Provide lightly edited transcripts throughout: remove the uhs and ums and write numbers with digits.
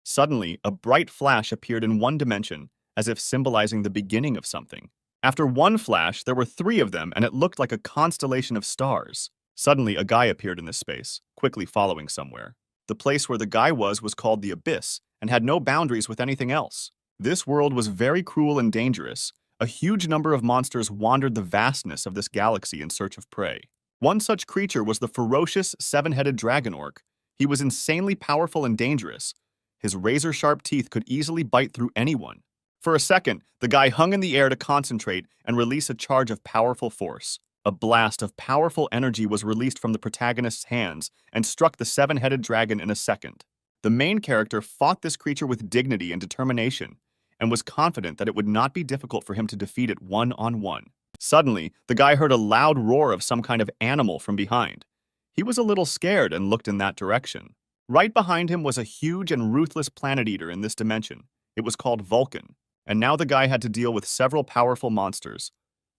Suddenly, a bright flash appeared in one dimension, as if symbolizing the beginning of something. After one flash, there were three of them, and it looked like a constellation of stars. Suddenly, a guy appeared in this space, quickly following somewhere. The place where the guy was called the Abyss, and had no boundaries with anything else. This world was very cruel and dangerous. A huge number of monsters wandered the vastness of this galaxy in search of prey. One such creature was the ferocious, seven-headed dragon orc. He was insanely powerful and dangerous. His razor-sharp teeth could easily bite through anyone. For a second, the guy hung in the air to concentrate and release a charge of powerful force. A blast of powerful energy was released from the protagonist's hands and struck the seven-headed dragon in a second. The main character fought this creature with dignity and determination, and was confident that it would not be difficult for him to defeat it one-on-one. Suddenly, the guy heard a loud roar of some kind of animal from behind. He was a little scared and looked in that direction. Right behind him was a huge and ruthless planet eater in this dimension. It was called Vulcan, and now the guy had to deal with several powerful monsters.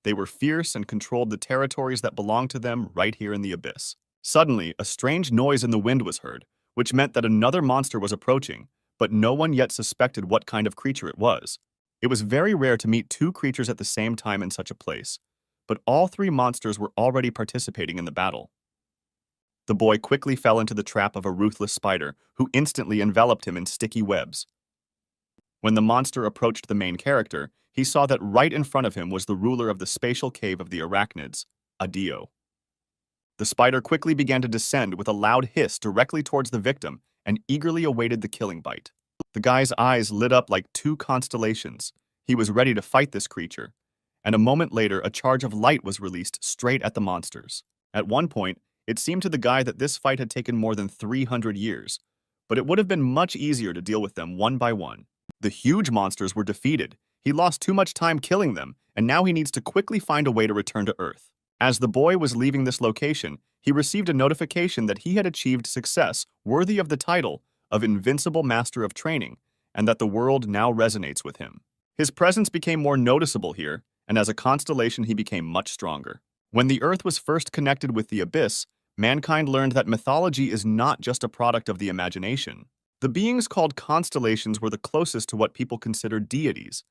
They were fierce and controlled the territories that belonged to them right here in the Abyss. Suddenly, a strange noise in the wind was heard, which meant that another monster was approaching, but no one yet suspected what kind of creature it was. It was very rare to meet two creatures at the same time in such a place, but all three monsters were already participating in the battle. The boy quickly fell into the trap of a ruthless spider, who instantly enveloped him in sticky webs. When the monster approached the main character, he saw that right in front of him was the ruler of the spatial cave of the arachnids, Adio. The spider quickly began to descend with a loud hiss directly towards the victim and eagerly awaited the killing bite. The guy's eyes lit up like two constellations. He was ready to fight this creature, and a moment later a charge of light was released straight at the monsters. At one point, it seemed to the guy that this fight had taken more than 300 years, but it would have been much easier to deal with them one by one. The huge monsters were defeated. He lost too much time killing them, and now he needs to quickly find a way to return to Earth. As the boy was leaving this location, he received a notification that he had achieved success worthy of the title of Invincible Master of Training, and that the world now resonates with him. His presence became more noticeable here, and as a constellation he became much stronger. When the Earth was first connected with the Abyss, mankind learned that mythology is not just a product of the imagination. The beings called constellations were the closest to what people considered deities.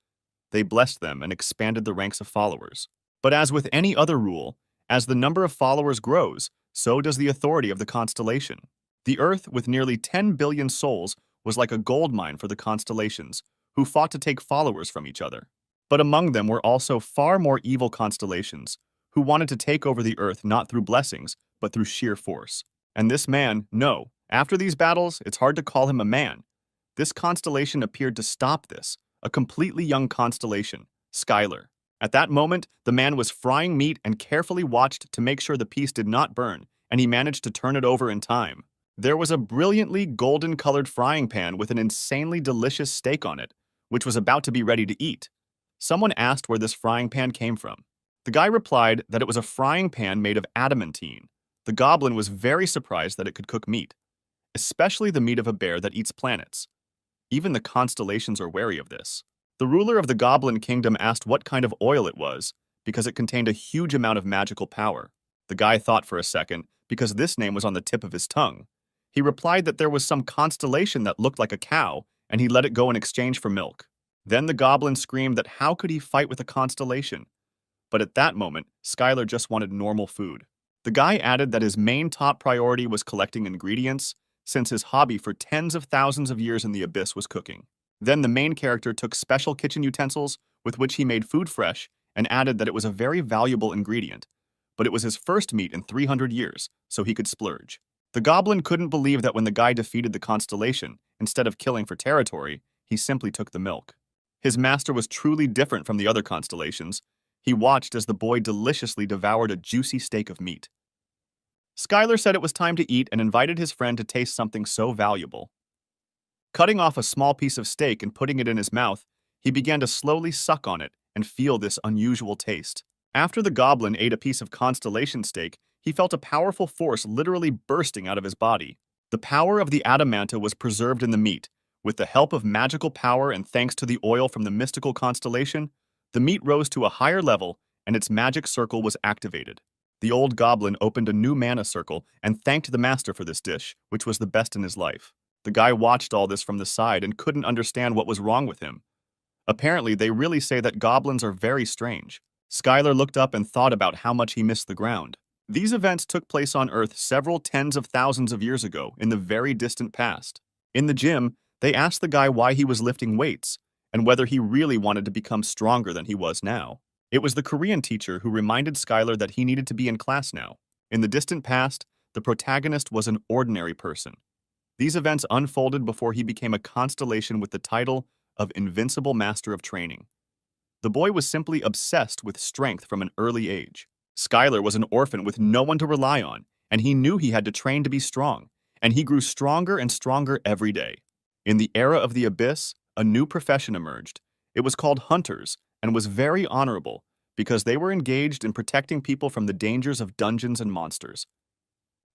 They blessed them and expanded the ranks of followers. But as with any other rule, as the number of followers grows, so does the authority of the constellation. The Earth, with nearly 10 billion souls, was like a gold mine for the constellations, who fought to take followers from each other. But among them were also far more evil constellations, who wanted to take over the Earth not through blessings, but through sheer force. And this man, no, after these battles, it's hard to call him a man. This constellation appeared to stop this, a completely young constellation, Skylar. At that moment, the man was frying meat and carefully watched to make sure the piece did not burn, and he managed to turn it over in time. There was a brilliantly golden-colored frying pan with an insanely delicious steak on it, which was about to be ready to eat. Someone asked where this frying pan came from. The guy replied that it was a frying pan made of adamantine. The goblin was very surprised that it could cook meat, especially the meat of a bear that eats planets. Even the constellations are wary of this. The ruler of the Goblin Kingdom asked what kind of oil it was, because it contained a huge amount of magical power. The guy thought for a second, because this name was on the tip of his tongue. He replied that there was some constellation that looked like a cow, and he let it go in exchange for milk. Then the goblin screamed that how could he fight with a constellation? But at that moment, Skylar just wanted normal food. The guy added that his main top priority was collecting ingredients, since his hobby for tens of thousands of years in the Abyss was cooking. Then the main character took special kitchen utensils with which he made food fresh and added that it was a very valuable ingredient, but it was his first meat in 300 years, so he could splurge. The goblin couldn't believe that when the guy defeated the constellation, instead of killing for territory, he simply took the milk. His master was truly different from the other constellations. He watched as the boy deliciously devoured a juicy steak of meat. Skylar said it was time to eat and invited his friend to taste something so valuable. Cutting off a small piece of steak and putting it in his mouth, he began to slowly suck on it and feel this unusual taste. After the goblin ate a piece of constellation steak, he felt a powerful force literally bursting out of his body. The power of the adamanta was preserved in the meat. With the help of magical power and thanks to the oil from the mystical constellation, the meat rose to a higher level and its magic circle was activated. The old goblin opened a new mana circle and thanked the master for this dish, which was the best in his life. The guy watched all this from the side and couldn't understand what was wrong with him. Apparently, they really say that goblins are very strange. Skylar looked up and thought about how much he missed the ground. These events took place on Earth several tens of thousands of years ago in the very distant past. In the gym, they asked the guy why he was lifting weights and whether he really wanted to become stronger than he was now. It was the Korean teacher who reminded Skylar that he needed to be in class now. In the distant past, the protagonist was an ordinary person. These events unfolded before he became a constellation with the title of Invincible Master of Training. The boy was simply obsessed with strength from an early age. Skylar was an orphan with no one to rely on, and he knew he had to train to be strong, and he grew stronger and stronger every day. In the era of the Abyss, a new profession emerged. It was called Hunters, and was very honorable, because they were engaged in protecting people from the dangers of dungeons and monsters.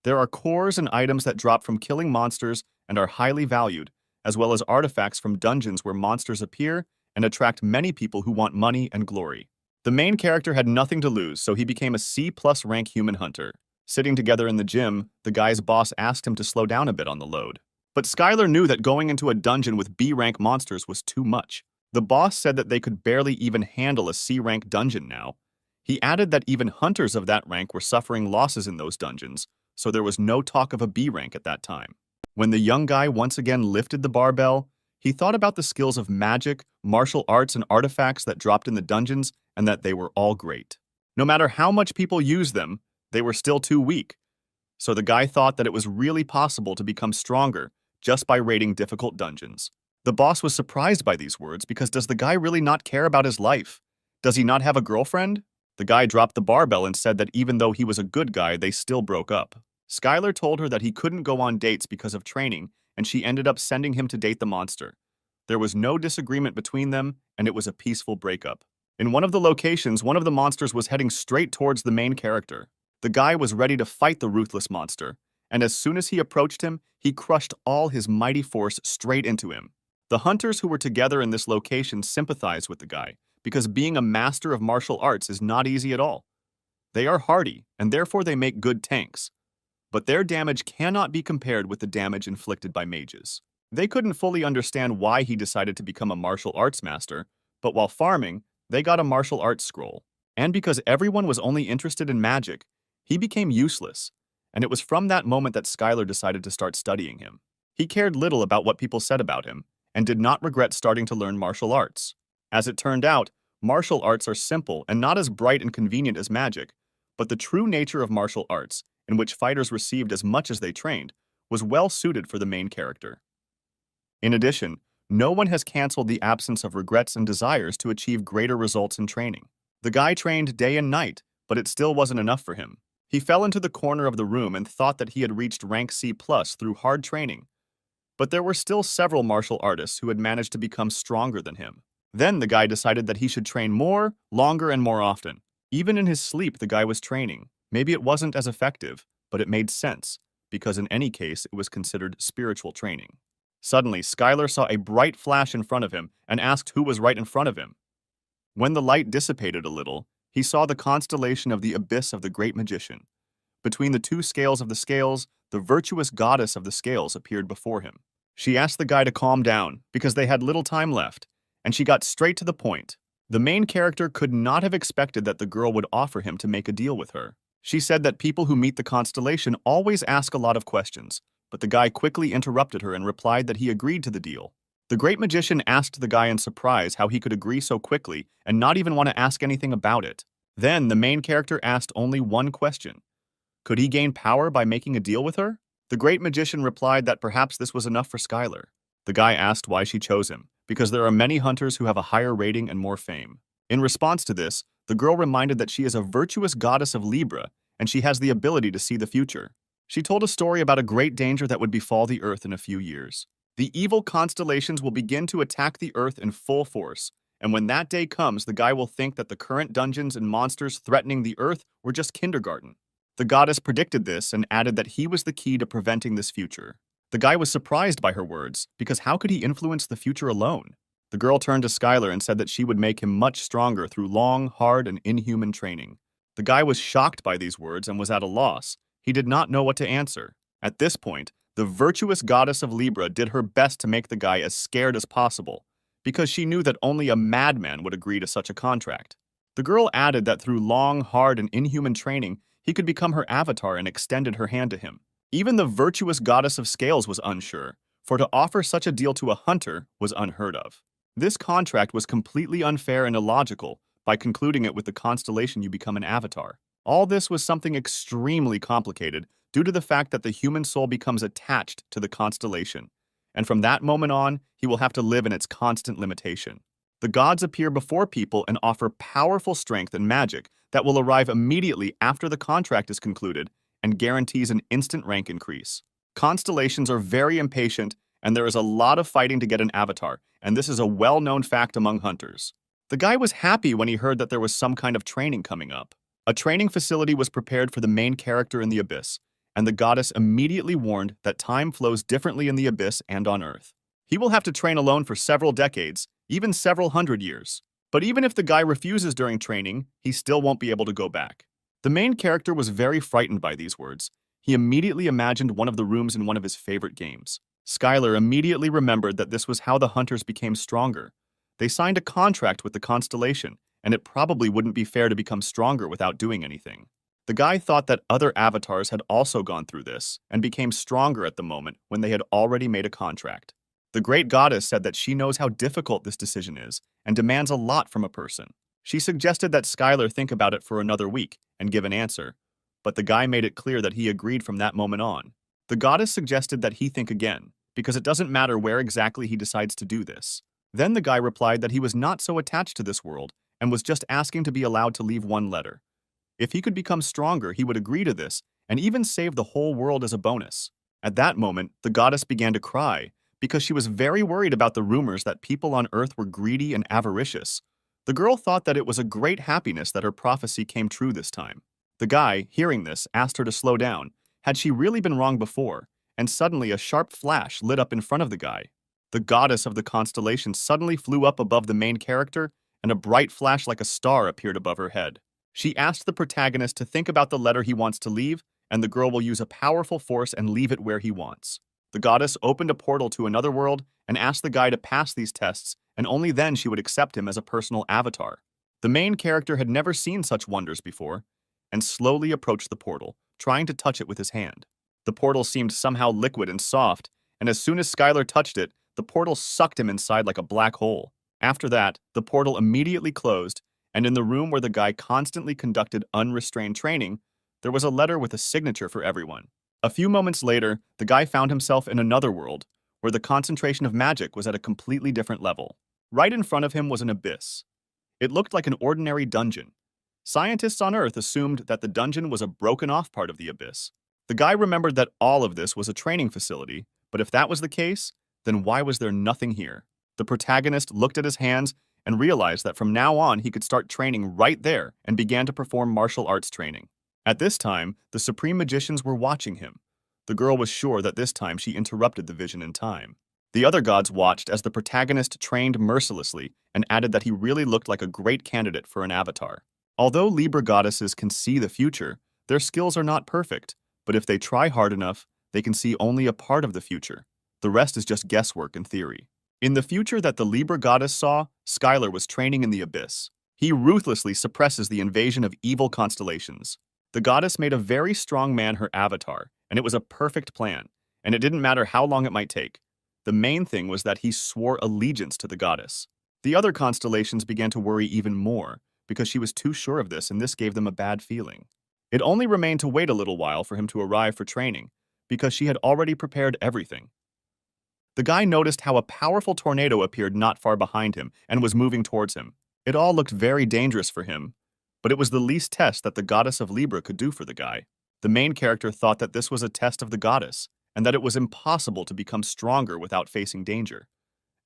There are cores and items that drop from killing monsters and are highly valued, as well as artifacts from dungeons where monsters appear and attract many people who want money and glory. The main character had nothing to lose, so he became a C+ rank human hunter. Sitting together in the gym, the guy's boss asked him to slow down a bit on the load. But Skylar knew that going into a dungeon with B rank monsters was too much. The boss said that they could barely even handle a C rank dungeon now. He added that even hunters of that rank were suffering losses in those dungeons, so there was no talk of a B rank at that time. When the young guy once again lifted the barbell, he thought about the skills of magic, martial arts, and artifacts that dropped in the dungeons, and that they were all great. No matter how much people used them, they were still too weak. So the guy thought that it was really possible to become stronger just by raiding difficult dungeons. The boss was surprised by these words because does the guy really not care about his life? Does he not have a girlfriend? The guy dropped the barbell and said that even though he was a good guy, they still broke up. Skylar told her that he couldn't go on dates because of training, and she ended up sending him to date the monster. There was no disagreement between them, and it was a peaceful breakup. In one of the locations, one of the monsters was heading straight towards the main character. The guy was ready to fight the ruthless monster, and as soon as he approached him, he crushed all his mighty force straight into him. The hunters who were together in this location sympathized with the guy, because being a master of martial arts is not easy at all. They are hardy, and therefore they make good tanks. But their damage cannot be compared with the damage inflicted by mages. They couldn't fully understand why he decided to become a martial arts master, but while farming, they got a martial arts scroll. And because everyone was only interested in magic, he became useless, and it was from that moment that Skylar decided to start studying him. He cared little about what people said about him, and did not regret starting to learn martial arts. As it turned out, martial arts are simple and not as bright and convenient as magic, but the true nature of martial arts, in which fighters received as much as they trained, was well suited for the main character. In addition, no one has canceled the absence of regrets and desires to achieve greater results in training. The guy trained day and night, but it still wasn't enough for him. He fell into the corner of the room and thought that he had reached rank C+ through hard training. But there were still several martial artists who had managed to become stronger than him. Then the guy decided that he should train more, longer, and more often. Even in his sleep, the guy was training. Maybe it wasn't as effective, but it made sense, because in any case, it was considered spiritual training. Suddenly, Skylar saw a bright flash in front of him and asked who was right in front of him. When the light dissipated a little, he saw the constellation of the abyss of the great magician. Between the two scales of the scales, the virtuous goddess of the scales appeared before him. She asked the guy to calm down, because they had little time left, and she got straight to the point. The main character could not have expected that the girl would offer him to make a deal with her. She said that people who meet the constellation always ask a lot of questions, but the guy quickly interrupted her and replied that he agreed to the deal. The great magician asked the guy in surprise how he could agree so quickly and not even want to ask anything about it. Then the main character asked only one question. Could he gain power by making a deal with her? The great magician replied that perhaps this was enough for Skylar. The guy asked why she chose him, because there are many hunters who have a higher rating and more fame. In response to this, the girl reminded that she is a virtuous goddess of Libra, and she has the ability to see the future. She told a story about a great danger that would befall the Earth in a few years. The evil constellations will begin to attack the Earth in full force, and when that day comes, the guy will think that the current dungeons and monsters threatening the Earth were just kindergarten. The goddess predicted this and added that he was the key to preventing this future. The guy was surprised by her words, because how could he influence the future alone? The girl turned to Skylar and said that she would make him much stronger through long, hard, and inhuman training. The guy was shocked by these words and was at a loss. He did not know what to answer. At this point, The virtuous goddess of Libra did her best to make the guy as scared as possible, because she knew that only a madman would agree to such a contract. The girl added that through long, hard, and inhuman training, he could become her avatar and extended her hand to him. Even the virtuous goddess of scales was unsure, for to offer such a deal to a hunter was unheard of. This contract was completely unfair and illogical by concluding it with the constellation you become an avatar. All this was something extremely complicated due to the fact that the human soul becomes attached to the constellation, and from that moment on, he will have to live in its constant limitation. The gods appear before people and offer powerful strength and magic that will arrive immediately after the contract is concluded and guarantees an instant rank increase. Constellations are very impatient, and there is a lot of fighting to get an avatar, and this is a well-known fact among hunters. The guy was happy when he heard that there was some kind of training coming up. A training facility was prepared for the main character in the Abyss, and the goddess immediately warned that time flows differently in the Abyss and on Earth. He will have to train alone for several decades, even several hundred years. But even if the guy refuses during training, he still won't be able to go back. The main character was very frightened by these words. He immediately imagined one of the rooms in one of his favorite games. Skylar immediately remembered that this was how the hunters became stronger. They signed a contract with the constellation, and it probably wouldn't be fair to become stronger without doing anything. The guy thought that other avatars had also gone through this and became stronger at the moment when they had already made a contract. The great goddess said that she knows how difficult this decision is and demands a lot from a person. She suggested that Skylar think about it for another week and give an answer, but the guy made it clear that he agreed from that moment on. The goddess suggested that he think again, because it doesn't matter where exactly he decides to do this. Then the guy replied that he was not so attached to this world and was just asking to be allowed to leave one letter. If he could become stronger, he would agree to this and even save the whole world as a bonus. At that moment, the goddess began to cry because she was very worried about the rumors that people on Earth were greedy and avaricious. The girl thought that it was a great happiness that her prophecy came true this time. The guy, hearing this, asked her to slow down. Had she really been wrong before? And suddenly a sharp flash lit up in front of the guy. The goddess of the constellation suddenly flew up above the main character, and a bright flash like a star appeared above her head. She asked the protagonist to think about the letter he wants to leave, and the girl will use a powerful force and leave it where he wants. The goddess opened a portal to another world and asked the guy to pass these tests, and only then she would accept him as a personal avatar. The main character had never seen such wonders before, and slowly approached the portal, trying to touch it with his hand. The portal seemed somehow liquid and soft, and as soon as Skylar touched it, the portal sucked him inside like a black hole. After that, the portal immediately closed, and in the room where the guy constantly conducted unrestrained training, there was a letter with a signature for everyone. A few moments later, the guy found himself in another world, where the concentration of magic was at a completely different level. Right in front of him was an abyss. It looked like an ordinary dungeon. Scientists on Earth assumed that the dungeon was a broken-off part of the abyss. The guy remembered that all of this was a training facility, but if that was the case, then why was there nothing here? The protagonist looked at his hands and realized that from now on he could start training right there and began to perform martial arts training. At this time, the supreme magicians were watching him. The girl was sure that this time she interrupted the vision in time. The other gods watched as the protagonist trained mercilessly and added that he really looked like a great candidate for an avatar. Although Libra goddesses can see the future, their skills are not perfect, but if they try hard enough, they can see only a part of the future. The rest is just guesswork and theory. In the future that the Libra goddess saw, Skylar was training in the abyss. He ruthlessly suppresses the invasion of evil constellations. The goddess made a very strong man her avatar, and it was a perfect plan, and it didn't matter how long it might take. The main thing was that he swore allegiance to the goddess. The other constellations began to worry even more, because she was too sure of this, and this gave them a bad feeling. It only remained to wait a little while for him to arrive for training, because she had already prepared everything. The guy noticed how a powerful tornado appeared not far behind him and was moving towards him. It all looked very dangerous for him, but it was the least test that the goddess of Libra could do for the guy. The main character thought that this was a test of the goddess, and that it was impossible to become stronger without facing danger,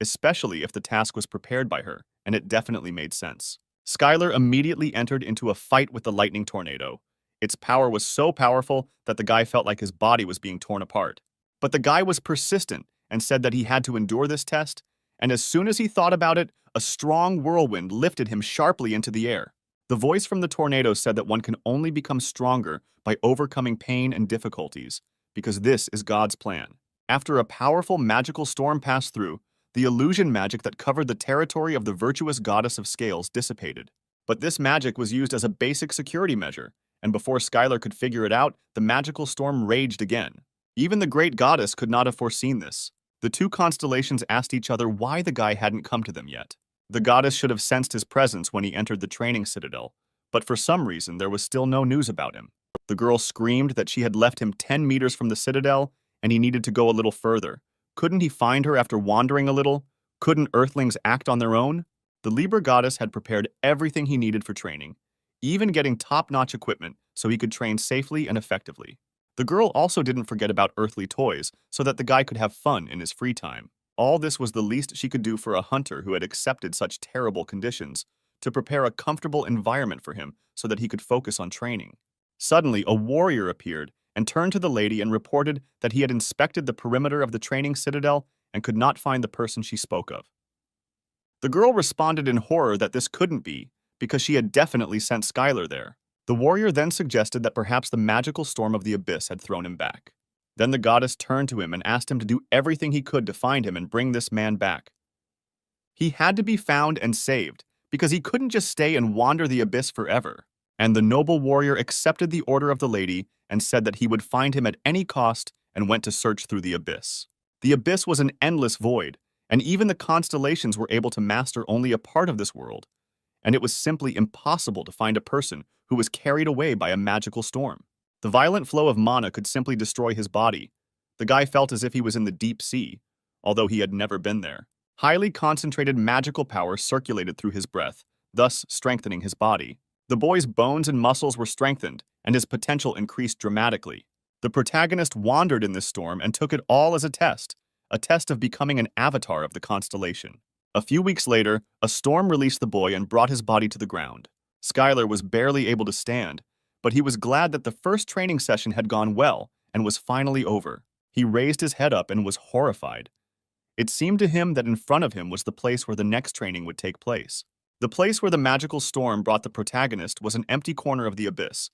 especially if the task was prepared by her, and it definitely made sense. Skylar immediately entered into a fight with the lightning tornado. Its power was so powerful that the guy felt like his body was being torn apart. But the guy was persistent and said that he had to endure this test, and as soon as he thought about it, a strong whirlwind lifted him sharply into the air. The voice from the tornado said that one can only become stronger by overcoming pain and difficulties, because this is God's plan. After a powerful magical storm passed through, the illusion magic that covered the territory of the virtuous goddess of scales dissipated. But this magic was used as a basic security measure, and before Skylar could figure it out, the magical storm raged again. Even the great goddess could not have foreseen this. The two constellations asked each other why the guy hadn't come to them yet. The goddess should have sensed his presence when he entered the training citadel, but for some reason there was still no news about him. The girl screamed that she had left him 10 meters from the citadel, and he needed to go a little further. Couldn't he find her after wandering a little? Couldn't Earthlings act on their own? The Libra goddess had prepared everything he needed for training, even getting top-notch equipment so he could train safely and effectively. The girl also didn't forget about earthly toys so that the guy could have fun in his free time. All this was the least she could do for a hunter who had accepted such terrible conditions, to prepare a comfortable environment for him so that he could focus on training. Suddenly, a warrior appeared and turned to the lady and reported that he had inspected the perimeter of the training citadel and could not find the person she spoke of. The girl responded in horror that this couldn't be, because she had definitely sent Skylar there. The warrior then suggested that perhaps the magical storm of the abyss had thrown him back. Then the goddess turned to him and asked him to do everything he could to find him and bring this man back. He had to be found and saved, because he couldn't just stay and wander the abyss forever. And the noble warrior accepted the order of the lady and said that he would find him at any cost and went to search through the abyss. The abyss was an endless void, and even the constellations were able to master only a part of this world, and it was simply impossible to find a person who was carried away by a magical storm. The violent flow of mana could simply destroy his body. The guy felt as if he was in the deep sea, although he had never been there. Highly concentrated magical power circulated through his breath, thus strengthening his body. The boy's bones and muscles were strengthened, and his potential increased dramatically. The protagonist wandered in this storm and took it all as a test of becoming an avatar of the constellation. A few weeks later, a storm released the boy and brought his body to the ground. Skylar was barely able to stand, but he was glad that the first training session had gone well and was finally over. He raised his head up and was horrified. It seemed to him that in front of him was the place where the next training would take place. The place where the magical storm brought the protagonist was an empty corner of the abyss,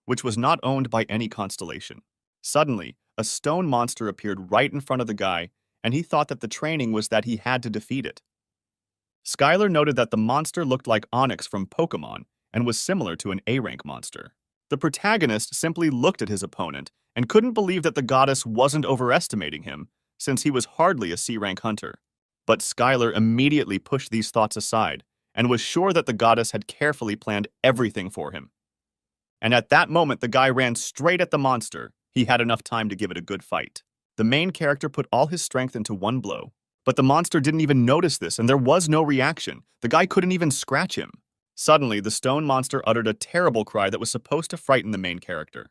which was not owned by any constellation. Suddenly, a stone monster appeared right in front of the guy, and he thought that the training was that he had to defeat it. Skylar noted that the monster looked like Onyx from Pokemon and was similar to an A-rank monster. The protagonist simply looked at his opponent and couldn't believe that the goddess wasn't overestimating him, since he was hardly a C-rank hunter. But Skylar immediately pushed these thoughts aside and was sure that the goddess had carefully planned everything for him. And at that moment, the guy ran straight at the monster. He had enough time to give it a good fight. The main character put all his strength into one blow, but the monster didn't even notice this, and there was no reaction. The guy couldn't even scratch him. Suddenly, the stone monster uttered a terrible cry that was supposed to frighten the main character.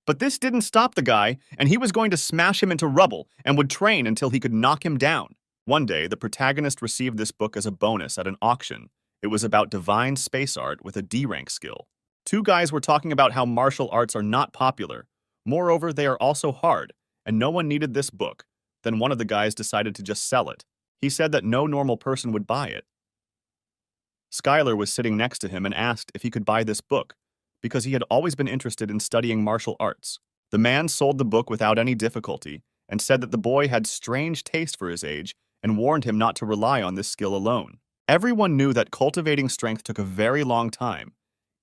But this didn't stop the guy, and he was going to smash him into rubble and would train until he could knock him down. One day, the protagonist received this book as a bonus at an auction. It was about divine space art with a D-rank skill. Two guys were talking about how martial arts are not popular. Moreover, they are also hard, and no one needed this book. Then one of the guys decided to just sell it. He said that no normal person would buy it. Skylar was sitting next to him and asked if he could buy this book, because he had always been interested in studying martial arts. The man sold the book without any difficulty and said that the boy had strange taste for his age and warned him not to rely on this skill alone. Everyone knew that cultivating strength took a very long time.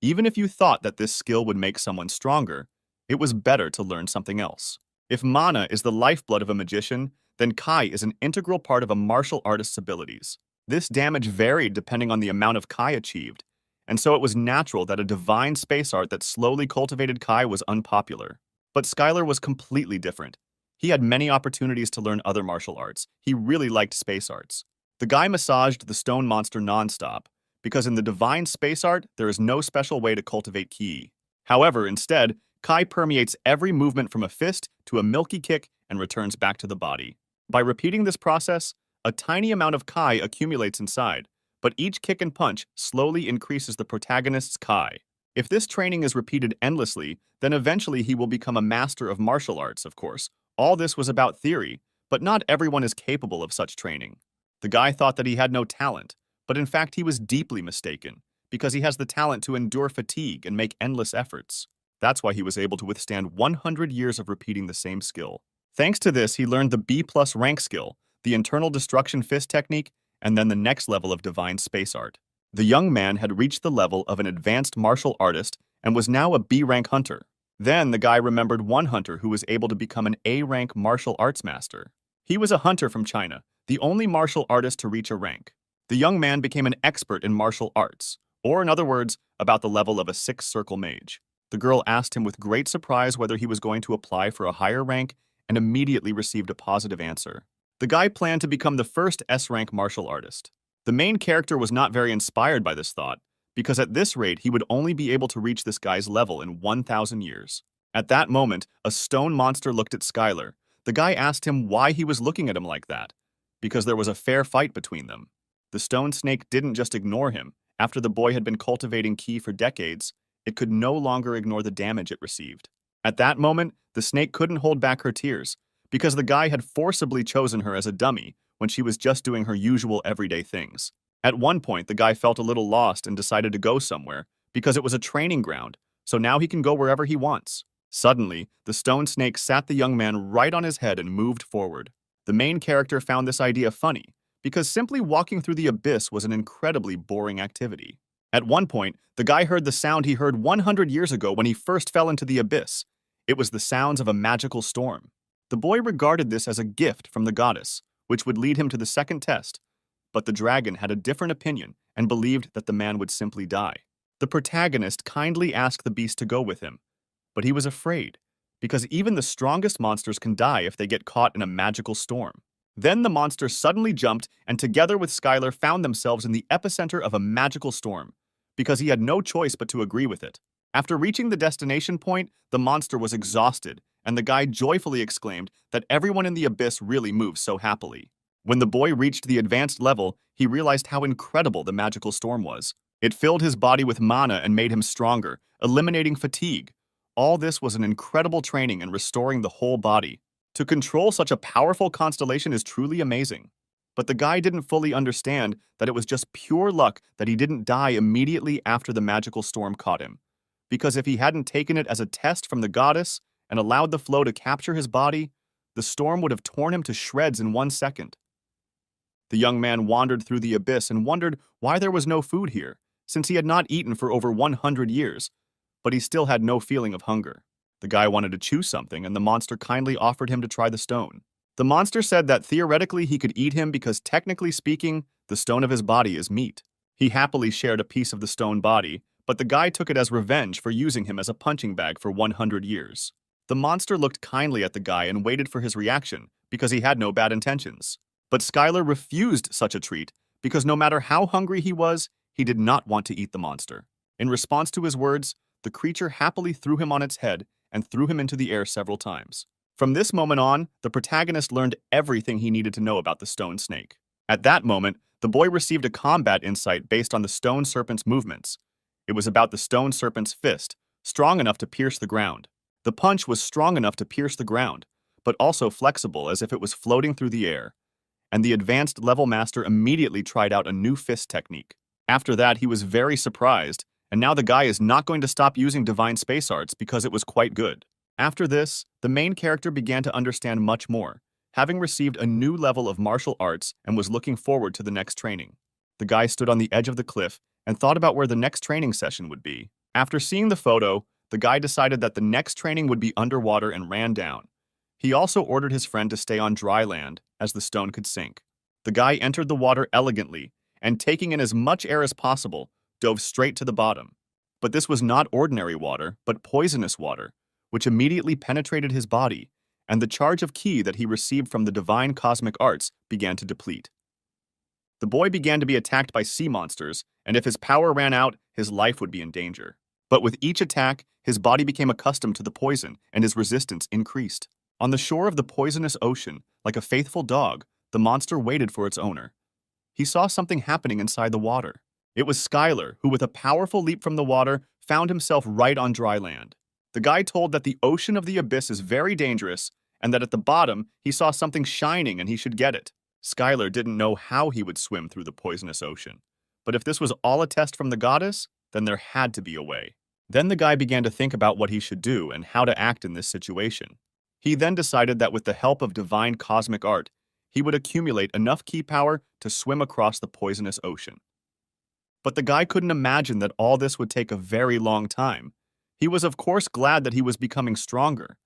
Even if you thought that this skill would make someone stronger, it was better to learn something else. If mana is the lifeblood of a magician, then Kai is an integral part of a martial artist's abilities. This damage varied depending on the amount of Kai achieved, and so it was natural that a divine space art that slowly cultivated Kai was unpopular. But Skylar was completely different. He had many opportunities to learn other martial arts. He really liked space arts. The guy massaged the stone monster nonstop, because in the divine space art, there is no special way to cultivate ki. However, instead, Kai permeates every movement from a fist to a milky kick and returns back to the body. By repeating this process, a tiny amount of Kai accumulates inside, but each kick and punch slowly increases the protagonist's Kai. If this training is repeated endlessly, then eventually he will become a master of martial arts, of course. All this was about theory, but not everyone is capable of such training. The guy thought that he had no talent, but in fact he was deeply mistaken, because he has the talent to endure fatigue and make endless efforts. That's why he was able to withstand 100 years of repeating the same skill. Thanks to this, he learned the B+ rank skill, the internal destruction fist technique, and then the next level of divine space art. The young man had reached the level of an advanced martial artist and was now a B-rank hunter. Then the guy remembered one hunter who was able to become an A-rank martial arts master. He was a hunter from China, the only martial artist to reach a rank. The young man became an expert in martial arts, or in other words, about the level of a six-circle mage. The girl asked him with great surprise whether he was going to apply for a higher rank and immediately received a positive answer. The guy planned to become the first S-rank martial artist. The main character was not very inspired by this thought, because at this rate he would only be able to reach this guy's level in 1,000 years. At that moment, a stone monster looked at Skylar. The guy asked him why he was looking at him like that, because there was a fair fight between them. The stone snake didn't just ignore him. After the boy had been cultivating ki for decades, it could no longer ignore the damage it received. At that moment, the snake couldn't hold back her tears, because the guy had forcibly chosen her as a dummy when she was just doing her usual everyday things. At one point, the guy felt a little lost and decided to go somewhere, because it was a training ground, so now he can go wherever he wants. Suddenly, the stone snake sat the young man right on his head and moved forward. The main character found this idea funny, because simply walking through the abyss was an incredibly boring activity. At one point, the guy heard the sound he heard 100 years ago when he first fell into the abyss. It was the sounds of a magical storm. The boy regarded this as a gift from the goddess, which would lead him to the second test, but the dragon had a different opinion and believed that the man would simply die. The protagonist kindly asked the beast to go with him, but he was afraid, because even the strongest monsters can die if they get caught in a magical storm. Then the monster suddenly jumped and together with Skylar found themselves in the epicenter of a magical storm, because he had no choice but to agree with it. After reaching the destination point, the monster was exhausted, and the guy joyfully exclaimed that everyone in the abyss really moves so happily. When the boy reached the advanced level, he realized how incredible the magical storm was. It filled his body with mana and made him stronger, eliminating fatigue. All this was an incredible training in restoring the whole body. To control such a powerful constellation is truly amazing. But the guy didn't fully understand that it was just pure luck that he didn't die immediately after the magical storm caught him. Because if he hadn't taken it as a test from the goddess and allowed the flow to capture his body, the storm would have torn him to shreds in 1 second. The young man wandered through the abyss and wondered why there was no food here, since he had not eaten for over 100 years, but he still had no feeling of hunger. The guy wanted to chew something, and the monster kindly offered him to try the stone. The monster said that theoretically he could eat him because technically speaking, the stone of his body is meat. He happily shared a piece of the stone body, but the guy took it as revenge for using him as a punching bag for 100 years. The monster looked kindly at the guy and waited for his reaction, because he had no bad intentions. But Skylar refused such a treat, because no matter how hungry he was, he did not want to eat the monster. In response to his words, the creature happily threw him on its head and threw him into the air several times. From this moment on, the protagonist learned everything he needed to know about the stone snake. At that moment, the boy received a combat insight based on the stone serpent's movements. It was about the stone serpent's fist, strong enough to pierce the ground. The punch was strong enough to pierce the ground, but also flexible as if it was floating through the air. And the advanced level master immediately tried out a new fist technique. After that, he was very surprised, and now the guy is not going to stop using divine space arts because it was quite good. After this, the main character began to understand much more, having received a new level of martial arts and was looking forward to the next training. The guy stood on the edge of the cliff and thought about where the next training session would be. After seeing the photo, the guy decided that the next training would be underwater and ran down. He also ordered his friend to stay on dry land, as the stone could sink. The guy entered the water elegantly, and taking in as much air as possible, dove straight to the bottom. But this was not ordinary water, but poisonous water, which immediately penetrated his body, and the charge of ki that he received from the divine cosmic arts began to deplete. The boy began to be attacked by sea monsters, and if his power ran out, his life would be in danger. But with each attack, his body became accustomed to the poison, and his resistance increased. On the shore of the poisonous ocean, like a faithful dog, the monster waited for its owner. He saw something happening inside the water. It was Skylar, who with a powerful leap from the water, found himself right on dry land. The guy told that the ocean of the abyss is very dangerous, and that at the bottom, he saw something shining and he should get it. Skylar didn't know how he would swim through the poisonous ocean. But if this was all a test from the goddess, then there had to be a way. Then the guy began to think about what he should do and how to act in this situation. He then decided that with the help of divine cosmic art, he would accumulate enough ki power to swim across the poisonous ocean. But the guy couldn't imagine that all this would take a very long time. He was of course glad that he was becoming stronger,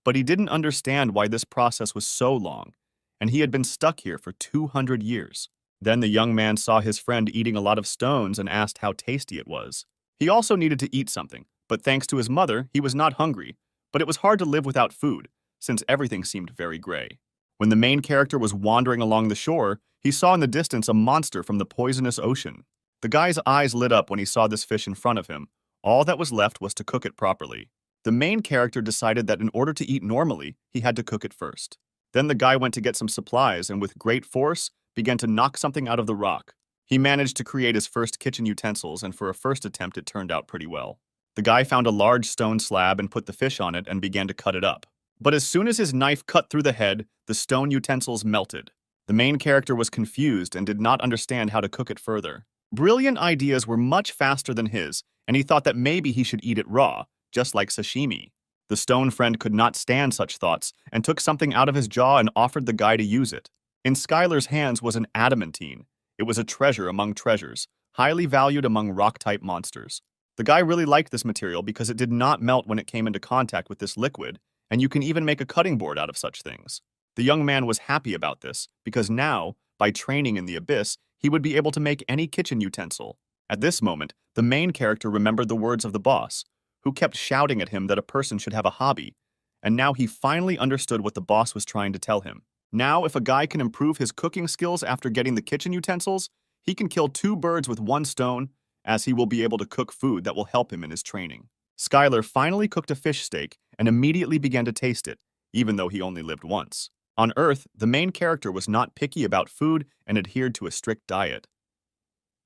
but he didn't understand why this process was so long, and he had been stuck here for 200 years. Then the young man saw his friend eating a lot of stones and asked how tasty it was. He also needed to eat something, but thanks to his mother, he was not hungry, but it was hard to live without food, since everything seemed very gray. When the main character was wandering along the shore, he saw in the distance a monster from the poisonous ocean. The guy's eyes lit up when he saw this fish in front of him. All that was left was to cook it properly. The main character decided that in order to eat normally, he had to cook it first. Then the guy went to get some supplies and with great force began to knock something out of the rock. He managed to create his first kitchen utensils, and for a first attempt it turned out pretty well. The guy found a large stone slab and put the fish on it and began to cut it up. But as soon as his knife cut through the head, the stone utensils melted. The main character was confused and did not understand how to cook it further. Brilliant ideas were much faster than his, and he thought that maybe he should eat it raw, just like sashimi. The stone friend could not stand such thoughts and took something out of his jaw and offered the guy to use it. In Skylar's hands was an adamantine. It was a treasure among treasures, highly valued among rock-type monsters. The guy really liked this material because it did not melt when it came into contact with this liquid, and you can even make a cutting board out of such things. The young man was happy about this because now, by training in the abyss, he would be able to make any kitchen utensil. At this moment, the main character remembered the words of the boss, who kept shouting at him that a person should have a hobby, and now he finally understood what the boss was trying to tell him. Now, if a guy can improve his cooking skills after getting the kitchen utensils, he can kill 2 birds with 1 stone, as he will be able to cook food that will help him in his training. Skylar finally cooked a fish steak and immediately began to taste it, even though he only lived once. On Earth, the main character was not picky about food and adhered to a strict diet.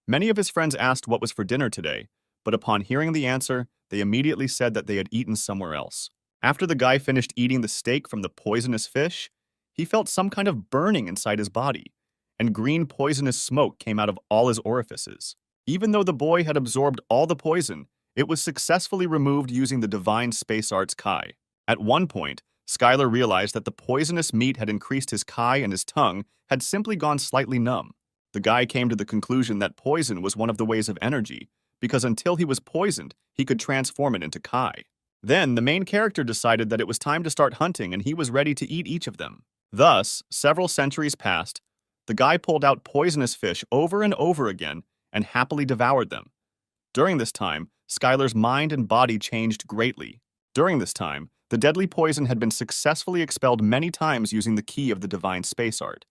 Many of his friends asked what was for dinner today, but upon hearing the answer, they immediately said that they had eaten somewhere else. After the guy finished eating the steak from the poisonous fish, he felt some kind of burning inside his body, and green poisonous smoke came out of all his orifices. Even though the boy had absorbed all the poison, it was successfully removed using the divine space arts Kai. At one point, Skylar realized that the poisonous meat had increased his Kai and his tongue had simply gone slightly numb. The guy came to the conclusion that poison was one of the ways of energy, because until he was poisoned, he could transform it into Kai. Then, the main character decided that it was time to start hunting and he was ready to eat each of them. Thus, several centuries passed. The guy pulled out poisonous fish over and over again and happily devoured them. During this time, Skylar's mind and body changed greatly. During this time, the deadly poison had been successfully expelled many times using the key of the divine space art,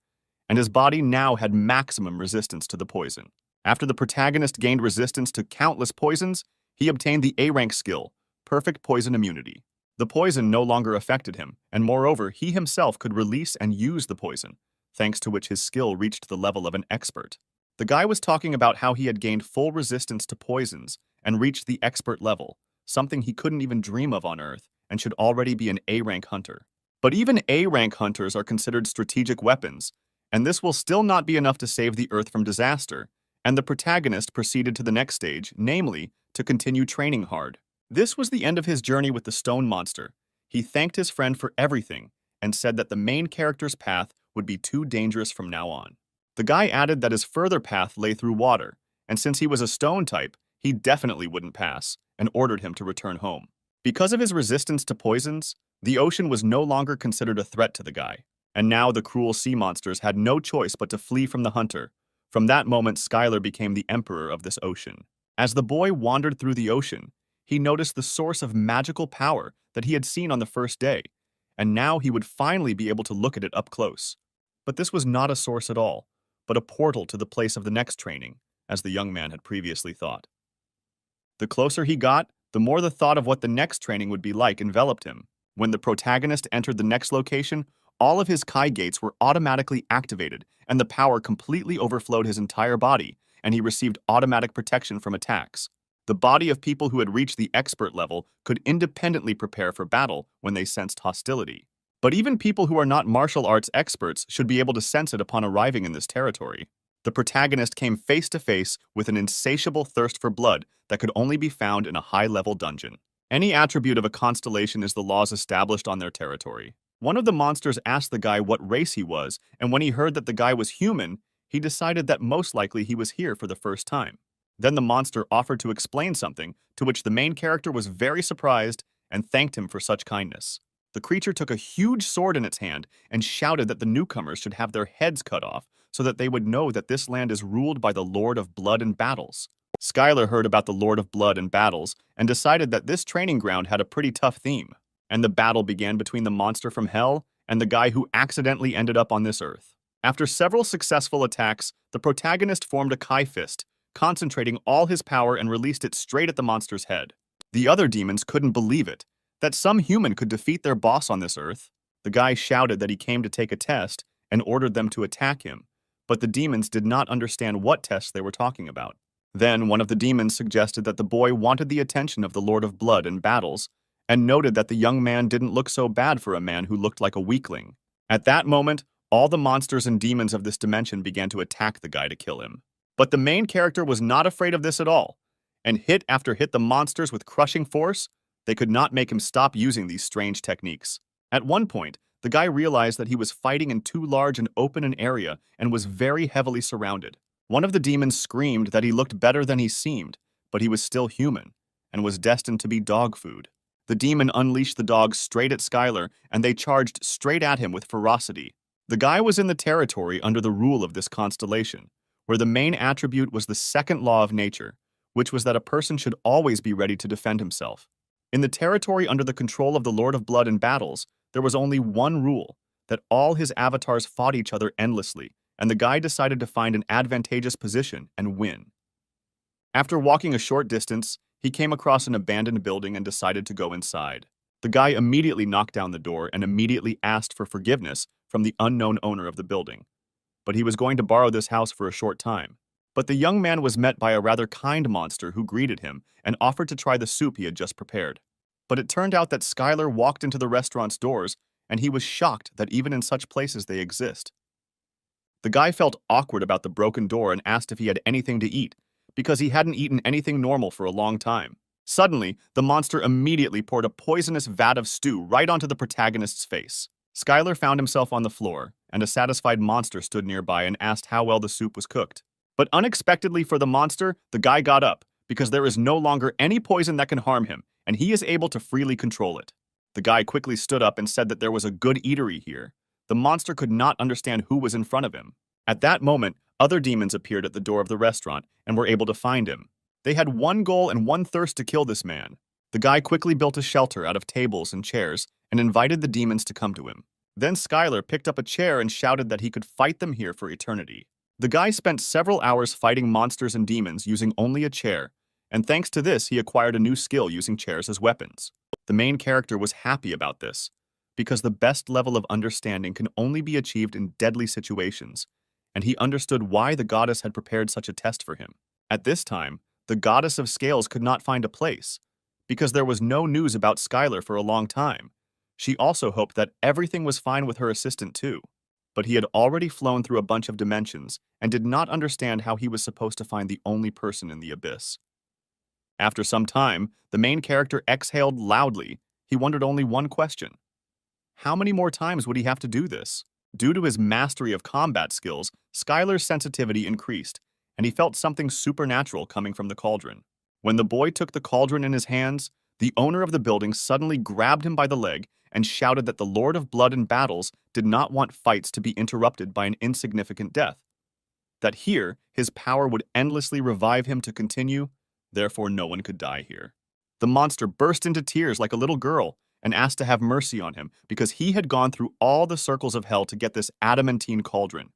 and his body now had maximum resistance to the poison. After the protagonist gained resistance to countless poisons, he obtained the A-rank skill, Perfect Poison Immunity. The poison no longer affected him, and moreover, he himself could release and use the poison, thanks to which his skill reached the level of an expert. The guy was talking about how he had gained full resistance to poisons and reached the expert level, something he couldn't even dream of on Earth, and should already be an A-rank hunter. But even A-rank hunters are considered strategic weapons, and this will still not be enough to save the Earth from disaster, and the protagonist proceeded to the next stage, namely, to continue training hard. This was the end of his journey with the stone monster. He thanked his friend for everything, and said that the main character's path would be too dangerous from now on. The guy added that his further path lay through water, and since he was a stone type, he definitely wouldn't pass, and ordered him to return home. Because of his resistance to poisons, the ocean was no longer considered a threat to the guy, and now the cruel sea monsters had no choice but to flee from the hunter. From that moment, Skylar became the emperor of this ocean. As the boy wandered through the ocean, he noticed the source of magical power that he had seen on the first day, and now he would finally be able to look at it up close. But this was not a source at all, but a portal to the place of the next training, as the young man had previously thought. The closer he got, the more the thought of what the next training would be like enveloped him. When the protagonist entered the next location, all of his Kai gates were automatically activated, and the power completely overflowed his entire body, and he received automatic protection from attacks. The body of people who had reached the expert level could independently prepare for battle when they sensed hostility. But even people who are not martial arts experts should be able to sense it upon arriving in this territory. The protagonist came face to face with an insatiable thirst for blood that could only be found in a high-level dungeon. Any attribute of a constellation is the laws established on their territory. One of the monsters asked the guy what race he was, and when he heard that the guy was human, he decided that most likely he was here for the first time. Then the monster offered to explain something, to which the main character was very surprised and thanked him for such kindness. The creature took a huge sword in its hand and shouted that the newcomers should have their heads cut off so that they would know that this land is ruled by the Lord of Blood and Battles. Skylar heard about the Lord of Blood and Battles and decided that this training ground had a pretty tough theme, and the battle began between the monster from Hell and the guy who accidentally ended up on this earth. After several successful attacks, the protagonist formed a Kai fist, concentrating all his power and released it straight at the monster's head. The other demons couldn't believe it, that some human could defeat their boss on this earth. The guy shouted that he came to take a test and ordered them to attack him, but the demons did not understand what tests they were talking about. Then one of the demons suggested that the boy wanted the attention of the Lord of Blood and Battles, and noted that the young man didn't look so bad for a man who looked like a weakling. At that moment, all the monsters and demons of this dimension began to attack the guy to kill him. But the main character was not afraid of this at all, and hit after hit the monsters with crushing force. They could not make him stop using these strange techniques. At one point, the guy realized that he was fighting in too large and open an area and was very heavily surrounded. One of the demons screamed that he looked better than he seemed, but he was still human, and was destined to be dog food. The demon unleashed the dogs straight at Skylar, and they charged straight at him with ferocity. The guy was in the territory under the rule of this constellation, where the main attribute was the second law of nature, which was that a person should always be ready to defend himself. In the territory under the control of the Lord of Blood and Battles, there was only one rule, that all his avatars fought each other endlessly, and the guy decided to find an advantageous position and win. After walking a short distance, he came across an abandoned building and decided to go inside. The guy immediately knocked down the door and immediately asked for forgiveness from the unknown owner of the building. But he was going to borrow this house for a short time. But the young man was met by a rather kind monster who greeted him and offered to try the soup he had just prepared. But it turned out that Skylar walked into the restaurant's doors, and he was shocked that even in such places they exist. The guy felt awkward about the broken door and asked if he had anything to eat, because he hadn't eaten anything normal for a long time. Suddenly, the monster immediately poured a poisonous vat of stew right onto the protagonist's face. Skylar found himself on the floor, and a satisfied monster stood nearby and asked how well the soup was cooked. But unexpectedly for the monster, the guy got up, because there is no longer any poison that can harm him, and he is able to freely control it. The guy quickly stood up and said that there was a good eatery here. The monster could not understand who was in front of him. At that moment, other demons appeared at the door of the restaurant and were able to find him. They had one goal and one thirst to kill this man. The guy quickly built a shelter out of tables and chairs and invited the demons to come to him. Then Skylar picked up a chair and shouted that he could fight them here for eternity. The guy spent several hours fighting monsters and demons using only a chair, and thanks to this he acquired a new skill using chairs as weapons. The main character was happy about this, because the best level of understanding can only be achieved in deadly situations, and he understood why the goddess had prepared such a test for him. At this time, the goddess of scales could not find a place, because there was no news about Skylar for a long time. She also hoped that everything was fine with her assistant too, but he had already flown through a bunch of dimensions and did not understand how he was supposed to find the only person in the abyss. After some time, the main character exhaled loudly. He wondered only one question. How many more times would he have to do this? Due to his mastery of combat skills, Skylar's sensitivity increased, and he felt something supernatural coming from the cauldron. When the boy took the cauldron in his hands, the owner of the building suddenly grabbed him by the leg and shouted that the Lord of Blood and Battles did not want fights to be interrupted by an insignificant death. That here, his power would endlessly revive him to continue, therefore no one could die here. The monster burst into tears like a little girl and asked to have mercy on him because he had gone through all the circles of hell to get this adamantine cauldron.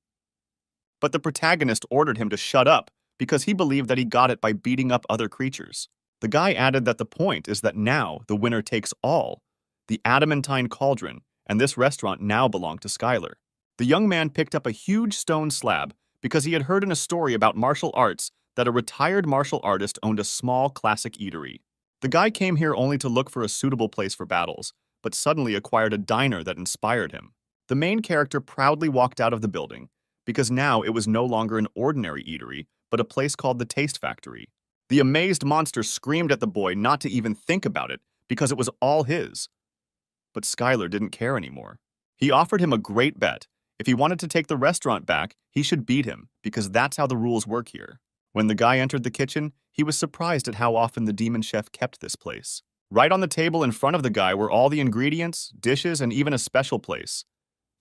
But the protagonist ordered him to shut up because he believed that he got it by beating up other creatures. The guy added that the point is that now the winner takes all. The adamantine cauldron and this restaurant now belong to Skylar. The young man picked up a huge stone slab because he had heard in a story about martial arts that a retired martial artist owned a small classic eatery. The guy came here only to look for a suitable place for battles, but suddenly acquired a diner that inspired him. The main character proudly walked out of the building, because now it was no longer an ordinary eatery, but a place called the Taste Factory. The amazed monster screamed at the boy not to even think about it, because it was all his. But Skylar didn't care anymore. He offered him a great bet. If he wanted to take the restaurant back, he should beat him, because that's how the rules work here. When the guy entered the kitchen, he was surprised at how often the demon chef kept this place. Right on the table in front of the guy were all the ingredients, dishes, and even a special place.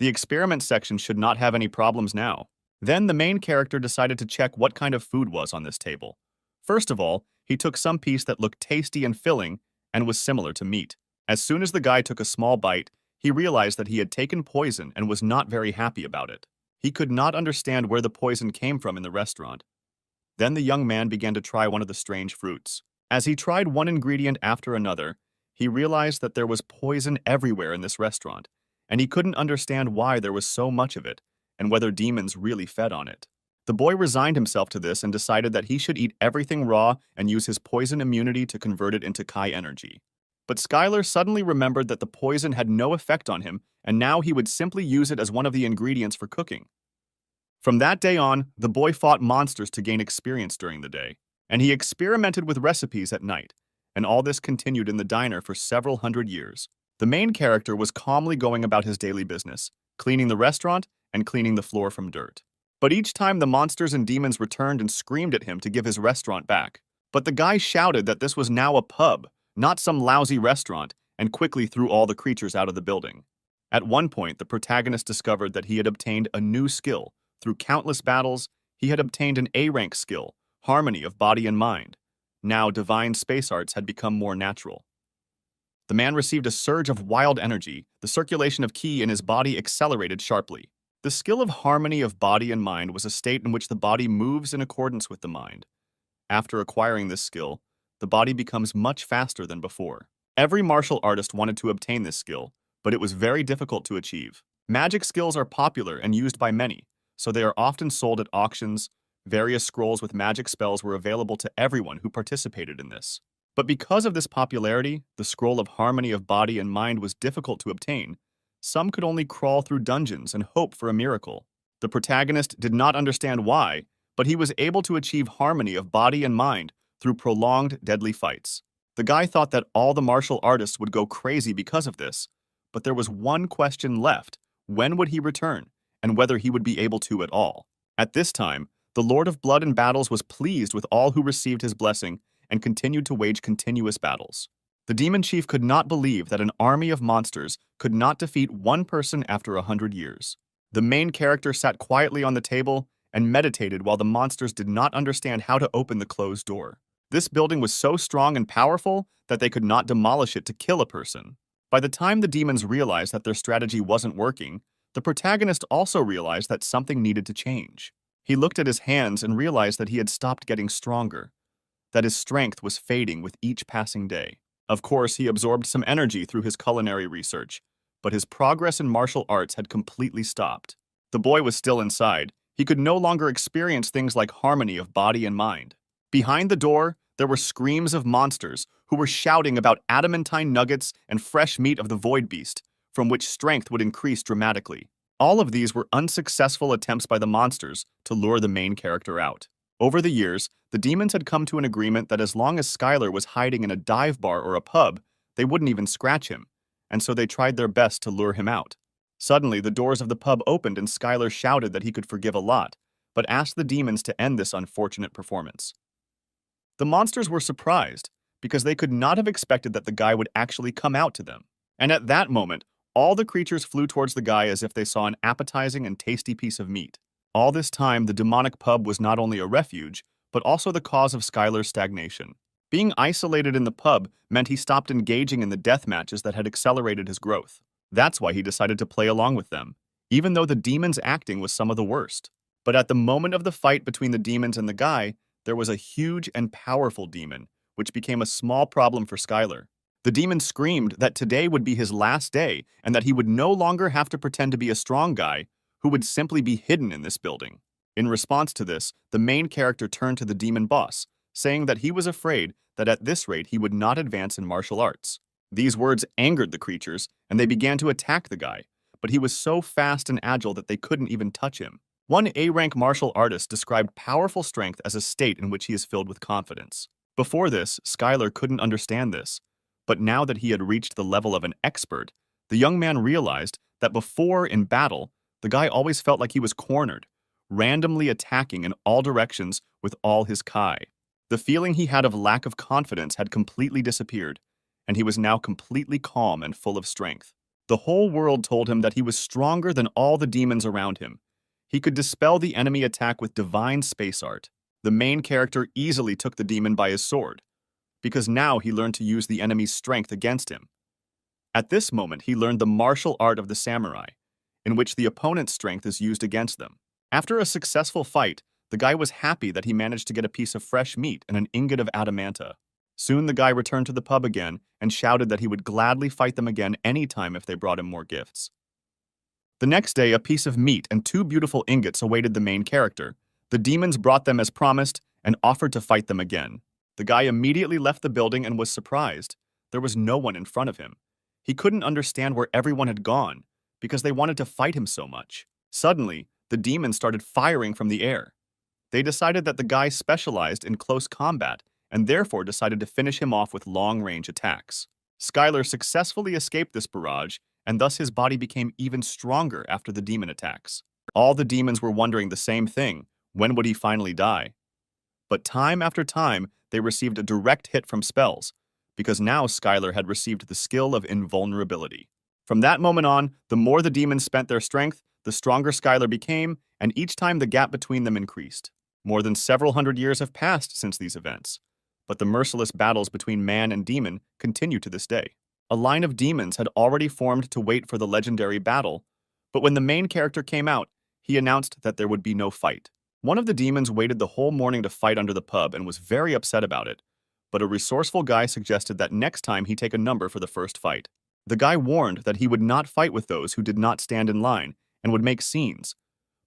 The experiment section should not have any problems now. Then the main character decided to check what kind of food was on this table. First of all, he took some piece that looked tasty and filling and was similar to meat. As soon as the guy took a small bite, he realized that he had taken poison and was not very happy about it. He could not understand where the poison came from in the restaurant. Then the young man began to try one of the strange fruits. As he tried one ingredient after another, he realized that there was poison everywhere in this restaurant, and he couldn't understand why there was so much of it, and whether demons really fed on it. The boy resigned himself to this and decided that he should eat everything raw and use his poison immunity to convert it into Kai energy. But Skylar suddenly remembered that the poison had no effect on him, and now he would simply use it as one of the ingredients for cooking. From that day on, the boy fought monsters to gain experience during the day, and he experimented with recipes at night, and all this continued in the diner for several hundred years. The main character was calmly going about his daily business, cleaning the restaurant and cleaning the floor from dirt. But each time the monsters and demons returned and screamed at him to give his restaurant back. But the guy shouted that this was now a pub, not some lousy restaurant, and quickly threw all the creatures out of the building. At one point, the protagonist discovered that he had obtained a new skill. Through countless battles, he had obtained an A-rank skill, harmony of body and mind. Now, divine space arts had become more natural. The man received a surge of wild energy. The circulation of ki in his body accelerated sharply. The skill of harmony of body and mind was a state in which the body moves in accordance with the mind. After acquiring this skill, the body becomes much faster than before. Every martial artist wanted to obtain this skill, but it was very difficult to achieve. Magic skills are popular and used by many, so they are often sold at auctions. Various scrolls with magic spells were available to everyone who participated in this. But because of this popularity, the scroll of harmony of body and mind was difficult to obtain. Some could only crawl through dungeons and hope for a miracle. The protagonist did not understand why, but he was able to achieve harmony of body and mind through prolonged, deadly fights. The guy thought that all the martial artists would go crazy because of this, but there was one question left: when would he return, and whether he would be able to at all. At this time, the Lord of Blood and Battles was pleased with all who received his blessing and continued to wage continuous battles. The demon chief could not believe that an army of monsters could not defeat one person after 100 years. The main character sat quietly on the table and meditated while the monsters did not understand how to open the closed door. This building was so strong and powerful that they could not demolish it to kill a person. By the time the demons realized that their strategy wasn't working, the protagonist also realized that something needed to change. He looked at his hands and realized that he had stopped getting stronger, that his strength was fading with each passing day. Of course, he absorbed some energy through his culinary research, but his progress in martial arts had completely stopped. The boy was still inside. He could no longer experience things like harmony of body and mind. Behind the door, there were screams of monsters who were shouting about adamantine nuggets and fresh meat of the void beast, from which strength would increase dramatically. All of these were unsuccessful attempts by the monsters to lure the main character out. Over the years, the demons had come to an agreement that as long as Skylar was hiding in a dive bar or a pub, they wouldn't even scratch him, and so they tried their best to lure him out. Suddenly, the doors of the pub opened and Skylar shouted that he could forgive a lot, but asked the demons to end this unfortunate performance. The monsters were surprised, because they could not have expected that the guy would actually come out to them. And at that moment, all the creatures flew towards the guy as if they saw an appetizing and tasty piece of meat. All this time, the demonic pub was not only a refuge, but also the cause of Skylar's stagnation. Being isolated in the pub meant he stopped engaging in the death matches that had accelerated his growth. That's why he decided to play along with them, even though the demons' acting was some of the worst. But at the moment of the fight between the demons and the guy, there was a huge and powerful demon, which became a small problem for Skylar. The demon screamed that today would be his last day and that he would no longer have to pretend to be a strong guy who would simply be hidden in this building. In response to this, the main character turned to the demon boss, saying that he was afraid that at this rate he would not advance in martial arts. These words angered the creatures, and they began to attack the guy, but he was so fast and agile that they couldn't even touch him. One A-rank martial artist described powerful strength as a state in which he is filled with confidence. Before this, Skylar couldn't understand this, But now that he had reached the level of an expert, the young man realized that before, in battle, the guy always felt like he was cornered, randomly attacking in all directions with all his kai. The feeling he had of lack of confidence had completely disappeared, and he was now completely calm and full of strength. The whole world told him that he was stronger than all the demons around him. He could dispel the enemy attack with divine space art. The main character easily took the demon by his sword, because now he learned to use the enemy's strength against him. At this moment, he learned the martial art of the samurai, in which the opponent's strength is used against them. After a successful fight, the guy was happy that he managed to get a piece of fresh meat and an ingot of adamanta. Soon the guy returned to the pub again and shouted that he would gladly fight them again anytime if they brought him more gifts. The next day, a piece of meat and 2 beautiful ingots awaited the main character. The demons brought them as promised and offered to fight them again. The guy immediately left the building and was surprised. There was no one in front of him. He couldn't understand where everyone had gone because they wanted to fight him so much. Suddenly, the demons started firing from the air. They decided that the guy specialized in close combat and therefore decided to finish him off with long-range attacks. Skylar successfully escaped this barrage, and thus his body became even stronger after the demon attacks. All the demons were wondering the same thing: when would he finally die? But time after time, they received a direct hit from spells, because now Skylar had received the skill of invulnerability. From that moment on, the more the demons spent their strength, the stronger Skylar became, and each time the gap between them increased. More than several hundred years have passed since these events, but the merciless battles between man and demon continue to this day. A line of demons had already formed to wait for the legendary battle, but when the main character came out, he announced that there would be no fight. One of the demons waited the whole morning to fight under the pub and was very upset about it, but a resourceful guy suggested that next time he take a number for the first fight. The guy warned that he would not fight with those who did not stand in line and would make scenes,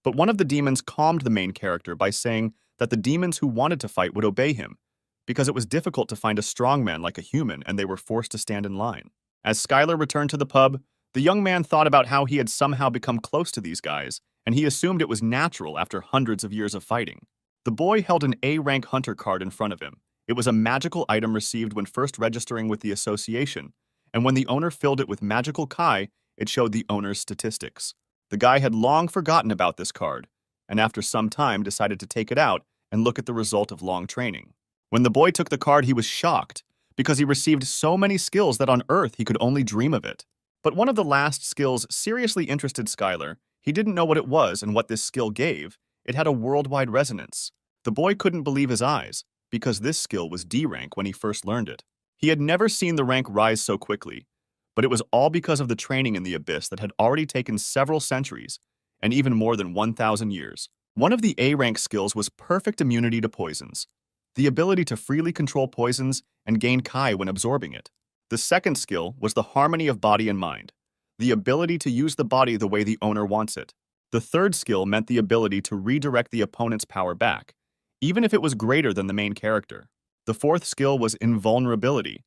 but one of the demons calmed the main character by saying that the demons who wanted to fight would obey him, because it was difficult to find a strong man like a human and they were forced to stand in line. As Skylar returned to the pub, the young man thought about how he had somehow become close to these guys, and he assumed it was natural after hundreds of years of fighting. The boy held an A-rank hunter card in front of him. It was a magical item received when first registering with the association, and when the owner filled it with magical kai, it showed the owner's statistics. The guy had long forgotten about this card, and after some time decided to take it out and look at the result of long training. When the boy took the card, he was shocked, because he received so many skills that on Earth he could only dream of it. But one of the last skills seriously interested Skylar. He didn't know what it was and what this skill gave. It had a worldwide resonance. The boy couldn't believe his eyes, because this skill was D rank when he first learned it. He had never seen the rank rise so quickly, but it was all because of the training in the abyss that had already taken several centuries, and even more than 1,000 years. One of the A-rank skills was perfect immunity to poisons, the ability to freely control poisons and gain kai when absorbing it. The second skill was the harmony of body and mind, the ability to use the body the way the owner wants it. The third skill meant the ability to redirect the opponent's power back, even if it was greater than the main character. The fourth skill was invulnerability,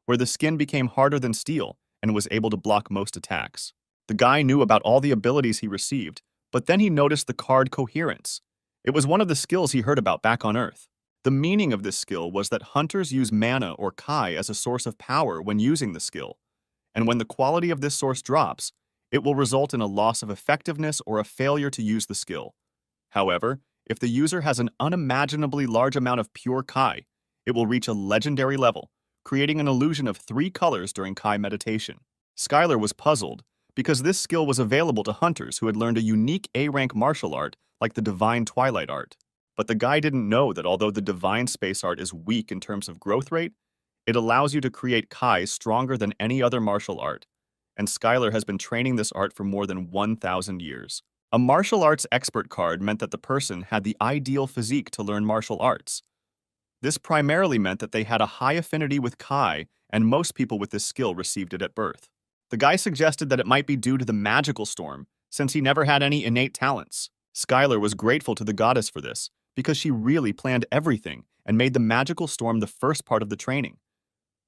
where the skin became harder than steel and was able to block most attacks. The guy knew about all the abilities he received, but then he noticed the card coherence. It was one of the skills he heard about back on Earth. The meaning of this skill was that hunters use mana or kai as a source of power when using the skill, and when the quality of this source drops, it will result in a loss of effectiveness or a failure to use the skill. However, if the user has an unimaginably large amount of pure kai, it will reach a legendary level, creating an illusion of 3 colors during kai meditation. Skylar was puzzled, because this skill was available to hunters who had learned a unique A-rank martial art like the Divine Twilight Art. But the guy didn't know that although the Divine Space Art is weak in terms of growth rate, it allows you to create kai stronger than any other martial art, and Skylar has been training this art for more than 1,000 years. A martial arts expert card meant that the person had the ideal physique to learn martial arts. This primarily meant that they had a high affinity with kai, and most people with this skill received it at birth. The guy suggested that it might be due to the magical storm, since he never had any innate talents. Skylar was grateful to the goddess for this, because she really planned everything and made the magical storm the first part of the training.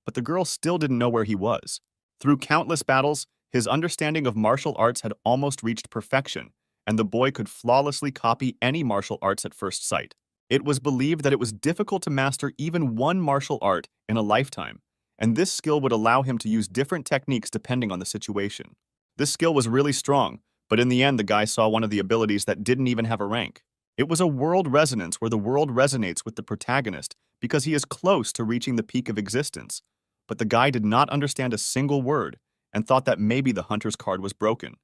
But the girl still didn't know where he was. Through countless battles, his understanding of martial arts had almost reached perfection, and the boy could flawlessly copy any martial arts at first sight. It was believed that it was difficult to master even one martial art in a lifetime, and this skill would allow him to use different techniques depending on the situation. This skill was really strong, but in the end the guy saw one of the abilities that didn't even have a rank. It was a world resonance where the world resonates with the protagonist because he is close to reaching the peak of existence. But the guy did not understand a single word and thought that maybe the hunter's card was broken.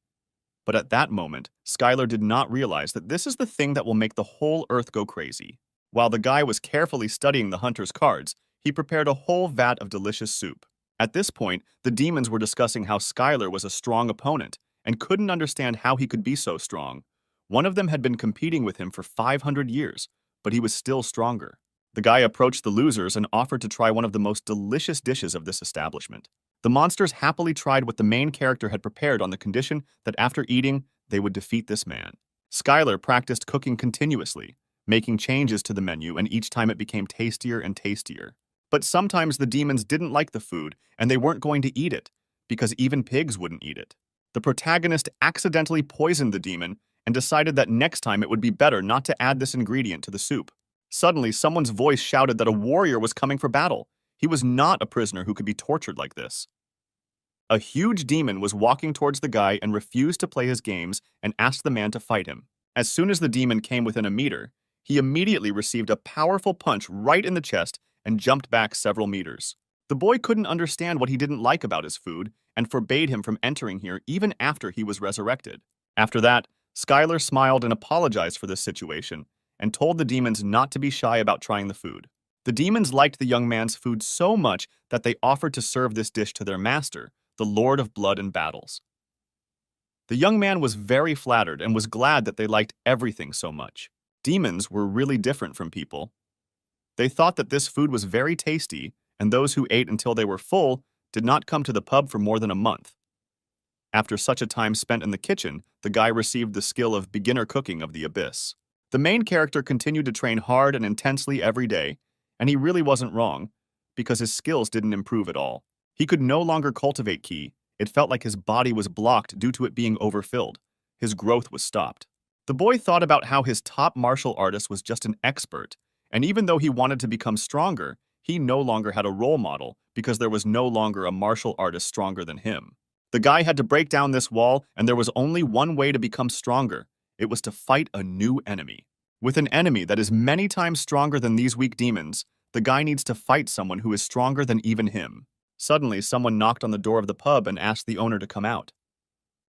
But at that moment, Skylar did not realize that this is the thing that will make the whole earth go crazy. While the guy was carefully studying the hunter's cards, he prepared a whole vat of delicious soup. At this point, the demons were discussing how Skylar was a strong opponent and couldn't understand how he could be so strong. One of them had been competing with him for 500 years, but he was still stronger. The guy approached the losers and offered to try one of the most delicious dishes of this establishment. The monsters happily tried what the main character had prepared on the condition that after eating, they would defeat this man. Skylar practiced cooking continuously, making changes to the menu, and each time it became tastier and tastier. But sometimes the demons didn't like the food, and they weren't going to eat it, because even pigs wouldn't eat it. The protagonist accidentally poisoned the demon and decided that next time it would be better not to add this ingredient to the soup. Suddenly, someone's voice shouted that a warrior was coming for battle. He was not a prisoner who could be tortured like this. A huge demon was walking towards the guy and refused to play his games and asked the man to fight him. As soon as the demon came within a meter, he immediately received a powerful punch right in the chest and jumped back several meters. The boy couldn't understand what he didn't like about his food and forbade him from entering here even after he was resurrected. After that, Skylar smiled and apologized for this situation and told the demons not to be shy about trying the food. The demons liked the young man's food so much that they offered to serve this dish to their master, the Lord of Blood and Battles. The young man was very flattered and was glad that they liked everything so much. Demons were really different from people. They thought that this food was very tasty, and those who ate until they were full did not come to the pub for more than a month. After such a time spent in the kitchen, the guy received the skill of beginner cooking of the abyss. The main character continued to train hard and intensely every day, and he really wasn't wrong, because his skills didn't improve at all. He could no longer cultivate ki. It felt like his body was blocked due to it being overfilled. His growth was stopped. The boy thought about how his top martial artist was just an expert, and even though he wanted to become stronger, he no longer had a role model because there was no longer a martial artist stronger than him. The guy had to break down this wall, and there was only one way to become stronger. It was to fight a new enemy. With an enemy that is many times stronger than these weak demons, the guy needs to fight someone who is stronger than even him. Suddenly, someone knocked on the door of the pub and asked the owner to come out.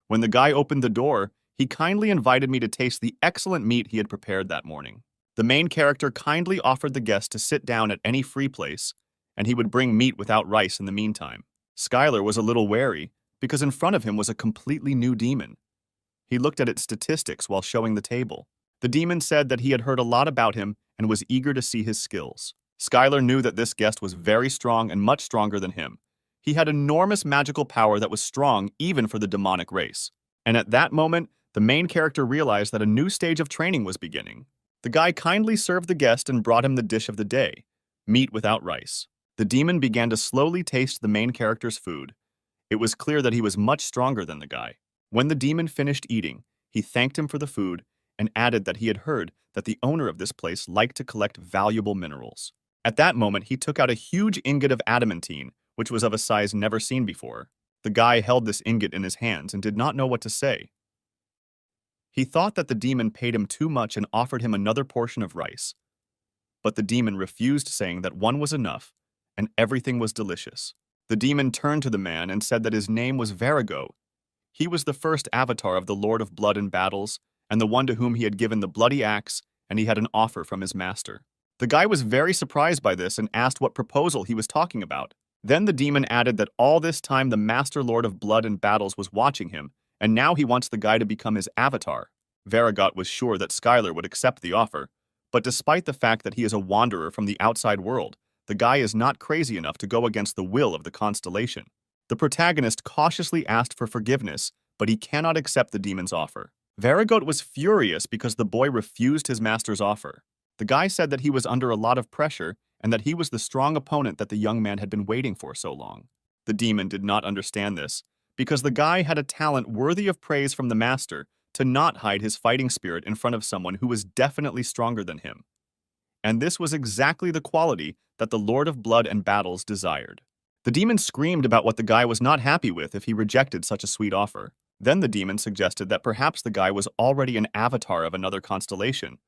When the guy opened the door, he kindly invited me to taste the excellent meat he had prepared that morning. The main character kindly offered the guest to sit down at any free place, and he would bring meat without rice in the meantime. Skylar was a little wary, because in front of him was a completely new demon. He looked at its statistics while showing the table. The demon said that he had heard a lot about him and was eager to see his skills. Skylar knew that this guest was very strong and much stronger than him. He had enormous magical power that was strong even for the demonic race. And at that moment, the main character realized that a new stage of training was beginning. The guy kindly served the guest and brought him the dish of the day, meat without rice. The demon began to slowly taste the main character's food. It was clear that he was much stronger than the guy. When the demon finished eating, he thanked him for the food and added that he had heard that the owner of this place liked to collect valuable minerals. At that moment, he took out a huge ingot of adamantine, which was of a size never seen before. The guy held this ingot in his hands and did not know what to say. He thought that the demon paid him too much and offered him another portion of rice. But the demon refused, saying that one was enough, and everything was delicious. The demon turned to the man and said that his name was Virago. He was the first avatar of the Lord of Blood and Battles, and the one to whom he had given the bloody axe, and he had an offer from his master. The guy was very surprised by this and asked what proposal he was talking about. Then the demon added that all this time the Master Lord of Blood and Battles was watching him, and now he wants the guy to become his avatar. Viragot was sure that Skylar would accept the offer, but despite the fact that he is a wanderer from the outside world, the guy is not crazy enough to go against the will of the constellation. The protagonist cautiously asked for forgiveness, but he cannot accept the demon's offer. Viragot was furious because the boy refused his master's offer. The guy said that he was under a lot of pressure and that he was the strong opponent that the young man had been waiting for so long. The demon did not understand this, because the guy had a talent worthy of praise from the master to not hide his fighting spirit in front of someone who was definitely stronger than him. And this was exactly the quality that the Lord of Blood and Battles desired. The demon screamed about what the guy was not happy with if he rejected such a sweet offer. Then the demon suggested that perhaps the guy was already an avatar of another constellation,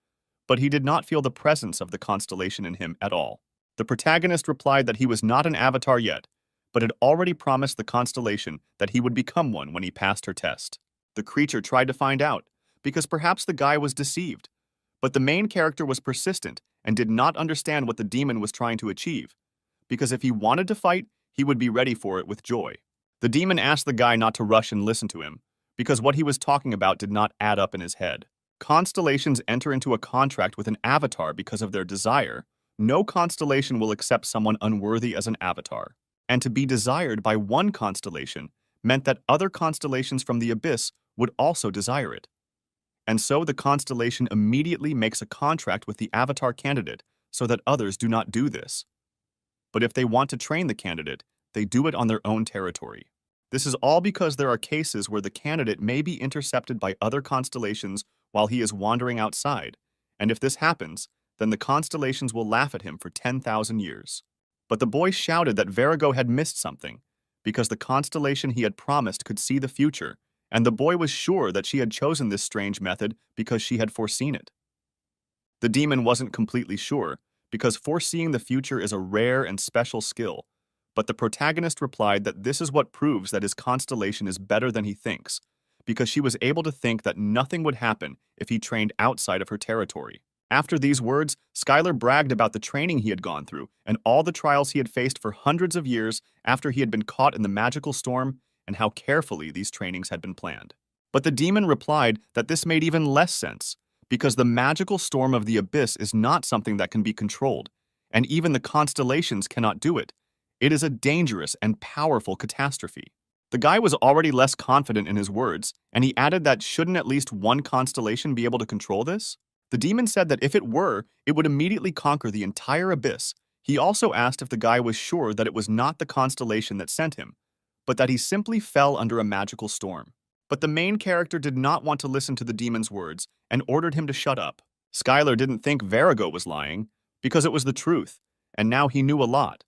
but he did not feel the presence of the constellation in him at all. The protagonist replied that he was not an avatar yet, but had already promised the constellation that he would become one when he passed her test. The creature tried to find out, because perhaps the guy was deceived. But the main character was persistent and did not understand what the demon was trying to achieve, because if he wanted to fight, he would be ready for it with joy. The demon asked the guy not to rush and listen to him, because what he was talking about did not add up in his head. Constellations enter into a contract with an avatar because of their desire. No constellation will accept someone unworthy as an avatar. And to be desired by one constellation meant that other constellations from the abyss would also desire it. And so the constellation immediately makes a contract with the avatar candidate so that others do not do this. But if they want to train the candidate, they do it on their own territory. This is all because there are cases where the candidate may be intercepted by other constellations while he is wandering outside, and if this happens, then the constellations will laugh at him for 10,000 years. But the boy shouted that Virago had missed something, because the constellation he had promised could see the future, and the boy was sure that she had chosen this strange method because she had foreseen it. The demon wasn't completely sure, because foreseeing the future is a rare and special skill, but the protagonist replied that this is what proves that his constellation is better than he thinks, because she was able to think that nothing would happen if he trained outside of her territory. After these words, Skylar bragged about the training he had gone through and all the trials he had faced for hundreds of years after he had been caught in the magical storm, and how carefully these trainings had been planned. But the demon replied that this made even less sense, because the magical storm of the abyss is not something that can be controlled, and even the constellations cannot do it. It is a dangerous and powerful catastrophe. The guy was already less confident in his words, and he added that shouldn't at least one constellation be able to control this? The demon said that if it were, it would immediately conquer the entire abyss. He also asked if the guy was sure that it was not the constellation that sent him, but that he simply fell under a magical storm. But the main character did not want to listen to the demon's words and ordered him to shut up. Skylar didn't think Virago was lying, because it was the truth, and now he knew a lot.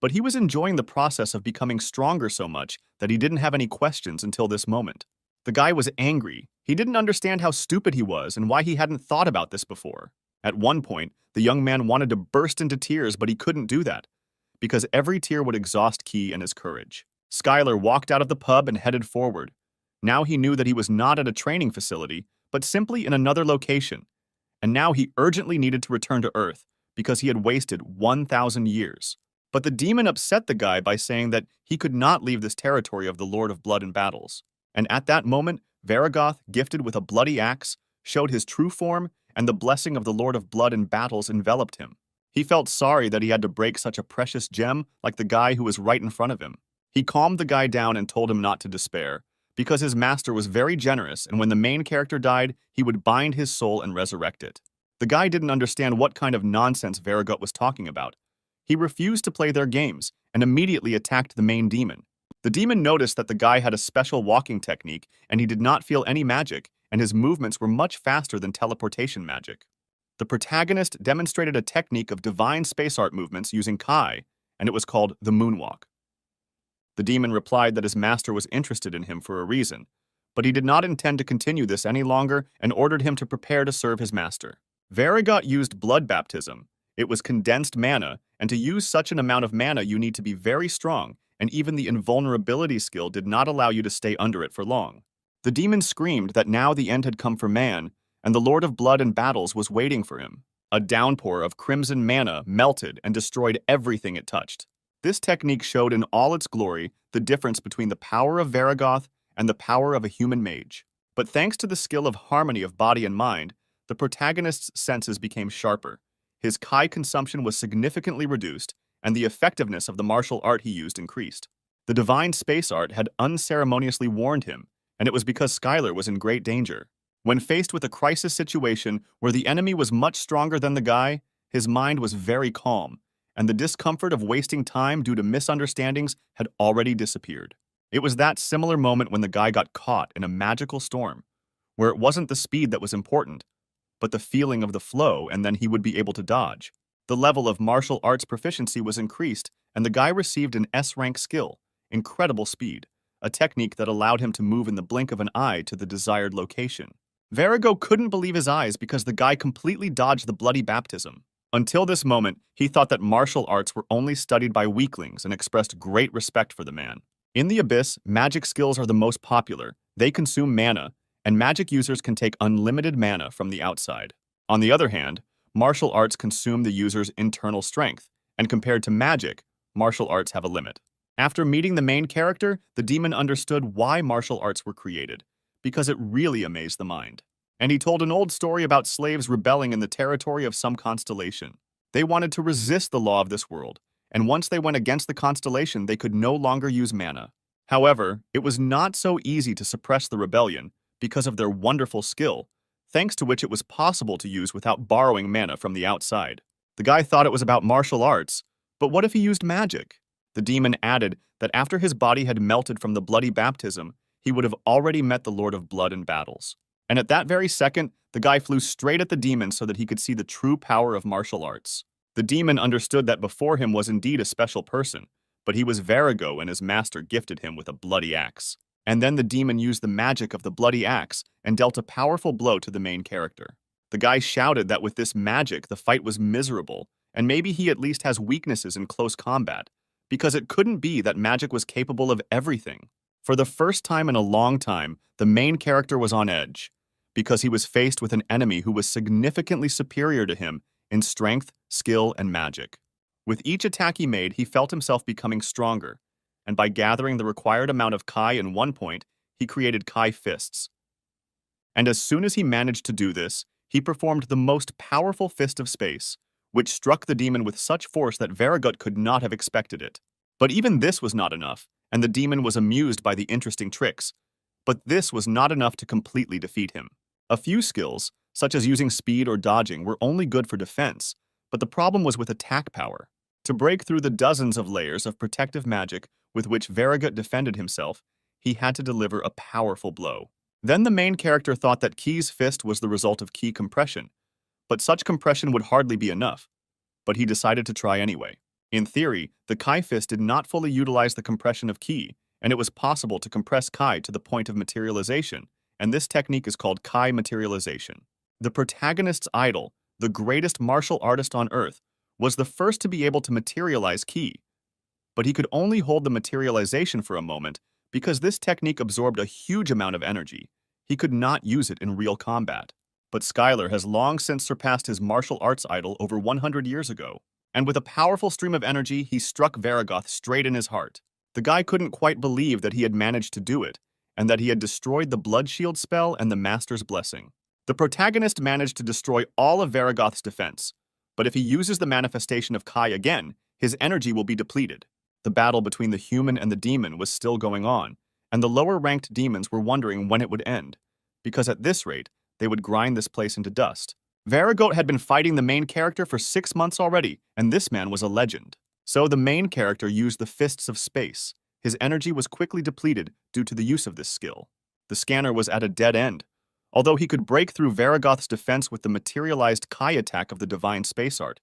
But he was enjoying the process of becoming stronger so much that he didn't have any questions until this moment. The guy was angry. He didn't understand how stupid he was and why he hadn't thought about this before. At one point, the young man wanted to burst into tears, but he couldn't do that, because every tear would exhaust Key and his courage. Skylar walked out of the pub and headed forward. Now he knew that he was not at a training facility, but simply in another location. And now he urgently needed to return to Earth, because he had wasted 1,000 years. But the demon upset the guy by saying that he could not leave this territory of the Lord of Blood and Battles. And at that moment, Varagoth, gifted with a bloody axe, showed his true form, and the blessing of the Lord of Blood and Battles enveloped him. He felt sorry that he had to break such a precious gem like the guy who was right in front of him. He calmed the guy down and told him not to despair, because his master was very generous, and when the main character died, he would bind his soul and resurrect it. The guy didn't understand what kind of nonsense Varagoth was talking about. He refused to play their games and immediately attacked the main demon. The demon noticed that the guy had a special walking technique, and he did not feel any magic, and his movements were much faster than teleportation magic. The protagonist demonstrated a technique of divine space art movements using Kai, and it was called the moonwalk. The demon replied that his master was interested in him for a reason, but he did not intend to continue this any longer and ordered him to prepare to serve his master. Varagoth used blood baptism. It was condensed mana, and to use such an amount of mana you need to be very strong, and even the invulnerability skill did not allow you to stay under it for long. The demon screamed that now the end had come for man, and the Lord of Blood and Battles was waiting for him. A downpour of crimson mana melted and destroyed everything it touched. This technique showed in all its glory the difference between the power of Varagoth and the power of a human mage. But thanks to the skill of harmony of body and mind, the protagonist's senses became sharper. His Kai consumption was significantly reduced, and the effectiveness of the martial art he used increased. The divine space art had unceremoniously warned him, and it was because Skylar was in great danger. When faced with a crisis situation where the enemy was much stronger than the guy, his mind was very calm, and the discomfort of wasting time due to misunderstandings had already disappeared. It was that similar moment when the guy got caught in a magical storm, where it wasn't the speed that was important, but the feeling of the flow, and then he would be able to dodge. The level of martial arts proficiency was increased, and the guy received an S-rank skill, incredible speed, a technique that allowed him to move in the blink of an eye to the desired location. Verigo couldn't believe his eyes because the guy completely dodged the bloody baptism. Until this moment, he thought that martial arts were only studied by weaklings and expressed great respect for the man. In the Abyss, magic skills are the most popular. They consume mana, and magic users can take unlimited mana from the outside. On the other hand, martial arts consume the user's internal strength, and compared to magic, martial arts have a limit. After meeting the main character, the demon understood why martial arts were created, because it really amazed the mind. And he told an old story about slaves rebelling in the territory of some constellation. They wanted to resist the law of this world, and once they went against the constellation, they could no longer use mana. However, it was not so easy to suppress the rebellion because of their wonderful skill, thanks to which it was possible to use without borrowing mana from the outside. The guy thought it was about martial arts, but what if he used magic? The demon added that after his body had melted from the bloody baptism, he would have already met the Lord of Blood in battles. And at that very second, the guy flew straight at the demon so that he could see the true power of martial arts. The demon understood that before him was indeed a special person, but he was Verigo and his master gifted him with a bloody axe. And then the demon used the magic of the bloody axe and dealt a powerful blow to the main character. The guy shouted that with this magic, the fight was miserable, and maybe he at least has weaknesses in close combat, because it couldn't be that magic was capable of everything. For the first time in a long time, the main character was on edge, because he was faced with an enemy who was significantly superior to him in strength, skill, and magic. With each attack he made, he felt himself becoming stronger, and by gathering the required amount of Kai in one point, he created Kai fists. And as soon as he managed to do this, he performed the most powerful fist of space, which struck the demon with such force that Verigut could not have expected it. But even this was not enough, and the demon was amused by the interesting tricks. But this was not enough to completely defeat him. A few skills, such as using speed or dodging, were only good for defense, but the problem was with attack power. To break through the dozens of layers of protective magic with which Verigut defended himself, he had to deliver a powerful blow. Then the main character thought that Ki's fist was the result of Ki compression, but such compression would hardly be enough. But he decided to try anyway. In theory, the Kai fist did not fully utilize the compression of Ki, and it was possible to compress Kai to the point of materialization, and this technique is called Kai materialization. The protagonist's idol, the greatest martial artist on Earth, was the first to be able to materialize Ki. But he could only hold the materialization for a moment because this technique absorbed a huge amount of energy. He could not use it in real combat. But Skylar has long since surpassed his martial arts idol over 100 years ago, and with a powerful stream of energy, he struck Verigoth straight in his heart. The guy couldn't quite believe that he had managed to do it, and that he had destroyed the Blood Shield spell and the Master's Blessing. The protagonist managed to destroy all of Verigoth's defense, but if he uses the manifestation of Kai again, his energy will be depleted. The battle between the human and the demon was still going on, and the lower-ranked demons were wondering when it would end, because at this rate, they would grind this place into dust. Verigot had been fighting the main character for 6 months already, and this man was a legend. So the main character used the Fists of Space. His energy was quickly depleted due to the use of this skill. The scanner was at a dead end. Although he could break through Verigoth's defense with the materialized Kai attack of the Divine Space Art,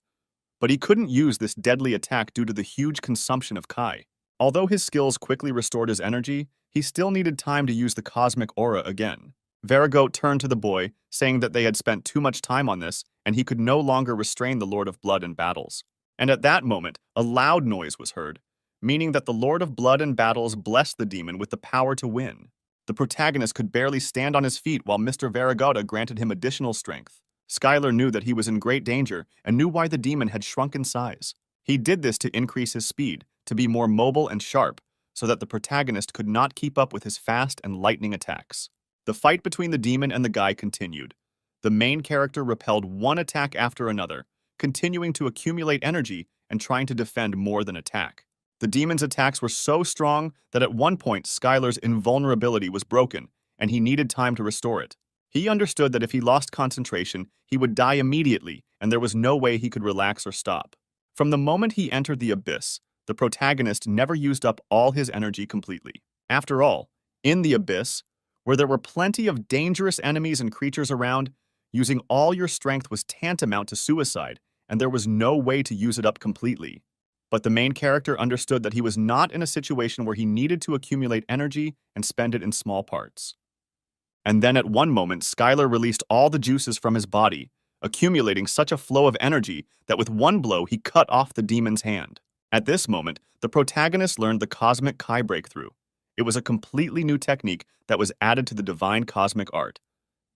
but he couldn't use this deadly attack due to the huge consumption of Kai. Although his skills quickly restored his energy, he still needed time to use the Cosmic Aura again. Verigot turned to the boy, saying that they had spent too much time on this, and he could no longer restrain the Lord of Blood in battles. And at that moment, a loud noise was heard, meaning that the Lord of Blood in battles blessed the demon with the power to win. The protagonist could barely stand on his feet while Mr. Varigota granted him additional strength. Skylar knew that he was in great danger and knew why the demon had shrunk in size. He did this to increase his speed, to be more mobile and sharp, so that the protagonist could not keep up with his fast and lightning attacks. The fight between the demon and the guy continued. The main character repelled one attack after another, continuing to accumulate energy and trying to defend more than attack. The demon's attacks were so strong that at one point Skylar's invulnerability was broken, and he needed time to restore it. He understood that if he lost concentration, he would die immediately, and there was no way he could relax or stop. From the moment he entered the abyss, the protagonist never used up all his energy completely. After all, in the abyss, where there were plenty of dangerous enemies and creatures around, using all your strength was tantamount to suicide, and there was no way to use it up completely. But the main character understood that he was not in a situation where he needed to accumulate energy and spend it in small parts. And then at one moment, Skylar released all the juices from his body, accumulating such a flow of energy that with one blow he cut off the demon's hand. At this moment, the protagonist learned the cosmic Kai breakthrough. It was a completely new technique that was added to the divine cosmic art.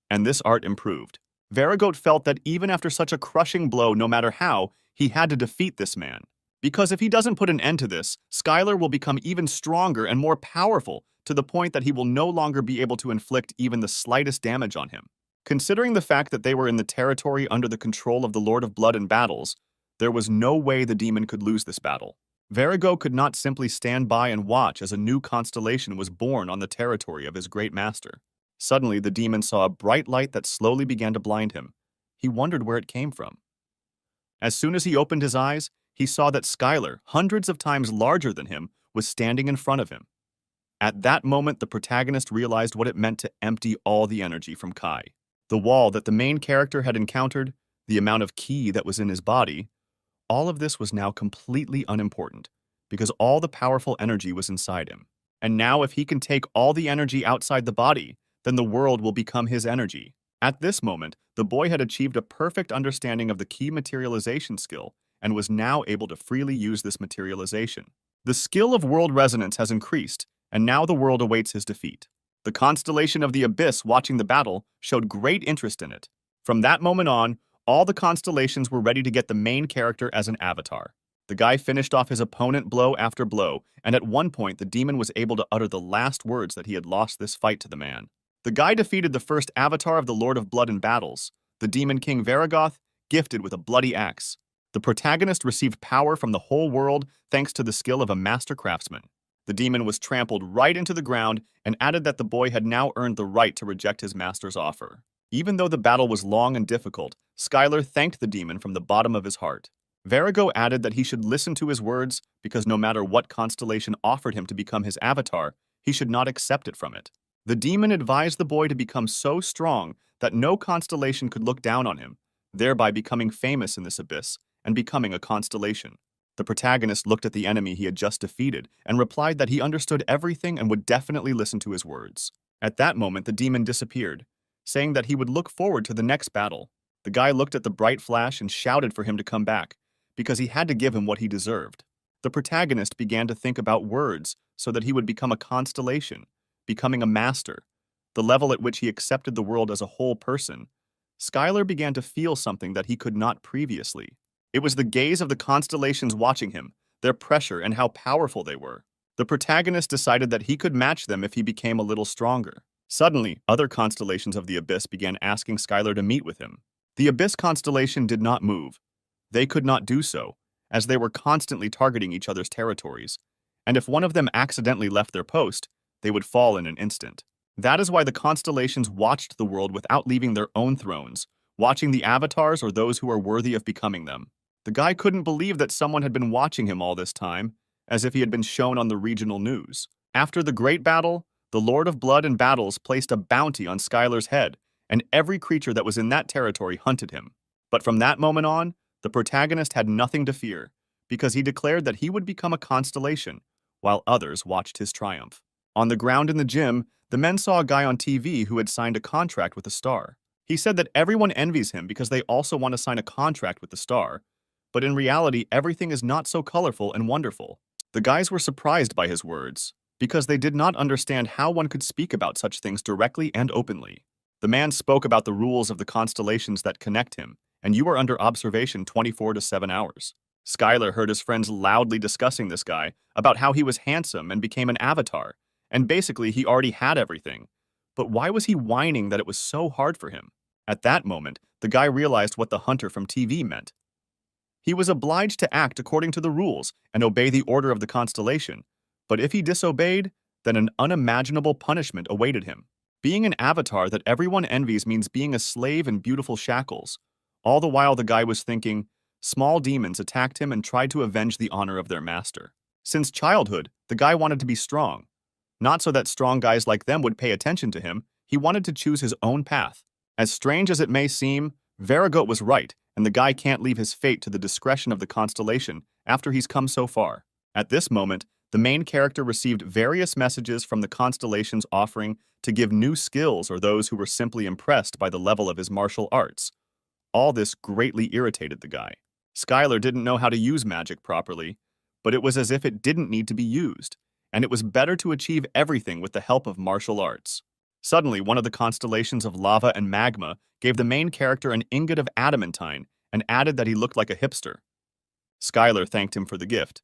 And this art improved. Varigoat felt that even after such a crushing blow, no matter how, he had to defeat this man. Because if he doesn't put an end to this, Skylar will become even stronger and more powerful to the point that he will no longer be able to inflict even the slightest damage on him. Considering the fact that they were in the territory under the control of the Lord of Blood and Battles, there was no way the demon could lose this battle. Varigoat could not simply stand by and watch as a new constellation was born on the territory of his great master. Suddenly, the demon saw a bright light that slowly began to blind him. He wondered where it came from. As soon as he opened his eyes, he saw that Skylar, hundreds of times larger than him, was standing in front of him. At that moment, the protagonist realized what it meant to empty all the energy from Kai. The wall that the main character had encountered, the amount of ki that was in his body, all of this was now completely unimportant, because all the powerful energy was inside him. And now if he can take all the energy outside the body, then the world will become his energy. At this moment, the boy had achieved a perfect understanding of the ki materialization skill and was now able to freely use this materialization. The skill of world resonance has increased, and now the world awaits his defeat. The constellation of the Abyss watching the battle showed great interest in it. From that moment on, all the constellations were ready to get the main character as an avatar. The guy finished off his opponent blow after blow, and at one point the demon was able to utter the last words that he had lost this fight to the man. The guy defeated the first avatar of the Lord of Blood and Battles, the demon king Varigoth, gifted with a bloody axe. The protagonist received power from the whole world thanks to the skill of a master craftsman. The demon was trampled right into the ground and added that the boy had now earned the right to reject his master's offer. Even though the battle was long and difficult, Skylar thanked the demon from the bottom of his heart. Varigoat added that he should listen to his words because no matter what constellation offered him to become his avatar, he should not accept it from it. The demon advised the boy to become so strong that no constellation could look down on him, thereby becoming famous in this abyss and becoming a constellation. The protagonist looked at the enemy he had just defeated and replied that he understood everything and would definitely listen to his words. At that moment, the demon disappeared, saying that he would look forward to the next battle. The guy looked at the bright flash and shouted for him to come back, because he had to give him what he deserved. The protagonist began to think about words so that he would become a constellation, becoming a master, the level at which he accepted the world as a whole person. Skylar began to feel something that he could not previously. It was the gaze of the constellations watching him, their pressure and how powerful they were. The protagonist decided that he could match them if he became a little stronger. Suddenly, other constellations of the Abyss began asking Skylar to meet with him. The Abyss constellation did not move. They could not do so, as they were constantly targeting each other's territories, and if one of them accidentally left their post, they would fall in an instant. That is why the constellations watched the world without leaving their own thrones, watching the avatars or those who are worthy of becoming them. The guy couldn't believe that someone had been watching him all this time, as if he had been shown on the regional news. After the great battle, the Lord of Blood and Battles placed a bounty on Skylar's head, and every creature that was in that territory hunted him. But from that moment on, the protagonist had nothing to fear, because he declared that he would become a constellation, while others watched his triumph. On the ground in the gym, the men saw a guy on TV who had signed a contract with a star. He said that everyone envies him because they also want to sign a contract with the star, but in reality, everything is not so colorful and wonderful. The guys were surprised by his words, because they did not understand how one could speak about such things directly and openly. The man spoke about the rules of the constellations that connect him, and you are under observation 24 to 7 hours. Skylar heard his friends loudly discussing this guy about how he was handsome and became an avatar, and basically he already had everything. But why was he whining that it was so hard for him? At that moment, the guy realized what the hunter from TV meant. He was obliged to act according to the rules and obey the order of the constellation, but if he disobeyed, then an unimaginable punishment awaited him. Being an avatar that everyone envies means being a slave in beautiful shackles. All the while the guy was thinking, small demons attacked him and tried to avenge the honor of their master. Since childhood, the guy wanted to be strong. Not so that strong guys like them would pay attention to him, he wanted to choose his own path. As strange as it may seem, Varigoat was right, and the guy can't leave his fate to the discretion of the constellation after he's come so far. At this moment, the main character received various messages from the constellations offering to give new skills or those who were simply impressed by the level of his martial arts. All this greatly irritated the guy. Skylar didn't know how to use magic properly, but it was as if it didn't need to be used, and it was better to achieve everything with the help of martial arts. Suddenly, one of the constellations of lava and magma gave the main character an ingot of adamantine and added that he looked like a hipster. Skylar thanked him for the gift,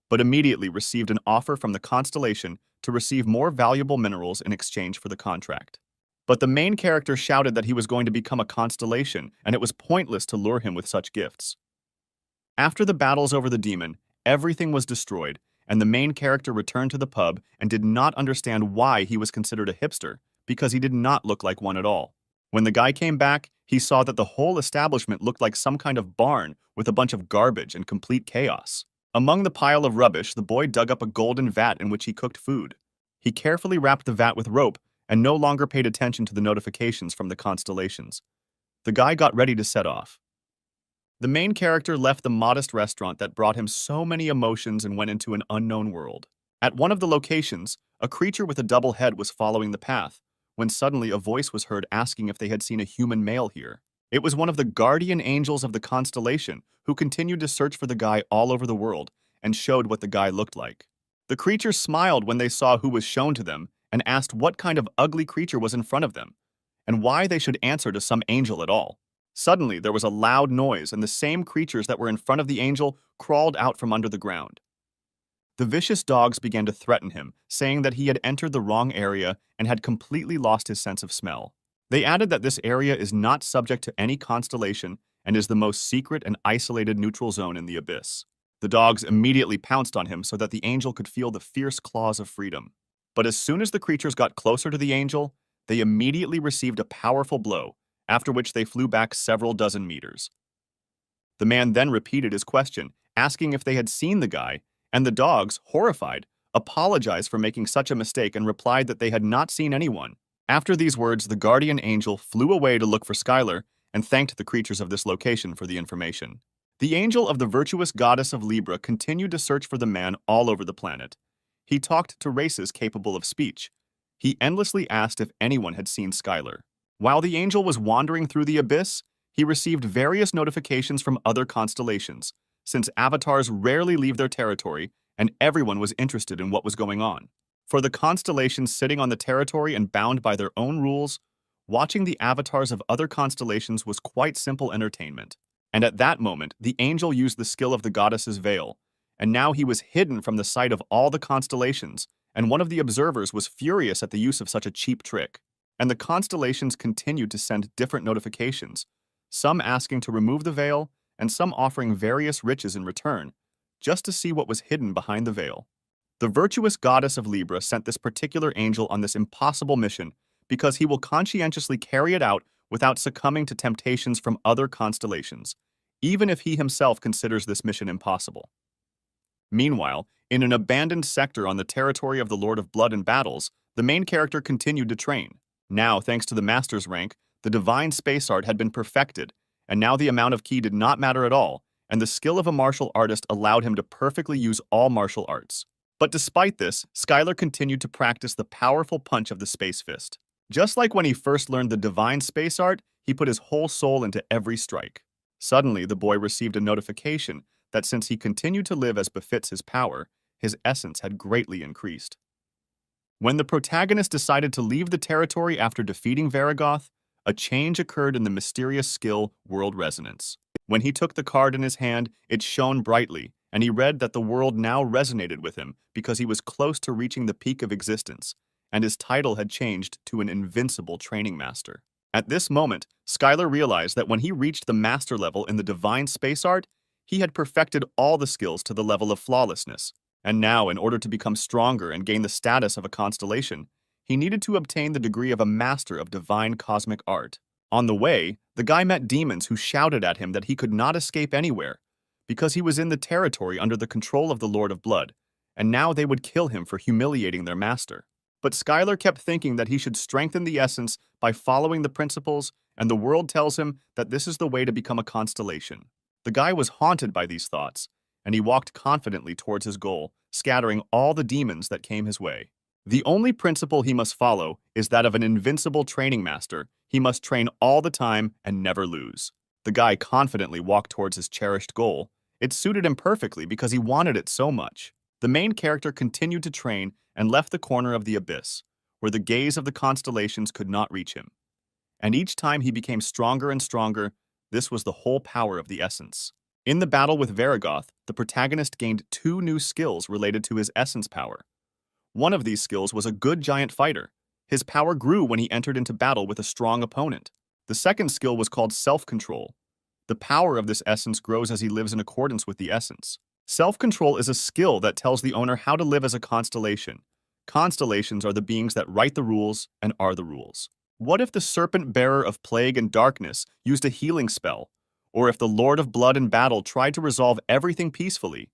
but immediately received an offer from the constellation to receive more valuable minerals in exchange for the contract. But the main character shouted that he was going to become a constellation, and it was pointless to lure him with such gifts. After the battles over the demon, everything was destroyed, and the main character returned to the pub and did not understand why he was considered a hipster, because he did not look like one at all. When the guy came back, he saw that the whole establishment looked like some kind of barn with a bunch of garbage and complete chaos. Among the pile of rubbish, the boy dug up a golden vat in which he cooked food. He carefully wrapped the vat with rope and no longer paid attention to the notifications from the constellations. The guy got ready to set off. The main character left the modest restaurant that brought him so many emotions and went into an unknown world. At one of the locations, a creature with a double head was following the path, when suddenly a voice was heard asking if they had seen a human male here. It was one of the guardian angels of the constellation who continued to search for the guy all over the world and showed what the guy looked like. The creature smiled when they saw who was shown to them and asked what kind of ugly creature was in front of them and why they should answer to some angel at all. Suddenly, there was a loud noise and the same creatures that were in front of the angel crawled out from under the ground. The vicious dogs began to threaten him, saying that he had entered the wrong area and had completely lost his sense of smell. They added that this area is not subject to any constellation and is the most secret and isolated neutral zone in the abyss. The dogs immediately pounced on him so that the angel could feel the fierce claws of freedom. But as soon as the creatures got closer to the angel, they immediately received a powerful blow, after which they flew back several dozen meters. The man then repeated his question, asking if they had seen the guy, and the dogs, horrified, apologized for making such a mistake and replied that they had not seen anyone. After these words, the guardian angel flew away to look for Skylar and thanked the creatures of this location for the information. The angel of the virtuous goddess of Libra continued to search for the man all over the planet. He talked to races capable of speech. He endlessly asked if anyone had seen Skylar. While the angel was wandering through the abyss, he received various notifications from other constellations, since avatars rarely leave their territory and everyone was interested in what was going on. For the constellations sitting on the territory and bound by their own rules, watching the avatars of other constellations was quite simple entertainment. And at that moment, the angel used the skill of the goddess's veil, and now he was hidden from the sight of all the constellations, and one of the observers was furious at the use of such a cheap trick. And the constellations continued to send different notifications, some asking to remove the veil, and some offering various riches in return, just to see what was hidden behind the veil. The virtuous goddess of Libra sent this particular angel on this impossible mission because he will conscientiously carry it out without succumbing to temptations from other constellations, even if he himself considers this mission impossible. Meanwhile, in an abandoned sector on the territory of the Lord of Blood and Battles, the main character continued to train. Now, thanks to the master's rank, the divine space art had been perfected, and now the amount of ki did not matter at all, and the skill of a martial artist allowed him to perfectly use all martial arts. But despite this, Skylar continued to practice the powerful punch of the space fist. Just like when he first learned the divine space art, he put his whole soul into every strike. Suddenly, the boy received a notification that since he continued to live as befits his power, his essence had greatly increased. When the protagonist decided to leave the territory after defeating Varigoth, a change occurred in the mysterious skill World Resonance. When he took the card in his hand, it shone brightly, and he read that the world now resonated with him because he was close to reaching the peak of existence, and his title had changed to an invincible training master. At this moment, Skylar realized that when he reached the master level in the divine space art, he had perfected all the skills to the level of flawlessness. And now, in order to become stronger and gain the status of a constellation, he needed to obtain the degree of a master of divine cosmic art. On the way, the guy met demons who shouted at him that he could not escape anywhere, because he was in the territory under the control of the Lord of Blood, and now they would kill him for humiliating their master. But Skylar kept thinking that he should strengthen the essence by following the principles, and the world tells him that this is the way to become a constellation. The guy was haunted by these thoughts, and he walked confidently towards his goal, scattering all the demons that came his way. The only principle he must follow is that of an invincible training master. He must train all the time and never lose. The guy confidently walked towards his cherished goal. It suited him perfectly because he wanted it so much. The main character continued to train and left the corner of the abyss, where the gaze of the constellations could not reach him. And each time he became stronger and stronger. This was the whole power of the essence. In the battle with Varigoth, the protagonist gained 2 new skills related to his essence power. One of these skills was a good giant fighter. His power grew when he entered into battle with a strong opponent. The second skill was called self-control. The power of this essence grows as he lives in accordance with the essence. Self-control is a skill that tells the owner how to live as a constellation. Constellations are the beings that write the rules and are the rules. What if the serpent bearer of plague and darkness used a healing spell? Or if the Lord of Blood in battle tried to resolve everything peacefully?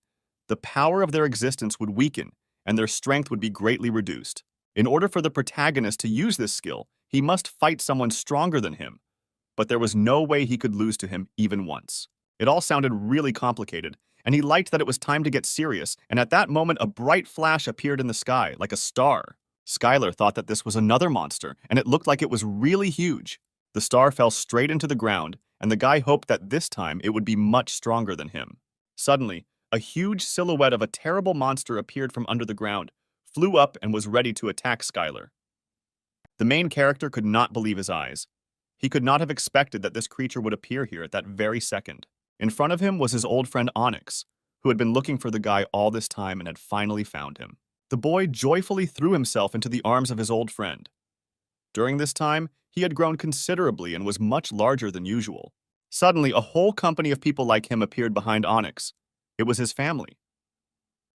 The power of their existence would weaken, and their strength would be greatly reduced. In order for the protagonist to use this skill, he must fight someone stronger than him. But there was no way he could lose to him even once. It all sounded really complicated, and he liked that it was time to get serious, and at that moment a bright flash appeared in the sky, like a star. Skylar thought that this was another monster, and it looked like it was really huge. The star fell straight into the ground, and the guy hoped that this time it would be much stronger than him. Suddenly, a huge silhouette of a terrible monster appeared from under the ground, flew up, and was ready to attack Skylar. The main character could not believe his eyes. He could not have expected that this creature would appear here at that very second. In front of him was his old friend Onyx, who had been looking for the guy all this time and had finally found him. The boy joyfully threw himself into the arms of his old friend. During this time, he had grown considerably and was much larger than usual. Suddenly, a whole company of people like him appeared behind Onyx. It was his family.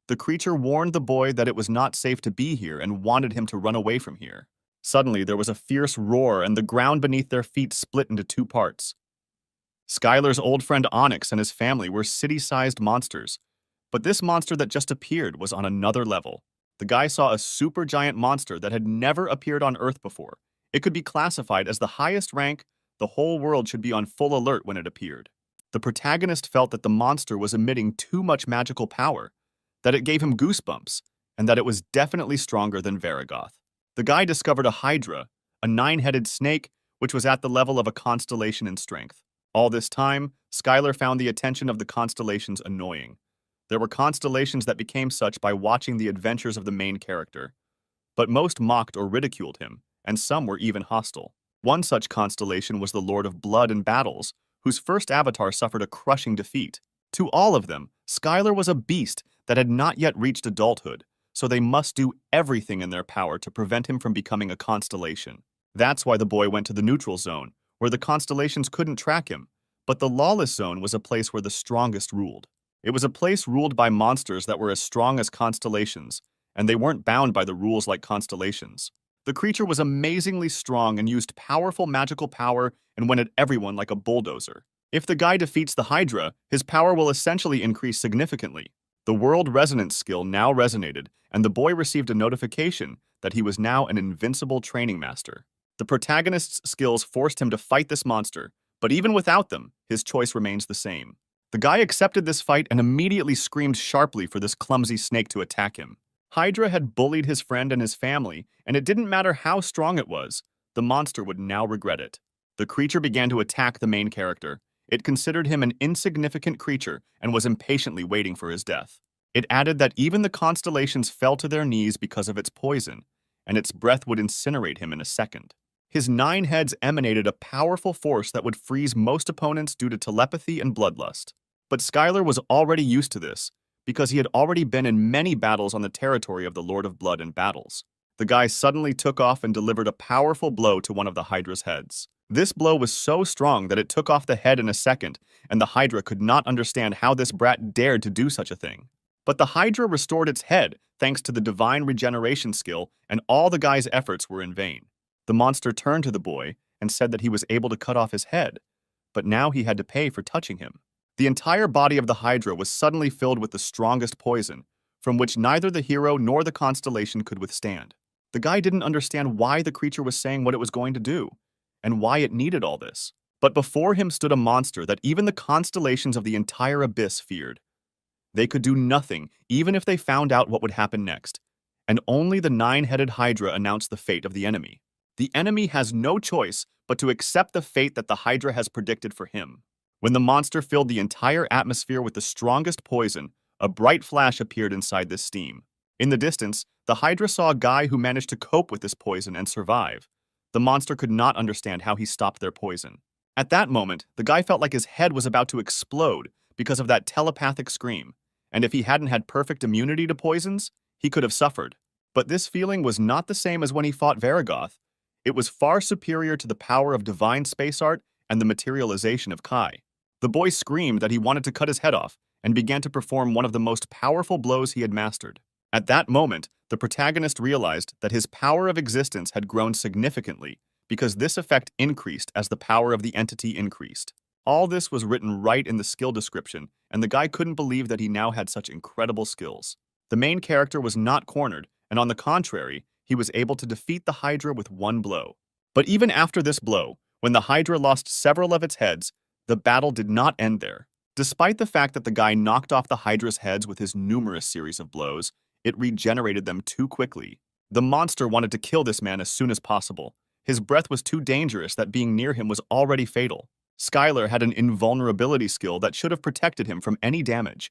The creature warned the boy that it was not safe to be here and wanted him to run away from here. Suddenly, there was a fierce roar and the ground beneath their feet split into 2 parts. Skylar's old friend Onyx and his family were city-sized monsters, but this monster that just appeared was on another level. The guy saw a supergiant monster that had never appeared on Earth before. It could be classified as the highest rank. The whole world should be on full alert when it appeared. The protagonist felt that the monster was emitting too much magical power, that it gave him goosebumps, and that it was definitely stronger than Varigoth. The guy discovered a hydra, a 9-headed snake, which was at the level of a constellation in strength. All this time, Skylar found the attention of the constellations annoying. There were constellations that became such by watching the adventures of the main character, but most mocked or ridiculed him, and some were even hostile. One such constellation was the Lord of Blood in battles, whose first avatar suffered a crushing defeat. To all of them, Skylar was a beast that had not yet reached adulthood, so they must do everything in their power to prevent him from becoming a constellation. That's why the boy went to the neutral zone, where the constellations couldn't track him, but the lawless zone was a place where the strongest ruled. It was a place ruled by monsters that were as strong as constellations, and they weren't bound by the rules like constellations. The creature was amazingly strong and used powerful magical power and went at everyone like a bulldozer. If the guy defeats the Hydra, his power will essentially increase significantly. The World Resonance skill now resonated, and the boy received a notification that he was now an invincible training master. The protagonist's skills forced him to fight this monster, but even without them, his choice remains the same. The guy accepted this fight and immediately screamed sharply for this clumsy snake to attack him. Hydra had bullied his friend and his family, and it didn't matter how strong it was, the monster would now regret it. The creature began to attack the main character. It considered him an insignificant creature and was impatiently waiting for his death. It added that even the constellations fell to their knees because of its poison, and its breath would incinerate him in a second. His 9 heads emanated a powerful force that would freeze most opponents due to telepathy and bloodlust. But Skylar was already used to this, because he had already been in many battles on the territory of the Lord of Blood in battles. The guy suddenly took off and delivered a powerful blow to one of the Hydra's heads. This blow was so strong that it took off the head in a second, and the Hydra could not understand how this brat dared to do such a thing. But the Hydra restored its head thanks to the divine regeneration skill, and all the guy's efforts were in vain. The monster turned to the boy and said that he was able to cut off his head, but now he had to pay for touching him. The entire body of the Hydra was suddenly filled with the strongest poison, from which neither the hero nor the constellation could withstand. The guy didn't understand why the creature was saying what it was going to do, and why it needed all this. But before him stood a monster that even the constellations of the entire abyss feared. They could do nothing, even if they found out what would happen next. And only the nine-headed Hydra announced the fate of the enemy. The enemy has no choice but to accept the fate that the Hydra has predicted for him. When the monster filled the entire atmosphere with the strongest poison, a bright flash appeared inside this steam. In the distance, the Hydra saw a guy who managed to cope with this poison and survive. The monster could not understand how he stopped their poison. At that moment, the guy felt like his head was about to explode because of that telepathic scream, and if he hadn't had perfect immunity to poisons, he could have suffered. But this feeling was not the same as when he fought Varagoth. It was far superior to the power of divine space art and the materialization of Kai. The boy screamed that he wanted to cut his head off and began to perform one of the most powerful blows he had mastered. At that moment, the protagonist realized that his power of existence had grown significantly because this effect increased as the power of the entity increased. All this was written right in the skill description, and the guy couldn't believe that he now had such incredible skills. The main character was not cornered, and on the contrary, he was able to defeat the Hydra with one blow. But even after this blow, when the Hydra lost several of its heads, the battle did not end there. Despite the fact that the guy knocked off the Hydra's heads with his numerous series of blows, it regenerated them too quickly. The monster wanted to kill this man as soon as possible. His breath was too dangerous that being near him was already fatal. Skylar had an invulnerability skill that should have protected him from any damage.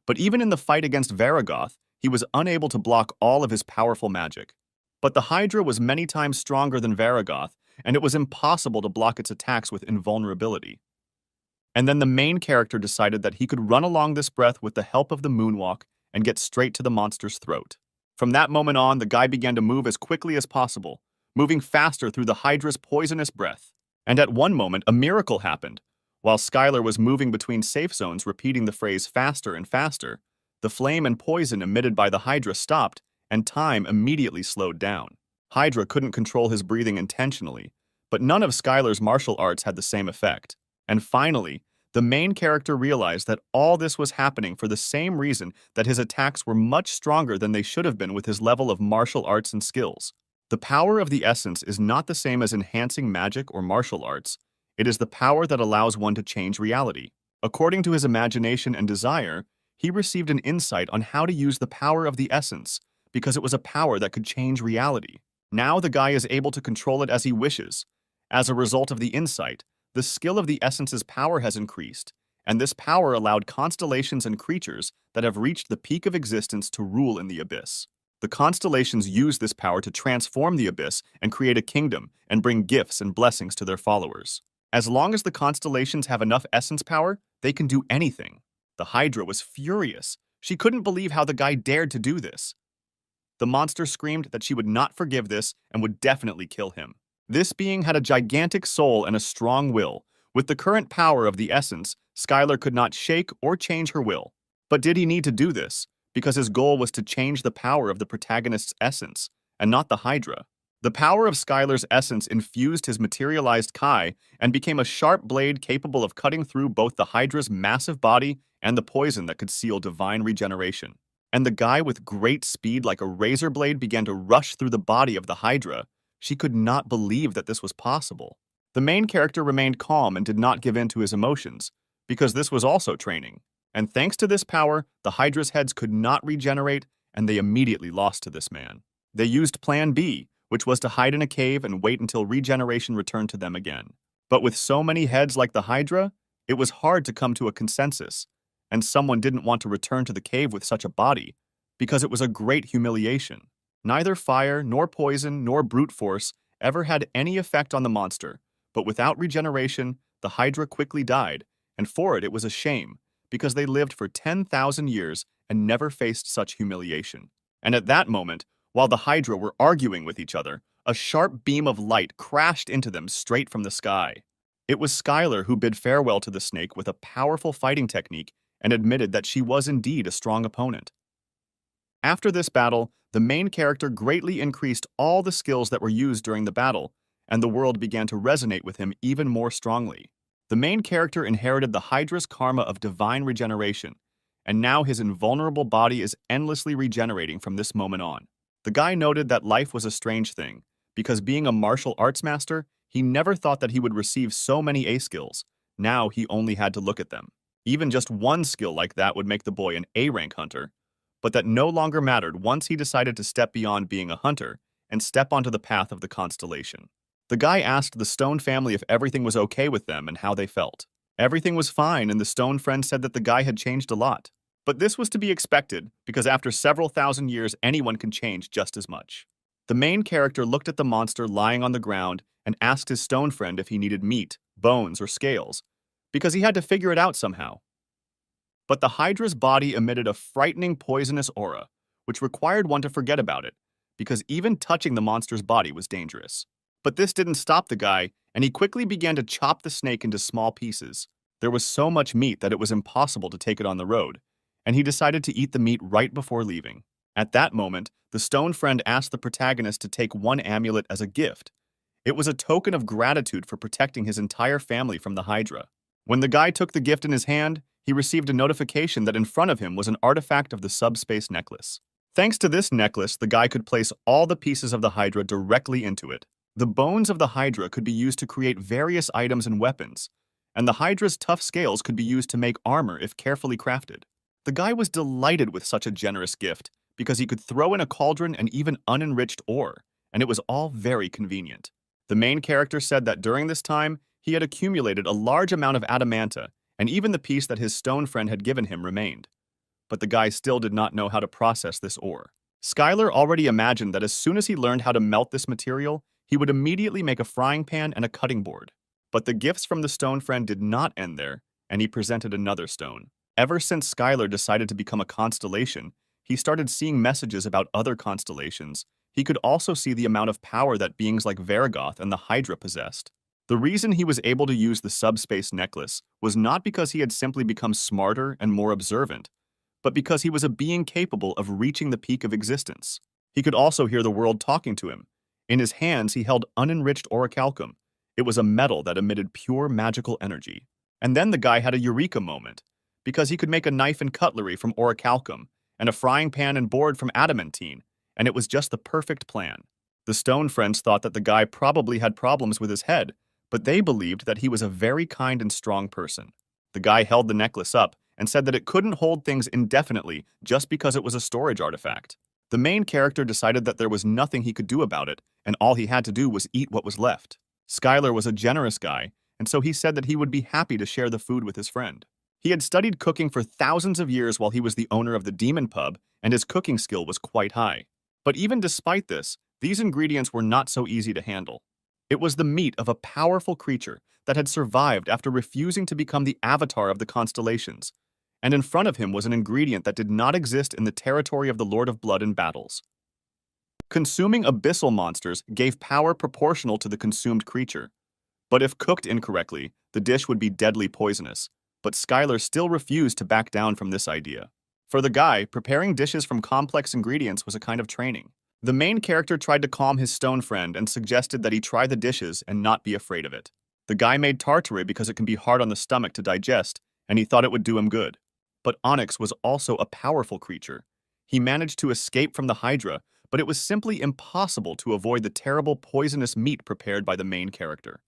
But even in the fight against Varagoth, he was unable to block all of his powerful magic. But the Hydra was many times stronger than Varagoth, and it was impossible to block its attacks with invulnerability. And then the main character decided that he could run along this breath with the help of the moonwalk and get straight to the monster's throat. From that moment on, the guy began to move as quickly as possible, moving faster through the Hydra's poisonous breath. And at one moment, a miracle happened. While Skylar was moving between safe zones, repeating the phrase faster and faster, the flame and poison emitted by the Hydra stopped, and time immediately slowed down. Hydra couldn't control his breathing intentionally, but none of Skylar's martial arts had the same effect. And finally, the main character realized that all this was happening for the same reason that his attacks were much stronger than they should have been with his level of martial arts and skills. The power of the essence is not the same as enhancing magic or martial arts. It is the power that allows one to change reality. According to his imagination and desire, he received an insight on how to use the power of the essence because it was a power that could change reality. Now the guy is able to control it as he wishes. As a result of the insight, the skill of the essence's power has increased, and this power allowed constellations and creatures that have reached the peak of existence to rule in the abyss. The constellations use this power to transform the abyss and create a kingdom and bring gifts and blessings to their followers. As long as the constellations have enough essence power, they can do anything. The Hydra was furious. She couldn't believe how the guy dared to do this. The monster screamed that she would not forgive this and would definitely kill him. This being had a gigantic soul and a strong will. With the current power of the essence, Skylar could not shake or change her will. But did he need to do this? Because his goal was to change the power of the protagonist's essence, and not the Hydra. The power of Skylar's essence infused his materialized Kai and became a sharp blade capable of cutting through both the Hydra's massive body and the poison that could seal divine regeneration. And the guy with great speed like a razor blade began to rush through the body of the Hydra. She could not believe that this was possible. The main character remained calm and did not give in to his emotions, because this was also training. And thanks to this power, the Hydra's heads could not regenerate, and they immediately lost to this man. They used Plan B, which was to hide in a cave and wait until regeneration returned to them again. But with so many heads like the Hydra, it was hard to come to a consensus, and someone didn't want to return to the cave with such a body, because it was a great humiliation. Neither fire, nor poison, nor brute force ever had any effect on the monster, but without regeneration, the Hydra quickly died, and for it was a shame, because they lived for 10,000 years and never faced such humiliation. And at that moment, while the Hydra were arguing with each other, a sharp beam of light crashed into them straight from the sky. It was Skylar who bid farewell to the snake with a powerful fighting technique and admitted that she was indeed a strong opponent. After this battle, the main character greatly increased all the skills that were used during the battle, and the world began to resonate with him even more strongly. The main character inherited the Hydra's karma of divine regeneration, and now his invulnerable body is endlessly regenerating from this moment on. The guy noted that life was a strange thing, because being a martial arts master, he never thought that he would receive so many A skills. Now he only had to look at them. Even just one skill like that would make the boy an A-rank hunter, but that no longer mattered once he decided to step beyond being a hunter and step onto the path of the constellation. The guy asked the Stone family if everything was okay with them and how they felt. Everything was fine, and the Stone friend said that the guy had changed a lot. But this was to be expected, because after several thousand years, anyone can change just as much. The main character looked at the monster lying on the ground and asked his stone friend if he needed meat, bones, or scales, because he had to figure it out somehow. But the Hydra's body emitted a frightening poisonous aura, which required one to forget about it, because even touching the monster's body was dangerous. But this didn't stop the guy, and he quickly began to chop the snake into small pieces. There was so much meat that it was impossible to take it on the road, and he decided to eat the meat right before leaving. At that moment, the stone friend asked the protagonist to take one amulet as a gift. It was a token of gratitude for protecting his entire family from the Hydra. When the guy took the gift in his hand, he received a notification that in front of him was an artifact of the subspace necklace. Thanks to this necklace, the guy could place all the pieces of the Hydra directly into it. The bones of the Hydra could be used to create various items and weapons, and the Hydra's tough scales could be used to make armor if carefully crafted. The guy was delighted with such a generous gift because he could throw in a cauldron and even unenriched ore, and it was all very convenient. The main character said that during this time, he had accumulated a large amount of adamanta, and even the piece that his stone friend had given him remained. But the guy still did not know how to process this ore. Skylar already imagined that as soon as he learned how to melt this material, he would immediately make a frying pan and a cutting board. But the gifts from the stone friend did not end there, and he presented another stone. Ever since Skylar decided to become a constellation, he started seeing messages about other constellations. He could also see the amount of power that beings like Vargoth and the Hydra possessed. The reason he was able to use the subspace necklace was not because he had simply become smarter and more observant, but because he was a being capable of reaching the peak of existence. He could also hear the world talking to him. In his hands, he held unenriched orichalcum. It was a metal that emitted pure magical energy. And then the guy had a eureka moment, because he could make a knife and cutlery from orichalcum, and a frying pan and board from adamantine, and it was just the perfect plan. The stone friends thought that the guy probably had problems with his head, but they believed that he was a very kind and strong person. The guy held the necklace up and said that it couldn't hold things indefinitely just because it was a storage artifact. The main character decided that there was nothing he could do about it, and all he had to do was eat what was left. Skylar was a generous guy, and so he said that he would be happy to share the food with his friend. He had studied cooking for thousands of years while he was the owner of the Demon Pub, and his cooking skill was quite high. But even despite this, these ingredients were not so easy to handle. It was the meat of a powerful creature that had survived after refusing to become the avatar of the constellations, and in front of him was an ingredient that did not exist in the territory of the Lord of Blood and Battles. Consuming abyssal monsters gave power proportional to the consumed creature, but if cooked incorrectly, the dish would be deadly poisonous. But Skylar still refused to back down from this idea. For the guy, preparing dishes from complex ingredients was a kind of training. The main character tried to calm his stone friend and suggested that he try the dishes and not be afraid of it. The guy made tartare because it can be hard on the stomach to digest, and he thought it would do him good. But Onyx was also a powerful creature. He managed to escape from the Hydra, but it was simply impossible to avoid the terrible poisonous meat prepared by the main character.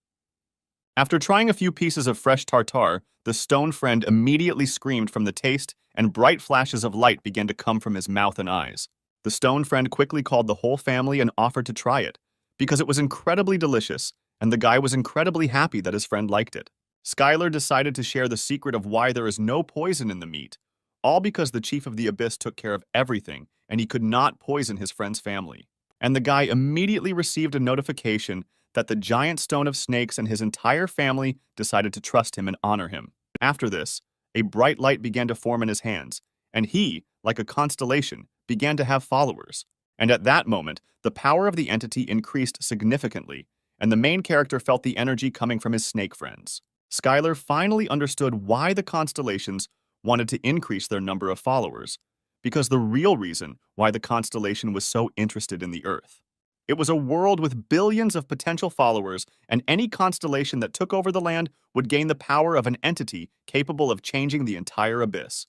After trying a few pieces of fresh tartare, the stone friend immediately screamed from the taste, and bright flashes of light began to come from his mouth and eyes. The stone friend quickly called the whole family and offered to try it, because it was incredibly delicious, and the guy was incredibly happy that his friend liked it. Skylar decided to share the secret of why there is no poison in the meat, all because the Chief of the Abyss took care of everything, and he could not poison his friend's family. And the guy immediately received a notification that the giant stone of snakes and his entire family decided to trust him and honor him. After this, a bright light began to form in his hands, and he, like a constellation, began to have followers. And at that moment, the power of the entity increased significantly, and the main character felt the energy coming from his snake friends. Skylar finally understood why the constellations wanted to increase their number of followers, because the real reason why the constellation was so interested in the Earth. It was a world with billions of potential followers, and any constellation that took over the land would gain the power of an entity capable of changing the entire abyss.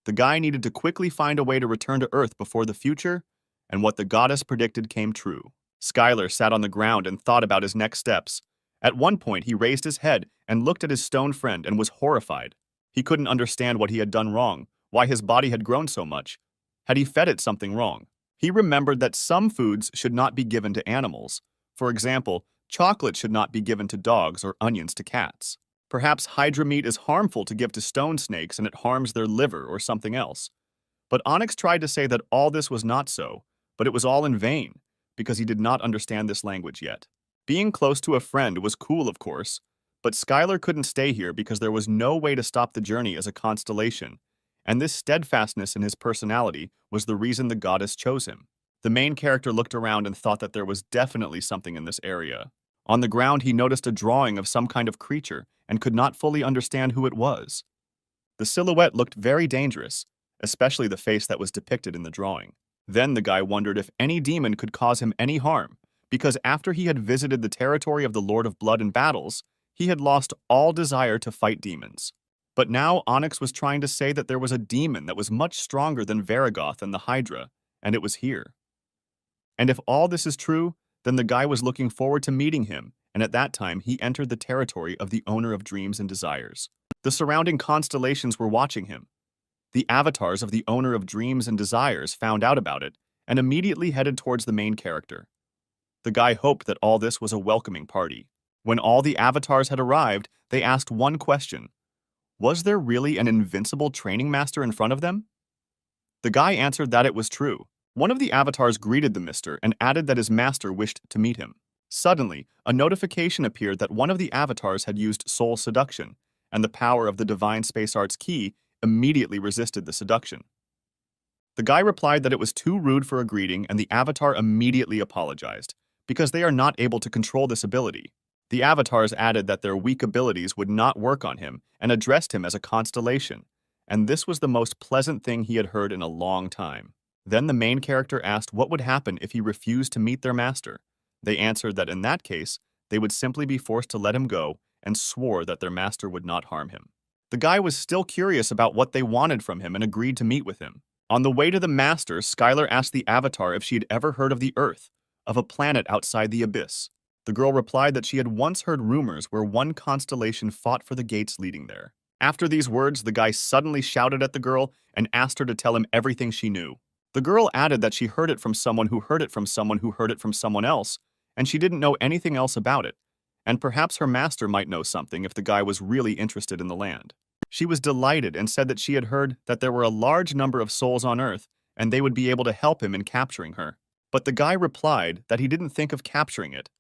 The guy needed to quickly find a way to return to Earth before the future, and what the goddess predicted came true. Skylar sat on the ground and thought about his next steps. At one point, he raised his head and looked at his stone friend and was horrified. He couldn't understand what he had done wrong, why his body had grown so much. Had he fed it something wrong? He remembered that some foods should not be given to animals. For example, chocolate should not be given to dogs or onions to cats. Perhaps hydra meat is harmful to give to stone snakes and it harms their liver or something else. But Onyx tried to say that all this was not so, but it was all in vain, because he did not understand this language yet. Being close to a friend was cool, of course, but Skylar couldn't stay here because there was no way to stop the journey as a constellation, and this steadfastness in his personality was the reason the goddess chose him. The main character looked around and thought that there was definitely something in this area. On the ground, he noticed a drawing of some kind of creature and could not fully understand who it was. The silhouette looked very dangerous, especially the face that was depicted in the drawing. Then the guy wondered if any demon could cause him any harm, because after he had visited the territory of the Lord of Blood in battles, he had lost all desire to fight demons. But now Onyx was trying to say that there was a demon that was much stronger than Varigoth and the Hydra, and it was here. And if all this is true, then the guy was looking forward to meeting him, and at that time he entered the territory of the owner of dreams and desires. The surrounding constellations were watching him. The avatars of the owner of dreams and desires found out about it and immediately headed towards the main character. The guy hoped that all this was a welcoming party. When all the avatars had arrived, they asked one question. Was there really an invincible training master in front of them? The guy answered that it was true. One of the avatars greeted the mister and added that his master wished to meet him. Suddenly, a notification appeared that one of the avatars had used soul seduction, and the power of the divine space arts key immediately resisted the seduction. The guy replied that it was too rude for a greeting, and the avatar immediately apologized, because they are not able to control this ability. The avatars added that their weak abilities would not work on him and addressed him as a constellation, and this was the most pleasant thing he had heard in a long time. Then the main character asked what would happen if he refused to meet their master. They answered that in that case, they would simply be forced to let him go and swore that their master would not harm him. The guy was still curious about what they wanted from him and agreed to meet with him. On the way to the master, Skylar asked the avatar if she had ever heard of the Earth, of a planet outside the abyss. The girl replied that she had once heard rumors where one constellation fought for the gates leading there. After these words, the guy suddenly shouted at the girl and asked her to tell him everything she knew. The girl added that she heard it from someone who heard it from someone who heard it from someone else, and she didn't know anything else about it, and perhaps her master might know something if the guy was really interested in the land. She was delighted and said that she had heard that there were a large number of souls on Earth, and they would be able to help him in capturing her. But the guy replied that he didn't think of capturing it.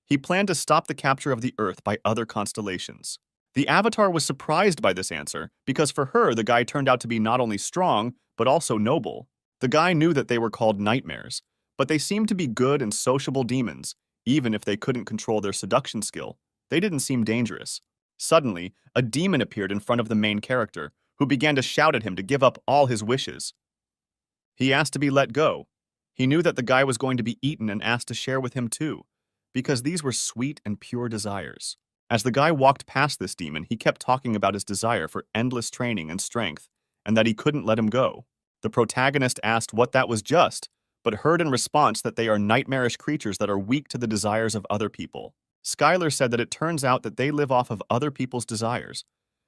He planned to stop the capture of the Earth by other constellations. The avatar was surprised by this answer because for her the guy turned out to be not only strong, but also noble. The guy knew that they were called nightmares, but they seemed to be good and sociable demons, even if they couldn't control their seduction skill. They didn't seem dangerous. Suddenly, a demon appeared in front of the main character, who began to shout at him to give up all his wishes. He asked to be let go. He knew that the guy was going to be eaten and asked to share with him too, because these were sweet and pure desires. As the guy walked past this demon, he kept talking about his desire for endless training and strength, and that he couldn't let him go. The protagonist asked what that was just, but heard in response that they are nightmarish creatures that are weak to the desires of other people. Skylar said that it turns out that they live off of other people's desires,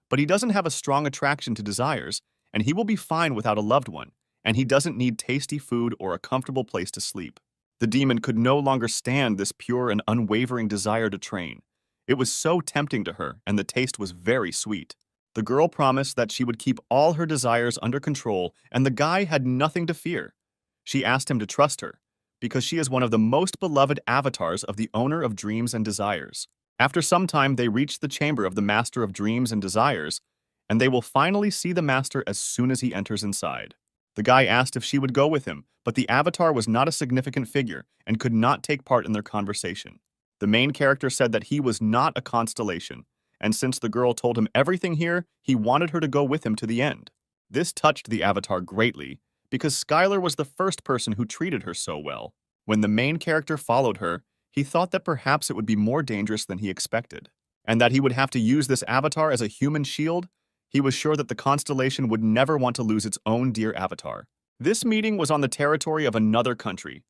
but he doesn't have a strong attraction to desires, and he will be fine without a loved one, and he doesn't need tasty food or a comfortable place to sleep. The demon could no longer stand this pure and unwavering desire to train. It was so tempting to her, and the taste was very sweet. The girl promised that she would keep all her desires under control, and the guy had nothing to fear. She asked him to trust her, because she is one of the most beloved avatars of the owner of dreams and desires. After some time, they reached the chamber of the master of dreams and desires, and they will finally see the master as soon as he enters inside. The guy asked if she would go with him, but the avatar was not a significant figure and could not take part in their conversation. The main character said that he was not a constellation, and since the girl told him everything here, he wanted her to go with him to the end. This touched the avatar greatly, because Skylar was the first person who treated her so well. When the main character followed her, he thought that perhaps it would be more dangerous than he expected, and that he would have to use this avatar as a human shield. He was sure that the constellation would never want to lose its own dear avatar. This meeting was on the territory of another country,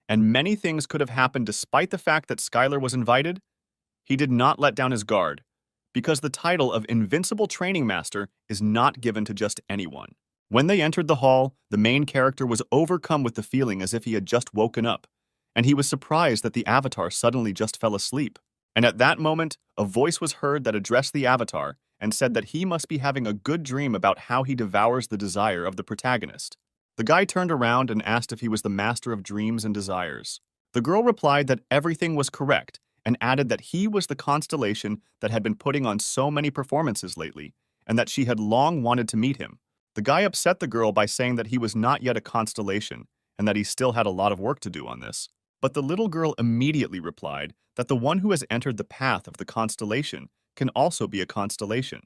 and many things could have happened despite the fact that Skylar was invited. He did not let down his guard, because the title of Invincible Training Master is not given to just anyone. When they entered the hall, the main character was overcome with the feeling as if he had just woken up, and he was surprised that the avatar suddenly just fell asleep. And at that moment, a voice was heard that addressed the avatar and said that he must be having a good dream about how he devours the desire of the protagonist. The guy turned around and asked if he was the master of dreams and desires. The girl replied that everything was correct and added that he was the constellation that had been putting on so many performances lately and that she had long wanted to meet him. The guy upset the girl by saying that he was not yet a constellation and that he still had a lot of work to do on this. But the little girl immediately replied that the one who has entered the path of the constellation can also be a constellation,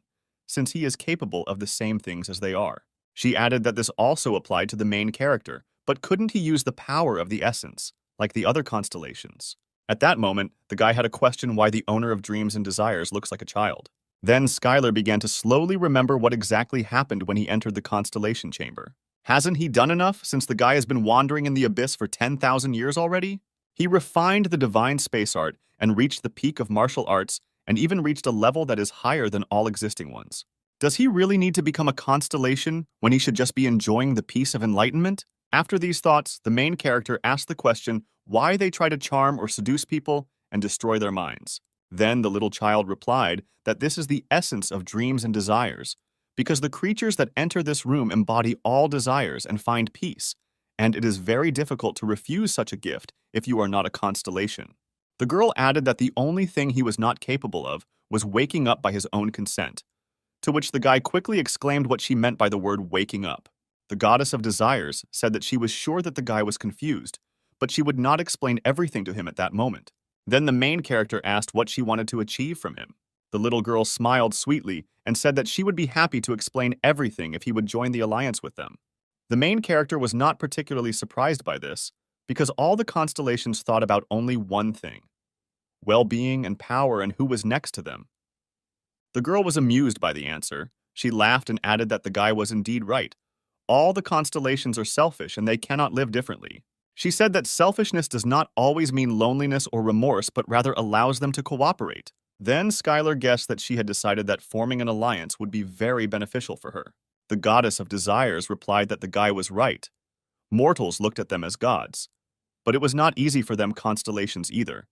since he is capable of the same things as they are. She added that this also applied to the main character, but couldn't he use the power of the essence, like the other constellations? At that moment, the guy had a question why the owner of dreams and desires looks like a child. Then Skylar began to slowly remember what exactly happened when he entered the constellation chamber. Hasn't he done enough since the guy has been wandering in the abyss for 10,000 years already? He refined the divine space art and reached the peak of martial arts and even reached a level that is higher than all existing ones. Does he really need to become a constellation when he should just be enjoying the peace of enlightenment? After these thoughts, the main character asked the question why they try to charm or seduce people and destroy their minds. Then the little child replied that this is the essence of dreams and desires, because the creatures that enter this room embody all desires and find peace, and it is very difficult to refuse such a gift if you are not a constellation. The girl added that the only thing he was not capable of was waking up by his own consent, to which the guy quickly exclaimed what she meant by the word waking up. The goddess of desires said that she was sure that the guy was confused, but she would not explain everything to him at that moment. Then the main character asked what she wanted to achieve from him. The little girl smiled sweetly and said that she would be happy to explain everything if he would join the alliance with them. The main character was not particularly surprised by this, because all the constellations thought about only one thing: well-being and power and who was next to them. The girl was amused by the answer. She laughed and added that the guy was indeed right. All the constellations are selfish and they cannot live differently. She said that selfishness does not always mean loneliness or remorse, but rather allows them to cooperate. Then Skylar guessed that she had decided that forming an alliance would be very beneficial for her. The goddess of desires replied that the guy was right. Mortals looked at them as gods. But it was not easy for them constellations either,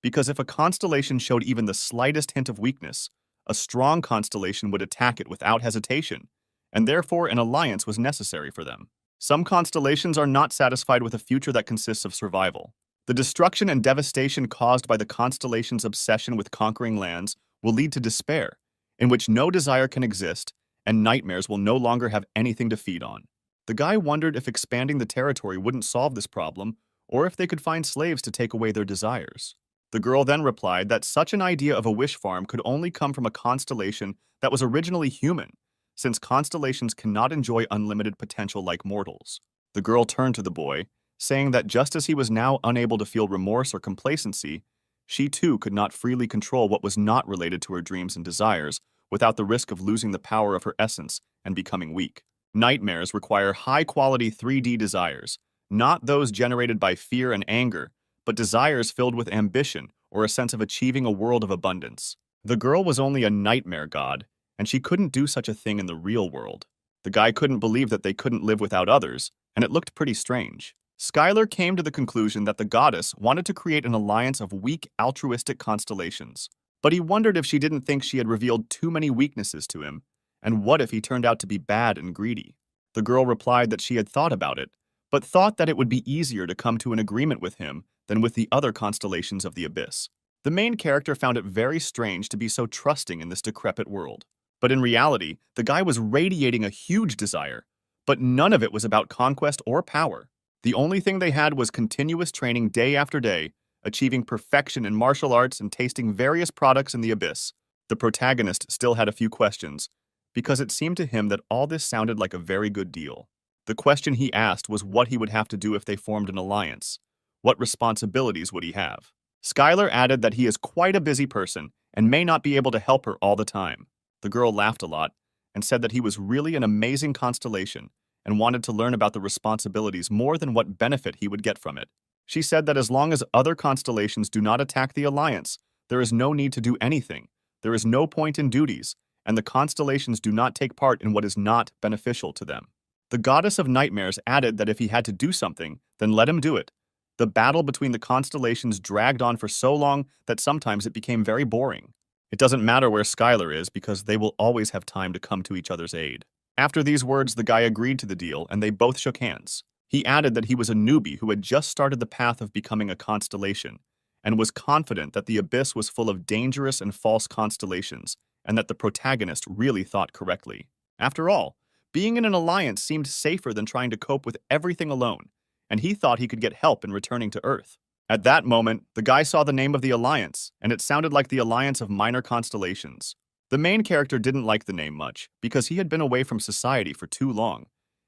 because if a constellation showed even the slightest hint of weakness, a strong constellation would attack it without hesitation, and therefore an alliance was necessary for them. Some constellations are not satisfied with a future that consists of survival. The destruction and devastation caused by the constellation's obsession with conquering lands will lead to despair, in which no desire can exist, and nightmares will no longer have anything to feed on. The guy wondered if expanding the territory wouldn't solve this problem, or if they could find slaves to take away their desires. The girl then replied that such an idea of a wish farm could only come from a constellation that was originally human, since constellations cannot enjoy unlimited potential like mortals. The girl turned to the boy, saying that just as he was now unable to feel remorse or complacency, she too could not freely control what was not related to her dreams and desires without the risk of losing the power of her essence and becoming weak. Nightmares require high-quality 3D desires, not those generated by fear and anger, but desires filled with ambition or a sense of achieving a world of abundance. The girl was only a nightmare god, and she couldn't do such a thing in the real world. The guy couldn't believe that they couldn't live without others, and it looked pretty strange. Skylar came to the conclusion that the goddess wanted to create an alliance of weak, altruistic constellations. But he wondered if she didn't think she had revealed too many weaknesses to him, and what if he turned out to be bad and greedy? The girl replied that she had thought about it, but thought that it would be easier to come to an agreement with him than with the other constellations of the abyss. The main character found it very strange to be so trusting in this decrepit world. But in reality, the guy was radiating a huge desire, but none of it was about conquest or power. The only thing they had was continuous training day after day, achieving perfection in martial arts and tasting various products in the abyss. The protagonist still had a few questions, because it seemed to him that all this sounded like a very good deal. The question he asked was what he would have to do if they formed an alliance. What responsibilities would he have? Skylar added that he is quite a busy person and may not be able to help her all the time. The girl laughed a lot and said that he was really an amazing constellation and wanted to learn about the responsibilities more than what benefit he would get from it. She said that as long as other constellations do not attack the alliance, there is no need to do anything, There is no point in duties, and the constellations do not take part in what is not beneficial to them. The goddess of nightmares added that if he had to do something, then let him do it. The battle between the constellations dragged on for so long that sometimes it became very boring. It doesn't matter where Skylar is because they will always have time to come to each other's aid. After these words, the guy agreed to the deal and they both shook hands. He added that he was a newbie who had just started the path of becoming a constellation and was confident that the abyss was full of dangerous and false constellations and that the protagonist really thought correctly. After all, being in an alliance seemed safer than trying to cope with everything alone, and he thought he could get help in returning to Earth. At that moment, the guy saw the name of the alliance, and it sounded like the Alliance of Minor Constellations. The main character didn't like the name much, because he had been away from society for too long.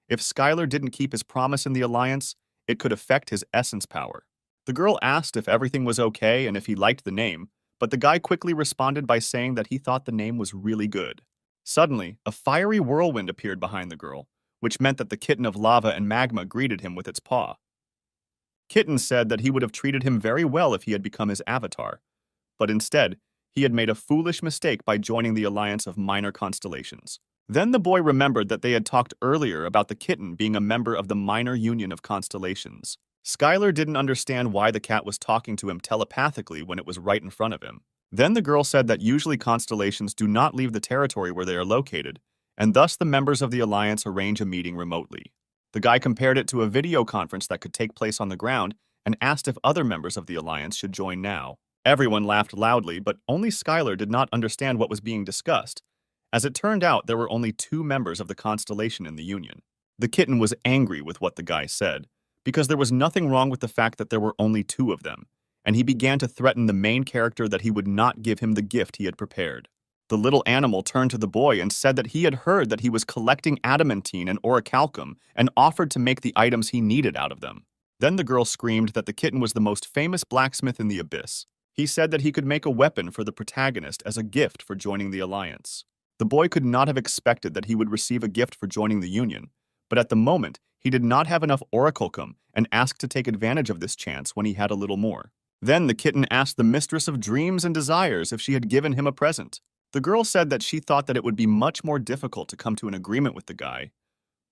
If Skylar didn't keep his promise in the alliance, it could affect his essence power. The girl asked if everything was okay and if he liked the name, but the guy quickly responded by saying that he thought the name was really good. Suddenly, a fiery whirlwind appeared behind the girl, which meant that the kitten of lava and magma greeted him with its paw. Kitten said that he would have treated him very well if he had become his avatar, but instead, he had made a foolish mistake by joining the Alliance of Minor Constellations. Then the boy remembered that they had talked earlier about the kitten being a member of the Minor Union of Constellations. Skylar didn't understand why the cat was talking to him telepathically when it was right in front of him. Then the girl said that usually constellations do not leave the territory where they are located, and thus the members of the Alliance arrange a meeting remotely. The guy compared it to a video conference that could take place on the ground and asked if other members of the Alliance should join now. Everyone laughed loudly, but only Skylar did not understand what was being discussed. As it turned out, there were only 2 members of the constellation in the Union. The kitten was angry with what the guy said, because there was nothing wrong with the fact that there were only 2 of them, and he began to threaten the main character that he would not give him the gift he had prepared. The little animal turned to the boy and said that he had heard that he was collecting adamantine and orichalcum and offered to make the items he needed out of them. Then the girl screamed that the kitten was the most famous blacksmith in the abyss. He said that he could make a weapon for the protagonist as a gift for joining the alliance. The boy could not have expected that he would receive a gift for joining the Union, but at the moment, he did not have enough orichalcum and asked to take advantage of this chance when he had a little more. Then the kitten asked the mistress of dreams and desires if she had given him a present. The girl said that she thought that it would be much more difficult to come to an agreement with the guy,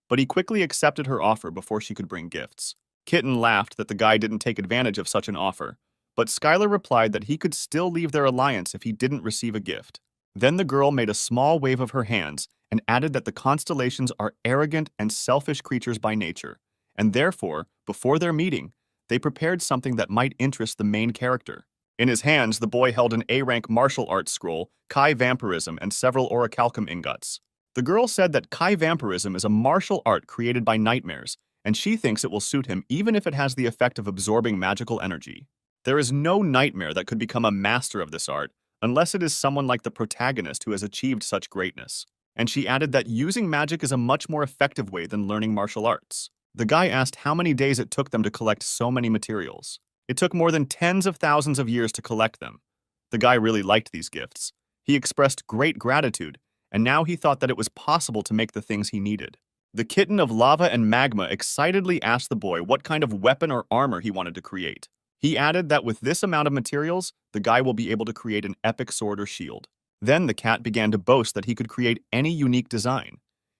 but he quickly accepted her offer before she could bring gifts. Kitten laughed that the guy didn't take advantage of such an offer, but Skylar replied that he could still leave their alliance if he didn't receive a gift. Then the girl made a small wave of her hands and added that the constellations are arrogant and selfish creatures by nature, and therefore, before their meeting, they prepared something that might interest the main character. In his hands, the boy held an A-rank martial arts scroll, Kai Vampirism, and several orichalcum ingots. The girl said that Kai Vampirism is a martial art created by nightmares, and she thinks it will suit him even if it has the effect of absorbing magical energy. There is no nightmare that could become a master of this art, unless it is someone like the protagonist who has achieved such greatness. And she added that using magic is a much more effective way than learning martial arts. The guy asked how many days it took them to collect so many materials. It took more than tens of thousands of years to collect them. The guy really liked these gifts. He expressed great gratitude, and now he thought that it was possible to make the things he needed. The kitten of lava and magma excitedly asked the boy what kind of weapon or armor he wanted to create. He added that with this amount of materials, the guy will be able to create an epic sword or shield. Then the cat began to boast that he could create any unique design.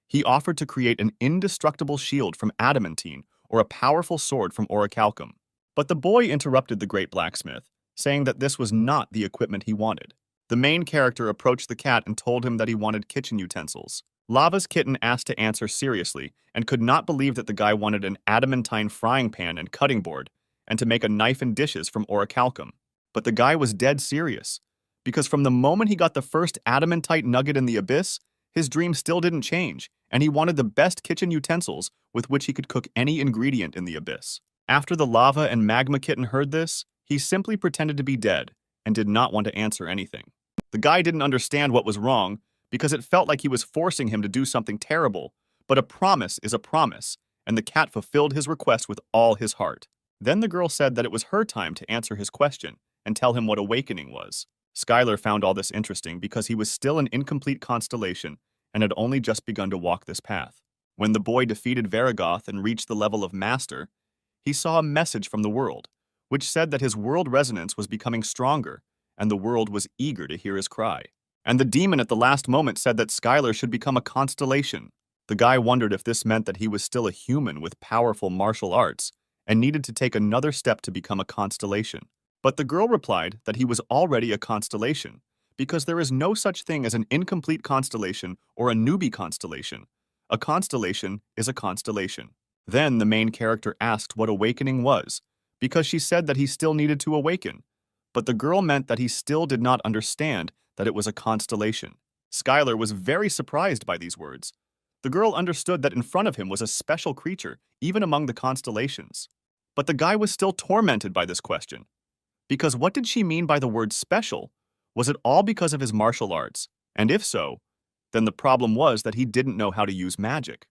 He offered to create an indestructible shield from adamantine or a powerful sword from orichalcum. But the boy interrupted the great blacksmith, saying that this was not the equipment he wanted. The main character approached the cat and told him that he wanted kitchen utensils. Lava's kitten asked to answer seriously and could not believe that the guy wanted an adamantine frying pan and cutting board and to make a knife and dishes from orichalcum. But the guy was dead serious, because from the moment he got the first adamantite nugget in the abyss, his dream still didn't change, and he wanted the best kitchen utensils with which he could cook any ingredient in the abyss. After the lava and magma kitten heard this, he simply pretended to be dead and did not want to answer anything. The guy didn't understand what was wrong because it felt like he was forcing him to do something terrible, but a promise is a promise, and the cat fulfilled his request with all his heart. Then the girl said that it was her time to answer his question and tell him what awakening was. Skylar found all this interesting because he was still an incomplete constellation and had only just begun to walk this path. When the boy defeated Varigoth and reached the level of master, he saw a message from the world, which said that his world resonance was becoming stronger, and the world was eager to hear his cry. And the demon at the last moment said that Skylar should become a constellation. The guy wondered if this meant that he was still a human with powerful martial arts and needed to take another step to become a constellation. But the girl replied that he was already a constellation, because there is no such thing as an incomplete constellation or a newbie constellation. A constellation is a constellation. Then the main character asked what awakening was, because she said that he still needed to awaken. But the girl meant that he still did not understand that it was a constellation. Skylar was very surprised by these words. The girl understood that in front of him was a special creature, even among the constellations. But the guy was still tormented by this question. Because what did she mean by the word special? Was it all because of his martial arts? And if so, then the problem was that he didn't know how to use magic.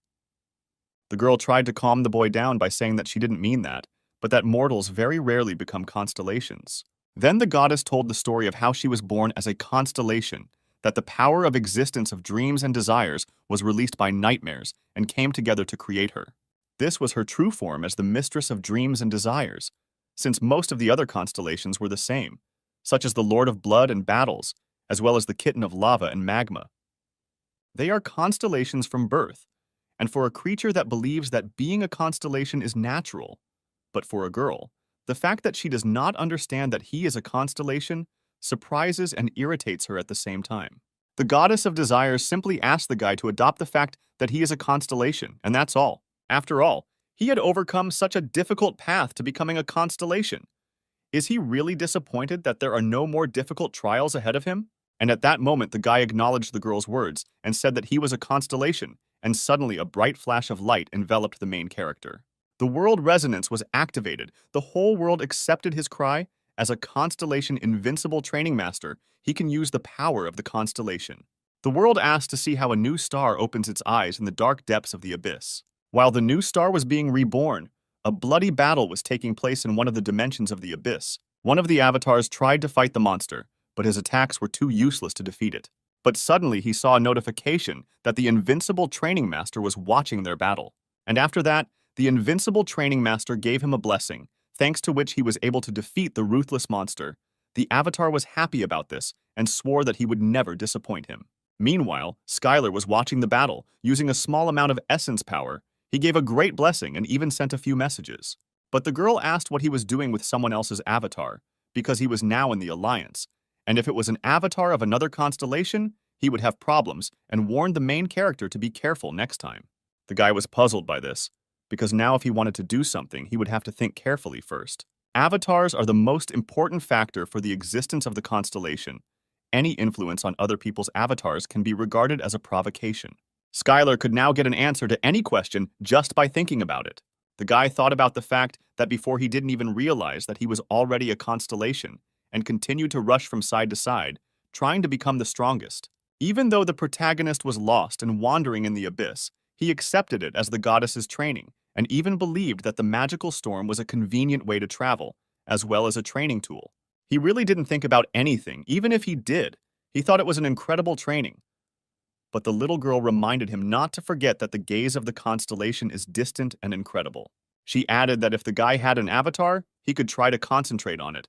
The girl tried to calm the boy down by saying that she didn't mean that, but that mortals very rarely become constellations. Then the goddess told the story of how she was born as a constellation, that the power of existence of dreams and desires was released by nightmares and came together to create her. This was her true form as the mistress of dreams and desires, since most of the other constellations were the same, such as the Lord of Blood and Battles, as well as the Kitten of Lava and Magma. They are constellations from birth, and for a creature that believes that being a constellation is natural, but for a girl, the fact that she does not understand that he is a constellation surprises and irritates her at the same time. The goddess of desires simply asked the guy to adopt the fact that he is a constellation, and that's all. After all, he had overcome such a difficult path to becoming a constellation. Is he really disappointed that there are no more difficult trials ahead of him? And at that moment, the guy acknowledged the girl's words and said that he was a constellation, and suddenly a bright flash of light enveloped the main character. The world resonance was activated. The whole world accepted his cry. As a constellation invincible training master, he can use the power of the constellation. The world asked to see how a new star opens its eyes in the dark depths of the abyss. While the new star was being reborn, a bloody battle was taking place in one of the dimensions of the abyss. One of the avatars tried to fight the monster, but his attacks were too useless to defeat it. But suddenly he saw a notification that the invincible training master was watching their battle. And after that, the invincible training master gave him a blessing, thanks to which he was able to defeat the ruthless monster. The avatar was happy about this and swore that he would never disappoint him. Meanwhile, Skylar was watching the battle, using a small amount of essence power. He gave a great blessing and even sent a few messages. But the girl asked what he was doing with someone else's avatar, because he was now in the Alliance, and if it was an avatar of another constellation, he would have problems and warned the main character to be careful next time. The guy was puzzled by this, because now if he wanted to do something, he would have to think carefully first. Avatars are the most important factor for the existence of the constellation. Any influence on other people's avatars can be regarded as a provocation. Skylar could now get an answer to any question just by thinking about it. The guy thought about the fact that before he didn't even realize that he was already a constellation and continued to rush from side to side, trying to become the strongest. Even though the protagonist was lost and wandering in the abyss, he accepted it as the goddess's training and even believed that the magical storm was a convenient way to travel, as well as a training tool. He really didn't think about anything, even if he did. He thought it was an incredible training. But the little girl reminded him not to forget that the gaze of the constellation is distant and incredible. She added that if the guy had an avatar, he could try to concentrate on it.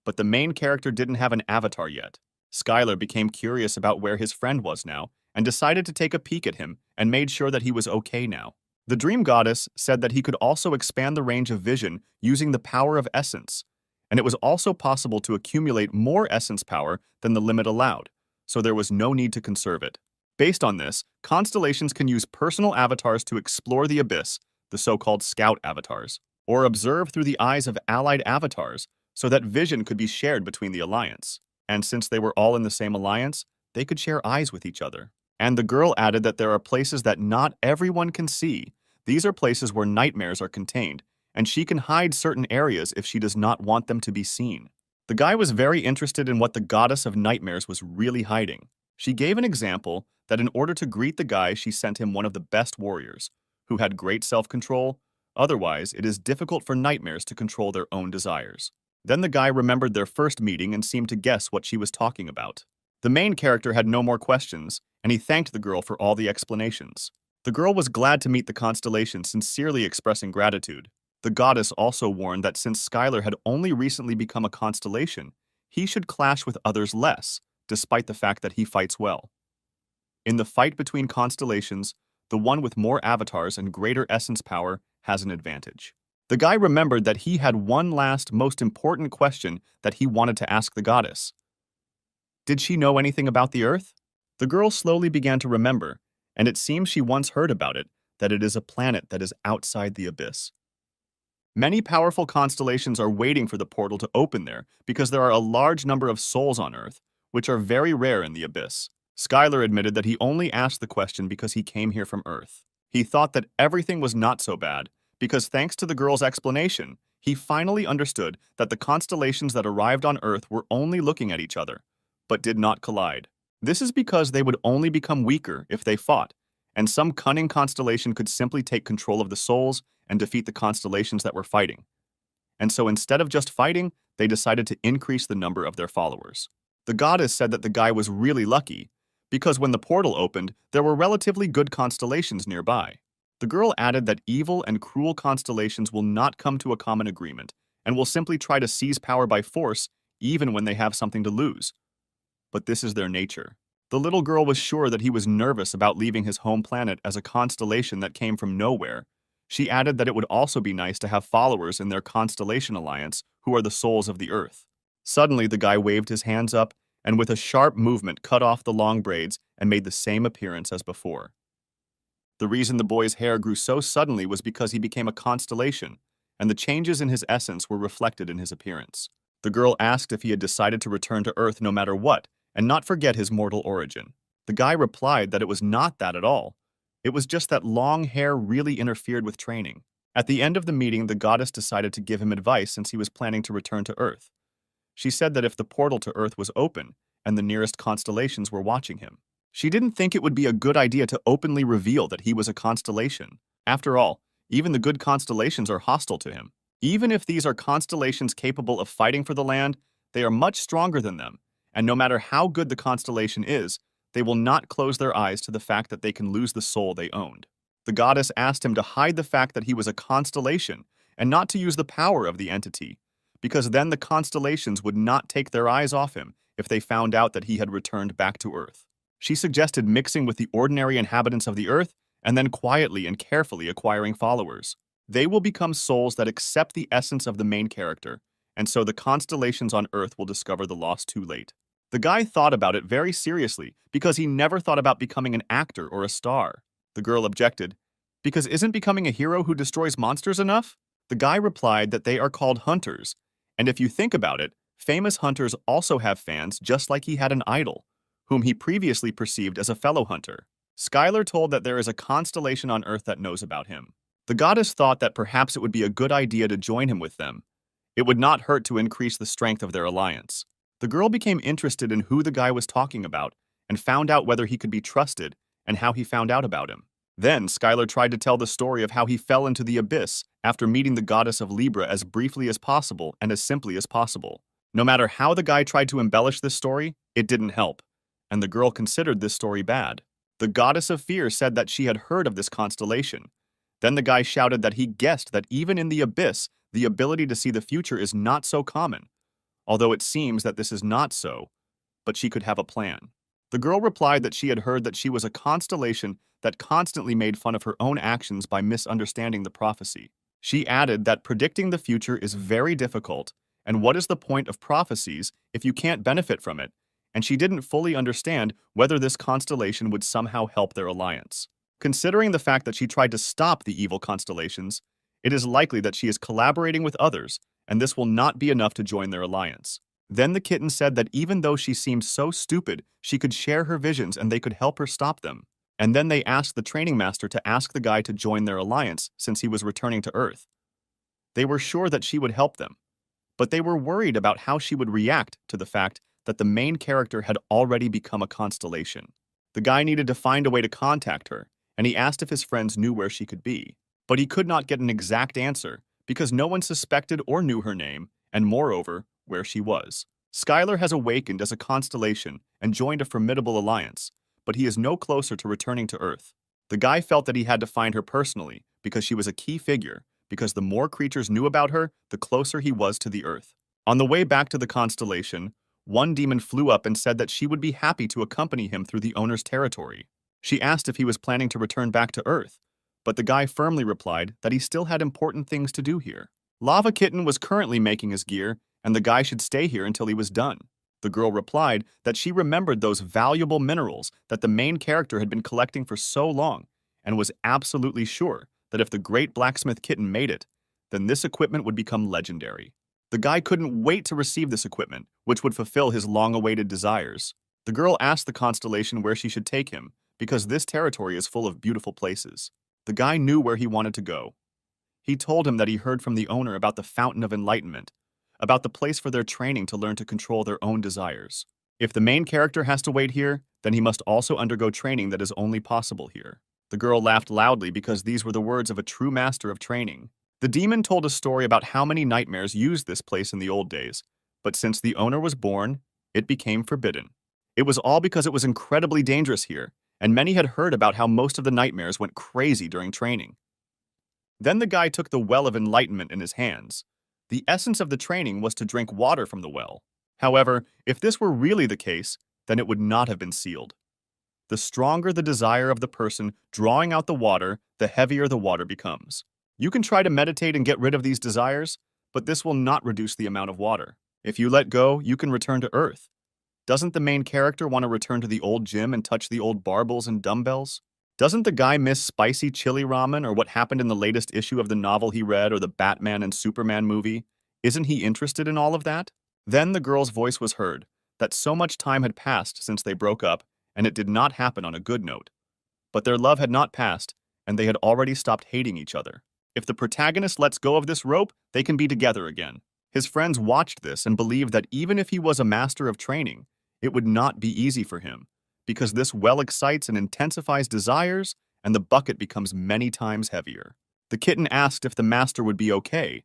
But the main character didn't have an avatar yet. Skylar became curious about where his friend was now and decided to take a peek at him and made sure that he was okay now. The dream goddess said that he could also expand the range of vision using the power of essence, and it was also possible to accumulate more essence power than the limit allowed, so there was no need to conserve it. Based on this, constellations can use personal avatars to explore the abyss, the so-called scout avatars, or observe through the eyes of allied avatars so that vision could be shared between the alliance. And since they were all in the same alliance, they could share eyes with each other. And the girl added that there are places that not everyone can see. These are places where nightmares are contained, and she can hide certain areas if she does not want them to be seen. The guy was very interested in what the goddess of nightmares was really hiding. She gave an example that in order to greet the guy, she sent him one of the best warriors, who had great self-control. Otherwise, it is difficult for nightmares to control their own desires. Then the guy remembered their first meeting and seemed to guess what she was talking about. The main character had no more questions, and he thanked the girl for all the explanations. The girl was glad to meet the constellation, sincerely expressing gratitude. The goddess also warned that since Skylar had only recently become a constellation, he should clash with others less, despite the fact that he fights well. In the fight between constellations, the one with more avatars and greater essence power has an advantage. The guy remembered that he had one last, most important question that he wanted to ask the goddess. Did she know anything about the Earth? The girl slowly began to remember, and it seems she once heard about it, that it is a planet that is outside the abyss. Many powerful constellations are waiting for the portal to open there because there are a large number of souls on Earth, which are very rare in the abyss. Skylar admitted that he only asked the question because he came here from Earth. He thought that everything was not so bad, because thanks to the girl's explanation, he finally understood that the constellations that arrived on Earth were only looking at each other, but did not collide. This is because they would only become weaker if they fought, and some cunning constellation could simply take control of the souls and defeat the constellations that were fighting. And so instead of just fighting, they decided to increase the number of their followers. The goddess said that the guy was really lucky, because when the portal opened, there were relatively good constellations nearby. The girl added that evil and cruel constellations will not come to a common agreement and will simply try to seize power by force even when they have something to lose. But this is their nature. The little girl was sure that he was nervous about leaving his home planet as a constellation that came from nowhere. She added that it would also be nice to have followers in their constellation alliance who are the souls of the Earth. Suddenly, the guy waved his hands up and with a sharp movement cut off the long braids and made the same appearance as before. The reason the boy's hair grew so suddenly was because he became a constellation, and the changes in his essence were reflected in his appearance. The girl asked if he had decided to return to Earth no matter what, and not forget his mortal origin. The guy replied that it was not that at all. It was just that long hair really interfered with training. At the end of the meeting, the goddess decided to give him advice since he was planning to return to Earth. She said that if the portal to Earth was open and the nearest constellations were watching him, she didn't think it would be a good idea to openly reveal that he was a constellation. After all, even the good constellations are hostile to him. Even if these are constellations capable of fighting for the land, they are much stronger than them, and no matter how good the constellation is, they will not close their eyes to the fact that they can lose the soul they owned. The goddess asked him to hide the fact that he was a constellation and not to use the power of the entity, because then the constellations would not take their eyes off him if they found out that he had returned back to Earth. She suggested mixing with the ordinary inhabitants of the Earth and then quietly and carefully acquiring followers. They will become souls that accept the essence of the main character, and so the constellations on Earth will discover the loss too late. The guy thought about it very seriously because he never thought about becoming an actor or a star. The girl objected, because isn't becoming a hero who destroys monsters enough? The guy replied that they are called hunters, and if you think about it, famous hunters also have fans just like he had an idol, whom he previously perceived as a fellow hunter. Skylar told that there is a constellation on Earth that knows about him. The goddess thought that perhaps it would be a good idea to join him with them. It would not hurt to increase the strength of their alliance. The girl became interested in who the guy was talking about and found out whether he could be trusted and how he found out about him. Then Skylar tried to tell the story of how he fell into the abyss after meeting the goddess of Libra as briefly as possible and as simply as possible. No matter how the guy tried to embellish this story, it didn't help, and the girl considered this story bad. The goddess of fear said that she had heard of this constellation. Then the guy shouted that he guessed that even in the abyss, the ability to see the future is not so common, although it seems that this is not so, but she could have a plan. The girl replied that she had heard that she was a constellation that constantly made fun of her own actions by misunderstanding the prophecy. She added that predicting the future is very difficult, and what is the point of prophecies if you can't benefit from it? And she didn't fully understand whether this constellation would somehow help their alliance. Considering the fact that she tried to stop the evil constellations, it is likely that she is collaborating with others, and this will not be enough to join their alliance. Then the kitten said that even though she seemed so stupid, she could share her visions and they could help her stop them. And then they asked the training master to ask the guy to join their alliance since he was returning to Earth. They were sure that she would help them, but they were worried about how she would react to the fact that the main character had already become a constellation. The guy needed to find a way to contact her, and he asked if his friends knew where she could be. But he could not get an exact answer because no one suspected or knew her name, and moreover, where she was. Skylar has awakened as a constellation and joined a formidable alliance, but he is no closer to returning to Earth. The guy felt that he had to find her personally because she was a key figure, because the more creatures knew about her, the closer he was to the Earth. On the way back to the constellation, one demon flew up and said that she would be happy to accompany him through the owner's territory. She asked if he was planning to return back to Earth, but the guy firmly replied that he still had important things to do here. Lava Kitten was currently making his gear, and the guy should stay here until he was done. The girl replied that she remembered those valuable minerals that the main character had been collecting for so long, and was absolutely sure that if the great blacksmith kitten made it, then this equipment would become legendary. The guy couldn't wait to receive this equipment, which would fulfill his long-awaited desires. The girl asked the constellation where she should take him, because this territory is full of beautiful places. The guy knew where he wanted to go. He told him that he heard from the owner about the Fountain of Enlightenment, about the place for their training to learn to control their own desires. If the main character has to wait here, then he must also undergo training that is only possible here. The girl laughed loudly because these were the words of a true master of training. The demon told a story about how many nightmares used this place in the old days, but since the owner was born, it became forbidden. It was all because it was incredibly dangerous here, and many had heard about how most of the nightmares went crazy during training. Then the guy took the Well of Enlightenment in his hands. The essence of the training was to drink water from the well. However, if this were really the case, then it would not have been sealed. The stronger the desire of the person drawing out the water, the heavier the water becomes. You can try to meditate and get rid of these desires, but this will not reduce the amount of water. If you let go, you can return to Earth. Doesn't the main character want to return to the old gym and touch the old barbells and dumbbells? Doesn't the guy miss spicy chili ramen or what happened in the latest issue of the novel he read or the Batman and Superman movie? Isn't he interested in all of that? Then the girl's voice was heard, that so much time had passed since they broke up, and it did not happen on a good note. But their love had not passed, and they had already stopped hating each other. If the protagonist lets go of this rope, they can be together again. His friends watched this and believed that even if he was a master of training, it would not be easy for him, because this well excites and intensifies desires, and the bucket becomes many times heavier. The kitten asked if the master would be okay,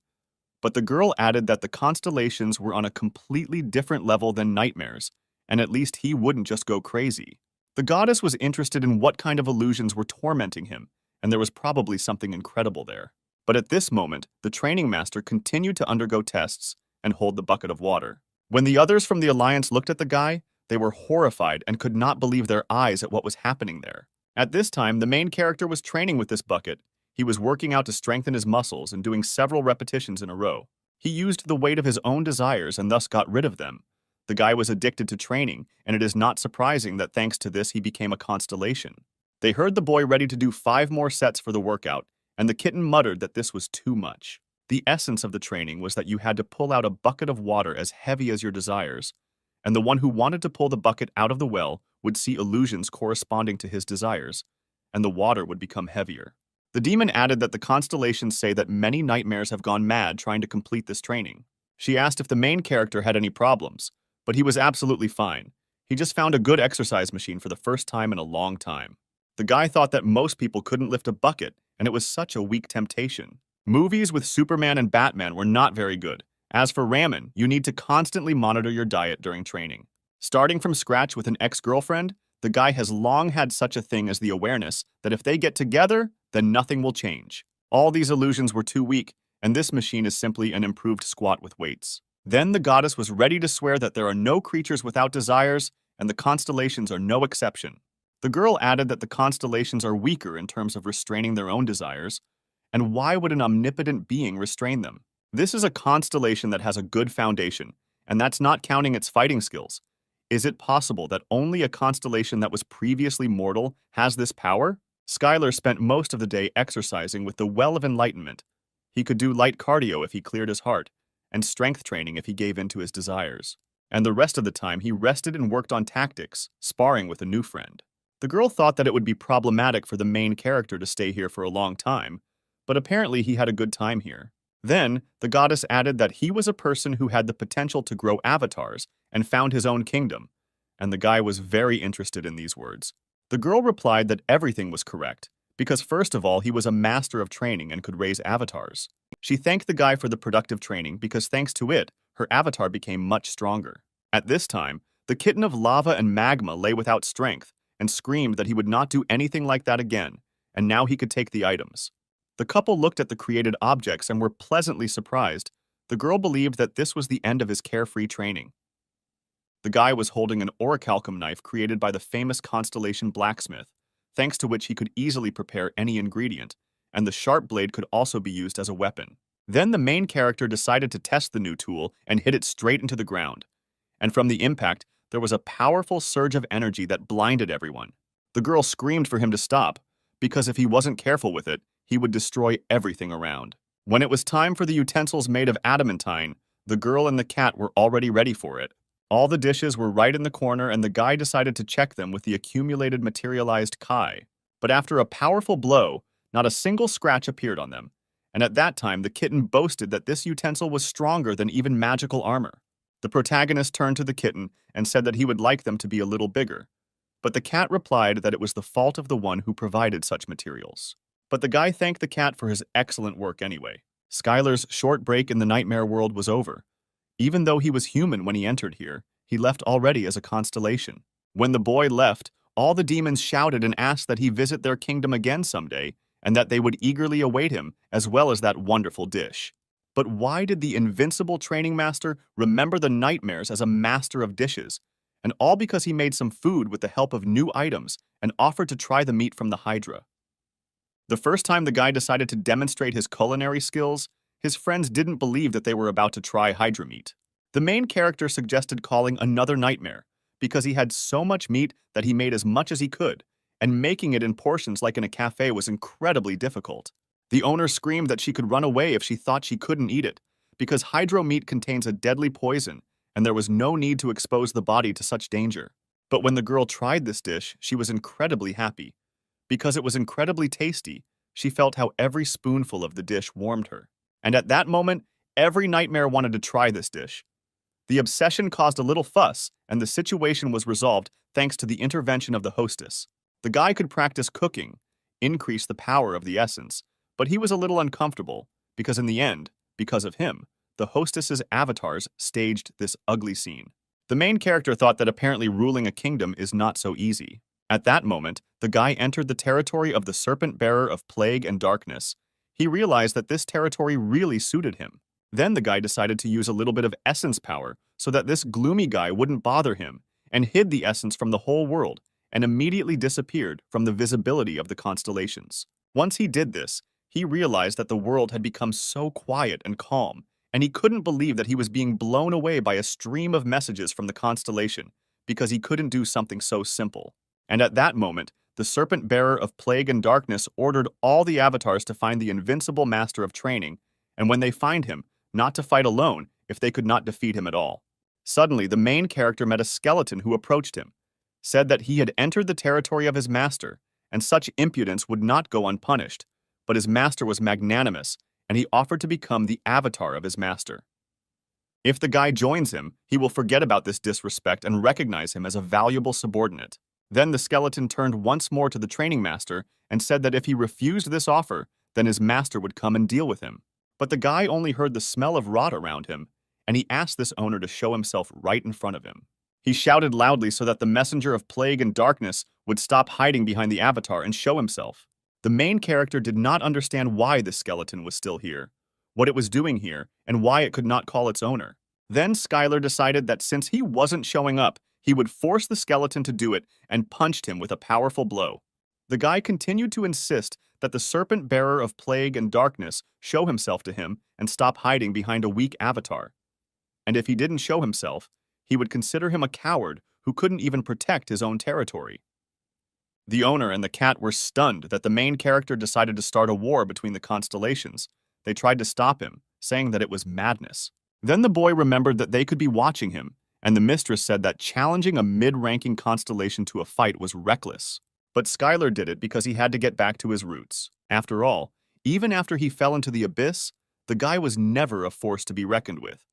but the girl added that the constellations were on a completely different level than nightmares, and at least he wouldn't just go crazy. The goddess was interested in what kind of illusions were tormenting him, and there was probably something incredible there. But at this moment, the training master continued to undergo tests and hold the bucket of water. When the others from the Alliance looked at the guy, they were horrified and could not believe their eyes at what was happening there. At this time, the main character was training with this bucket. He was working out to strengthen his muscles and doing several repetitions in a row. He used the weight of his own desires and thus got rid of them. The guy was addicted to training, and it is not surprising that thanks to this he became a constellation. They heard the boy ready to do 5 more sets for the workout, and the kitten muttered that this was too much. The essence of the training was that you had to pull out a bucket of water as heavy as your desires, and the one who wanted to pull the bucket out of the well would see illusions corresponding to his desires, and the water would become heavier. The demon added that the constellations say that many nightmares have gone mad trying to complete this training. She asked if the main character had any problems, but he was absolutely fine. He just found a good exercise machine for the first time in a long time. The guy thought that most people couldn't lift a bucket, and it was such a weak temptation. Movies with Superman and Batman were not very good. As for ramen, you need to constantly monitor your diet during training. Starting from scratch with an ex-girlfriend, the guy has long had such a thing as the awareness that if they get together, then nothing will change. All these illusions were too weak, and this machine is simply an improved squat with weights. Then the goddess was ready to swear that there are no creatures without desires, and the constellations are no exception. The girl added that the constellations are weaker in terms of restraining their own desires, and why would an omnipotent being restrain them? This is a constellation that has a good foundation, and that's not counting its fighting skills. Is it possible that only a constellation that was previously mortal has this power? Skylar spent most of the day exercising with the Well of Enlightenment. He could do light cardio if he cleared his heart, and strength training if he gave in to his desires. And the rest of the time he rested and worked on tactics, sparring with a new friend. The girl thought that it would be problematic for the main character to stay here for a long time, but apparently he had a good time here. Then, the goddess added that he was a person who had the potential to grow avatars and found his own kingdom, and the guy was very interested in these words. The girl replied that everything was correct, because first of all he was a master of training and could raise avatars. She thanked the guy for the productive training because thanks to it, her avatar became much stronger. At this time, the kitten of lava and magma lay without strength and screamed that he would not do anything like that again, and now he could take the items. The couple looked at the created objects and were pleasantly surprised. The girl believed that this was the end of his carefree training. The guy was holding an orichalcum knife created by the famous constellation blacksmith, thanks to which he could easily prepare any ingredient, and the sharp blade could also be used as a weapon. Then the main character decided to test the new tool and hit it straight into the ground. And from the impact, there was a powerful surge of energy that blinded everyone. The girl screamed for him to stop, because if he wasn't careful with it, he would destroy everything around. When it was time for the utensils made of adamantine, the girl and the cat were already ready for it. All the dishes were right in the corner, and the guy decided to check them with the accumulated materialized kai. But after a powerful blow, not a single scratch appeared on them. And at that time, the kitten boasted that this utensil was stronger than even magical armor. The protagonist turned to the kitten and said that he would like them to be a little bigger. But the cat replied that it was the fault of the one who provided such materials. But the guy thanked the cat for his excellent work anyway. Skylar's short break in the nightmare world was over. Even though he was human when he entered here, he left already as a constellation. When the boy left, all the demons shouted and asked that he visit their kingdom again someday, and that they would eagerly await him, as well as that wonderful dish. But why did the invincible training master remember the nightmares as a master of dishes? And all because he made some food with the help of new items and offered to try the meat from the Hydra. The first time the guy decided to demonstrate his culinary skills, his friends didn't believe that they were about to try Hydra meat. The main character suggested calling another nightmare, because he had so much meat that he made as much as he could, and making it in portions like in a cafe was incredibly difficult. The owner screamed that she could run away if she thought she couldn't eat it, because hydro meat contains a deadly poison, and there was no need to expose the body to such danger. But when the girl tried this dish, she was incredibly happy. Because it was incredibly tasty, she felt how every spoonful of the dish warmed her. And at that moment, every nightmare wanted to try this dish. The obsession caused a little fuss, and the situation was resolved thanks to the intervention of the hostess. The guy could practice cooking, increase the power of the essence, but he was a little uncomfortable, because in the end, because of him, the hostess's avatars staged this ugly scene. The main character thought that apparently ruling a kingdom is not so easy. At that moment, the guy entered the territory of the serpent bearer of plague and darkness. He realized that this territory really suited him. Then the guy decided to use a little bit of essence power so that this gloomy guy wouldn't bother him, and hid the essence from the whole world, and immediately disappeared from the visibility of the constellations. Once he did this, he realized that the world had become so quiet and calm, and he couldn't believe that he was being blown away by a stream of messages from the constellation, because he couldn't do something so simple. And at that moment, the serpent bearer of plague and darkness ordered all the avatars to find the invincible master of training, and when they find him, not to fight alone if they could not defeat him at all. Suddenly, the main character met a skeleton who approached him, said that he had entered the territory of his master, and such impudence would not go unpunished, but his master was magnanimous, and he offered to become the avatar of his master. If the guy joins him, he will forget about this disrespect and recognize him as a valuable subordinate. Then the skeleton turned once more to the training master and said that if he refused this offer, then his master would come and deal with him. But the guy only heard the smell of rot around him, and he asked this owner to show himself right in front of him. He shouted loudly so that the messenger of plague and darkness would stop hiding behind the avatar and show himself. The main character did not understand why the skeleton was still here, what it was doing here, and why it could not call its owner. Then Skylar decided that since he wasn't showing up, he would force the skeleton to do it and punched him with a powerful blow. The guy continued to insist that the serpent bearer of plague and darkness show himself to him and stop hiding behind a weak avatar. And if he didn't show himself, he would consider him a coward who couldn't even protect his own territory. The owner and the cat were stunned that the main character decided to start a war between the constellations. They tried to stop him, saying that it was madness. Then the boy remembered that they could be watching him, and the mistress said that challenging a mid-ranking constellation to a fight was reckless. But Skylar did it because he had to get back to his roots. After all, even after he fell into the abyss, the guy was never a force to be reckoned with.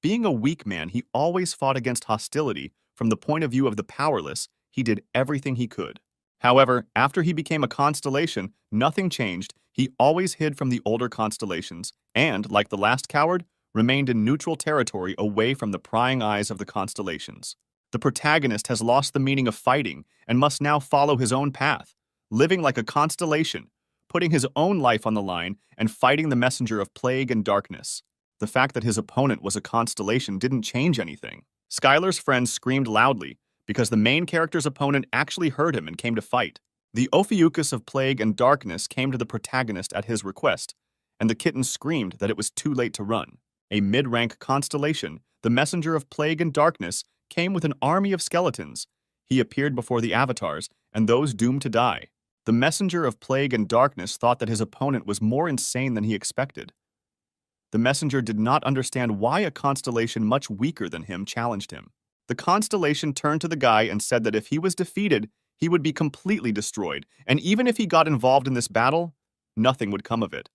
Being a weak man, he always fought against hostility. From the point of view of the powerless, he did everything he could. However, after he became a constellation, nothing changed. He always hid from the older constellations and, like the last coward, remained in neutral territory away from the prying eyes of the constellations. The protagonist has lost the meaning of fighting and must now follow his own path, living like a constellation, putting his own life on the line and fighting the messenger of plague and darkness. The fact that his opponent was a constellation didn't change anything. Skylar's friends screamed loudly because the main character's opponent actually heard him and came to fight. The Ophiuchus of Plague and Darkness came to the protagonist at his request, and the kitten screamed that it was too late to run. A mid-rank constellation, the messenger of Plague and Darkness, came with an army of skeletons. He appeared before the avatars, and those doomed to die. The messenger of Plague and Darkness thought that his opponent was more insane than he expected. The messenger did not understand why a constellation much weaker than him challenged him. The constellation turned to the guy and said that if he was defeated, he would be completely destroyed, and even if he got involved in this battle, nothing would come of it.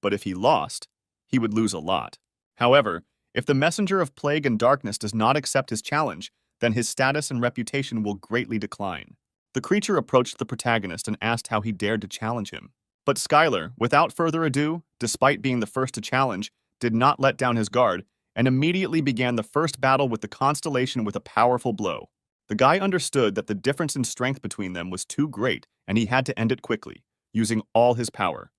But if he lost, he would lose a lot. However, if the messenger of Plague and Darkness does not accept his challenge, then his status and reputation will greatly decline. The creature approached the protagonist and asked how he dared to challenge him. But Skylar, without further ado, despite being the first to challenge, did not let down his guard and immediately began the first battle with the constellation with a powerful blow. The guy understood that the difference in strength between them was too great and he had to end it quickly, using all his power.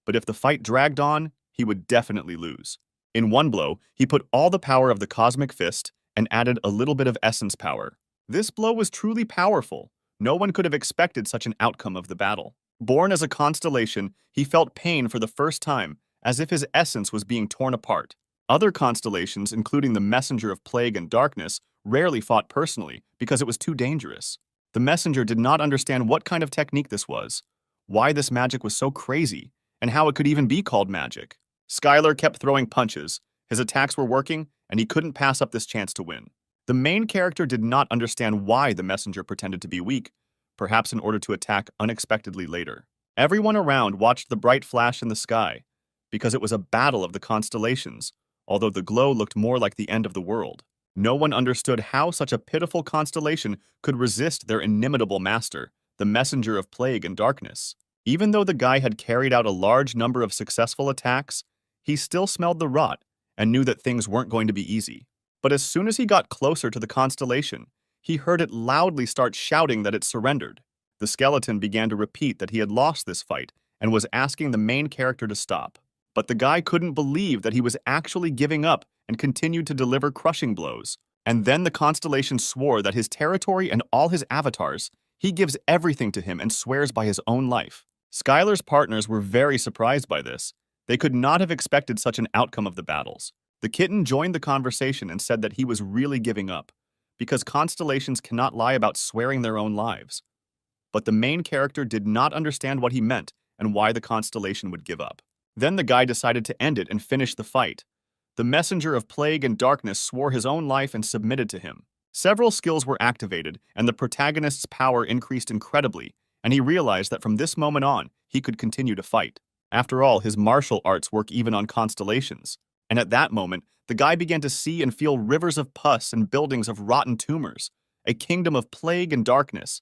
But if the fight dragged on, he would definitely lose. In one blow, he put all the power of the cosmic fist and added a little bit of essence power. This blow was truly powerful. No one could have expected such an outcome of the battle. Born as a constellation, he felt pain for the first time, as if his essence was being torn apart. Other constellations, including the Messenger of Plague and Darkness, rarely fought personally because it was too dangerous. The messenger did not understand what kind of technique this was, why this magic was so crazy, and how it could even be called magic. Skylar kept throwing punches. His attacks were working, and he couldn't pass up this chance to win. The main character did not understand why the messenger pretended to be weak, perhaps in order to attack unexpectedly later. Everyone around watched the bright flash in the sky, because it was a battle of the constellations, although the glow looked more like the end of the world. No one understood how such a pitiful constellation could resist their inimitable master, the messenger of Plague and Darkness. Even though the guy had carried out a large number of successful attacks, he still smelled the rot and knew that things weren't going to be easy. But as soon as he got closer to the constellation, he heard it loudly start shouting that it surrendered. The skeleton began to repeat that he had lost this fight and was asking the main character to stop. But the guy couldn't believe that he was actually giving up and continued to deliver crushing blows. And then the constellation swore that his territory and all his avatars, he gives everything to him and swears by his own life. Skylar's partners were very surprised by this. They could not have expected such an outcome of the battles. The kitten joined the conversation and said that he was really giving up, because constellations cannot lie about swearing their own lives. But the main character did not understand what he meant and why the constellation would give up. Then the guy decided to end it and finish the fight. The messenger of Plague and Darkness swore his own life and submitted to him. Several skills were activated, and the protagonist's power increased incredibly, and he realized that from this moment on, he could continue to fight. After all, his martial arts work even on constellations. And at that moment, the guy began to see and feel rivers of pus and buildings of rotten tumors, a kingdom of plague and darkness.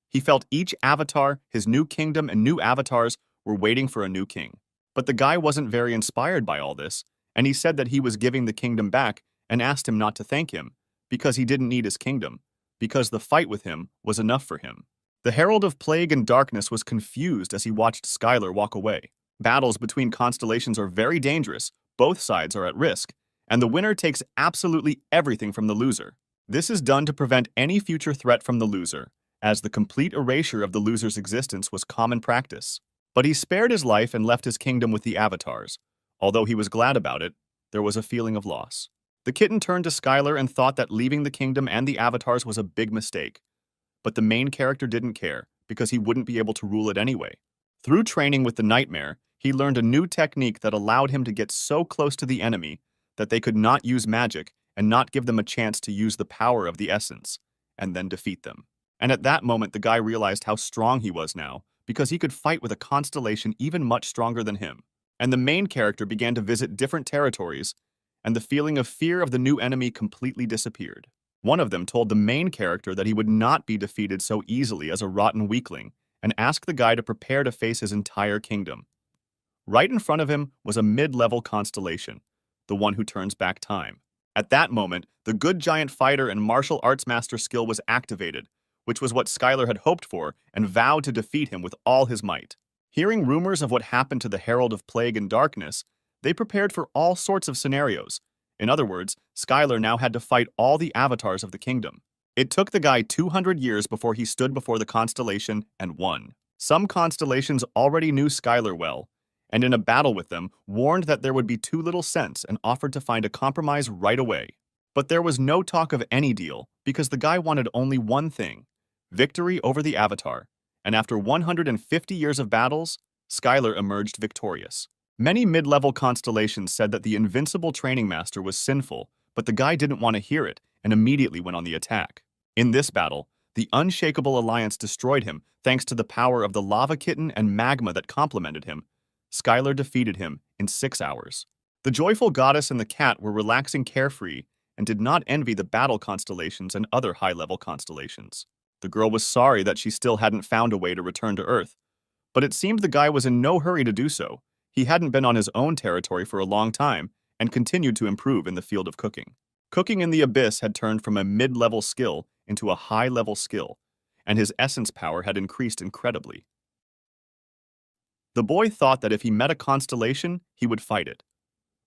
He felt each avatar, his new kingdom, and new avatars were waiting for a new king. But the guy wasn't very inspired by all this, and he said that he was giving the kingdom back and asked him not to thank him, because he didn't need his kingdom, because the fight with him was enough for him. The Herald of Plague and Darkness was confused as he watched Skylar walk away. Battles between constellations are very dangerous, both sides are at risk, and the winner takes absolutely everything from the loser. This is done to prevent any future threat from the loser, as the complete erasure of the loser's existence was common practice. But he spared his life and left his kingdom with the avatars. Although he was glad about it, there was a feeling of loss. The kitten turned to Skylar and thought that leaving the kingdom and the avatars was a big mistake. But the main character didn't care, because he wouldn't be able to rule it anyway. Through training with the Nightmare, he learned a new technique that allowed him to get so close to the enemy that they could not use magic and not give them a chance to use the power of the essence, and then defeat them. And at that moment, the guy realized how strong he was now, because he could fight with a constellation even much stronger than him. And the main character began to visit different territories, and the feeling of fear of the new enemy completely disappeared. One of them told the main character that he would not be defeated so easily as a rotten weakling, and asked the guy to prepare to face his entire kingdom. Right in front of him was a mid-level constellation, the one who turns back time. At that moment, the good giant fighter and martial arts master skill was activated, which was what Skylar had hoped for, and vowed to defeat him with all his might. Hearing rumors of what happened to the Herald of Plague and Darkness, they prepared for all sorts of scenarios, In other words, Skylar now had to fight all the avatars of the kingdom. It took the guy 200 years before he stood before the constellation and won. Some constellations already knew Skylar well, and in a battle with them, warned that there would be too little sense and offered to find a compromise right away. But there was no talk of any deal, because the guy wanted only one thing: victory over the Avatar. And after 150 years of battles, Skylar emerged victorious. Many mid-level constellations said that the invincible training master was sinful, but the guy didn't want to hear it and immediately went on the attack. In this battle, the Unshakable Alliance destroyed him thanks to the power of the lava kitten and magma that complemented him. Skylar defeated him in 6 hours. The joyful goddess and the cat were relaxing carefree and did not envy the battle constellations and other high-level constellations. The girl was sorry that she still hadn't found a way to return to Earth, but it seemed the guy was in no hurry to do so. He hadn't been on his own territory for a long time and continued to improve in the field of cooking. Cooking in the Abyss had turned from a mid-level skill into a high-level skill, and his essence power had increased incredibly. The boy thought that if he met a constellation, he would fight it,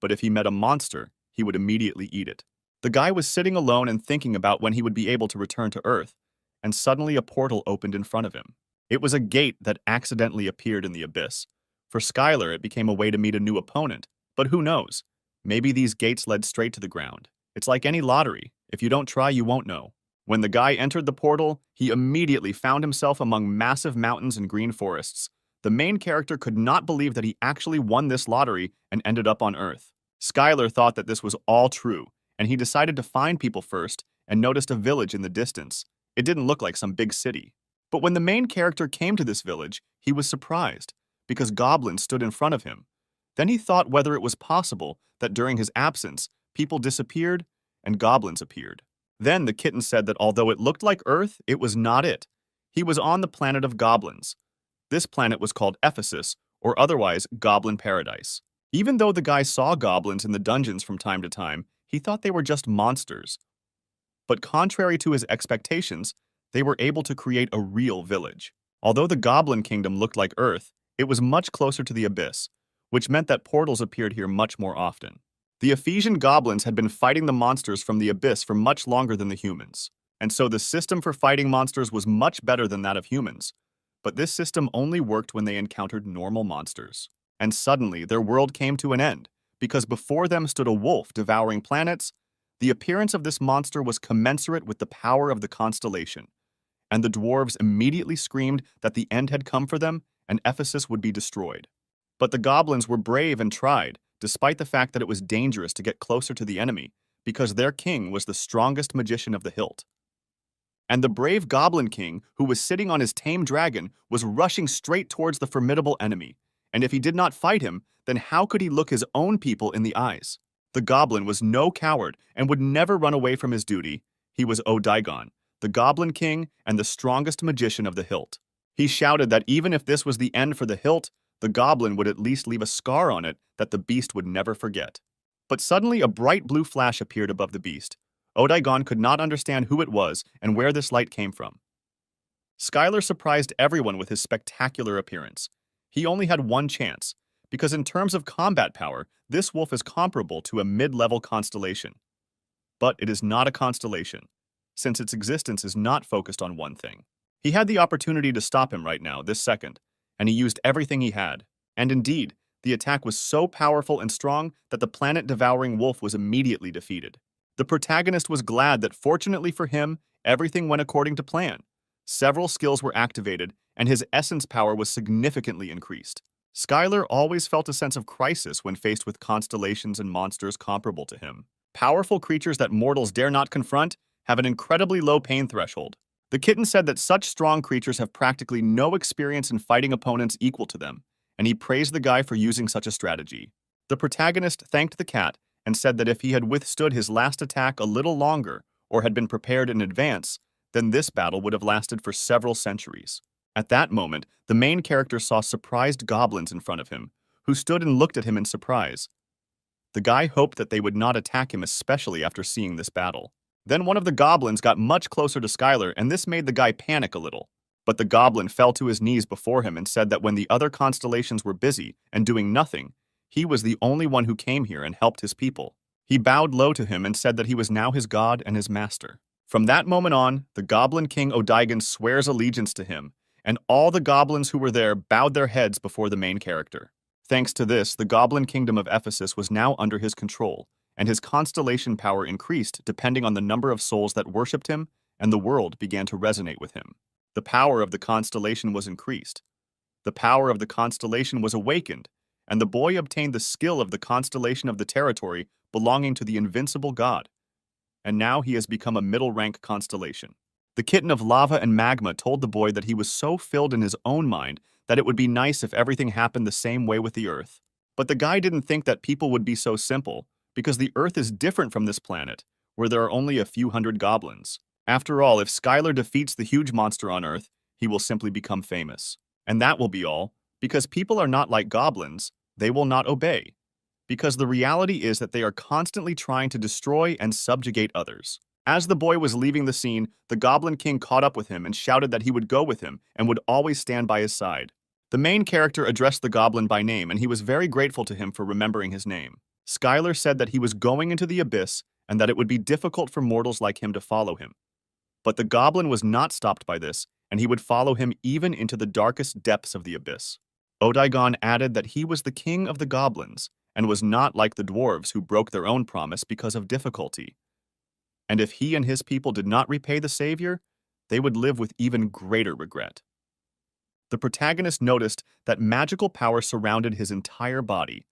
but if he met a monster, he would immediately eat it. The guy was sitting alone and thinking about when he would be able to return to Earth, and suddenly a portal opened in front of him. It was a gate that accidentally appeared in the Abyss. For Skylar, it became a way to meet a new opponent, but who knows? Maybe these gates led straight to the ground. It's like any lottery. If you don't try, you won't know. When the guy entered the portal, he immediately found himself among massive mountains and green forests. The main character could not believe that he actually won this lottery and ended up on Earth. Skylar thought that this was all true, and he decided to find people first and noticed a village in the distance. It didn't look like some big city. But when the main character came to this village, he was surprised, because goblins stood in front of him. Then he thought whether it was possible that during his absence, people disappeared and goblins appeared. Then the kitten said that although it looked like Earth, it was not it. He was on the planet of goblins. This planet was called Ephesus, or otherwise Goblin Paradise. Even though the guy saw goblins in the dungeons from time to time, he thought they were just monsters. But contrary to his expectations, they were able to create a real village. Although the Goblin Kingdom looked like Earth, it was much closer to the Abyss, which meant that portals appeared here much more often. The Ephesian goblins had been fighting the monsters from the Abyss for much longer than the humans, and so the system for fighting monsters was much better than that of humans. But this system only worked when they encountered normal monsters. And suddenly, their world came to an end, because before them stood a wolf devouring planets. The appearance of this monster was commensurate with the power of the constellation, and the dwarves immediately screamed that the end had come for them and Ephesus would be destroyed. But the goblins were brave and tried, despite the fact that it was dangerous to get closer to the enemy, because their king was the strongest magician of the hilt. And the brave Goblin King, who was sitting on his tame dragon, was rushing straight towards the formidable enemy. And if he did not fight him, then how could he look his own people in the eyes? The goblin was no coward and would never run away from his duty. He was Odaigon, the Goblin King and the strongest magician of the hilt. He shouted that even if this was the end for the hilt, the goblin would at least leave a scar on it that the beast would never forget. But suddenly a bright blue flash appeared above the beast. Odaigon could not understand who it was and where this light came from. Skylar surprised everyone with his spectacular appearance. He only had one chance, because in terms of combat power, this wolf is comparable to a mid-level constellation. But it is not a constellation, since its existence is not focused on one thing. He had the opportunity to stop him right now, this second, and he used everything he had. And indeed, the attack was so powerful and strong that the planet-devouring wolf was immediately defeated. The protagonist was glad that fortunately for him, everything went according to plan. Several skills were activated, and his essence power was significantly increased. Skylar always felt a sense of crisis when faced with constellations and monsters comparable to him. Powerful creatures that mortals dare not confront have an incredibly low pain threshold. The kitten said that such strong creatures have practically no experience in fighting opponents equal to them, and he praised the guy for using such a strategy. The protagonist thanked the cat and said that if he had withstood his last attack a little longer or had been prepared in advance, then this battle would have lasted for several centuries. At that moment, the main character saw surprised goblins in front of him, who stood and looked at him in surprise. The guy hoped that they would not attack him, especially after seeing this battle. Then one of the goblins got much closer to Skylar, and this made the guy panic a little. But the goblin fell to his knees before him and said that when the other constellations were busy and doing nothing, he was the only one who came here and helped his people. He bowed low to him and said that he was now his god and his master. From that moment on, the Goblin King Odaigan swears allegiance to him, and all the goblins who were there bowed their heads before the main character. Thanks to this, the Goblin Kingdom of Ephesus was now under his control, and his constellation power increased depending on the number of souls that worshipped him, and the world began to resonate with him. The power of the constellation was increased. The power of the constellation was awakened, and the boy obtained the skill of the constellation of the territory belonging to the invincible god. And now he has become a middle-rank constellation. The kitten of lava and magma told the boy that he was so filled in his own mind that it would be nice if everything happened the same way with the Earth. But the guy didn't think that people would be so simple, because the Earth is different from this planet, where there are only a few hundred goblins. After all, if Skylar defeats the huge monster on Earth, he will simply become famous. And that will be all, because people are not like goblins, they will not obey. Because the reality is that they are constantly trying to destroy and subjugate others. As the boy was leaving the scene, the Goblin King caught up with him and shouted that he would go with him and would always stand by his side. The main character addressed the goblin by name, and he was very grateful to him for remembering his name. Skylar said that he was going into the abyss and that it would be difficult for mortals like him to follow him. But the goblin was not stopped by this, and he would follow him even into the darkest depths of the abyss. Odaigan added that he was the king of the goblins, and was not like the dwarves who broke their own promise because of difficulty. And if he and his people did not repay the savior, they would live with even greater regret. The protagonist noticed that magical power surrounded his entire body.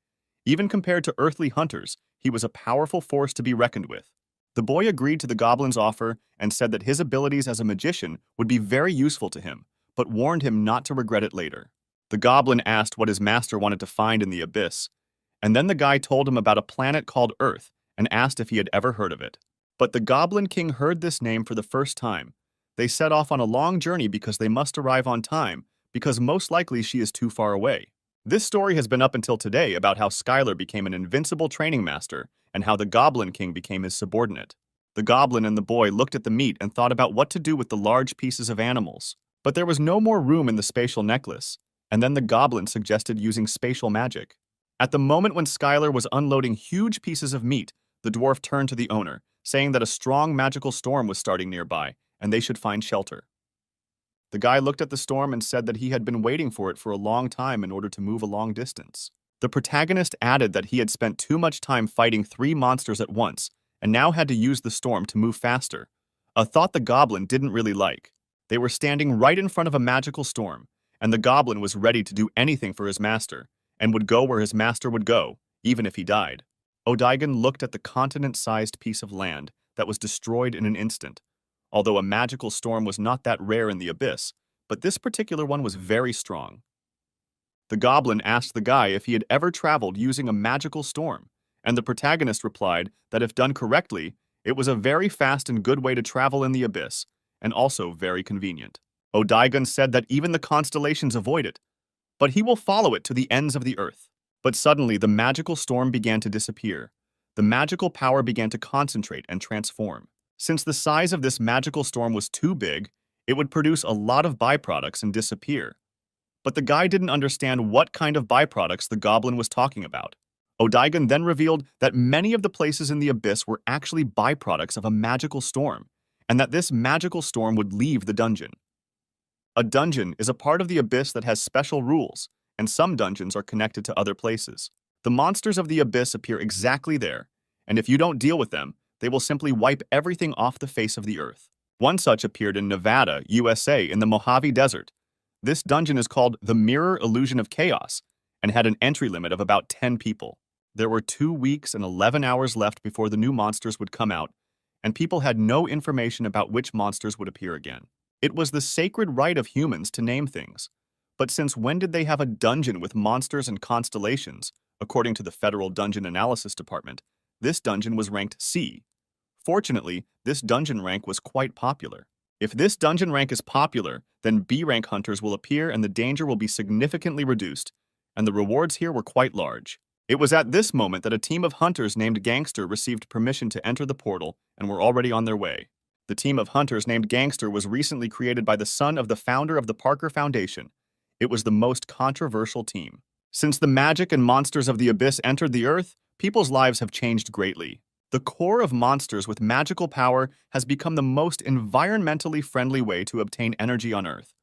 Even compared to earthly hunters, he was a powerful force to be reckoned with. The boy agreed to the goblin's offer and said that his abilities as a magician would be very useful to him, but warned him not to regret it later. The goblin asked what his master wanted to find in the abyss, and then the guy told him about a planet called Earth and asked if he had ever heard of it. But the Goblin King heard this name for the first time. They set off on a long journey because they must arrive on time, because most likely she is too far away. This story has been up until today about how Skylar became an invincible training master and how the Goblin King became his subordinate. The goblin and the boy looked at the meat and thought about what to do with the large pieces of animals. But there was no more room in the spatial necklace, and then the goblin suggested using spatial magic. At the moment when Skylar was unloading huge pieces of meat, the dwarf turned to the owner, saying that a strong magical storm was starting nearby, and they should find shelter. The guy looked at the storm and said that he had been waiting for it for a long time in order to move a long distance. The protagonist added that he had spent too much time fighting 3 monsters at once, and now had to use the storm to move faster, a thought the goblin didn't really like. They were standing right in front of a magical storm, and the goblin was ready to do anything for his master, and would go where his master would go, even if he died. Odaigan looked at the continent-sized piece of land that was destroyed in an instant. Although a magical storm was not that rare in the abyss, but this particular one was very strong. The goblin asked the guy if he had ever traveled using a magical storm, and the protagonist replied that if done correctly, it was a very fast and good way to travel in the abyss, and also very convenient. Odaigan said that even the constellations avoid it, but he will follow it to the ends of the earth. But suddenly the magical storm began to disappear. The magical power began to concentrate and transform. Since the size of this magical storm was too big, it would produce a lot of byproducts and disappear. But the guy didn't understand what kind of byproducts the goblin was talking about. Odaigan then revealed that many of the places in the abyss were actually byproducts of a magical storm, and that this magical storm would leave the dungeon. A dungeon is a part of the abyss that has special rules, and some dungeons are connected to other places. The monsters of the abyss appear exactly there, and if you don't deal with them, they will simply wipe everything off the face of the earth. One such appeared in Nevada, USA, in the Mojave Desert. This dungeon is called the Mirror Illusion of Chaos, and had an entry limit of about 10 people. There were 2 weeks and 11 hours left before the new monsters would come out, and people had no information about which monsters would appear again. It was the sacred right of humans to name things. But since when did they have a dungeon with monsters and constellations? According to the Federal Dungeon Analysis Department, this dungeon was ranked C. Fortunately, this dungeon rank was quite popular. If this dungeon rank is popular, then B-rank hunters will appear and the danger will be significantly reduced, and the rewards here were quite large. It was at this moment that a team of hunters named Gangster received permission to enter the portal and were already on their way. The team of hunters named Gangster was recently created by the son of the founder of the Parker Foundation. It was the most controversial team. Since the magic and monsters of the abyss entered the earth, people's lives have changed greatly. The core of monsters with magical power has become the most environmentally friendly way to obtain energy on Earth.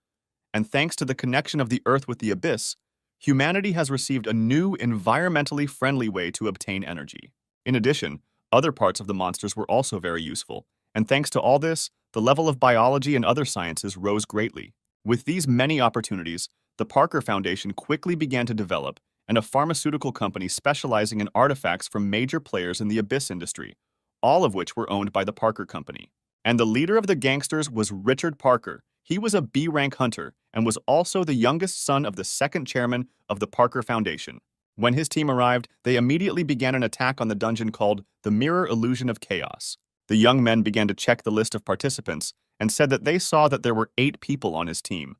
And thanks to the connection of the Earth with the abyss, humanity has received a new environmentally friendly way to obtain energy. In addition, other parts of the monsters were also very useful, and thanks to all this, the level of biology and other sciences rose greatly. With these many opportunities, the Parker Foundation quickly began to develop, and a pharmaceutical company specializing in artifacts from major players in the abyss industry, all of which were owned by the Parker Company. And the leader of the gangsters was Richard Parker. He was a B-rank hunter and was also the youngest son of the second chairman of the Parker Foundation. When his team arrived, they immediately began an attack on the dungeon called the Mirror Illusion of Chaos. The young men began to check the list of participants and said that they saw that there were 8 people on his team,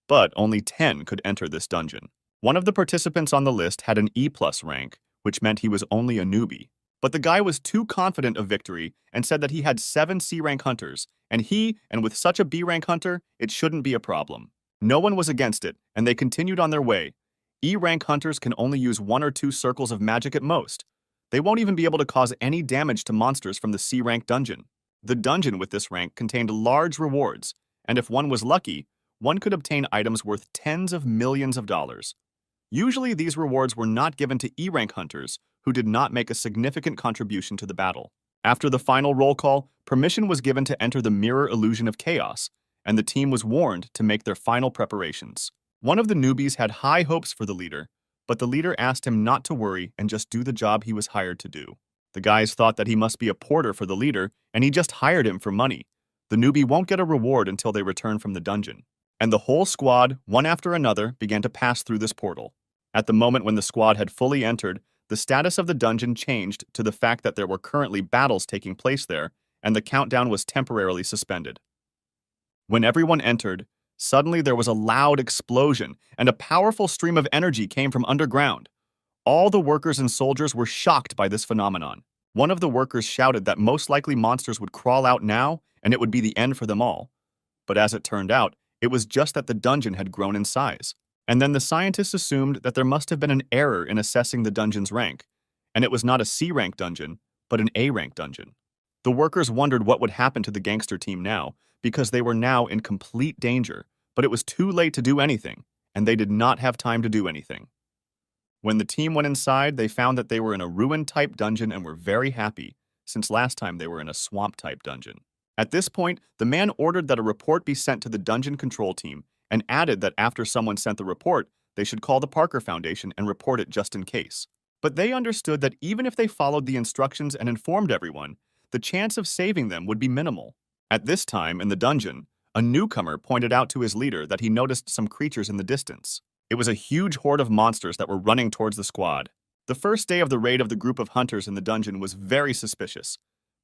but only 10 could enter this dungeon. One of the participants on the list had an E+ rank, which meant he was only a newbie. But the guy was too confident of victory and said that he had 7 C-rank hunters, and with such a B-rank hunter, it shouldn't be a problem. No one was against it, and they continued on their way. E-rank hunters can only use 1 or 2 circles of magic at most. They won't even be able to cause any damage to monsters from the C-rank dungeon. The dungeon with this rank contained large rewards, and if one was lucky, one could obtain items worth tens of millions of dollars. Usually, these rewards were not given to E-rank hunters who did not make a significant contribution to the battle. After the final roll call, permission was given to enter the Mirror Illusion of Chaos, and the team was warned to make their final preparations. One of the newbies had high hopes for the leader, but the leader asked him not to worry and just do the job he was hired to do. The guys thought that he must be a porter for the leader, and he just hired him for money. The newbie won't get a reward until they return from the dungeon. And the whole squad, one after another, began to pass through this portal. At the moment when the squad had fully entered, the status of the dungeon changed to the fact that there were currently battles taking place there, and the countdown was temporarily suspended. When everyone entered, suddenly there was a loud explosion, and a powerful stream of energy came from underground. All the workers and soldiers were shocked by this phenomenon. One of the workers shouted that most likely monsters would crawl out now, and it would be the end for them all. But as it turned out, it was just that the dungeon had grown in size. And then the scientists assumed that there must have been an error in assessing the dungeon's rank, and it was not a C-rank dungeon, but an A-rank dungeon. The workers wondered what would happen to the gangster team now, because they were now in complete danger, but it was too late to do anything, and they did not have time to do anything. When the team went inside, they found that they were in a ruin-type dungeon and were very happy, since last time they were in a swamp-type dungeon. At this point, the man ordered that a report be sent to the dungeon control team, and added that after someone sent the report, they should call the Parker Foundation and report it just in case. But they understood that even if they followed the instructions and informed everyone, the chance of saving them would be minimal. At this time, in the dungeon, a newcomer pointed out to his leader that he noticed some creatures in the distance. It was a huge horde of monsters that were running towards the squad. The first day of the raid of the group of hunters in the dungeon was very suspicious,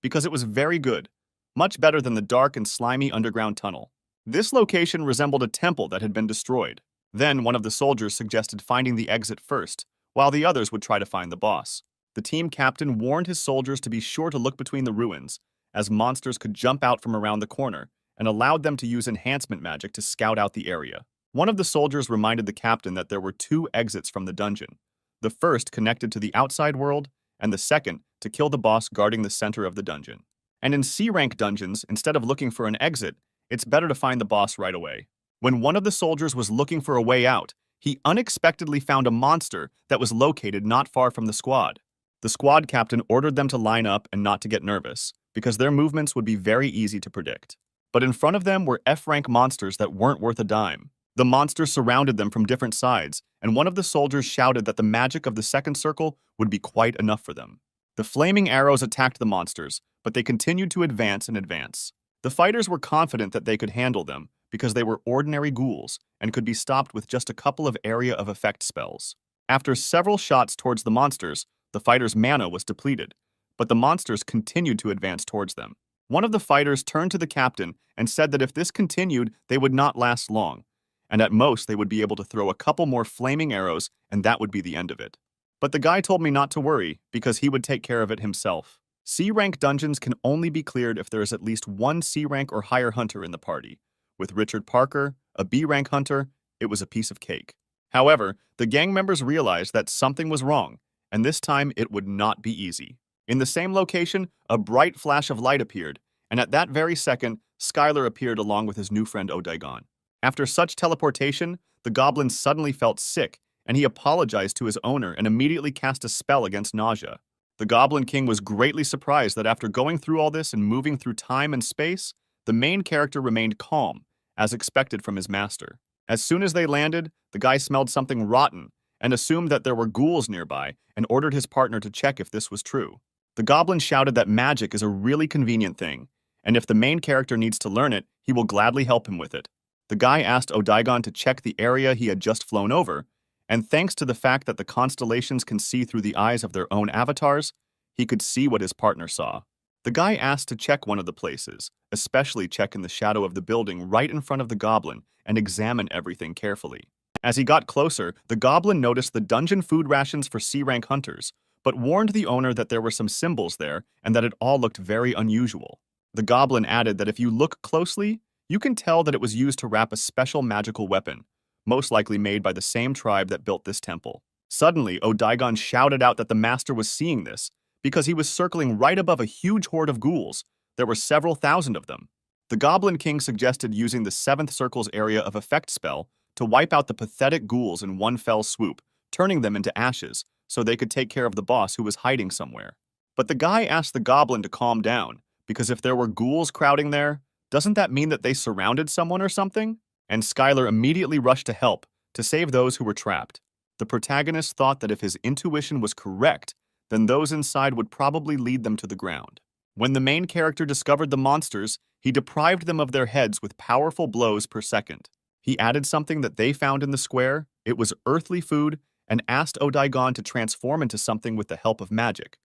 because it was very good, much better than the dark and slimy underground tunnel. This location resembled a temple that had been destroyed. Then one of the soldiers suggested finding the exit first, while the others would try to find the boss. The team captain warned his soldiers to be sure to look between the ruins, as monsters could jump out from around the corner, and allowed them to use enhancement magic to scout out the area. One of the soldiers reminded the captain that there were 2 exits from the dungeon. The first connected to the outside world, and the second to kill the boss guarding the center of the dungeon. And in C-rank dungeons, instead of looking for an exit, it's better to find the boss right away. When one of the soldiers was looking for a way out, he unexpectedly found a monster that was located not far from the squad. The squad captain ordered them to line up and not to get nervous, because their movements would be very easy to predict. But in front of them were F-rank monsters that weren't worth a dime. The monsters surrounded them from different sides, and one of the soldiers shouted that the magic of the second circle would be quite enough for them. The flaming arrows attacked the monsters, but they continued to advance and advance. The fighters were confident that they could handle them because they were ordinary ghouls and could be stopped with just a couple of area of effect spells. After several shots towards the monsters, the fighters' mana was depleted, but the monsters continued to advance towards them. One of the fighters turned to the captain and said that if this continued, they would not last long, and at most they would be able to throw a couple more flaming arrows and that would be the end of it. But the guy told me not to worry because he would take care of it himself. C-rank dungeons can only be cleared if there is at least 1 C-rank or higher hunter in the party. With Richard Parker, a B-rank hunter, it was a piece of cake. However, the gang members realized that something was wrong, and this time it would not be easy. In the same location, a bright flash of light appeared, and at that very second, Skylar appeared along with his new friend Odaigon. After such teleportation, the goblin suddenly felt sick, and he apologized to his owner and immediately cast a spell against nausea. The Goblin King was greatly surprised that after going through all this and moving through time and space, the main character remained calm, as expected from his master. As soon as they landed, the guy smelled something rotten and assumed that there were ghouls nearby and ordered his partner to check if this was true. The goblin shouted that magic is a really convenient thing, and if the main character needs to learn it, he will gladly help him with it. The guy asked Odaigon to check the area he had just flown over, and thanks to the fact that the constellations can see through the eyes of their own avatars, he could see what his partner saw. The guy asked to check one of the places, especially check in the shadow of the building right in front of the goblin and examine everything carefully. As he got closer, the goblin noticed the dungeon food rations for C-rank hunters, but warned the owner that there were some symbols there and that it all looked very unusual. The goblin added that if you look closely, you can tell that it was used to wrap a special magical weapon, most likely made by the same tribe that built this temple. Suddenly, Odaigon shouted out that the master was seeing this, because he was circling right above a huge horde of ghouls. There were several thousand of them. The Goblin King suggested using the 7th Circle's area of effect spell to wipe out the pathetic ghouls in one fell swoop, turning them into ashes, so they could take care of the boss who was hiding somewhere. But the guy asked the goblin to calm down, because if there were ghouls crowding there, doesn't that mean that they surrounded someone or something? And Skylar immediately rushed to help, to save those who were trapped. The protagonist thought that if his intuition was correct, then those inside would probably lead them to the ground. When the main character discovered the monsters, he deprived them of their heads with powerful blows per second. He added something that they found in the square, it was earthly food, and asked Odaigon to transform into something with the help of magic.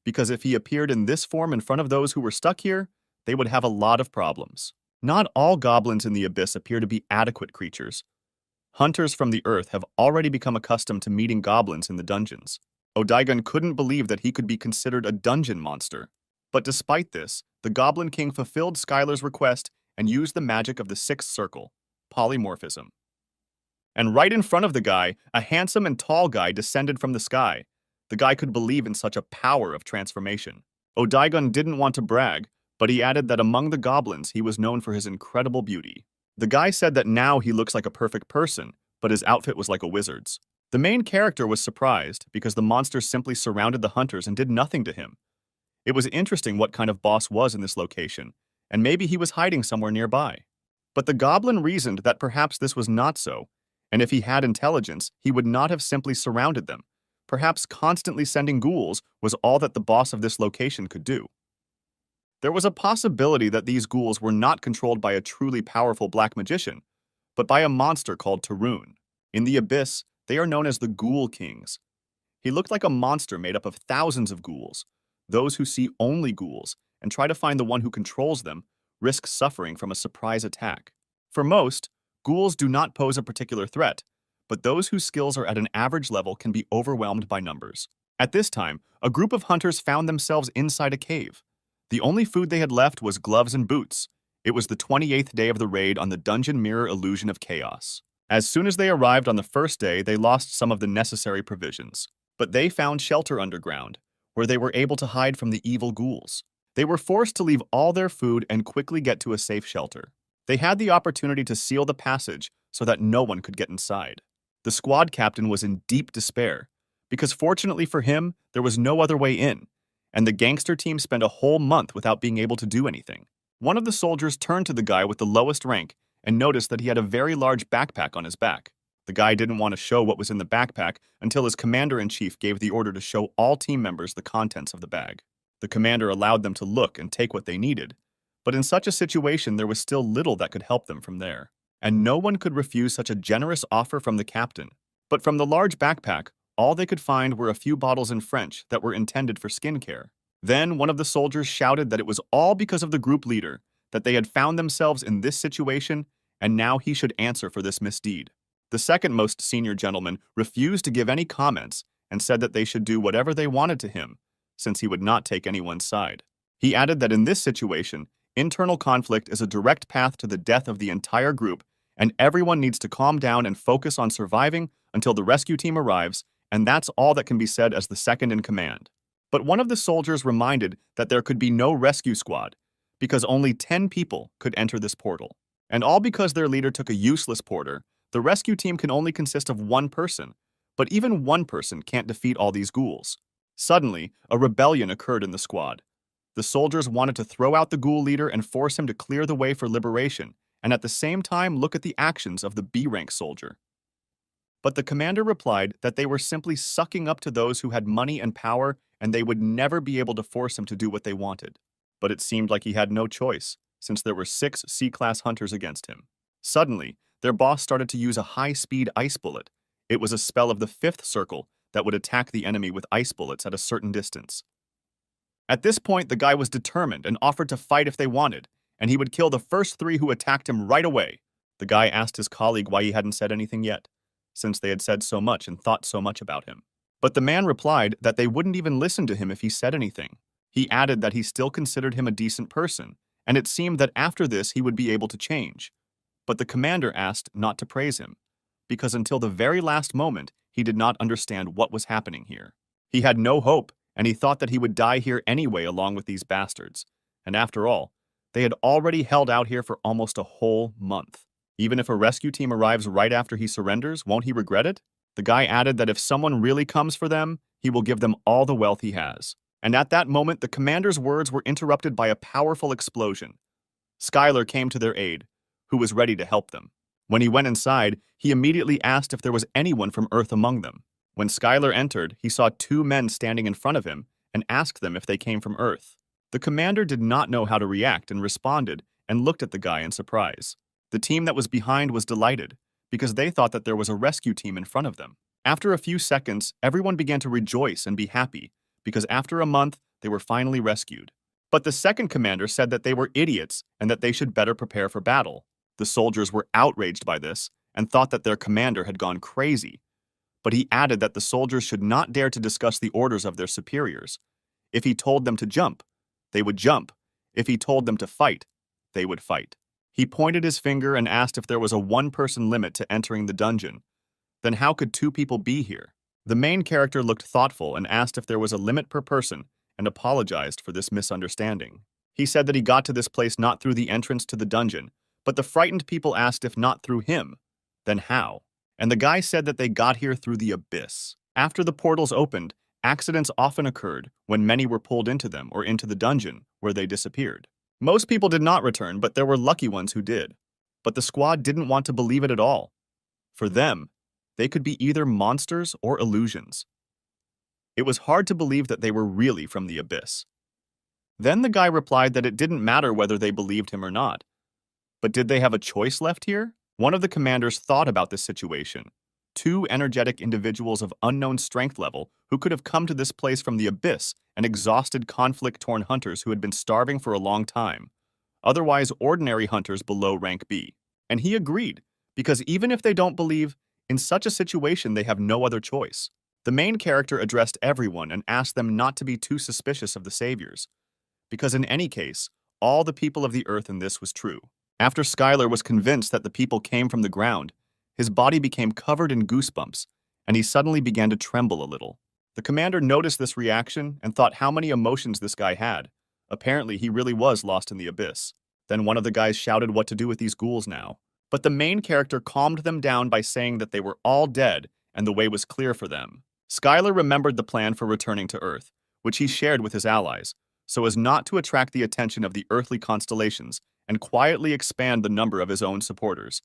Because if he appeared in this form in front of those who were stuck here, they would have a lot of problems. Not all goblins in the abyss appear to be adequate creatures. Hunters from the earth have already become accustomed to meeting goblins in the dungeons. Odaigon couldn't believe that he could be considered a dungeon monster. But despite this, the Goblin King fulfilled Skylar's request and used the magic of the 6th circle, polymorphism. And right in front of the guy, a handsome and tall guy descended from the sky. The guy could believe in such a power of transformation. Odaigon didn't want to brag, but he added that among the goblins he was known for his incredible beauty. The guy said that now he looks like a perfect person, but his outfit was like a wizard's. The main character was surprised because the monsters simply surrounded the hunters and did nothing to him. It was interesting what kind of boss was in this location, and maybe he was hiding somewhere nearby. But the goblin reasoned that perhaps this was not so, and if he had intelligence, he would not have simply surrounded them. Perhaps constantly sending ghouls was all that the boss of this location could do. There was a possibility that these ghouls were not controlled by a truly powerful black magician, but by a monster called Tarun. In the abyss, they are known as the Ghoul Kings. He looked like a monster made up of thousands of ghouls. Those who see only ghouls and try to find the one who controls them risk suffering from a surprise attack. For most, ghouls do not pose a particular threat, but those whose skills are at an average level can be overwhelmed by numbers. At this time, a group of hunters found themselves inside a cave. The only food they had left was gloves and boots. It was the 28th day of the raid on the Dungeon Mirror Illusion of Chaos. As soon as they arrived on the first day, they lost some of the necessary provisions. But they found shelter underground, where they were able to hide from the evil ghouls. They were forced to leave all their food and quickly get to a safe shelter. They had the opportunity to seal the passage so that no one could get inside. The squad captain was in deep despair, because fortunately for him, there was no other way in, and the gangster team spent a whole month without being able to do anything. One of the soldiers turned to the guy with the lowest rank and noticed that he had a very large backpack on his back. The guy didn't want to show what was in the backpack until his commander-in-chief gave the order to show all team members the contents of the bag. The commander allowed them to look and take what they needed, but in such a situation there was still little that could help them from there. And no one could refuse such a generous offer from the captain. But from the large backpack, all they could find were a few bottles in French that were intended for skincare. Then one of the soldiers shouted that it was all because of the group leader, that they had found themselves in this situation, and now he should answer for this misdeed. The second most senior gentleman refused to give any comments and said that they should do whatever they wanted to him, since he would not take anyone's side. He added that in this situation, internal conflict is a direct path to the death of the entire group, and everyone needs to calm down and focus on surviving until the rescue team arrives, and that's all that can be said as the second in command. But one of the soldiers reminded that there could be no rescue squad because only 10 people could enter this portal. And all because their leader took a useless porter, the rescue team can only consist of one person, but even one person can't defeat all these ghouls. Suddenly, a rebellion occurred in the squad. The soldiers wanted to throw out the ghoul leader and force him to clear the way for liberation, and at the same time look at the actions of the B-rank soldier. But the commander replied that they were simply sucking up to those who had money and power, and they would never be able to force him to do what they wanted. But it seemed like he had no choice, since there were 6 C-class hunters against him. Suddenly, their boss started to use a high-speed ice bullet. It was a spell of the 5th circle that would attack the enemy with ice bullets at a certain distance. At this point, the guy was determined and offered to fight if they wanted, and he would kill the first 3 who attacked him right away. The guy asked his colleague why he hadn't said anything yet, since they had said so much and thought so much about him. But the man replied that they wouldn't even listen to him if he said anything. He added that he still considered him a decent person, and it seemed that after this he would be able to change. But the commander asked not to praise him, because until the very last moment, he did not understand what was happening here. He had no hope, and he thought that he would die here anyway along with these bastards. And after all, they had already held out here for almost a whole month. Even if a rescue team arrives right after he surrenders, won't he regret it? The guy added that if someone really comes for them, he will give them all the wealth he has. And at that moment, the commander's words were interrupted by a powerful explosion. Skylar came to their aid, who was ready to help them. When he went inside, he immediately asked if there was anyone from Earth among them. When Skylar entered, he saw 2 men standing in front of him and asked them if they came from Earth. The commander did not know how to react and responded and looked at the guy in surprise. The team that was behind was delighted because they thought that there was a rescue team in front of them. After a few seconds, everyone began to rejoice and be happy because after a month, they were finally rescued. But the second commander said that they were idiots and that they should better prepare for battle. The soldiers were outraged by this and thought that their commander had gone crazy. But he added that the soldiers should not dare to discuss the orders of their superiors. If he told them to jump, they would jump. If he told them to fight, they would fight. He pointed his finger and asked if there was a 1-person limit to entering the dungeon. Then how could 2 people be here? The main character looked thoughtful and asked if there was a limit per person and apologized for this misunderstanding. He said that he got to this place not through the entrance to the dungeon, but the frightened people asked if not through him, then how? And the guy said that they got here through the abyss. After the portals opened, accidents often occurred when many were pulled into them or into the dungeon, where they disappeared. Most people did not return, but there were lucky ones who did. But the squad didn't want to believe it at all. For them, they could be either monsters or illusions. It was hard to believe that they were really from the abyss. Then the guy replied that it didn't matter whether they believed him or not. But did they have a choice left here? One of the commanders thought about this situation. 2 energetic individuals of unknown strength level who could have come to this place from the abyss and exhausted conflict-torn hunters who had been starving for a long time, otherwise ordinary hunters below rank B. And he agreed, because even if they don't believe, in such a situation they have no other choice. The main character addressed everyone and asked them not to be too suspicious of the saviors, because in any case, all the people of the earth in this was true. After Skylar was convinced that the people came from the ground, his body became covered in goosebumps, and he suddenly began to tremble a little. The commander noticed this reaction and thought how many emotions this guy had. Apparently, he really was lost in the abyss. Then one of the guys shouted what to do with these ghouls now. But the main character calmed them down by saying that they were all dead and the way was clear for them. Skylar remembered the plan for returning to Earth, which he shared with his allies, so as not to attract the attention of the earthly constellations and quietly expand the number of his own supporters.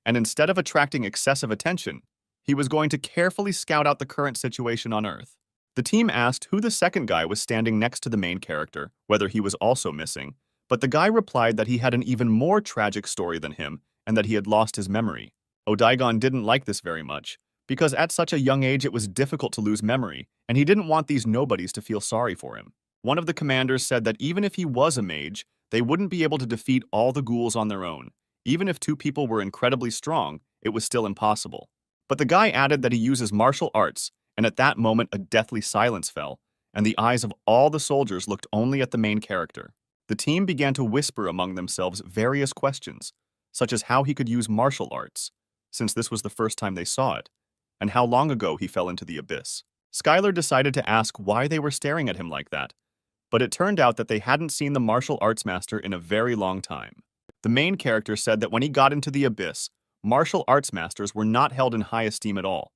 And instead of attracting excessive attention, he was going to carefully scout out the current situation on Earth. The team asked who the second guy was standing next to the main character, whether he was also missing, but the guy replied that he had an even more tragic story than him and that he had lost his memory. Odaigon didn't like this very much, because at such a young age it was difficult to lose memory, and he didn't want these nobodies to feel sorry for him. One of the commanders said that even if he was a mage, they wouldn't be able to defeat all the ghouls on their own. Even if 2 people were incredibly strong, it was still impossible. But the guy added that he uses martial arts, and at that moment a deathly silence fell, and the eyes of all the soldiers looked only at the main character. The team began to whisper among themselves various questions, such as how he could use martial arts, since this was the first time they saw it, and how long ago he fell into the abyss. Skylar decided to ask why they were staring at him like that, but it turned out that they hadn't seen the martial arts master in a very long time. The main character said that when he got into the abyss, martial arts masters were not held in high esteem at all.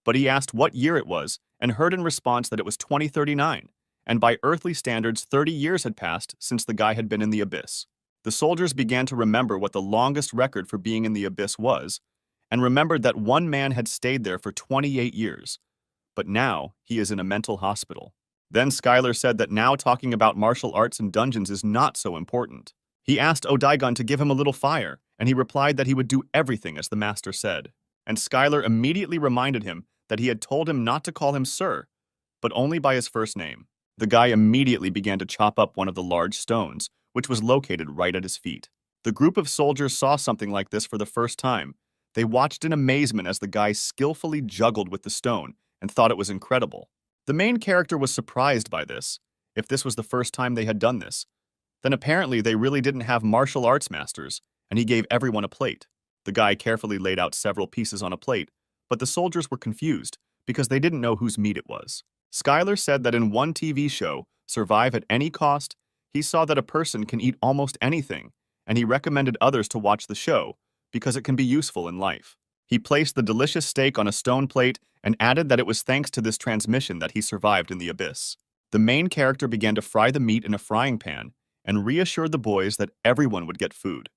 But he asked what year it was and heard in response that it was 2039, and by earthly standards 30 years had passed since the guy had been in the abyss. The soldiers began to remember what the longest record for being in the abyss was, and remembered that one man had stayed there for 28 years, but now he is in a mental hospital. Then Skylar said that now talking about martial arts and dungeons is not so important. He asked Odaigon to give him a little fire, and he replied that he would do everything as the master said. And Skylar immediately reminded him that he had told him not to call him Sir, but only by his first name. The guy immediately began to chop up one of the large stones, which was located right at his feet. The group of soldiers saw something like this for the first time. They watched in amazement as the guy skillfully juggled with the stone and thought it was incredible. The main character was surprised by this. If this was the first time they had done this, then apparently they really didn't have martial arts masters, and he gave everyone a plate. The guy carefully laid out several pieces on a plate, but the soldiers were confused because they didn't know whose meat it was. Skylar said that in one TV show, Survive at Any Cost, he saw that a person can eat almost anything, and he recommended others to watch the show because it can be useful in life. He placed the delicious steak on a stone plate and added that it was thanks to this transmission that he survived in the abyss. The main character began to fry the meat in a frying pan and reassured the boys that everyone would get food,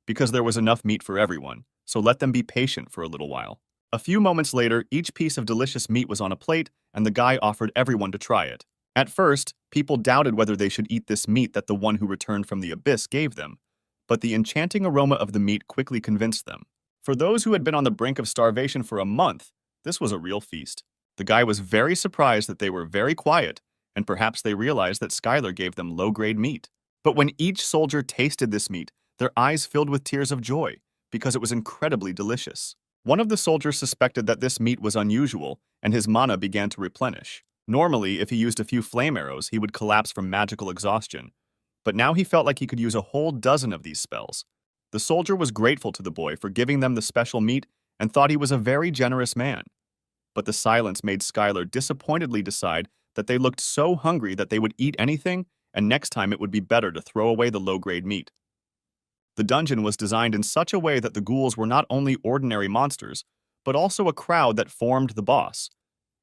because there was enough meat for everyone, so let them be patient for a little while. A few moments later, each piece of delicious meat was on a plate, and the guy offered everyone to try it. At first, people doubted whether they should eat this meat that the one who returned from the abyss gave them, but the enchanting aroma of the meat quickly convinced them. For those who had been on the brink of starvation for a month, this was a real feast. The guy was very surprised that they were very quiet, and perhaps they realized that Skylar gave them low-grade meat. But when each soldier tasted this meat, their eyes filled with tears of joy, because it was incredibly delicious. One of the soldiers suspected that this meat was unusual, and his mana began to replenish. Normally, if he used a few flame arrows, he would collapse from magical exhaustion. But now he felt like he could use a whole dozen of these spells. The soldier was grateful to the boy for giving them the special meat and thought he was a very generous man. But the silence made Skylar disappointedly decide that they looked so hungry that they would eat anything, and next time it would be better to throw away the low-grade meat. The dungeon was designed in such a way that the ghouls were not only ordinary monsters, but also a crowd that formed the boss.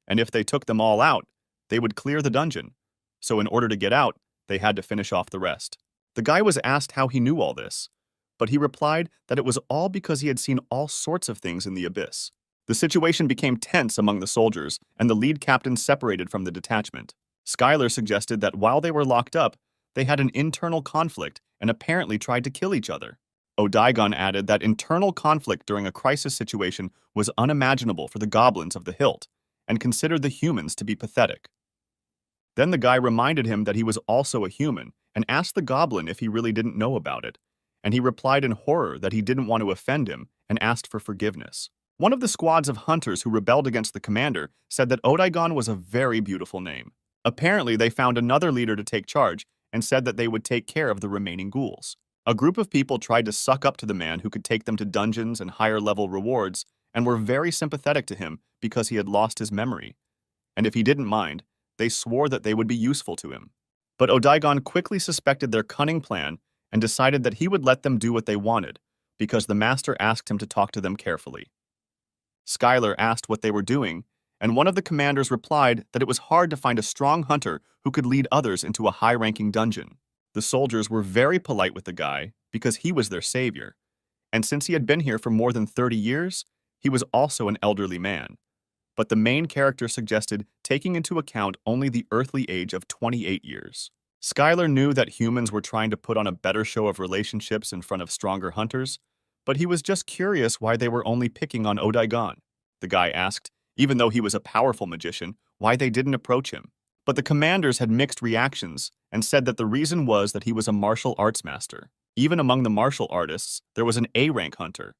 And if they took them all out, they would clear the dungeon. So in order to get out, they had to finish off the rest. The guy was asked how he knew all this, but he replied that it was all because he had seen all sorts of things in the abyss. The situation became tense among the soldiers, and the lead captain separated from the detachment. Skylar suggested that while they were locked up, they had an internal conflict and apparently tried to kill each other. Odaigon added that internal conflict during a crisis situation was unimaginable for the goblins of the Hilt, and considered the humans to be pathetic. Then the guy reminded him that he was also a human, and asked the goblin if he really didn't know about it, and he replied in horror that he didn't want to offend him and asked for forgiveness. One of the squads of hunters who rebelled against the commander said that Odaigon was a very beautiful name. Apparently, they found another leader to take charge and said that they would take care of the remaining ghouls. A group of people tried to suck up to the man who could take them to dungeons and higher-level rewards and were very sympathetic to him because he had lost his memory. And if he didn't mind, they swore that they would be useful to him. But Odaigon quickly suspected their cunning plan and decided that he would let them do what they wanted, because the master asked him to talk to them carefully. Skylar asked what they were doing, and one of the commanders replied that it was hard to find a strong hunter who could lead others into a high-ranking dungeon. The soldiers were very polite with the guy because he was their savior, and since he had been here for more than 30 years, he was also an elderly man. But the main character suggested taking into account only the earthly age of 28 years. Skylar knew that humans were trying to put on a better show of relationships in front of stronger hunters, but he was just curious why they were only picking on Odaigon. The guy asked, even though he was a powerful magician, why they didn't approach him. But the commanders had mixed reactions and said that the reason was that he was a martial arts master. Even among the martial artists, there was an A-rank hunter.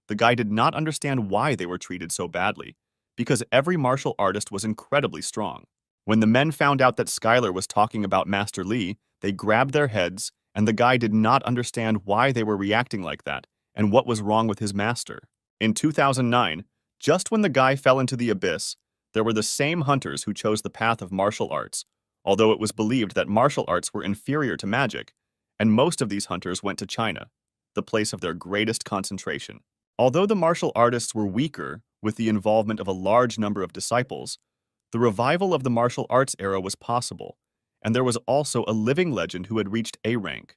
The guy did not understand why they were treated so badly, because every martial artist was incredibly strong. When the men found out that Skylar was talking about Master Lee, they grabbed their heads, and the guy did not understand why they were reacting like that and what was wrong with his master. In 2009, just when the guy fell into the abyss, There were the same hunters who chose the path of martial arts, although it was believed that martial arts were inferior to magic, and most of these hunters went to China, the place of their greatest concentration. Although the martial artists were weaker, with the involvement of a large number of disciples, the revival of the martial arts era was possible, and there was also a living legend who had reached A rank,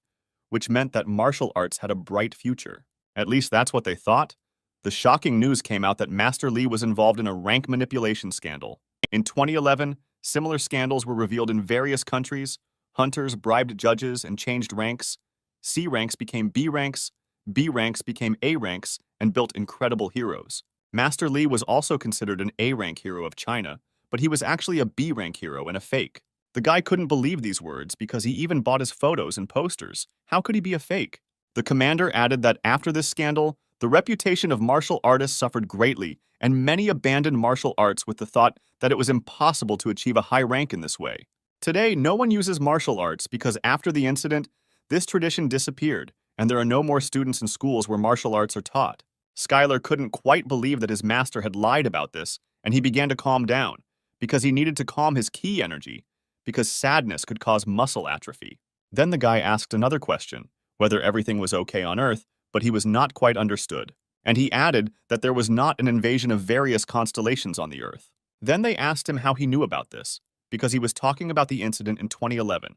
which meant that martial arts had a bright future. At least that's what they thought. The shocking news came out that Master Li was involved in a rank manipulation scandal. In 2011, similar scandals were revealed in various countries. Hunters bribed judges and changed ranks. C ranks became B ranks, B ranks became A ranks, and built incredible heroes. Master Li was also considered an A rank hero of China, but he was actually a B rank hero and a fake. The guy couldn't believe these words because he even bought his photos and posters. How could he be a fake? The commander added that after this scandal, the reputation of martial artists suffered greatly, and many abandoned martial arts with the thought that it was impossible to achieve a high rank in this way. Today, no one uses martial arts because after the incident, this tradition disappeared, and there are no more students in schools where martial arts are taught. Skylar couldn't quite believe that his master had lied about this, and he began to calm down, because he needed to calm his ki energy, because sadness could cause muscle atrophy. Then the guy asked another question, whether everything was okay on Earth, but he was not quite understood. And he added that there was not an invasion of various constellations on the Earth. Then they asked him how he knew about this, because he was talking about the incident in 2011,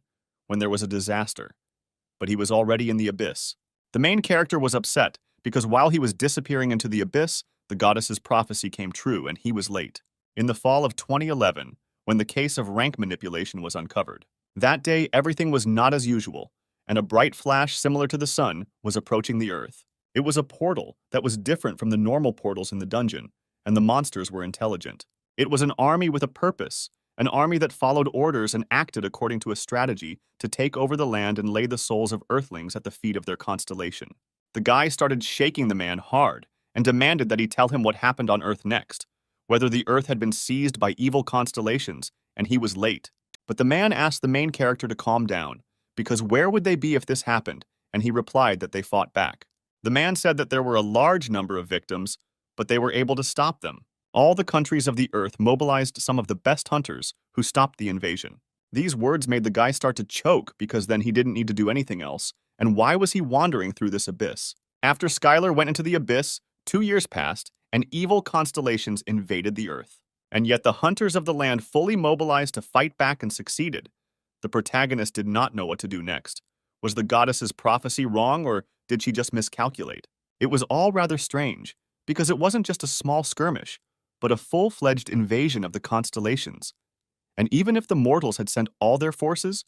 when there was a disaster. But he was already in the abyss. The main character was upset, because while he was disappearing into the abyss, the goddess's prophecy came true and he was late. In the fall of 2011, when the case of rank manipulation was uncovered. That day, everything was not as usual, and a bright flash similar to the sun was approaching the Earth. It was a portal that was different from the normal portals in the dungeon, and the monsters were intelligent. It was an army with a purpose, an army that followed orders and acted according to a strategy to take over the land and lay the souls of Earthlings at the feet of their constellation. The guy started shaking the man hard and demanded that he tell him what happened on Earth next, whether the Earth had been seized by evil constellations, and he was late. But the man asked the main character to calm down, because where would they be if this happened, and he replied that they fought back. The man said that there were a large number of victims, but they were able to stop them. All the countries of the Earth mobilized some of the best hunters who stopped the invasion. These words made the guy start to choke because then he didn't need to do anything else, and why was he wandering through this abyss? After Skylar went into the abyss, 2 years passed, and evil constellations invaded the Earth. And yet the hunters of the land fully mobilized to fight back and succeeded. The protagonist did not know what to do next. Was the goddess's prophecy wrong, or did she just miscalculate? It was all rather strange, because it wasn't just a small skirmish, but a full-fledged invasion of the constellations. And even if the mortals had sent all their forces,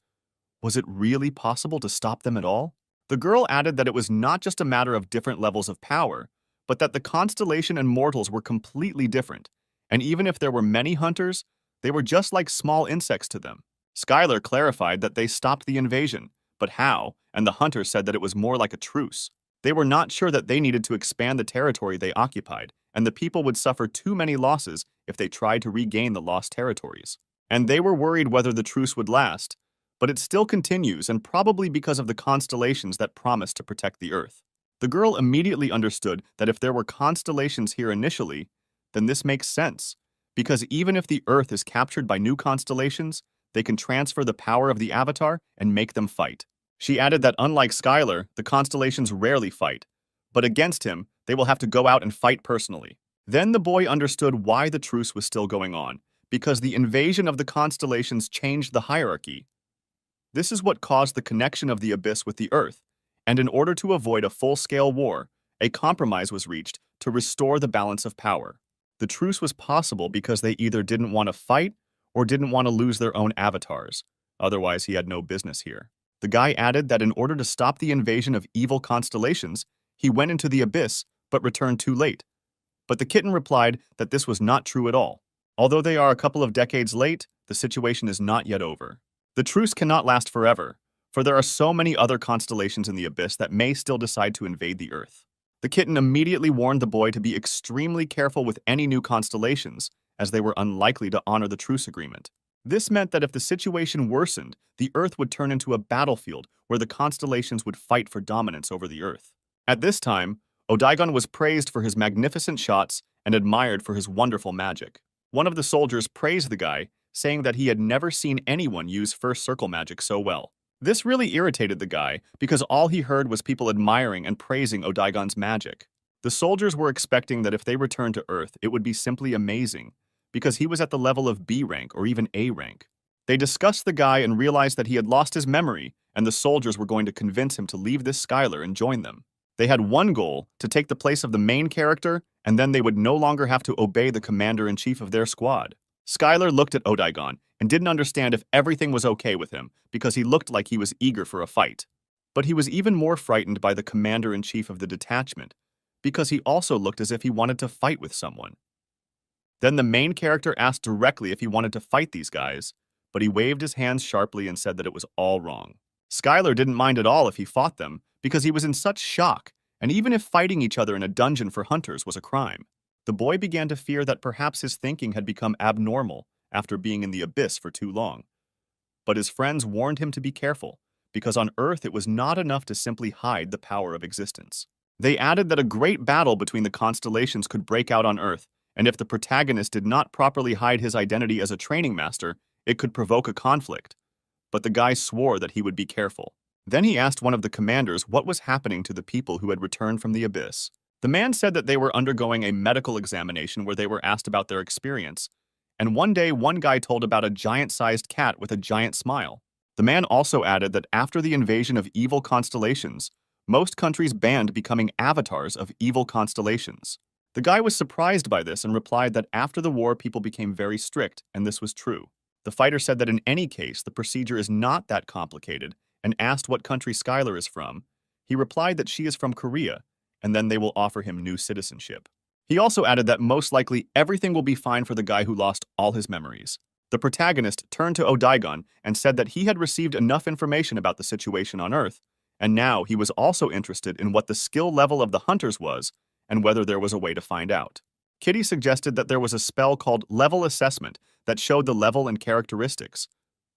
was it really possible to stop them at all? The girl added that it was not just a matter of different levels of power, but that the constellation and mortals were completely different, and even if there were many hunters, they were just like small insects to them. Skylar clarified that they stopped the invasion, but how, and the hunters said that it was more like a truce. They were not sure that they needed to expand the territory they occupied, and the people would suffer too many losses if they tried to regain the lost territories. And they were worried whether the truce would last, but it still continues, and probably because of the constellations that promised to protect the Earth. The girl immediately understood that if there were constellations here initially, then this makes sense, because even if the Earth is captured by new constellations, they can transfer the power of the Avatar and make them fight. She added that unlike Skylar, the constellations rarely fight, but against him, they will have to go out and fight personally. Then the boy understood why the truce was still going on, because the invasion of the constellations changed the hierarchy. This is what caused the connection of the Abyss with the Earth, and in order to avoid a full-scale war, a compromise was reached to restore the balance of power. The truce was possible because they either didn't want to fight or didn't want to lose their own avatars. Otherwise, he had no business here. The guy added that in order to stop the invasion of evil constellations, he went into the Abyss but returned too late. But the kitten replied that this was not true at all. Although they are a couple of decades late, the situation is not yet over. The truce cannot last forever, for there are so many other constellations in the Abyss that may still decide to invade the Earth. The kitten immediately warned the boy to be extremely careful with any new constellations, as they were unlikely to honor the truce agreement. This meant that if the situation worsened, the Earth would turn into a battlefield where the constellations would fight for dominance over the Earth. At this time, Odaigon was praised for his magnificent shots and admired for his wonderful magic. One of the soldiers praised the guy, saying that he had never seen anyone use first circle magic so well. This really irritated the guy because all he heard was people admiring and praising Odaigon's magic. The soldiers were expecting that if they returned to Earth, it would be simply amazing, because he was at the level of B rank or even A rank. They discussed the guy and realized that he had lost his memory, and the soldiers were going to convince him to leave this Skylar and join them. They had one goal, to take the place of the main character, and then they would no longer have to obey the commander-in-chief of their squad. Skylar looked at Odaigon and didn't understand if everything was okay with him because he looked like he was eager for a fight. But he was even more frightened by the commander-in-chief of the detachment because he also looked as if he wanted to fight with someone. Then the main character asked directly if he wanted to fight these guys, but he waved his hands sharply and said that it was all wrong. Skylar didn't mind at all if he fought them because he was in such shock, and even if fighting each other in a dungeon for hunters was a crime. The boy began to fear that perhaps his thinking had become abnormal after being in the abyss for too long. But his friends warned him to be careful, because on Earth it was not enough to simply hide the power of existence. They added that a great battle between the constellations could break out on Earth, and if the protagonist did not properly hide his identity as a training master, it could provoke a conflict. But the guy swore that he would be careful. Then he asked one of the commanders what was happening to the people who had returned from the abyss. The man said that they were undergoing a medical examination where they were asked about their experience, and one day one guy told about a giant-sized cat with a giant smile. The man also added that after the invasion of evil constellations, most countries banned becoming avatars of evil constellations. The guy was surprised by this and replied that after the war people became very strict, and this was true. The fighter said that in any case the procedure is not that complicated and asked what country Skylar is from. He replied that she is from Korea, and then they will offer him new citizenship. He also added that most likely everything will be fine for the guy who lost all his memories. The protagonist turned to Odaigon and said that he had received enough information about the situation on Earth, and now he was also interested in what the skill level of the hunters was and whether there was a way to find out. Kitty suggested that there was a spell called Level Assessment that showed the level and characteristics.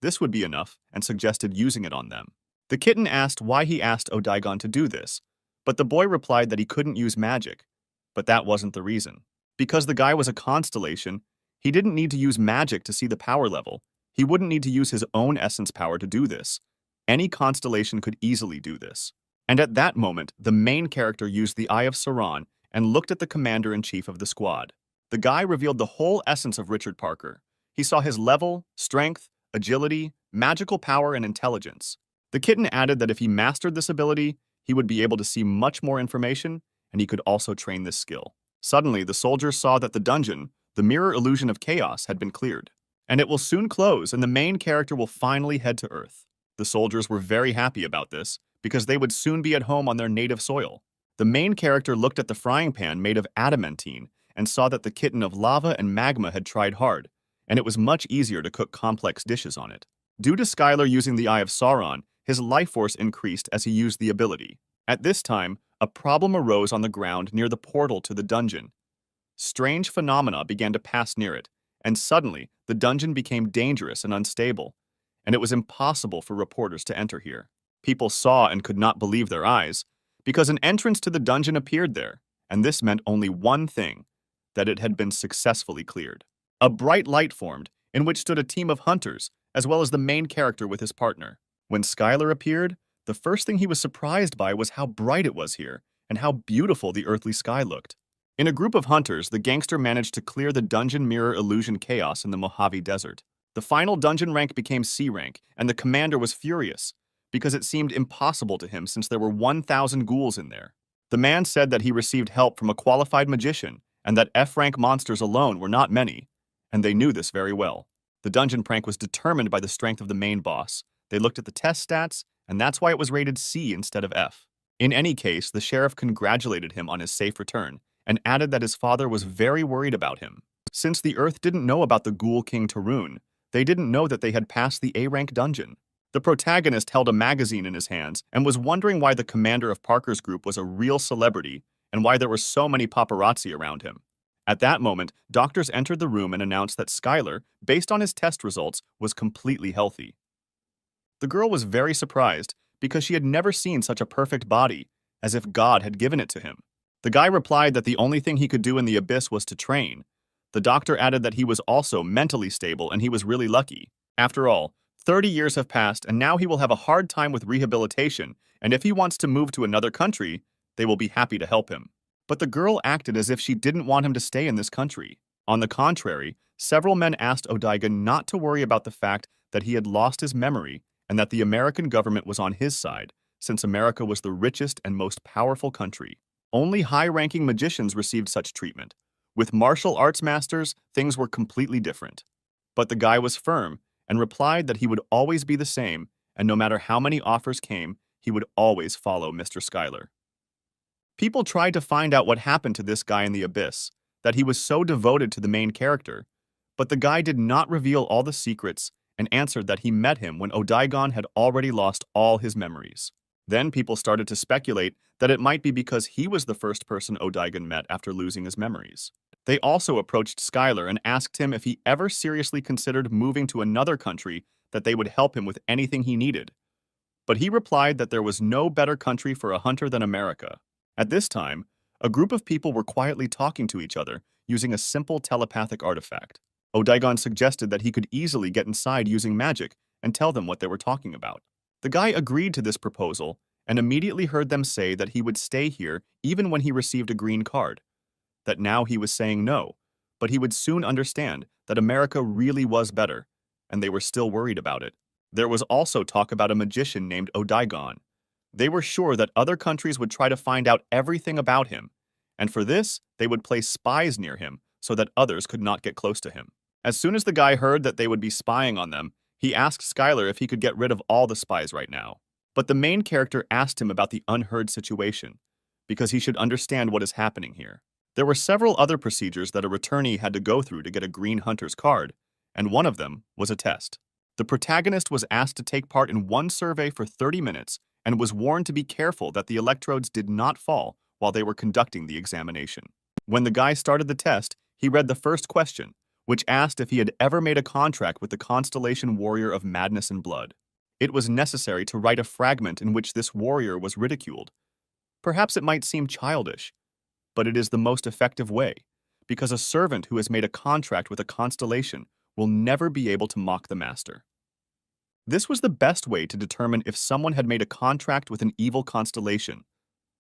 This would be enough and suggested using it on them. The kitten asked why he asked Odaigon to do this, but the boy replied that he couldn't use magic. But that wasn't the reason. Because the guy was a constellation, he didn't need to use magic to see the power level. He wouldn't need to use his own essence power to do this. Any constellation could easily do this. And at that moment, the main character used the Eye of Sauron and looked at the commander-in-chief of the squad. The guy revealed the whole essence of Richard Parker. He saw his level, strength, agility, magical power, and intelligence. The kitten added that if he mastered this ability, he would be able to see much more information, and he could also train this skill. Suddenly, the soldiers saw that the dungeon, the mirror illusion of chaos, had been cleared. And it will soon close, and the main character will finally head to Earth. The soldiers were very happy about this, because they would soon be at home on their native soil. The main character looked at the frying pan made of adamantine and saw that the kitten of lava and magma had tried hard, and it was much easier to cook complex dishes on it. Due to Skylar using the Eye of Sauron, his life force increased as he used the ability. At this time, a problem arose on the ground near the portal to the dungeon. Strange phenomena began to pass near it, and suddenly the dungeon became dangerous and unstable, and it was impossible for reporters to enter here. People saw and could not believe their eyes, because an entrance to the dungeon appeared there, and this meant only one thing, that it had been successfully cleared. A bright light formed, in which stood a team of hunters, as well as the main character with his partner. When Skylar appeared, the first thing he was surprised by was how bright it was here, and how beautiful the earthly sky looked. In a group of hunters, the gangster managed to clear the dungeon mirror illusion chaos in the Mojave Desert. The final dungeon rank became C rank, and the commander was furious, because it seemed impossible to him since there were 1,000 ghouls in there. The man said that he received help from a qualified magician, and that F-rank monsters alone were not many, and they knew this very well. The dungeon prank was determined by the strength of the main boss. They looked at the test stats, and that's why it was rated C instead of F. In any case, the sheriff congratulated him on his safe return, and added that his father was very worried about him. Since the Earth didn't know about the Ghoul King Tarun, they didn't know that they had passed the A-rank dungeon. The protagonist held a magazine in his hands and was wondering why the commander of Parker's group was a real celebrity and why there were so many paparazzi around him. At that moment, doctors entered the room and announced that Skylar, based on his test results, was completely healthy. The girl was very surprised because she had never seen such a perfect body, as if God had given it to him. The guy replied that the only thing he could do in the abyss was to train. The doctor added that he was also mentally stable and he was really lucky. After all, 30 years have passed and now he will have a hard time with rehabilitation, and if he wants to move to another country, they will be happy to help him. But the girl acted as if she didn't want him to stay in this country. On the contrary, several men asked Odaigan not to worry about the fact that he had lost his memory and that the American government was on his side, since America was the richest and most powerful country. Only high-ranking magicians received such treatment. With martial arts masters, things were completely different. But the guy was firm and replied that he would always be the same, and no matter how many offers came, he would always follow Mr. Schuyler. People tried to find out what happened to this guy in the abyss, that he was so devoted to the main character, but the guy did not reveal all the secrets and answered that he met him when Odaigan had already lost all his memories. Then people started to speculate that it might be because he was the first person Odaigan met after losing his memories. They also approached Schuyler and asked him if he ever seriously considered moving to another country that they would help him with anything he needed. But he replied that there was no better country for a hunter than America. At this time, a group of people were quietly talking to each other using a simple telepathic artifact. Odaigan suggested that he could easily get inside using magic and tell them what they were talking about. The guy agreed to this proposal and immediately heard them say that he would stay here even when he received a green card. That now he was saying no, but he would soon understand that America really was better, and they were still worried about it. There was also talk about a magician named Odaigan. They were sure that other countries would try to find out everything about him, and for this, they would place spies near him so that others could not get close to him. As soon as the guy heard that they would be spying on them, he asked Schuyler if he could get rid of all the spies right now. But the main character asked him about the unheard situation, because he should understand what is happening here. There were several other procedures that a returnee had to go through to get a Green Hunter's card, and one of them was a test. The protagonist was asked to take part in one survey for 30 minutes and was warned to be careful that the electrodes did not fall while they were conducting the examination. When the guy started the test, he read the first question, which asked if he had ever made a contract with the constellation warrior of Madness and Blood. It was necessary to write a fragment in which this warrior was ridiculed. Perhaps it might seem childish, but it is the most effective way, because a servant who has made a contract with a constellation will never be able to mock the master. This was the best way to determine if someone had made a contract with an evil constellation.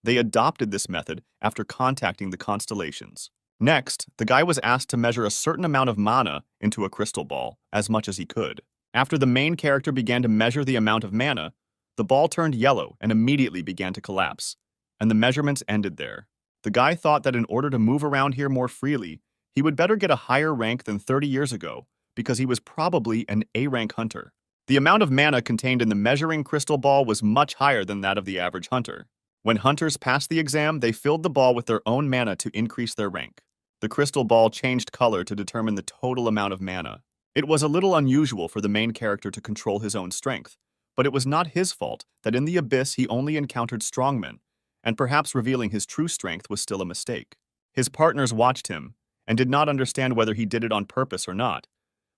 They adopted this method after contacting the constellations. Next, the guy was asked to measure a certain amount of mana into a crystal ball, as much as he could. After the main character began to measure the amount of mana, the ball turned yellow and immediately began to collapse, and the measurements ended there. The guy thought that in order to move around here more freely, he would better get a higher rank than 30 years ago, because he was probably an A-rank hunter. The amount of mana contained in the measuring crystal ball was much higher than that of the average hunter. When hunters passed the exam, they filled the ball with their own mana to increase their rank. The crystal ball changed color to determine the total amount of mana. It was a little unusual for the main character to control his own strength, but it was not his fault that in the abyss he only encountered strongmen, and perhaps revealing his true strength was still a mistake. His partners watched him and did not understand whether he did it on purpose or not,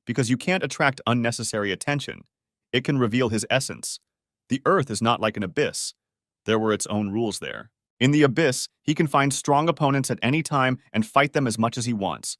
because you can't attract unnecessary attention. It can reveal his essence. The earth is not like an abyss. There were its own rules there. In the abyss, he can find strong opponents at any time and fight them as much as he wants.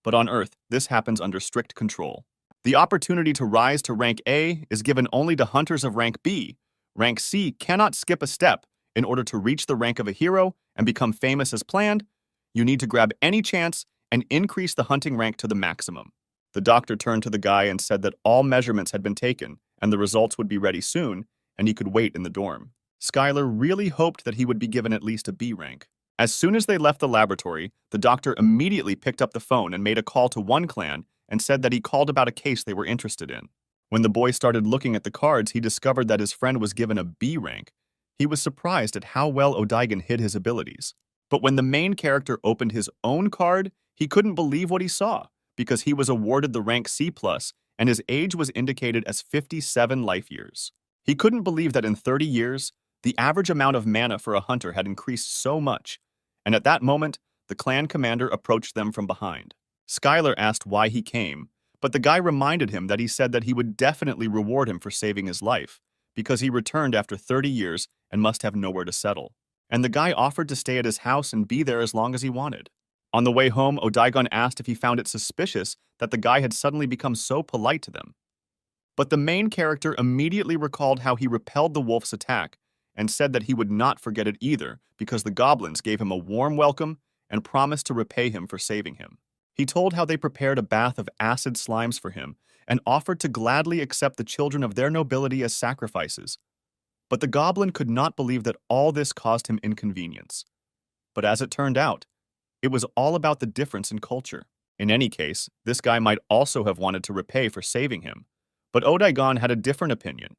But on Earth, this happens under strict control. The opportunity to rise to rank A is given only to hunters of rank B. Rank C cannot skip a step. In order to reach the rank of a hero and become famous as planned, you need to grab any chance and increase the hunting rank to the maximum. The doctor turned to the guy and said that all measurements had been taken and the results would be ready soon, and he could wait in the dorm. Schuyler really hoped that he would be given at least a B rank. As soon as they left the laboratory, the doctor immediately picked up the phone and made a call to one clan and said that he called about a case they were interested in. When the boy started looking at the cards, he discovered that his friend was given a B rank. He was surprised at how well Odaigan hid his abilities. But when the main character opened his own card, he couldn't believe what he saw, because he was awarded the rank C+, and his age was indicated as 57 life years. He couldn't believe that in 30 years, the average amount of mana for a hunter had increased so much, and at that moment, the clan commander approached them from behind. Schuyler asked why he came, but the guy reminded him that he said that he would definitely reward him for saving his life, because he returned after 30 years and must have nowhere to settle. And the guy offered to stay at his house and be there as long as he wanted. On the way home, Odaigon asked if he found it suspicious that the guy had suddenly become so polite to them. But the main character immediately recalled how he repelled the wolf's attack and said that he would not forget it either because the goblins gave him a warm welcome and promised to repay him for saving him. He told how they prepared a bath of acid slimes for him and offered to gladly accept the children of their nobility as sacrifices. But the goblin could not believe that all this caused him inconvenience. But as it turned out, it was all about the difference in culture. In any case, this guy might also have wanted to repay for saving him. But Odaigon had a different opinion.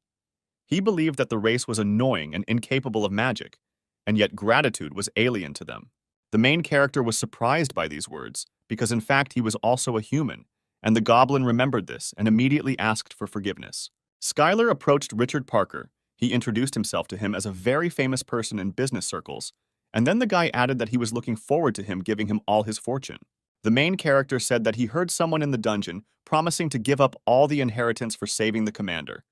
He believed that the race was annoying and incapable of magic, and yet gratitude was alien to them. The main character was surprised by these words, because in fact he was also a human, and the goblin remembered this and immediately asked for forgiveness. Skylar approached Richard Parker. He introduced himself to him as a very famous person in business circles, and then the guy added that he was looking forward to him giving him all his fortune. The main character said that he heard someone in the dungeon promising to give up all the inheritance for saving the commander.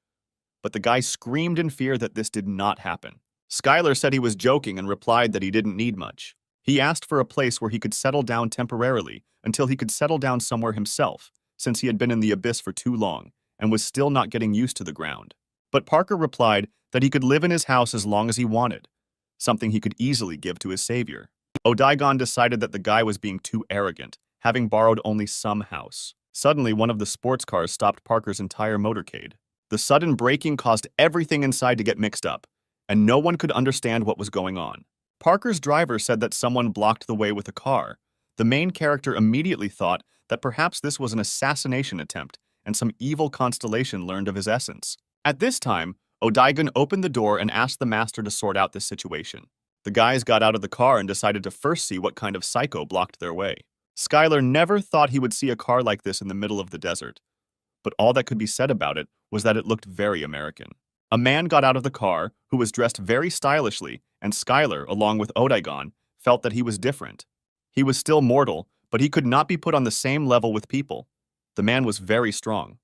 But the guy screamed in fear that this did not happen. Skylar said he was joking and replied that he didn't need much. He asked for a place where he could settle down temporarily until he could settle down somewhere himself, since he had been in the abyss for too long and was still not getting used to the ground. But Parker replied that he could live in his house as long as he wanted, something he could easily give to his savior. Odaigon decided that the guy was being too arrogant, having borrowed only some house. Suddenly, one of the sports cars stopped Parker's entire motorcade. The sudden braking caused everything inside to get mixed up, and no one could understand what was going on. Parker's driver said that someone blocked the way with a car. The main character immediately thought that perhaps this was an assassination attempt, and some evil constellation learned of his essence. At this time, Odaigon opened the door and asked the master to sort out this situation. The guys got out of the car and decided to first see what kind of psycho blocked their way. Skylar never thought he would see a car like this in the middle of the desert, but all that could be said about it was that it looked very American. A man got out of the car who was dressed very stylishly, and Skylar, along with Odaigon, felt that he was different. He was still mortal, but he could not be put on the same level with people. The man was very strong.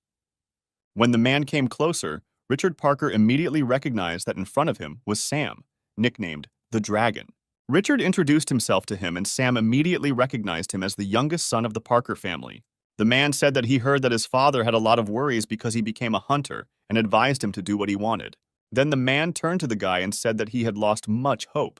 When the man came closer, Richard Parker immediately recognized that in front of him was Sam, nicknamed the Dragon. Richard introduced himself to him, and Sam immediately recognized him as the youngest son of the Parker family. The man said that he heard that his father had a lot of worries because he became a hunter and advised him to do what he wanted. Then the man turned to the guy and said that he had lost much hope.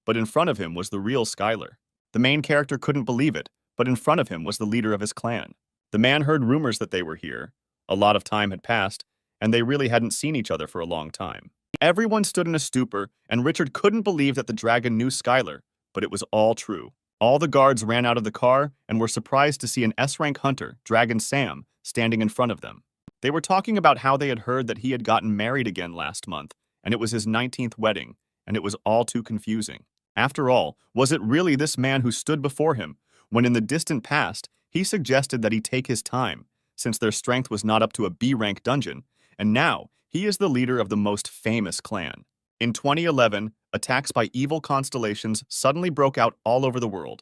But in front of him was the real Skylar. The main character couldn't believe it, but in front of him was the leader of his clan. The man heard rumors that they were here. A lot of time had passed, and they really hadn't seen each other for a long time. Everyone stood in a stupor, and Richard couldn't believe that the dragon knew Skylar, but it was all true. All the guards ran out of the car and were surprised to see an S-rank hunter, Dragon Sam, standing in front of them. They were talking about how they had heard that he had gotten married again last month, and it was his 19th wedding, and it was all too confusing. After all, was it really this man who stood before him, when in the distant past, he suggested that he take his time, since their strength was not up to a B-rank dungeon, and now he is the leader of the most famous clan. In 2011, attacks by evil constellations suddenly broke out all over the world,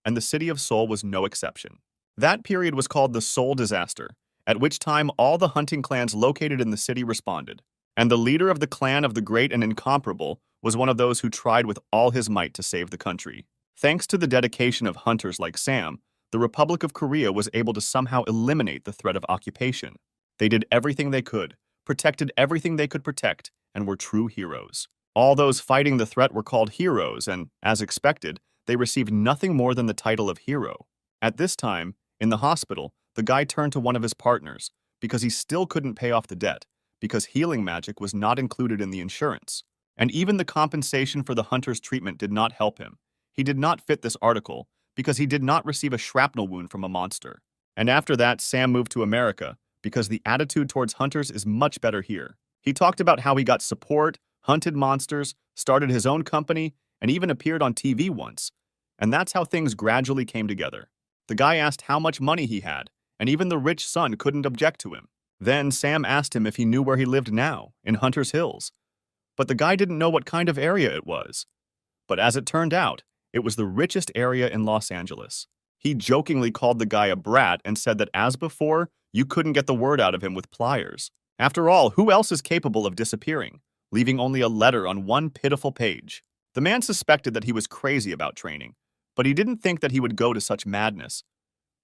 and the city of Seoul was no exception. That period was called the Seoul Disaster, at which time all the hunting clans located in the city responded, and the leader of the clan of the Great and Incomparable was one of those who tried with all his might to save the country. Thanks to the dedication of hunters like Sam, the Republic of Korea was able to somehow eliminate the threat of occupation. They did everything they could, protected everything they could protect, and were true heroes. All those fighting the threat were called heroes, and, as expected, they received nothing more than the title of hero. At this time, in the hospital, the guy turned to one of his partners, because he still couldn't pay off the debt, because healing magic was not included in the insurance. And even the compensation for the hunter's treatment did not help him. He did not fit this article, because he did not receive a shrapnel wound from a monster. And after that, Sam moved to America, because the attitude towards hunters is much better here. He talked about how he got support, hunted monsters, started his own company, and even appeared on TV once. And that's how things gradually came together. The guy asked how much money he had, and even the rich son couldn't object to him. Then Sam asked him if he knew where he lived now, in Hunter's Hills. But the guy didn't know what kind of area it was. But as it turned out, it was the richest area in Los Angeles. He jokingly called the guy a brat and said that as before, you couldn't get the word out of him with pliers. After all, who else is capable of disappearing, leaving only a letter on one pitiful page? The man suspected that he was crazy about training, But he didn't think that he would go to such madness.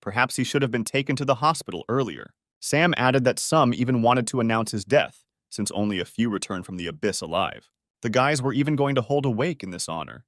Perhaps he should have been taken to the hospital earlier. Sam added that some even wanted to announce his death, since only a few returned from the abyss alive. The guys were even going to hold a wake in this honor.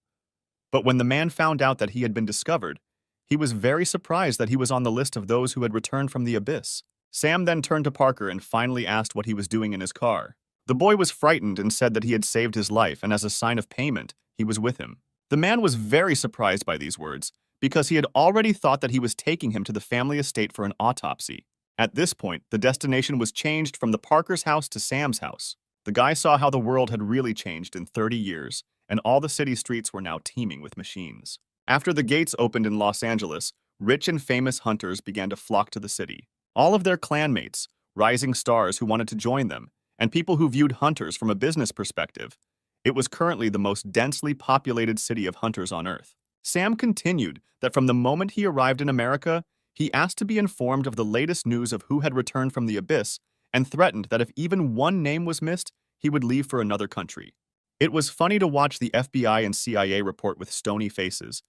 But when the man found out that he had been discovered, he was very surprised that he was on the list of those who had returned from the abyss. Sam then turned to Parker and finally asked what he was doing in his car. The boy was frightened and said that he had saved his life, and as a sign of payment, he was with him. The man was very surprised by these words, because he had already thought that he was taking him to the family estate for an autopsy. At this point, the destination was changed from the Parker's house to Sam's house. The guy saw how the world had really changed in 30 years, and all the city streets were now teeming with machines. After the gates opened in Los Angeles, rich and famous hunters began to flock to the city. All of their clanmates, rising stars who wanted to join them, and people who viewed hunters from a business perspective. It was currently the most densely populated city of hunters on Earth. Sam continued that from the moment he arrived in America, he asked to be informed of the latest news of who had returned from the abyss and threatened that if even one name was missed, he would leave for another country. It was funny to watch the FBI and CIA report with stony faces.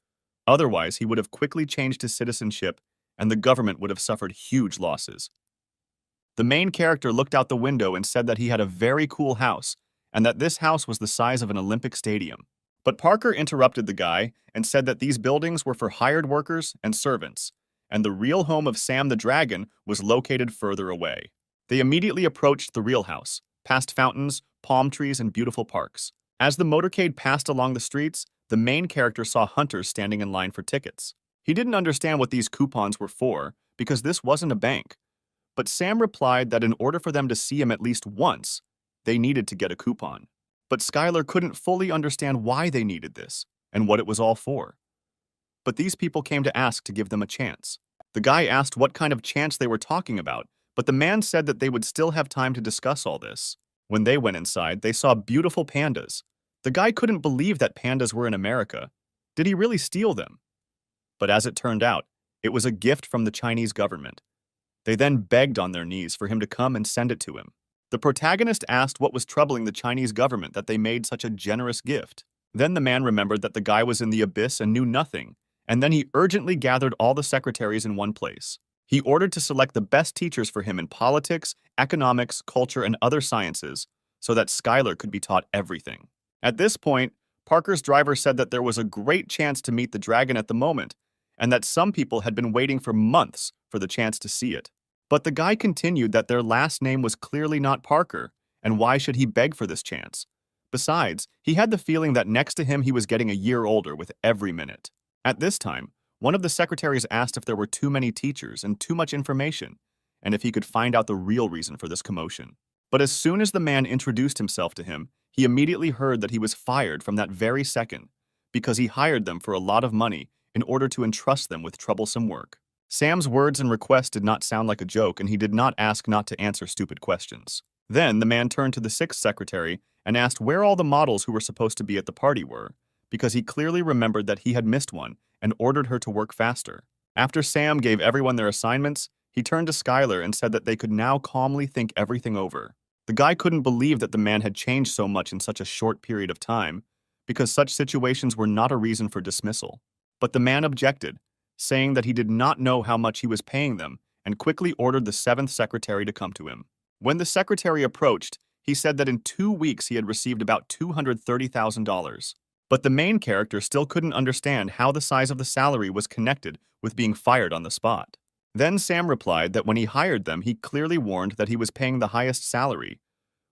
Otherwise, he would have quickly changed his citizenship, and the government would have suffered huge losses. The main character looked out the window and said that he had a very cool house, and that this house was the size of an Olympic stadium. But Parker interrupted the guy and said that these buildings were for hired workers and servants, and the real home of Sam the Dragon was located further away. They immediately approached the real house, past fountains, palm trees, and beautiful parks. As the motorcade passed along the streets, the main character saw hunters standing in line for tickets. He didn't understand what these coupons were for, because this wasn't a bank. But Sam replied that in order for them to see him at least once, they needed to get a coupon. But Skylar couldn't fully understand why they needed this, and what it was all for. But these people came to ask to give them a chance. The guy asked what kind of chance they were talking about, but the man said that they would still have time to discuss all this. When they went inside, they saw beautiful pandas. The guy couldn't believe that pandas were in America. Did he really steal them? But as it turned out, it was a gift from the Chinese government. They then begged on their knees for him to come and send it to him. The protagonist asked what was troubling the Chinese government that they made such a generous gift. Then the man remembered that the guy was in the abyss and knew nothing, and then he urgently gathered all the secretaries in one place. He ordered to select the best teachers for him in politics, economics, culture, and other sciences, so that Skylar could be taught everything. At this point, Parker's driver said that there was a great chance to meet the dragon at the moment, and that some people had been waiting for months for the chance to see it. But the guy continued that their last name was clearly not Parker, and why should he beg for this chance? Besides, he had the feeling that next to him he was getting a year older with every minute. At this time, one of the secretaries asked if there were too many teachers and too much information, and if he could find out the real reason for this commotion. But as soon as the man introduced himself to him, he immediately heard that he was fired from that very second, because he hired them for a lot of money in order to entrust them with troublesome work. Sam's words and requests did not sound like a joke, and he did not ask not to answer stupid questions. Then the man turned to the sixth secretary and asked where all the models who were supposed to be at the party were, because he clearly remembered that he had missed one and ordered her to work faster. After Sam gave everyone their assignments, he turned to Skylar and said that they could now calmly think everything over. The guy couldn't believe that the man had changed so much in such a short period of time, because such situations were not a reason for dismissal. But the man objected, saying that he did not know how much he was paying them, and quickly ordered the seventh secretary to come to him. When the secretary approached, he said that in 2 weeks he had received about $230,000. But the main character still couldn't understand how the size of the salary was connected with being fired on the spot. Then Sam replied that when he hired them, he clearly warned that he was paying the highest salary.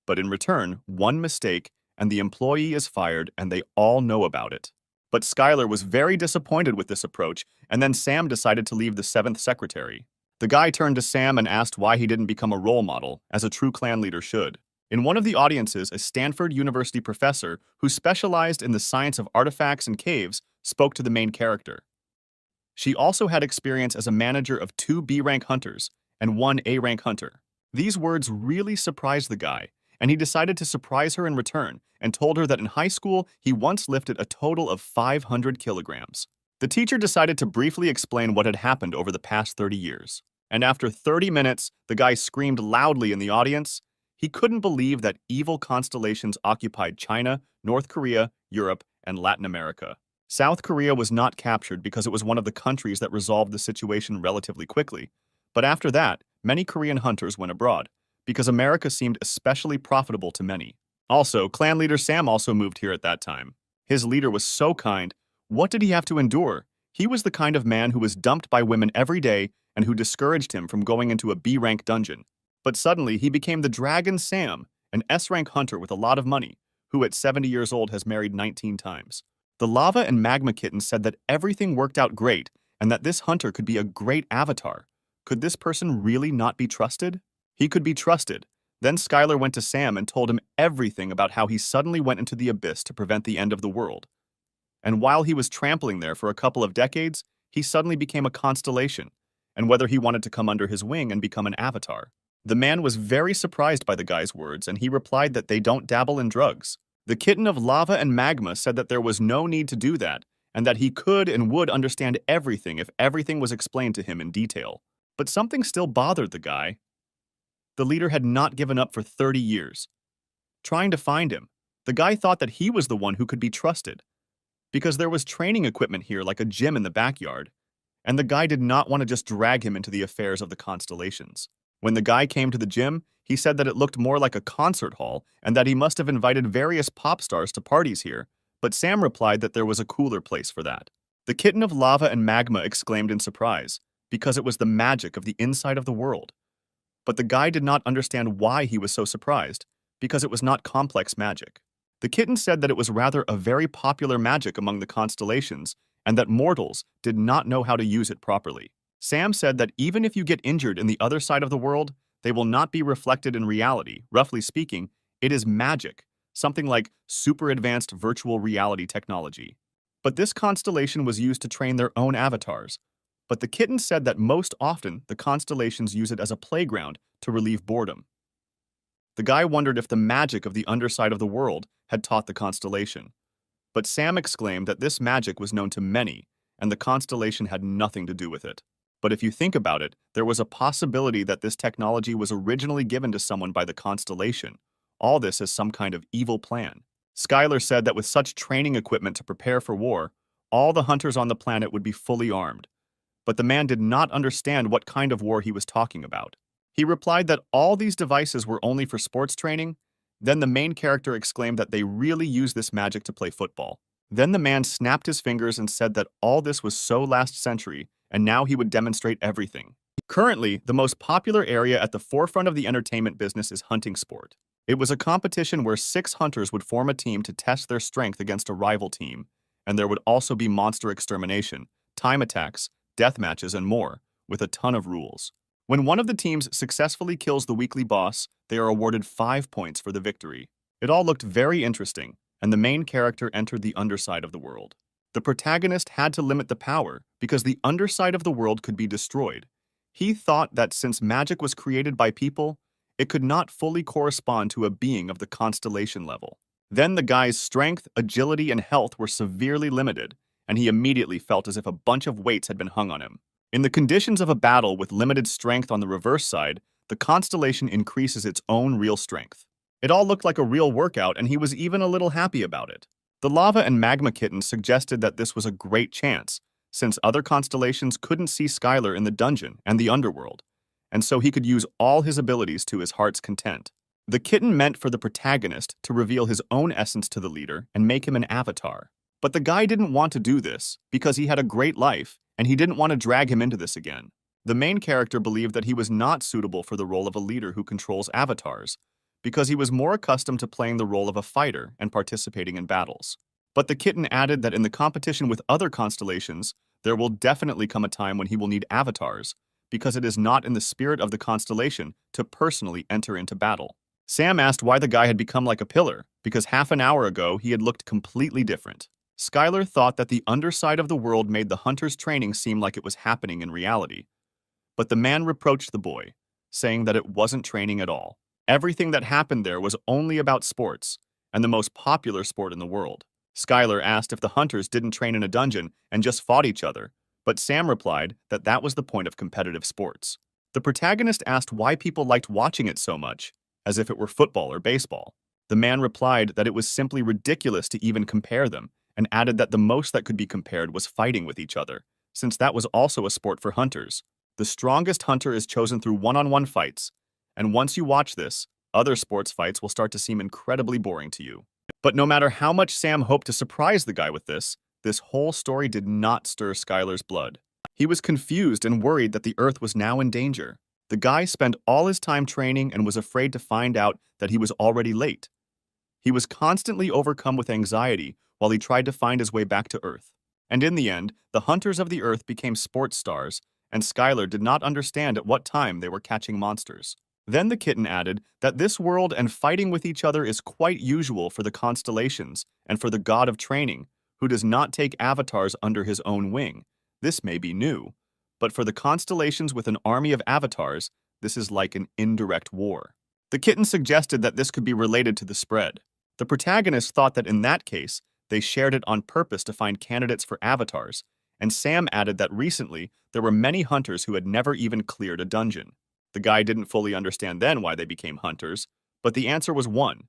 But in return, one mistake, and the employee is fired, and they all know about it. But Skylar was very disappointed with this approach, and then Sam decided to leave the seventh secretary. The guy turned to Sam and asked why he didn't become a role model, as a true clan leader should. In one of the audiences, a Stanford University professor who specialized in the science of artifacts and caves spoke to the main character. She also had experience as a manager of 2 B-rank hunters and 1 A-rank hunter. These words really surprised the guy, and he decided to surprise her in return and told her that in high school he once lifted a total of 500 kilograms. The teacher decided to briefly explain what had happened over the past 30 years. And after 30 minutes, the guy screamed loudly in the audience. He couldn't believe that evil constellations occupied China, North Korea, Europe, and Latin America. South Korea was not captured because it was one of the countries that resolved the situation relatively quickly. But after that, many Korean hunters went abroad, because America seemed especially profitable to many. Also, clan leader Sam also moved here at that time. His leader was so kind. What did he have to endure? He was the kind of man who was dumped by women every day and who discouraged him from going into a B-rank dungeon. But suddenly, he became the Dragon Sam, an S-rank hunter with a lot of money, who at 70 years old has married 19 times. The Lava and Magma Kitten said that everything worked out great and that this hunter could be a great avatar. Could this person really not be trusted? He could be trusted. Then Skylar went to Sam and told him everything about how he suddenly went into the abyss to prevent the end of the world. And while he was trampling there for a couple of decades, he suddenly became a constellation, and whether he wanted to come under his wing and become an avatar. The man was very surprised by the guy's words, and he replied that they don't dabble in drugs. The kitten of Lava and Magma said that there was no need to do that, and that he could and would understand everything if everything was explained to him in detail. But something still bothered the guy. The leader had not given up for 30 years. Trying to find him, the guy thought that he was the one who could be trusted, because there was training equipment here like a gym in the backyard, and the guy did not want to just drag him into the affairs of the constellations. When the guy came to the gym, he said that it looked more like a concert hall and that he must have invited various pop stars to parties here, but Sam replied that there was a cooler place for that. The kitten of Lava and Magma exclaimed in surprise, because it was the magic of the inside of the world. But the guy did not understand why he was so surprised, because it was not complex magic. The kitten said that it was rather a very popular magic among the constellations and that mortals did not know how to use it properly. Sam said that even if you get injured in the other side of the world, they will not be reflected in reality. Roughly speaking, it is magic, something like super advanced virtual reality technology. But this constellation was used to train their own avatars. But the kitten said that most often the constellations use it as a playground to relieve boredom. The guy wondered if the magic of the underside of the world had taught the constellation. But Sam exclaimed that this magic was known to many, and the constellation had nothing to do with it. But if you think about it, there was a possibility that this technology was originally given to someone by the constellation. All this is some kind of evil plan. Skylar said that with such training equipment to prepare for war, all the hunters on the planet would be fully armed. But the man did not understand what kind of war he was talking about. He replied that all these devices were only for sports training. Then the main character exclaimed that they really use this magic to play football. Then the man snapped his fingers and said that all this was so last century, and now he would demonstrate everything. Currently, the most popular area at the forefront of the entertainment business is hunting sport. It was a competition where 6 hunters would form a team to test their strength against a rival team, and there would also be monster extermination, time attacks, death matches, and more, with a ton of rules. When one of the teams successfully kills the weekly boss, they are awarded 5 points for the victory. It all looked very interesting, and the main character entered the underside of the world. The protagonist had to limit the power because the underside of the world could be destroyed. He thought that since magic was created by people, it could not fully correspond to a being of the constellation level. Then the guy's strength, agility, and health were severely limited, and he immediately felt as if a bunch of weights had been hung on him. In the conditions of a battle with limited strength on the reverse side, the constellation increases its own real strength. It all looked like a real workout, and he was even a little happy about it. The Lava and Magma Kitten suggested that this was a great chance, since other constellations couldn't see Skylar in the dungeon and the underworld, and so he could use all his abilities to his heart's content. The kitten meant for the protagonist to reveal his own essence to the leader and make him an avatar. But the guy didn't want to do this because he had a great life, and he didn't want to drag him into this again. The main character believed that he was not suitable for the role of a leader who controls avatars, because he was more accustomed to playing the role of a fighter and participating in battles. But the kitten added that in the competition with other constellations, there will definitely come a time when he will need avatars, because it is not in the spirit of the constellation to personally enter into battle. Sam asked why the guy had become like a pillar, because half an hour ago he had looked completely different. Skylar thought that the underside of the world made the hunter's training seem like it was happening in reality. But the man reproached the boy, saying that it wasn't training at all. Everything that happened there was only about sports, and the most popular sport in the world. Skylar asked if the hunters didn't train in a dungeon and just fought each other, but Sam replied that that was the point of competitive sports. The protagonist asked why people liked watching it so much, as if it were football or baseball. The man replied that it was simply ridiculous to even compare them, and added that the most that could be compared was fighting with each other, since that was also a sport for hunters. The strongest hunter is chosen through one-on-one fights, and once you watch this, other sports fights will start to seem incredibly boring to you. But no matter how much Sam hoped to surprise the guy with this whole story did not stir Skylar's blood. He was confused and worried that the Earth was now in danger. The guy spent all his time training and was afraid to find out that he was already late. He was constantly overcome with anxiety while he tried to find his way back to Earth. And in the end, the hunters of the Earth became sports stars, and Skylar did not understand at what time they were catching monsters. Then the kitten added that this world and fighting with each other is quite usual for the constellations and for the god of training, who does not take avatars under his own wing. This may be new, but for the constellations with an army of avatars, this is like an indirect war. The kitten suggested that this could be related to the spread. The protagonist thought that in that case, they shared it on purpose to find candidates for avatars, and Sam added that recently there were many hunters who had never even cleared a dungeon. The guy didn't fully understand then why they became hunters, but the answer was one: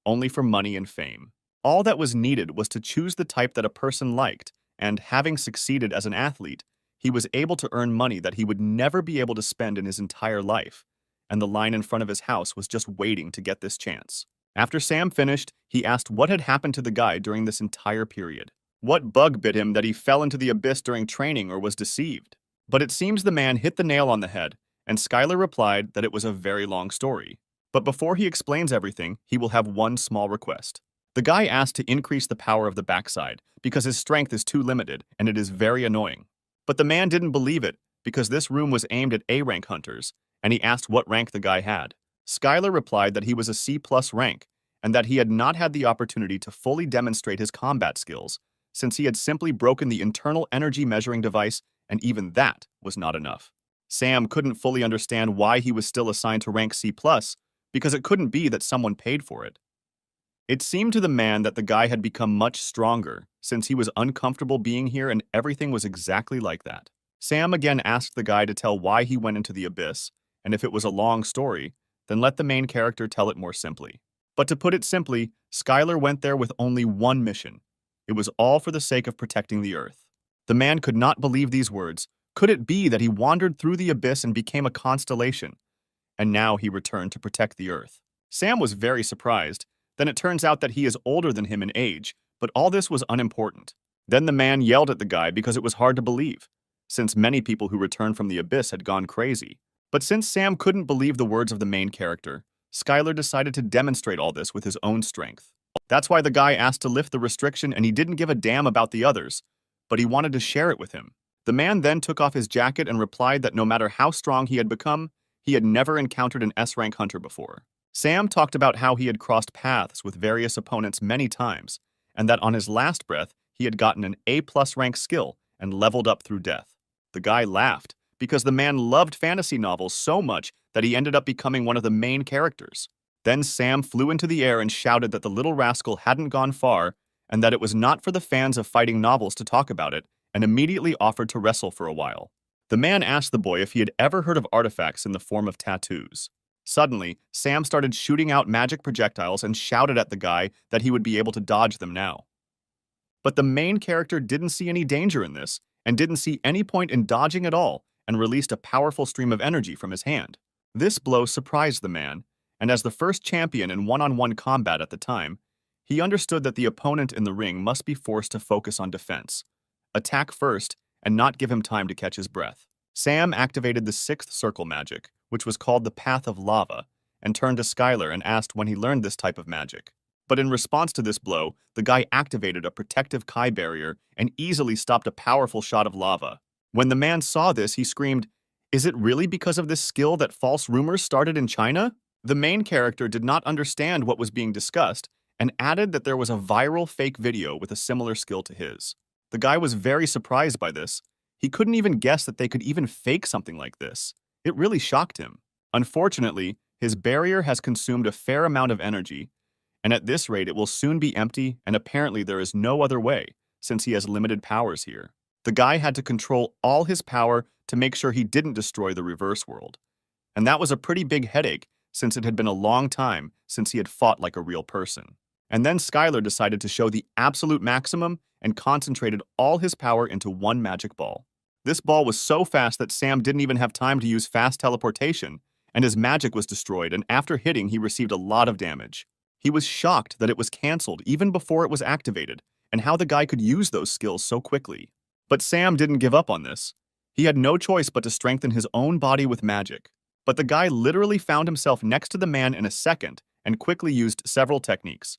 only for money and fame. All that was needed was to choose the type that a person liked, and having succeeded as an athlete, he was able to earn money that he would never be able to spend in his entire life, and the line in front of his house was just waiting to get this chance. After Sam finished, he asked what had happened to the guy during this entire period. What bug bit him that he fell into the abyss during training or was deceived? But it seems the man hit the nail on the head, and Skylar replied that it was a very long story. But before he explains everything, he will have one small request. The guy asked to increase the power of the backside because his strength is too limited and it is very annoying. But the man didn't believe it because this room was aimed at A-rank hunters, and he asked what rank the guy had. Skylar replied that he was a C+ rank and that he had not had the opportunity to fully demonstrate his combat skills since he had simply broken the internal energy measuring device, and even that was not enough. Sam couldn't fully understand why he was still assigned to rank C+, because it couldn't be that someone paid for it. It seemed to the man that the guy had become much stronger, since he was uncomfortable being here and everything was exactly like that. Sam again asked the guy to tell why he went into the abyss, and if it was a long story, then let the main character tell it more simply. But to put it simply, Skylar went there with only one mission. It was all for the sake of protecting the Earth. The man could not believe these words. Could it be that he wandered through the abyss and became a constellation, and now he returned to protect the Earth? Sam was very surprised. Then it turns out that he is older than him in age, but all this was unimportant. Then the man yelled at the guy because it was hard to believe, since many people who returned from the abyss had gone crazy. But since Sam couldn't believe the words of the main character, Skylar decided to demonstrate all this with his own strength. That's why the guy asked to lift the restriction, and he didn't give a damn about the others, but he wanted to share it with him. The man then took off his jacket and replied that no matter how strong he had become, he had never encountered an S-rank hunter before. Sam talked about how he had crossed paths with various opponents many times, and that on his last breath, he had gotten an A+ rank skill and leveled up through death. The guy laughed, because the man loved fantasy novels so much that he ended up becoming one of the main characters. Then Sam flew into the air and shouted that the little rascal hadn't gone far, and that it was not for the fans of fighting novels to talk about it, and immediately offered to wrestle for a while. The man asked the boy if he had ever heard of artifacts in the form of tattoos. Suddenly, Sam started shooting out magic projectiles and shouted at the guy that he would be able to dodge them now. But the main character didn't see any danger in this, and didn't see any point in dodging at all, and released a powerful stream of energy from his hand. This blow surprised the man, and as the first champion in one-on-one combat at the time, he understood that the opponent in the ring must be forced to focus on defense, attack first, and not give him time to catch his breath. Sam activated the 6th circle magic, which was called the Path of Lava, and turned to Skylar and asked when he learned this type of magic. But in response to this blow, the guy activated a protective Kai barrier and easily stopped a powerful shot of lava. When the man saw this, he screamed, "Is it really because of this skill that false rumors started in China?" The main character did not understand what was being discussed and added that there was a viral fake video with a similar skill to his. The guy was very surprised by this. He couldn't even guess that they could even fake something like this. It really shocked him. Unfortunately, his barrier has consumed a fair amount of energy, and at this rate it will soon be empty, and apparently there is no other way, since he has limited powers here. The guy had to control all his power to make sure he didn't destroy the reverse world. And that was a pretty big headache, since it had been a long time since he had fought like a real person. And then Skylar decided to show the absolute maximum and concentrated all his power into one magic ball. This ball was so fast that Sam didn't even have time to use fast teleportation, and his magic was destroyed, and after hitting, he received a lot of damage. He was shocked that it was cancelled even before it was activated, and how the guy could use those skills so quickly. But Sam didn't give up on this. He had no choice but to strengthen his own body with magic. But the guy literally found himself next to the man in a second and quickly used several techniques.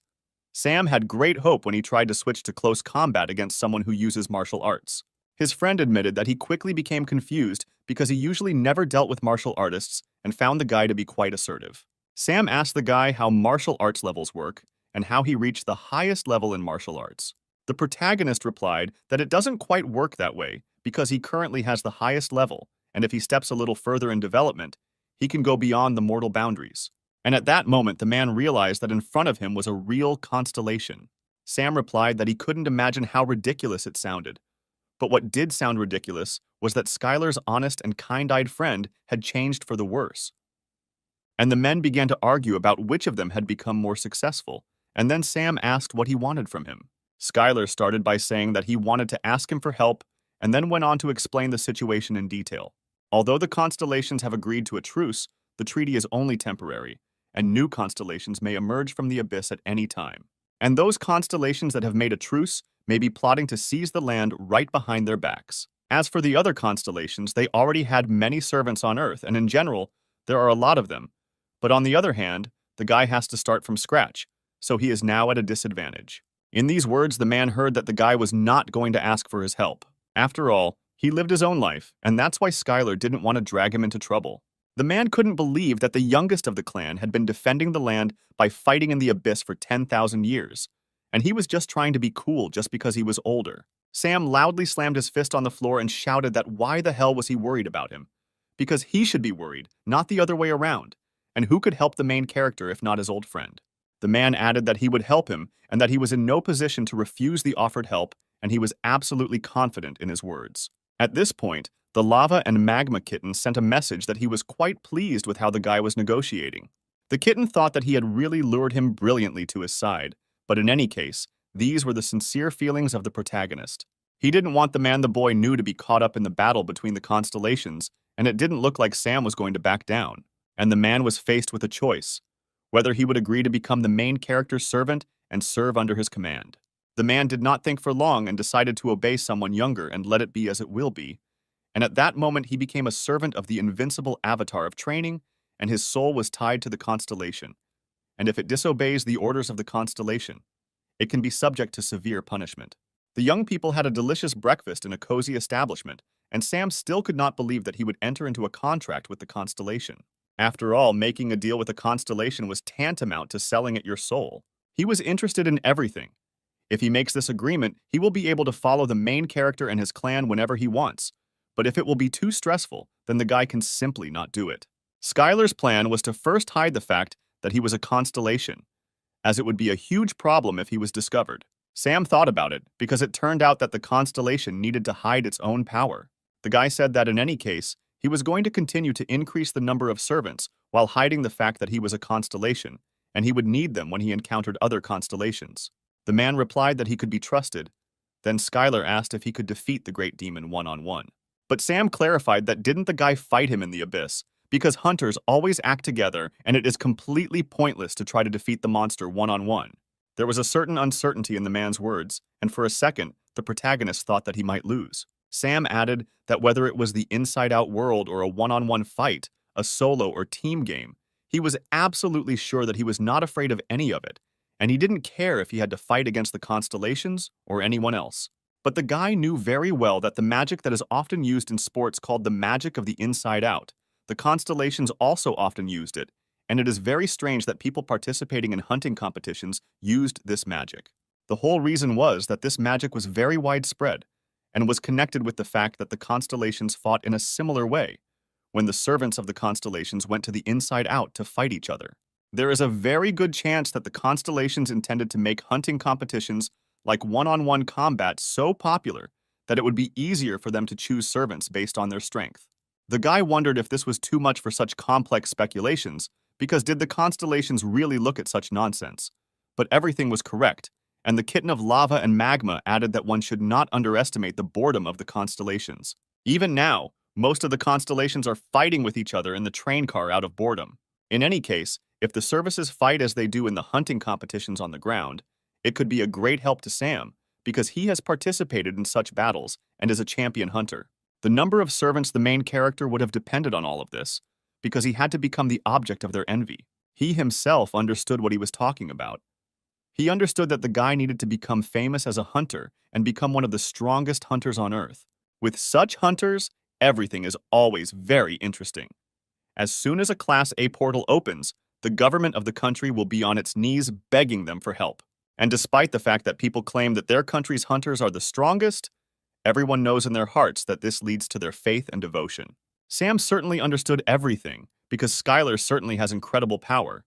Sam had great hope when he tried to switch to close combat against someone who uses martial arts. His friend admitted that he quickly became confused because he usually never dealt with martial artists and found the guy to be quite assertive. Sam asked the guy how martial arts levels work and how he reached the highest level in martial arts. The protagonist replied that it doesn't quite work that way because he currently has the highest level, and if he steps a little further in development, he can go beyond the mortal boundaries. And at that moment, the man realized that in front of him was a real constellation. Sam replied that he couldn't imagine how ridiculous it sounded. But what did sound ridiculous was that Skylar's honest and kind-eyed friend had changed for the worse. And the men began to argue about which of them had become more successful, and then Sam asked what he wanted from him. Skylar started by saying that he wanted to ask him for help, and then went on to explain the situation in detail. Although the constellations have agreed to a truce, the treaty is only temporary, and new constellations may emerge from the abyss at any time. And those constellations that have made a truce may be plotting to seize the land right behind their backs. As for the other constellations, they already had many servants on Earth, and in general, there are a lot of them. But on the other hand, the guy has to start from scratch, so he is now at a disadvantage. In these words, the man heard that the guy was not going to ask for his help. After all, he lived his own life, and that's why Skylar didn't want to drag him into trouble. The man couldn't believe that the youngest of the clan had been defending the land by fighting in the abyss for 10,000 years, and he was just trying to be cool just because he was older. Sam loudly slammed his fist on the floor and shouted that why the hell was he worried about him? Because he should be worried, not the other way around. And who could help the main character if not his old friend? The man added that he would help him and that he was in no position to refuse the offered help, and he was absolutely confident in his words. At this point, the lava and magma kitten sent a message that he was quite pleased with how the guy was negotiating. The kitten thought that he had really lured him brilliantly to his side, but in any case, these were the sincere feelings of the protagonist. He didn't want the man the boy knew to be caught up in the battle between the constellations, and it didn't look like Sam was going to back down. And the man was faced with a choice, whether he would agree to become the main character's servant and serve under his command. The man did not think for long and decided to obey someone younger and let it be as it will be. And at that moment, he became a servant of the invincible avatar of training, and his soul was tied to the constellation. And if it disobeys the orders of the constellation, it can be subject to severe punishment. The young people had a delicious breakfast in a cozy establishment, and Sam still could not believe that he would enter into a contract with the constellation. After all, making a deal with a constellation was tantamount to selling it your soul. He was interested in everything. If he makes this agreement, he will be able to follow the main character and his clan whenever he wants. But if it will be too stressful, then the guy can simply not do it. Skylar's plan was to first hide the fact that he was a constellation, as it would be a huge problem if he was discovered. Sam thought about it because it turned out that the constellation needed to hide its own power. The guy said that in any case, he was going to continue to increase the number of servants while hiding the fact that he was a constellation, and he would need them when he encountered other constellations. The man replied that he could be trusted. Then Skylar asked if he could defeat the great demon one-on-one. But Sam clarified that didn't the guy fight him in the abyss, because hunters always act together and it is completely pointless to try to defeat the monster one-on-one. There was a certain uncertainty in the man's words, and for a second, the protagonist thought that he might lose. Sam added that whether it was the inside-out world or a one-on-one fight, a solo or team game, he was absolutely sure that he was not afraid of any of it, and he didn't care if he had to fight against the constellations or anyone else. But the guy knew very well that the magic that is often used in sports called the magic of the inside out, the constellations also often used it, and it is very strange that people participating in hunting competitions used this magic. The whole reason was that this magic was very widespread, and was connected with the fact that the constellations fought in a similar way, when the servants of the constellations went to the inside out to fight each other. There is a very good chance that the constellations intended to make hunting competitions like one-on-one combat so popular that it would be easier for them to choose servants based on their strength. The guy wondered if this was too much for such complex speculations, because did the constellations really look at such nonsense? But everything was correct, And the kitten of lava and magma added that one should not underestimate the boredom of the constellations. Even now, most of the constellations are fighting with each other in the train car out of boredom. In any case, if the services fight as they do in the hunting competitions on the ground, it could be a great help to Sam, because he has participated in such battles and is a champion hunter. The number of servants the main character would have depended on all of this, because he had to become the object of their envy. He himself understood what he was talking about. He understood that the guy needed to become famous as a hunter and become one of the strongest hunters on Earth. With such hunters, everything is always very interesting. As soon as a Class A portal opens, the government of the country will be on its knees begging them for help. And despite the fact that people claim that their country's hunters are the strongest, everyone knows in their hearts that this leads to their faith and devotion. Sam certainly understood everything, because Skylar certainly has incredible power.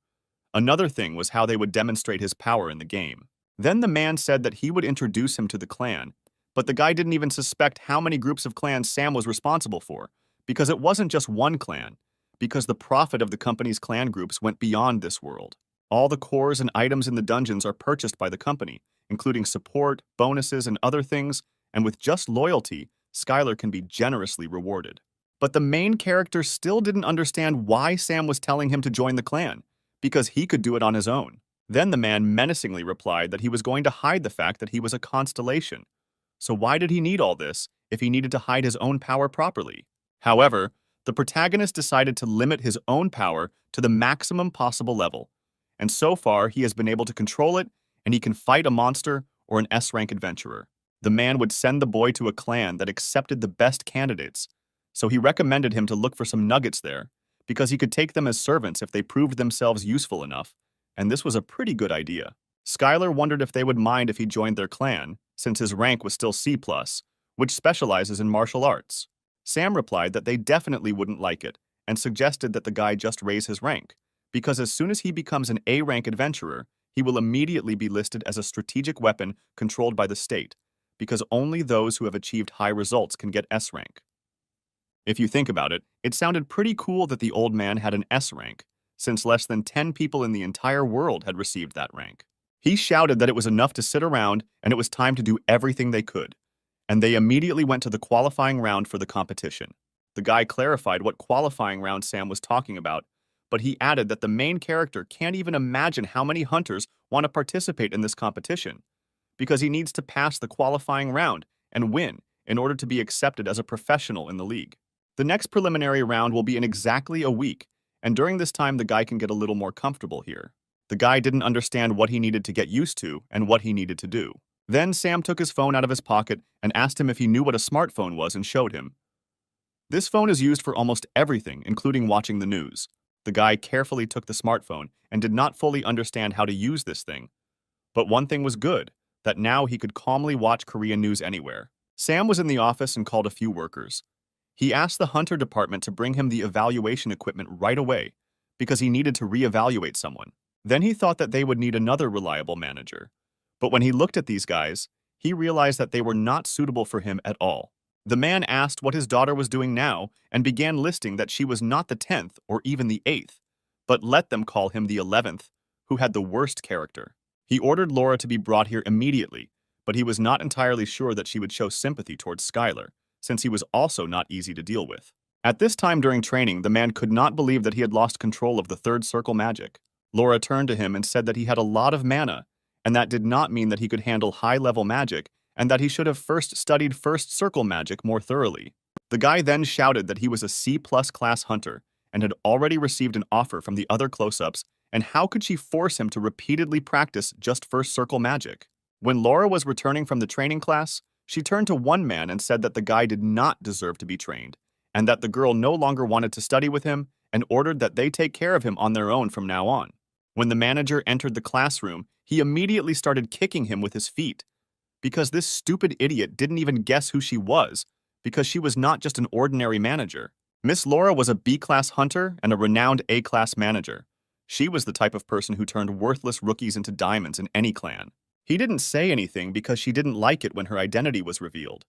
Another thing was how they would demonstrate his power in the game. Then the man said that he would introduce him to the clan, but the guy didn't even suspect how many groups of clans Sam was responsible for, because it wasn't just one clan, because the profit of the company's clan groups went beyond this world. All the cores and items in the dungeons are purchased by the company, including support, bonuses, and other things, and with just loyalty, Skylar can be generously rewarded. But the main character still didn't understand why Sam was telling him to join the clan, because he could do it on his own. Then the man menacingly replied that he was going to hide the fact that he was a constellation. So why did he need all this if he needed to hide his own power properly? However, the protagonist decided to limit his own power to the maximum possible level, and so far he has been able to control it, and he can fight a monster or an S-rank adventurer. The man would send the boy to a clan that accepted the best candidates, so he recommended him to look for some nuggets there, because he could take them as servants if they proved themselves useful enough, and this was a pretty good idea. Skylar wondered if they would mind if he joined their clan, since his rank was still C+, which specializes in martial arts. Sam replied that they definitely wouldn't like it, and suggested that the guy just raise his rank, because as soon as he becomes an A-rank adventurer, he will immediately be listed as a strategic weapon controlled by the state, because only those who have achieved high results can get S rank. If you think about it, it sounded pretty cool that the old man had an S rank, since less than 10 people in the entire world had received that rank. He shouted that it was enough to sit around and it was time to do everything they could, and they immediately went to the qualifying round for the competition. The guy clarified what qualifying round Sam was talking about, but he added that the main character can't even imagine how many hunters want to participate in this competition, because he needs to pass the qualifying round and win in order to be accepted as a professional in the league. The next preliminary round will be in exactly a week, and during this time the guy can get a little more comfortable here. The guy didn't understand what he needed to get used to and what he needed to do. Then Sam took his phone out of his pocket and asked him if he knew what a smartphone was and showed him. This phone is used for almost everything, including watching the news. The guy carefully took the smartphone and did not fully understand how to use this thing. But one thing was good, that now he could calmly watch Korean news anywhere. Sam was in the office and called a few workers. He asked the hunter department to bring him the evaluation equipment right away, because he needed to re-evaluate someone. Then he thought that they would need another reliable manager. But when he looked at these guys, he realized that they were not suitable for him at all. The man asked what his daughter was doing now and began listing that she was not the 10th or even the 8th, but let them call him the 11th, who had the worst character. He ordered Laura to be brought here immediately, but he was not entirely sure that she would show sympathy towards Skylar, since he was also not easy to deal with. At this time during training, the man could not believe that he had lost control of the third circle magic. Laura turned to him and said that he had a lot of mana, and that did not mean that he could handle high-level magic, and that he should have first studied first circle magic more thoroughly. The guy then shouted that he was a C+ class hunter and had already received an offer from the other close-ups, and how could she force him to repeatedly practice just first circle magic? When Laura was returning from the training class, she turned to one man and said that the guy did not deserve to be trained, and that the girl no longer wanted to study with him, and ordered that they take care of him on their own from now on. When the manager entered the classroom, he immediately started kicking him with his feet, because this stupid idiot didn't even guess who she was, because she was not just an ordinary manager. Miss Laura was a B-class hunter and a renowned A-class manager. She was the type of person who turned worthless rookies into diamonds in any clan. He didn't say anything because she didn't like it when her identity was revealed.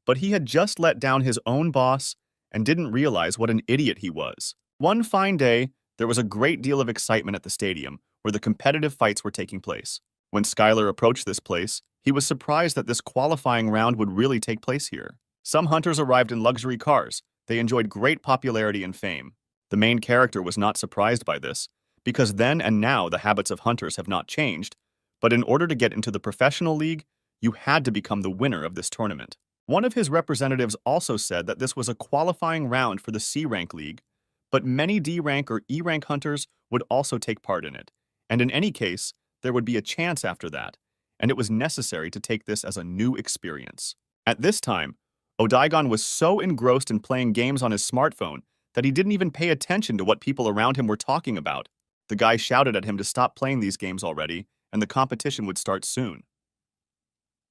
But he had just let down his own boss and didn't realize what an idiot he was. One fine day, there was a great deal of excitement at the stadium where the competitive fights were taking place. When Skylar approached this place, he was surprised that this qualifying round would really take place here. Some hunters arrived in luxury cars. They enjoyed great popularity and fame. The main character was not surprised by this, because then and now the habits of hunters have not changed, but in order to get into the professional league, you had to become the winner of this tournament. One of his representatives also said that this was a qualifying round for the C-rank league, but many D-rank or E-rank hunters would also take part in it, and in any case, there would be a chance after that, and it was necessary to take this as a new experience. At this time, Odaigon was so engrossed in playing games on his smartphone that he didn't even pay attention to what people around him were talking about. The guy shouted at him to stop playing these games already, and the competition would start soon.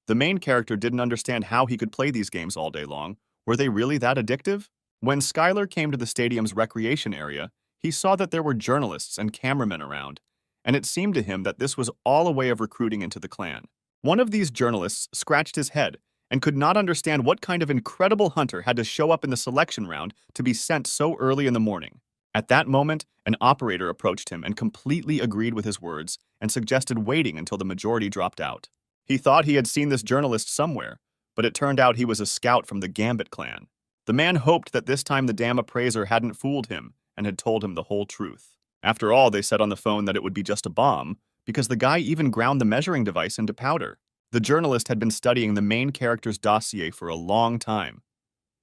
The main character didn't understand how he could play these games all day long. Were they really that addictive? When Skylar came to the stadium's recreation area, he saw that there were journalists and cameramen around, and it seemed to him that this was all a way of recruiting into the clan. One of these journalists scratched his head and could not understand what kind of incredible hunter had to show up in the selection round to be sent so early in the morning. At that moment, an operator approached him and completely agreed with his words and suggested waiting until the majority dropped out. He thought he had seen this journalist somewhere, but it turned out he was a scout from the Gambit clan. The man hoped that this time the damn appraiser hadn't fooled him and had told him the whole truth. After all, they said on the phone that it would be just a bomb, because the guy even ground the measuring device into powder. The journalist had been studying the main character's dossier for a long time.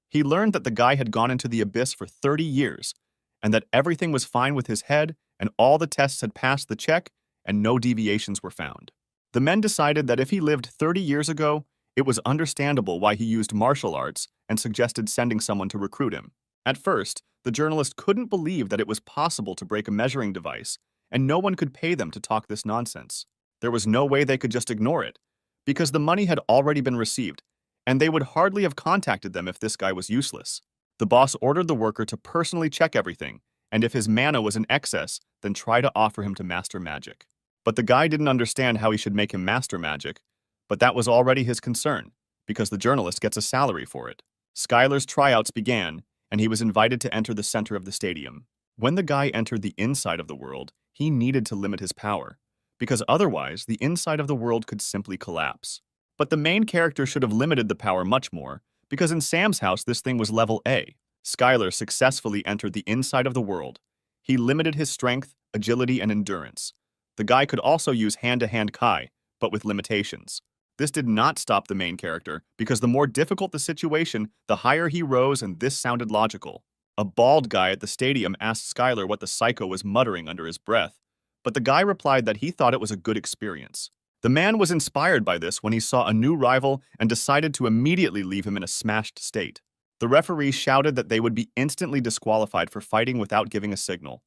He learned that the guy had gone into the abyss for 30 years, and that everything was fine with his head, and all the tests had passed the check, and no deviations were found. The men decided that if he lived 30 years ago, it was understandable why he used martial arts and suggested sending someone to recruit him. At first, the journalist couldn't believe that it was possible to break a measuring device, and no one could pay them to talk this nonsense. There was no way they could just ignore it, because the money had already been received, and they would hardly have contacted them if this guy was useless. The boss ordered the worker to personally check everything, and if his mana was in excess, then try to offer him to master magic. But the guy didn't understand how he should make him master magic, but that was already his concern, because the journalist gets a salary for it. Skylar's tryouts began, and he was invited to enter the center of the stadium. When the guy entered the inside of the world, he needed to limit his power, because otherwise the inside of the world could simply collapse. But the main character should have limited the power much more, because in Sam's house this thing was level A. Skylar successfully entered the inside of the world. He limited his strength, agility, and endurance. The guy could also use hand-to-hand Kai, but with limitations. This did not stop the main character, because the more difficult the situation, the higher he rose, and this sounded logical. A bald guy at the stadium asked Skylar what the psycho was muttering under his breath, but the guy replied that he thought it was a good experience. The man was inspired by this when he saw a new rival and decided to immediately leave him in a smashed state. The referee shouted that they would be instantly disqualified for fighting without giving a signal.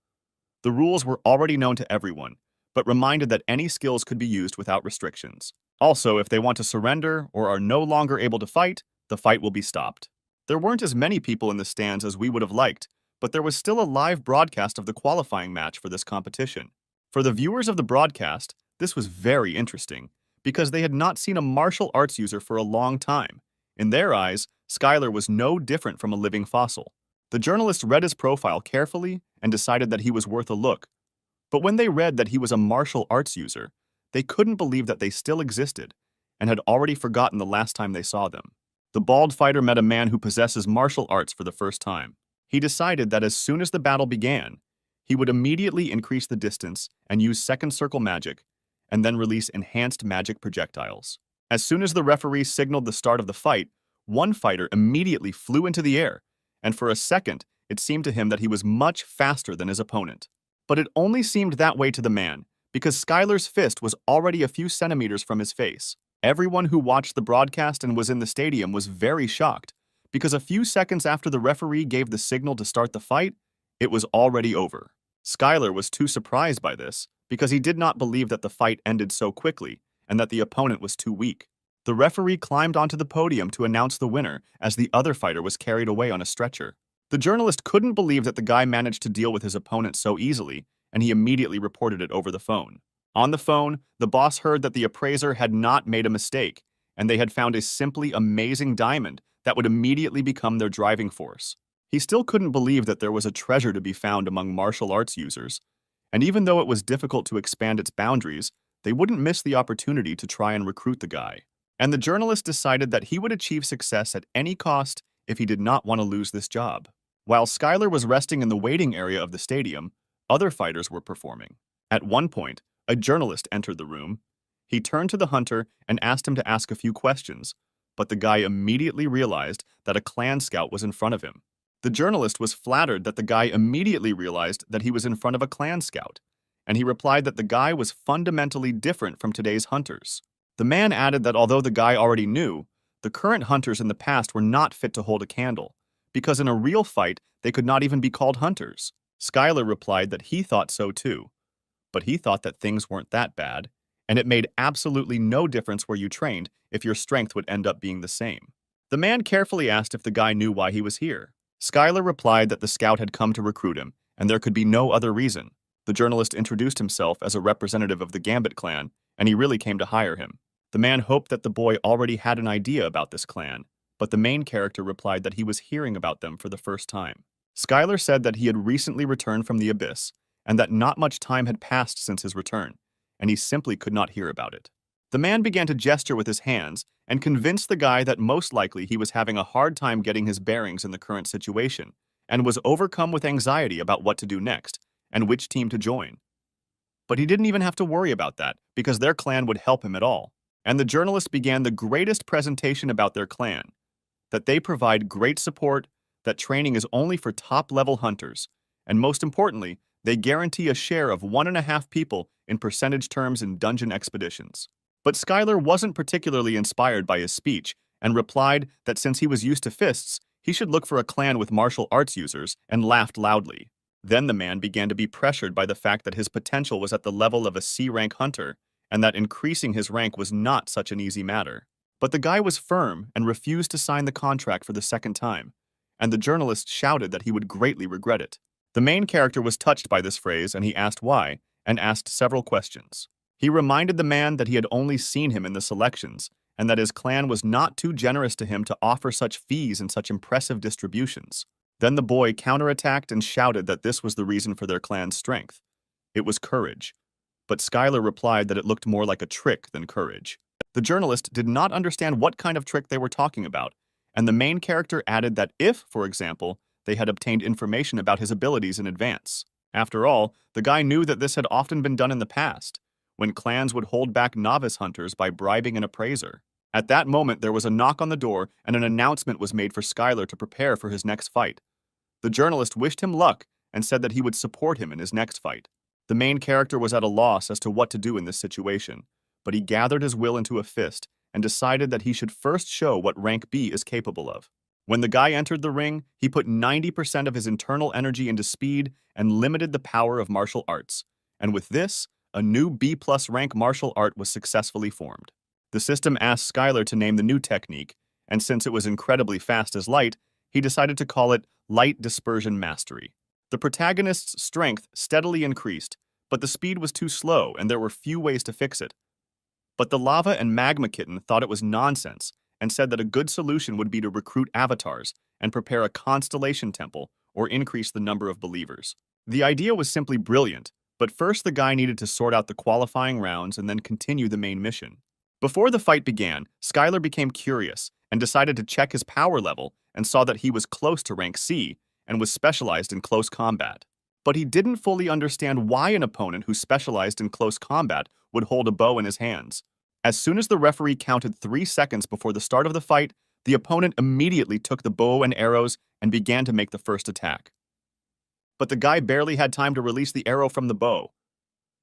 The rules were already known to everyone, but reminded that any skills could be used without restrictions. Also, if they want to surrender or are no longer able to fight, the fight will be stopped. There weren't as many people in the stands as we would have liked, but there was still a live broadcast of the qualifying match for this competition. For the viewers of the broadcast, this was very interesting, because they had not seen a martial arts user for a long time. In their eyes, Skylar was no different from a living fossil. The journalist read his profile carefully and decided that he was worth a look. But when they read that he was a martial arts user, they couldn't believe that they still existed and had already forgotten the last time they saw them. The bald fighter met a man who possesses martial arts for the first time. He decided that as soon as the battle began, he would immediately increase the distance and use second circle magic, and then release enhanced magic projectiles. As soon as the referee signaled the start of the fight, one fighter immediately flew into the air, and for a second, it seemed to him that he was much faster than his opponent. But it only seemed that way to the man, because Skylar's fist was already a few centimeters from his face. Everyone who watched the broadcast and was in the stadium was very shocked, because a few seconds after the referee gave the signal to start the fight, it was already over. Skylar was too surprised by this, because he did not believe that the fight ended so quickly, and that the opponent was too weak. The referee climbed onto the podium to announce the winner, as the other fighter was carried away on a stretcher. The journalist couldn't believe that the guy managed to deal with his opponent so easily, and he immediately reported it over the phone. On the phone, the boss heard that the appraiser had not made a mistake, and they had found a simply amazing diamond that would immediately become their driving force. He still couldn't believe that there was a treasure to be found among martial arts users, and even though it was difficult to expand its boundaries, They wouldn't miss the opportunity to try and recruit the guy. And the journalist decided that he would achieve success at any cost if he did not want to lose this job. While Skylar was resting in the waiting area of the stadium, other fighters were performing. At one point, a journalist entered the room. He turned to the hunter and asked him to ask a few questions, but the guy immediately realized that a clan scout was in front of him. The journalist was flattered that the guy immediately realized that he was in front of a clan scout, and he replied that the guy was fundamentally different from today's hunters. The man added that although the guy already knew, the current hunters in the past were not fit to hold a candle, because in a real fight, they could not even be called hunters. Skylar replied that he thought so too, but he thought that things weren't that bad, and it made absolutely no difference where you trained if your strength would end up being the same. The man carefully asked if the guy knew why he was here. Skylar replied that the scout had come to recruit him, and there could be no other reason. The journalist introduced himself as a representative of the Gambit clan, and he really came to hire him. The man hoped that the boy already had an idea about this clan, but the main character replied that he was hearing about them for the first time. Skylar said that he had recently returned from the Abyss, and that not much time had passed since his return, and he simply could not hear about it. The man began to gesture with his hands and convinced the guy that most likely he was having a hard time getting his bearings in the current situation, and was overcome with anxiety about what to do next and which team to join. But he didn't even have to worry about that, because their clan would help him at all. And the journalist began the greatest presentation about their clan, that they provide great support, that training is only for top-level hunters, and most importantly, they guarantee a share of 1.5 people in percentage terms in dungeon expeditions. But Skylar wasn't particularly inspired by his speech and replied that since he was used to fists, he should look for a clan with martial arts users, and laughed loudly. Then the man began to be pressured by the fact that his potential was at the level of a C-rank hunter, and that increasing his rank was not such an easy matter. But the guy was firm and refused to sign the contract for the second time, and the journalist shouted that he would greatly regret it. The main character was touched by this phrase, and he asked why, and asked several questions. He reminded the man that he had only seen him in the selections, and that his clan was not too generous to him to offer such fees and such impressive distributions. Then the boy counterattacked and shouted that this was the reason for their clan's strength. It was courage. But Skylar replied that it looked more like a trick than courage. The journalist did not understand what kind of trick they were talking about, and the main character added that if, for example, they had obtained information about his abilities in advance. After all, the guy knew that this had often been done in the past, when clans would hold back novice hunters by bribing an appraiser. At that moment, there was a knock on the door, and an announcement was made for Skylar to prepare for his next fight. The journalist wished him luck and said that he would support him in his next fight. The main character was at a loss as to what to do in this situation, but he gathered his will into a fist and decided that he should first show what rank B is capable of. When the guy entered the ring, he put 90% of his internal energy into speed and limited the power of martial arts, and with this, a new B+ rank martial art was successfully formed. The system asked Skylar to name the new technique, and since it was incredibly fast as light, he decided to call it Light Dispersion Mastery. The protagonist's strength steadily increased, but the speed was too slow and there were few ways to fix it. But the lava and magma kitten thought it was nonsense and said that a good solution would be to recruit avatars and prepare a constellation temple or increase the number of believers. The idea was simply brilliant, but first the guy needed to sort out the qualifying rounds and then continue the main mission. Before the fight began, Skylar became curious and decided to check his power level and saw that he was close to rank C and was specialized in close combat. But he didn't fully understand why an opponent who specialized in close combat would hold a bow in his hands. As soon as the referee counted 3 seconds before the start of the fight, the opponent immediately took the bow and arrows and began to make the first attack. But the guy barely had time to release the arrow from the bow.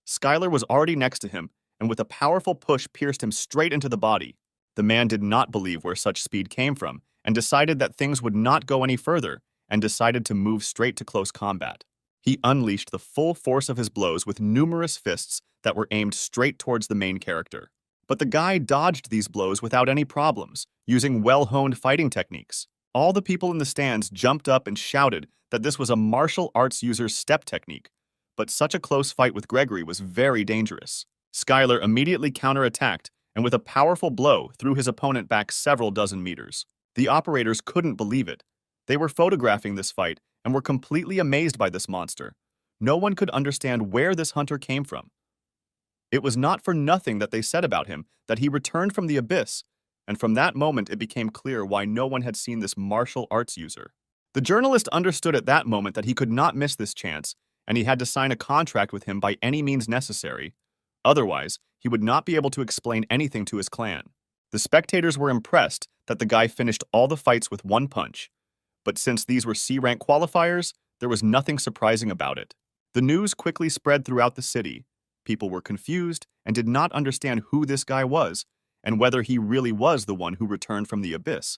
Skylar was already next to him, and with a powerful push pierced him straight into the body. The man did not believe where such speed came from, and decided that things would not go any further, and decided to move straight to close combat. He unleashed the full force of his blows with numerous fists that were aimed straight towards the main character. But the guy dodged these blows without any problems, using well-honed fighting techniques. All the people in the stands jumped up and shouted that this was a martial arts user's step technique, but such a close fight with Gregory was very dangerous. Skylar immediately counterattacked, and with a powerful blow threw his opponent back several dozen meters. The operators couldn't believe it. They were photographing this fight and were completely amazed by this monster. No one could understand where this hunter came from. It was not for nothing that they said about him that he returned from the abyss, and from that moment it became clear why no one had seen this martial arts user. The journalist understood at that moment that he could not miss this chance, and he had to sign a contract with him by any means necessary. Otherwise, he would not be able to explain anything to his clan. The spectators were impressed that the guy finished all the fights with one punch, but since these were C-rank qualifiers, there was nothing surprising about it. The news quickly spread throughout the city. People were confused and did not understand who this guy was and whether he really was the one who returned from the abyss.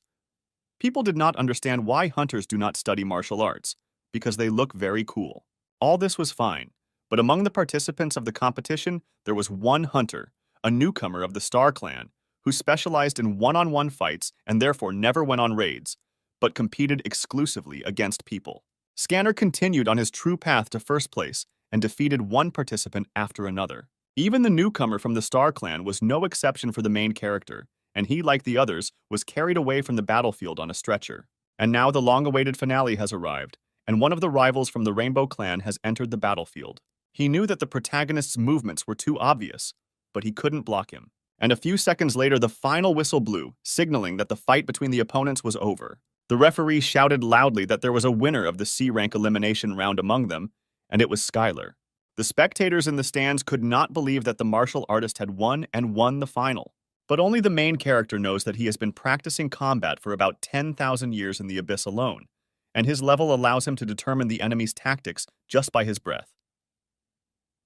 People did not understand why hunters do not study martial arts, because they look very cool. All this was fine, but among the participants of the competition, there was one hunter, a newcomer of the Star Clan, who specialized in one-on-one fights and therefore never went on raids, but competed exclusively against people. Scanner continued on his true path to first place and defeated one participant after another. Even the newcomer from the Star Clan was no exception for the main character, and he, like the others, was carried away from the battlefield on a stretcher. And now the long-awaited finale has arrived, and one of the rivals from the Rainbow Clan has entered the battlefield. He knew that the protagonist's movements were too obvious, but he couldn't block him. And a few seconds later, the final whistle blew, signaling that the fight between the opponents was over. The referee shouted loudly that there was a winner of the C-rank elimination round among them, and it was Skylar. The spectators in the stands could not believe that the martial artist had won and won the final. But only the main character knows that he has been practicing combat for about 10,000 years in the abyss alone, and his level allows him to determine the enemy's tactics just by his breath.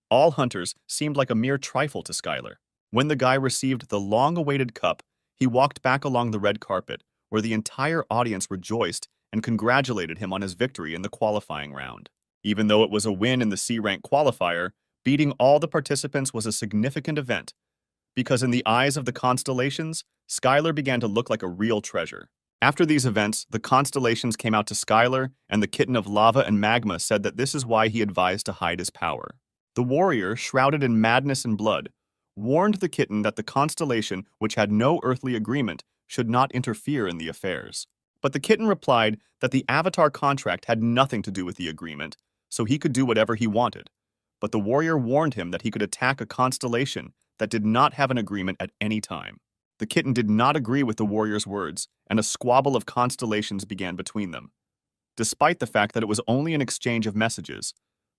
All hunters seemed like a mere trifle to Skylar. When the guy received the long-awaited cup, he walked back along the red carpet, where the entire audience rejoiced and congratulated him on his victory in the qualifying round. Even though it was a win in the C-rank qualifier, beating all the participants was a significant event, because in the eyes of the constellations, Skylar began to look like a real treasure. After these events, the constellations came out to Skylar, and the kitten of lava and magma said that this is why he advised to hide his power. The warrior, shrouded in madness and blood, warned the kitten that the constellation, which had no earthly agreement, should not interfere in the affairs. But the kitten replied that the avatar contract had nothing to do with the agreement, so he could do whatever he wanted. But the warrior warned him that he could attack a constellation that did not have an agreement at any time. The kitten did not agree with the warrior's words, and a squabble of constellations began between them. Despite the fact that it was only an exchange of messages,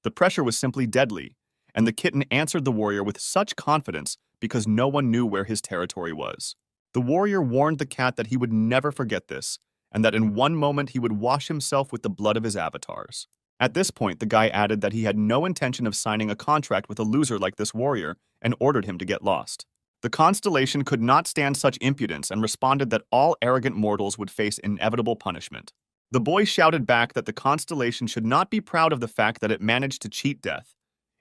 the pressure was simply deadly, and the kitten answered the warrior with such confidence because no one knew where his territory was. The warrior warned the cat that he would never forget this, and that in one moment he would wash himself with the blood of his avatars. At this point, the guy added that he had no intention of signing a contract with a loser like this warrior and ordered him to get lost. The constellation could not stand such impudence and responded that all arrogant mortals would face inevitable punishment. The boy shouted back that the constellation should not be proud of the fact that it managed to cheat death.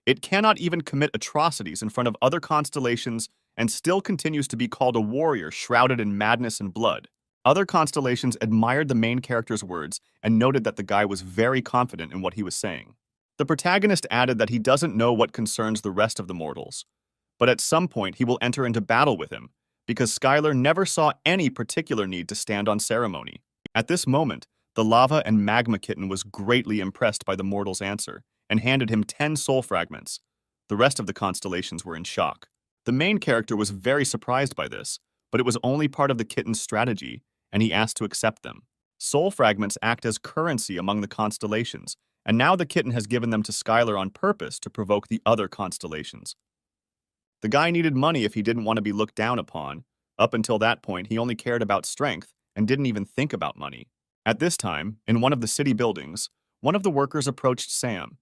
It cannot even commit atrocities in front of other constellations and still continues to be called a warrior shrouded in madness and blood. Other constellations admired the main character's words and noted that the guy was very confident in what he was saying. The protagonist added that he doesn't know what concerns the rest of the mortals, but at some point he will enter into battle with him, because Skylar never saw any particular need to stand on ceremony. At this moment, the lava and magma kitten was greatly impressed by the mortal's answer and handed him 10 soul fragments. The rest of the constellations were in shock. The main character was very surprised by this, but it was only part of the kitten's strategy, and he asked to accept them. Soul fragments act as currency among the constellations, and now the kitten has given them to Skylar on purpose to provoke the other constellations. The guy needed money if he didn't want to be looked down upon. Up until that point, he only cared about strength and didn't even think about money. At this time, in one of the city buildings, one of the workers approached Sam.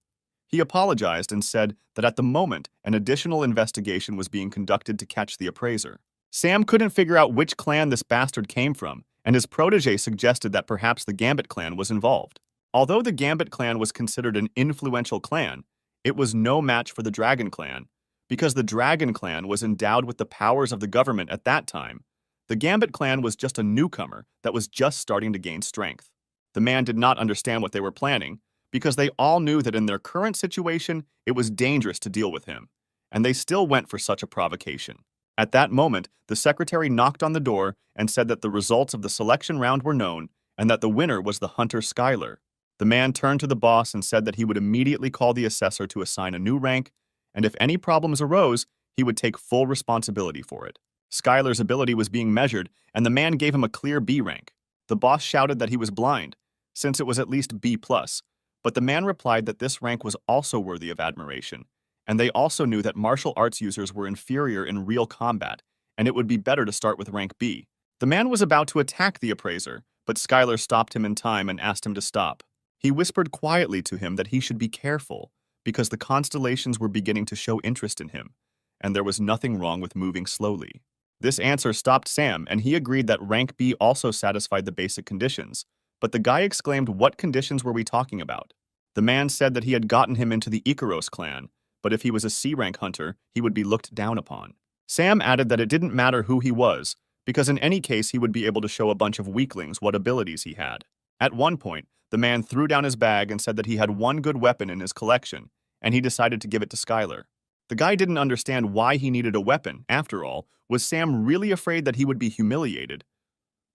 He apologized and said that at the moment, an additional investigation was being conducted to catch the appraiser. Sam couldn't figure out which clan this bastard came from, and his protege suggested that perhaps the Gambit clan was involved. Although the Gambit clan was considered an influential clan, it was no match for the Dragon clan, because the Dragon clan was endowed with the powers of the government at that time. The Gambit clan was just a newcomer that was just starting to gain strength. The man did not understand what they were planning, because they all knew that in their current situation, it was dangerous to deal with him, and they still went for such a provocation. At that moment, the secretary knocked on the door and said that the results of the selection round were known and that the winner was the hunter Skylar. The man turned to the boss and said that he would immediately call the assessor to assign a new rank, and if any problems arose, he would take full responsibility for it. Skylar's ability was being measured, and the man gave him a clear B rank. The boss shouted that he was blind, since it was at least B+, but the man replied that this rank was also worthy of admiration, and they also knew that martial arts users were inferior in real combat, and it would be better to start with rank B. The man was about to attack the appraiser, but Skylar stopped him in time and asked him to stop. He whispered quietly to him that he should be careful, because the constellations were beginning to show interest in him, and there was nothing wrong with moving slowly. This answer stopped Sam, and he agreed that rank B also satisfied the basic conditions, but the guy exclaimed, "What conditions were we talking about?" The man said that he had gotten him into the Ikaros clan, but if he was a C-rank hunter, he would be looked down upon. Sam added that it didn't matter who he was, because in any case he would be able to show a bunch of weaklings what abilities he had. At one point, the man threw down his bag and said that he had one good weapon in his collection, and he decided to give it to Skylar. The guy didn't understand why he needed a weapon. After all, was Sam really afraid that he would be humiliated?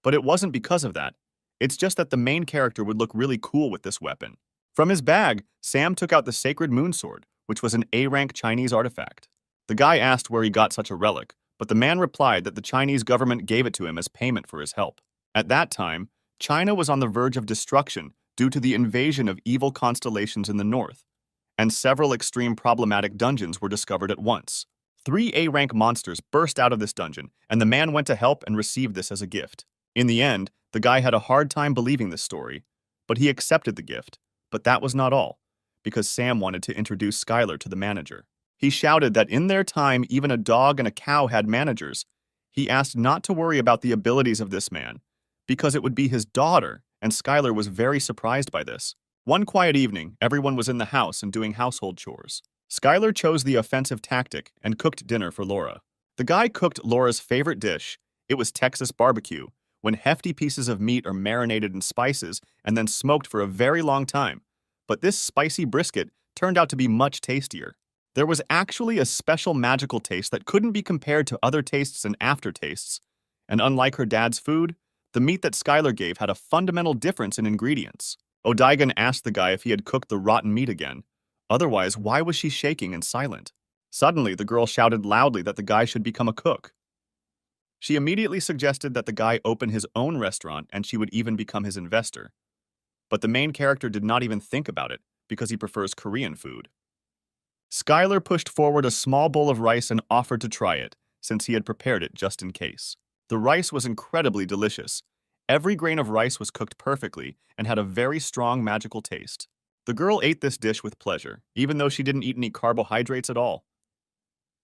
But it wasn't because of that. It's just that the main character would look really cool with this weapon. From his bag, Sam took out the Sacred Moonsword, which was an A-rank Chinese artifact. The guy asked where he got such a relic, but the man replied that the Chinese government gave it to him as payment for his help. At that time, China was on the verge of destruction due to the invasion of evil constellations in the north, and several extreme problematic dungeons were discovered at once. 3 A-rank monsters burst out of this dungeon, and the man went to help and received this as a gift. In the end, the guy had a hard time believing this story, but he accepted the gift. But that was not all, because Sam wanted to introduce Skylar to the manager. He shouted that in their time, even a dog and a cow had managers. He asked not to worry about the abilities of this man, because it would be his daughter, and Skylar was very surprised by this. One quiet evening, everyone was in the house and doing household chores. Skylar chose the offensive tactic and cooked dinner for Laura. The guy cooked Laura's favorite dish. It was Texas barbecue, when hefty pieces of meat are marinated in spices and then smoked for a very long time. But this spicy brisket turned out to be much tastier. There was actually a special magical taste that couldn't be compared to other tastes and aftertastes, and unlike her dad's food, the meat that Skylar gave had a fundamental difference in ingredients. Odaigan asked the guy if he had cooked the rotten meat again. Otherwise, why was she shaking and silent? Suddenly, the girl shouted loudly that the guy should become a cook. She immediately suggested that the guy open his own restaurant and she would even become his investor. But the main character did not even think about it, because he prefers Korean food. Skylar pushed forward a small bowl of rice and offered to try it, since he had prepared it just in case. The rice was incredibly delicious. Every grain of rice was cooked perfectly and had a very strong magical taste. The girl ate this dish with pleasure, even though she didn't eat any carbohydrates at all.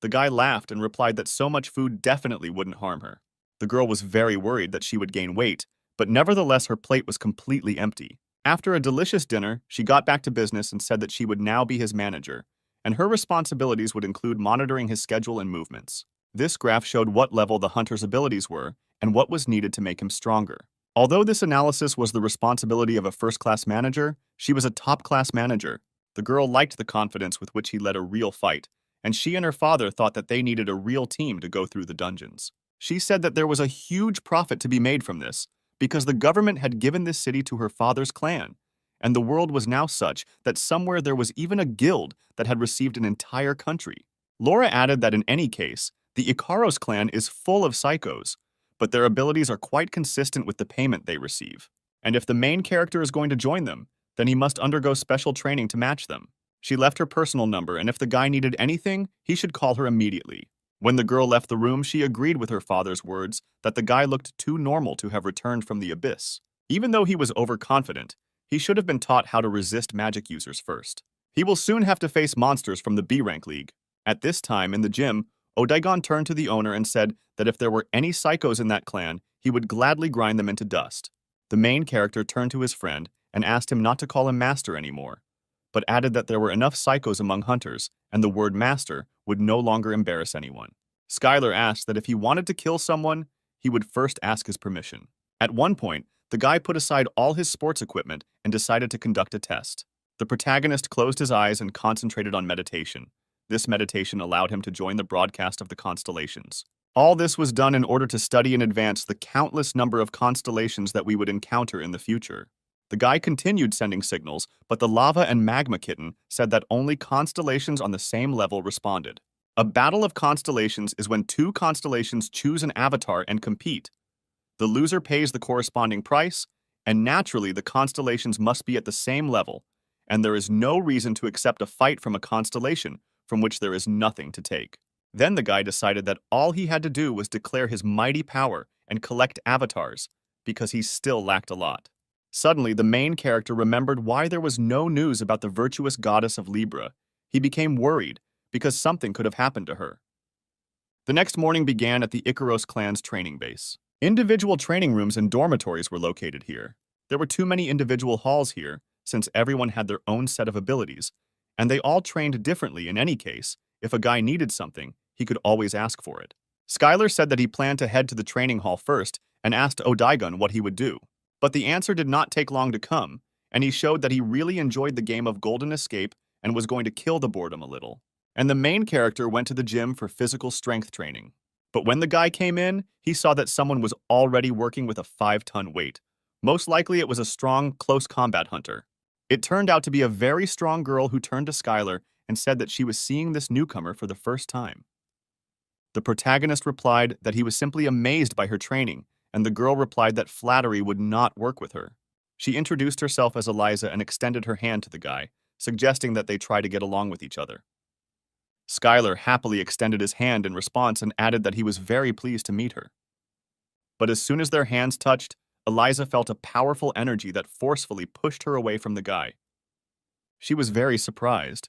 The guy laughed and replied that so much food definitely wouldn't harm her. The girl was very worried that she would gain weight, but nevertheless her plate was completely empty. After a delicious dinner, she got back to business and said that she would now be his manager, and her responsibilities would include monitoring his schedule and movements. This graph showed what level the hunter's abilities were and what was needed to make him stronger. Although this analysis was the responsibility of a first-class manager, she was a top-class manager. The girl liked the confidence with which he led a real fight, and she and her father thought that they needed a real team to go through the dungeons. She said that there was a huge profit to be made from this, because the government had given this city to her father's clan, and the world was now such that somewhere there was even a guild that had received an entire country. Laura added that in any case, the Ikaros clan is full of psychos, but their abilities are quite consistent with the payment they receive. And if the main character is going to join them, then he must undergo special training to match them. She left her personal number, and if the guy needed anything, he should call her immediately. When the girl left the room, she agreed with her father's words that the guy looked too normal to have returned from the abyss. Even though he was overconfident, he should have been taught how to resist magic users first. He will soon have to face monsters from the B-rank league. At this time, in the gym, Odaigon turned to the owner and said that if there were any psychos in that clan, he would gladly grind them into dust. The main character turned to his friend and asked him not to call him master anymore, but added that there were enough psychos among hunters, and the word master would no longer embarrass anyone. Skylar asked that if he wanted to kill someone, he would first ask his permission. At one point, the guy put aside all his sports equipment and decided to conduct a test. The protagonist closed his eyes and concentrated on meditation. This meditation allowed him to join the broadcast of the constellations. All this was done in order to study in advance the countless number of constellations that we would encounter in the future. The guy continued sending signals, but the lava and magma kitten said that only constellations on the same level responded. A battle of constellations is when two constellations choose an avatar and compete. The loser pays the corresponding price, and naturally the constellations must be at the same level, and there is no reason to accept a fight from a constellation from which there is nothing to take. Then the guy decided that all he had to do was declare his mighty power and collect avatars, because he still lacked a lot. Suddenly, the main character remembered why there was no news about the virtuous goddess of Libra. He became worried, because something could have happened to her. The next morning began at the Icaros clan's training base. Individual training rooms and dormitories were located here. There were too many individual halls here, since everyone had their own set of abilities, and they all trained differently in any case. If a guy needed something, he could always ask for it. Skylar said that he planned to head to the training hall first and asked Odaigun what he would do. But the answer did not take long to come, and he showed that he really enjoyed the game of Golden Escape and was going to kill the boredom a little. And the main character went to the gym for physical strength training. But when the guy came in, he saw that someone was already working with a 5-ton weight. Most likely it was a strong, close combat hunter. It turned out to be a very strong girl who turned to Skylar and said that she was seeing this newcomer for the first time. The protagonist replied that he was simply amazed by her training, and the girl replied that flattery would not work with her. She introduced herself as Eliza and extended her hand to the guy, suggesting that they try to get along with each other. Skylar happily extended his hand in response and added that he was very pleased to meet her. But as soon as their hands touched, Eliza felt a powerful energy that forcefully pushed her away from the guy. She was very surprised,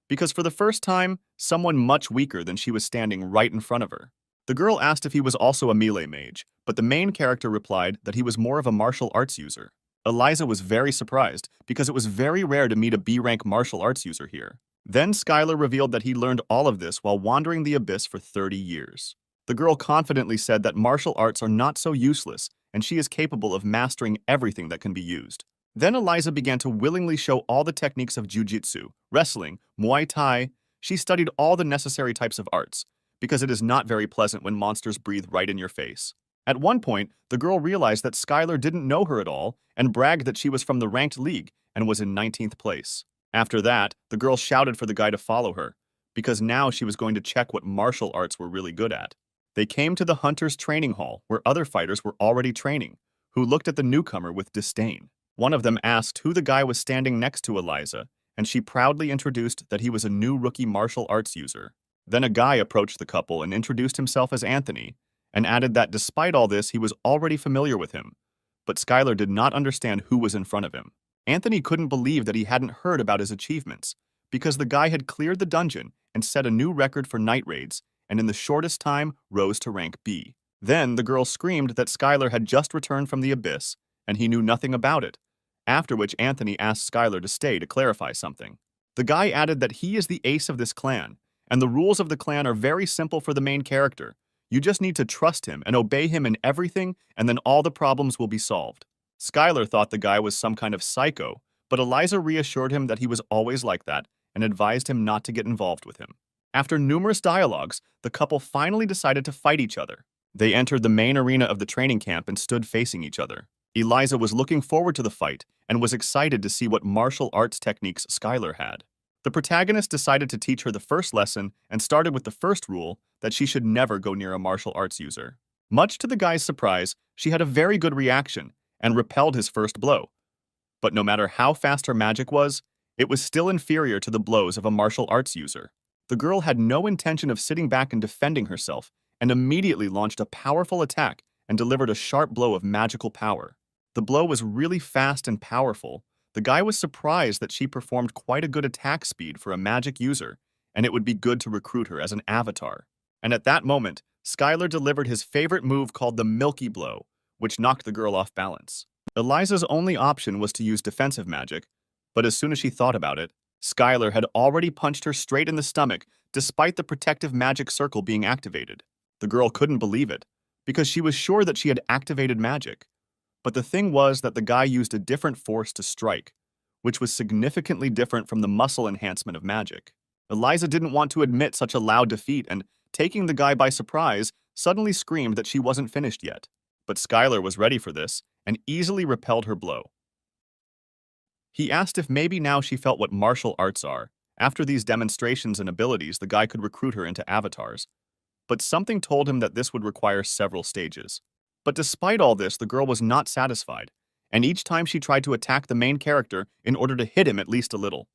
because for the first time, someone much weaker than she was standing right in front of her. The girl asked if he was also a melee mage, but the main character replied that he was more of a martial arts user. Eliza was very surprised, because it was very rare to meet a B-rank martial arts user here. Then Skylar revealed that he learned all of this while wandering the abyss for 30 years. The girl confidently said that martial arts are not so useless, and she is capable of mastering everything that can be used. Then Eliza began to willingly show all the techniques of jiu-jitsu, wrestling, Muay Thai. She studied all the necessary types of arts, because it is not very pleasant when monsters breathe right in your face. At one point, the girl realized that Skylar didn't know her at all and bragged that she was from the ranked league and was in 19th place. After that, the girl shouted for the guy to follow her, because now she was going to check what martial arts were really good at. They came to the Hunter's training hall, where other fighters were already training, who looked at the newcomer with disdain. One of them asked who the guy was standing next to Eliza, and she proudly introduced that he was a new rookie martial arts user. Then a guy approached the couple and introduced himself as Anthony, and added that despite all this, he was already familiar with him. But Skylar did not understand who was in front of him. Anthony couldn't believe that he hadn't heard about his achievements, because the guy had cleared the dungeon and set a new record for night raids, and in the shortest time rose to rank B. Then the girl screamed that Skylar had just returned from the abyss, and he knew nothing about it, after which Anthony asked Skylar to stay to clarify something. The guy added that he is the ace of this clan, and the rules of the clan are very simple for the main character. You just need to trust him and obey him in everything, and then all the problems will be solved. Skylar thought the guy was some kind of psycho, but Eliza reassured him that he was always like that and advised him not to get involved with him. After numerous dialogues, the couple finally decided to fight each other. They entered the main arena of the training camp and stood facing each other. Eliza was looking forward to the fight and was excited to see what martial arts techniques Skylar had. The protagonist decided to teach her the first lesson and started with the first rule that she should never go near a martial arts user. Much to the guy's surprise, she had a very good reaction and repelled his first blow. But no matter how fast her magic was, it was still inferior to the blows of a martial arts user. The girl had no intention of sitting back and defending herself, and immediately launched a powerful attack and delivered a sharp blow of magical power. The blow was really fast and powerful. The guy was surprised that she performed quite a good attack speed for a magic user, and it would be good to recruit her as an avatar. And at that moment, Skylar delivered his favorite move called the Milky Blow, which knocked the girl off balance. Eliza's only option was to use defensive magic, but as soon as she thought about it, Skylar had already punched her straight in the stomach despite the protective magic circle being activated. The girl couldn't believe it, because she was sure that she had activated magic. But the thing was that the guy used a different force to strike, which was significantly different from the muscle enhancement of magic. Eliza didn't want to admit such a loud defeat and, taking the guy by surprise, suddenly screamed that she wasn't finished yet. But Skylar was ready for this and easily repelled her blow. He asked if maybe now she felt what martial arts are, After these demonstrations and abilities, the guy could recruit her into avatars. But something told him that this would require several stages. But despite all this, the girl was not satisfied, and each time she tried to attack the main character in order to hit him at least a little.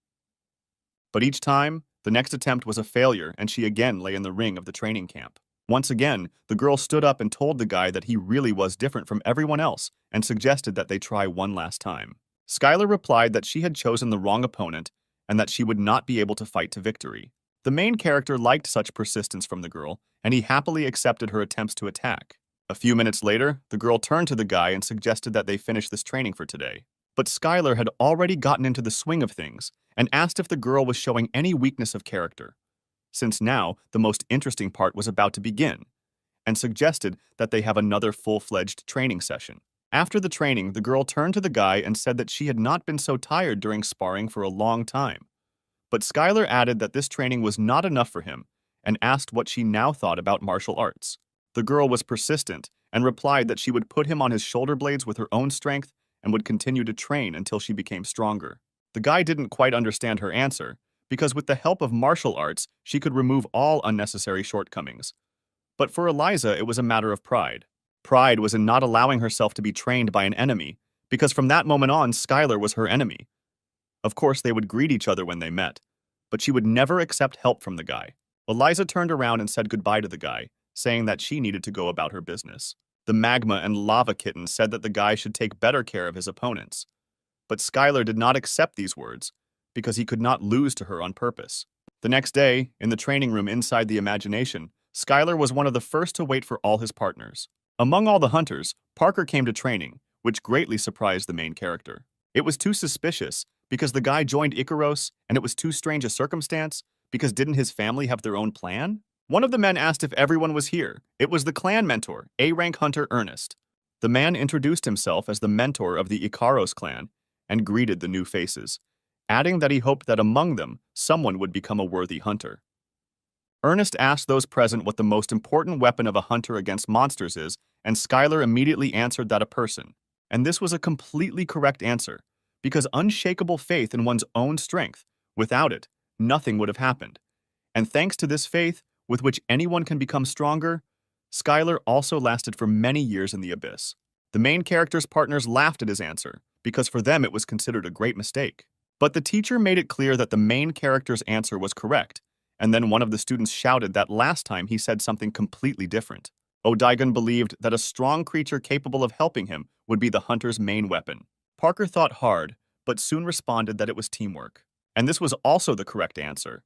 But each time, the next attempt was a failure, and she again lay in the ring of the training camp. Once again, the girl stood up and told the guy that he really was different from everyone else and suggested that they try one last time. Skylar replied that she had chosen the wrong opponent and that she would not be able to fight to victory. The main character liked such persistence from the girl, and he happily accepted her attempts to attack. A few minutes later, the girl turned to the guy and suggested that they finish this training for today. But Skylar had already gotten into the swing of things and asked if the girl was showing any weakness of character, since now the most interesting part was about to begin, and suggested that they have another full-fledged training session. After the training, the girl turned to the guy and said that she had not been so tired during sparring for a long time. But Skylar added that this training was not enough for him and asked what she now thought about martial arts. The girl was persistent and replied that she would put him on his shoulder blades with her own strength and would continue to train until she became stronger. The guy didn't quite understand her answer, because with the help of martial arts, she could remove all unnecessary shortcomings. But for Eliza, it was a matter of pride. Pride was in not allowing herself to be trained by an enemy, because from that moment on, Skylar was her enemy. Of course, they would greet each other when they met, but she would never accept help from the guy. Eliza turned around and said goodbye to the guy, saying that she needed to go about her business. The Magma and Lava Kitten said that the guy should take better care of his opponents. But Skylar did not accept these words, because he could not lose to her on purpose. The next day, in the training room inside the imagination, Skylar was one of the first to wait for all his partners. Among all the hunters, Parker came to training, which greatly surprised the main character. It was too suspicious, because the guy joined Icaros, and it was too strange a circumstance, because didn't his family have their own plan? One of the men asked if everyone was here. It was the clan mentor, A-rank hunter Ernest. The man introduced himself as the mentor of the Icaros clan and greeted the new faces, adding that he hoped that among them, someone would become a worthy hunter. Ernest asked those present what the most important weapon of a hunter against monsters is, and Skylar immediately answered that a person. And this was a completely correct answer, because unshakable faith in one's own strength, without it, nothing would have happened. And thanks to this faith, with which anyone can become stronger, Skylar also lasted for many years in the abyss. The main character's partners laughed at his answer, because for them it was considered a great mistake. But the teacher made it clear that the main character's answer was correct, and then one of the students shouted that last time he said something completely different. Odaigon believed that a strong creature capable of helping him would be the hunter's main weapon. Parker thought hard, but soon responded that it was teamwork. And this was also the correct answer,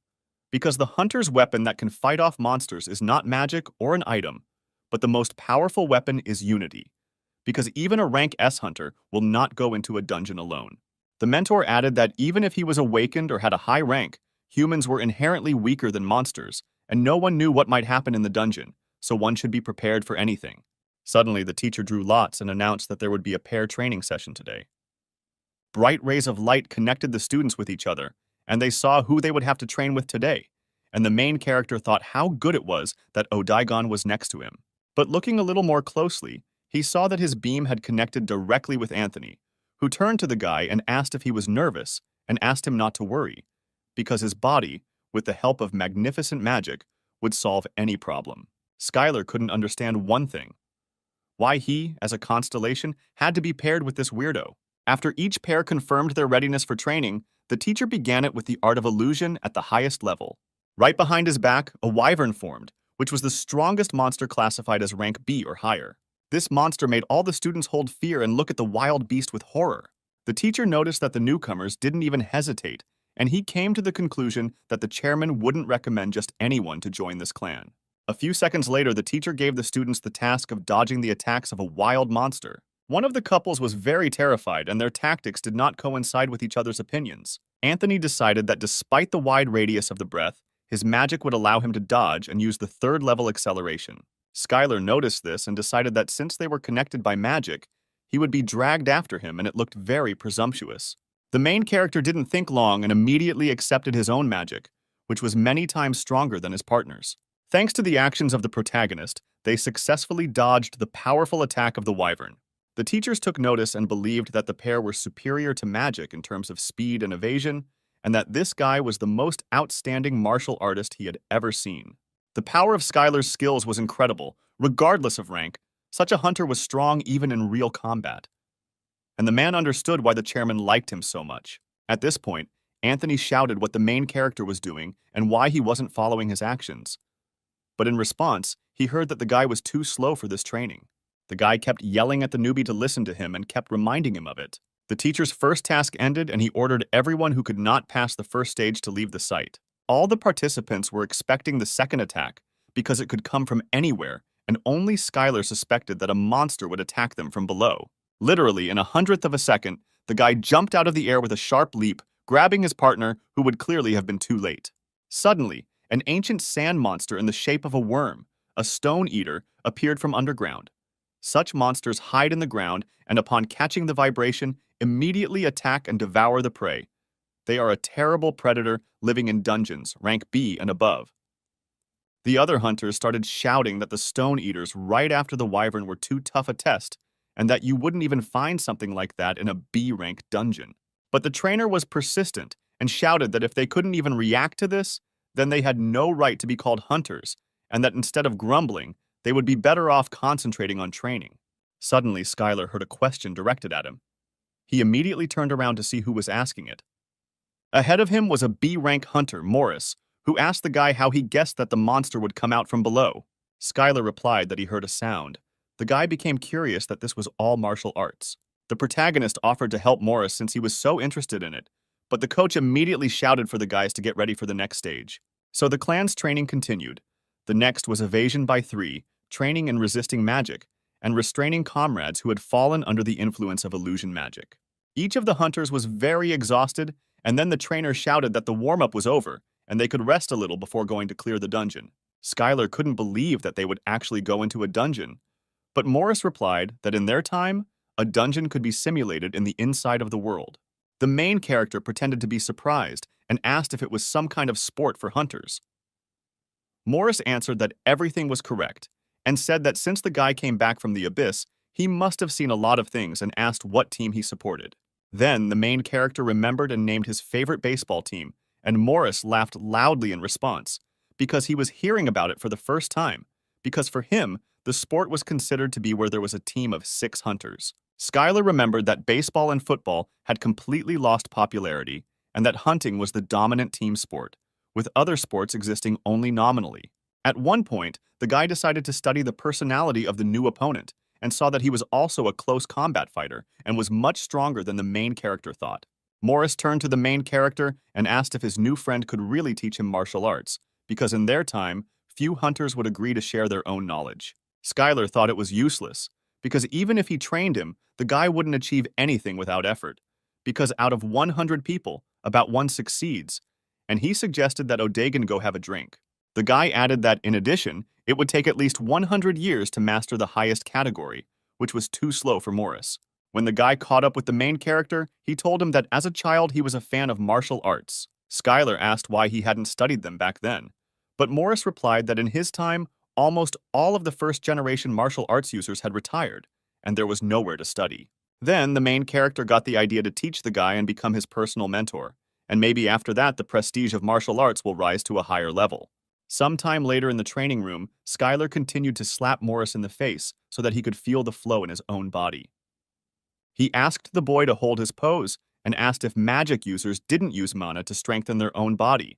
because the hunter's weapon that can fight off monsters is not magic or an item, but the most powerful weapon is unity, because even a rank S hunter will not go into a dungeon alone. The mentor added that even if he was awakened or had a high rank, humans were inherently weaker than monsters, and no one knew what might happen in the dungeon, so one should be prepared for anything. Suddenly, the teacher drew lots and announced that there would be a pair training session today. Bright rays of light connected the students with each other, and they saw who they would have to train with today, and the main character thought how good it was that Odaigon was next to him. But looking a little more closely, he saw that his beam had connected directly with Anthony, who turned to the guy and asked if he was nervous, and asked him not to worry, because his body, with the help of magnificent magic, would solve any problem. Skylar couldn't understand one thing: why he, as a constellation, had to be paired with this weirdo. After each pair confirmed their readiness for training, the teacher began it with the art of illusion at the highest level. Right behind his back, a wyvern formed, which was the strongest monster classified as rank B or higher. This monster made all the students hold fear and look at the wild beast with horror. The teacher noticed that the newcomers didn't even hesitate, and he came to the conclusion that the chairman wouldn't recommend just anyone to join this clan. A few seconds later, the teacher gave the students the task of dodging the attacks of a wild monster. One of the couples was very terrified, and their tactics did not coincide with each other's opinions. Anthony decided that despite the wide radius of the breath, his magic would allow him to dodge and use the third-level acceleration. Skylar noticed this and decided that since they were connected by magic, he would be dragged after him, and it looked very presumptuous. The main character didn't think long and immediately accepted his own magic, which was many times stronger than his partner's. Thanks to the actions of the protagonist, they successfully dodged the powerful attack of the wyvern. The teachers took notice and believed that the pair were superior to magic in terms of speed and evasion, and that this guy was the most outstanding martial artist he had ever seen. The power of Skylar's skills was incredible, regardless of rank. Such a hunter was strong even in real combat. And the man understood why the chairman liked him so much. At this point, Anthony shouted what the main character was doing and why he wasn't following his actions. But in response, he heard that the guy was too slow for this training. The guy kept yelling at the newbie to listen to him and kept reminding him of it. The teacher's first task ended and he ordered everyone who could not pass the first stage to leave the site. All the participants were expecting the second attack because it could come from anywhere, and only Skylar suspected that a monster would attack them from below. Literally, in 1/100th of a second, the guy jumped out of the air with a sharp leap, grabbing his partner, who would clearly have been too late. Suddenly, an ancient sand monster in the shape of a worm, a stone eater, appeared from underground. Such monsters hide in the ground and, upon catching the vibration, immediately attack and devour the prey. They are a terrible predator living in dungeons, rank B and above. The other hunters started shouting that the stone eaters right after the wyvern were too tough a test, and that you wouldn't even find something like that in a B-rank dungeon. But the trainer was persistent and shouted that if they couldn't even react to this, then they had no right to be called hunters, and that instead of grumbling, they would be better off concentrating on training. Suddenly, Skylar heard a question directed at him. He immediately turned around to see who was asking it. Ahead of him was a B-rank hunter, Morris, who asked the guy how he guessed that the monster would come out from below. Skylar replied that he heard a sound. The guy became curious that this was all martial arts. The protagonist offered to help Morris since he was so interested in it, but the coach immediately shouted for the guys to get ready for the next stage. So the clan's training continued. The next was evasion by 3, training in resisting magic, and restraining comrades who had fallen under the influence of illusion magic. Each of the hunters was very exhausted, and then the trainer shouted that the warm-up was over, and they could rest a little before going to clear the dungeon. Skylar couldn't believe that they would actually go into a dungeon, but Morris replied that in their time, a dungeon could be simulated in the inside of the world. The main character pretended to be surprised and asked if it was some kind of sport for hunters. Morris answered that everything was correct and said that since the guy came back from the abyss, he must have seen a lot of things and asked what team he supported. Then the main character remembered and named his favorite baseball team, and Morris laughed loudly in response because he was hearing about it for the first time, because for him, the sport was considered to be where there was a team of 6 hunters. Skylar remembered that baseball and football had completely lost popularity and that hunting was the dominant team sport, with other sports existing only nominally. At one point, the guy decided to study the personality of the new opponent and saw that he was also a close combat fighter and was much stronger than the main character thought. Morris turned to the main character and asked if his new friend could really teach him martial arts, because in their time, few hunters would agree to share their own knowledge. Skylar thought it was useless, because even if he trained him, the guy wouldn't achieve anything without effort, because out of 100 people, about 1 succeeds, and he suggested that Odegan go have a drink. The guy added that, in addition, it would take at least 100 years to master the highest category, which was too slow for Morris. When the guy caught up with the main character, he told him that as a child he was a fan of martial arts. Skylar asked why he hadn't studied them back then, but Morris replied that in his time, almost all of the first-generation martial arts users had retired, and there was nowhere to study. Then the main character got the idea to teach the guy and become his personal mentor, and maybe after that the prestige of martial arts will rise to a higher level. Sometime later in the training room, Skylar continued to slap Morris in the face so that he could feel the flow in his own body. He asked the boy to hold his pose and asked if magic users didn't use mana to strengthen their own body.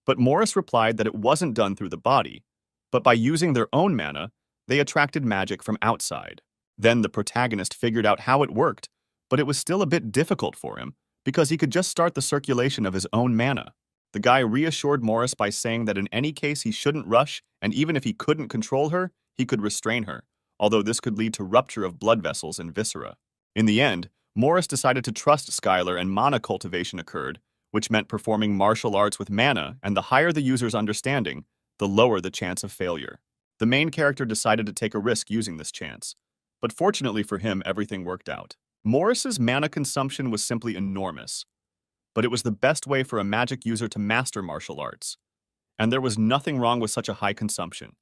But Morris replied that it wasn't done through the body, but by using their own mana, they attracted magic from outside. Then the protagonist figured out how it worked, but it was still a bit difficult for him because he could just start the circulation of his own mana. The guy reassured Morris by saying that in any case he shouldn't rush, and even if he couldn't control her, he could restrain her, although this could lead to rupture of blood vessels and viscera. In the end, Morris decided to trust Skylar and mana cultivation occurred, which meant performing martial arts with mana, and the higher the user's understanding, the lower the chance of failure. The main character decided to take a risk using this chance, but fortunately for him, everything worked out. Morris's mana consumption was simply enormous, but it was the best way for a magic user to master martial arts. And there was nothing wrong with such a high consumption,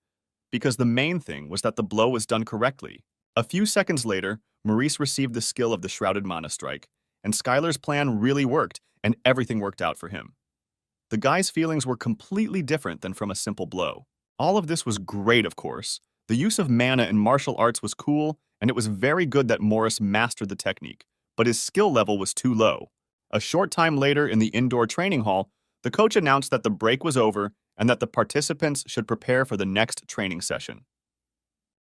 because the main thing was that the blow was done correctly. A few seconds later, Maurice received the skill of the Shrouded Mana Strike, and Skylar's plan really worked, and everything worked out for him. The guy's feelings were completely different than from a simple blow. All of this was great, of course. The use of mana in martial arts was cool, and it was very good that Morris mastered the technique, but his skill level was too low. A short time later in the indoor training hall, the coach announced that the break was over and that the participants should prepare for the next training session.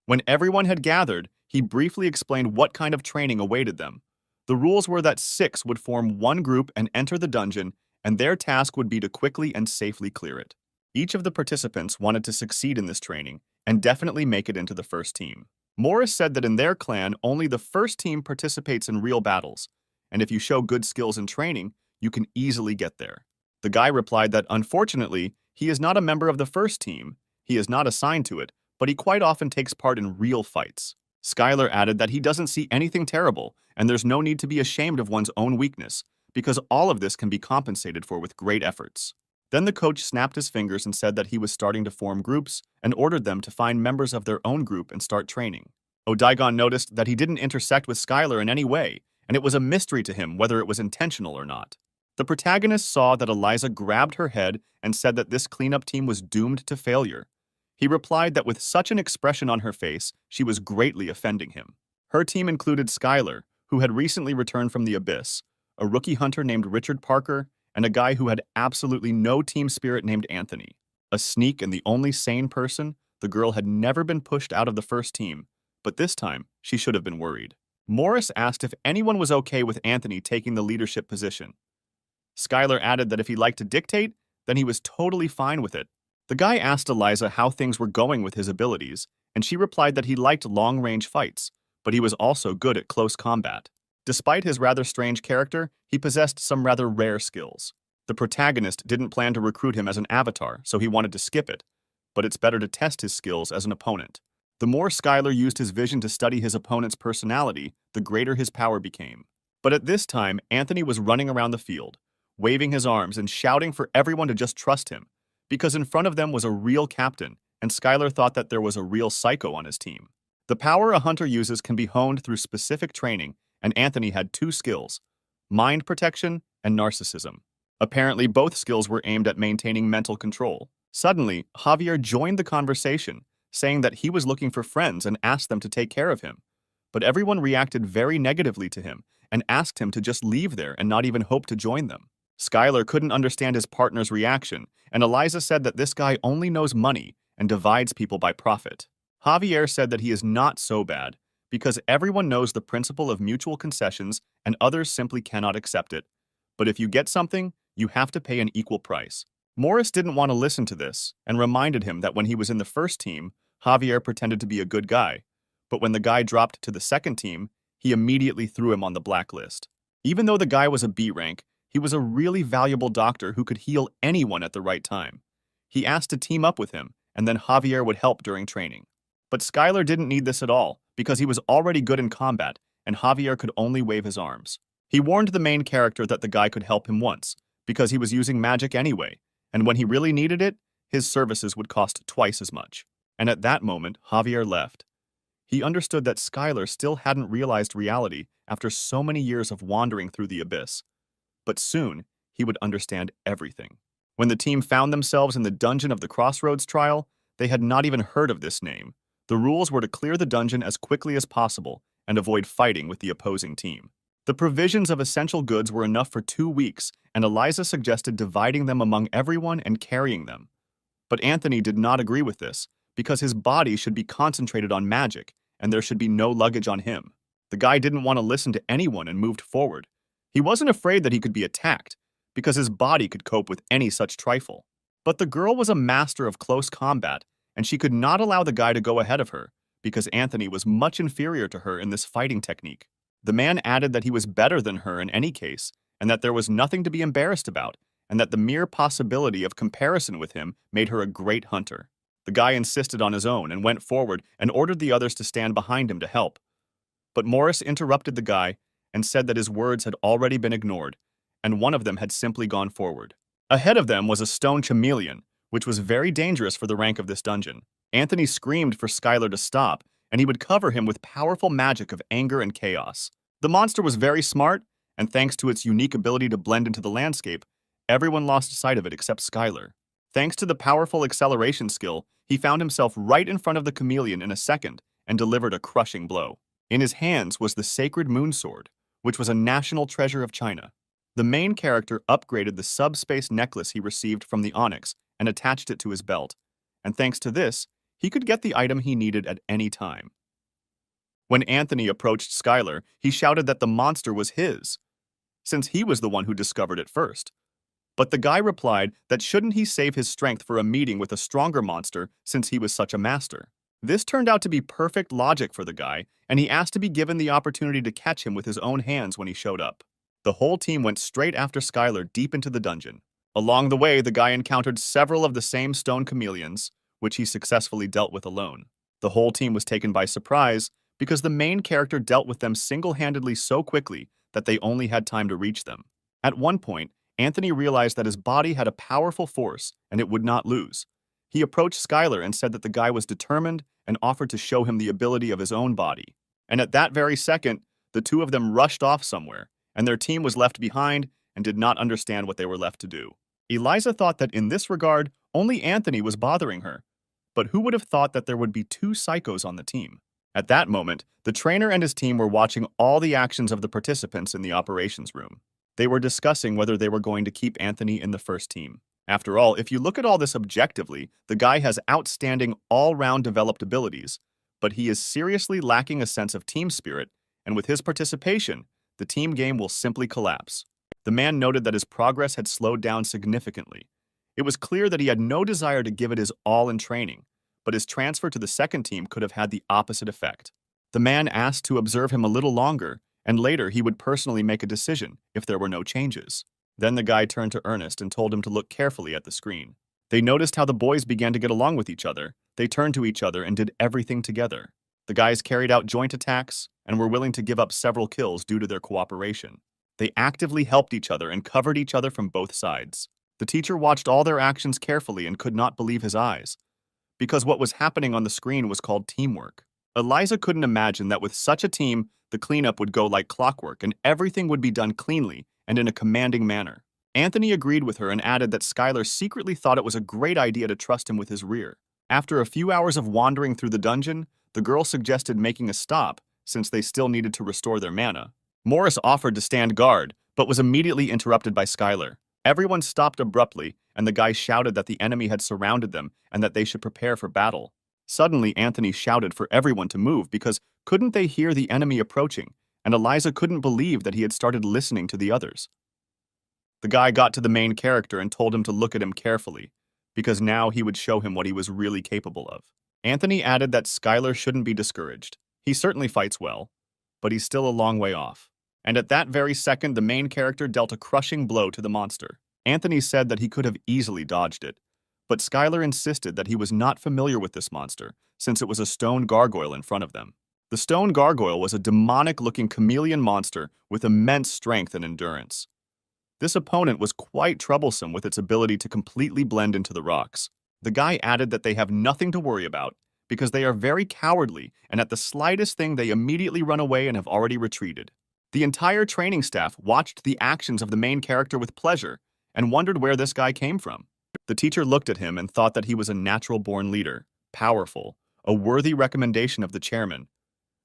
When everyone had gathered, he briefly explained what kind of training awaited them. The rules were that 6 would form one group and enter the dungeon, and their task would be to quickly and safely clear it. Each of the participants wanted to succeed in this training and definitely make it into the first team. Morris said that in their clan, only the first team participates in real battles, and if you show good skills in training, you can easily get there. The guy replied that, unfortunately, he is not a member of the first team, he is not assigned to it, but he quite often takes part in real fights. Skylar added that he doesn't see anything terrible, and there's no need to be ashamed of one's own weakness, because all of this can be compensated for with great efforts. Then the coach snapped his fingers and said that he was starting to form groups and ordered them to find members of their own group and start training. Odaigon noticed that he didn't intersect with Skylar in any way, and it was a mystery to him whether it was intentional or not. The protagonist saw that Eliza grabbed her head and said that this cleanup team was doomed to failure. He replied that with such an expression on her face, she was greatly offending him. Her team included Skylar, who had recently returned from the Abyss, a rookie hunter named Richard Parker, and a guy who had absolutely no team spirit named Anthony. A sneak and the only sane person, the girl had never been pushed out of the first team, but this time she should have been worried. Morris asked if anyone was okay with Anthony taking the leadership position. Skylar added that if he liked to dictate, then he was totally fine with it. The guy asked Eliza how things were going with his abilities, and she replied that he liked long-range fights, but he was also good at close combat. Despite his rather strange character, he possessed some rather rare skills. The protagonist didn't plan to recruit him as an avatar, so he wanted to skip it, but it's better to test his skills as an opponent. The more Skylar used his vision to study his opponent's personality, the greater his power became. But at this time, Anthony was running around the field, waving his arms and shouting for everyone to just trust him, because in front of them was a real captain, and Skylar thought that there was a real psycho on his team. The power a hunter uses can be honed through specific training, and Anthony had 2 skills: mind protection and narcissism. Apparently, both skills were aimed at maintaining mental control. Suddenly, Javier joined the conversation, saying that he was looking for friends and asked them to take care of him. But everyone reacted very negatively to him and asked him to just leave there and not even hope to join them. Skylar couldn't understand his partner's reaction, and Eliza said that this guy only knows money and divides people by profit. Javier said that he is not so bad, because everyone knows the principle of mutual concessions and others simply cannot accept it. But if you get something, you have to pay an equal price. Morris didn't want to listen to this and reminded him that when he was in the first team, Javier pretended to be a good guy. But when the guy dropped to the second team, he immediately threw him on the blacklist. Even though the guy was a B rank, he was a really valuable doctor who could heal anyone at the right time. He asked to team up with him, and then Javier would help during training. But Skylar didn't need this at all, because he was already good in combat, and Javier could only wave his arms. He warned the main character that the guy could help him once, because he was using magic anyway, and when he really needed it, his services would cost twice as much. And at that moment, Javier left. He understood that Skylar still hadn't realized reality after so many years of wandering through the abyss. But soon, he would understand everything. When the team found themselves in the dungeon of the Crossroads trial, they had not even heard of this name. The rules were to clear the dungeon as quickly as possible and avoid fighting with the opposing team. The provisions of essential goods were enough for 2 weeks, and Eliza suggested dividing them among everyone and carrying them. But Anthony did not agree with this, because his body should be concentrated on magic, and there should be no luggage on him. The guy didn't want to listen to anyone and moved forward. He wasn't afraid that he could be attacked, because his body could cope with any such trifle. But the girl was a master of close combat, and she could not allow the guy to go ahead of her, because Anthony was much inferior to her in this fighting technique. The man added that he was better than her in any case, and that there was nothing to be embarrassed about, and that the mere possibility of comparison with him made her a great hunter. The guy insisted on his own and went forward and ordered the others to stand behind him to help. But Morris interrupted the guy and said that his words had already been ignored, and one of them had simply gone forward. Ahead of them was a stone chameleon, which was very dangerous for the rank of this dungeon. Anthony screamed for Skylar to stop, and he would cover him with powerful magic of anger and chaos. The monster was very smart, and thanks to its unique ability to blend into the landscape, everyone lost sight of it except Skylar. Thanks to the powerful acceleration skill, he found himself right in front of the chameleon in a second and delivered a crushing blow. In his hands was the sacred moon sword, which was a national treasure of China. The main character upgraded the subspace necklace he received from the Onyx and attached it to his belt, and thanks to this, he could get the item he needed at any time. When Anthony approached Skylar, he shouted that the monster was his, since he was the one who discovered it first. But the guy replied that shouldn't he save his strength for a meeting with a stronger monster since he was such a master. This turned out to be perfect logic for the guy, and he asked to be given the opportunity to catch him with his own hands when he showed up. The whole team went straight after Skylar deep into the dungeon. Along the way, the guy encountered several of the same stone chameleons, which he successfully dealt with alone. The whole team was taken by surprise because the main character dealt with them single-handedly so quickly that they only had time to reach them. At one point, Anthony realized that his body had a powerful force and it would not lose. He approached Skylar and said that the guy was determined and offered to show him the ability of his own body. And at that very second, the two of them rushed off somewhere, and their team was left behind and did not understand what they were left to do. Eliza thought that in this regard, only Anthony was bothering her. But who would have thought that there would be two psychos on the team? At that moment, the trainer and his team were watching all the actions of the participants in the operations room. They were discussing whether they were going to keep Anthony in the first team. After all, if you look at all this objectively, the guy has outstanding all-round developed abilities, but he is seriously lacking a sense of team spirit, and with his participation, the team game will simply collapse. The man noted that his progress had slowed down significantly. It was clear that he had no desire to give it his all in training, but his transfer to the second team could have had the opposite effect. The man asked to observe him a little longer, and later he would personally make a decision if there were no changes. Then the guy turned to Ernest and told him to look carefully at the screen. They noticed how the boys began to get along with each other. They turned to each other and did everything together. The guys carried out joint attacks and were willing to give up several kills due to their cooperation. They actively helped each other and covered each other from both sides. The teacher watched all their actions carefully and could not believe his eyes, because what was happening on the screen was called teamwork. Eliza couldn't imagine that with such a team, the cleanup would go like clockwork and everything would be done cleanly and in a commanding manner. Anthony agreed with her and added that Skylar secretly thought it was a great idea to trust him with his rear. After a few hours of wandering through the dungeon, the girl suggested making a stop since they still needed to restore their mana. Morris offered to stand guard, but was immediately interrupted by Skylar. Everyone stopped abruptly, and the guy shouted that the enemy had surrounded them and that they should prepare for battle. Suddenly, Anthony shouted for everyone to move because couldn't they hear the enemy approaching, and Eliza couldn't believe that he had started listening to the others. The guy got to the main character and told him to look at him carefully, because now he would show him what he was really capable of. Anthony added that Skylar shouldn't be discouraged. He certainly fights well, but he's still a long way off. And at that very second, the main character dealt a crushing blow to the monster. Anthony said that he could have easily dodged it, but Skylar insisted that he was not familiar with this monster, since it was a stone gargoyle in front of them. The stone gargoyle was a demonic-looking chameleon monster with immense strength and endurance. This opponent was quite troublesome with its ability to completely blend into the rocks. The guy added that they have nothing to worry about, because they are very cowardly, and at the slightest thing they immediately run away and have already retreated. The entire training staff watched the actions of the main character with pleasure and wondered where this guy came from. The teacher looked at him and thought that he was a natural-born leader, powerful, a worthy recommendation of the chairman.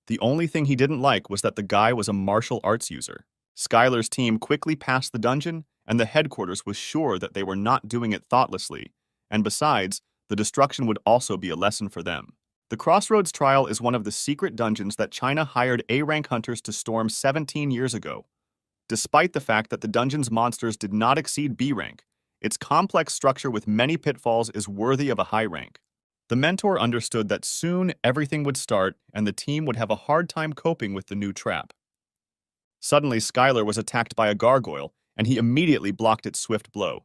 The only thing he didn't like was that the guy was a martial arts user. Skylar's team quickly passed the dungeon, and the headquarters was sure that they were not doing it thoughtlessly, and besides, the destruction would also be a lesson for them. The Crossroads Trial is one of the secret dungeons that China hired A-rank hunters to storm 17 years ago. Despite the fact that the dungeon's monsters did not exceed B rank, its complex structure with many pitfalls is worthy of a high rank. The mentor understood that soon everything would start and the team would have a hard time coping with the new trap. Suddenly, Skylar was attacked by a gargoyle, and he immediately blocked its swift blow.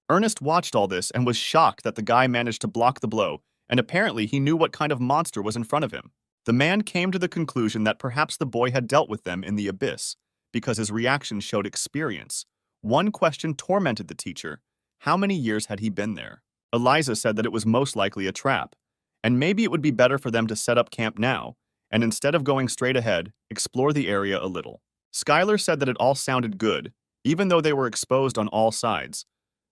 Ernest watched all this and was shocked that the guy managed to block the blow, and apparently he knew what kind of monster was in front of him. The man came to the conclusion that perhaps the boy had dealt with them in the abyss, because his reaction showed experience. One question tormented the teacher: how many years had he been there? Eliza said that it was most likely a trap, and maybe it would be better for them to set up camp now, and instead of going straight ahead, explore the area a little. Skylar said that it all sounded good, even though they were exposed on all sides.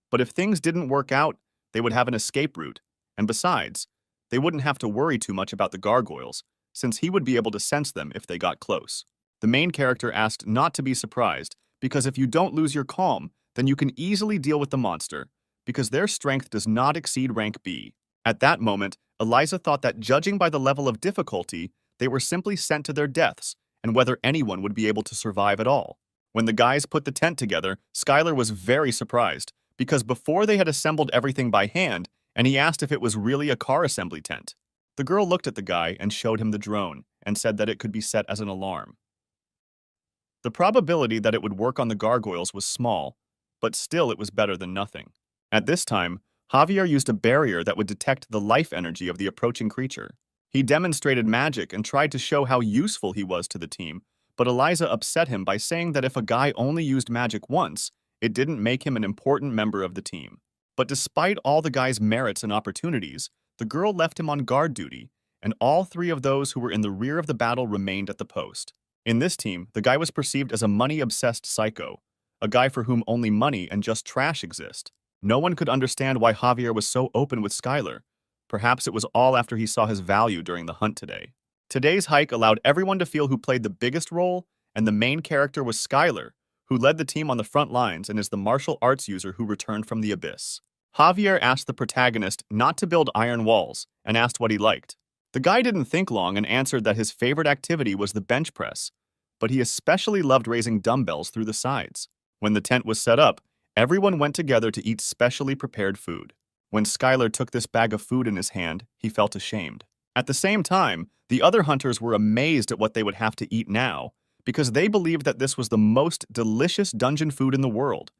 But if things didn't work out, they would have an escape route. And besides, they wouldn't have to worry too much about the gargoyles, since he would be able to sense them if they got close. The main character asked not to be surprised, because if you don't lose your calm, then you can easily deal with the monster, because their strength does not exceed rank B. At that moment, Eliza thought that judging by the level of difficulty, they were simply sent to their deaths, and whether anyone would be able to survive at all. When the guys put the tent together, Skylar was very surprised, because before they had assembled everything by hand, and he asked if it was really a car assembly tent. The girl looked at the guy and showed him the drone, and said that it could be set as an alarm. The probability that it would work on the gargoyles was small, but still it was better than nothing. At this time, Javier used a barrier that would detect the life energy of the approaching creature. He demonstrated magic and tried to show how useful he was to the team, but Eliza upset him by saying that if a guy only used magic once, it didn't make him an important member of the team. But despite all the guy's merits and opportunities, the girl left him on guard duty, and all three of those who were in the rear of the battle remained at the post. In this team, the guy was perceived as a money-obsessed psycho, a guy for whom only money and just trash exist. No one could understand why Javier was so open with Skylar. Perhaps it was all after he saw his value during the hunt today. Today's hike allowed everyone to feel who played the biggest role, and the main character was Skylar, who led the team on the front lines and is the martial arts user who returned from the abyss. Javier asked the protagonist not to build iron walls and asked what he liked. The guy didn't think long and answered that his favorite activity was the bench press, but he especially loved raising dumbbells through the sides. When the tent was set up, everyone went together to eat specially prepared food. When Skylar took this bag of food in his hand, he felt ashamed. At the same time, the other hunters were amazed at what they would have to eat now, because they believed that this was the most delicious dungeon food in the world,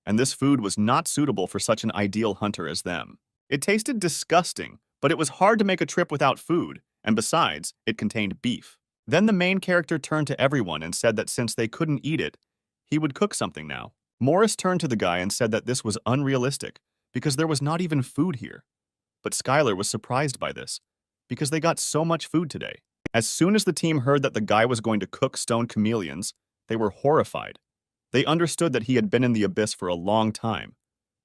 and this food was not suitable for such an ideal hunter as them. It tasted disgusting, but it was hard to make a trip without food, and besides, it contained beef. Then the main character turned to everyone and said that since they couldn't eat it, he would cook something now. Morris turned to the guy and said that this was unrealistic, because there was not even food here. But Skylar was surprised by this, because they got so much food today. As soon as the team heard that the guy was going to cook stone chameleons, they were horrified. They understood that he had been in the abyss for a long time,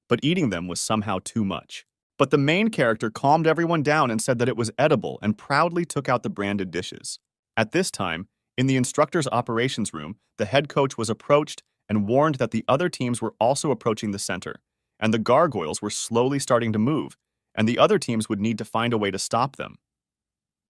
but eating them was somehow too much. But the main character calmed everyone down and said that it was edible and proudly took out the branded dishes. At this time, in the instructor's operations room, the head coach was approached and warned that the other teams were also approaching the center, and the gargoyles were slowly starting to move, and the other teams would need to find a way to stop them.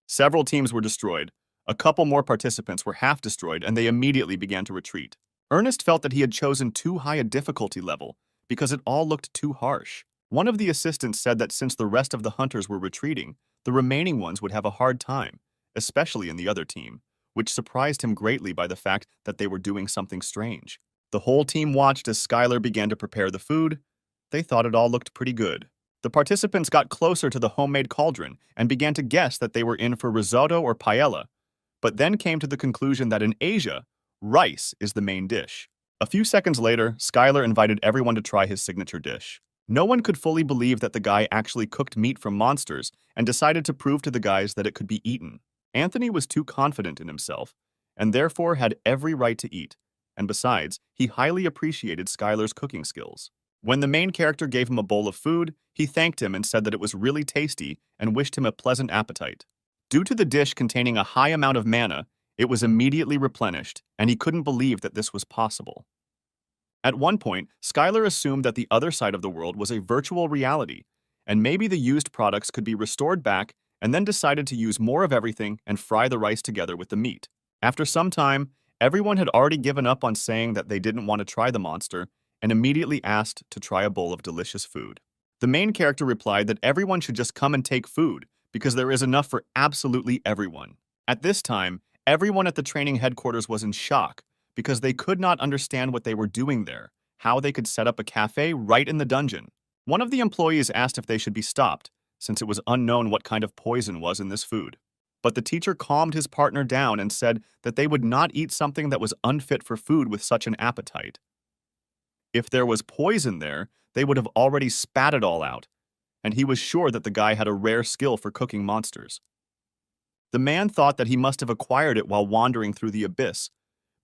Several teams were destroyed. A couple more participants were half destroyed, and they immediately began to retreat. Ernest felt that he had chosen too high a difficulty level because it all looked too harsh. One of the assistants said that since the rest of the hunters were retreating, the remaining ones would have a hard time, especially in the other team, which surprised him greatly by the fact that they were doing something strange. The whole team watched as Skylar began to prepare the food. They thought it all looked pretty good. The participants got closer to the homemade cauldron and began to guess that they were in for risotto or paella, but then came to the conclusion that in Asia, rice is the main dish. A few seconds later, Skylar invited everyone to try his signature dish. No one could fully believe that the guy actually cooked meat from monsters and decided to prove to the guys that it could be eaten. Anthony was too confident in himself and therefore had every right to eat, and besides, he highly appreciated Skylar's cooking skills. When the main character gave him a bowl of food, he thanked him and said that it was really tasty and wished him a pleasant appetite. Due to the dish containing a high amount of mana, it was immediately replenished, and he couldn't believe that this was possible. At one point, Skylar assumed that the other side of the world was a virtual reality, and maybe the used products could be restored back, and then decided to use more of everything and fry the rice together with the meat. After some time, everyone had already given up on saying that they didn't want to try the monster, and immediately asked to try a bowl of delicious food. The main character replied that everyone should just come and take food, because there is enough for absolutely everyone. At this time, everyone at the training headquarters was in shock, because they could not understand what they were doing there, how they could set up a cafe right in the dungeon. One of the employees asked if they should be stopped, since it was unknown what kind of poison was in this food. But the teacher calmed his partner down and said that they would not eat something that was unfit for food with such an appetite. If there was poison there, they would have already spat it all out, and he was sure that the guy had a rare skill for cooking monsters. The man thought that he must have acquired it while wandering through the abyss,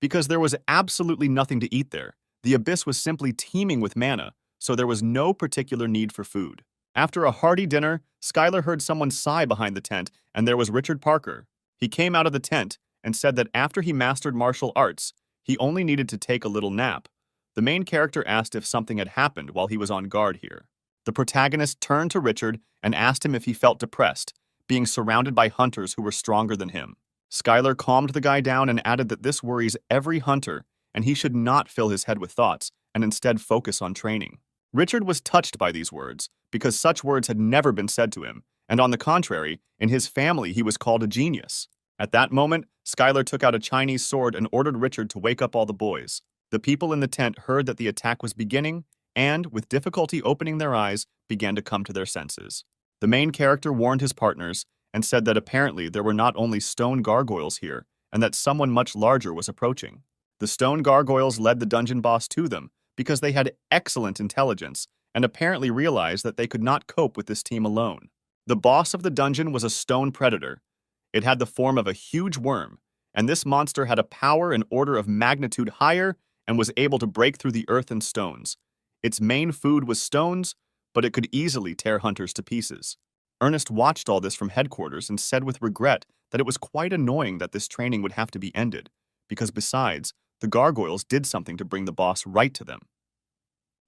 because there was absolutely nothing to eat there. The abyss was simply teeming with mana, so there was no particular need for food. After a hearty dinner, Skylar heard someone sigh behind the tent, and there was Richard Parker. He came out of the tent and said that after he mastered martial arts, he only needed to take a little nap. The main character asked if something had happened while he was on guard here. The protagonist turned to Richard and asked him if he felt depressed, being surrounded by hunters who were stronger than him. Skylar calmed the guy down and added that this worries every hunter, and he should not fill his head with thoughts and instead focus on training. Richard was touched by these words, because such words had never been said to him, and on the contrary, in his family he was called a genius. At that moment, Skylar took out a Chinese sword and ordered Richard to wake up all the boys. The people in the tent heard that the attack was beginning, and, with difficulty opening their eyes, began to come to their senses. The main character warned his partners, and said that apparently there were not only stone gargoyles here, and that someone much larger was approaching. The stone gargoyles led the dungeon boss to them, because they had excellent intelligence, and apparently realized that they could not cope with this team alone. The boss of the dungeon was a stone predator. It had the form of a huge worm, and this monster had a power an order of magnitude higher and was able to break through the earth and stones. Its main food was stones, but it could easily tear hunters to pieces. Ernest watched all this from headquarters and said with regret that it was quite annoying that this training would have to be ended, because besides, the gargoyles did something to bring the boss right to them.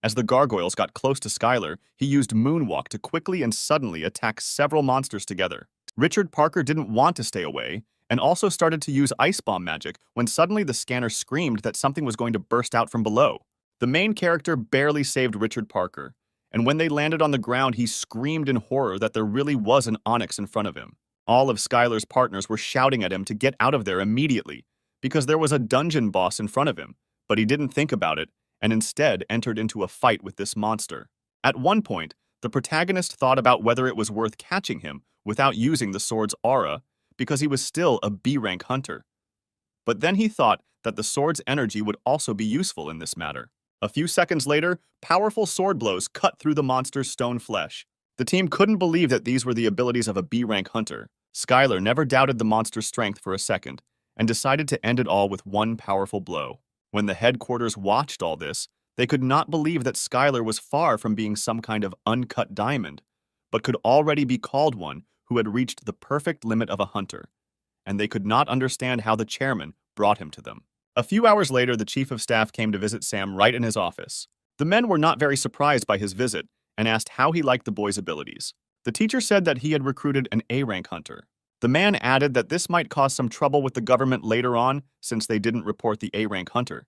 As the gargoyles got close to Skylar, he used Moonwalk to quickly and suddenly attack several monsters together. Richard Parker didn't want to stay away, and also started to use Ice Bomb magic when suddenly the scanner screamed that something was going to burst out from below. The main character barely saved Richard Parker, and when they landed on the ground he screamed in horror that there really was an onyx in front of him. All of Skylar's partners were shouting at him to get out of there immediately, because there was a dungeon boss in front of him, but he didn't think about it, and instead entered into a fight with this monster. At one point, the protagonist thought about whether it was worth catching him without using the sword's aura, because he was still a B-rank hunter. But then he thought that the sword's energy would also be useful in this matter. A few seconds later, powerful sword blows cut through the monster's stone flesh. The team couldn't believe that these were the abilities of a B-rank hunter. Skylar never doubted the monster's strength for a second, and decided to end it all with one powerful blow. When the headquarters watched all this, they could not believe that Skylar was far from being some kind of uncut diamond, but could already be called one who had reached the perfect limit of a hunter, and they could not understand how the chairman brought him to them. A few hours later, the chief of staff came to visit Sam right in his office. The men were not very surprised by his visit and asked how he liked the boy's abilities. The teacher said that he had recruited an A-rank hunter. The man added that this might cause some trouble with the government later on since they didn't report the A-rank hunter.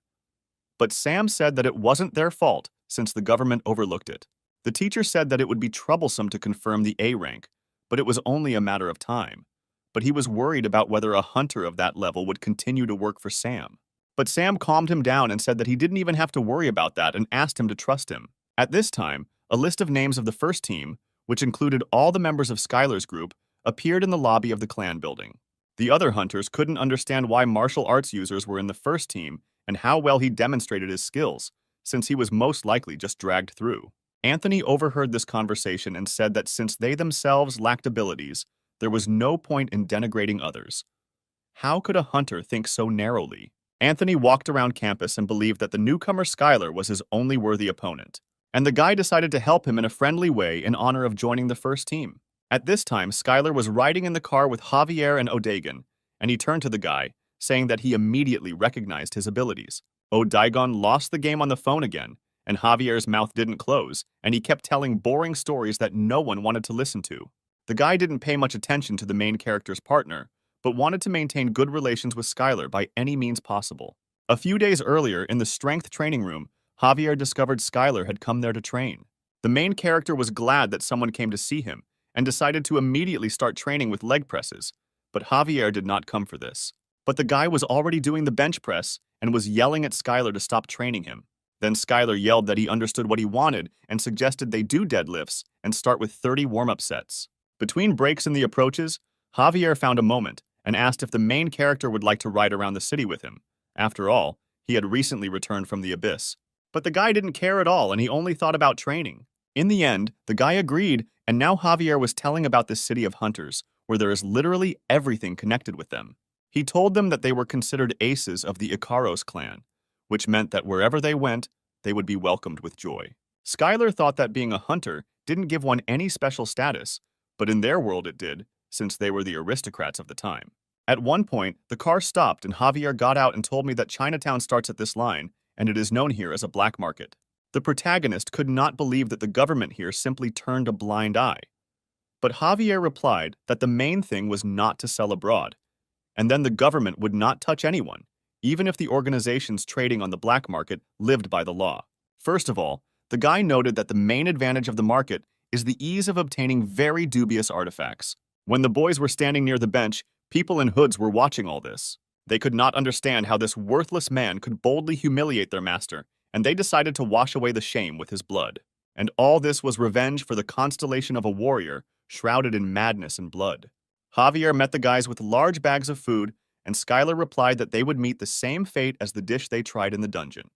But Sam said that it wasn't their fault since the government overlooked it. The teacher said that it would be troublesome to confirm the A-rank, but it was only a matter of time. But he was worried about whether a hunter of that level would continue to work for Sam. But Sam calmed him down and said that he didn't even have to worry about that and asked him to trust him. At this time, a list of names of the first team, which included all the members of Skylar's group, appeared in the lobby of the clan building. The other hunters couldn't understand why martial arts users were in the first team and how well he demonstrated his skills, since he was most likely just dragged through. Anthony overheard this conversation and said that since they themselves lacked abilities, there was no point in denigrating others. How could a hunter think so narrowly? Anthony walked around campus and believed that the newcomer Skylar was his only worthy opponent, and the guy decided to help him in a friendly way in honor of joining the first team. At this time, Skylar was riding in the car with Javier and Odegon, and he turned to the guy, saying that he immediately recognized his abilities. Odegon lost the game on the phone again, and Javier's mouth didn't close, and he kept telling boring stories that no one wanted to listen to. The guy didn't pay much attention to the main character's partner, but wanted to maintain good relations with Skylar by any means possible. A few days earlier, in the strength training room, Javier discovered Skylar had come there to train. The main character was glad that someone came to see him, and decided to immediately start training with leg presses, but Javier did not come for this. But the guy was already doing the bench press and was yelling at Skylar to stop training him. Then Skylar yelled that he understood what he wanted and suggested they do deadlifts and start with 30 warm-up sets. Between breaks in the approaches, Javier found a moment and asked if the main character would like to ride around the city with him. After all, he had recently returned from the abyss. But the guy didn't care at all and he only thought about training. In the end, the guy agreed, and now Javier was telling about this city of hunters, where there is literally everything connected with them. He told them that they were considered aces of the Ikaros clan, which meant that wherever they went, they would be welcomed with joy. Skylar thought that being a hunter didn't give one any special status, but in their world it did, since they were the aristocrats of the time. At one point, the car stopped and Javier got out and told me that Chinatown starts at this line, and it is known here as a black market. The protagonist could not believe that the government here simply turned a blind eye. But Javier replied that the main thing was not to sell abroad, and then the government would not touch anyone, even if the organizations trading on the black market lived by the law. First of all, the guy noted that the main advantage of the market is the ease of obtaining very dubious artifacts. When the boys were standing near the bench, people in hoods were watching all this. They could not understand how this worthless man could boldly humiliate their master, and they decided to wash away the shame with his blood. And all this was revenge for the constellation of a warrior shrouded in madness and blood. Javier met the guys with large bags of food, and Skylar replied that they would meet the same fate as the dish they tried in the dungeon.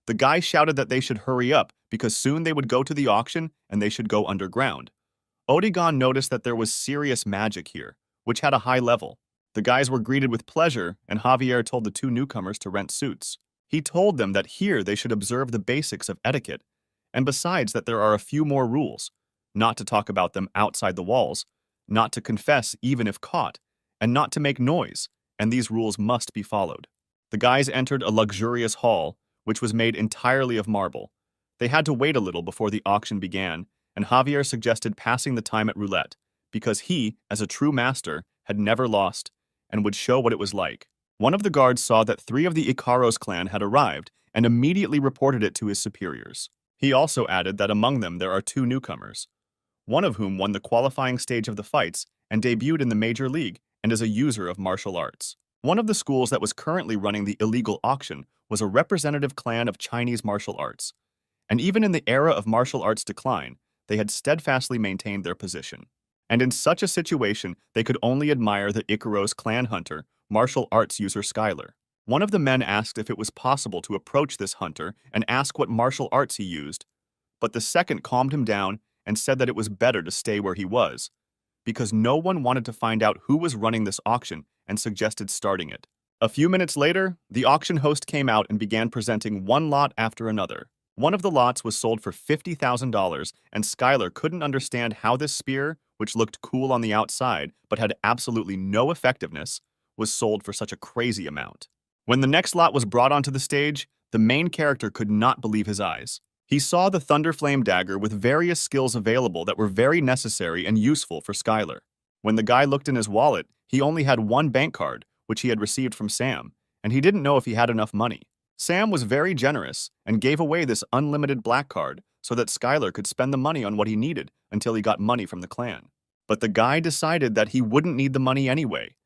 The guy shouted that they should hurry up because soon they would go to the auction and they should go underground. Odigon noticed that there was serious magic here, which had a high level. The guys were greeted with pleasure, and Javier told the two newcomers to rent suits. He told them that here they should observe the basics of etiquette, and besides that there are a few more rules: not to talk about them outside the walls, not to confess even if caught, and not to make noise, and these rules must be followed. The guys entered a luxurious hall, which was made entirely of marble. They had to wait a little before the auction began, and Javier suggested passing the time at roulette, because he, as a true master, had never lost, and would show what it was like. One of the guards saw that 3 of the Ikaros clan had arrived, and immediately reported it to his superiors. He also added that among them there are 2 newcomers, one of whom won the qualifying stage of the fights and debuted in the Major League and is a user of martial arts. One of the schools that was currently running the illegal auction was a representative clan of Chinese martial arts, and even in the era of martial arts decline, they had steadfastly maintained their position. And in such a situation, they could only admire the Ikaros clan hunter, martial arts user Skylar. One of the men asked if it was possible to approach this hunter and ask what martial arts he used, but the second calmed him down and said that it was better to stay where he was, because no one wanted to find out who was running this auction and suggested starting it. A few minutes later, the auction host came out and began presenting one lot after another. One of the lots was sold for $50,000, and Skylar couldn't understand how this spear, which looked cool on the outside but had absolutely no effectiveness, was sold for such a crazy amount. When the next lot was brought onto the stage, the main character could not believe his eyes. He saw the Thunderflame dagger with various skills available that were very necessary and useful for Skylar. When the guy looked in his wallet, he only had 1 bank card, which he had received from Sam, and he didn't know if he had enough money. Sam was very generous and gave away this unlimited black card so that Skylar could spend the money on what he needed until he got money from the clan. But the guy decided that he wouldn't need the money anyway,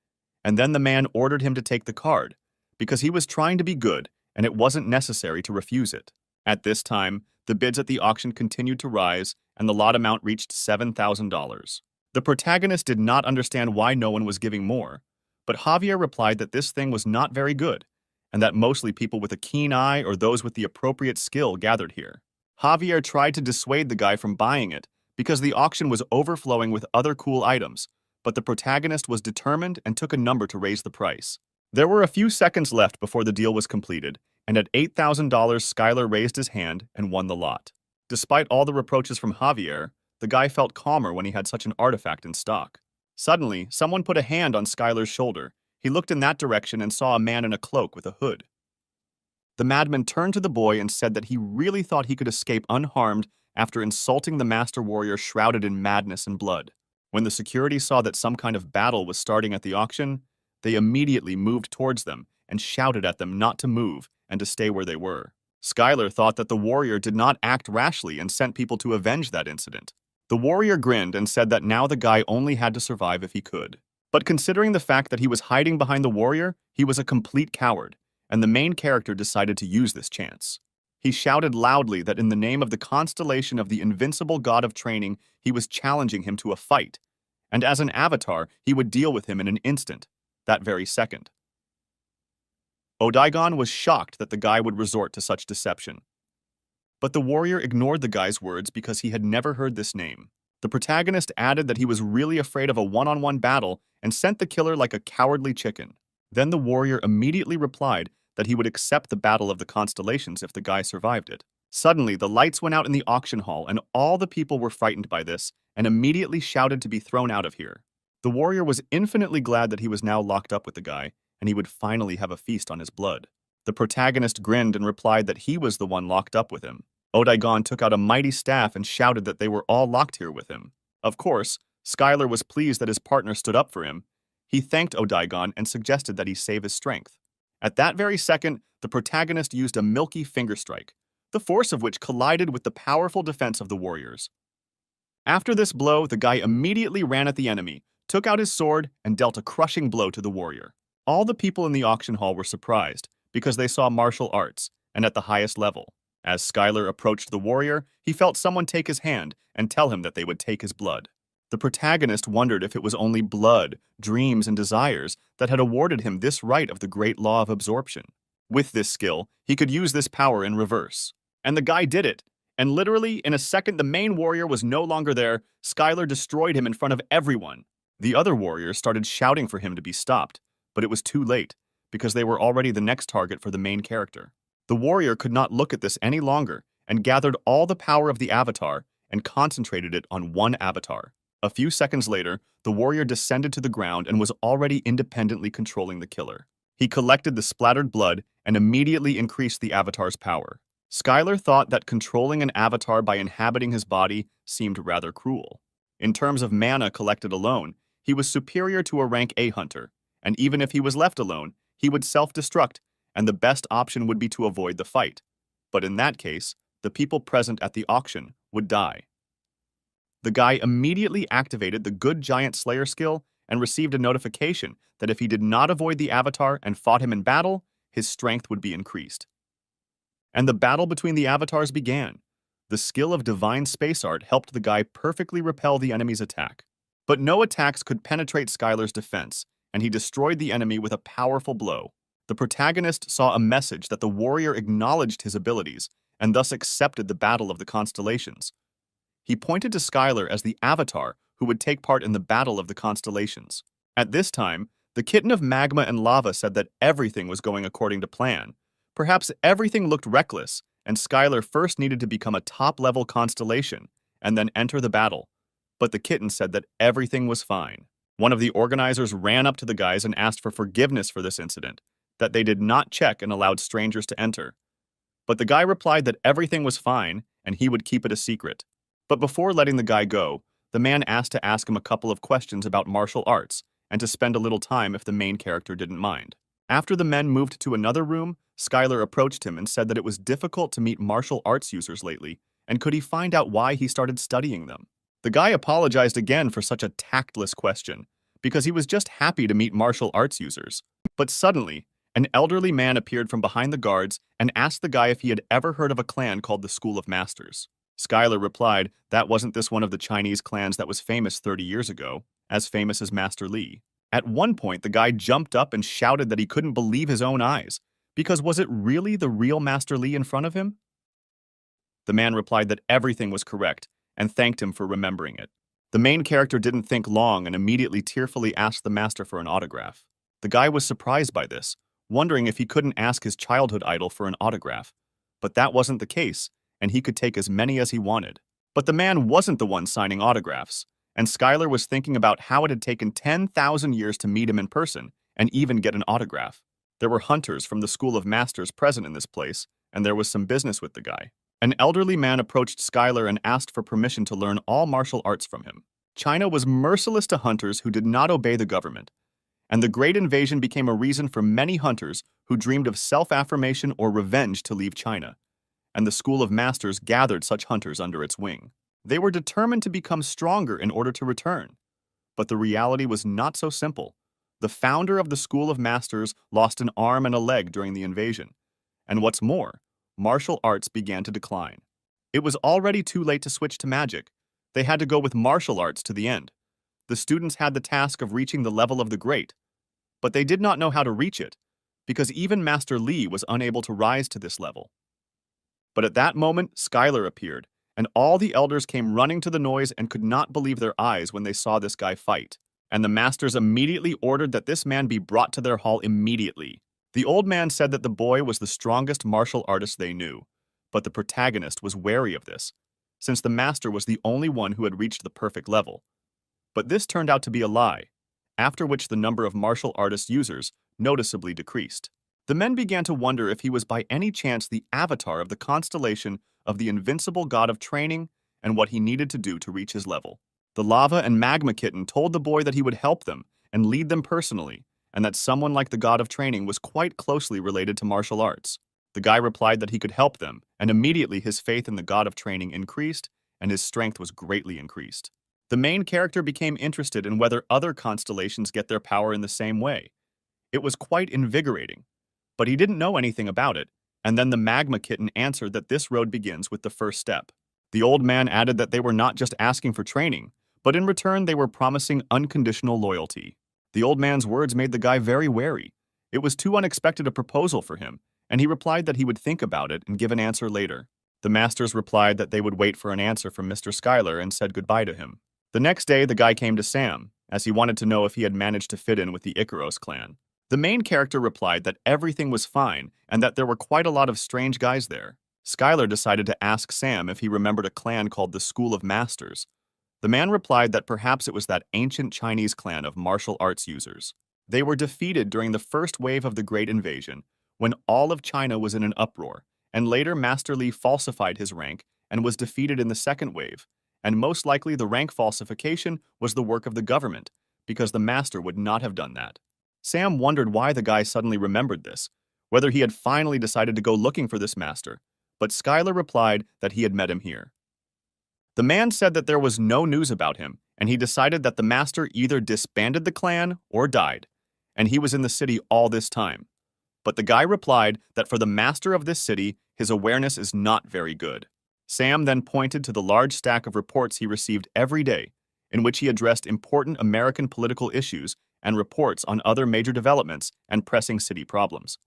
and then the man ordered him to take the card, because he was trying to be good and it wasn't necessary to refuse it. At this time, the bids at the auction continued to rise, and the lot amount reached $7,000. The protagonist did not understand why no one was giving more, but Javier replied that this thing was not very good, and that mostly people with a keen eye or those with the appropriate skill gathered here. Javier tried to dissuade the guy from buying it, because the auction was overflowing with other cool items, but the protagonist was determined and took a number to raise the price. There were a few seconds left before the deal was completed, and at $8,000 Skylar raised his hand and won the lot. Despite all the reproaches from Javier, the guy felt calmer when he had such an artifact in stock. Suddenly, someone put a hand on Skylar's shoulder. He looked in that direction and saw a man in a cloak with a hood. The madman turned to the boy and said that he really thought he could escape unharmed after insulting the master warrior shrouded in madness and blood. When the security saw that some kind of battle was starting at the auction, they immediately moved towards them and shouted at them not to move and to stay where they were. Skylar thought that the warrior did not act rashly and sent people to avenge that incident. The warrior grinned and said that now the guy only had to survive if he could. But considering the fact that he was hiding behind the warrior, he was a complete coward, and the main character decided to use this chance. He shouted loudly that in the name of the constellation of the invincible god of training, he was challenging him to a fight, and as an avatar, he would deal with him in an instant, that very second. Odigon was shocked that the guy would resort to such deception. But the warrior ignored the guy's words because he had never heard this name. The protagonist added that he was really afraid of a one-on-one battle and sent the killer like a cowardly chicken. Then the warrior immediately replied that he would accept the Battle of the Constellations if the guy survived it. Suddenly, the lights went out in the auction hall, and all the people were frightened by this and immediately shouted to be thrown out of here. The warrior was infinitely glad that he was now locked up with the guy, and he would finally have a feast on his blood. The protagonist grinned and replied that he was the one locked up with him. Odaigon took out a mighty staff and shouted that they were all locked here with him. Of course, Skylar was pleased that his partner stood up for him. He thanked Odaigon and suggested that he save his strength. At that very second, the protagonist used a milky finger strike, the force of which collided with the powerful defense of the warriors. After this blow, the guy immediately ran at the enemy, took out his sword, and dealt a crushing blow to the warrior. All the people in the auction hall were surprised because they saw martial arts, and at the highest level. As Skylar approached the warrior, he felt someone take his hand and tell him that they would take his blood. The protagonist wondered if it was only blood, dreams, and desires that had awarded him this right of the great law of absorption. With this skill, he could use this power in reverse. And the guy did it. And literally, in a second, the main warrior was no longer there. Skylar destroyed him in front of everyone. The other warriors started shouting for him to be stopped, but it was too late, because they were already the next target for the main character. The warrior could not look at this any longer and gathered all the power of the avatar and concentrated it on one avatar. A few seconds later, the warrior descended to the ground and was already independently controlling the killer. He collected the splattered blood and immediately increased the avatar's power. Skylar thought that controlling an avatar by inhabiting his body seemed rather cruel. In terms of mana collected alone, he was superior to a rank A hunter, and even if he was left alone, he would self-destruct, and the best option would be to avoid the fight. But in that case, the people present at the auction would die. The guy immediately activated the Good Giant Slayer skill and received a notification that if he did not avoid the avatar and fought him in battle, his strength would be increased. And the battle between the avatars began. The skill of Divine Space Art helped the guy perfectly repel the enemy's attack. But no attacks could penetrate Skylar's defense, and he destroyed the enemy with a powerful blow. The protagonist saw a message that the warrior acknowledged his abilities and thus accepted the Battle of the Constellations. He pointed to Skylar as the avatar who would take part in the Battle of the Constellations. At this time, the kitten of magma and lava said that everything was going according to plan. Perhaps everything looked reckless, and Skylar first needed to become a top-level constellation and then enter the battle. But the kitten said that everything was fine. One of the organizers ran up to the guys and asked for forgiveness for this incident, that they did not check and allowed strangers to enter. But the guy replied that everything was fine and he would keep it a secret. But before letting the guy go, the man asked to ask him a couple of questions about martial arts and to spend a little time if the main character didn't mind. After the men moved to another room, Skylar approached him and said that it was difficult to meet martial arts users lately, and could he find out why he started studying them? The guy apologized again for such a tactless question, because he was just happy to meet martial arts users. But suddenly, an elderly man appeared from behind the guards and asked the guy if he had ever heard of a clan called the School of Masters. Skylar replied that wasn't this one of the Chinese clans that was famous 30 years ago, as famous as Master Li. At one point, the guy jumped up and shouted that he couldn't believe his own eyes, because was it really the real Master Li in front of him? The man replied that everything was correct and thanked him for remembering it. The main character didn't think long and immediately tearfully asked the master for an autograph. The guy was surprised by this, wondering if he couldn't ask his childhood idol for an autograph. But that wasn't the case, and he could take as many as he wanted. But the man wasn't the one signing autographs, and Skylar was thinking about how it had taken 10,000 years to meet him in person and even get an autograph. There were hunters from the School of Masters present in this place, and there was some business with the guy. An elderly man approached Skylar and asked for permission to learn all martial arts from him. China was merciless to hunters who did not obey the government, and the Great Invasion became a reason for many hunters who dreamed of self-affirmation or revenge to leave China, and the School of Masters gathered such hunters under its wing. They were determined to become stronger in order to return. But the reality was not so simple. The founder of the School of Masters lost an arm and a leg during the invasion, and what's more, martial arts began to decline. It was already too late to switch to magic. They had to go with martial arts to the end. The students had the task of reaching the level of the great, but they did not know how to reach it, because even Master Li was unable to rise to this level. But at that moment, Skylar appeared and all the elders came running to the noise and could not believe their eyes when they saw this guy fight. And the masters immediately ordered that this man be brought to their hall immediately. The old man said that the boy was the strongest martial artist they knew, but the protagonist was wary of this, since the master was the only one who had reached the perfect level. But this turned out to be a lie, after which the number of martial artist users noticeably decreased. The men began to wonder if he was by any chance the avatar of the constellation of the invincible god of training and what he needed to do to reach his level. The lava and magma kitten told the boy that he would help them and lead them personally, and that someone like the god of training was quite closely related to martial arts. The guy replied that he could help them, and immediately his faith in the god of training increased, and his strength was greatly increased. The main character became interested in whether other constellations get their power in the same way. It was quite invigorating, but he didn't know anything about it, and then the magma kitten answered that this road begins with the first step. The old man added that they were not just asking for training, but in return they were promising unconditional loyalty. The old man's words made the guy very wary. It was too unexpected a proposal for him, and he replied that he would think about it and give an answer later. The masters replied that they would wait for an answer from Mr. Schuyler and said goodbye to him. The next day, the guy came to Sam, as he wanted to know if he had managed to fit in with the Icaros clan. The main character replied that everything was fine and that there were quite a lot of strange guys there. Schuyler decided to ask Sam if he remembered a clan called the School of Masters. The man replied that perhaps it was that ancient Chinese clan of martial arts users. They were defeated during the first wave of the Great Invasion, when all of China was in an uproar, and later Master Li falsified his rank and was defeated in the second wave, and most likely the rank falsification was the work of the government, because the master would not have done that. Sam wondered why the guy suddenly remembered this, whether he had finally decided to go looking for this master, but Schuyler replied that he had met him here. The man said that there was no news about him, and he decided that the master either disbanded the clan or died, and he was in the city all this time. But the guy replied that for the master of this city, his awareness is not very good. Sam then pointed to the large stack of reports he received every day, in which he addressed important American political issues and reports on other major developments and pressing city problems.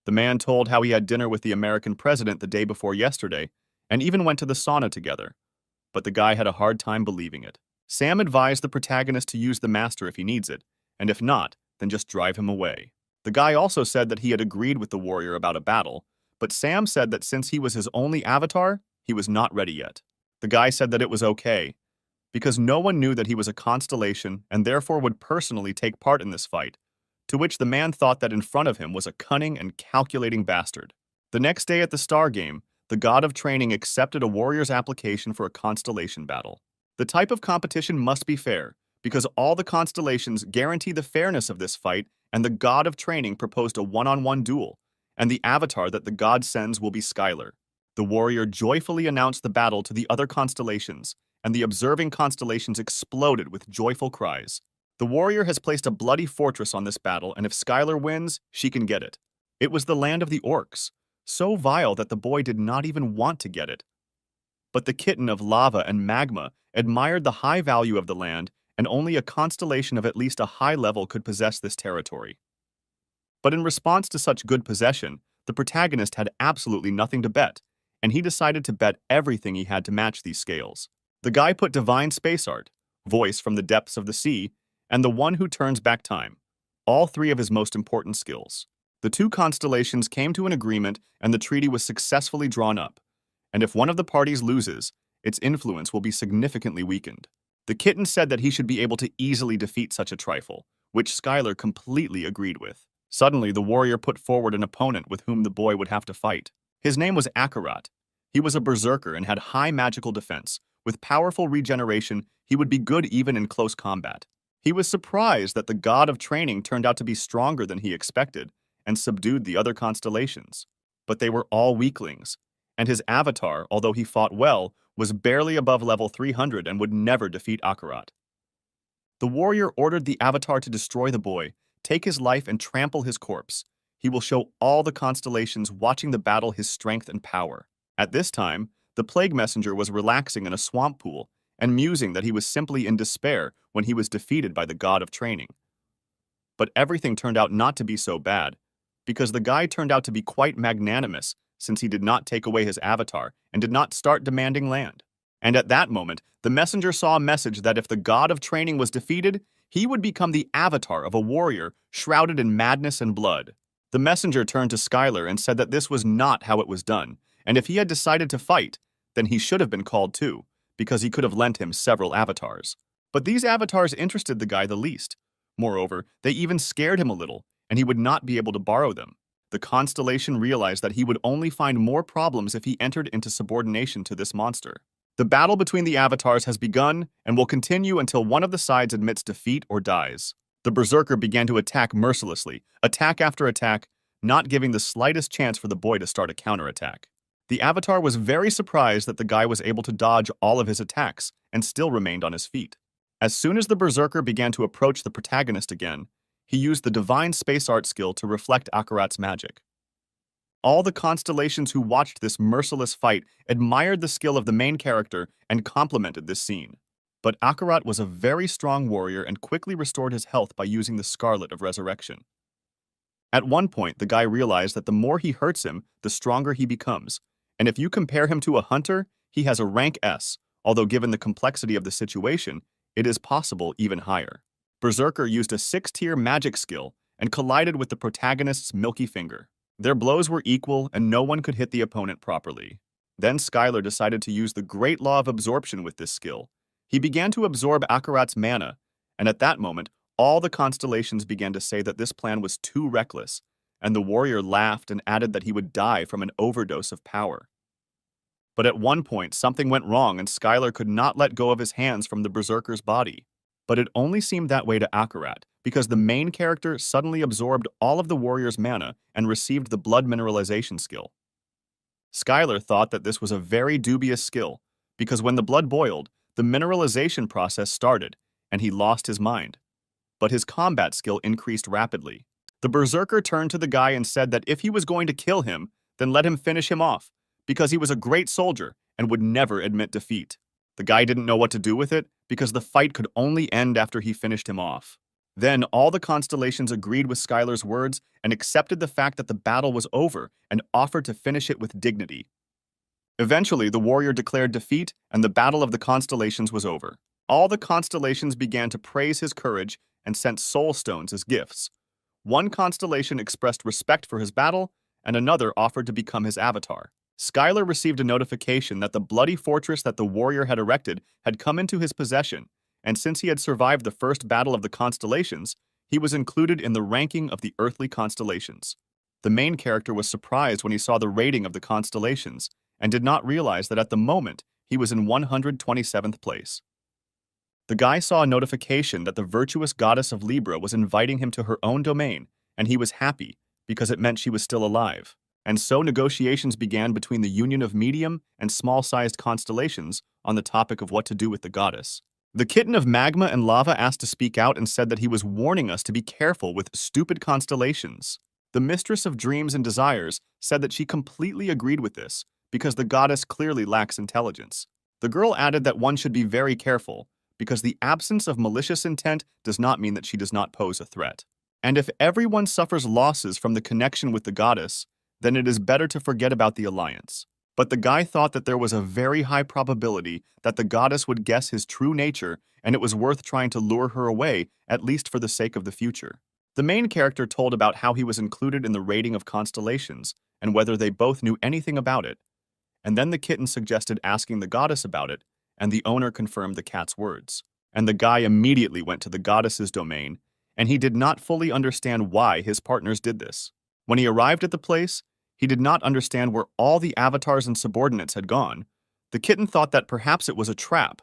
The man told how he had dinner with the American president the day before yesterday, and even went to the sauna together, but the guy had a hard time believing it. Sam advised the protagonist to use the master if he needs it, and if not, then just drive him away. The guy also said that he had agreed with the warrior about a battle, but Sam said that since he was his only avatar, he was not ready yet. The guy said that it was okay, because no one knew that he was a constellation and therefore would personally take part in this fight, to which the man thought that in front of him was a cunning and calculating bastard. The next day at the Star Game, the god of training accepted a warrior's application for a constellation battle. The type of competition must be fair, because all the constellations guarantee the fairness of this fight, and the god of training proposed a one-on-one duel, and the avatar that the god sends will be Schuyler. The warrior joyfully announced the battle to the other constellations, and the observing constellations exploded with joyful cries. The warrior has placed a bloody fortress on this battle, and if Schuyler wins, she can get it. It was the land of the orcs, so vile that the boy did not even want to get it. But the kitten of lava and magma admired the high value of the land, and only a constellation of at least a high level could possess this territory. But in response to such good possession, the protagonist had absolutely nothing to bet, and he decided to bet everything he had to match these scales. The guy put divine space art, voice from the depths of the sea, and the one who turns back time, all three of his most important skills. The two constellations came to an agreement and the treaty was successfully drawn up, and if one of the parties loses, its influence will be significantly weakened. The kitten said that he should be able to easily defeat such a trifle, which Schuyler completely agreed with. Suddenly, the warrior put forward an opponent with whom the boy would have to fight. His name was Akarat. He was a berserker and had high magical defense. With powerful regeneration, he would be good even in close combat. He was surprised that the god of training turned out to be stronger than he expected and subdued the other constellations. But they were all weaklings, and his avatar, although he fought well, was barely above level 300 and would never defeat Akarat. The warrior ordered the avatar to destroy the boy, take his life and trample his corpse. He will show all the constellations watching the battle his strength and power. At this time, the plague messenger was relaxing in a swamp pool and musing that he was simply in despair when he was defeated by the god of training. But everything turned out not to be so bad, because the guy turned out to be quite magnanimous, since he did not take away his avatar and did not start demanding land. And at that moment, the messenger saw a message that if the god of training was defeated, he would become the avatar of a warrior shrouded in madness and blood. The messenger turned to Skylar and said that this was not how it was done, and if he had decided to fight, then he should have been called too, because he could have lent him several avatars. But these avatars interested the guy the least. Moreover, they even scared him a little, and he would not be able to borrow them. The constellation realized that he would only find more problems if he entered into subordination to this monster. The battle between the avatars has begun and will continue until one of the sides admits defeat or dies. The berserker began to attack mercilessly, attack after attack, not giving the slightest chance for the boy to start a counterattack. The avatar was very surprised that the guy was able to dodge all of his attacks and still remained on his feet. As soon as the berserker began to approach the protagonist again, he used the divine space art skill to reflect Akarat's magic. All the constellations who watched this merciless fight admired the skill of the main character and complimented this scene. But Akarat was a very strong warrior and quickly restored his health by using the Scarlet of Resurrection. At one point, the guy realized that the more he hurts him, the stronger he becomes, and if you compare him to a hunter, he has a rank S, although given the complexity of the situation, it is possible even higher. Berserker used a 6-tier magic skill and collided with the protagonist's milky finger. Their blows were equal and no one could hit the opponent properly. Then Skylar decided to use the great law of absorption with this skill. He began to absorb Akarat's mana, and at that moment, all the constellations began to say that this plan was too reckless, and the warrior laughed and added that he would die from an overdose of power. But at one point, something went wrong and Skylar could not let go of his hands from the berserker's body. But it only seemed that way to Akarat, because the main character suddenly absorbed all of the warrior's mana and received the blood mineralization skill. Skylar thought that this was a very dubious skill, because when the blood boiled, the mineralization process started, and he lost his mind. But his combat skill increased rapidly. The berserker turned to the guy and said that if he was going to kill him, then let him finish him off, because he was a great soldier and would never admit defeat. The guy didn't know what to do with it, because the fight could only end after he finished him off. Then all the constellations agreed with Skylar's words and accepted the fact that the battle was over and offered to finish it with dignity. Eventually, the warrior declared defeat and the battle of the constellations was over. All the constellations began to praise his courage and sent soul stones as gifts. One constellation expressed respect for his battle, and another offered to become his avatar. Skylar received a notification that the bloody fortress that the warrior had erected had come into his possession, and since he had survived the first battle of the constellations, he was included in the ranking of the earthly constellations. The main character was surprised when he saw the rating of the constellations, and did not realize that at the moment he was in 127th place. The guy saw a notification that the virtuous goddess of Libra was inviting him to her own domain, and he was happy because it meant she was still alive. And so negotiations began between the union of medium and small-sized constellations on the topic of what to do with the goddess. The kitten of magma and lava asked to speak out and said that he was warning us to be careful with stupid constellations. The mistress of dreams and desires said that she completely agreed with this, because the goddess clearly lacks intelligence. The girl added that one should be very careful, because the absence of malicious intent does not mean that she does not pose a threat. And if everyone suffers losses from the connection with the goddess, then it is better to forget about the alliance. But the guy thought that there was a very high probability that the goddess would guess his true nature, and it was worth trying to lure her away, at least for the sake of the future. The main character told about how he was included in the rating of constellations, and whether they both knew anything about it. And then the kitten suggested asking the goddess about it, and the owner confirmed the cat's words. And the guy immediately went to the goddess's domain, and he did not fully understand why his partners did this. When he arrived at the place, he did not understand where all the avatars and subordinates had gone. The kitten thought that perhaps it was a trap,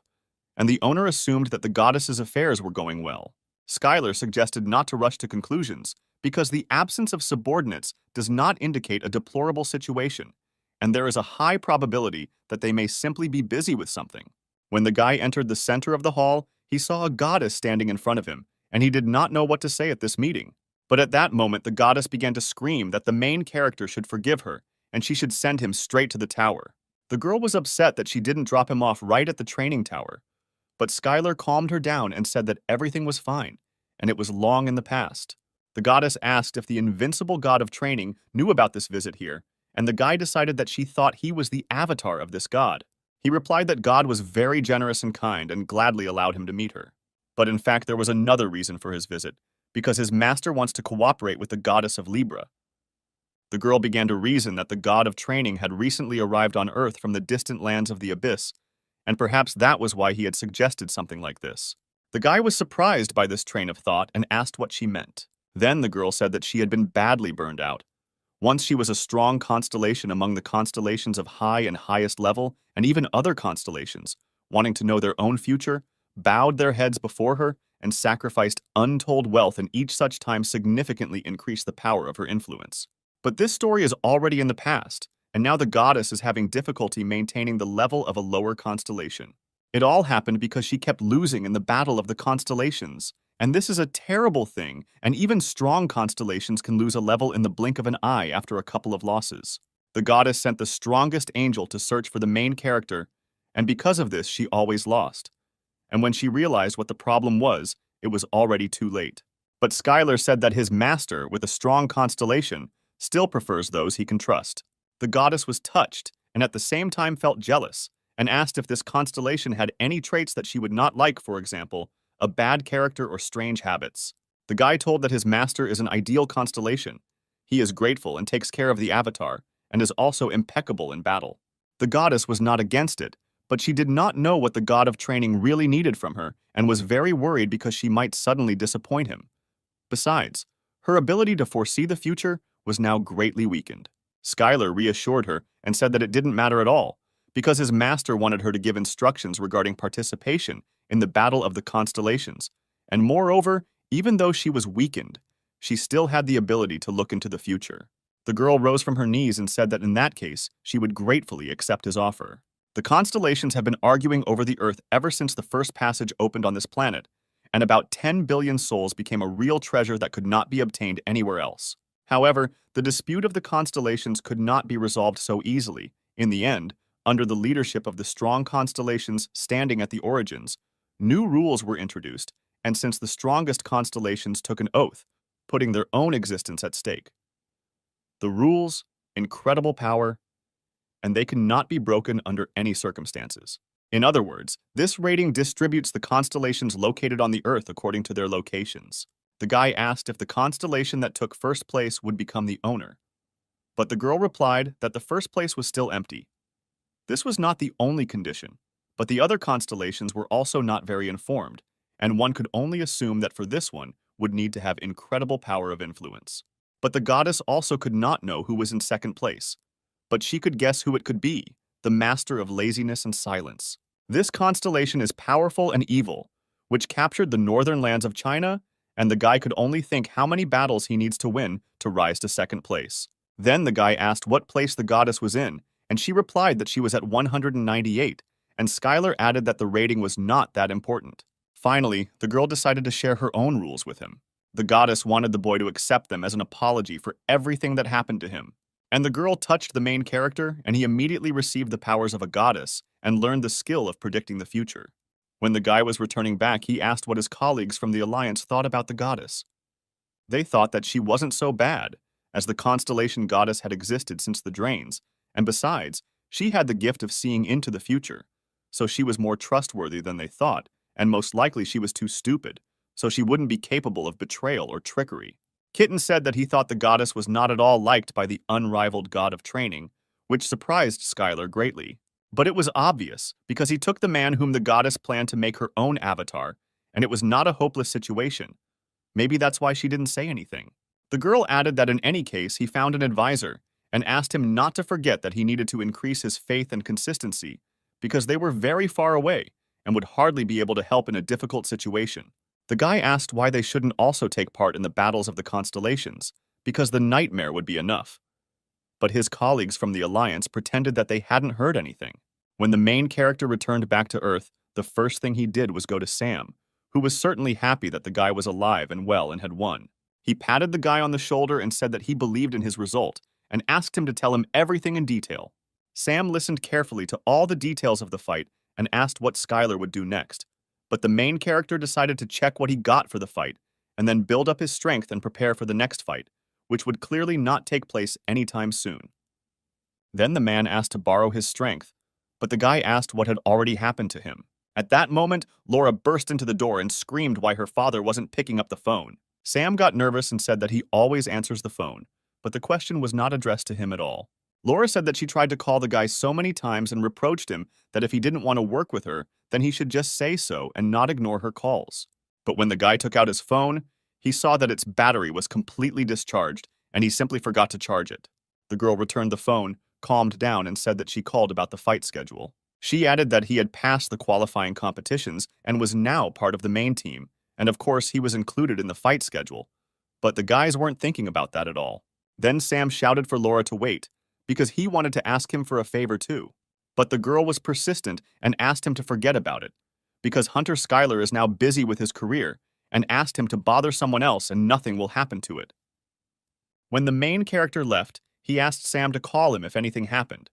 and the owner assumed that the goddess's affairs were going well. Skylar suggested not to rush to conclusions, because the absence of subordinates does not indicate a deplorable situation, and there is a high probability that they may simply be busy with something. When the guy entered the center of the hall, he saw a goddess standing in front of him, and he did not know what to say at this meeting. But at that moment, the goddess began to scream that the main character should forgive her, and she should send him straight to the tower. The girl was upset that she didn't drop him off right at the training tower, but Skylar calmed her down and said that everything was fine, and it was long in the past. The goddess asked if the invincible god of training knew about this visit here, and the guy decided that she thought he was the avatar of this god. He replied that God was very generous and kind and gladly allowed him to meet her. But in fact, there was another reason for his visit, because his master wants to cooperate with the goddess of Libra. The girl began to reason that the god of training had recently arrived on Earth from the distant lands of the abyss, and perhaps that was why he had suggested something like this. The guy was surprised by this train of thought and asked what she meant. Then the girl said that she had been badly burned out. Once she was a strong constellation among the constellations of high and highest level, and even other constellations, wanting to know their own future, bowed their heads before her, and sacrificed untold wealth, and each such time significantly increased the power of her influence. But this story is already in the past, and now the goddess is having difficulty maintaining the level of a lower constellation. It all happened because she kept losing in the battle of the constellations. And this is a terrible thing, and even strong constellations can lose a level in the blink of an eye after a couple of losses. The goddess sent the strongest angel to search for the main character, and because of this she always lost. And when she realized what the problem was, it was already too late. But Skylar said that his master, with a strong constellation, still prefers those he can trust. The goddess was touched, and at the same time felt jealous, and asked if this constellation had any traits that she would not like, for example, a bad character or strange habits. The guy told that his master is an ideal constellation. He is grateful and takes care of the avatar, and is also impeccable in battle. The goddess was not against it, but she did not know what the god of training really needed from her, and was very worried because she might suddenly disappoint him. Besides, her ability to foresee the future was now greatly weakened. Skylar reassured her and said that it didn't matter at all, because his master wanted her to give instructions regarding participation in the battle of the constellations, and moreover, even though she was weakened, she still had the ability to look into the future. The girl rose from her knees and said that in that case, she would gratefully accept his offer. The constellations have been arguing over the Earth ever since the first passage opened on this planet, and about 10 billion souls became a real treasure that could not be obtained anywhere else. However, the dispute of the constellations could not be resolved so easily. In the end, under the leadership of the strong constellations standing at the origins, new rules were introduced, and since the strongest constellations took an oath, putting their own existence at stake. The rules, incredible power, and they cannot be broken under any circumstances. In other words, this rating distributes the constellations located on the Earth according to their locations. The guy asked if the constellation that took first place would become the owner, but the girl replied that the first place was still empty. This was not the only condition, but the other constellations were also not very informed, and one could only assume that for this one would need to have incredible power of influence. But the goddess also could not know who was in second place, but she could guess who it could be, the master of laziness and silence. This constellation is powerful and evil, which captured the northern lands of China, and the guy could only think how many battles he needs to win to rise to second place. Then the guy asked what place the goddess was in, and she replied that she was at 198, and Skylar added that the rating was not that important. Finally, the girl decided to share her own rules with him. The goddess wanted the boy to accept them as an apology for everything that happened to him. And the girl touched the main character, and he immediately received the powers of a goddess and learned the skill of predicting the future. When the guy was returning back, he asked what his colleagues from the Alliance thought about the goddess. They thought that she wasn't so bad, as the constellation goddess had existed since the Drains, and besides, she had the gift of seeing into the future, so she was more trustworthy than they thought, and most likely she was too stupid, so she wouldn't be capable of betrayal or trickery. Kitten said that he thought the goddess was not at all liked by the unrivaled god of training, which surprised Skylar greatly. But it was obvious, because he took the man whom the goddess planned to make her own avatar, and it was not a hopeless situation. Maybe that's why she didn't say anything. The girl added that in any case he found an advisor, and asked him not to forget that he needed to increase his faith and consistency, because they were very far away, and would hardly be able to help in a difficult situation. The guy asked why they shouldn't also take part in the battles of the constellations, because the nightmare would be enough. But his colleagues from the Alliance pretended that they hadn't heard anything. When the main character returned back to Earth, the first thing he did was go to Sam, who was certainly happy that the guy was alive and well and had won. He patted the guy on the shoulder and said that he believed in his result, and asked him to tell him everything in detail. Sam listened carefully to all the details of the fight and asked what Skylar would do next. But the main character decided to check what he got for the fight, and then build up his strength and prepare for the next fight, which would clearly not take place anytime soon. Then the man asked to borrow his strength, but the guy asked what had already happened to him. At that moment, Laura burst into the door and screamed why her father wasn't picking up the phone. Sam got nervous and said that he always answers the phone, but the question was not addressed to him at all. Laura said that she tried to call the guy so many times and reproached him that if he didn't want to work with her, then he should just say so and not ignore her calls. But when the guy took out his phone, he saw that its battery was completely discharged and he simply forgot to charge it. The girl returned the phone, calmed down, and said that she called about the fight schedule. She added that he had passed the qualifying competitions and was now part of the main team, and of course he was included in the fight schedule. But the guys weren't thinking about that at all. Then Sam shouted for Laura to wait, because he wanted to ask him for a favor too. But the girl was persistent and asked him to forget about it, because Hunter Skylar is now busy with his career, and asked him to bother someone else and nothing will happen to it. When the main character left, he asked Sam to call him if anything happened,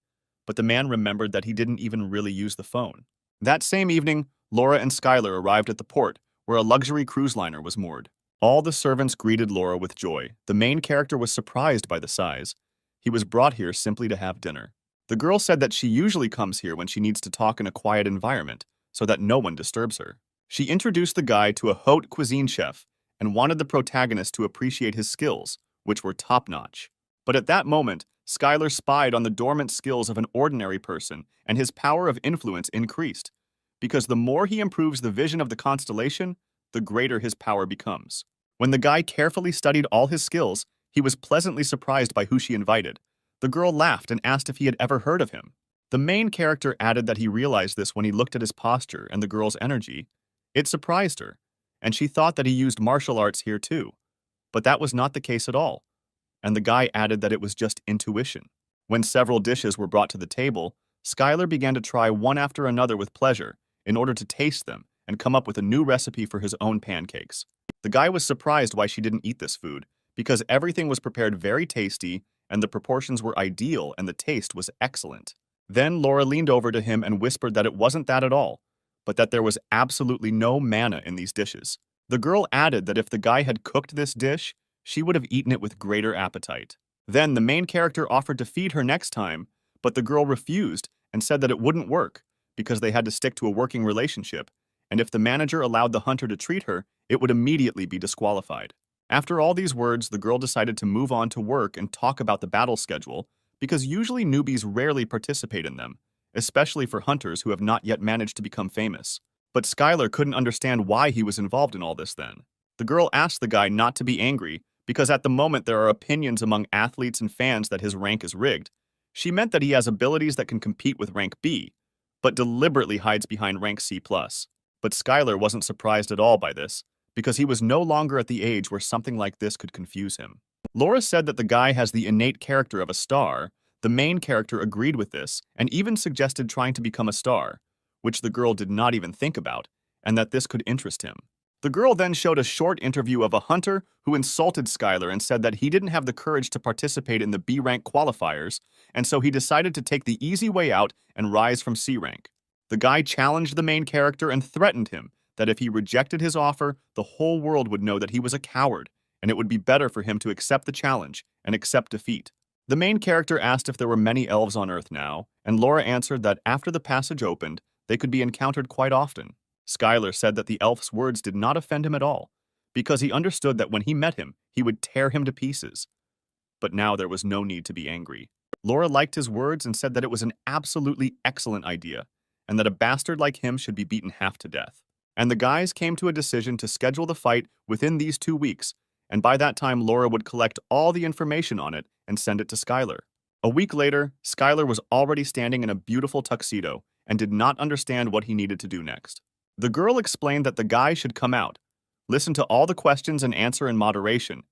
but the man remembered that he didn't even really use the phone. That same evening, Laura and Skylar arrived at the port, where a luxury cruise liner was moored. All the servants greeted Laura with joy. The main character was surprised by the size. He was brought here simply to have dinner. The girl said that she usually comes here when she needs to talk in a quiet environment, so that no one disturbs her. She introduced the guy to a haute cuisine chef and wanted the protagonist to appreciate his skills, which were top-notch. But at that moment, Skylar spied on the dormant skills of an ordinary person, and his power of influence increased, because the more he improves the vision of the constellation, the greater his power becomes. When the guy carefully studied all his skills, he was pleasantly surprised by who she invited. The girl laughed and asked if he had ever heard of him. The main character added that he realized this when he looked at his posture and the girl's energy. It surprised her, and she thought that he used martial arts here too. But that was not the case at all, and the guy added that it was just intuition. When several dishes were brought to the table, Skylar began to try one after another with pleasure in order to taste them and come up with a new recipe for his own pancakes. The guy was surprised why she didn't eat this food, because everything was prepared very tasty and the proportions were ideal and the taste was excellent. Then Laura leaned over to him and whispered that it wasn't that at all, but that there was absolutely no manna in these dishes. The girl added that if the guy had cooked this dish, she would have eaten it with greater appetite. Then the main character offered to feed her next time, but the girl refused and said that it wouldn't work because they had to stick to a working relationship, and if the manager allowed the hunter to treat her, it would immediately be disqualified. After all these words, the girl decided to move on to work and talk about the battle schedule, because usually newbies rarely participate in them, especially for hunters who have not yet managed to become famous. But Skylar couldn't understand why he was involved in all this then. The girl asked the guy not to be angry, because at the moment there are opinions among athletes and fans that his rank is rigged. She meant that he has abilities that can compete with rank B, but deliberately hides behind rank C+. But Skylar wasn't surprised at all by this, because he was no longer at the age where something like this could confuse him. Laura said that the guy has the innate character of a star. The main character agreed with this, and even suggested trying to become a star, which the girl did not even think about, and that this could interest him. The girl then showed a short interview of a hunter who insulted Skylar and said that he didn't have the courage to participate in the B rank qualifiers, and so he decided to take the easy way out and rise from C rank. The guy challenged the main character and threatened him that if he rejected his offer, the whole world would know that he was a coward, and it would be better for him to accept the challenge and accept defeat. The main character asked if there were many elves on Earth now, and Laura answered that after the passage opened, they could be encountered quite often. Skylar said that the elf's words did not offend him at all, because he understood that when he met him, he would tear him to pieces. But now there was no need to be angry. Laura liked his words and said that it was an absolutely excellent idea, and that a bastard like him should be beaten half to death. And the guys came to a decision to schedule the fight within these 2 weeks, and by that time Laura would collect all the information on it and send it to Skylar. A week later, Skylar was already standing in a beautiful tuxedo and did not understand what he needed to do next. The girl explained that the guy should come out, listen to all the questions and answer in moderation,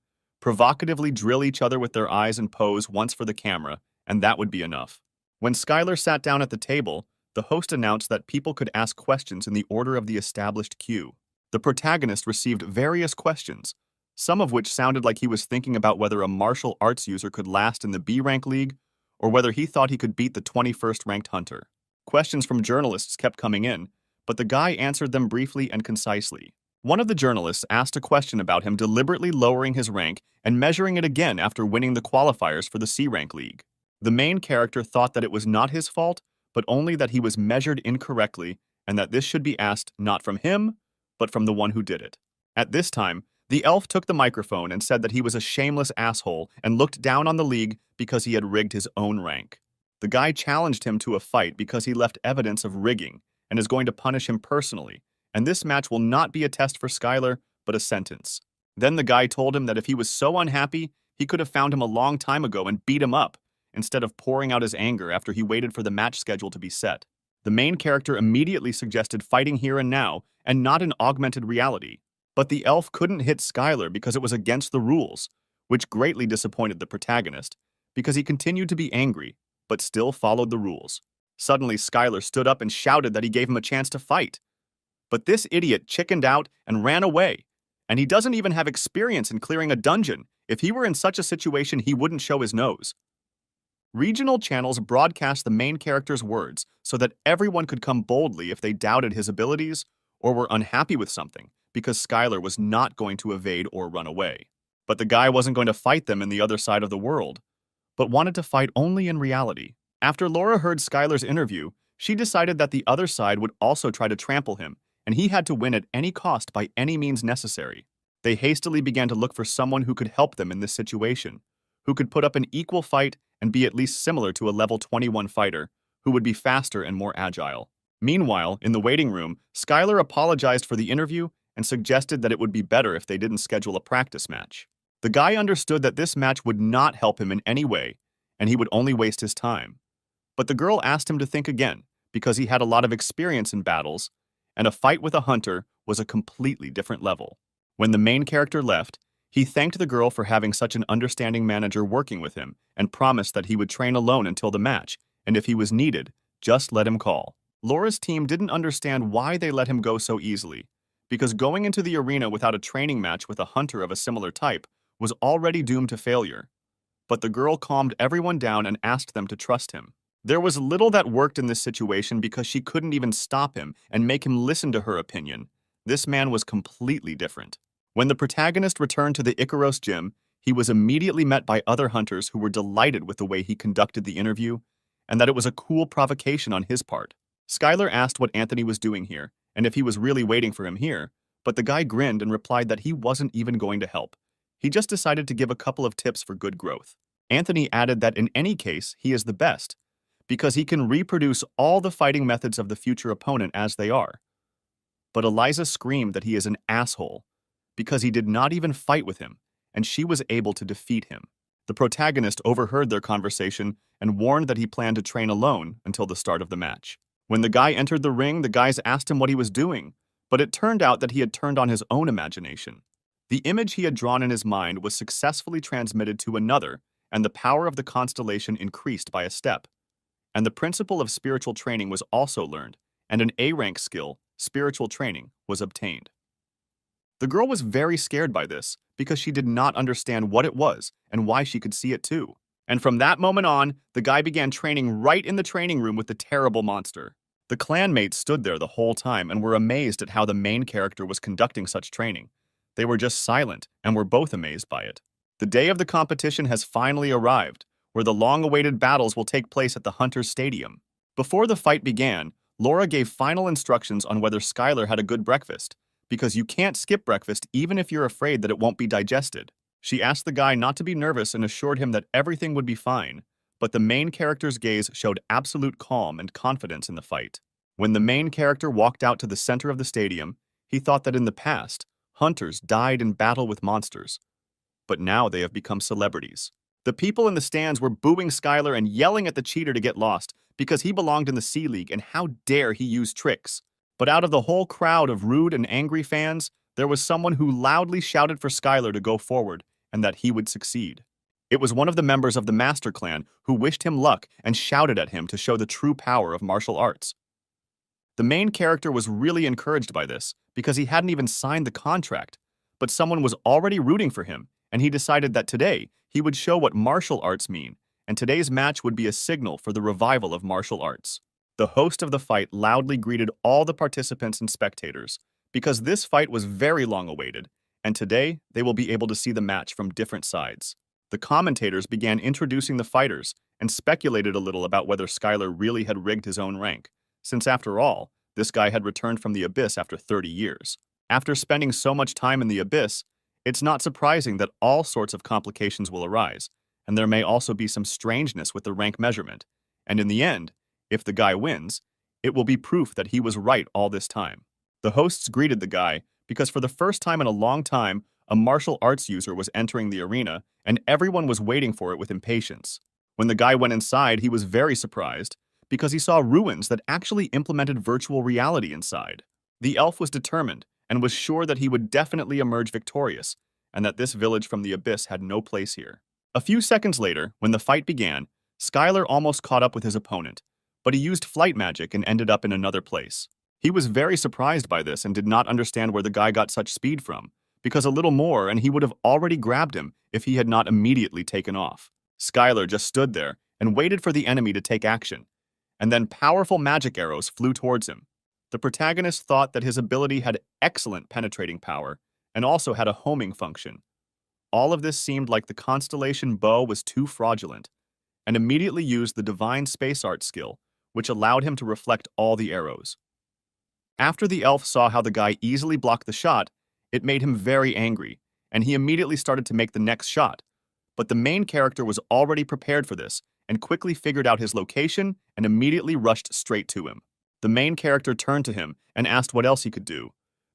provocatively drill each other with their eyes and pose once for the camera, and that would be enough. When Skylar sat down at the table, the host announced that people could ask questions in the order of the established queue. The protagonist received various questions, some of which sounded like he was thinking about whether a martial arts user could last in the B rank league, or whether he thought he could beat the 21st ranked hunter. Questions from journalists kept coming in, but the guy answered them briefly and concisely. One of the journalists asked a question about him deliberately lowering his rank and measuring it again after winning the qualifiers for the C rank league. The main character thought that it was not his fault, but only that he was measured incorrectly and that this should be asked not from him, but from the one who did it. At this time, the elf took the microphone and said that he was a shameless asshole and looked down on the league because he had rigged his own rank. The guy challenged him to a fight because he left evidence of rigging and is going to punish him personally, and this match will not be a test for Skylar, but a sentence. Then the guy told him that if he was so unhappy, he could have found him a long time ago and beat him up, instead of pouring out his anger after he waited for the match schedule to be set. The main character immediately suggested fighting here and now, and not in augmented reality. But the elf couldn't hit Skylar because it was against the rules, which greatly disappointed the protagonist, because he continued to be angry, but still followed the rules. Suddenly, Skylar stood up and shouted that he gave him a chance to fight. But this idiot chickened out and ran away, and he doesn't even have experience in clearing a dungeon. If he were in such a situation, he wouldn't show his nose. Regional channels broadcast the main character's words so that everyone could come boldly if they doubted his abilities or were unhappy with something, because Skylar was not going to evade or run away. But the guy wasn't going to fight them in the other side of the world, but wanted to fight only in reality. After Laura heard Skylar's interview, she decided that the other side would also try to trample him, and he had to win at any cost by any means necessary. They hastily began to look for someone who could help them in this situation, who could put up an equal fight and be at least similar to a level 21 fighter, who would be faster and more agile. Meanwhile, in the waiting room, Skylar apologized for the interview and suggested that it would be better if they didn't schedule a practice match. The guy understood that this match would not help him in any way, and he would only waste his time. But the girl asked him to think again, because he had a lot of experience in battles, and a fight with a hunter was a completely different level. When the main character left, he thanked the girl for having such an understanding manager working with him and promised that he would train alone until the match, and if he was needed, just let him call. Laura's team didn't understand why they let him go so easily, because going into the arena without a training match with a hunter of a similar type was already doomed to failure. But the girl calmed everyone down and asked them to trust him. There was little that worked in this situation because she couldn't even stop him and make him listen to her opinion. This man was completely different. When the protagonist returned to the Icaros gym, he was immediately met by other hunters who were delighted with the way he conducted the interview and that it was a cool provocation on his part. Skylar asked what Anthony was doing here and if he was really waiting for him here, but the guy grinned and replied that he wasn't even going to help. He just decided to give a couple of tips for good growth. Anthony added that in any case, he is the best, because he can reproduce all the fighting methods of the future opponent as they are. But Eliza screamed that he is an asshole, because he did not even fight with him, and she was able to defeat him. The protagonist overheard their conversation and warned that he planned to train alone until the start of the match. When the guy entered the ring, the guys asked him what he was doing, but it turned out that he had turned on his own imagination. The image he had drawn in his mind was successfully transmitted to another, and the power of the constellation increased by a step. And the principle of spiritual training was also learned, and an A-rank skill, spiritual training, was obtained. The girl was very scared by this, because she did not understand what it was and why she could see it too. And from that moment on, the guy began training right in the training room with the terrible monster. The clanmates stood there the whole time and were amazed at how the main character was conducting such training. They were just silent and were both amazed by it. The day of the competition has finally arrived, where the long-awaited battles will take place at the Hunter's Stadium. Before the fight began, Laura gave final instructions on whether Skylar had a good breakfast, because you can't skip breakfast even if you're afraid that it won't be digested. She asked the guy not to be nervous and assured him that everything would be fine, but the main character's gaze showed absolute calm and confidence in the fight. When the main character walked out to the center of the stadium, he thought that in the past, hunters died in battle with monsters, but now they have become celebrities. The people in the stands were booing Skylar and yelling at the cheater to get lost because he belonged in the C League and how dare he use tricks. But out of the whole crowd of rude and angry fans, there was someone who loudly shouted for Skylar to go forward and that he would succeed. It was one of the members of the Master Clan who wished him luck and shouted at him to show the true power of martial arts. The main character was really encouraged by this because he hadn't even signed the contract, but someone was already rooting for him, and he decided that today he would show what martial arts mean, and today's match would be a signal for the revival of martial arts. The host of the fight loudly greeted all the participants and spectators, because this fight was very long awaited, and today they will be able to see the match from different sides. The commentators began introducing the fighters and speculated a little about whether Skylar really had rigged his own rank, since after all, this guy had returned from the Abyss after 30 years. After spending so much time in the Abyss, it's not surprising that all sorts of complications will arise, and there may also be some strangeness with the rank measurement. And in the end, if the guy wins, it will be proof that he was right all this time. The hosts greeted the guy because for the first time in a long time, a martial arts user was entering the arena, and everyone was waiting for it with impatience. When the guy went inside, he was very surprised because he saw ruins that actually implemented virtual reality inside. The elf was determined and was sure that he would definitely emerge victorious, and that this village from the Abyss had no place here. A few seconds later, when the fight began, Skylar almost caught up with his opponent, but he used flight magic and ended up in another place. He was very surprised by this and did not understand where the guy got such speed from, because a little more and he would have already grabbed him if he had not immediately taken off. Skylar just stood there and waited for the enemy to take action, and then powerful magic arrows flew towards him. The protagonist thought that his ability had excellent penetrating power and also had a homing function. All of this seemed like the constellation bow was too fraudulent, and immediately used the divine space art skill, which allowed him to reflect all the arrows. After the elf saw how the guy easily blocked the shot, it made him very angry, and he immediately started to make the next shot. But the main character was already prepared for this and quickly figured out his location and immediately rushed straight to him. The main character turned to him and asked what else he could do,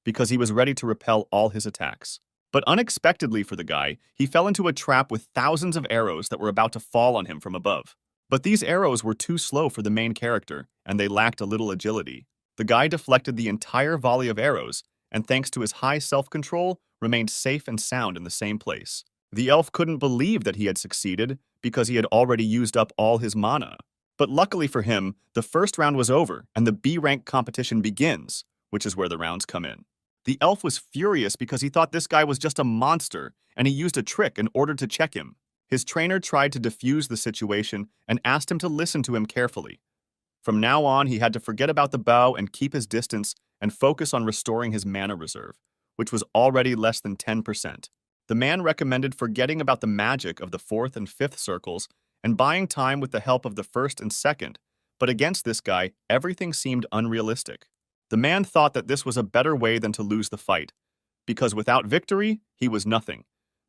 because he was ready to repel all his attacks. But unexpectedly for the guy, he fell into a trap with thousands of arrows that were about to fall on him from above. But these arrows were too slow for the main character, and they lacked a little agility. The guy deflected the entire volley of arrows, and thanks to his high self-control, remained safe and sound in the same place. The elf couldn't believe that he had succeeded because he had already used up all his mana. But luckily for him, the first round was over, and the B-rank competition begins, which is where the rounds come in. The elf was furious because he thought this guy was just a monster, and he used a trick in order to check him. His trainer tried to defuse the situation and asked him to listen to him carefully. From now on, he had to forget about the bow and keep his distance and focus on restoring his mana reserve, which was already less than 10%. The man recommended forgetting about the magic of the 4th and 5th circles and buying time with the help of the 1st and 2nd, but against this guy, everything seemed unrealistic. The man thought that this was a better way than to lose the fight, because without victory, he was nothing.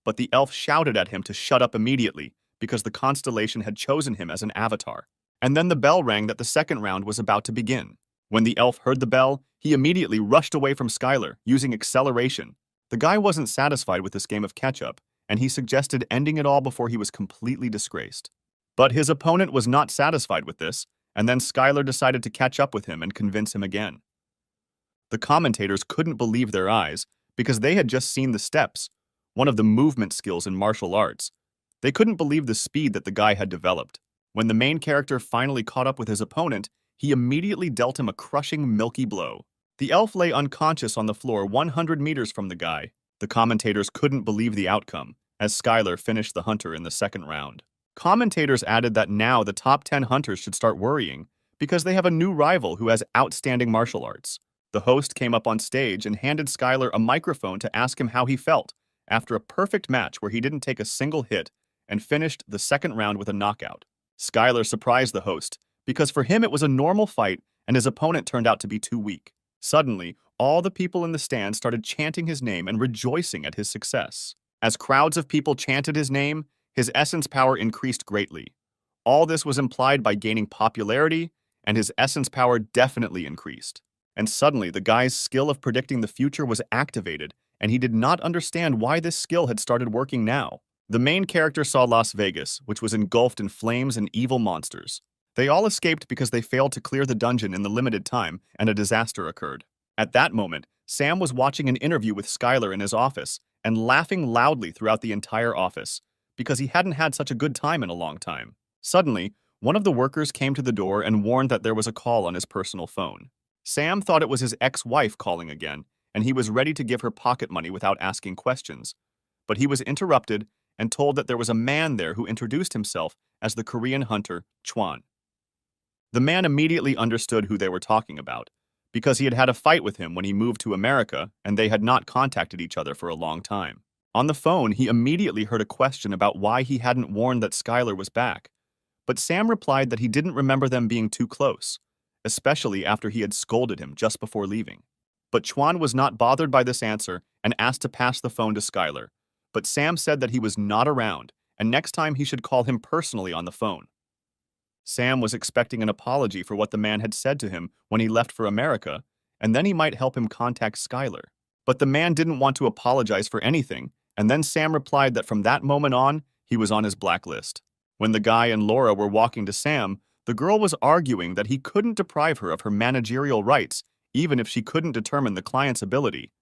But the elf shouted at him to shut up immediately, because the constellation had chosen him as an avatar. And then the bell rang that the second round was about to begin. When the elf heard the bell, he immediately rushed away from Skylar, using acceleration. The guy wasn't satisfied with this game of catch-up, and he suggested ending it all before he was completely disgraced. But his opponent was not satisfied with this, and then Skylar decided to catch up with him and convince him again. The commentators couldn't believe their eyes, because they had just seen the steps, one of the movement skills in martial arts. They couldn't believe the speed that the guy had developed. When the main character finally caught up with his opponent, he immediately dealt him a crushing, milky blow. The elf lay unconscious on the floor 100 meters from the guy. The commentators couldn't believe the outcome, as Skylar finished the hunter in the second round. Commentators added that now the top 10 hunters should start worrying, because they have a new rival who has outstanding martial arts. The host came up on stage and handed Skylar a microphone to ask him how he felt after a perfect match where he didn't take a single hit and finished the second round with a knockout. Skylar surprised the host, because for him it was a normal fight and his opponent turned out to be too weak. Suddenly, all the people in the stand started chanting his name and rejoicing at his success. As crowds of people chanted his name, his essence power increased greatly. All this was implied by gaining popularity, and his essence power definitely increased. And suddenly, the guy's skill of predicting the future was activated, and he did not understand why this skill had started working now. The main character saw Las Vegas, which was engulfed in flames and evil monsters. They all escaped because they failed to clear the dungeon in the limited time, and a disaster occurred. At that moment, Sam was watching an interview with Skylar in his office and laughing loudly throughout the entire office, because he hadn't had such a good time in a long time. Suddenly, one of the workers came to the door and warned that there was a call on his personal phone. Sam thought it was his ex-wife calling again, and he was ready to give her pocket money without asking questions. But he was interrupted and told that there was a man there who introduced himself as the Korean hunter, Chwan. The man immediately understood who they were talking about, because he had had a fight with him when he moved to America and they had not contacted each other for a long time. On the phone, he immediately heard a question about why he hadn't warned that Skylar was back, but Sam replied that he didn't remember them being too close, especially after he had scolded him just before leaving. But Chuan was not bothered by this answer and asked to pass the phone to Skylar, but Sam said that he was not around and next time he should call him personally on the phone. Sam was expecting an apology for what the man had said to him when he left for America, and then he might help him contact Skylar. But the man didn't want to apologize for anything, and then Sam replied that from that moment on, he was on his blacklist. When the guy and Laura were walking to Sam, the girl was arguing that he couldn't deprive her of her managerial rights even if she couldn't determine the client's ability.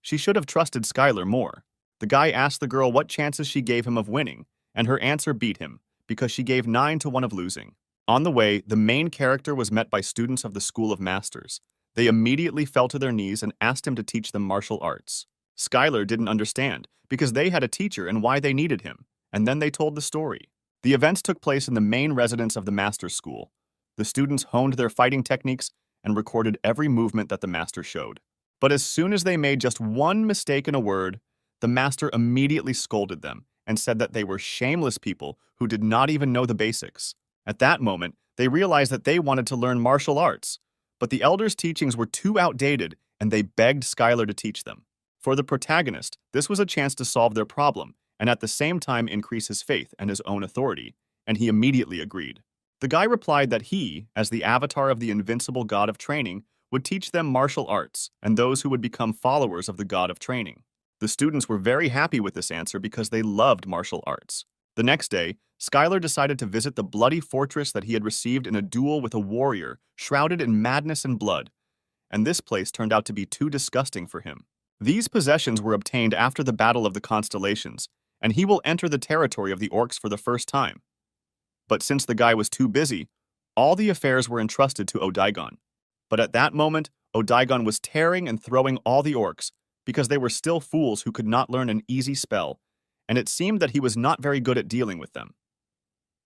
She should have trusted Skylar more. The guy asked the girl what chances she gave him of winning, and her answer beat him, because she gave 9 to 1 of losing. On the way, the main character was met by students of the School of Masters. They immediately fell to their knees and asked him to teach them martial arts. Skylar didn't understand, because they had a teacher and why they needed him, and then they told the story. The events took place in the main residence of the Master's School. The students honed their fighting techniques and recorded every movement that the Master showed. But as soon as they made just one mistake in a word, the Master immediately scolded them and said that they were shameless people who did not even know the basics. At that moment, they realized that they wanted to learn martial arts, but the elders' teachings were too outdated and they begged Skylar to teach them. For the protagonist, this was a chance to solve their problem and at the same time increase his faith and his own authority, and he immediately agreed. The guy replied that he, as the avatar of the invincible god of training, would teach them martial arts and those who would become followers of the god of training. The students were very happy with this answer because they loved martial arts. The next day, Skylar decided to visit the bloody fortress that he had received in a duel with a warrior shrouded in madness and blood, and this place turned out to be too disgusting for him. These possessions were obtained after the Battle of the Constellations, and he will enter the territory of the orcs for the first time. But since the guy was too busy, all the affairs were entrusted to Odaigon. But at that moment, Odaigon was tearing and throwing all the orcs, because they were still fools who could not learn an easy spell, and it seemed that he was not very good at dealing with them.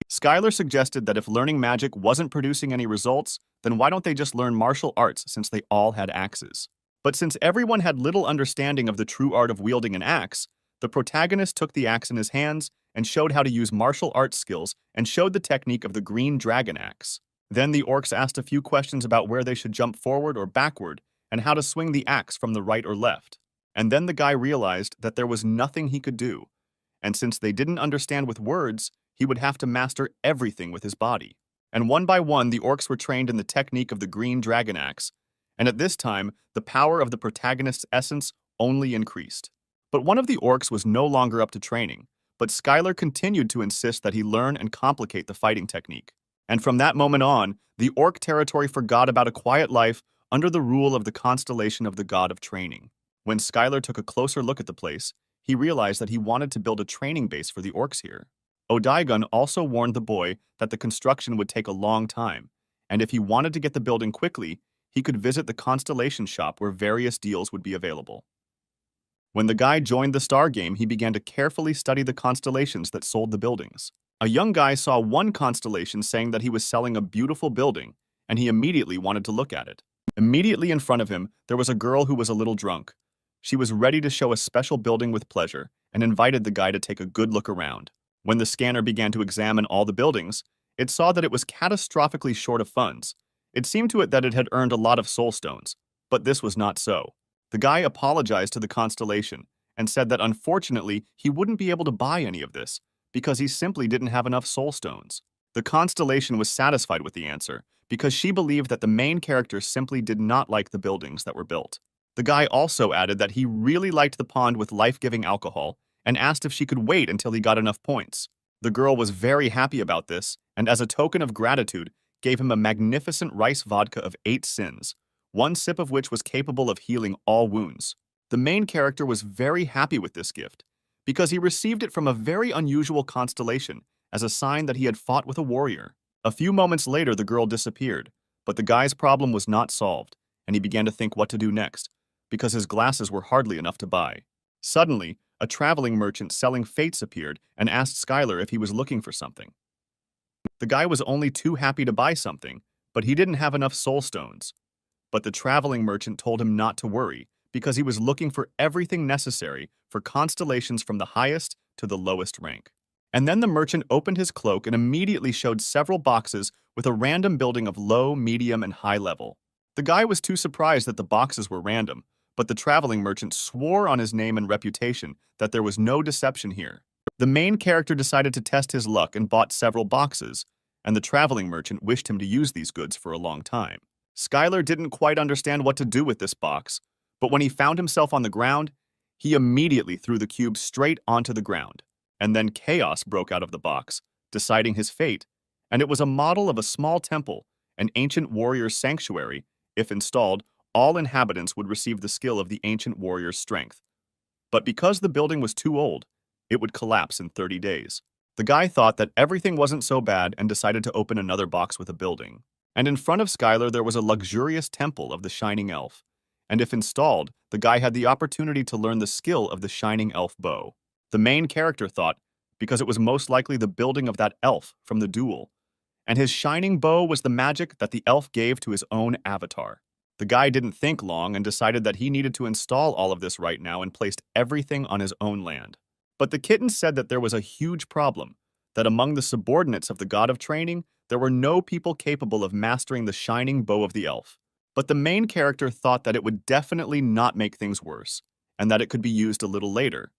Skylar suggested that if learning magic wasn't producing any results, then why don't they just learn martial arts since they all had axes? But since everyone had little understanding of the true art of wielding an axe, the protagonist took the axe in his hands and showed how to use martial arts skills and showed the technique of the green dragon axe. Then the orcs asked a few questions about where they should jump forward or backward and how to swing the axe from the right or left. And then the guy realized that there was nothing he could do, and since they didn't understand with words, he would have to master everything with his body. And one by one, the orcs were trained in the technique of the green dragon axe, and at this time, the power of the protagonist's essence only increased. But one of the orcs was no longer up to training, but Skylar continued to insist that he learn and complicate the fighting technique. And from that moment on, the orc territory forgot about a quiet life under the rule of the constellation of the god of training. When Skylar took a closer look at the place, he realized that he wanted to build a training base for the orcs here. Odaigon also warned the boy that the construction would take a long time, and if he wanted to get the building quickly, he could visit the constellation shop where various deals would be available. When the guy joined the Star Game, he began to carefully study the constellations that sold the buildings. A young guy saw one constellation saying that he was selling a beautiful building, and he immediately wanted to look at it. Immediately in front of him, there was a girl who was a little drunk. She was ready to show a special building with pleasure and invited the guy to take a good look around. When the scanner began to examine all the buildings, it saw that it was catastrophically short of funds. It seemed to it that it had earned a lot of soul stones, but this was not so. The guy apologized to the constellation and said that unfortunately he wouldn't be able to buy any of this because he simply didn't have enough soul stones. The constellation was satisfied with the answer because she believed that the main character simply did not like the buildings that were built. The guy also added that he really liked the pond with life-giving alcohol and asked if she could wait until he got enough points. The girl was very happy about this and as a token of gratitude gave him a magnificent rice vodka of 8 sins, one sip of which was capable of healing all wounds. The main character was very happy with this gift because he received it from a very unusual constellation as a sign that he had fought with a warrior. A few moments later, the girl disappeared, but the guy's problem was not solved, and he began to think what to do next, because his glasses were hardly enough to buy. Suddenly, a traveling merchant selling fates appeared and asked Skylar if he was looking for something. The guy was only too happy to buy something, but he didn't have enough soul stones. But the traveling merchant told him not to worry, because he was looking for everything necessary for constellations from the highest to the lowest rank. And then the merchant opened his cloak and immediately showed several boxes with a random building of low, medium, and high level. The guy was too surprised that the boxes were random, but the traveling merchant swore on his name and reputation that there was no deception here. The main character decided to test his luck and bought several boxes, and the traveling merchant wished him to use these goods for a long time. Skylar didn't quite understand what to do with this box, but when he found himself on the ground, he immediately threw the cube straight onto the ground. And then chaos broke out of the box, deciding his fate, and it was a model of a small temple, an ancient warrior's sanctuary. If installed, all inhabitants would receive the skill of the ancient warrior's strength. But because the building was too old, it would collapse in 30 days. The guy thought that everything wasn't so bad and decided to open another box with a building. And in front of Skylar there was a luxurious temple of the Shining Elf. And if installed, the guy had the opportunity to learn the skill of the Shining Elf bow. The main character thought, because it was most likely the building of that elf from the duel, and his shining bow was the magic that the elf gave to his own avatar. The guy didn't think long and decided that he needed to install all of this right now and placed everything on his own land. But the kitten said that there was a huge problem, that among the subordinates of the god of training, there were no people capable of mastering the shining bow of the elf. But the main character thought that it would definitely not make things worse, and that it could be used a little later.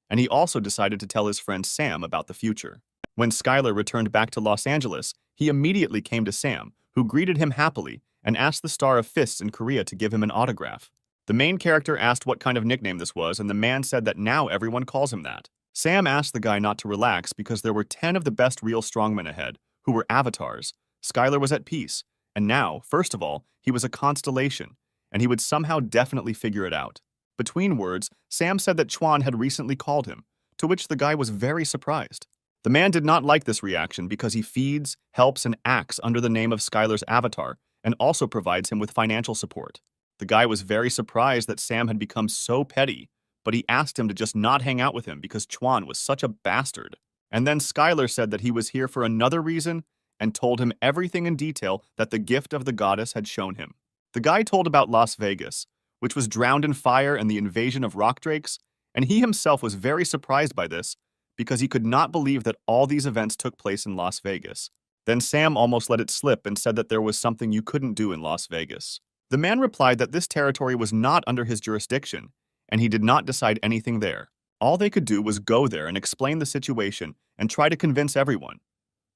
And he also decided to tell his friend Sam about the future. When Skylar returned back to Los Angeles, he immediately came to Sam, who greeted him happily and asked the Star of Fists in Korea to give him an autograph. The main character asked what kind of nickname this was, and the man said that now everyone calls him that. Sam asked the guy not to relax because there were 10 of the best real strongmen ahead, who were avatars. Skylar was at peace, and now, first of all, he was a constellation, and he would somehow definitely figure it out. Between words, Sam said that Chuan had recently called him, to which the guy was very surprised. The man did not like this reaction because he feeds, helps, and acts under the name of Skylar's avatar, and also provides him with financial support. The guy was very surprised that Sam had become so petty, but he asked him to just not hang out with him because Chuan was such a bastard. And then Skylar said that he was here for another reason and told him everything in detail that the gift of the goddess had shown him. The guy told about Las Vegas, which was drowned in fire and the invasion of rock drakes, and he himself was very surprised by this because he could not believe that all these events took place in Las Vegas. Then Sam almost let it slip and said that there was something you couldn't do in Las Vegas. The man replied that this territory was not under his jurisdiction, and he did not decide anything there. All they could do was go there and explain the situation and try to convince everyone.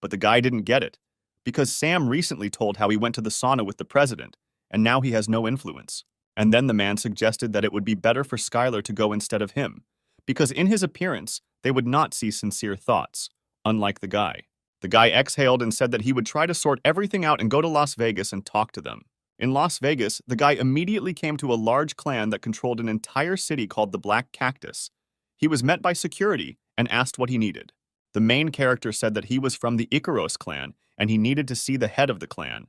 But the guy didn't get it, because Sam recently told how he went to the sauna with the president, and now he has no influence. And then the man suggested that it would be better for Skylar to go instead of him, because in his appearance, they would not see sincere thoughts, unlike the guy. The guy exhaled and said that he would try to sort everything out and go to Las Vegas and talk to them. In Las Vegas, the guy immediately came to a large clan that controlled an entire city called the Black Cactus. He was met by security and asked what he needed. The main character said that he was from the Icaros clan and he needed to see the head of the clan.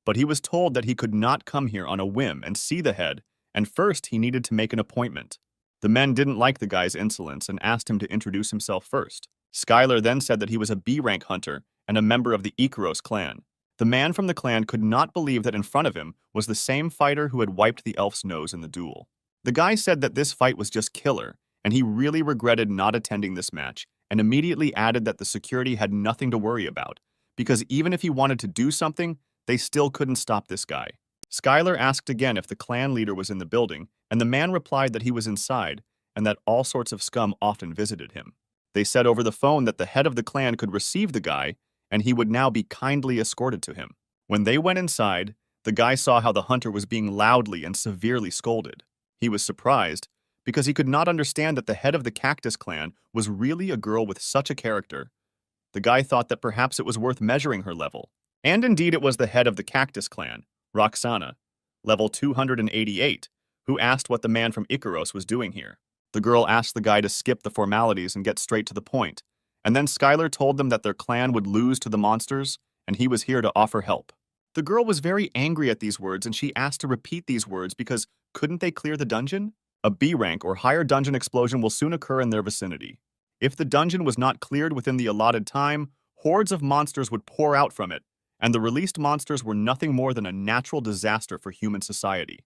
But he was told that he could not come here on a whim and see the head, and first he needed to make an appointment. The men didn't like the guy's insolence and asked him to introduce himself first. Skylar then said that he was a B-rank hunter and a member of the Icaros clan. The man from the clan could not believe that in front of him was the same fighter who had wiped the elf's nose in the duel. The guy said that this fight was just killer, and he really regretted not attending this match, and immediately added that the security had nothing to worry about, because even if he wanted to do something, they still couldn't stop this guy. Skylar asked again if the clan leader was in the building, and the man replied that he was inside, and that all sorts of scum often visited him. They said over the phone that the head of the clan could receive the guy, and he would now be kindly escorted to him. When they went inside, the guy saw how the hunter was being loudly and severely scolded. He was surprised, because he could not understand that the head of the Cactus clan was really a girl with such a character. The guy thought that perhaps it was worth measuring her level. And indeed it was the head of the Cactus clan, Roxana, level 288, who asked what the man from Icaros was doing here. The girl asked the guy to skip the formalities and get straight to the point, and then Skylar told them that their clan would lose to the monsters, and he was here to offer help. The girl was very angry at these words, and she asked to repeat these words because couldn't they clear the dungeon? A B rank or higher dungeon explosion will soon occur in their vicinity. If the dungeon was not cleared within the allotted time, hordes of monsters would pour out from it, and the released monsters were nothing more than a natural disaster for human society.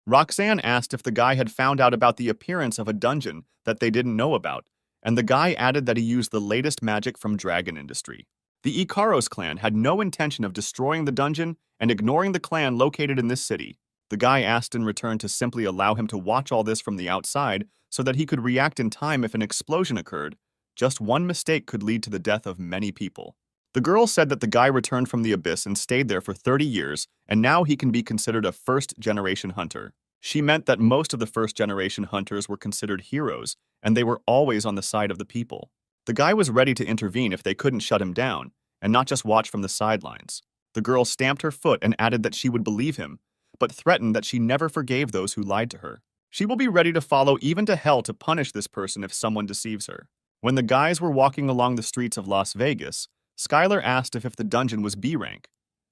Roxanne asked if the guy had found out about the appearance of a dungeon that they didn't know about, and the guy added that he used the latest magic from Dragon Industry. The Ikaros clan had no intention of destroying the dungeon and ignoring the clan located in this city. The guy asked in return to simply allow him to watch all this from the outside so that he could react in time if an explosion occurred. Just one mistake could lead to the death of many people. The girl said that the guy returned from the abyss and stayed there for 30 years, and now he can be considered a first-generation hunter. She meant that most of the first-generation hunters were considered heroes, and they were always on the side of the people. The guy was ready to intervene if they couldn't shut him down, and not just watch from the sidelines. The girl stamped her foot and added that she would believe him, but threatened that she never forgave those who lied to her. She will be ready to follow even to hell to punish this person if someone deceives her. When the guys were walking along the streets of Las Vegas, Skylar asked if the dungeon was B rank.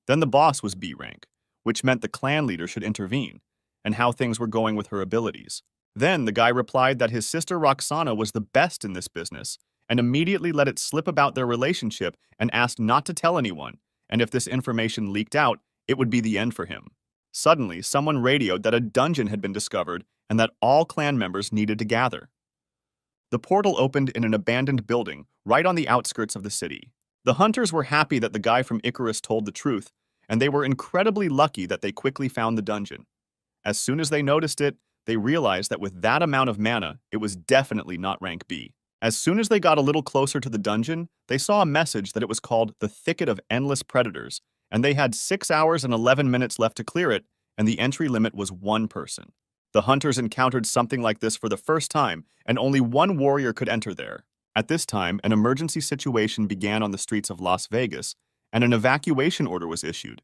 Then the boss was B rank, which meant the clan leader should intervene, and how things were going with her abilities. Then the guy replied that his sister Roxana was the best in this business, and immediately let it slip about their relationship and asked not to tell anyone, and if this information leaked out, it would be the end for him. Suddenly, someone radioed that a dungeon had been discovered and that all clan members needed to gather. The portal opened in an abandoned building right on the outskirts of the city. The hunters were happy that the guy from Icarus told the truth, and they were incredibly lucky that they quickly found the dungeon. As soon as they noticed it, they realized that with that amount of mana, it was definitely not rank B. As soon as they got a little closer to the dungeon, they saw a message that it was called the Thicket of Endless Predators, and they had 6 hours and 11 minutes left to clear it, and the entry limit was 1 person. The hunters encountered something like this for the first time, and only 1 warrior could enter there. At this time, an emergency situation began on the streets of Las Vegas, and an evacuation order was issued.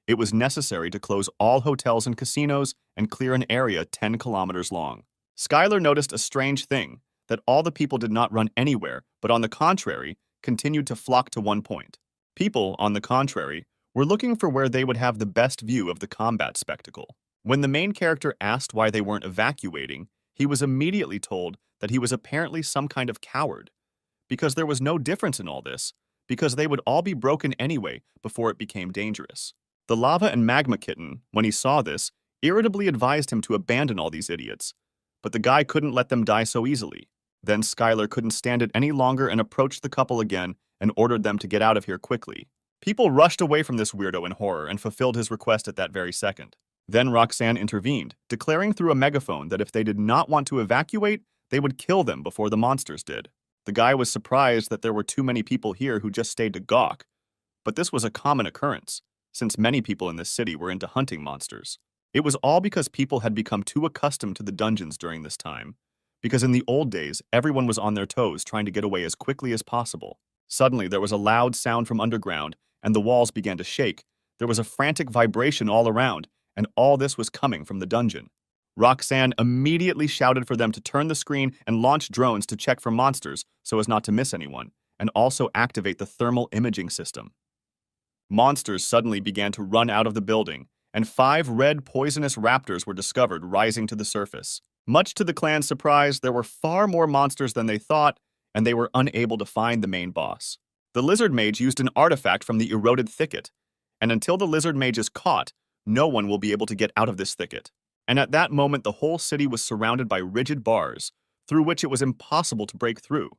It was necessary to close all hotels and casinos and clear an area 10 kilometers long. Skylar noticed a strange thing, that all the people did not run anywhere, but on the contrary, continued to flock to one point. People, on the contrary, were looking for where they would have the best view of the combat spectacle. When the main character asked why they weren't evacuating, he was immediately told that he was apparently some kind of coward, because there was no difference in all this, because they would all be broken anyway before it became dangerous. The lava and magma kitten, when he saw this, irritably advised him to abandon all these idiots, but the guy couldn't let them die so easily. Then Skylar couldn't stand it any longer and approached the couple again and ordered them to get out of here quickly. People rushed away from this weirdo in horror and fulfilled his request at that very second. Then Roxanne intervened, declaring through a megaphone that if they did not want to evacuate, they would kill them before the monsters did. The guy was surprised that there were too many people here who just stayed to gawk, but this was a common occurrence, since many people in this city were into hunting monsters. It was all because people had become too accustomed to the dungeons during this time, because in the old days, everyone was on their toes trying to get away as quickly as possible. Suddenly, there was a loud sound from underground, and the walls began to shake. There was a frantic vibration all around, and all this was coming from the dungeon. Roxanne immediately shouted for them to turn the screen and launch drones to check for monsters so as not to miss anyone, and also activate the thermal imaging system. Monsters suddenly began to run out of the building, and 5 red poisonous raptors were discovered rising to the surface. Much to the clan's surprise, there were far more monsters than they thought, and they were unable to find the main boss. The lizard mage used an artifact from the eroded thicket, and until the lizard mage is caught, no one will be able to get out of this thicket. And at that moment, the whole city was surrounded by rigid bars, through which it was impossible to break through.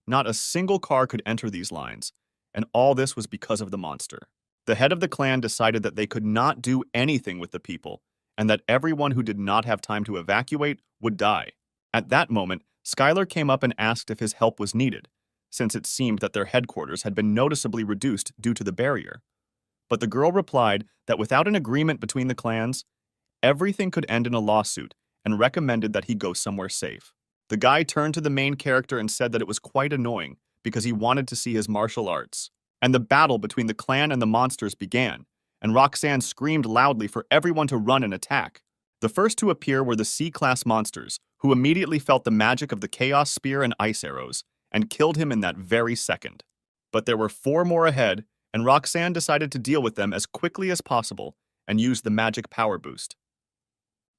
Not a single car could enter these lines, and all this was because of the monster. The head of the clan decided that they could not do anything with the people, and that everyone who did not have time to evacuate would die. At that moment, Skylar came up and asked if his help was needed, since it seemed that their headquarters had been noticeably reduced due to the barrier. But the girl replied that without an agreement between the clans, everything could end in a lawsuit, and recommended that he go somewhere safe. The guy turned to the main character and said that it was quite annoying because he wanted to see his martial arts. And the battle between the clan and the monsters began, and Roxanne screamed loudly for everyone to run and attack. The first to appear were the C-class monsters, who immediately felt the magic of the Chaos Spear and Ice Arrows, and killed him in that very second. But there were 4 more ahead, and Roxanne decided to deal with them as quickly as possible and use the magic power boost.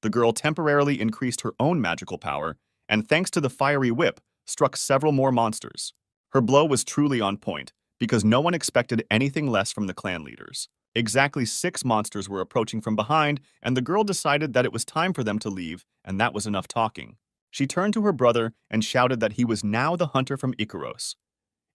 The girl temporarily increased her own magical power, and thanks to the fiery whip, struck several more monsters. Her blow was truly on point, because no one expected anything less from the clan leaders. Exactly 6 monsters were approaching from behind, and the girl decided that it was time for them to leave, and that was enough talking. She turned to her brother and shouted that he was now the hunter from Icaros.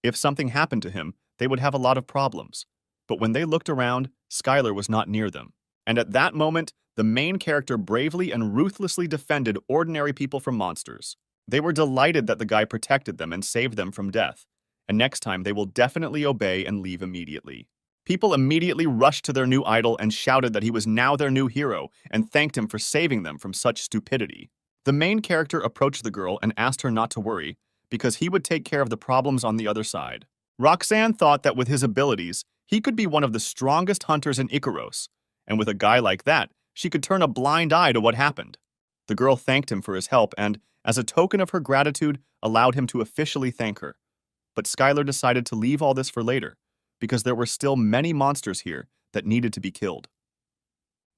If something happened to him, they would have a lot of problems. But when they looked around, Skylar was not near them. And at that moment, the main character bravely and ruthlessly defended ordinary people from monsters. They were delighted that the guy protected them and saved them from death. And next time, they will definitely obey and leave immediately. People immediately rushed to their new idol and shouted that he was now their new hero and thanked him for saving them from such stupidity. The main character approached the girl and asked her not to worry, because he would take care of the problems on the other side. Roxanne thought that with his abilities, he could be one of the strongest hunters in Icaros, and with a guy like that, she could turn a blind eye to what happened. The girl thanked him for his help and, as a token of her gratitude, allowed him to officially thank her. But Skylar decided to leave all this for later, because there were still many monsters here that needed to be killed.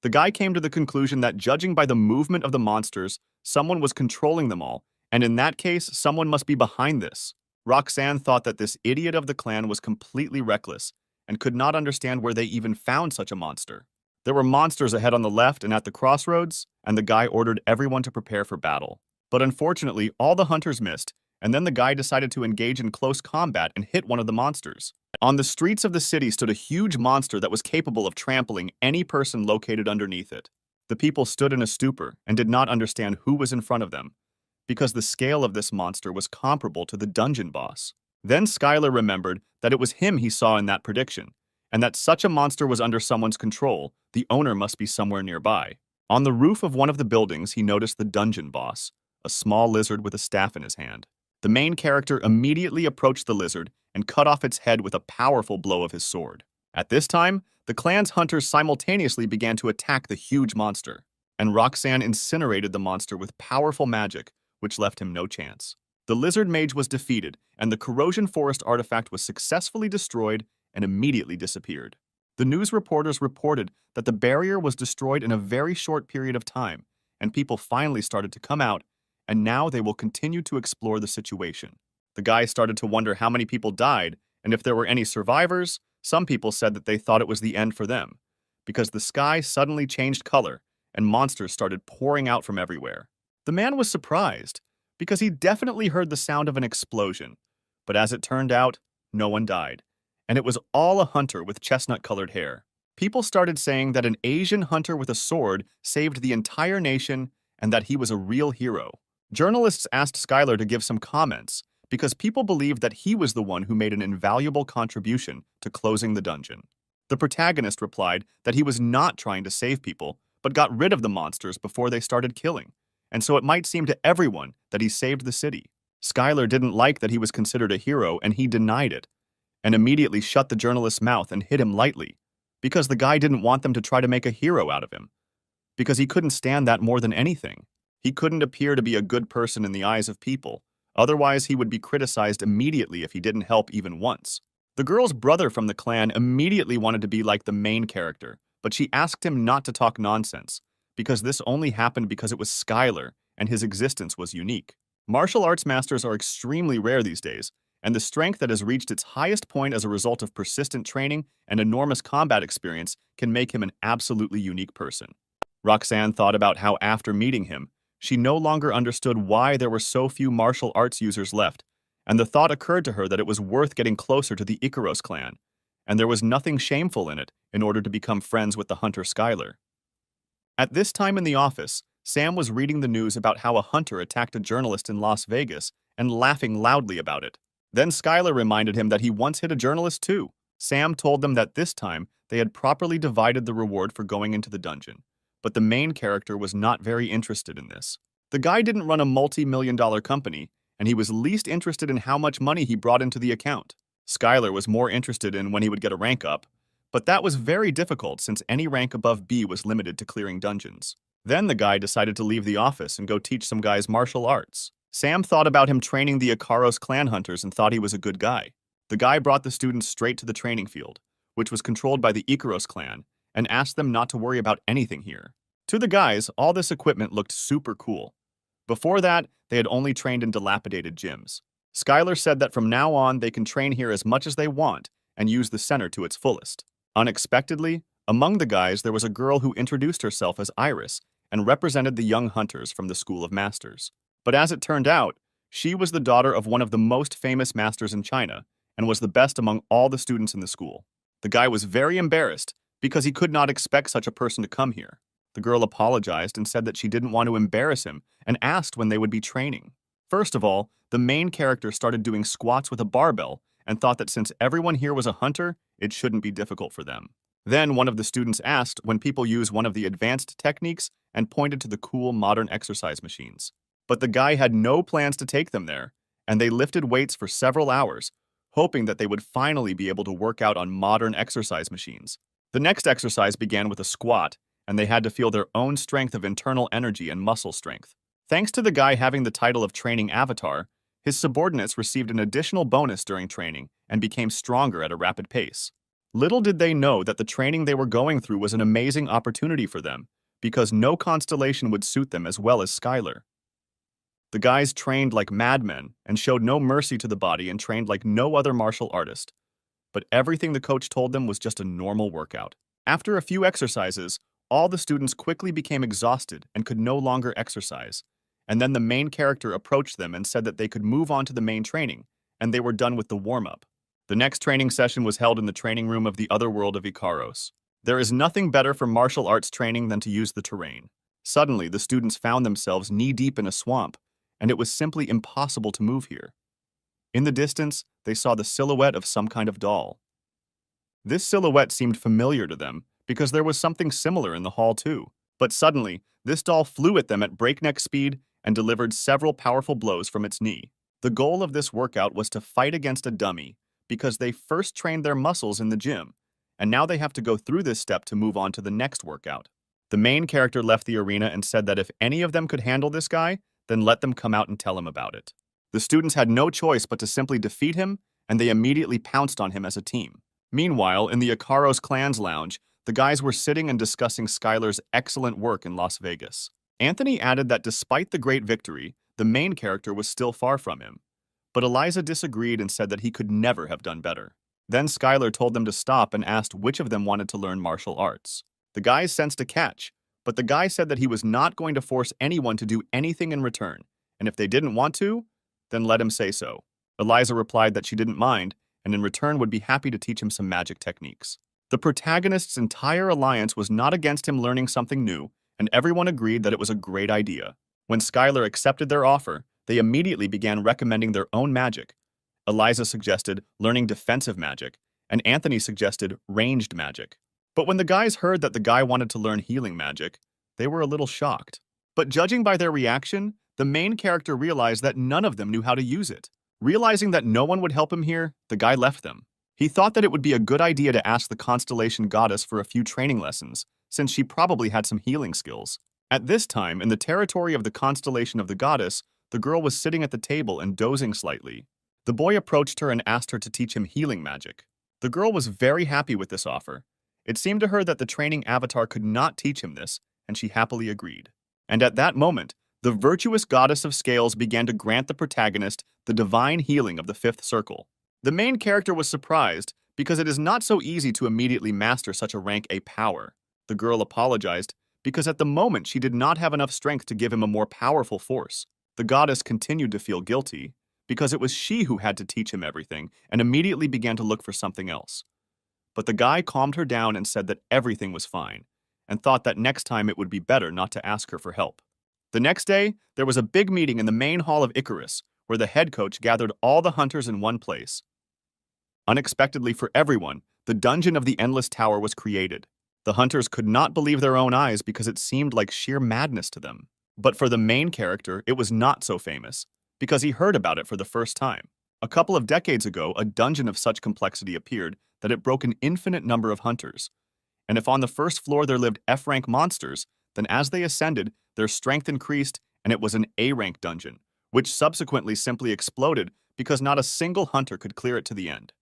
The guy came to the conclusion that judging by the movement of the monsters, someone was controlling them all, and in that case, someone must be behind this. Roxanne thought that this idiot of the clan was completely reckless and could not understand where they even found such a monster. There were monsters ahead on the left and at the crossroads, and the guy ordered everyone to prepare for battle. But unfortunately, all the hunters missed, and then the guy decided to engage in close combat and hit one of the monsters. On the streets of the city stood a huge monster that was capable of trampling any person located underneath it. The people stood in a stupor and did not understand who was in front of them, because the scale of this monster was comparable to the dungeon boss. Then Skylar remembered that it was him he saw in that prediction, and that such a monster was under someone's control, the owner must be somewhere nearby. On the roof of one of the buildings, he noticed the dungeon boss, a small lizard with a staff in his hand. The main character immediately approached the lizard and cut off its head with a powerful blow of his sword. At this time, the clan's hunters simultaneously began to attack the huge monster, and Roxanne incinerated the monster with powerful magic, which left him no chance. The lizard mage was defeated, and the corrosion forest artifact was successfully destroyed and immediately disappeared. The news reporters reported that the barrier was destroyed in a very short period of time, and people finally started to come out, and now they will continue to explore the situation. The guy started to wonder how many people died, and if there were any survivors. Some people said that they thought it was the end for them, because the sky suddenly changed color, and monsters started pouring out from everywhere. The man was surprised, because he definitely heard the sound of an explosion, but as it turned out, no one died, and it was all a hunter with chestnut-colored hair. People started saying that an Asian hunter with a sword saved the entire nation and that he was a real hero. Journalists asked Skylar to give some comments, because people believed that he was the one who made an invaluable contribution to closing the dungeon. The protagonist replied that he was not trying to save people, but got rid of the monsters before they started killing, and so it might seem to everyone that he saved the city. Skylar didn't like that he was considered a hero, and he denied it, and immediately shut the journalist's mouth and hit him lightly, because the guy didn't want them to try to make a hero out of him, because he couldn't stand that more than anything. He couldn't appear to be a good person in the eyes of people, otherwise he would be criticized immediately if he didn't help even once. The girl's brother from the clan immediately wanted to be like the main character, but she asked him not to talk nonsense, because this only happened because it was Skylar, and his existence was unique. Martial arts masters are extremely rare these days, and the strength that has reached its highest point as a result of persistent training and enormous combat experience can make him an absolutely unique person. Roxanne thought about how after meeting him, she no longer understood why there were so few martial arts users left, and the thought occurred to her that it was worth getting closer to the Icaros clan, and there was nothing shameful in it in order to become friends with the hunter Skylar. At this time in the office, Sam was reading the news about how a hunter attacked a journalist in Las Vegas and laughing loudly about it. Then Skylar reminded him that he once hit a journalist too. Sam told them that this time they had properly divided the reward for going into the dungeon, but the main character was not very interested in this. The guy didn't run a multi-million-dollar company, and he was least interested in how much money he brought into the account. Skylar was more interested in when he would get a rank up, but that was very difficult since any rank above B was limited to clearing dungeons. Then the guy decided to leave the office and go teach some guys martial arts. Sam thought about him training the Icaros clan hunters and thought he was a good guy. The guy brought the students straight to the training field, which was controlled by the Icaros clan, and asked them not to worry about anything here. To the guys, all this equipment looked super cool. Before that, they had only trained in dilapidated gyms. Skylar said that from now on they can train here as much as they want and use the center to its fullest. Unexpectedly, Among the guys, there was a girl who introduced herself as Iris and represented the young hunters from the School of Masters. But as it turned out, she was the daughter of one of the most famous masters in China and was the best among all the students in the school. The guy was very embarrassed because he could not expect such a person to come here. The girl apologized and said that she didn't want to embarrass him and asked when they would be training. First of all, the main character started doing squats with a barbell and thought that since everyone here was a hunter, it shouldn't be difficult for them. Then one of the students asked when people use one of the advanced techniques and pointed to the cool modern exercise machines. But the guy had no plans to take them there, and they lifted weights for several hours, hoping that they would finally be able to work out on modern exercise machines. The next exercise began with a squat, and they had to feel their own strength of internal energy and muscle strength. Thanks to the guy having the title of training avatar, his subordinates received an additional bonus during training and became stronger at a rapid pace. Little did they know that the training they were going through was an amazing opportunity for them, because no constellation would suit them as well as Skylar. The guys trained like madmen and showed no mercy to the body and trained like no other martial artist. But everything the coach told them was just a normal workout. After a few exercises, all the students quickly became exhausted and could no longer exercise. And then the main character approached them and said that they could move on to the main training, and they were done with the warm-up. The next training session was held in the training room of the other world of Ikaros. There is nothing better for martial arts training than to use the terrain. Suddenly, the students found themselves knee-deep in a swamp, and it was simply impossible to move here. In the distance, they saw the silhouette of some kind of doll. This silhouette seemed familiar to them because there was something similar in the hall too. But suddenly, this doll flew at them at breakneck speed and delivered several powerful blows from its knee. The goal of this workout was to fight against a dummy because they first trained their muscles in the gym, and now they have to go through this step to move on to the next workout. The main character left the arena and said that if any of them could handle this guy, then let them come out and tell him about it. The students had no choice but to simply defeat him, and they immediately pounced on him as a team. Meanwhile, in the Ikaros Clans lounge, the guys were sitting and discussing Skylar's excellent work in Las Vegas. Anthony added that despite the great victory, the main character was still far from him. But Eliza disagreed and said that he could never have done better. Then Skylar told them to stop and asked which of them wanted to learn martial arts. The guys sensed a catch, but the guy said that he was not going to force anyone to do anything in return, and if they didn't want to, then let him say so. Eliza replied that she didn't mind, and in return would be happy to teach him some magic techniques. The protagonist's entire alliance was not against him learning something new, and everyone agreed that it was a great idea. When Skylar accepted their offer, they immediately began recommending their own magic. Eliza suggested learning defensive magic, and Anthony suggested ranged magic. But when the guys heard that the guy wanted to learn healing magic, they were a little shocked. But judging by their reaction, the main character realized that none of them knew how to use it. Realizing that no one would help him here, the guy left them. He thought that it would be a good idea to ask the constellation goddess for a few training lessons, since she probably had some healing skills. At this time, in the territory of the constellation of the goddess, the girl was sitting at the table and dozing slightly. The boy approached her and asked her to teach him healing magic. The girl was very happy with this offer. It seemed to her that the training avatar could not teach him this, and she happily agreed. And at that moment, the virtuous goddess of scales began to grant the protagonist the divine healing of the fifth circle. The main character was surprised because it is not so easy to immediately master such a rank A power. The girl apologized because at the moment she did not have enough strength to give him a more powerful force. The goddess continued to feel guilty because it was she who had to teach him everything and immediately began to look for something else. But the guy calmed her down and said that everything was fine and thought that next time it would be better not to ask her for help. The next day, there was a big meeting in the main hall of Icarus where the head coach gathered all the hunters in one place. Unexpectedly for everyone, the Dungeon of the Endless Tower was created. The hunters could not believe their own eyes because it seemed like sheer madness to them. But for the main character, it was not so famous, because he heard about it for the first time. A couple of decades ago, a dungeon of such complexity appeared that it broke an infinite number of hunters. And if on the first floor there lived F-rank monsters, then as they ascended, their strength increased and it was an A-rank dungeon, which subsequently simply exploded because not a single hunter could clear it to the end.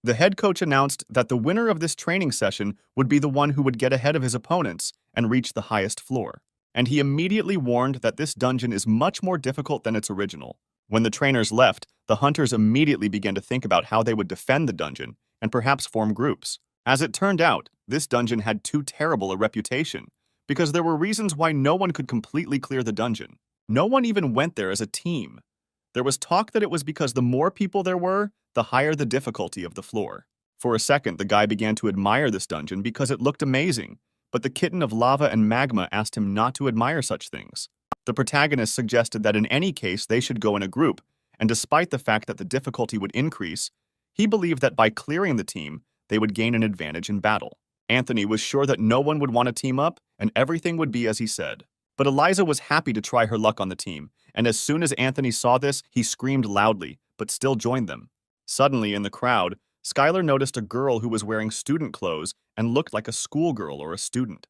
The head coach announced that the winner of this training session would be the one who would get ahead of his opponents and reach the highest floor. And he immediately warned that this dungeon is much more difficult than its original. When the trainers left, the hunters immediately began to think about how they would defend the dungeon and perhaps form groups. As it turned out, this dungeon had too terrible a reputation, because there were reasons why no one could completely clear the dungeon. No one even went there as a team. There was talk that it was because the more people there were, the higher the difficulty of the floor. For a second, the guy began to admire this dungeon because it looked amazing, but the kitten of lava and magma asked him not to admire such things. The protagonist suggested that in any case they should go in a group, and despite the fact that the difficulty would increase, he believed that by clearing the team, they would gain an advantage in battle. Anthony was sure that no one would want to team up, and everything would be as he said. But Eliza was happy to try her luck on the team, and as soon as Anthony saw this, he screamed loudly, but still joined them. Suddenly, in the crowd, Skylar noticed a girl who was wearing student clothes and looked like a schoolgirl or a student.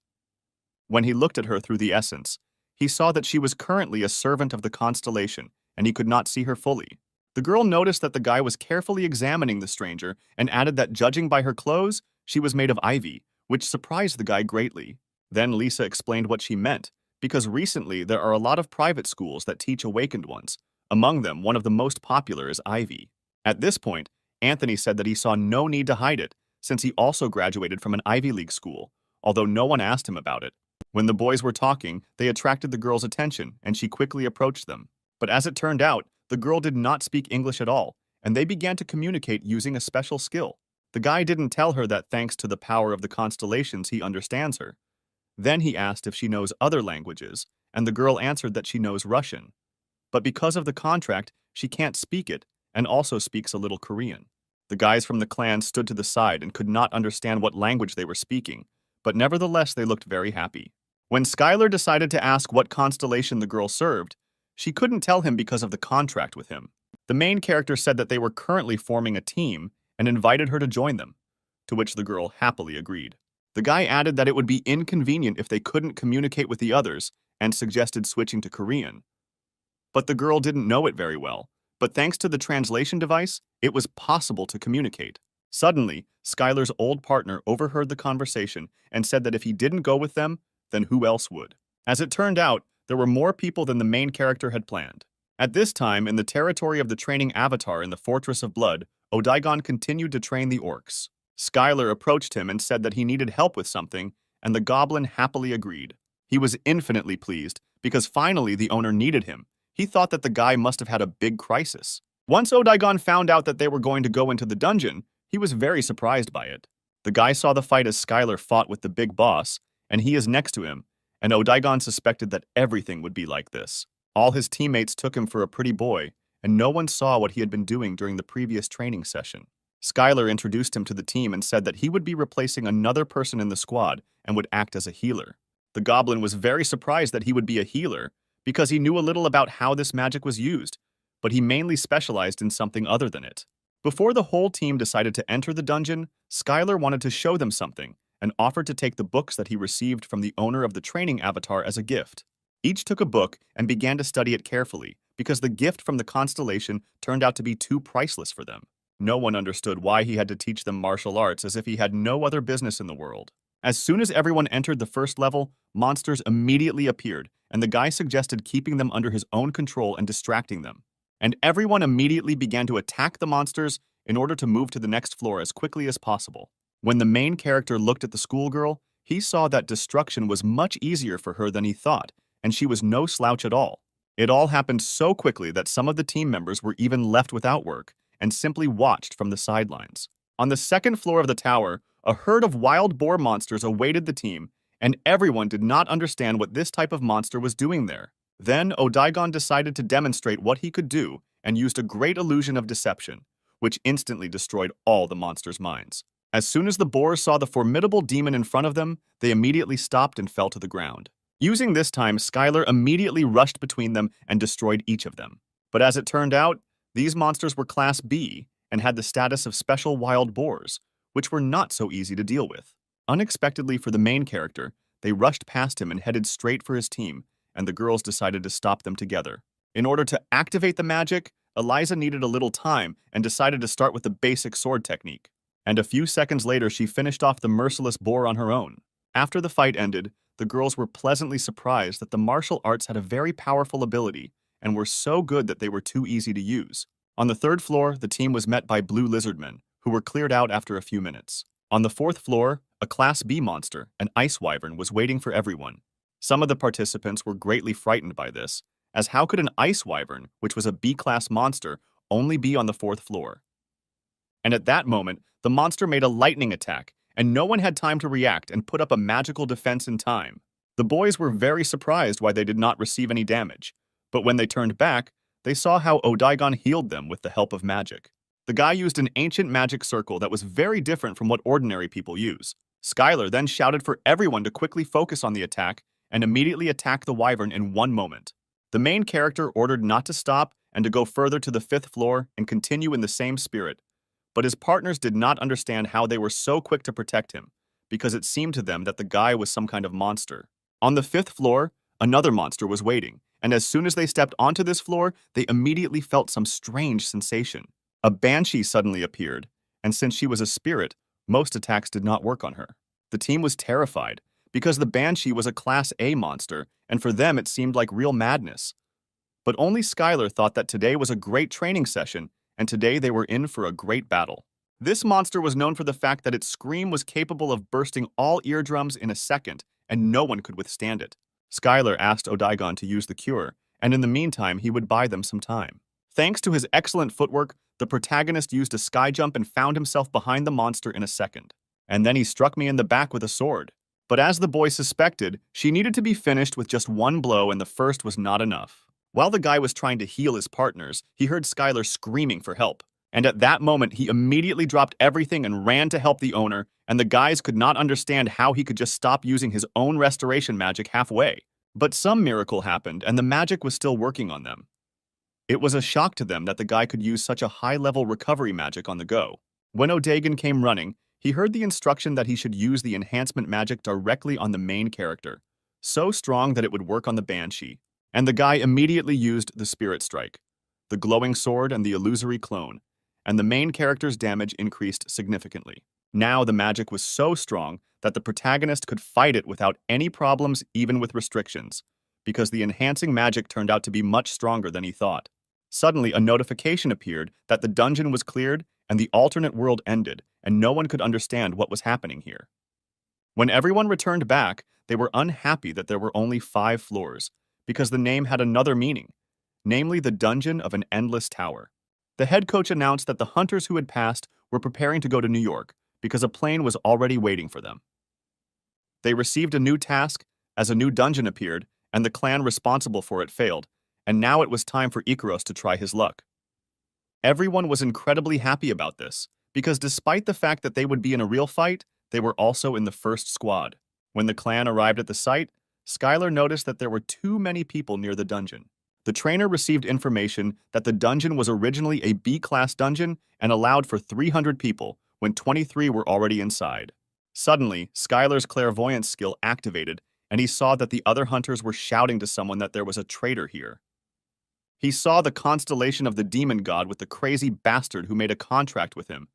When he looked at her through the essence, he saw that she was currently a servant of the constellation, and he could not see her fully. The girl noticed that the guy was carefully examining the stranger and added that judging by her clothes, she was made of ivy, which surprised the guy greatly. Then Lisa explained what she meant, because recently there are a lot of private schools that teach awakened ones. Among them, one of the most popular is Ivy. At this point, Anthony said that he saw no need to hide it, since he also graduated from an Ivy League school, although no one asked him about it. When the boys were talking, they attracted the girl's attention, and she quickly approached them. But as it turned out, the girl did not speak English at all, and they began to communicate using a special skill. The guy didn't tell her that thanks to the power of the constellations he understands her. Then he asked if she knows other languages, and the girl answered that she knows Russian. But because of the contract, she can't speak it, and also speaks a little Korean. The guys from the clan stood to the side and could not understand what language they were speaking, but nevertheless they looked very happy. When Skylar decided to ask what constellation the girl served, she couldn't tell him because of the contract with him. The main character said that they were currently forming a team and invited her to join them, to which the girl happily agreed. The guy added that it would be inconvenient if they couldn't communicate with the others and suggested switching to Korean. But the girl didn't know it very well, but thanks to the translation device, it was possible to communicate. Suddenly, Skylar's old partner overheard the conversation and said that if he didn't go with them, then who else would? As it turned out, there were more people than the main character had planned. At this time, in the territory of the training avatar in the Fortress of Blood, Odaigon continued to train the orcs. Skylar approached him and said that he needed help with something, and the goblin happily agreed. He was infinitely pleased, because finally the owner needed him. He thought that the guy must have had a big crisis. Once Odaigon found out that they were going to go into the dungeon, he was very surprised by it. The guy saw the fight as Skylar fought with the big boss, and he is next to him, and Odaigon suspected that everything would be like this. All his teammates took him for a pretty boy, and no one saw what he had been doing during the previous training session. Skylar introduced him to the team and said that he would be replacing another person in the squad and would act as a healer. The goblin was very surprised that he would be a healer, because he knew a little about how this magic was used, but he mainly specialized in something other than it. Before the whole team decided to enter the dungeon, Skylar wanted to show them something, and offered to take the books that he received from the owner of the training avatar as a gift. Each took a book and began to study it carefully, because the gift from the constellation turned out to be too priceless for them. No one understood why he had to teach them martial arts as if he had no other business in the world. As soon as everyone entered the first level, monsters immediately appeared, and the guy suggested keeping them under his own control and distracting them. And everyone immediately began to attack the monsters in order to move to the next floor as quickly as possible. When the main character looked at the schoolgirl, he saw that destruction was much easier for her than he thought, and she was no slouch at all. It all happened so quickly that some of the team members were even left without work and simply watched from the sidelines. On the second floor of the tower, a herd of wild boar monsters awaited the team, and everyone did not understand what this type of monster was doing there. Then Odaigon decided to demonstrate what he could do and used a great illusion of deception, which instantly destroyed all the monsters' minds. As soon as the boars saw the formidable demon in front of them, they immediately stopped and fell to the ground. Using this time, Skylar immediately rushed between them and destroyed each of them. But as it turned out, these monsters were Class B and had the status of special wild boars, which were not so easy to deal with. Unexpectedly for the main character, they rushed past him and headed straight for his team, and the girls decided to stop them together. In order to activate the magic, Eliza needed a little time and decided to start with the basic sword technique. And a few seconds later, she finished off the merciless boar on her own. After the fight ended, the girls were pleasantly surprised that the martial arts had a very powerful ability and were so good that they were too easy to use. On the third floor, the team was met by blue lizardmen, who were cleared out after a few minutes. On the fourth floor, a Class B monster, an ice wyvern, was waiting for everyone. Some of the participants were greatly frightened by this, as how could an ice wyvern, which was a B-class monster, only be on the fourth floor? And at that moment, the monster made a lightning attack, and no one had time to react and put up a magical defense in time. The boys were very surprised why they did not receive any damage, but when they turned back, they saw how Odaigon healed them with the help of magic. The guy used an ancient magic circle that was very different from what ordinary people use. Skylar then shouted for everyone to quickly focus on the attack and immediately attack the wyvern in one moment. The main character ordered not to stop and to go further to the fifth floor and continue in the same spirit, but his partners did not understand how they were so quick to protect him, because it seemed to them that the guy was some kind of monster. On the fifth floor, another monster was waiting, and as soon as they stepped onto this floor, they immediately felt some strange sensation. A banshee suddenly appeared, and since she was a spirit, most attacks did not work on her. The team was terrified, because the banshee was a Class A monster, and for them it seemed like real madness. But only Skylar thought that today was a great training session, and today they were in for a great battle. This monster was known for the fact that its scream was capable of bursting all eardrums in a second, and no one could withstand it. Skylar asked Odaigon to use the cure, and in the meantime he would buy them some time. Thanks to his excellent footwork, the protagonist used a sky jump and found himself behind the monster in a second. And then he struck me in the back with a sword. But as the boy suspected, she needed to be finished with just one blow, and the first was not enough. While the guy was trying to heal his partners, he heard Skylar screaming for help. And at that moment, he immediately dropped everything and ran to help the owner, and the guys could not understand how he could just stop using his own restoration magic halfway. But some miracle happened, and the magic was still working on them. It was a shock to them that the guy could use such a high-level recovery magic on the go. When Odaigon came running, he heard the instruction that he should use the enhancement magic directly on the main character, so strong that it would work on the banshee. And the guy immediately used the spirit strike, the glowing sword, and the illusory clone, and the main character's damage increased significantly. Now the magic was so strong that the protagonist could fight it without any problems, even with restrictions, because the enhancing magic turned out to be much stronger than he thought. Suddenly, a notification appeared that the dungeon was cleared and the alternate world ended, and no one could understand what was happening here. When everyone returned back, they were unhappy that there were only 5 floors, because the name had another meaning, namely the Dungeon of an Endless Tower. The head coach announced that the hunters who had passed were preparing to go to New York because a plane was already waiting for them. They received a new task as a new dungeon appeared, and the clan responsible for it failed, and now it was time for Ikaros to try his luck. Everyone was incredibly happy about this, because despite the fact that they would be in a real fight, they were also in the first squad. When the clan arrived at the site, Skylar noticed that there were too many people near the dungeon. The trainer received information that the dungeon was originally a B-class dungeon and allowed for 300 people, when 23 were already inside. Suddenly, Skylar's clairvoyance skill activated, and he saw that the other hunters were shouting to someone that there was a traitor here. He saw the constellation of the demon god with the crazy bastard who made a contract with him,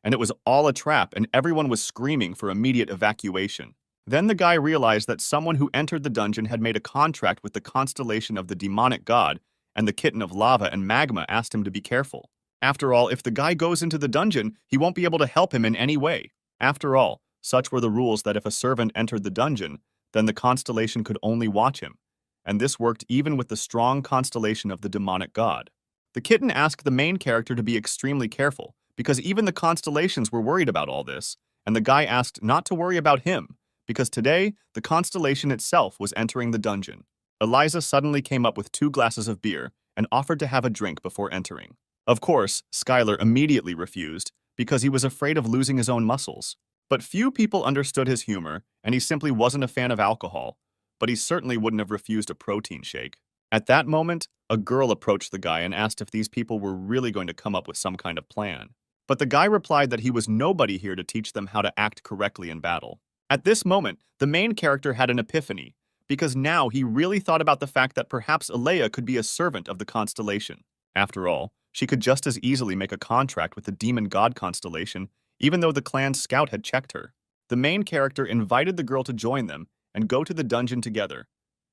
and it was all a trap, and everyone was screaming for immediate evacuation. Then the guy realized that someone who entered the dungeon had made a contract with the constellation of the demonic god, and the kitten of lava and magma asked him to be careful. After all, if the guy goes into the dungeon, he won't be able to help him in any way. After all, such were the rules that if a servant entered the dungeon, then the constellation could only watch him, and this worked even with the strong constellation of the demonic god. The kitten asked the main character to be extremely careful, because even the constellations were worried about all this, and the guy asked not to worry about him, because today, the constellation itself was entering the dungeon. Eliza suddenly came up with 2 glasses of beer and offered to have a drink before entering. Of course, Skylar immediately refused, because he was afraid of losing his own muscles. But few people understood his humor, and he simply wasn't a fan of alcohol, but he certainly wouldn't have refused a protein shake. At that moment, a girl approached the guy and asked if these people were really going to come up with some kind of plan. But the guy replied that he was nobody here to teach them how to act correctly in battle. At this moment, the main character had an epiphany, because now he really thought about the fact that perhaps Alea could be a servant of the constellation. After all, she could just as easily make a contract with the demon god constellation, even though the clan's scout had checked her. The main character invited the girl to join them and go to the dungeon together,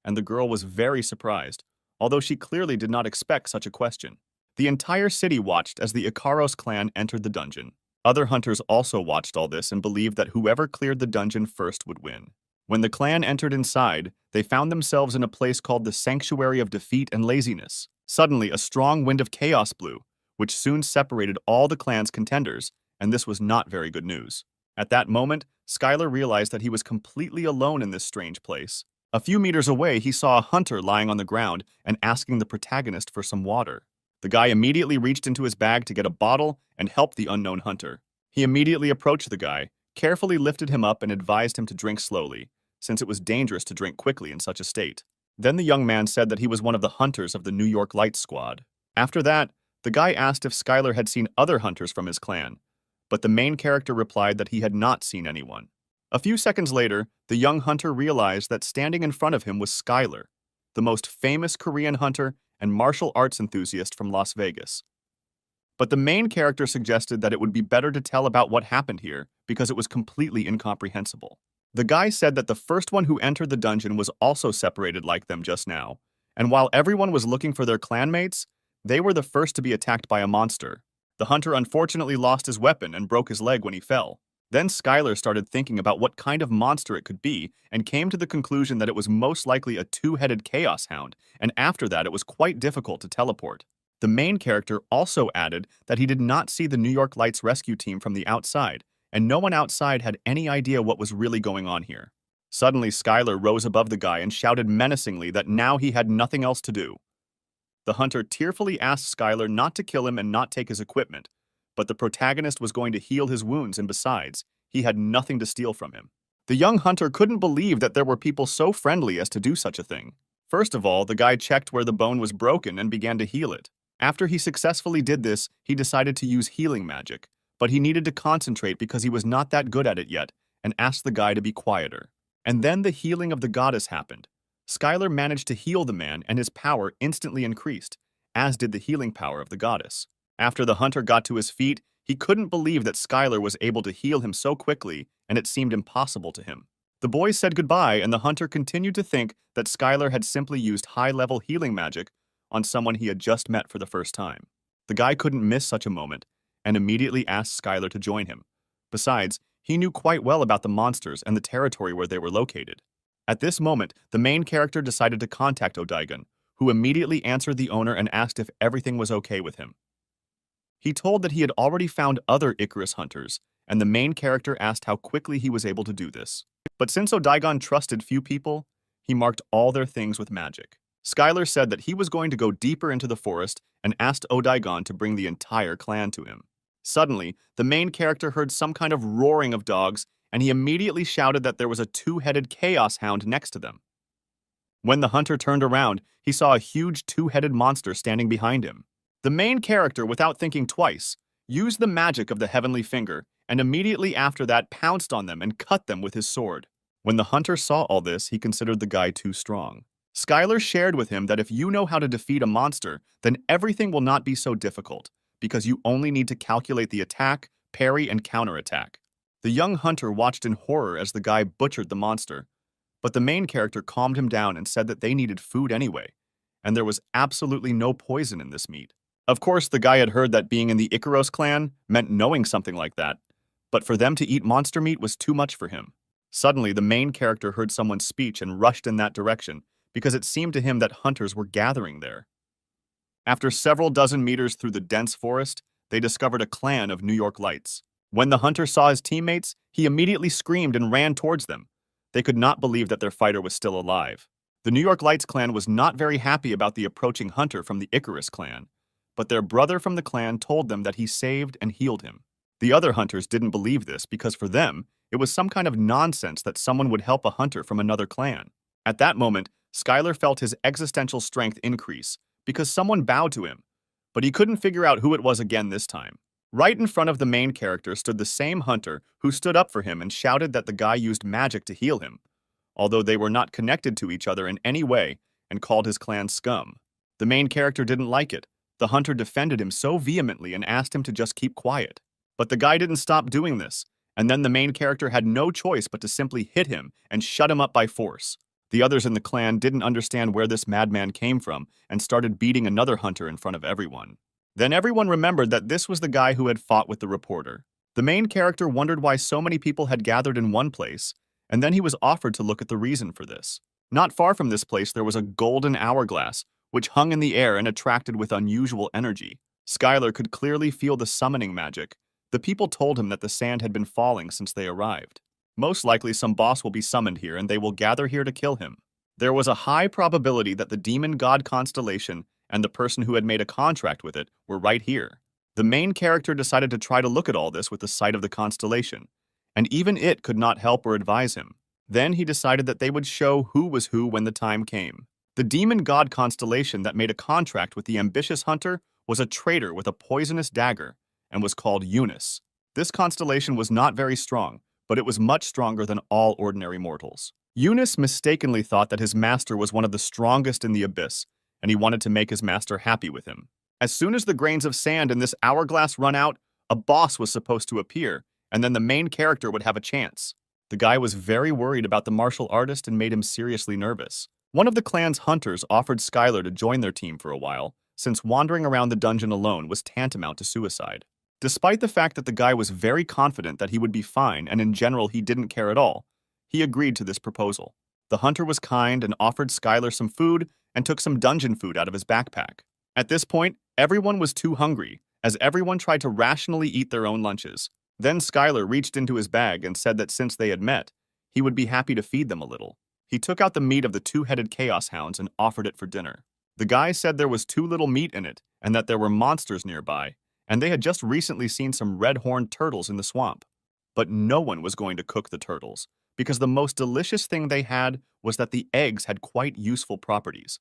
and the girl was very surprised, although she clearly did not expect such a question. The entire city watched as the Ikaros clan entered the dungeon. Other hunters also watched all this and believed that whoever cleared the dungeon first would win. When the clan entered inside, they found themselves in a place called the Sanctuary of Defeat and Laziness. Suddenly, a strong wind of chaos blew, which soon separated all the clan's contenders, and this was not very good news. At that moment, Skylar realized that he was completely alone in this strange place. A few meters away, he saw a hunter lying on the ground and asking the protagonist for some water. The guy immediately reached into his bag to get a bottle and helped the unknown hunter. He immediately approached the guy, carefully lifted him up and advised him to drink slowly, since it was dangerous to drink quickly in such a state. Then the young man said that he was one of the hunters of the New York Lights squad. After that, the guy asked if Skylar had seen other hunters from his clan, but the main character replied that he had not seen anyone. A few seconds later, the young hunter realized that standing in front of him was Skylar, the most famous Korean hunter and martial arts enthusiast from Las Vegas. But the main character suggested that it would be better to tell about what happened here because it was completely incomprehensible. The guy said that the first one who entered the dungeon was also separated like them just now, and while everyone was looking for their clanmates, they were the first to be attacked by a monster. The hunter unfortunately lost his weapon and broke his leg when he fell. Then Skylar started thinking about what kind of monster it could be and came to the conclusion that it was most likely a two-headed chaos hound, and after that it was quite difficult to teleport. The main character also added that he did not see the New York Lights rescue team from the outside, and no one outside had any idea what was really going on here. Suddenly, Skylar rose above the guy and shouted menacingly that now he had nothing else to do. The hunter tearfully asked Skylar not to kill him and not take his equipment, but the protagonist was going to heal his wounds, and besides, he had nothing to steal from him. The young hunter couldn't believe that there were people so friendly as to do such a thing. First of all, the guy checked where the bone was broken and began to heal it. After he successfully did this, he decided to use healing magic, but he needed to concentrate because he was not that good at it yet, and asked the guy to be quieter. And then the healing of the goddess happened. Skylar managed to heal the man and his power instantly increased, as did the healing power of the goddess. After the hunter got to his feet, he couldn't believe that Skylar was able to heal him so quickly, and it seemed impossible to him. The boys said goodbye, and the hunter continued to think that Skylar had simply used high-level healing magic on someone he had just met for the first time. The guy couldn't miss such a moment, and immediately asked Skylar to join him. Besides, he knew quite well about the monsters and the territory where they were located. At this moment, the main character decided to contact Odaigon, who immediately answered the owner and asked if everything was okay with him. He told that he had already found other Icarus hunters, and the main character asked how quickly he was able to do this. But since Odaigon trusted few people, he marked all their things with magic. Skylar said that he was going to go deeper into the forest and asked Odaigon to bring the entire clan to him. Suddenly, the main character heard some kind of roaring of dogs, and he immediately shouted that there was a two-headed chaos hound next to them. When the hunter turned around, he saw a huge two-headed monster standing behind him. The main character, without thinking twice, used the magic of the heavenly finger, and immediately after that pounced on them and cut them with his sword. When the hunter saw all this, he considered the guy too strong. Skylar shared with him that if you know how to defeat a monster, then everything will not be so difficult, because you only need to calculate the attack, parry, and counterattack. The young hunter watched in horror as the guy butchered the monster, but the main character calmed him down and said that they needed food anyway, and there was absolutely no poison in this meat. Of course, the guy had heard that being in the Icaros clan meant knowing something like that, but for them to eat monster meat was too much for him. Suddenly, the main character heard someone's speech and rushed in that direction, because it seemed to him that hunters were gathering there. After several dozen meters through the dense forest, they discovered a clan of New York Lights. When the hunter saw his teammates, he immediately screamed and ran towards them. They could not believe that their fighter was still alive. The New York Lights clan was not very happy about the approaching hunter from the Icarus clan, but their brother from the clan told them that he saved and healed him. The other hunters didn't believe this because for them, it was some kind of nonsense that someone would help a hunter from another clan. At that moment, Skylar felt his existential strength increase because someone bowed to him, but he couldn't figure out who it was again this time. Right in front of the main character stood the same hunter who stood up for him and shouted that the guy used magic to heal him, although they were not connected to each other in any way, and called his clan scum. The main character didn't like it. The hunter defended him so vehemently and asked him to just keep quiet. But the guy didn't stop doing this, and then the main character had no choice but to simply hit him and shut him up by force. The others in the clan didn't understand where this madman came from and started beating another hunter in front of everyone. Then everyone remembered that this was the guy who had fought with the reporter. The The main character wondered why so many people had gathered in one place, and then he was offered to look at the reason for this. Not far from this place there was a golden hourglass, which hung in the air and attracted with unusual energy. Skylar could clearly feel the summoning magic. The people told him that the sand had been falling since they arrived. Most likely some boss will be summoned here and they will gather here to kill him. There was a high probability that the demon god constellation and the person who had made a contract with it were right here. The main character decided to try to look at all this with the sight of the constellation, and even it could not help or advise him. Then he decided that they would show who was who when the time came. The demon god constellation that made a contract with the ambitious hunter was a traitor with a poisonous dagger and was called Eunice. This constellation was not very strong, but it was much stronger than all ordinary mortals. Eunice mistakenly thought that his master was one of the strongest in the abyss, and he wanted to make his master happy with him. As soon as the grains of sand in this hourglass run out, a boss was supposed to appear, and then the main character would have a chance. The guy was very worried about the martial artist and made him seriously nervous. One of the clan's hunters offered Skylar to join their team for a while, since wandering around the dungeon alone was tantamount to suicide. Despite the fact that the guy was very confident that he would be fine and in general he didn't care at all, he agreed to this proposal. The hunter was kind and offered Skylar some food and took some dungeon food out of his backpack. At this point, everyone was too hungry, as everyone tried to rationally eat their own lunches. Then Skylar reached into his bag and said that since they had met, he would be happy to feed them a little. He took out the meat of the two-headed chaos hounds and offered it for dinner. The guy said there was too little meat in it and that there were monsters nearby, and they had just recently seen some red-horned turtles in the swamp. But no one was going to cook the turtles, because the most delicious thing they had was that the eggs had quite useful properties.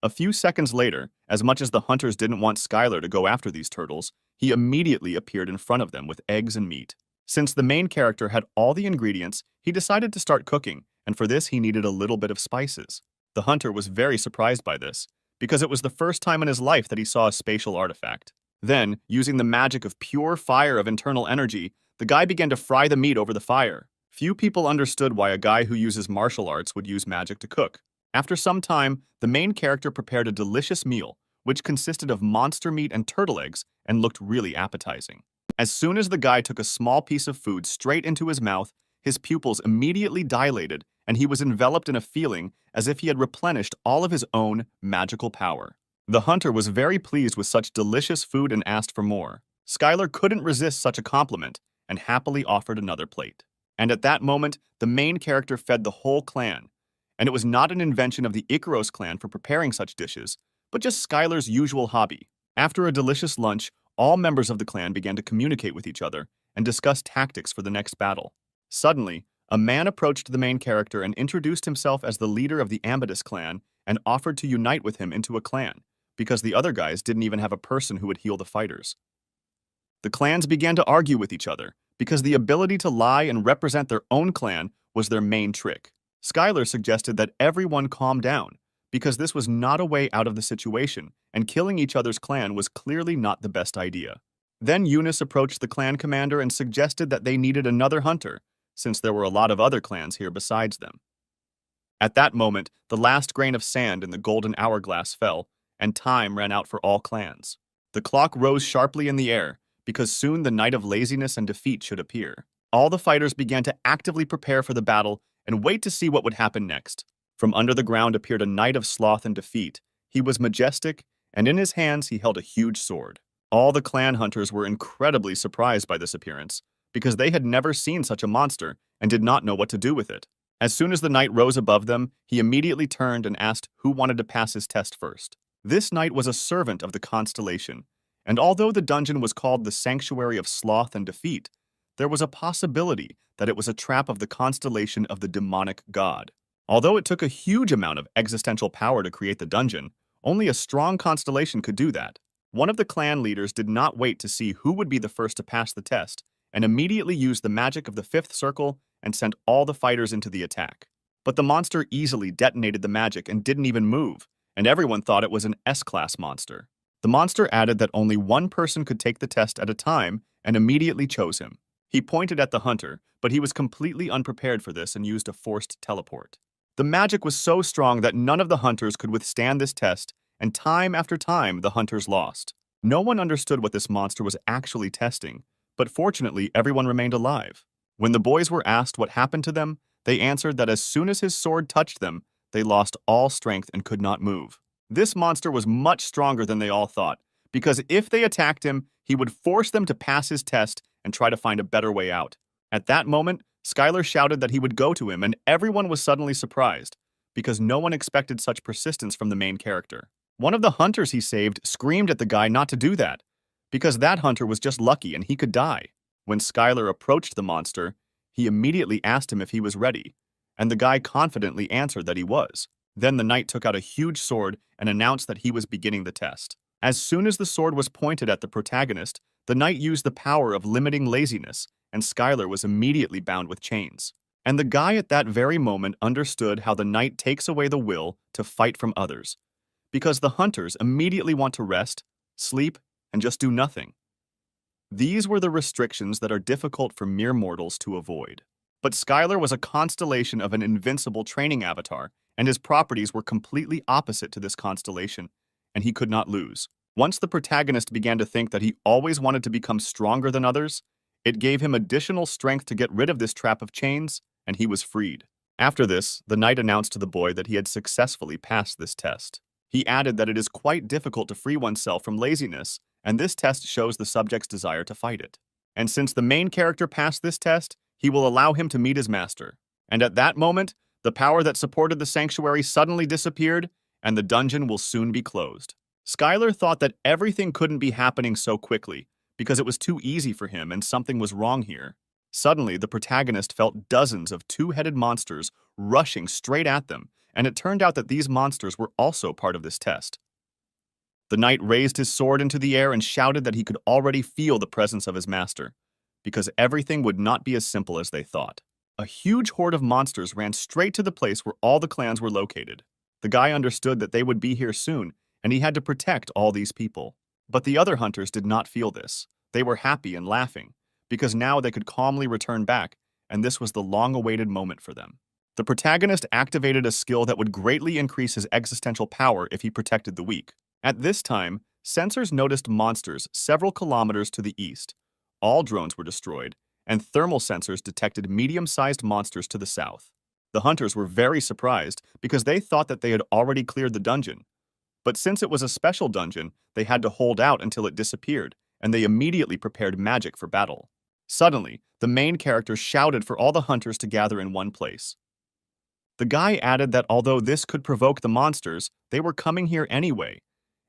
A few seconds later, as much as the hunters didn't want Skylar to go after these turtles, he immediately appeared in front of them with eggs and meat. Since the main character had all the ingredients, he decided to start cooking, and for this he needed a little bit of spices. The hunter was very surprised by this, because it was the first time in his life that he saw a spatial artifact. Then, using the magic of pure fire of internal energy, the guy began to fry the meat over the fire. Few people understood why a guy who uses martial arts would use magic to cook. After some time, the main character prepared a delicious meal, which consisted of monster meat and turtle eggs and looked really appetizing. As soon as the guy took a small piece of food straight into his mouth, his pupils immediately dilated and he was enveloped in a feeling as if he had replenished all of his own magical power. The hunter was very pleased with such delicious food and asked for more. Skylar couldn't resist such a compliment and happily offered another plate. And at that moment, the main character fed the whole clan. And it was not an invention of the Ikaros clan for preparing such dishes, but just Skylar's usual hobby. After a delicious lunch, all members of the clan began to communicate with each other and discuss tactics for the next battle. Suddenly, a man approached the main character and introduced himself as the leader of the Ambidus clan and offered to unite with him into a clan, because the other guys didn't even have a person who would heal the fighters. The clans began to argue with each other, because the ability to lie and represent their own clan was their main trick. Skylar suggested that everyone calm down, because this was not a way out of the situation, and killing each other's clan was clearly not the best idea. Then Eunice approached the clan commander and suggested that they needed another hunter, since there were a lot of other clans here besides them. At that moment, the last grain of sand in the golden hourglass fell, and time ran out for all clans. The clock rose sharply in the air, because soon the night of laziness and defeat should appear. All the fighters began to actively prepare for the battle and wait to see what would happen next. From under the ground appeared a knight of sloth and defeat. He was majestic, and in his hands he held a huge sword. All the clan hunters were incredibly surprised by this appearance, because they had never seen such a monster and did not know what to do with it. As soon as the knight rose above them, he immediately turned and asked who wanted to pass his test first. This knight was a servant of the constellation, and although the dungeon was called the Sanctuary of Sloth and Defeat, there was a possibility that it was a trap of the constellation of the demonic god. Although it took a huge amount of existential power to create the dungeon, only a strong constellation could do that. One of the clan leaders did not wait to see who would be the first to pass the test, and immediately used the magic of the fifth circle and sent all the fighters into the attack. But the monster easily detonated the magic and didn't even move, and everyone thought it was an S-class monster. The monster added that only one person could take the test at a time and immediately chose him. He pointed at the hunter, but he was completely unprepared for this and used a forced teleport. The magic was so strong that none of the hunters could withstand this test, and time after time the hunters lost. No one understood what this monster was actually testing, But fortunately, everyone remained alive. When the boys were asked what happened to them, they answered that as soon as his sword touched them, they lost all strength and could not move. This monster was much stronger than they all thought, because if they attacked him, he would force them to pass his test and try to find a better way out. At that moment, Skylar shouted that he would go to him, and everyone was suddenly surprised, because no one expected such persistence from the main character. One of the hunters he saved screamed at the guy not to do that, because that hunter was just lucky and he could die. When Skylar approached the monster, he immediately asked him if he was ready, and the guy confidently answered that he was. Then the knight took out a huge sword and announced that he was beginning the test. As soon as the sword was pointed at the protagonist, the knight used the power of limiting laziness, and Skylar was immediately bound with chains. And the guy at that very moment understood how the knight takes away the will to fight from others, because the hunters immediately want to rest, sleep, and just do nothing. These were the restrictions that are difficult for mere mortals to avoid. But Skylar was a constellation of an invincible training avatar, and his properties were completely opposite to this constellation, and he could not lose. Once the protagonist began to think that he always wanted to become stronger than others, it gave him additional strength to get rid of this trap of chains, and he was freed. After this, the knight announced to the boy that he had successfully passed this test. He added that it is quite difficult to free oneself from laziness, and this test shows the subject's desire to fight it. And since the main character passed this test, he will allow him to meet his master. And at that moment, the power that supported the sanctuary suddenly disappeared, and the dungeon will soon be closed. Skylar thought that everything couldn't be happening so quickly, because it was too easy for him and something was wrong here. Suddenly, the protagonist felt dozens of two-headed monsters rushing straight at them, and it turned out that these monsters were also part of this test. The knight raised his sword into the air and shouted that he could already feel the presence of his master, because everything would not be as simple as they thought. A huge horde of monsters ran straight to the place where all the clans were located. The guy understood that they would be here soon, and he had to protect all these people. But the other hunters did not feel this. They were happy and laughing, because now they could calmly return back, and this was the long-awaited moment for them. The protagonist activated a skill that would greatly increase his existential power if he protected the weak. At this time, sensors noticed monsters several kilometers to the east. All drones were destroyed, and thermal sensors detected medium-sized monsters to the south. The hunters were very surprised because they thought that they had already cleared the dungeon. But since it was a special dungeon, they had to hold out until it disappeared, and they immediately prepared magic for battle. Suddenly, the main character shouted for all the hunters to gather in one place. The guy added that although this could provoke the monsters, they were coming here anyway,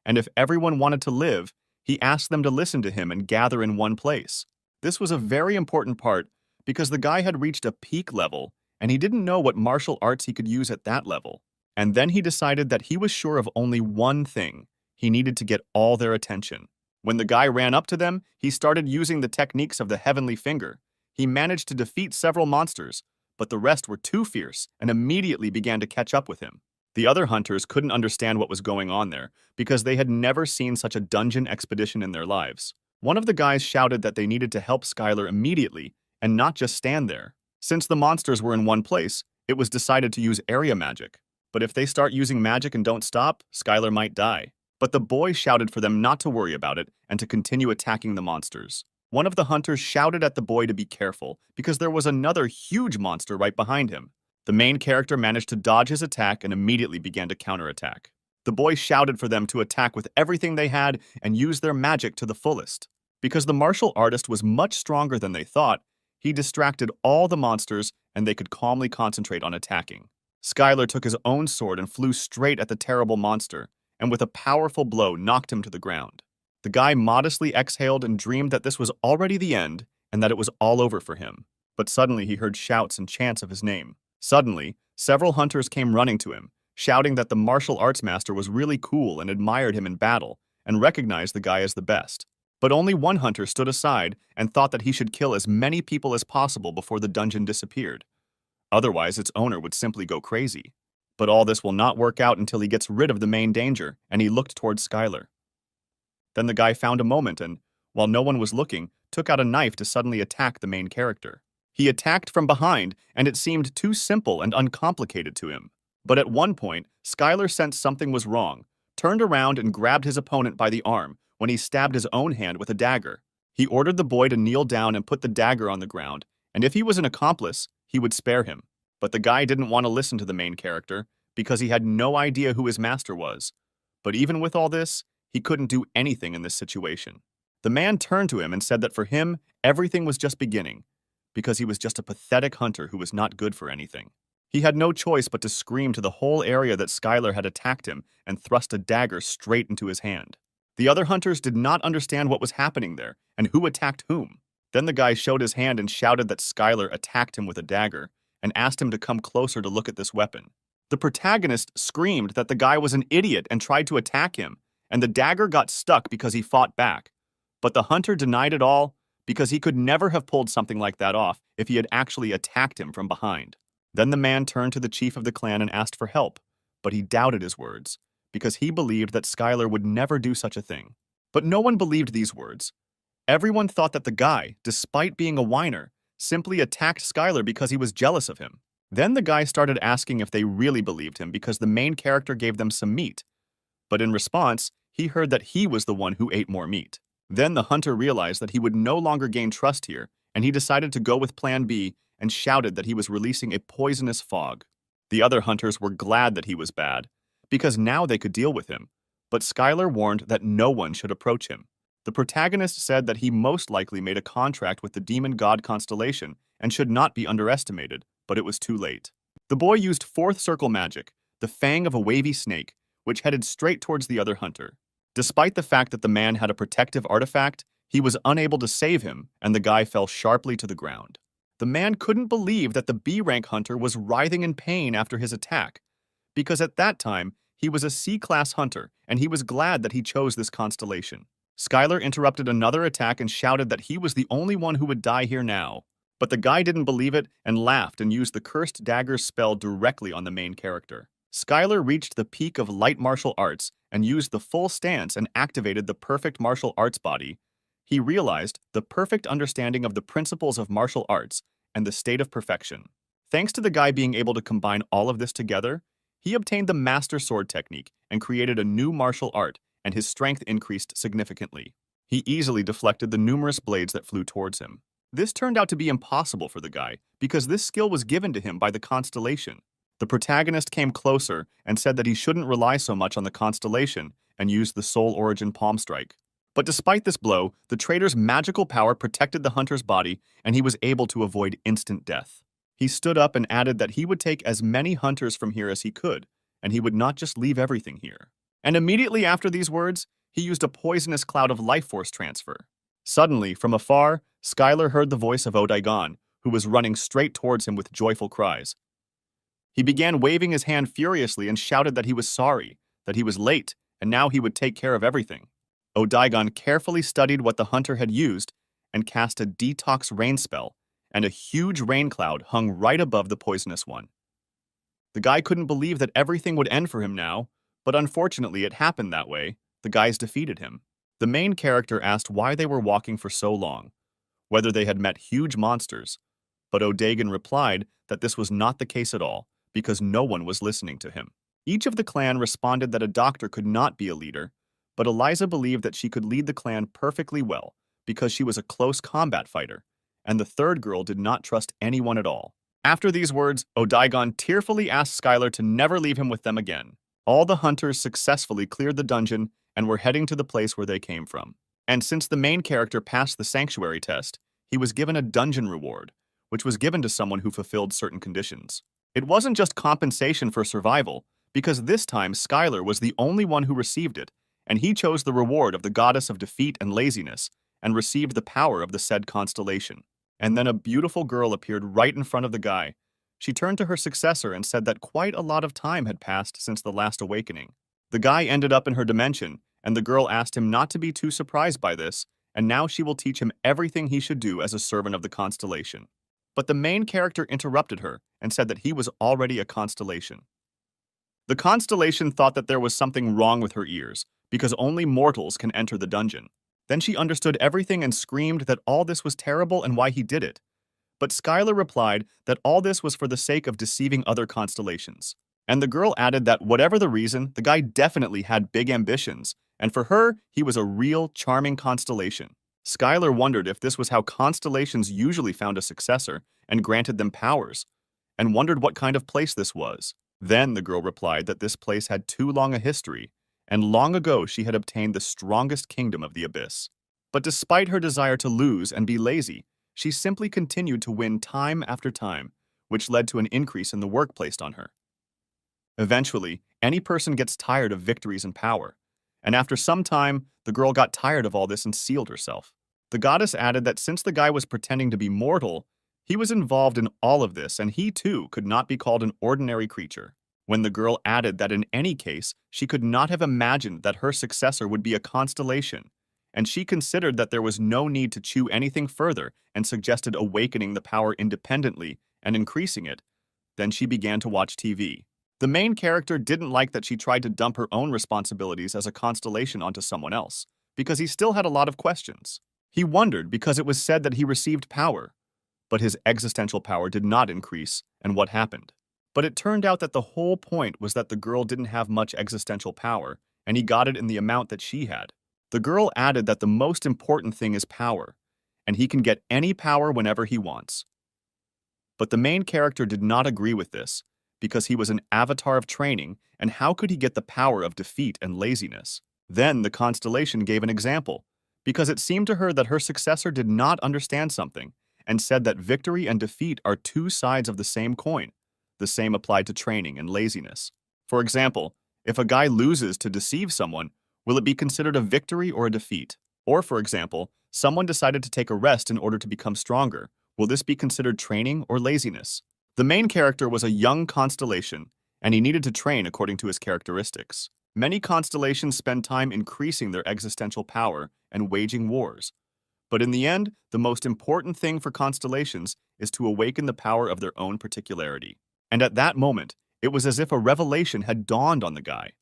and if everyone wanted to live, he asked them to listen to him and gather in one place. This was a very important part because the guy had reached a peak level, and he didn't know what martial arts he could use at that level. And then he decided that he was sure of only one thing. He needed to get all their attention. When the guy ran up to them, he started using the techniques of the heavenly finger. He managed to defeat several monsters, but the rest were too fierce and immediately began to catch up with him. The other hunters couldn't understand what was going on there because they had never seen such a dungeon expedition in their lives. One of the guys shouted that they needed to help Skylar immediately and not just stand there. Since the monsters were in one place, it was decided to use area magic. But if they start using magic and don't stop, Skylar might die. But the boy shouted for them not to worry about it and to continue attacking the monsters. One of the hunters shouted at the boy to be careful because there was another huge monster right behind him. The main character managed to dodge his attack and immediately began to counterattack. The boy shouted for them to attack with everything they had and use their magic to the fullest. Because the martial artist was much stronger than they thought, he distracted all the monsters and they could calmly concentrate on attacking. Skylar took his own sword and flew straight at the terrible monster, and with a powerful blow knocked him to the ground. The guy modestly exhaled and dreamed that this was already the end and that it was all over for him. But suddenly he heard shouts and chants of his name. Suddenly, several hunters came running to him, shouting that the martial arts master was really cool and admired him in battle and recognized the guy as the best. But only one hunter stood aside and thought that he should kill as many people as possible before the dungeon disappeared. Otherwise, its owner would simply go crazy. But all this will not work out until he gets rid of the main danger, and he looked towards Skylar. Then the guy found a moment and, while no one was looking, took out a knife to suddenly attack the main character. He attacked from behind, and it seemed too simple and uncomplicated to him. But at one point, Skylar sensed something was wrong, turned around and grabbed his opponent by the arm when he stabbed his own hand with a dagger. He ordered the boy to kneel down and put the dagger on the ground, and if he was an accomplice, he would spare him. But the guy didn't want to listen to the main character because he had no idea who his master was. But even with all this, he couldn't do anything in this situation. The man turned to him and said that for him, everything was just beginning, because he was just a pathetic hunter who was not good for anything. He had no choice but to scream to the whole area that Skylar had attacked him and thrust a dagger straight into his hand. The other hunters did not understand what was happening there and who attacked whom. Then the guy showed his hand and shouted that Skylar attacked him with a dagger and asked him to come closer to look at this weapon. The protagonist screamed that the guy was an idiot and tried to attack him, and the dagger got stuck because he fought back. But the hunter denied it all because he could never have pulled something like that off if he had actually attacked him from behind. Then the man turned to the chief of the clan and asked for help, but he doubted his words because he believed that Skylar would never do such a thing. But no one believed these words. Everyone thought that the guy, despite being a whiner, simply attacked Skylar because he was jealous of him. Then the guy started asking if they really believed him because the main character gave them some meat. But in response, he heard that he was the one who ate more meat. Then the hunter realized that he would no longer gain trust here, and he decided to go with Plan B and shouted that he was releasing a poisonous fog. The other hunters were glad that he was bad, because now they could deal with him. But Skylar warned that no one should approach him. The protagonist said that he most likely made a contract with the demon god constellation and should not be underestimated, but it was too late. The boy used fourth circle magic, the fang of a wavy snake, which headed straight towards the other hunter. Despite the fact that the man had a protective artifact, he was unable to save him, and the guy fell sharply to the ground. The man couldn't believe that the B-rank hunter was writhing in pain after his attack, because at that time, he was a C-class hunter, and he was glad that he chose this constellation. Skylar interrupted another attack and shouted that he was the only one who would die here now. But the guy didn't believe it and laughed and used the cursed dagger spell directly on the main character. Skylar reached the peak of light martial arts and used the full stance and activated the perfect martial arts body. He realized the perfect understanding of the principles of martial arts and the state of perfection. Thanks to the guy being able to combine all of this together, he obtained the master sword technique and created a new martial art, and his strength increased significantly. He easily deflected the numerous blades that flew towards him. This turned out to be impossible for the guy because this skill was given to him by the constellation. The protagonist came closer and said that he shouldn't rely so much on the constellation and used the soul origin palm strike. But despite this blow, the traitor's magical power protected the hunter's body and he was able to avoid instant death. He stood up and added that he would take as many hunters from here as he could, and he would not just leave everything here. And immediately after these words, he used a poisonous cloud of life force transfer. Suddenly, from afar, Skylar heard the voice of Odaigon, who was running straight towards him with joyful cries. He began waving his hand furiously and shouted that he was sorry, that he was late, and now he would take care of everything. Odaigon carefully studied what the hunter had used and cast a detox rain spell, and a huge rain cloud hung right above the poisonous one. The guy couldn't believe that everything would end for him now, but unfortunately it happened that way. The guys defeated him. The main character asked why they were walking for so long, whether they had met huge monsters, but Odaigon replied that this was not the case at all, because no one was listening to him. Each of the clan responded that a doctor could not be a leader, but Eliza believed that she could lead the clan perfectly well because she was a close combat fighter, and the third girl did not trust anyone at all. After these words, Odaigon tearfully asked Skylar to never leave him with them again. All the hunters successfully cleared the dungeon and were heading to the place where they came from. And since the main character passed the sanctuary test, he was given a dungeon reward, which was given to someone who fulfilled certain conditions. It wasn't just compensation for survival, because this time Skylar was the only one who received it, and he chose the reward of the goddess of defeat and laziness, and received the power of the said constellation. And then a beautiful girl appeared right in front of the guy. She turned to her successor and said that quite a lot of time had passed since the last awakening. The guy ended up in her dimension, and the girl asked him not to be too surprised by this, and now she will teach him everything he should do as a servant of the constellation. But the main character interrupted her and said that he was already a constellation. The constellation thought that there was something wrong with her ears, because only mortals can enter the dungeon. Then she understood everything and screamed that all this was terrible and why he did it. But Skylar replied that all this was for the sake of deceiving other constellations. And the girl added that whatever the reason, the guy definitely had big ambitions, and for her, he was a real, charming constellation. Skylar wondered if this was how constellations usually found a successor and granted them powers, and wondered what kind of place this was. Then the girl replied that this place had too long a history, and long ago she had obtained the strongest kingdom of the abyss. But despite her desire to lose and be lazy, she simply continued to win time after time, which led to an increase in the work placed on her. Eventually, any person gets tired of victories and power, and after some time, the girl got tired of all this and sealed herself. The goddess added that since the guy was pretending to be mortal, he was involved in all of this and he too could not be called an ordinary creature. When the girl added that in any case, she could not have imagined that her successor would be a constellation, and she considered that there was no need to chew anything further and suggested awakening the power independently and increasing it, then she began to watch TV. The main character didn't like that she tried to dump her own responsibilities as a constellation onto someone else, because he still had a lot of questions. He wondered because it was said that he received power, but his existential power did not increase, and what happened? But it turned out that the whole point was that the girl didn't have much existential power, and he got it in the amount that she had. The girl added that the most important thing is power, and he can get any power whenever he wants. But the main character did not agree with this, because he was an avatar of training, and how could he get the power of defeat and laziness? Then the constellation gave an example, because it seemed to her that her successor did not understand something, and said that victory and defeat are two sides of the same coin. The same applied to training and laziness. For example, if a guy loses to deceive someone, will it be considered a victory or a defeat? Or, for example, someone decided to take a rest in order to become stronger. Will this be considered training or laziness? The main character was a young constellation, and he needed to train according to his characteristics. Many constellations spend time increasing their existential power and waging wars. But in the end, the most important thing for constellations is to awaken the power of their own particularity. And at that moment, it was as if a revelation had dawned on the guy.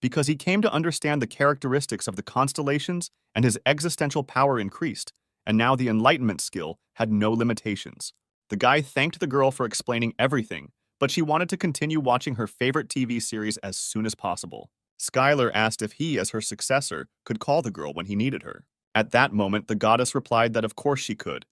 Because he came to understand the characteristics of the constellations and his existential power increased, and now the enlightenment skill had no limitations. The guy thanked the girl for explaining everything, but she wanted to continue watching her favorite TV series as soon as possible. Skylar asked if he, as her successor, could call the girl when he needed her. At that moment, the goddess replied that of course she could,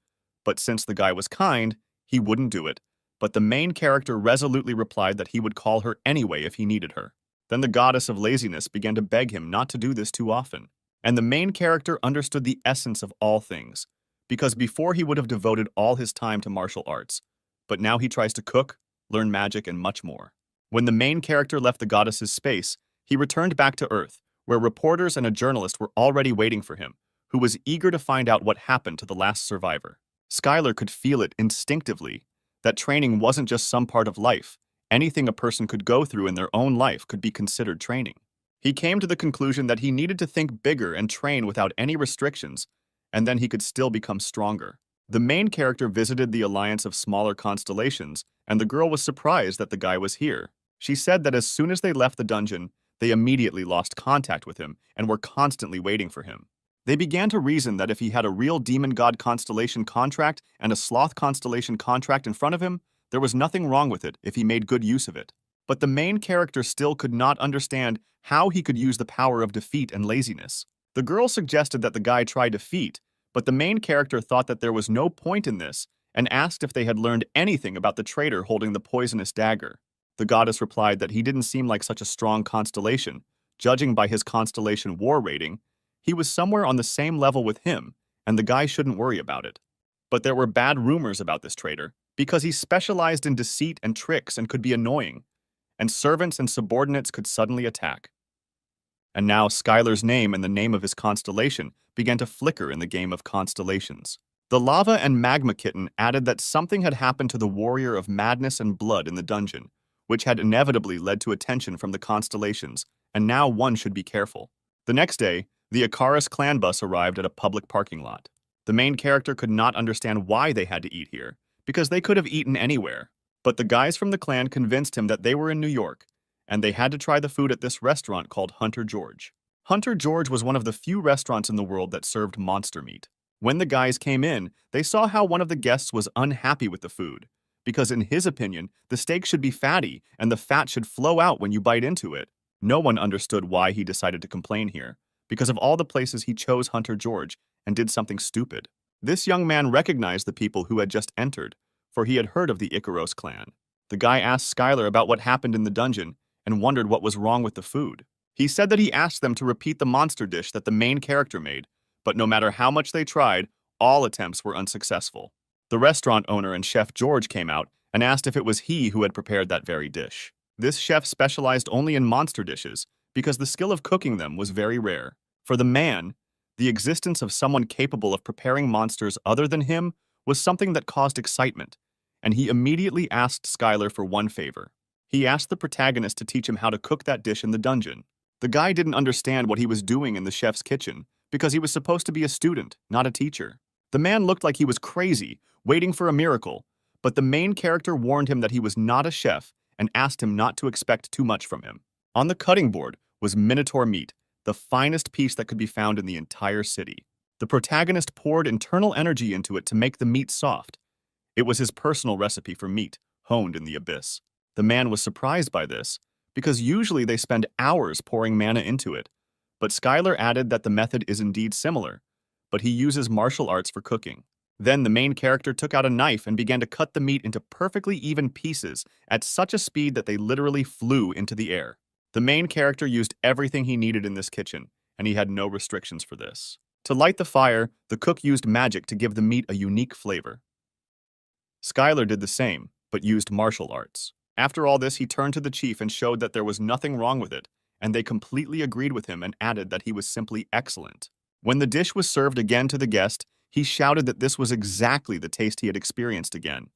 but since the guy was kind, he wouldn't do it. But the main character resolutely replied that he would call her anyway if he needed her. Then the goddess of laziness began to beg him not to do this too often. And the main character understood the essence of all things, because before he would have devoted all his time to martial arts, but now he tries to cook, learn magic, and much more. When the main character left the goddess's space, he returned back to Earth, where reporters and a journalist were already waiting for him, who was eager to find out what happened to the last survivor. Skylar could feel it instinctively, that training wasn't just some part of life. Anything a person could go through in their own life could be considered training. He came to the conclusion that he needed to think bigger and train without any restrictions, and then he could still become stronger. The main character visited the alliance of smaller constellations, and the girl was surprised that the guy was here. She said that as soon as they left the dungeon, they immediately lost contact with him and were constantly waiting for him. They began to reason that if he had a real demon god constellation contract and a sloth constellation contract in front of him, there was nothing wrong with it if he made good use of it. But the main character still could not understand how he could use the power of defeat and laziness. The girl suggested that the guy try defeat, but the main character thought that there was no point in this and asked if they had learned anything about the traitor holding the poisonous dagger. The goddess replied that he didn't seem like such a strong constellation. Judging by his constellation war rating, he was somewhere on the same level with him, and the guy shouldn't worry about it. But there were bad rumors about this traitor, because he specialized in deceit and tricks and could be annoying, and servants and subordinates could suddenly attack. And now Skylar's name and the name of his constellation began to flicker in the game of constellations. The lava and magma kitten added that something had happened to the warrior of madness and blood in the dungeon, which had inevitably led to attention from the constellations, and now one should be careful. The next day, the Icarus clan bus arrived at a public parking lot. The main character could not understand why they had to eat here, because they could have eaten anywhere. But the guys from the clan convinced him that they were in New York, and they had to try the food at this restaurant called Hunter George. Hunter George was one of the few restaurants in the world that served monster meat. When the guys came in, they saw how one of the guests was unhappy with the food, because in his opinion, the steak should be fatty and the fat should flow out when you bite into it. No one understood why he decided to complain here. Because of all the places he chose Hunter George, and did something stupid. This young man recognized the people who had just entered, for he had heard of the Icaros clan. The guy asked Skylar about what happened in the dungeon and wondered what was wrong with the food. He said that he asked them to repeat the monster dish that the main character made, but no matter how much they tried, all attempts were unsuccessful. The restaurant owner and chef George came out and asked if it was he who had prepared that very dish. This chef specialized only in monster dishes because the skill of cooking them was very rare. For the man, the existence of someone capable of preparing monsters other than him was something that caused excitement, and he immediately asked Skylar for one favor. He asked the protagonist to teach him how to cook that dish in the dungeon. The guy didn't understand what he was doing in the chef's kitchen because he was supposed to be a student, not a teacher. The man looked like he was crazy, waiting for a miracle, but the main character warned him that he was not a chef and asked him not to expect too much from him. On the cutting board was minotaur meat, the finest piece that could be found in the entire city. The protagonist poured internal energy into it to make the meat soft. It was his personal recipe for meat, honed in the abyss. The man was surprised by this, because usually they spend hours pouring mana into it. But Skylar added that the method is indeed similar, but he uses martial arts for cooking. Then the main character took out a knife and began to cut the meat into perfectly even pieces at such a speed that they literally flew into the air. The main character used everything he needed in this kitchen, and he had no restrictions for this. To light the fire, the cook used magic to give the meat a unique flavor. Skylar did the same, but used martial arts. After all this, he turned to the chief and showed that there was nothing wrong with it, and they completely agreed with him and added that he was simply excellent. When the dish was served again to the guest, he shouted that this was exactly the taste he had experienced again.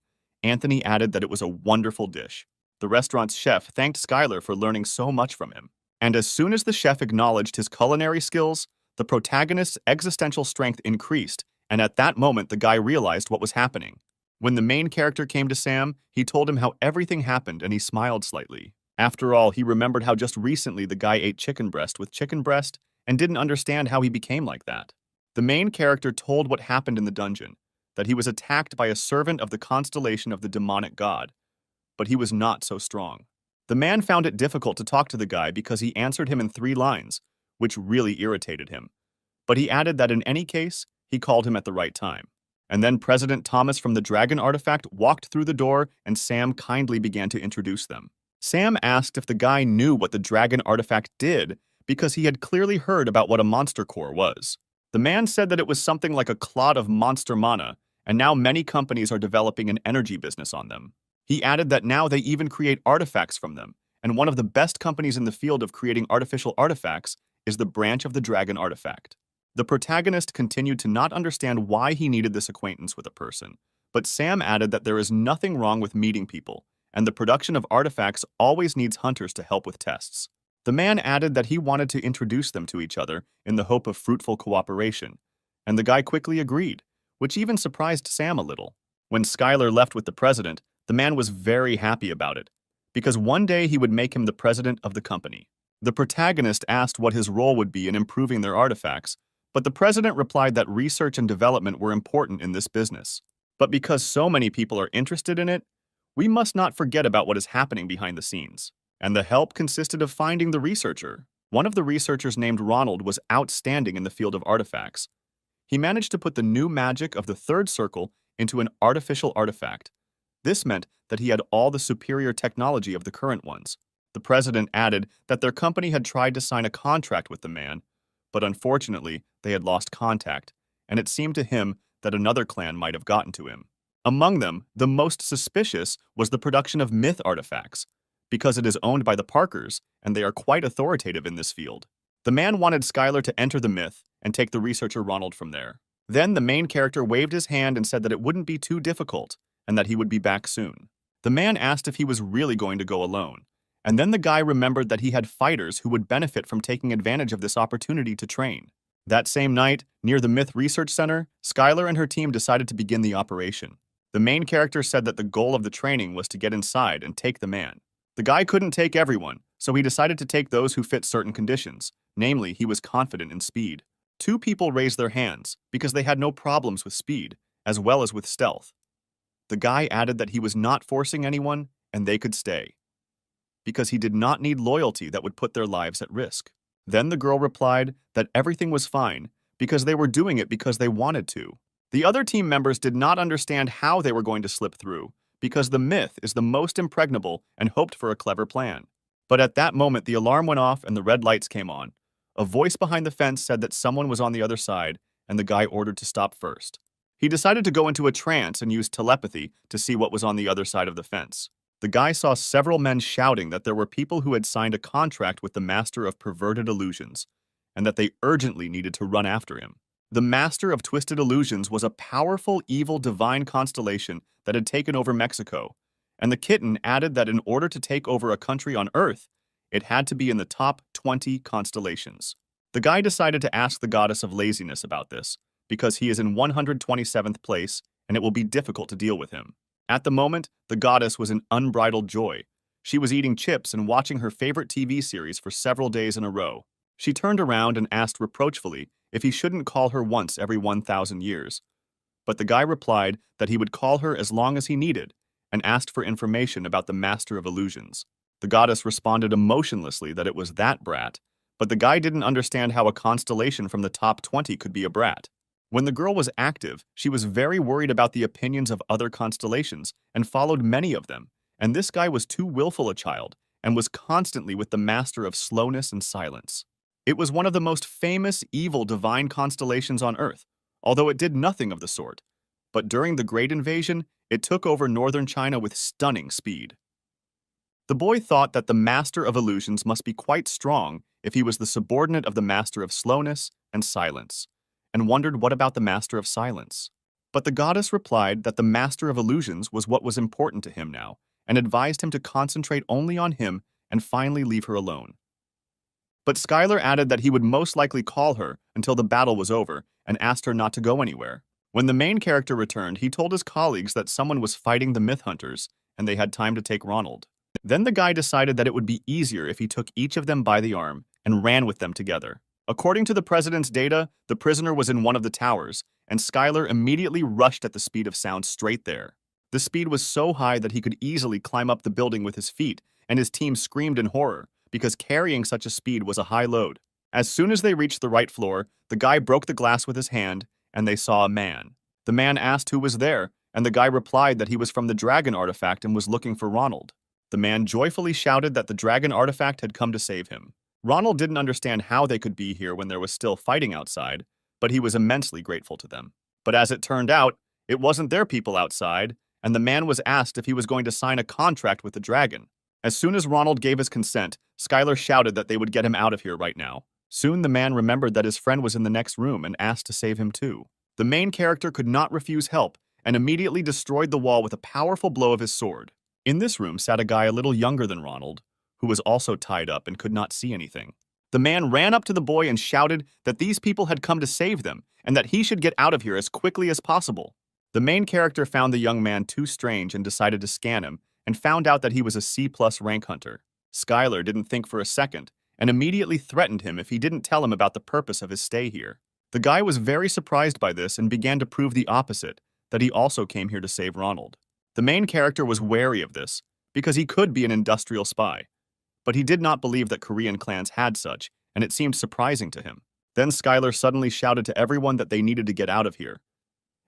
Anthony added that it was a wonderful dish. The restaurant's chef thanked Skylar for learning so much from him. And as soon as the chef acknowledged his culinary skills, the protagonist's existential strength increased, and at that moment the guy realized what was happening. When the main character came to Sam, he told him how everything happened and he smiled slightly. After all, he remembered how just recently the guy ate chicken breast with chicken breast and didn't understand how he became like that. The main character told what happened in the dungeon, that he was attacked by a servant of the constellation of the demonic god, but he was not so strong. The man found it difficult to talk to the guy because he answered him in 3 lines, which really irritated him. But he added that in any case, he called him at the right time. And then President Thomas from the Dragon Artifact walked through the door and Sam kindly began to introduce them. Sam asked if the guy knew what the Dragon Artifact did because he had clearly heard about what a monster core was. The man said that it was something like a clod of monster mana, and now many companies are developing an energy business on them. He added that now they even create artifacts from them, and one of the best companies in the field of creating artificial artifacts is the branch of the Dragon Artifact. The protagonist continued to not understand why he needed this acquaintance with a person, but Sam added that there is nothing wrong with meeting people, and the production of artifacts always needs hunters to help with tests. The man added that he wanted to introduce them to each other in the hope of fruitful cooperation, and the guy quickly agreed, which even surprised Sam a little. When Skylar left with the president, the man was very happy about it, because one day he would make him the president of the company. The protagonist asked what his role would be in improving their artifacts, but the president replied that research and development were important in this business. But because so many people are interested in it, we must not forget about what is happening behind the scenes. And the help consisted of finding the researcher. One of the researchers named Ronald was outstanding in the field of artifacts. He managed to put the new magic of the third circle into an artificial artifact. This meant that he had all the superior technology of the current ones. The president added that their company had tried to sign a contract with the man, but unfortunately, they had lost contact, and it seemed to him that another clan might have gotten to him. Among them, the most suspicious was the production of myth artifacts, because it is owned by the Parkers, and they are quite authoritative in this field. The man wanted Skylar to enter the myth and take the researcher Ronald from there. Then the main character waved his hand and said that it wouldn't be too difficult, and that he would be back soon. The man asked if he was really going to go alone, and then the guy remembered that he had fighters who would benefit from taking advantage of this opportunity to train. That same night, near the Myth Research Center, Skylar and her team decided to begin the operation. The main character said that the goal of the training was to get inside and take the man. The guy couldn't take everyone, so he decided to take those who fit certain conditions, namely, he was confident in speed. 2 people raised their hands because they had no problems with speed, as well as with stealth. The guy added that he was not forcing anyone, and they could stay, because he did not need loyalty that would put their lives at risk. Then the girl replied that everything was fine, because they were doing it because they wanted to. The other team members did not understand how they were going to slip through, because the myth is the most impregnable and hoped for a clever plan. But at that moment, the alarm went off and the red lights came on. A voice behind the fence said that someone was on the other side, and the guy ordered to stop first. He decided to go into a trance and use telepathy to see what was on the other side of the fence. The guy saw several men shouting that there were people who had signed a contract with the Master of Perverted Illusions, and that they urgently needed to run after him. The Master of Twisted Illusions was a powerful, evil, divine constellation that had taken over Mexico, and the kitten added that in order to take over a country on Earth, it had to be in the top 20 constellations. The guy decided to ask the goddess of laziness about this, because he is in 127th place and it will be difficult to deal with him. At the moment, the goddess was in unbridled joy. She was eating chips and watching her favorite TV series for several days in a row. She turned around and asked reproachfully if he shouldn't call her once every 1,000 years. But the guy replied that he would call her as long as he needed and asked for information about the Master of Illusions. The goddess responded emotionlessly that it was that brat, but the guy didn't understand how a constellation from the top 20 could be a brat. When the girl was active, she was very worried about the opinions of other constellations and followed many of them, and this guy was too willful a child and was constantly with the Master of Slowness and Silence. It was one of the most famous evil divine constellations on Earth, although it did nothing of the sort. But during the Great Invasion, it took over northern China with stunning speed. The boy thought that the Master of Illusions must be quite strong if he was the subordinate of the Master of Slowness and Silence, and wondered what about the Master of Silence. But the goddess replied that the Master of Illusions was what was important to him now, and advised him to concentrate only on him and finally leave her alone. But Skylar added that he would most likely call her until the battle was over and asked her not to go anywhere. When the main character returned, he told his colleagues that someone was fighting the Myth Hunters and they had time to take Ronald. Then the guy decided that it would be easier if he took each of them by the arm and ran with them together. According to the president's data, the prisoner was in one of the towers, and Skylar immediately rushed at the speed of sound straight there. The speed was so high that he could easily climb up the building with his feet, and his team screamed in horror, because carrying such a speed was a high load. As soon as they reached the right floor, the guy broke the glass with his hand, and they saw a man. The man asked who was there, and the guy replied that he was from the dragon artifact and was looking for Ronald. The man joyfully shouted that the dragon artifact had come to save him. Ronald didn't understand how they could be here when there was still fighting outside, but he was immensely grateful to them. But as it turned out, it wasn't their people outside, and the man was asked if he was going to sign a contract with the dragon. As soon as Ronald gave his consent, Skylar shouted that they would get him out of here right now. Soon the man remembered that his friend was in the next room and asked to save him too. The main character could not refuse help and immediately destroyed the wall with a powerful blow of his sword. In this room sat a guy a little younger than Ronald, who was also tied up and could not see anything. The man ran up to the boy and shouted that these people had come to save them and that he should get out of here as quickly as possible. The main character found the young man too strange and decided to scan him and found out that he was a C+ rank hunter. Skylar didn't think for a second and immediately threatened him if he didn't tell him about the purpose of his stay here. The guy was very surprised by this and began to prove the opposite, that he also came here to save Ronald. The main character was wary of this, because he could be an industrial spy. But he did not believe that Korean clans had such, and it seemed surprising to him. Then Skylar suddenly shouted to everyone that they needed to get out of here.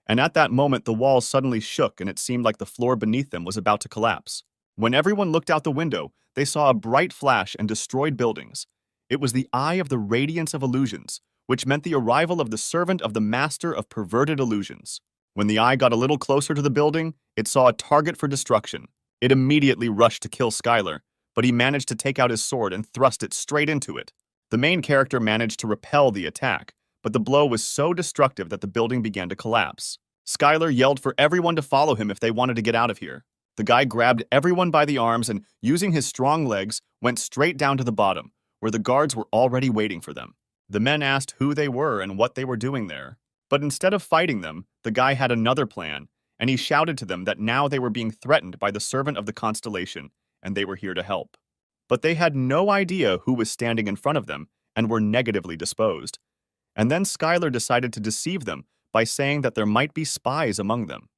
And at that moment, the walls suddenly shook and it seemed like the floor beneath them was about to collapse. When everyone looked out the window, they saw a bright flash and destroyed buildings. It was the eye of the radiance of illusions, which meant the arrival of the servant of the Master of Perverted Illusions. When the eye got a little closer to the building, it saw a target for destruction. It immediately rushed to kill Skylar, but he managed to take out his sword and thrust it straight into it. The main character managed to repel the attack, but the blow was so destructive that the building began to collapse. Skylar yelled for everyone to follow him if they wanted to get out of here. The guy grabbed everyone by the arms and, using his strong legs, went straight down to the bottom, where the guards were already waiting for them. The men asked who they were and what they were doing there. But instead of fighting them, the guy had another plan, and he shouted to them that now they were being threatened by the servant of the constellation, and they were here to help. But they had no idea who was standing in front of them and were negatively disposed. And then Skylar decided to deceive them by saying that there might be spies among them.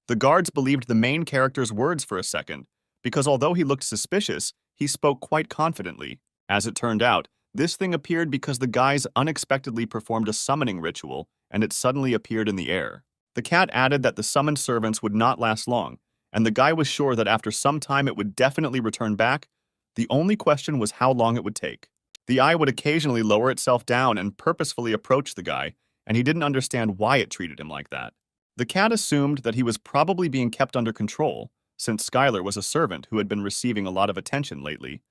The guards believed the main character's words for a second, because although he looked suspicious, he spoke quite confidently. As it turned out, This thing appeared because the guys unexpectedly performed a summoning ritual, and it suddenly appeared in the air. The cat added that the summoned servants would not last long, and the guy was sure that after some time it would definitely return back. The only question was how long it would take. The eye would occasionally lower itself down and purposefully approach the guy, and he didn't understand why it treated him like that. The cat assumed that he was probably being kept under control, since Skylar was a servant who had been receiving a lot of attention lately.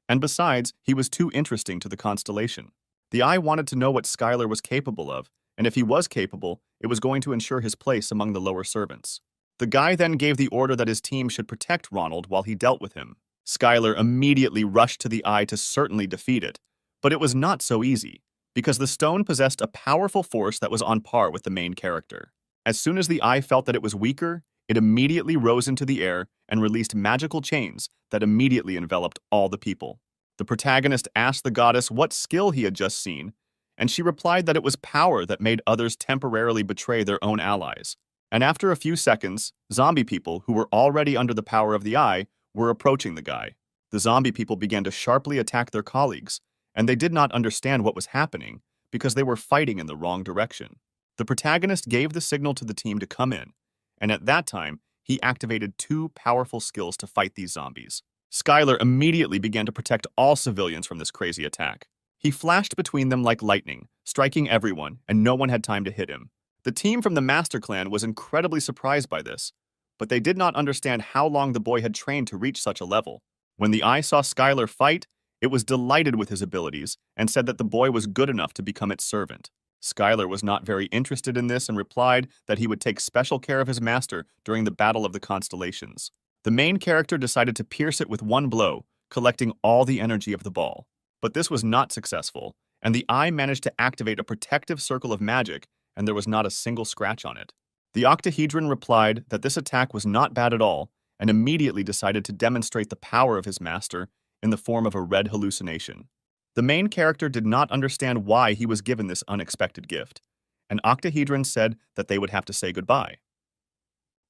And besides, he was too interesting to the constellation. The eye wanted to know what Skylar was capable of, and if he was capable, it was going to ensure his place among the lower servants. The guy then gave the order that his team should protect Ronald while he dealt with him. Skylar immediately rushed to the eye to certainly defeat it, but it was not so easy, because the stone possessed a powerful force that was on par with the main character. As soon as the eye felt that it was weaker, it immediately rose into the air and released magical chains that immediately enveloped all the people. The protagonist asked the goddess what skill he had just seen, and she replied that it was power that made others temporarily betray their own allies. And after a few seconds, zombie people who were already under the power of the eye were approaching the guy. The zombie people began to sharply attack their colleagues, and they did not understand what was happening because they were fighting in the wrong direction. The protagonist gave the signal to the team to come in, and at that time, he activated two powerful skills to fight these zombies. Skylar immediately began to protect all civilians from this crazy attack. He flashed between them like lightning, striking everyone, and no one had time to hit him. The team from the Master Clan was incredibly surprised by this, but they did not understand how long the boy had trained to reach such a level. When the eye saw Skylar fight, it was delighted with his abilities and said that the boy was good enough to become its servant. Skylar was not very interested in this and replied that he would take special care of his master during the Battle of the Constellations. The main character decided to pierce it with one blow, collecting all the energy of the ball. But this was not successful, and the eye managed to activate a protective circle of magic, and there was not a single scratch on it. The octahedron replied that this attack was not bad at all, and immediately decided to demonstrate the power of his master in the form of a red hallucination. The main character did not understand why he was given this unexpected gift, and octahedron said that they would have to say goodbye.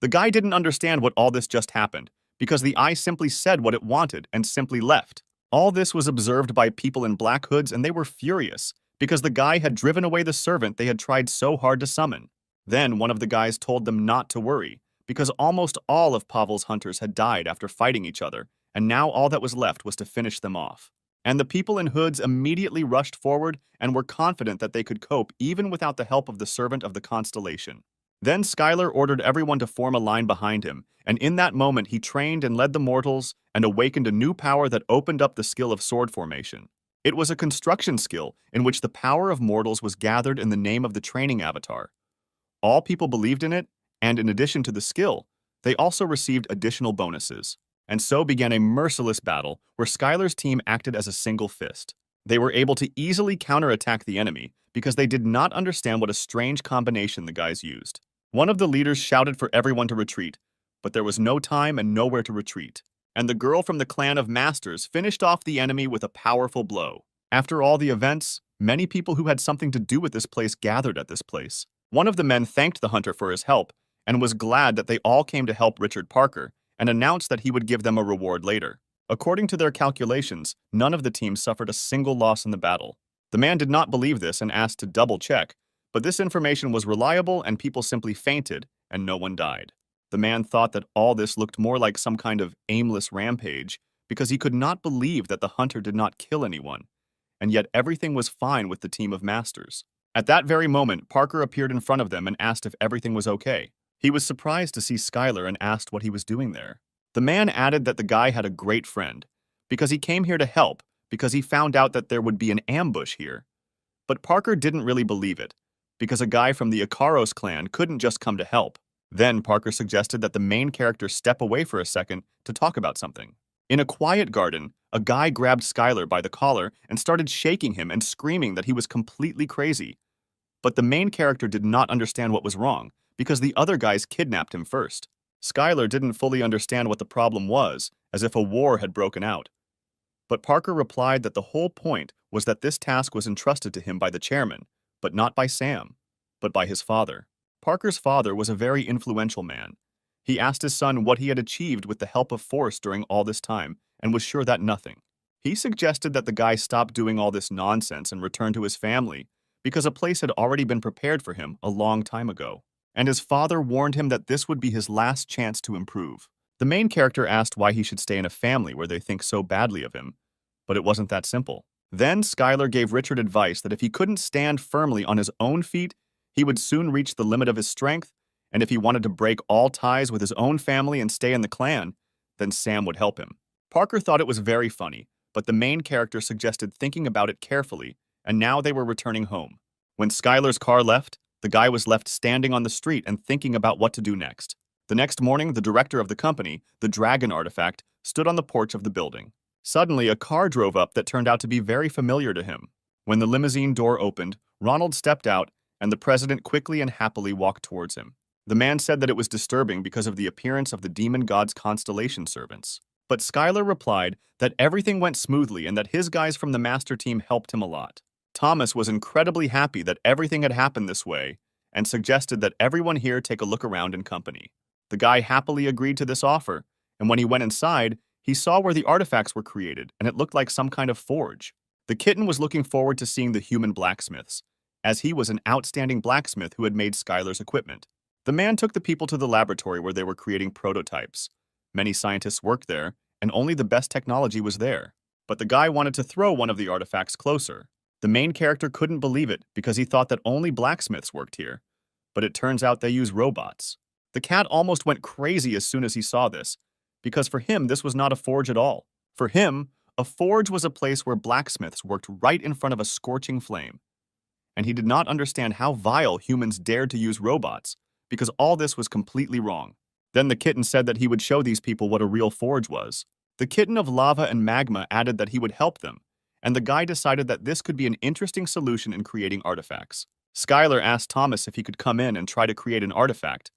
The guy didn't understand what all this just happened, because the eye simply said what it wanted and simply left. All this was observed by people in black hoods, and they were furious, because the guy had driven away the servant they had tried so hard to summon. Then one of the guys told them not to worry, because almost all of Pavel's hunters had died after fighting each other, and now all that was left was to finish them off. And the people in hoods immediately rushed forward and were confident that they could cope even without the help of the servant of the constellation. Then Skylar ordered everyone to form a line behind him, and in that moment he trained and led the mortals and awakened a new power that opened up the skill of sword formation. It was a construction skill in which the power of mortals was gathered in the name of the training avatar. All people believed in it, and in addition to the skill, they also received additional bonuses. And so began a merciless battle where Skylar's team acted as a single fist. They were able to easily counterattack the enemy because they did not understand what a strange combination the guys used. One of the leaders shouted for everyone to retreat, but there was no time and nowhere to retreat. And the girl from the clan of masters finished off the enemy with a powerful blow. After all the events, many people who had something to do with this place gathered at this place. One of the men thanked the hunter for his help and was glad that they all came to help Richard Parker, and announced that he would give them a reward later. According to their calculations, none of the teams suffered a single loss in the battle. The man did not believe this and asked to double-check, but this information was reliable and people simply fainted and no one died. The man thought that all this looked more like some kind of aimless rampage because he could not believe that the hunter did not kill anyone, and yet everything was fine with the team of masters. At that very moment, Parker appeared in front of them and asked if everything was okay. He was surprised to see Skylar and asked what he was doing there. The man added that the guy had a great friend, because he came here to help, because he found out that there would be an ambush here. But Parker didn't really believe it, because a guy from the Ikaros clan couldn't just come to help. Then Parker suggested that the main character step away for a second to talk about something. In a quiet garden, a guy grabbed Skylar by the collar and started shaking him and screaming that he was completely crazy. But the main character did not understand what was wrong, because the other guys kidnapped him first. Skylar didn't fully understand what the problem was, as if a war had broken out. But Parker replied that the whole point was that this task was entrusted to him by the chairman, but not by Sam, but by his father. Parker's father was a very influential man. He asked his son what he had achieved with the help of Force during all this time, and was sure that nothing. He suggested that the guy stop doing all this nonsense and return to his family because a place had already been prepared for him a long time ago. And his father warned him that this would be his last chance to improve. The main character asked why he should stay in a family where they think so badly of him, but it wasn't that simple. Then Skylar gave Richard advice that if he couldn't stand firmly on his own feet, he would soon reach the limit of his strength, and if he wanted to break all ties with his own family and stay in the clan, then Sam would help him. Parker thought it was very funny, but the main character suggested thinking about it carefully, and now they were returning home. When Skylar's car left, the guy was left standing on the street and thinking about what to do next. The next morning, the director of the company, the Dragon Artifact, stood on the porch of the building. Suddenly, a car drove up that turned out to be very familiar to him. When the limousine door opened, Ronald stepped out, and the president quickly and happily walked towards him. The man said that it was disturbing because of the appearance of the demon god's constellation servants. But Skylar replied that everything went smoothly and that his guys from the master team helped him a lot. Thomas was incredibly happy that everything had happened this way and suggested that everyone here take a look around in company. The guy happily agreed to this offer, and when he went inside, he saw where the artifacts were created, and it looked like some kind of forge. The kitten was looking forward to seeing the human blacksmiths, as he was an outstanding blacksmith who had made Skylar's equipment. The man took the people to the laboratory where they were creating prototypes. Many scientists worked there, and only the best technology was there. But the guy wanted to throw one of the artifacts closer. The main character couldn't believe it because he thought that only blacksmiths worked here. But it turns out they use robots. The cat almost went crazy as soon as he saw this, because for him this was not a forge at all. For him, a forge was a place where blacksmiths worked right in front of a scorching flame. And he did not understand how vile humans dared to use robots, because all this was completely wrong. Then the kitten said that he would show these people what a real forge was. The kitten of lava and magma added that he would help them, and the guy decided that this could be an interesting solution in creating artifacts. Skylar asked Thomas if he could come in and try to create an artifact,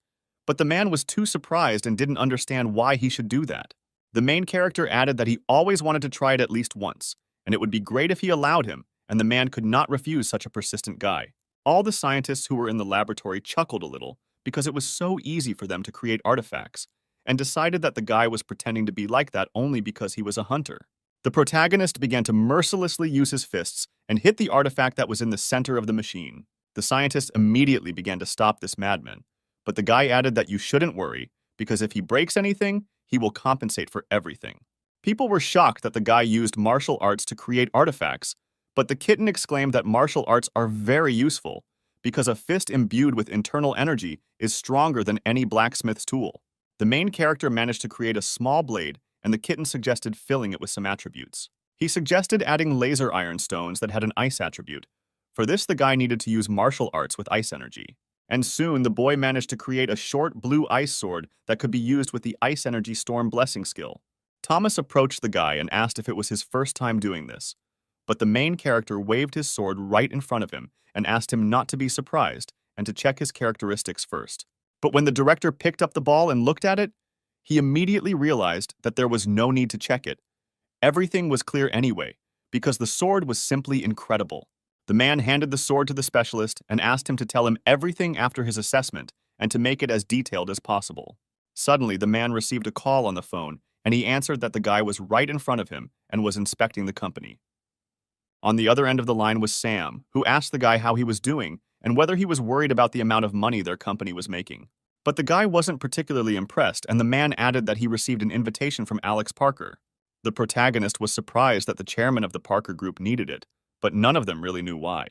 but the man was too surprised and didn't understand why he should do that. The main character added that he always wanted to try it at least once, and it would be great if he allowed him, and the man could not refuse such a persistent guy. All the scientists who were in the laboratory chuckled a little because it was so easy for them to create artifacts, and decided that the guy was pretending to be like that only because he was a hunter. The protagonist began to mercilessly use his fists and hit the artifact that was in the center of the machine. The scientists immediately began to stop this madman, but the guy added that you shouldn't worry, because if he breaks anything, he will compensate for everything. People were shocked that the guy used martial arts to create artifacts, but the kitten exclaimed that martial arts are very useful, because a fist imbued with internal energy is stronger than any blacksmith's tool. The main character managed to create a small blade, and the kitten suggested filling it with some attributes. He suggested adding laser iron stones that had an ice attribute. For this, the guy needed to use martial arts with ice energy. And soon, the boy managed to create a short blue ice sword that could be used with the ice energy storm blessing skill. Thomas approached the guy and asked if it was his first time doing this, but the main character waved his sword right in front of him and asked him not to be surprised and to check his characteristics first. But when the director picked up the ball and looked at it, he immediately realized that there was no need to check it. Everything was clear anyway, because the sword was simply incredible. The man handed the sword to the specialist and asked him to tell him everything after his assessment and to make it as detailed as possible. Suddenly, the man received a call on the phone, and he answered that the guy was right in front of him and was inspecting the company. On the other end of the line was Sam, who asked the guy how he was doing and whether he was worried about the amount of money their company was making. But the guy wasn't particularly impressed, and the man added that he received an invitation from Alex Parker. The protagonist was surprised that the chairman of the Parker group needed it, but none of them really knew why.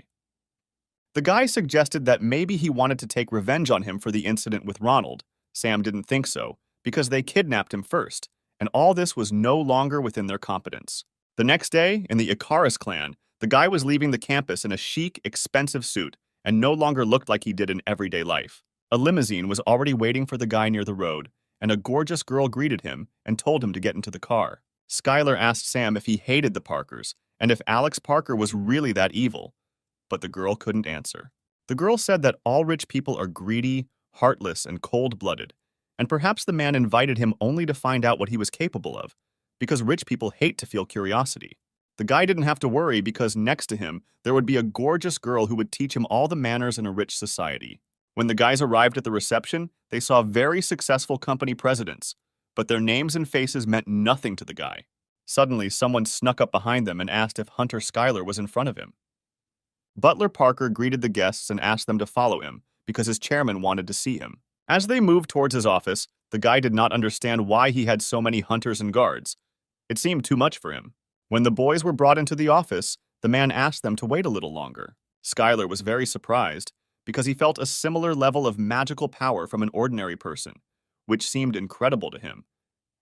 The guy suggested that maybe he wanted to take revenge on him for the incident with Ronald. Sam didn't think so, because they kidnapped him first, and all this was no longer within their competence. The next day, in the Icarus clan, the guy was leaving the campus in a chic, expensive suit and no longer looked like he did in everyday life. A limousine was already waiting for the guy near the road, and a gorgeous girl greeted him and told him to get into the car. Skylar asked Sam if he hated the Parkers and if Alex Parker was really that evil, but the girl couldn't answer. The girl said that all rich people are greedy, heartless, and cold-blooded, and perhaps the man invited him only to find out what he was capable of, because rich people hate to feel curiosity. The guy didn't have to worry because next to him, there would be a gorgeous girl who would teach him all the manners in a rich society. When the guys arrived at the reception, they saw very successful company presidents, but their names and faces meant nothing to the guy. Suddenly, someone snuck up behind them and asked if Hunter Schuyler was in front of him. Butler Parker greeted the guests and asked them to follow him because his chairman wanted to see him. As they moved towards his office, the guy did not understand why he had so many hunters and guards. It seemed too much for him. When the boys were brought into the office, the man asked them to wait a little longer. Schuyler was very surprised because he felt a similar level of magical power from an ordinary person, which seemed incredible to him,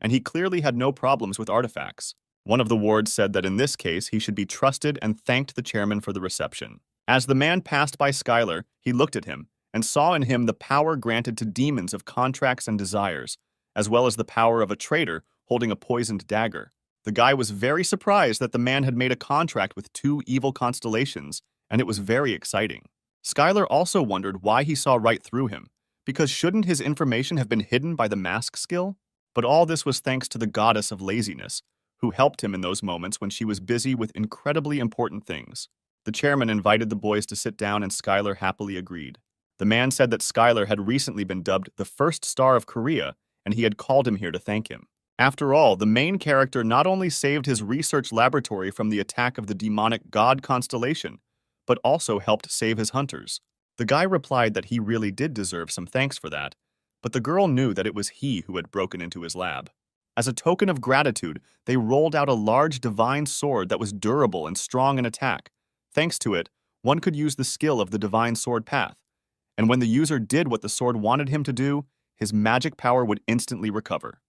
and he clearly had no problems with artifacts. One of the wards said that in this case he should be trusted and thanked the chairman for the reception. As the man passed by Schuyler, he looked at him and saw in him the power granted to demons of contracts and desires, as well as the power of a traitor holding a poisoned dagger. The guy was very surprised that the man had made a contract with two evil constellations, and it was very exciting. Schuyler also wondered why he saw right through him, because shouldn't his information have been hidden by the mask skill? But all this was thanks to the goddess of laziness, who helped him in those moments when she was busy with incredibly important things. The chairman invited the boys to sit down and Schuyler happily agreed. The man said that Schuyler had recently been dubbed the first star of Korea, and he had called him here to thank him. After all, the main character not only saved his research laboratory from the attack of the demonic god constellation, but also helped save his hunters. The guy replied that he really did deserve some thanks for that, but the girl knew that it was he who had broken into his lab. As a token of gratitude, they rolled out a large divine sword that was durable and strong in attack. Thanks to it, one could use the skill of the divine sword path, and when the user did what the sword wanted him to do, his magic power would instantly recover.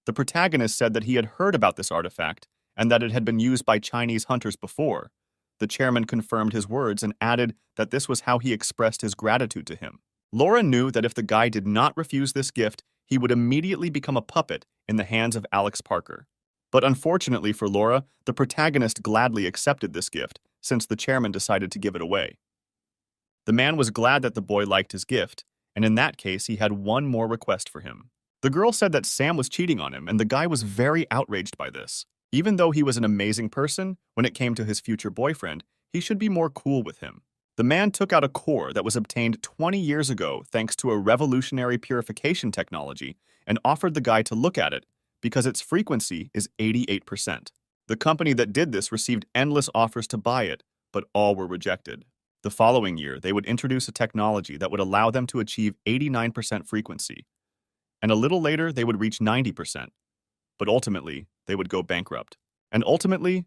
The protagonist said that he had heard about this artifact and that it had been used by Chinese hunters before. The chairman confirmed his words and added that this was how he expressed his gratitude to him. Laura knew that if the guy did not refuse this gift, he would immediately become a puppet in the hands of Alex Parker. But unfortunately for Laura, the protagonist gladly accepted this gift, since the chairman decided to give it away. The man was glad that the boy liked his gift, and in that case he had one more request for him. The girl said that Sam was cheating on him, and the guy was very outraged by this. Even though he was an amazing person, when it came to his future boyfriend, he should be more cool with him. The man took out a core that was obtained 20 years ago thanks to a revolutionary purification technology and offered the guy to look at it because its frequency is 88%. The company that did this received endless offers to buy it, but all were rejected. The following year, they would introduce a technology that would allow them to achieve 89% frequency, and a little later they would reach 90%, but ultimately they would go bankrupt. And ultimately,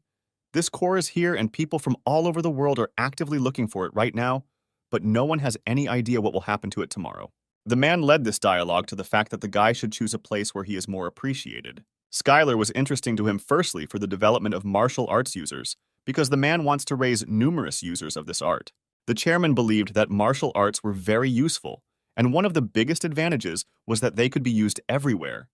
this core is here and people from all over the world are actively looking for it right now, but no one has any idea what will happen to it tomorrow. The man led this dialogue to the fact that the guy should choose a place where he is more appreciated. Schuyler was interesting to him firstly for the development of martial arts users, because the man wants to raise numerous users of this art. The chairman believed that martial arts were very useful, and one of the biggest advantages was that they could be used everywhere.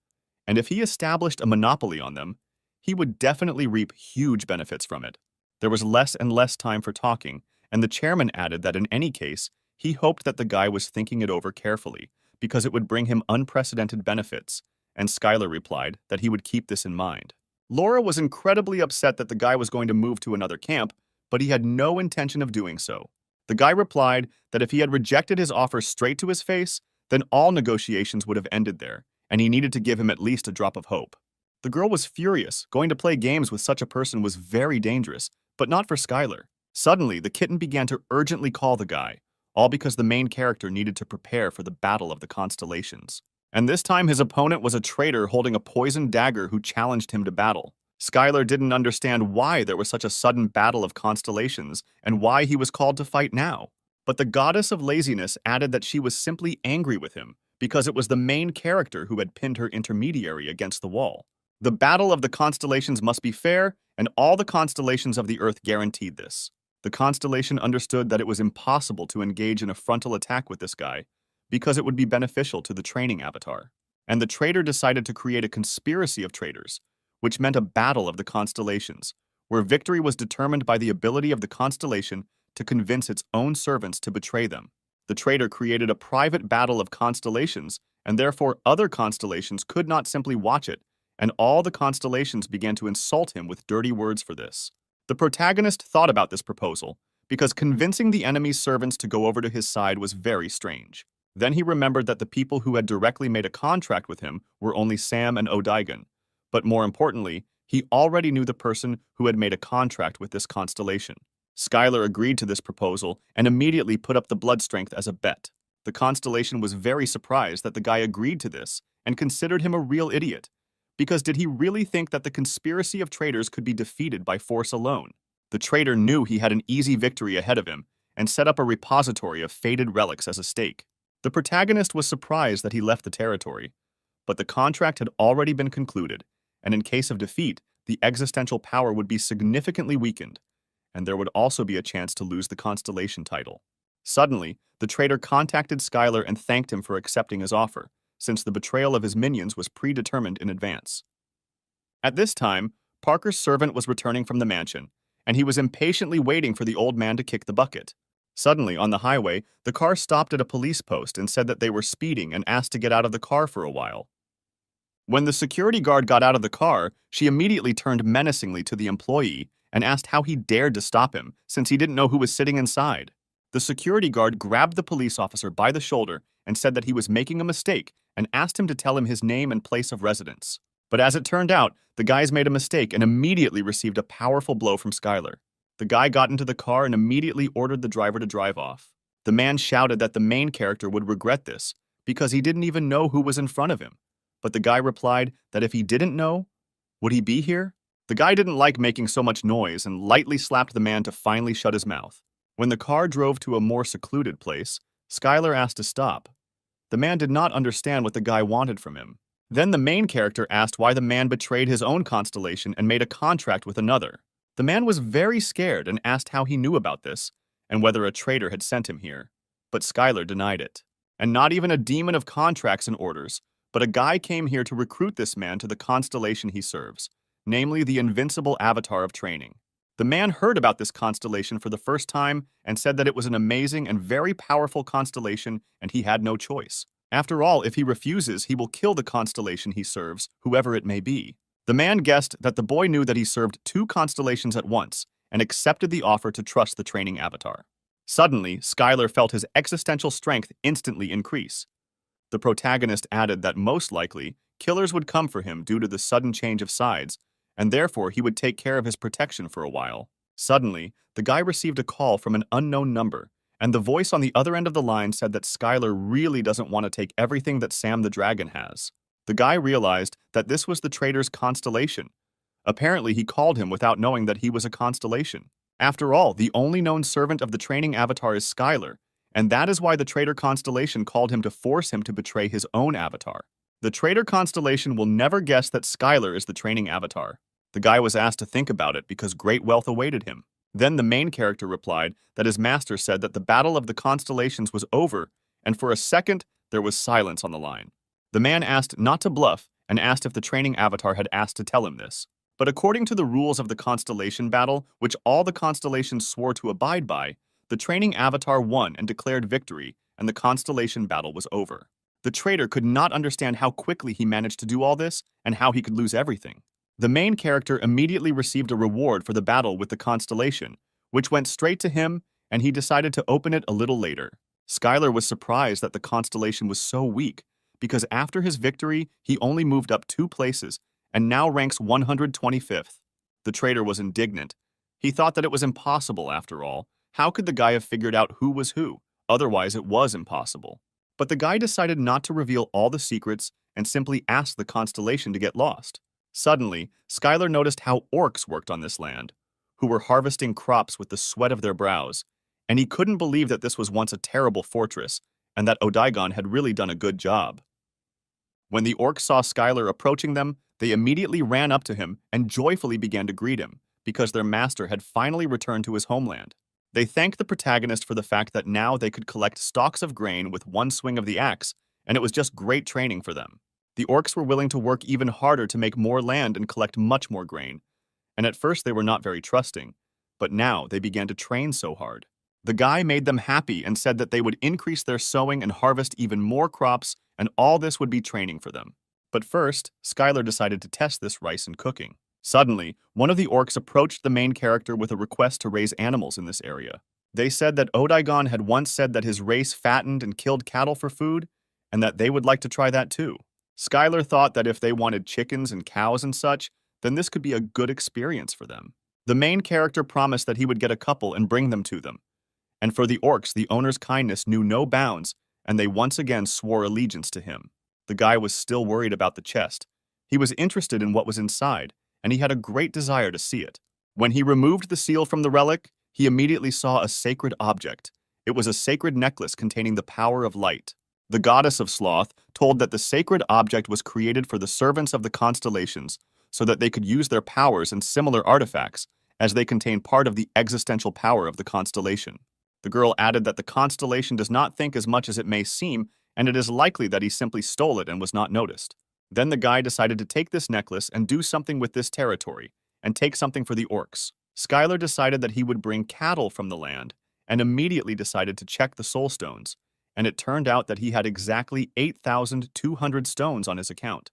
And if he established a monopoly on them, he would definitely reap huge benefits from it. There was less and less time for talking, and the chairman added that in any case, he hoped that the guy was thinking it over carefully, because it would bring him unprecedented benefits, and Schuyler replied that he would keep this in mind. Laura was incredibly upset that the guy was going to move to another camp, but he had no intention of doing so. The guy replied that if he had rejected his offer straight to his face, then all negotiations would have ended there, and he needed to give him at least a drop of hope. The girl was furious. Going to play games with such a person was very dangerous, but not for Schuyler. Suddenly, the kitten began to urgently call the guy, all because the main character needed to prepare for the battle of the constellations. And this time his opponent was a traitor holding a poisoned dagger who challenged him to battle. Schuyler didn't understand why there was such a sudden battle of constellations and why he was called to fight now. But the goddess of laziness added that she was simply angry with him because it was the main character who had pinned her intermediary against the wall. The battle of the constellations must be fair, and all the constellations of the Earth guaranteed this. The constellation understood that it was impossible to engage in a frontal attack with this guy because it would be beneficial to the training avatar. And the traitor decided to create a conspiracy of traitors, which meant a battle of the constellations, where victory was determined by the ability of the constellation to convince its own servants to betray them. The traitor created a private battle of constellations, and therefore other constellations could not simply watch it, and all the constellations began to insult him with dirty words for this. The protagonist thought about this proposal, because convincing the enemy's servants to go over to his side was very strange. Then he remembered that the people who had directly made a contract with him were only Sam and O'Digan, but more importantly, He already knew the person who had made a contract with this constellation. Skylar agreed to this proposal and immediately put up the blood strength as a bet. The constellation was very surprised that the guy agreed to this and considered him a real idiot. Because did he really think that the conspiracy of traitors could be defeated by force alone? The traitor knew he had an easy victory ahead of him and set up a repository of fated relics as a stake. The protagonist was surprised that he left the territory, but the contract had already been concluded, and in case of defeat, the existential power would be significantly weakened, and there would also be a chance to lose the constellation title. Suddenly, the traitor contacted Skylar and thanked him for accepting his offer, since the betrayal of his minions was predetermined in advance. At this time, Parker's servant was returning from the mansion, and he was impatiently waiting for the old man to kick the bucket. Suddenly, on the highway, the car stopped at a police post and said that they were speeding and asked to get out of the car for a while. When the security guard got out of the car, she immediately turned menacingly to the employee and asked how he dared to stop him, since he didn't know who was sitting inside. The security guard grabbed the police officer by the shoulder and said that he was making a mistake and asked him to tell him his name and place of residence. But as it turned out, the guys made a mistake and immediately received a powerful blow from Skylar. The guy got into the car and immediately ordered the driver to drive off. The man shouted that the main character would regret this because he didn't even know who was in front of him. But the guy replied that if he didn't know, would he be here? The guy didn't like making so much noise and lightly slapped the man to finally shut his mouth. When the car drove to a more secluded place, Skylar asked to stop. The man did not understand what the guy wanted from him. Then the main character asked why the man betrayed his own constellation and made a contract with another. The man was very scared and asked how he knew about this and whether a traitor had sent him here. But Skylar denied it. And not even a demon of contracts and orders, but a guy came here to recruit this man to the constellation he serves, namely the invincible avatar of training. The man heard about this constellation for the first time and said that it was an amazing and very powerful constellation and he had no choice. After all, if he refuses, he will kill the constellation he serves, whoever it may be. The man guessed that the boy knew that he served two constellations at once and accepted the offer to trust the training avatar. Suddenly, Skylar felt his existential strength instantly increase. The protagonist added that most likely, killers would come for him due to the sudden change of sides, and therefore he would take care of his protection for a while. Suddenly, the guy received a call from an unknown number, and the voice on the other end of the line said that Skylar really doesn't want to take everything that Sam the Dragon has. The guy realized that this was the traitor's constellation. Apparently, he called him without knowing that he was a constellation. After all, the only known servant of the training avatar is Skylar, and that is why the traitor constellation called him to force him to betray his own avatar. The traitor constellation will never guess that Skylar is the training avatar. The guy was asked to think about it because great wealth awaited him. Then the main character replied that his master said that the battle of the constellations was over, and for a second, there was silence on the line. The man asked not to bluff and asked if the training avatar had asked to tell him this. But according to the rules of the constellation battle, which all the constellations swore to abide by, the training avatar won and declared victory, and the constellation battle was over. The traitor could not understand how quickly he managed to do all this and how he could lose everything. The main character immediately received a reward for the battle with the constellation, which went straight to him, and he decided to open it a little later. Skylar was surprised that the constellation was so weak, because after his victory, he only moved up 2 places and now ranks 125th. The traitor was indignant. He thought that it was impossible after all. How could the guy have figured out who was who? Otherwise, it was impossible. But the guy decided not to reveal all the secrets and simply asked the constellation to get lost. Suddenly, Skylar noticed how orcs worked on this land, who were harvesting crops with the sweat of their brows, and he couldn't believe that this was once a terrible fortress and that Odaigon had really done a good job. When the orcs saw Skylar approaching them, they immediately ran up to him and joyfully began to greet him, because their master had finally returned to his homeland. They thanked the protagonist for the fact that now they could collect stalks of grain with one swing of the axe, and it was just great training for them. The orcs were willing to work even harder to make more land and collect much more grain, and at first they were not very trusting, but now they began to train so hard. The guy made them happy and said that they would increase their sowing and harvest even more crops, and all this would be training for them. But first, Skylar decided to test this rice in cooking. Suddenly, one of the orcs approached the main character with a request to raise animals in this area. They said that Odaigon had once said that his race fattened and killed cattle for food, and that they would like to try that too. Skylar thought that if they wanted chickens and cows and such, then this could be a good experience for them. The main character promised that he would get a couple and bring them to them. And for the orcs, the owner's kindness knew no bounds, and they once again swore allegiance to him. The guy was still worried about the chest. He was interested in what was inside, and he had a great desire to see it. When he removed the seal from the relic, he immediately saw a sacred object. It was a sacred necklace containing the power of light. The goddess of sloth told that the sacred object was created for the servants of the constellations so that they could use their powers and similar artifacts, as they contain part of the existential power of the constellation. The girl added that the constellation does not think as much as it may seem, and it is likely that he simply stole it and was not noticed. Then the guy decided to take this necklace and do something with this territory, and take something for the orcs. Skylar decided that he would bring cattle from the land, and immediately decided to check the soul stones, and it turned out that he had exactly 8,200 stones on his account.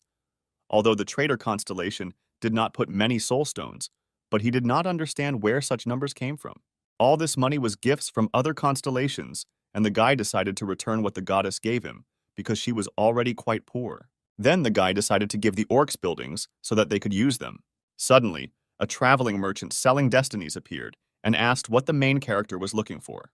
Although the traitor constellation did not put many soul stones, but he did not understand where such numbers came from. All this money was gifts from other constellations, and the guy decided to return what the goddess gave him, because she was already quite poor. Then the guy decided to give the orcs buildings so that they could use them. Suddenly, a traveling merchant selling destinies appeared and asked what the main character was looking for.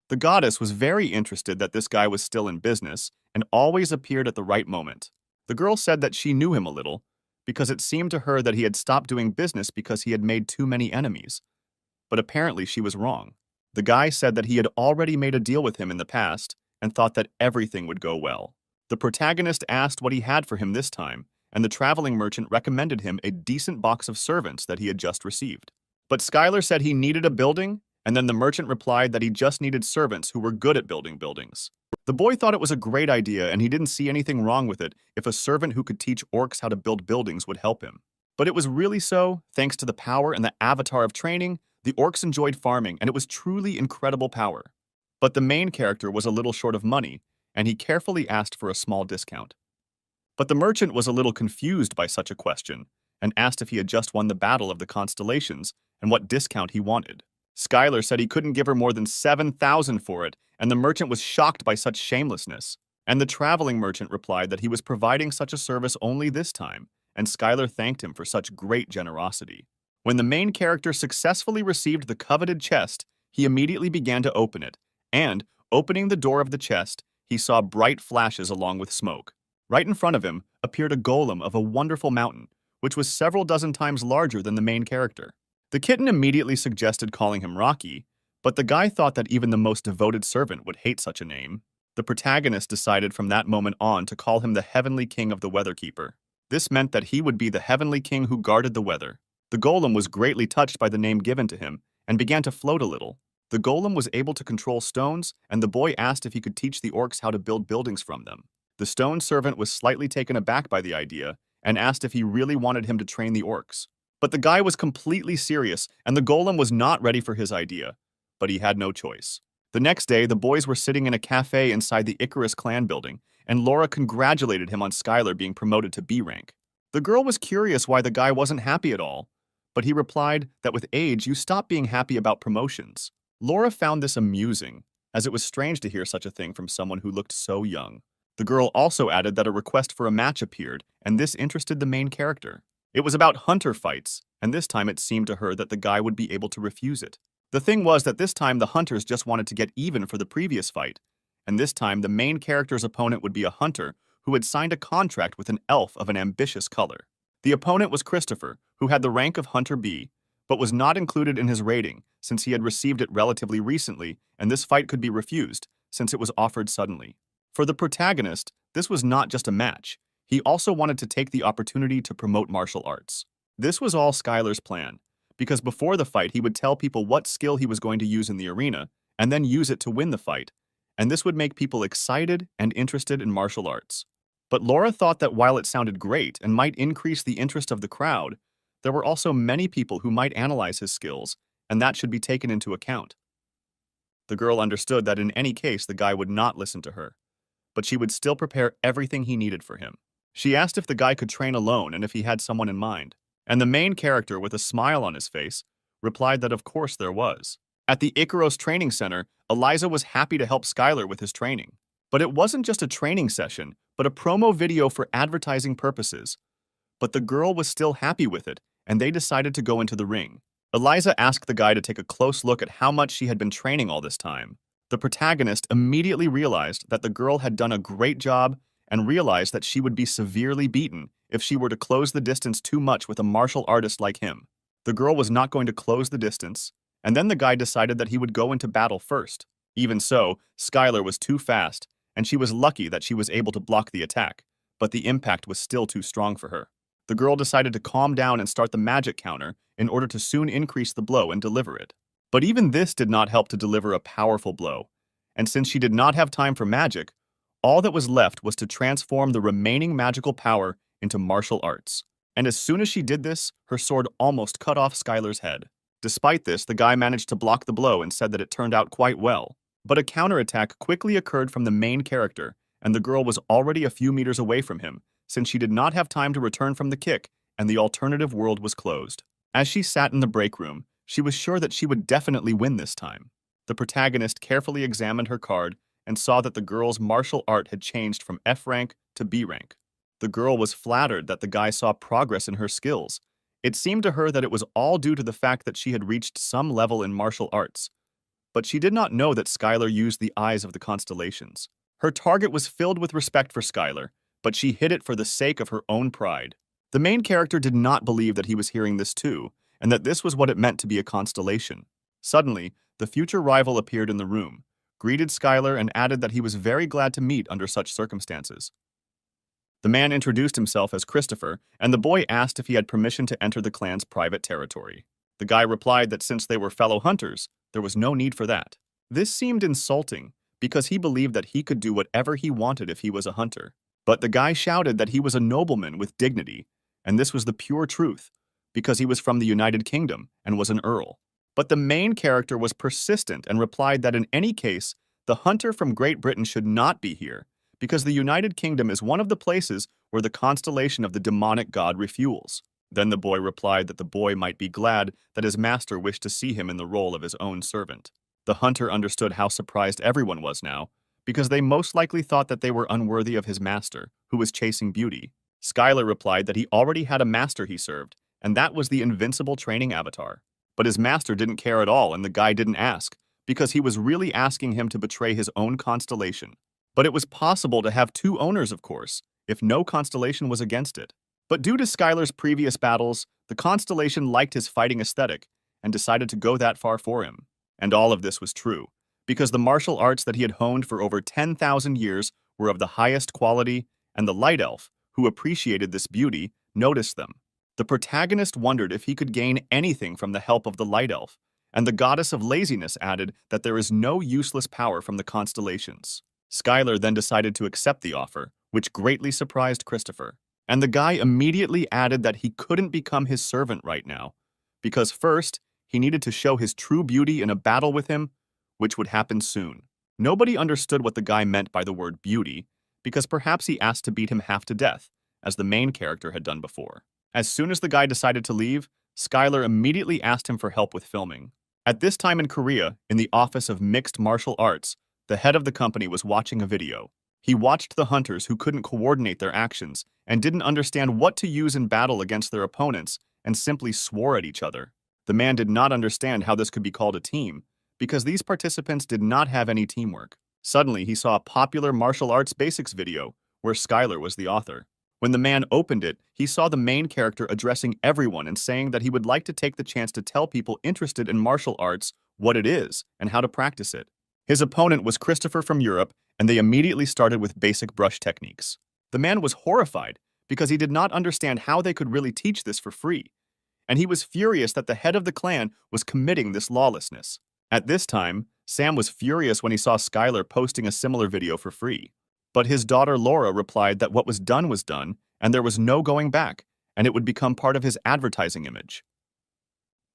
The goddess was very interested that this guy was still in business and always appeared at the right moment. The girl said that she knew him a little, because it seemed to her that he had stopped doing business because he had made too many enemies. But apparently she was wrong. The guy said that he had already made a deal with him in the past and thought that everything would go well. The protagonist asked what he had for him this time, and the traveling merchant recommended him a decent box of servants that he had just received. But Skylar said he needed a building, and then the merchant replied that he just needed servants who were good at building buildings. The boy thought it was a great idea, and he didn't see anything wrong with it if a servant who could teach orcs how to build buildings would help him. But it was really so, thanks to the power and the avatar of training, the orcs enjoyed farming, and it was truly incredible power. But the main character was a little short of money, and he carefully asked for a small discount. But the merchant was a little confused by such a question, and asked if he had just won the Battle of the Constellations and what discount he wanted. Skylar said he couldn't give her more than 7,000 for it, and the merchant was shocked by such shamelessness. And the traveling merchant replied that he was providing such a service only this time, and Skylar thanked him for such great generosity. When the main character successfully received the coveted chest, he immediately began to open it, and, opening the door of the chest, he saw bright flashes along with smoke. Right in front of him appeared a golem of a wonderful mountain, which was several dozen times larger than the main character. The kitten immediately suggested calling him Rocky, but the guy thought that even the most devoted servant would hate such a name. The protagonist decided from that moment on to call him the Heavenly King of the Weatherkeeper. This meant that he would be the Heavenly King who guarded the weather. The golem was greatly touched by the name given to him and began to float a little. The golem was able to control stones, and the boy asked if he could teach the orcs how to build buildings from them. The stone servant was slightly taken aback by the idea and asked if he really wanted him to train the orcs. But the guy was completely serious, and the golem was not ready for his idea. But he had no choice. The next day, the boys were sitting in a cafe inside the Icarus clan building, and Laura congratulated him on Skylar being promoted to B rank. The girl was curious why the guy wasn't happy at all, but he replied that with age, you stop being happy about promotions. Laura found this amusing, as it was strange to hear such a thing from someone who looked so young. The girl also added that a request for a match appeared, and this interested the main character. It was about hunter fights, and this time it seemed to her that the guy would be able to refuse it. The thing was that this time the hunters just wanted to get even for the previous fight, and this time the main character's opponent would be a hunter who had signed a contract with an elf of an ambitious color. The opponent was Christopher, who had the rank of Hunter B, but was not included in his rating since he had received it relatively recently, and this fight could be refused since it was offered suddenly. For the protagonist, this was not just a match. He also wanted to take the opportunity to promote martial arts. This was all Skylar's plan, because before the fight he would tell people what skill he was going to use in the arena, and then use it to win the fight, and this would make people excited and interested in martial arts. But Laura thought that while it sounded great and might increase the interest of the crowd, there were also many people who might analyze his skills, and that should be taken into account. The girl understood that in any case the guy would not listen to her, but she would still prepare everything he needed for him. She asked if the guy could train alone and if he had someone in mind, and the main character, with a smile on his face, replied that of course there was. At the Icaros Training Center, Eliza was happy to help Skylar with his training. But it wasn't just a training session, but a promo video for advertising purposes. But the girl was still happy with it, and they decided to go into the ring. Eliza asked the guy to take a close look at how much she had been training all this time. The protagonist immediately realized that the girl had done a great job and realized that she would be severely beaten if she were to close the distance too much with a martial artist like him. The girl was not going to close the distance, and then the guy decided that he would go into battle first. Even so, Skylar was too fast, and she was lucky that she was able to block the attack, but the impact was still too strong for her. The girl decided to calm down and start the magic counter in order to soon increase the blow and deliver it. But even this did not help to deliver a powerful blow, and since she did not have time for magic, all that was left was to transform the remaining magical power into martial arts. And as soon as she did this, her sword almost cut off Skylar's head. Despite this, the guy managed to block the blow and said that it turned out quite well. But a counterattack quickly occurred from the main character, and the girl was already a few meters away from him, since she did not have time to return from the kick, and the alternative world was closed. As she sat in the break room, she was sure that she would definitely win this time. The protagonist carefully examined her card and saw that the girl's martial art had changed from F rank to B rank. The girl was flattered that the guy saw progress in her skills. It seemed to her that it was all due to the fact that she had reached some level in martial arts. But she did not know that Skylar used the eyes of the constellations. Her target was filled with respect for Skylar, but she hid it for the sake of her own pride. The main character did not believe that he was hearing this too, and that this was what it meant to be a constellation. Suddenly, the future rival appeared in the room, greeted Skylar, and added that he was very glad to meet under such circumstances. The man introduced himself as Christopher, and the boy asked if he had permission to enter the clan's private territory. The guy replied that since they were fellow hunters, there was no need for that. This seemed insulting, because he believed that he could do whatever he wanted if he was a hunter. But the guy shouted that he was a nobleman with dignity, and this was the pure truth, because he was from the United Kingdom and was an earl. But the main character was persistent and replied that in any case, the hunter from Great Britain should not be here, because the United Kingdom is one of the places where the constellation of the demonic god refuels. Then the boy replied that the boy might be glad that his master wished to see him in the role of his own servant. The hunter understood how surprised everyone was now, because they most likely thought that they were unworthy of his master, who was chasing beauty. Skylar replied that he already had a master he served, and that was the invincible training avatar. But his master didn't care at all, and the guy didn't ask, because he was really asking him to betray his own constellation. But it was possible to have two owners, of course, if no constellation was against it. But due to Skylar's previous battles, the constellation liked his fighting aesthetic and decided to go that far for him. And all of this was true, because the martial arts that he had honed for over 10,000 years were of the highest quality, and the light elf, who appreciated this beauty, noticed them. The protagonist wondered if he could gain anything from the help of the light elf, and the goddess of laziness added that there is no useless power from the constellations. Skylar then decided to accept the offer, which greatly surprised Christopher. And the guy immediately added that he couldn't become his servant right now, because first, he needed to show his true beauty in a battle with him, which would happen soon. Nobody understood what the guy meant by the word beauty, because perhaps he asked to beat him half to death, as the main character had done before. As soon as the guy decided to leave, Skylar immediately asked him for help with filming. At this time in Korea, in the Office of Mixed Martial Arts, the head of the company was watching a video. He watched the hunters who couldn't coordinate their actions and didn't understand what to use in battle against their opponents and simply swore at each other. The man did not understand how this could be called a team, because these participants did not have any teamwork. Suddenly, he saw a popular martial arts basics video where Skylar was the author. When the man opened it, he saw the main character addressing everyone and saying that he would like to take the chance to tell people interested in martial arts what it is and how to practice it. His opponent was Christopher from Europe, and they immediately started with basic brush techniques. The man was horrified because he did not understand how they could really teach this for free, and he was furious that the head of the clan was committing this lawlessness. At this time, Sam was furious when he saw Skylar posting a similar video for free. But his daughter Laura replied that what was done, and there was no going back, and it would become part of his advertising image.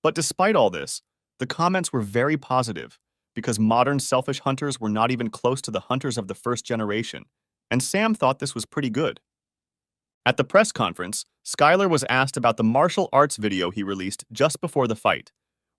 But despite all this, the comments were very positive, because modern selfish hunters were not even close to the hunters of the first generation, and Sam thought this was pretty good. At the press conference, Skylar was asked about the martial arts video he released just before the fight,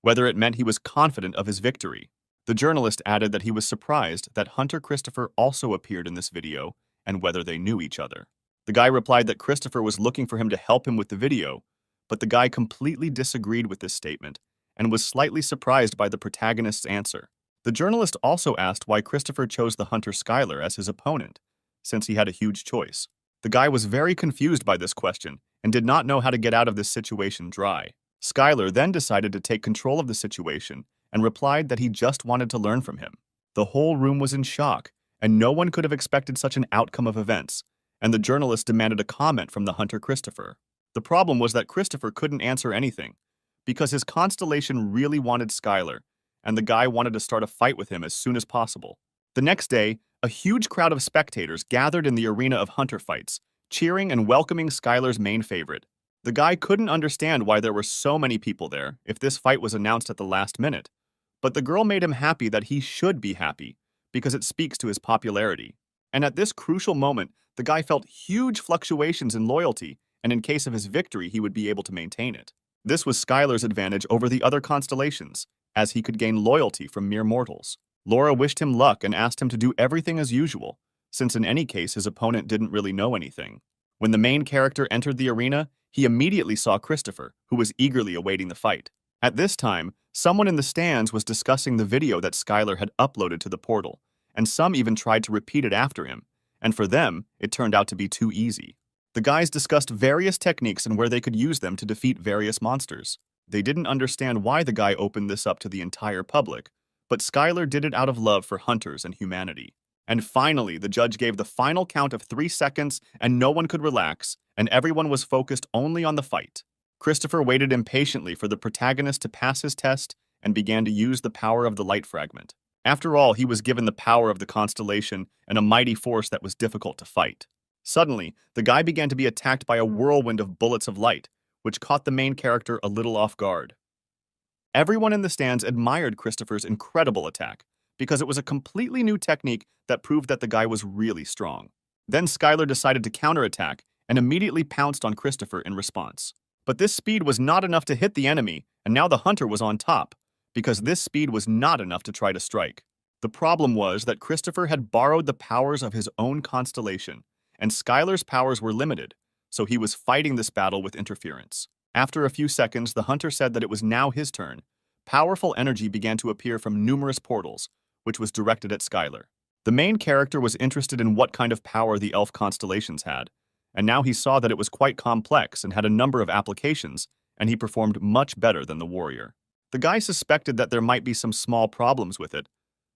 whether it meant he was confident of his victory. The journalist added that he was surprised that Hunter Christopher also appeared in this video and whether they knew each other. The guy replied that Christopher was looking for him to help him with the video, but the guy completely disagreed with this statement and was slightly surprised by the protagonist's answer. The journalist also asked why Christopher chose the hunter Skylar as his opponent, since he had a huge choice. The guy was very confused by this question and did not know how to get out of this situation dry. Skylar then decided to take control of the situation and replied that he just wanted to learn from him. The whole room was in shock, and no one could have expected such an outcome of events, and the journalist demanded a comment from the hunter Christopher. The problem was that Christopher couldn't answer anything, because his constellation really wanted Skylar, and the guy wanted to start a fight with him as soon as possible. The next day, a huge crowd of spectators gathered in the arena of hunter fights, cheering and welcoming Skylar's main favorite. The guy couldn't understand why there were so many people there if this fight was announced at the last minute, but the girl made him happy that he should be happy, because it speaks to his popularity. And at this crucial moment, the guy felt huge fluctuations in loyalty, and in case of his victory, he would be able to maintain it. This was Skylar's advantage over the other constellations, as he could gain loyalty from mere mortals. Laura wished him luck and asked him to do everything as usual, since in any case his opponent didn't really know anything. When the main character entered the arena, he immediately saw Christopher, who was eagerly awaiting the fight. At this time, someone in the stands was discussing the video that Skylar had uploaded to the portal, and some even tried to repeat it after him, and for them, it turned out to be too easy. The guys discussed various techniques and where they could use them to defeat various monsters. They didn't understand why the guy opened this up to the entire public, but Skylar did it out of love for hunters and humanity. And finally, the judge gave the final count of 3 seconds, and no one could relax, and everyone was focused only on the fight. Christopher waited impatiently for the protagonist to pass his test and began to use the power of the light fragment. After all, he was given the power of the constellation and a mighty force that was difficult to fight. Suddenly, the guy began to be attacked by a whirlwind of bullets of light, which caught the main character a little off guard. Everyone in the stands admired Christopher's incredible attack, because it was a completely new technique that proved that the guy was really strong. Then Skylar decided to counterattack and immediately pounced on Christopher in response. But this speed was not enough to hit the enemy, and now the hunter was on top, because this speed was not enough to try to strike. The problem was that Christopher had borrowed the powers of his own constellation, and Skylar's powers were limited, so he was fighting this battle with interference. After a few seconds, the hunter said that it was now his turn. Powerful energy began to appear from numerous portals, which was directed at Skylar. The main character was interested in what kind of power the elf constellations had, and now he saw that it was quite complex and had a number of applications, and he performed much better than the warrior. The guy suspected that there might be some small problems with it,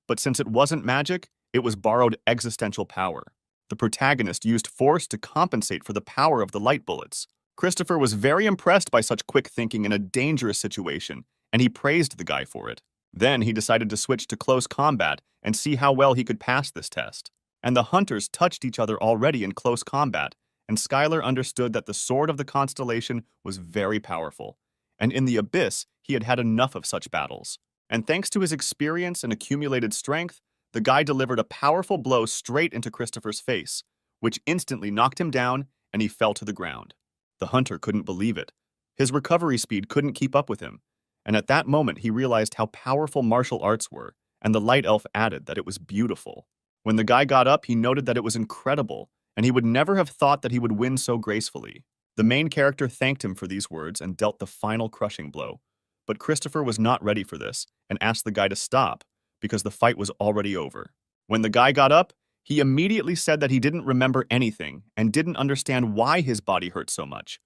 but since it wasn't magic, it was borrowed existential power. The protagonist used force to compensate for the power of the light bullets. Christopher was very impressed by such quick thinking in a dangerous situation, and he praised the guy for it. Then he decided to switch to close combat and see how well he could pass this test. And the hunters touched each other already in close combat, and Skylar understood that the sword of the constellation was very powerful, and in the abyss he had had enough of such battles. And thanks to his experience and accumulated strength, the guy delivered a powerful blow straight into Christopher's face, which instantly knocked him down, and he fell to the ground. The hunter couldn't believe it. His recovery speed couldn't keep up with him, and at that moment he realized how powerful martial arts were, and the light elf added that it was beautiful. When the guy got up, he noted that it was incredible, and he would never have thought that he would win so gracefully. The main character thanked him for these words and dealt the final crushing blow. But Christopher was not ready for this and asked the guy to stop because the fight was already over. When the guy got up, he immediately said that he didn't remember anything and didn't understand why his body hurt so much.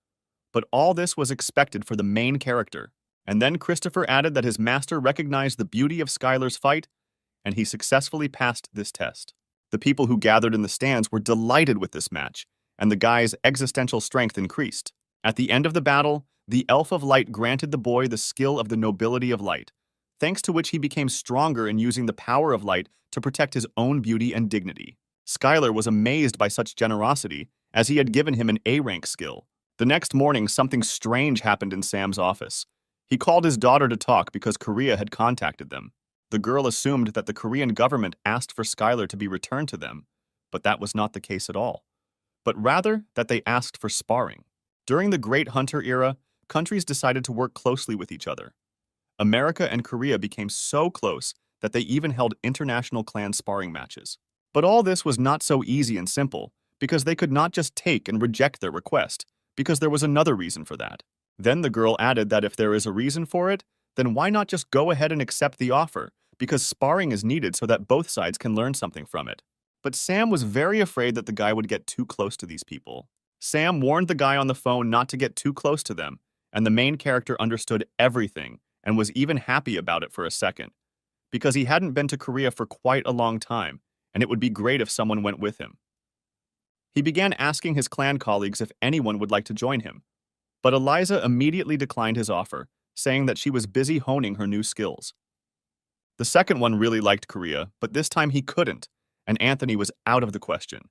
But all this was expected for the main character. And then Christopher added that his master recognized the beauty of Skylar's fight, and he successfully passed this test. The people who gathered in the stands were delighted with this match, and the guy's existential strength increased. At the end of the battle, the Elf of Light granted the boy the skill of the nobility of light, thanks to which he became stronger in using the power of light to protect his own beauty and dignity. Skylar was amazed by such generosity, as he had given him an A-rank skill. The next morning, something strange happened in Sam's office. He called his daughter to talk because Korea had contacted them. The girl assumed that the Korean government asked for Skylar to be returned to them, but that was not the case at all. But rather that they asked for sparring. During the Great Hunter era, countries decided to work closely with each other. America and Korea became so close that they even held international clan sparring matches. But all this was not so easy and simple, because they could not just take and reject their request, because there was another reason for that. Then the girl added that if there is a reason for it, then why not just go ahead and accept the offer, because sparring is needed so that both sides can learn something from it. But Sam was very afraid that the guy would get too close to these people. Sam warned the guy on the phone not to get too close to them, and the main character understood everything and was even happy about it for a second, because he hadn't been to Korea for quite a long time, and it would be great if someone went with him. He began asking his clan colleagues if anyone would like to join him, but Eliza immediately declined his offer, saying that she was busy honing her new skills. The second one really liked Korea, but this time he couldn't, and Anthony was out of the question.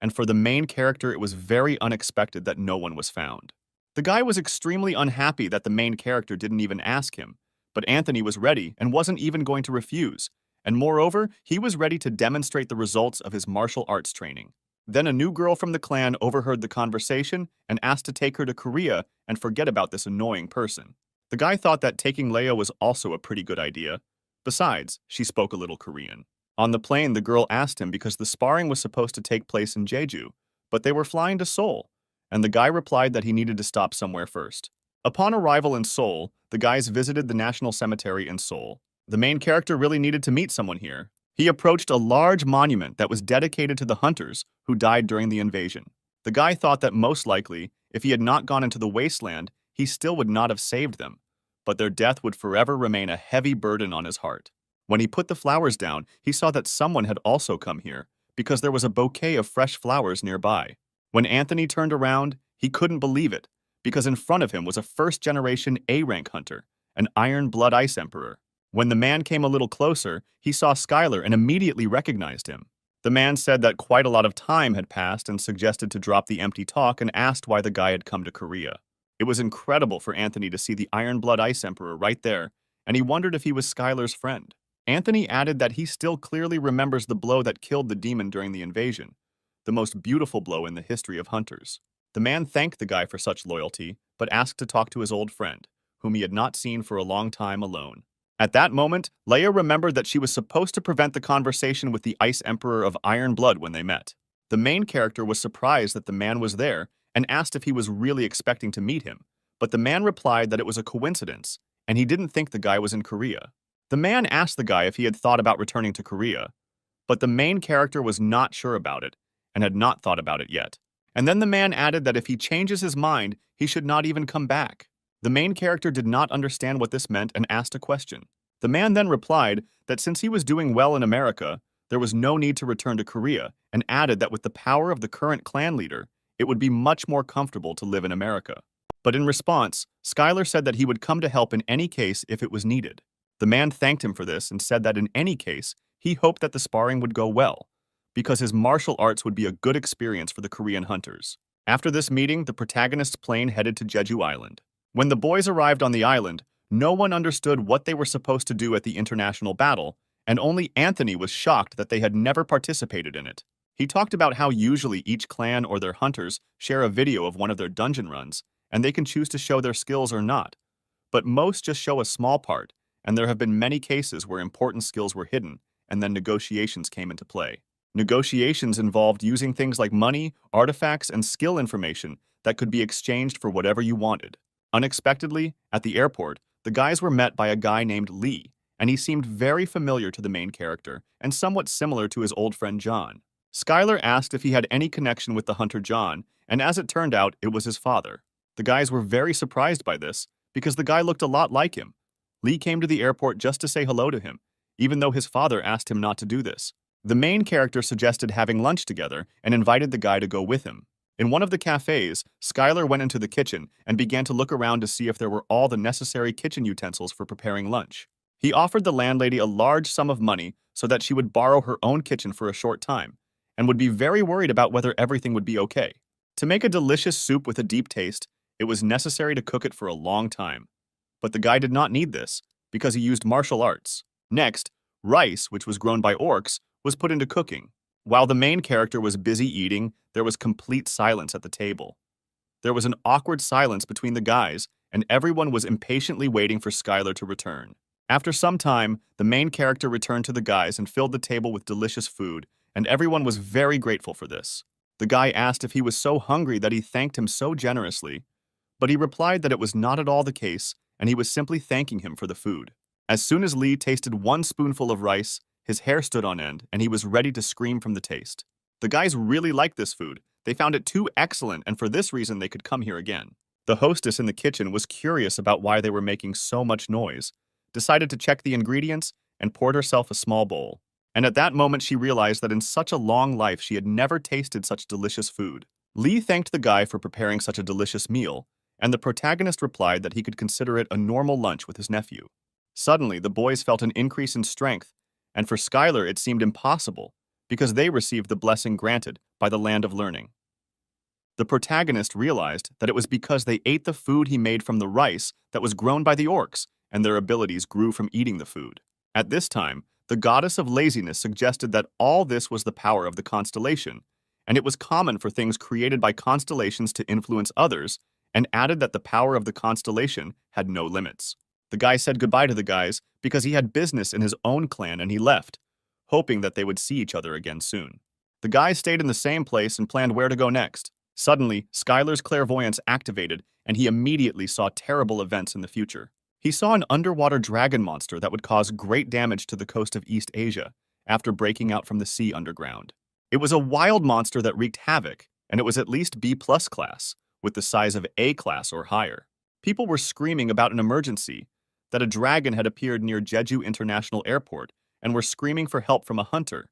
And for the main character, it was very unexpected that no one was found. The guy was extremely unhappy that the main character didn't even ask him, but Anthony was ready and wasn't even going to refuse, and moreover, he was ready to demonstrate the results of his martial arts training. Then a new girl from the clan overheard the conversation and asked to take her to Korea and forget about this annoying person. The guy thought that taking Leia was also a pretty good idea. Besides, she spoke a little Korean. On the plane, the girl asked him because the sparring was supposed to take place in Jeju, but they were flying to Seoul, and the guy replied that he needed to stop somewhere first. Upon arrival in Seoul, the guys visited the National Cemetery in Seoul. The main character really needed to meet someone here. He approached a large monument that was dedicated to the hunters who died during the invasion. The guy thought that most likely, if he had not gone into the wasteland, he still would not have saved them, but their death would forever remain a heavy burden on his heart. When he put the flowers down, he saw that someone had also come here, because there was a bouquet of fresh flowers nearby. When Anthony turned around, he couldn't believe it, because in front of him was a first-generation A-rank hunter, an Iron Blood Ice Emperor. When the man came a little closer, he saw Skylar and immediately recognized him. The man said that quite a lot of time had passed and suggested to drop the empty talk and asked why the guy had come to Korea. It was incredible for Anthony to see the Iron Blood Ice Emperor right there, and he wondered if he was Skylar's friend. Anthony added that he still clearly remembers the blow that killed the demon during the invasion, the most beautiful blow in the history of hunters. The man thanked the guy for such loyalty, but asked to talk to his old friend, whom he had not seen for a long time alone. At that moment, Leia remembered that she was supposed to prevent the conversation with the Ice Emperor of Iron Blood when they met. The main character was surprised that the man was there and asked if he was really expecting to meet him, but the man replied that it was a coincidence, and he didn't think the guy was in Korea. The man asked the guy if he had thought about returning to Korea, but the main character was not sure about it and had not thought about it yet. And then the man added that if he changes his mind, he should not even come back. The main character did not understand what this meant and asked a question. The man then replied that since he was doing well in America, there was no need to return to Korea, and added that with the power of the current clan leader, it would be much more comfortable to live in America. But in response, Skylar said that he would come to help in any case if it was needed. The man thanked him for this and said that in any case, he hoped that the sparring would go well, because his martial arts would be a good experience for the Korean hunters. After this meeting, the protagonist's plane headed to Jeju Island. When the boys arrived on the island, no one understood what they were supposed to do at the international battle, and only Anthony was shocked that they had never participated in it. He talked about how usually each clan or their hunters share a video of one of their dungeon runs, and they can choose to show their skills or not. But most just show a small part, and there have been many cases where important skills were hidden, and then negotiations came into play. Negotiations involved using things like money, artifacts, and skill information that could be exchanged for whatever you wanted. Unexpectedly, at the airport, the guys were met by a guy named Lee, and he seemed very familiar to the main character and somewhat similar to his old friend John. Skylar asked if he had any connection with the hunter John, and as it turned out, it was his father. The guys were very surprised by this, because the guy looked a lot like him. Lee came to the airport just to say hello to him, even though his father asked him not to do this. The main character suggested having lunch together and invited the guy to go with him. In one of the cafes, Skylar went into the kitchen and began to look around to see if there were all the necessary kitchen utensils for preparing lunch. He offered the landlady a large sum of money so that she would borrow her own kitchen for a short time, and would be very worried about whether everything would be okay. To make a delicious soup with a deep taste, it was necessary to cook it for a long time. But the guy did not need this, because he used martial arts. Next, rice, which was grown by orcs, was put into cooking. While the main character was busy eating, there was complete silence at the table. There was an awkward silence between the guys, and everyone was impatiently waiting for Skylar to return. After some time, the main character returned to the guys and filled the table with delicious food, and everyone was very grateful for this. The guy asked if he was so hungry that he thanked him so generously, but he replied that it was not at all the case and he was simply thanking him for the food. As soon as Lee tasted one spoonful of rice, his hair stood on end and he was ready to scream from the taste. The guys really liked this food. They found it too excellent and for this reason they could come here again. The hostess in the kitchen was curious about why they were making so much noise, decided to check the ingredients, and poured herself a small bowl. And at that moment she realized that in such a long life she had never tasted such delicious food. Lee thanked the guy for preparing such a delicious meal, and the protagonist replied that he could consider it a normal lunch with his nephew. Suddenly, the boys felt an increase in strength, and for Skylar it seemed impossible, because they received the blessing granted by the land of learning. The protagonist realized that it was because they ate the food he made from the rice that was grown by the orcs, and their abilities grew from eating the food. At this time, the goddess of laziness suggested that all this was the power of the constellation, and it was common for things created by constellations to influence others, and added that the power of the constellation had no limits. The guy said goodbye to the guys because he had business in his own clan and he left, hoping that they would see each other again soon. The guys stayed in the same place and planned where to go next. Suddenly, Skylar's clairvoyance activated and he immediately saw terrible events in the future. He saw an underwater dragon monster that would cause great damage to the coast of East Asia after breaking out from the sea underground. It was a wild monster that wreaked havoc, and it was at least B+ class, with the size of A class or higher. People were screaming about an emergency, that a dragon had appeared near Jeju International Airport, and were screaming for help from a hunter.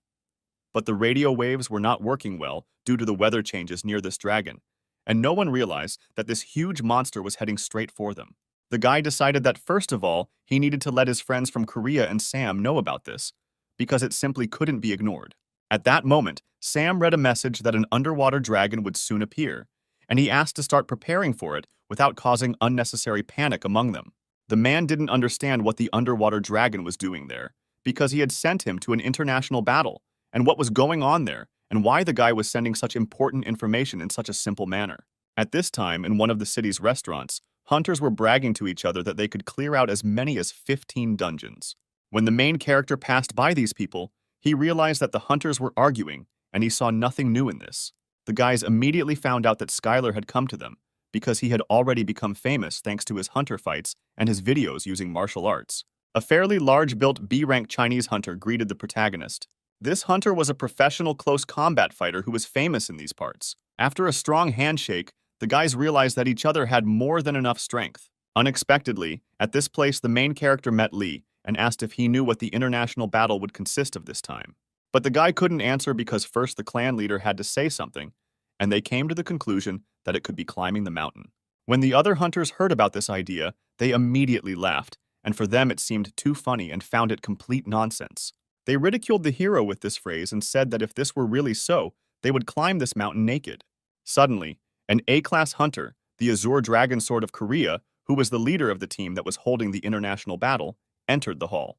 But the radio waves were not working well due to the weather changes near this dragon, and no one realized that this huge monster was heading straight for them. The guy decided that first of all, he needed to let his friends from Korea and Sam know about this, because it simply couldn't be ignored. At that moment, Sam read a message that an underwater dragon would soon appear, and he asked to start preparing for it without causing unnecessary panic among them. The man didn't understand what the underwater dragon was doing there, because he had sent him to an international battle, and what was going on there, and why the guy was sending such important information in such a simple manner. At this time, in one of the city's restaurants, hunters were bragging to each other that they could clear out as many as 15 dungeons. When the main character passed by these people, he realized that the hunters were arguing, and he saw nothing new in this. The guys immediately found out that Skylar had come to them, because he had already become famous thanks to his hunter fights and his videos using martial arts. A fairly large-built B-rank Chinese hunter greeted the protagonist. This hunter was a professional close combat fighter who was famous in these parts. After a strong handshake, the guys realized that each other had more than enough strength. Unexpectedly, at this place the main character met Lee and asked if he knew what the international battle would consist of this time. But the guy couldn't answer because first the clan leader had to say something, and they came to the conclusion that it could be climbing the mountain. When the other hunters heard about this idea, they immediately laughed, and for them it seemed too funny and found it complete nonsense. They ridiculed the hero with this phrase and said that if this were really so, they would climb this mountain naked. Suddenly, an A-class hunter, the Azure Dragon Sword of Korea, who was the leader of the team that was holding the international battle, entered the hall.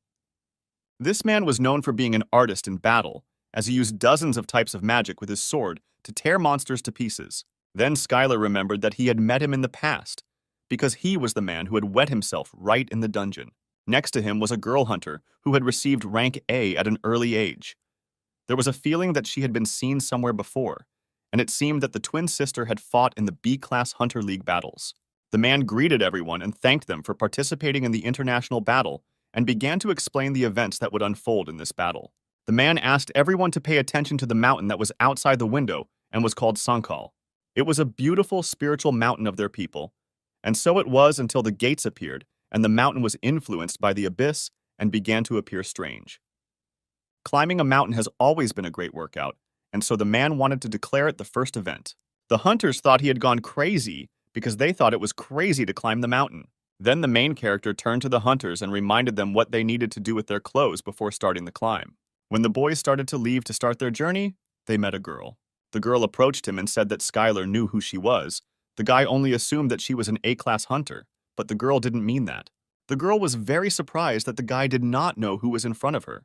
This man was known for being an artist in battle, as he used dozens of types of magic with his sword to tear monsters to pieces. Then Skylar remembered that he had met him in the past, because he was the man who had wet himself right in the dungeon. Next to him was a girl hunter who had received rank A at an early age. There was a feeling that she had been seen somewhere before, and it seemed that the twin sister had fought in the B-class Hunter League battles. The man greeted everyone and thanked them for participating in the international battle and began to explain the events that would unfold in this battle. The man asked everyone to pay attention to the mountain that was outside the window and was called Sankal. It was a beautiful spiritual mountain of their people, and so it was until the gates appeared and the mountain was influenced by the abyss and began to appear strange. Climbing a mountain has always been a great workout, and so the man wanted to declare it the first event. The hunters thought he had gone crazy because they thought it was crazy to climb the mountain. Then the main character turned to the hunters and reminded them what they needed to do with their clothes before starting the climb. When the boys started to leave to start their journey, they met a girl. The girl approached him and said that Skylar knew who she was. The guy only assumed that she was an A-class hunter, but the girl didn't mean that. The girl was very surprised that the guy did not know who was in front of her.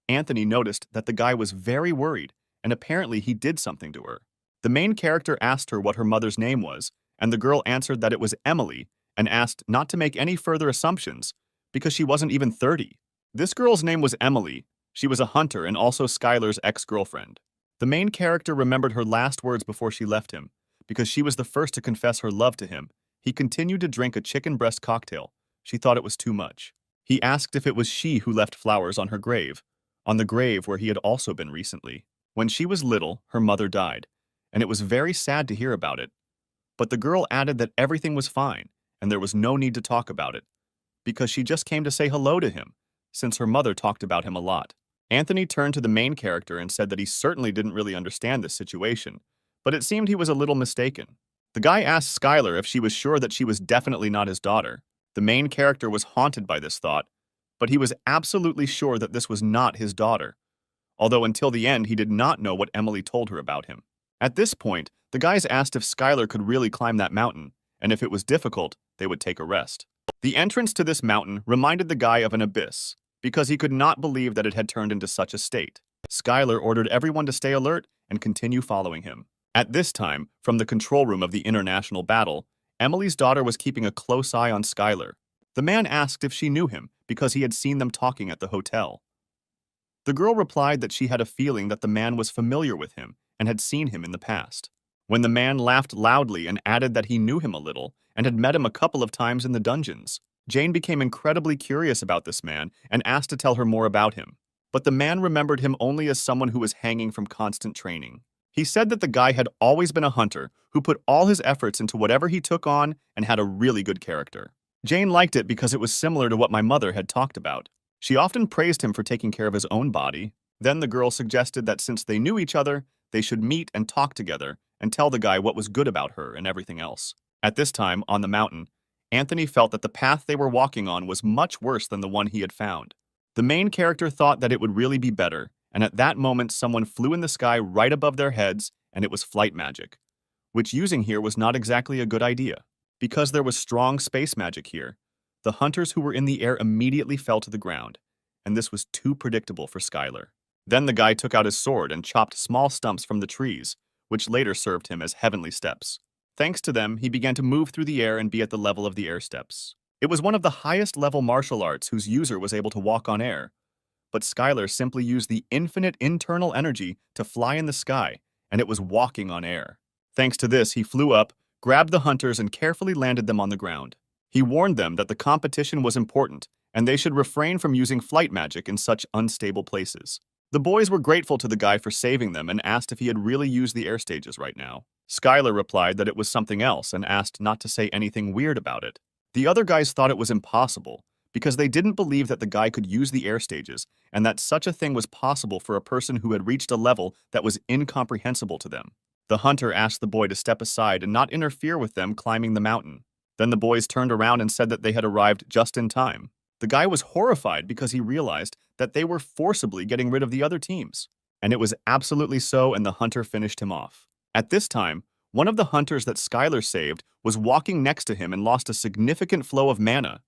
Anthony noticed that the guy was very worried, and apparently he did something to her. The main character asked her what her mother's name was, and the girl answered that it was Emily, and asked not to make any further assumptions, because she wasn't even 30. This girl's name was Emily. She was a hunter and also Skylar's ex-girlfriend. The main character remembered her last words before she left him. Because she was the first to confess her love to him, he continued to drink a chicken breast cocktail. She thought it was too much. He asked if it was she who left flowers on the grave where he had also been recently. When she was little, her mother died, and it was very sad to hear about it. But the girl added that everything was fine, and there was no need to talk about it, because she just came to say hello to him, since her mother talked about him a lot. Anthony turned to the main character and said that he certainly didn't really understand this situation, but it seemed he was a little mistaken. The guy asked Skylar if she was sure that she was definitely not his daughter. The main character was haunted by this thought, but he was absolutely sure that this was not his daughter, although until the end he did not know what Emily told her about him. At this point, the guys asked if Skylar could really climb that mountain, and if it was difficult, they would take a rest. The entrance to this mountain reminded the guy of an abyss, because he could not believe that it had turned into such a state. Skylar ordered everyone to stay alert and continue following him. At this time, from the control room of the international battle, Emily's daughter was keeping a close eye on Skylar. The man asked if she knew him because he had seen them talking at the hotel. The girl replied that she had a feeling that the man was familiar with him and had seen him in the past. When the man laughed loudly and added that he knew him a little and had met him a couple of times in the dungeons, Jane became incredibly curious about this man and asked to tell her more about him. But the man remembered him only as someone who was hanging from constant training. He said that the guy had always been a hunter who put all his efforts into whatever he took on and had a really good character. Jane liked it because it was similar to what my mother had talked about. She often praised him for taking care of his own body. Then the girl suggested that since they knew each other, they should meet and talk together and tell the guy what was good about her and everything else. At this time, on the mountain, Anthony felt that the path they were walking on was much worse than the one he had found. The main character thought that it would really be better, and at that moment someone flew in the sky right above their heads, and it was flight magic, which using here was not exactly a good idea. Because there was strong space magic here, the hunters who were in the air immediately fell to the ground, and this was too predictable for Skylar. Then the guy took out his sword and chopped small stumps from the trees, which later served him as heavenly steps. Thanks to them, he began to move through the air and be at the level of the air steps. It was one of the highest level martial arts whose user was able to walk on air, but Skylar simply used the infinite internal energy to fly in the sky, and it was walking on air. Thanks to this, he flew up, grabbed the hunters, and carefully landed them on the ground. He warned them that the competition was important, and they should refrain from using flight magic in such unstable places. The boys were grateful to the guy for saving them and asked if he had really used the air stages right now. Skylar replied that it was something else and asked not to say anything weird about it. The other guys thought it was impossible, because they didn't believe that the guy could use the air stages and that such a thing was possible for a person who had reached a level that was incomprehensible to them. The hunter asked the boy to step aside and not interfere with them climbing the mountain. Then the boys turned around and said that they had arrived just in time. The guy was horrified because he realized that they were forcibly getting rid of the other teams. And it was absolutely so, and the hunter finished him off. At this time, one of the hunters that Skylar saved was walking next to him and lost a significant flow of mana.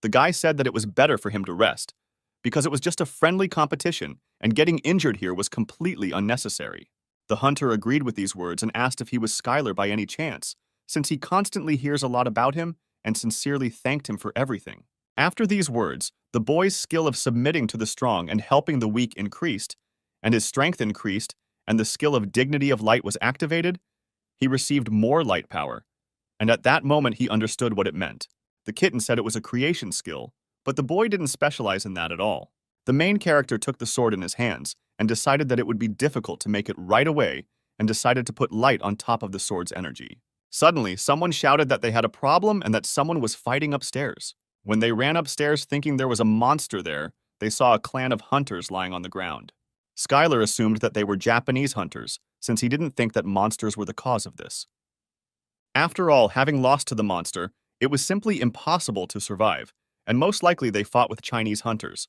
The guy said that it was better for him to rest, because it was just a friendly competition, and getting injured here was completely unnecessary. The hunter agreed with these words and asked if he was Skylar by any chance, since he constantly hears a lot about him, and sincerely thanked him for everything. After these words, the boy's skill of submitting to the strong and helping the weak increased, and his strength increased, and the skill of dignity of light was activated. He received more light power, and at that moment he understood what it meant. The kitten said it was a creation skill, but the boy didn't specialize in that at all. The main character took the sword in his hands and decided that it would be difficult to make it right away and decided to put light on top of the sword's energy. Suddenly, someone shouted that they had a problem and that someone was fighting upstairs. When they ran upstairs thinking there was a monster there, they saw a clan of hunters lying on the ground. Skylar assumed that they were Japanese hunters, since he didn't think that monsters were the cause of this. After all, having lost to the monster, it was simply impossible to survive, and most likely they fought with Chinese hunters.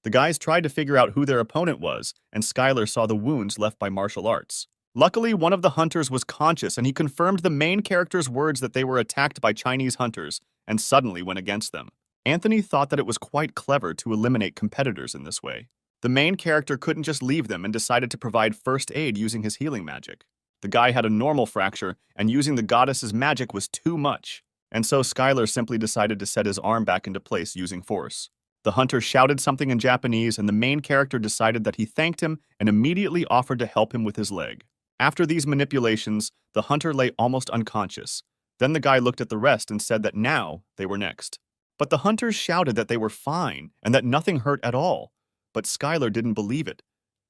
The guys tried to figure out who their opponent was, and Skylar saw the wounds left by martial arts. Luckily, one of the hunters was conscious, and he confirmed the main character's words that they were attacked by Chinese hunters, and suddenly went against them. Anthony thought that it was quite clever to eliminate competitors in this way. The main character couldn't just leave them and decided to provide first aid using his healing magic. The guy had a normal fracture, and using the goddess's magic was too much, and so Skylar simply decided to set his arm back into place using force. The hunter shouted something in Japanese, and the main character decided that he thanked him and immediately offered to help him with his leg. After these manipulations, the hunter lay almost unconscious. Then the guy looked at the rest and said that now they were next. But the hunters shouted that they were fine and that nothing hurt at all. But Skylar didn't believe it,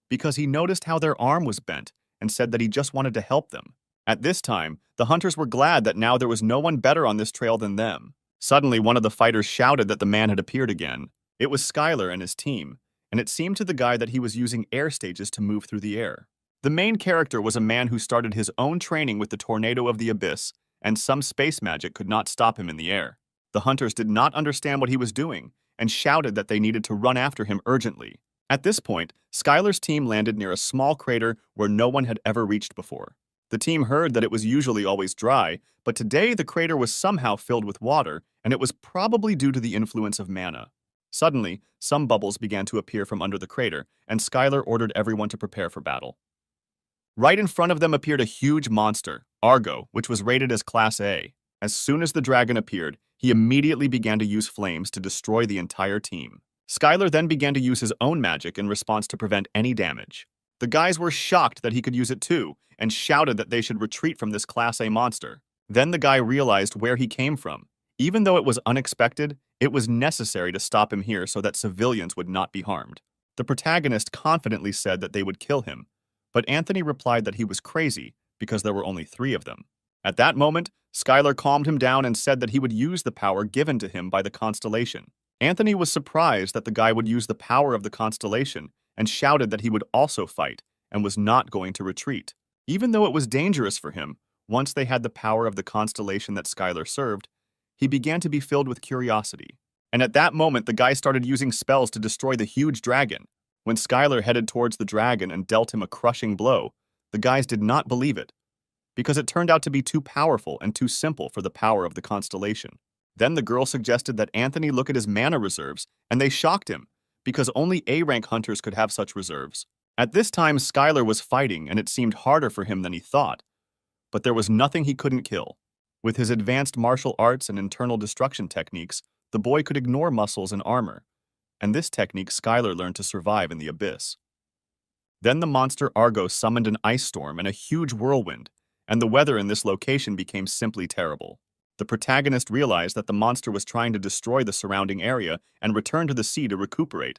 because he noticed how their arm was bent and said that he just wanted to help them. At this time, the hunters were glad that now there was no one better on this trail than them. Suddenly, one of the fighters shouted that the man had appeared again. It was Skylar and his team, and it seemed to the guy that he was using air stages to move through the air. The main character was a man who started his own training with the tornado of the abyss, and some space magic could not stop him in the air. The hunters did not understand what he was doing and shouted that they needed to run after him urgently. At this point, Skylar's team landed near a small crater where no one had ever reached before. The team heard that it was usually always dry, but today the crater was somehow filled with water, and it was probably due to the influence of mana. Suddenly, some bubbles began to appear from under the crater, and Skylar ordered everyone to prepare for battle. Right in front of them appeared a huge monster, Argo, which was rated as Class A. As soon as the dragon appeared, he immediately began to use flames to destroy the entire team. Skylar then began to use his own magic in response to prevent any damage. The guys were shocked that he could use it too, and shouted that they should retreat from this Class A monster. Then the guy realized where he came from. Even though it was unexpected, it was necessary to stop him here so that civilians would not be harmed. The protagonist confidently said that they would kill him, but Anthony replied that he was crazy because there were only 3 of them. At that moment, Skylar calmed him down and said that he would use the power given to him by the constellation. Anthony was surprised that the guy would use the power of the constellation and shouted that he would also fight and was not going to retreat. Even though it was dangerous for him, once they had the power of the constellation that Skylar served, he began to be filled with curiosity. And at that moment, the guy started using spells to destroy the huge dragon. When Skylar headed towards the dragon and dealt him a crushing blow, the guys did not believe it, because it turned out to be too powerful and too simple for the power of the constellation. Then the girl suggested that Anthony look at his mana reserves, and they shocked him, because only A-rank hunters could have such reserves. At this time, Skylar was fighting, and it seemed harder for him than he thought. But there was nothing he couldn't kill. With his advanced martial arts and internal destruction techniques, the boy could ignore muscles and armor, and this technique Skylar learned to survive in the abyss. Then the monster Argo summoned an ice storm and a huge whirlwind, and the weather in this location became simply terrible. The protagonist realized that the monster was trying to destroy the surrounding area and return to the sea to recuperate,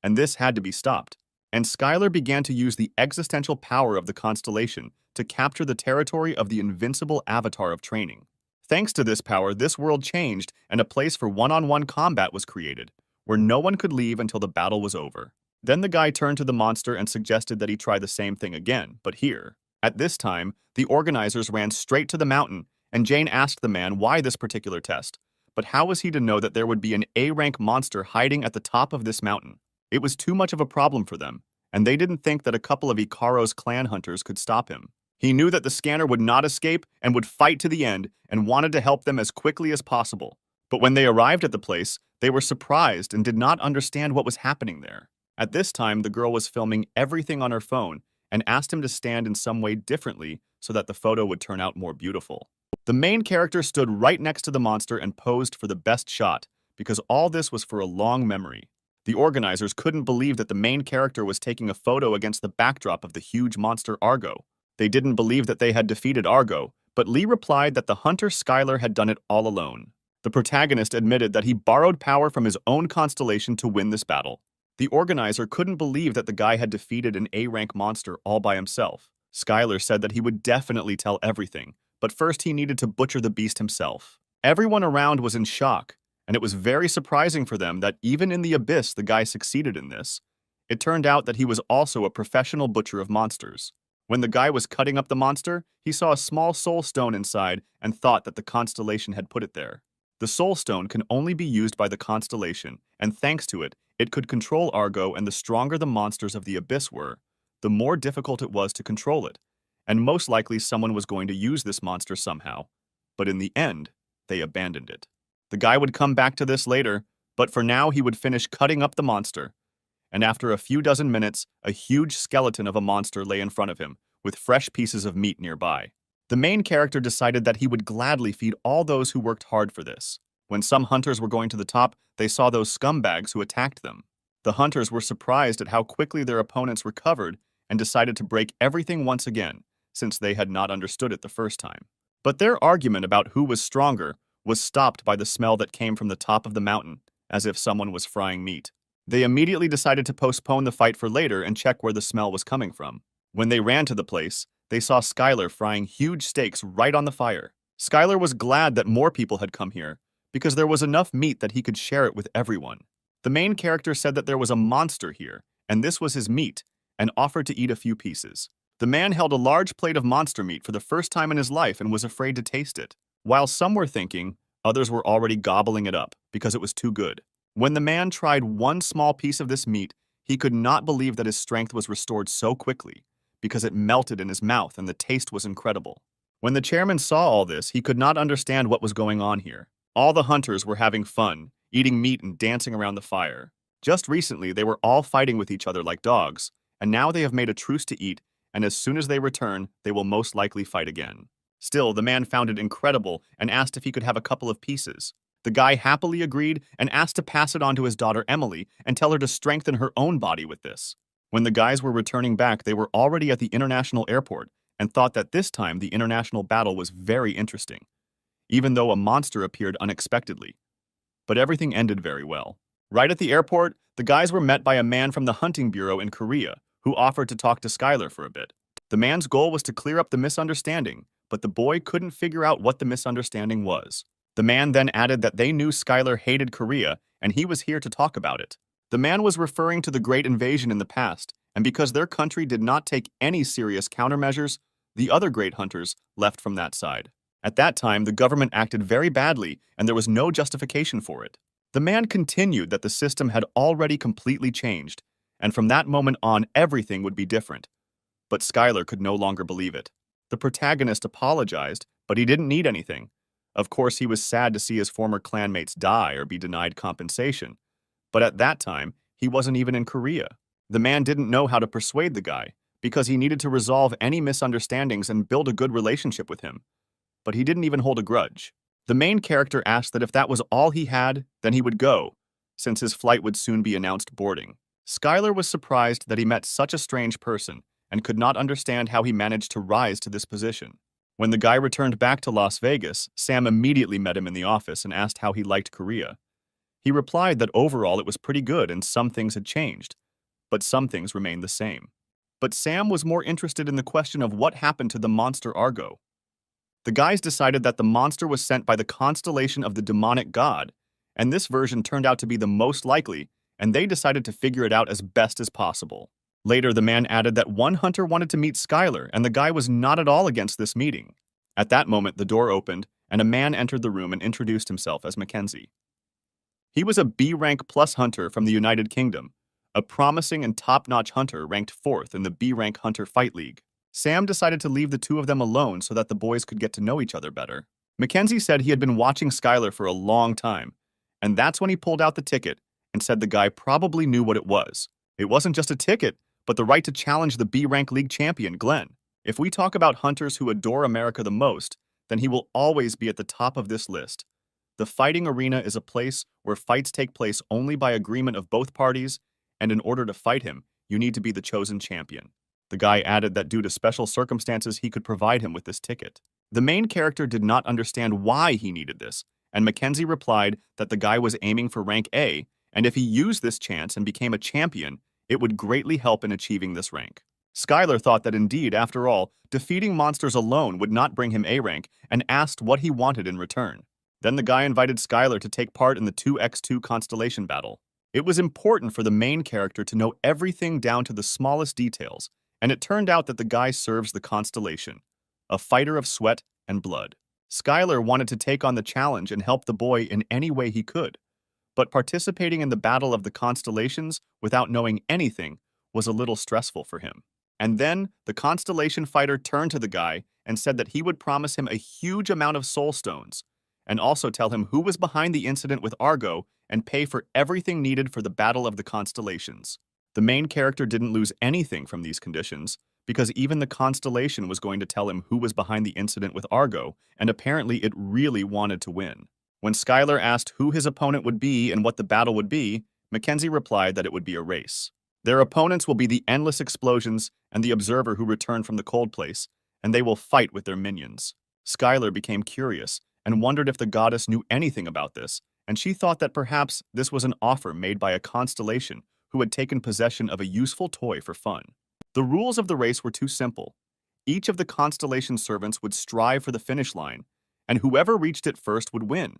and this had to be stopped. And Skylar began to use the existential power of the constellation to capture the territory of the invincible avatar of training. Thanks to this power, this world changed and a place for one-on-one combat was created, where no one could leave until the battle was over. Then the guy turned to the monster and suggested that he try the same thing again, but here. At this time, the organizers ran straight to the mountain, and Jane asked the man why this particular test. But how was he to know that there would be an A-rank monster hiding at the top of this mountain? It was too much of a problem for them, and they didn't think that a couple of Ikaro's clan hunters could stop him. He knew that the scanner would not escape and would fight to the end and wanted to help them as quickly as possible. But when they arrived at the place, they were surprised and did not understand what was happening there. At this time, the girl was filming everything on her phone and asked him to stand in some way differently so that the photo would turn out more beautiful. The main character stood right next to the monster and posed for the best shot, because all this was for a long memory. The organizers couldn't believe that the main character was taking a photo against the backdrop of the huge monster Argo. They didn't believe that they had defeated Argo, but Lee replied that the hunter Skylar had done it all alone. The protagonist admitted that he borrowed power from his own constellation to win this battle. The organizer couldn't believe that the guy had defeated an A-rank monster all by himself. Skylar said that he would definitely tell everything, but first he needed to butcher the beast himself. Everyone around was in shock, and it was very surprising for them that even in the abyss the guy succeeded in this. It turned out that he was also a professional butcher of monsters. When the guy was cutting up the monster, he saw a small soul stone inside and thought that the constellation had put it there. The soul stone can only be used by the constellation, and thanks to it, it could control Argo, and the stronger the monsters of the abyss were, the more difficult it was to control it, and most likely someone was going to use this monster somehow. But in the end, they abandoned it. The guy would come back to this later, but for now he would finish cutting up the monster. And after a few dozen minutes, a huge skeleton of a monster lay in front of him, with fresh pieces of meat nearby. The main character decided that he would gladly feed all those who worked hard for this. When some hunters were going to the top, they saw those scumbags who attacked them. The hunters were surprised at how quickly their opponents recovered and decided to break everything once again, since they had not understood it the first time. But their argument about who was stronger was stopped by the smell that came from the top of the mountain, as if someone was frying meat. They immediately decided to postpone the fight for later and check where the smell was coming from. When they ran to the place, they saw Skylar frying huge steaks right on the fire. Skylar was glad that more people had come here, because there was enough meat that he could share it with everyone. The main character said that there was a monster here, and this was his meat, and offered to eat a few pieces. The man held a large plate of monster meat for the first time in his life and was afraid to taste it. While some were thinking, others were already gobbling it up because it was too good. When the man tried one small piece of this meat, he could not believe that his strength was restored so quickly, because it melted in his mouth and the taste was incredible. When the chairman saw all this, he could not understand what was going on here. All the hunters were having fun, eating meat and dancing around the fire. Just recently, they were all fighting with each other like dogs, and now they have made a truce to eat, and as soon as they return, they will most likely fight again. Still, the man found it incredible and asked if he could have a couple of pieces. The guy happily agreed and asked to pass it on to his daughter Emily and tell her to strengthen her own body with this. When the guys were returning back, they were already at the international airport and thought that this time the international battle was very interesting, even though a monster appeared unexpectedly. But everything ended very well. Right at the airport, the guys were met by a man from the hunting bureau in Korea who offered to talk to Skylar for a bit. The man's goal was to clear up the misunderstanding, but the boy couldn't figure out what the misunderstanding was. The man then added that they knew Skylar hated Korea and he was here to talk about it. The man was referring to the Great Invasion in the past, and because their country did not take any serious countermeasures, the other great hunters left from that side. At that time, the government acted very badly and there was no justification for it. The man continued that the system had already completely changed, and from that moment on, everything would be different. But Skylar could no longer believe it. The protagonist apologized, but he didn't need anything. Of course, he was sad to see his former clanmates die or be denied compensation. But at that time, he wasn't even in Korea. The man didn't know how to persuade the guy, because he needed to resolve any misunderstandings and build a good relationship with him. But he didn't even hold a grudge. The main character asked that if that was all he had, then he would go, since his flight would soon be announced boarding. Skylar was surprised that he met such a strange person and could not understand how he managed to rise to this position. When the guy returned back to Las Vegas, Sam immediately met him in the office and asked how he liked Korea. He replied that overall it was pretty good and some things had changed, but some things remained the same. But Sam was more interested in the question of what happened to the monster Argo. The guys decided that the monster was sent by the constellation of the demonic god, and this version turned out to be the most likely, and they decided to figure it out as best as possible. Later, the man added that one hunter wanted to meet Skylar, and the guy was not at all against this meeting. At that moment, the door opened, and a man entered the room and introduced himself as Mackenzie. He was a B-rank plus hunter from the United Kingdom, a promising and top-notch hunter ranked 4th in the B-rank Hunter Fight League. Sam decided to leave the two of them alone so that the boys could get to know each other better. Mackenzie said he had been watching Skylar for a long time, and that's when he pulled out the ticket and said the guy probably knew what it was. It wasn't just a ticket, but the right to challenge the B-rank league champion, Glenn. If we talk about hunters who adore America the most, then he will always be at the top of this list. The fighting arena is a place where fights take place only by agreement of both parties, and in order to fight him, you need to be the chosen champion. The guy added that due to special circumstances, he could provide him with this ticket. The main character did not understand why he needed this, and Mackenzie replied that the guy was aiming for rank A, and if he used this chance and became a champion, it would greatly help in achieving this rank. Skylar thought that indeed, after all, defeating monsters alone would not bring him A rank and asked what he wanted in return. Then the guy invited Skylar to take part in the 2x2 constellation battle. It was important for the main character to know everything down to the smallest details, and it turned out that the guy serves the constellation, a fighter of sweat and blood. Skylar wanted to take on the challenge and help the boy in any way he could, but participating in the battle of the constellations without knowing anything was a little stressful for him. And then the constellation fighter turned to the guy and said that he would promise him a huge amount of soul stones, and also tell him who was behind the incident with Argo and pay for everything needed for the battle of the constellations. The main character didn't lose anything from these conditions, because even the constellation was going to tell him who was behind the incident with Argo, and apparently it really wanted to win. When Skylar asked who his opponent would be and what the battle would be, Mackenzie replied that it would be a race. Their opponents will be the endless explosions and the observer who returned from the cold place, and they will fight with their minions. Skylar became curious and wondered if the goddess knew anything about this, and she thought that perhaps this was an offer made by a constellation who had taken possession of a useful toy for fun. The rules of the race were too simple. Each of the constellation servants would strive for the finish line, and whoever reached it first would win.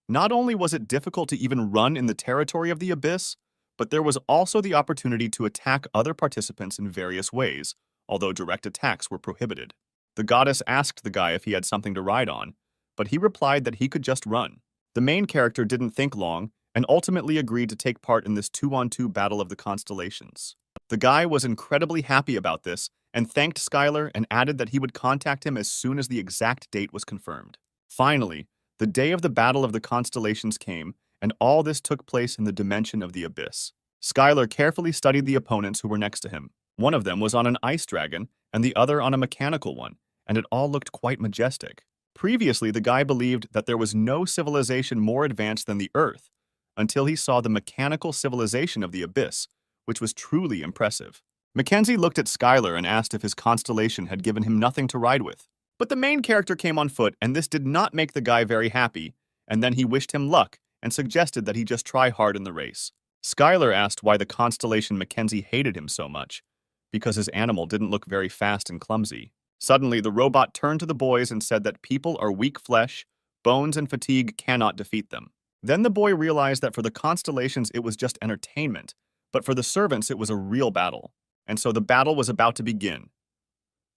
Not only was it difficult to even run in the territory of the abyss, but there was also the opportunity to attack other participants in various ways, although direct attacks were prohibited. The goddess asked the guy if he had something to ride on, but he replied that he could just run. The main character didn't think long and ultimately agreed to take part in this 2-on-2 battle of the constellations. The guy was incredibly happy about this and thanked Skylar and added that he would contact him as soon as the exact date was confirmed. Finally, the day of the Battle of the Constellations came, and all this took place in the dimension of the abyss. Skylar carefully studied the opponents who were next to him. One of them was on an ice dragon, and the other on a mechanical one, and it all looked quite majestic. Previously, the guy believed that there was no civilization more advanced than the Earth, until he saw the mechanical civilization of the abyss, which was truly impressive. Mackenzie looked at Skylar and asked if his constellation had given him nothing to ride with. But the main character came on foot, and this did not make the guy very happy, and then he wished him luck and suggested that he just try hard in the race. Skylar asked why the constellation Mackenzie hated him so much, because his animal didn't look very fast and clumsy. Suddenly, the robot turned to the boys and said that people are weak flesh, bones and fatigue cannot defeat them. Then the boy realized that for the constellations it was just entertainment, but for the servants it was a real battle. And so the battle was about to begin.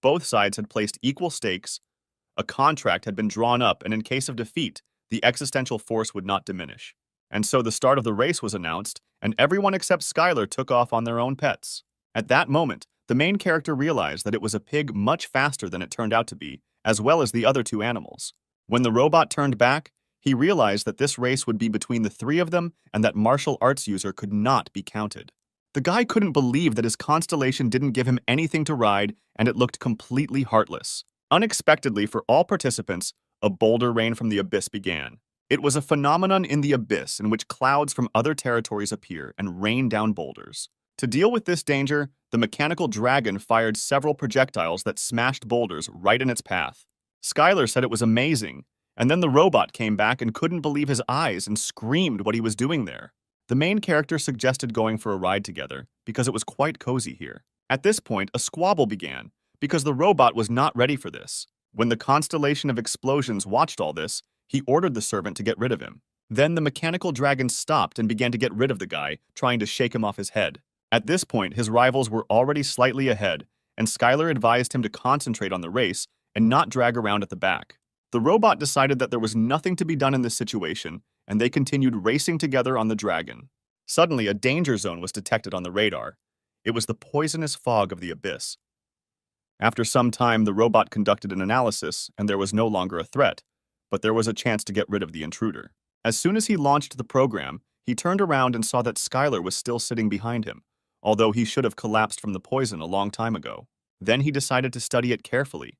Both sides had placed equal stakes, a contract had been drawn up, and in case of defeat, the existential force would not diminish. And so the start of the race was announced, and everyone except Skylar took off on their own pets. At that moment, the main character realized that it was a pig much faster than it turned out to be, as well as the other two animals. When the robot turned back, he realized that this race would be between the three of them and that martial arts user could not be counted. The guy couldn't believe that his constellation didn't give him anything to ride, and it looked completely heartless. Unexpectedly for all participants, a boulder rain from the abyss began. It was a phenomenon in the abyss in which clouds from other territories appear and rain down boulders. To deal with this danger, the mechanical dragon fired several projectiles that smashed boulders right in its path. Skylar said it was amazing, and then the robot came back and couldn't believe his eyes and screamed what he was doing there. The main character suggested going for a ride together because it was quite cozy here. At this point, a squabble began because the robot was not ready for this. When the constellation of explosions watched all this, he ordered the servant to get rid of him. Then the mechanical dragon stopped and began to get rid of the guy, trying to shake him off his head. At this point, his rivals were already slightly ahead, and Skylar advised him to concentrate on the race and not drag around at the back. The robot decided that there was nothing to be done in this situation, and they continued racing together on the dragon. Suddenly, a danger zone was detected on the radar. It was the poisonous fog of the abyss. After some time, the robot conducted an analysis, and there was no longer a threat, but there was a chance to get rid of the intruder. As soon as he launched the program, he turned around and saw that Skylar was still sitting behind him, although he should have collapsed from the poison a long time ago. Then he decided to study it carefully,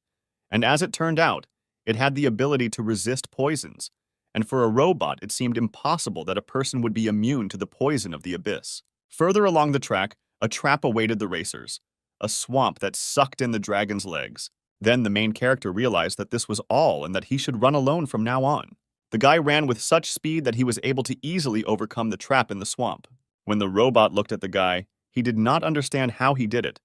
and as it turned out, it had the ability to resist poisons, and for a robot it seemed impossible that a person would be immune to the poison of the abyss. Further along the track, a trap awaited the racers, a swamp that sucked in the dragon's legs. Then the main character realized that this was all and that he should run alone from now on. The guy ran with such speed that he was able to easily overcome the trap in the swamp. When the robot looked at the guy, he did not understand how he did it,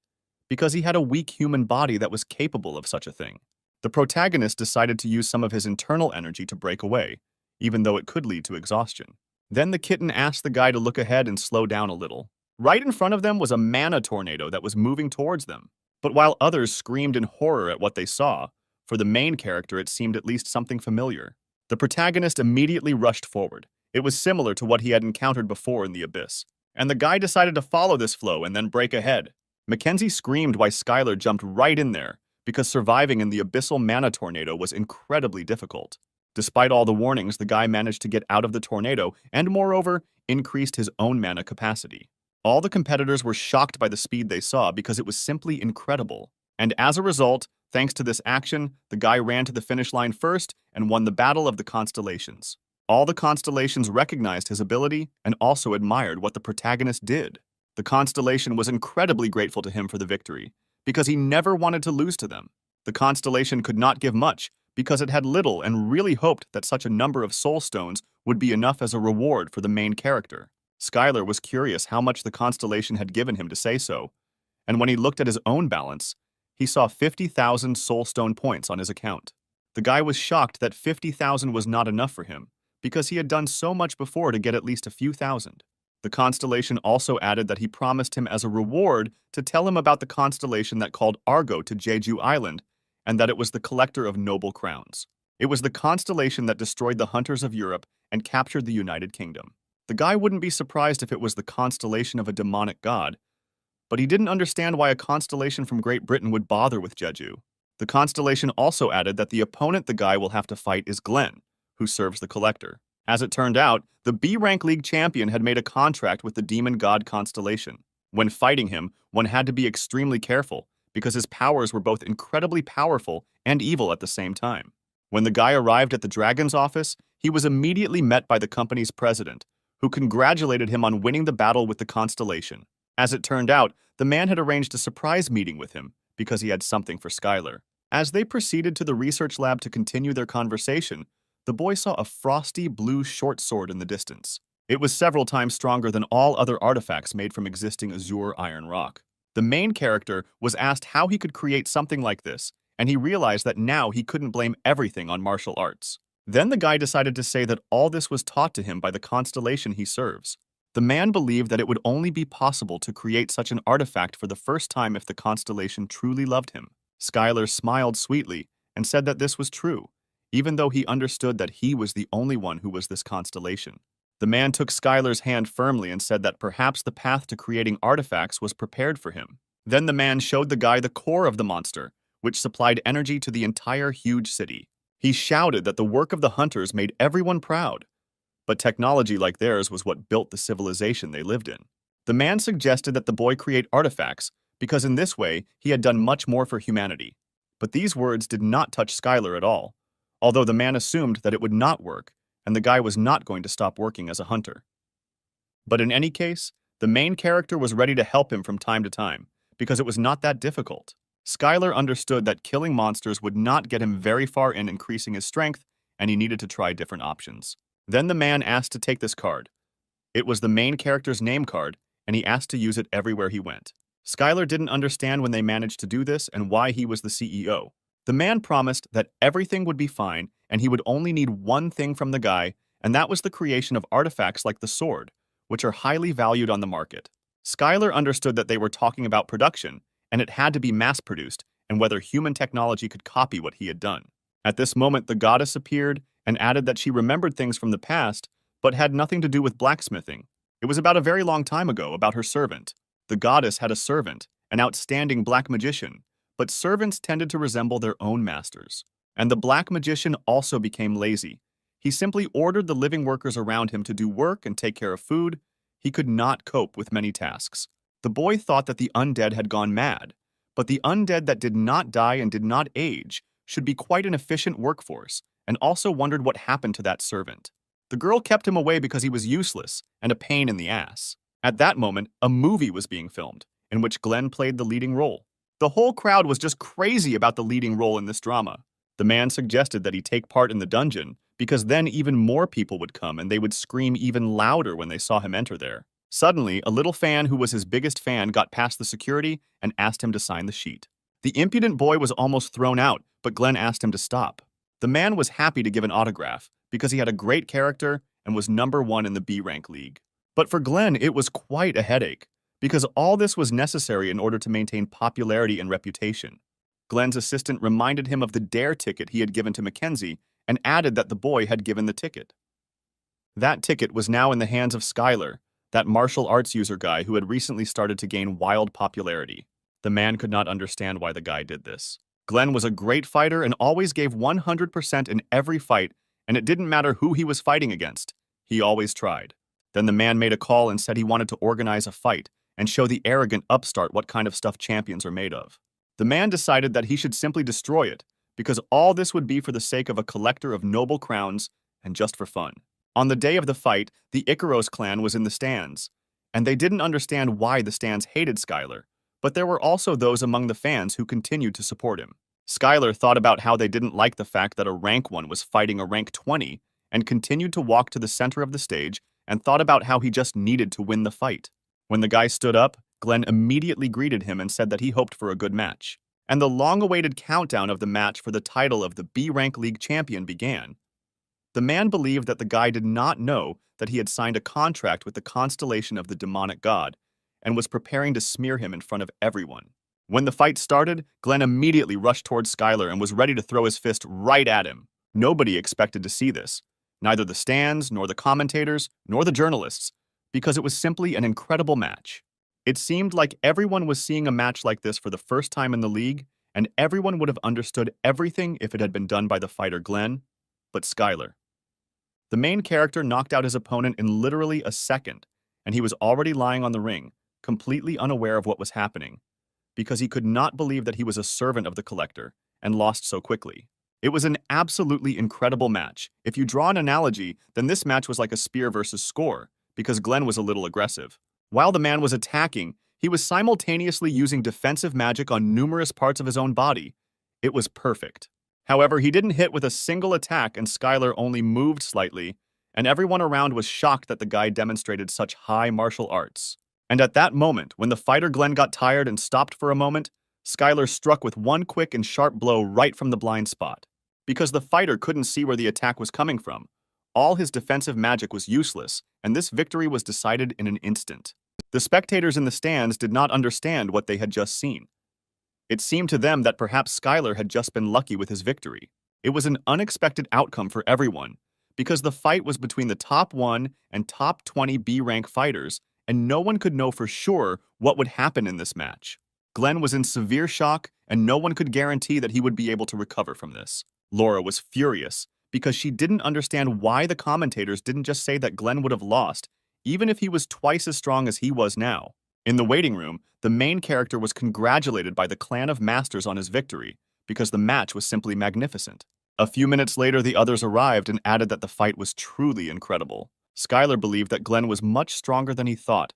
because he had a weak human body that was capable of such a thing. The protagonist decided to use some of his internal energy to break away, even though it could lead to exhaustion. Then the kitten asked the guy to look ahead and slow down a little. Right in front of them was a mana tornado that was moving towards them. But while others screamed in horror at what they saw, for the main character it seemed at least something familiar. The protagonist immediately rushed forward. It was similar to what he had encountered before in the abyss. And the guy decided to follow this flow and then break ahead. Mackenzie screamed while Skylar jumped right in there, because surviving in the abyssal mana tornado was incredibly difficult. Despite all the warnings, the guy managed to get out of the tornado and, moreover, increased his own mana capacity. All the competitors were shocked by the speed they saw because it was simply incredible. And as a result, thanks to this action, the guy ran to the finish line first and won the Battle of the Constellations. All the constellations recognized his ability and also admired what the protagonist did. The constellation was incredibly grateful to him for the victory, because he never wanted to lose to them. The constellation could not give much, because it had little and really hoped that such a number of soul stones would be enough as a reward for the main character. Skylar was curious how much the constellation had given him to say so, and when he looked at his own balance, he saw 50,000 soul stone points on his account. The guy was shocked that 50,000 was not enough for him, because he had done so much before to get at least a few thousand. The constellation also added that he promised him as a reward to tell him about the constellation that called Argo to Jeju Island, and that it was the collector of noble crowns. It was the constellation that destroyed the hunters of Europe and captured the United Kingdom. The guy wouldn't be surprised if it was the constellation of a demonic god, but he didn't understand why a constellation from Great Britain would bother with Jeju. The constellation also added that the opponent the guy will have to fight is Glenn, who serves the collector. As it turned out, the B-rank league champion had made a contract with the demon god constellation. When fighting him, one had to be extremely careful, because his powers were both incredibly powerful and evil at the same time. When the guy arrived at the dragon's office, he was immediately met by the company's president, who congratulated him on winning the battle with the constellation. As it turned out, the man had arranged a surprise meeting with him because he had something for Skylar. As they proceeded to the research lab to continue their conversation, the boy saw a frosty blue short sword in the distance. It was several times stronger than all other artifacts made from existing azure iron rock. The main character was asked how he could create something like this, and he realized that now he couldn't blame everything on martial arts. Then the guy decided to say that all this was taught to him by the constellation he serves. The man believed that it would only be possible to create such an artifact for the first time if the constellation truly loved him. Skylar smiled sweetly and said that this was true, even though he understood that he was the only one who was this constellation. The man took Skylar's hand firmly and said that perhaps the path to creating artifacts was prepared for him. Then the man showed the guy the core of the monster, which supplied energy to the entire huge city. He shouted that the work of the hunters made everyone proud, but technology like theirs was what built the civilization they lived in. The man suggested that the boy create artifacts because in this way he had done much more for humanity. But these words did not touch Skylar at all, although the man assumed that it would not work and the guy was not going to stop working as a hunter. But in any case, the main character was ready to help him from time to time because it was not that difficult. Skylar understood that killing monsters would not get him very far in increasing his strength, and he needed to try different options. Then the man asked to take this card. It was the main character's name card, and he asked to use it everywhere he went. Skylar didn't understand when they managed to do this and why he was the CEO. The man promised that everything would be fine, and he would only need one thing from the guy, and that was the creation of artifacts like the sword, which are highly valued on the market. Skylar understood that they were talking about production, and it had to be mass-produced, and whether human technology could copy what he had done. At this moment, the goddess appeared and added that she remembered things from the past, but had nothing to do with blacksmithing. It was about a very long time ago, about her servant. The goddess had a servant, an outstanding black magician, but servants tended to resemble their own masters. And the black magician also became lazy. He simply ordered the living workers around him to do work and take care of food. He could not cope with many tasks. The boy thought that the undead had gone mad, but the undead that did not die and did not age should be quite an efficient workforce, and also wondered what happened to that servant. The girl kept him away because he was useless and a pain in the ass. At that moment, a movie was being filmed, in which Glenn played the leading role. The whole crowd was just crazy about the leading role in this drama. The man suggested that he take part in the dungeon, because then even more people would come and they would scream even louder when they saw him enter there. Suddenly, a little fan who was his biggest fan got past the security and asked him to sign the sheet. The impudent boy was almost thrown out, but Glenn asked him to stop. The man was happy to give an autograph because he had a great character and was #1 in the B-rank league. But for Glenn, it was quite a headache, because all this was necessary in order to maintain popularity and reputation. Glenn's assistant reminded him of the dare ticket he had given to Mackenzie and added that the boy had given the ticket. That ticket was now in the hands of Skylar, that martial arts user guy who had recently started to gain wild popularity. The man could not understand why the guy did this. Glenn was a great fighter and always gave 100% in every fight, and it didn't matter who he was fighting against. He always tried. Then the man made a call and said he wanted to organize a fight and show the arrogant upstart what kind of stuff champions are made of. The man decided that he should simply destroy it, because all this would be for the sake of a collector of noble crowns and just for fun. On the day of the fight, the Ikaros clan was in the stands, and they didn't understand why the stands hated Skylar, but there were also those among the fans who continued to support him. Skylar thought about how they didn't like the fact that a rank 1 was fighting a rank 20 and continued to walk to the center of the stage and thought about how he just needed to win the fight. When the guy stood up, Glenn immediately greeted him and said that he hoped for a good match. And the long-awaited countdown of the match for the title of the B-Rank League champion began. The man believed that the guy did not know that he had signed a contract with the constellation of the demonic god and was preparing to smear him in front of everyone. When the fight started, Glenn immediately rushed towards Skylar and was ready to throw his fist right at him. Nobody expected to see this, neither the stands, nor the commentators, nor the journalists, because it was simply an incredible match. It seemed like everyone was seeing a match like this for the first time in the league, and everyone would have understood everything if it had been done by the fighter Glenn, but Skylar. The main character knocked out his opponent in literally a second, and he was already lying on the ring, completely unaware of what was happening, because he could not believe that he was a servant of the Collector and lost so quickly. It was an absolutely incredible match. If you draw an analogy, then this match was like a spear versus score, because Glenn was a little aggressive. While the man was attacking, he was simultaneously using defensive magic on numerous parts of his own body. It was perfect. However, he didn't hit with a single attack and Skylar only moved slightly, and everyone around was shocked that the guy demonstrated such high martial arts. And at that moment, when the fighter Glenn got tired and stopped for a moment, Skylar struck with one quick and sharp blow right from the blind spot. Because the fighter couldn't see where the attack was coming from, all his defensive magic was useless, and this victory was decided in an instant. The spectators in the stands did not understand what they had just seen. It seemed to them that perhaps Skylar had just been lucky with his victory. It was an unexpected outcome for everyone, because the fight was between the top 1 and top 20 B-rank fighters, and no one could know for sure what would happen in this match. Glenn was in severe shock, and no one could guarantee that he would be able to recover from this. Laura was furious, because she didn't understand why the commentators didn't just say that Glenn would have lost, even if he was twice as strong as he was now. In the waiting room, the main character was congratulated by the clan of masters on his victory, because the match was simply magnificent. A few minutes later, the others arrived and added that the fight was truly incredible. Skylar believed that Glenn was much stronger than he thought,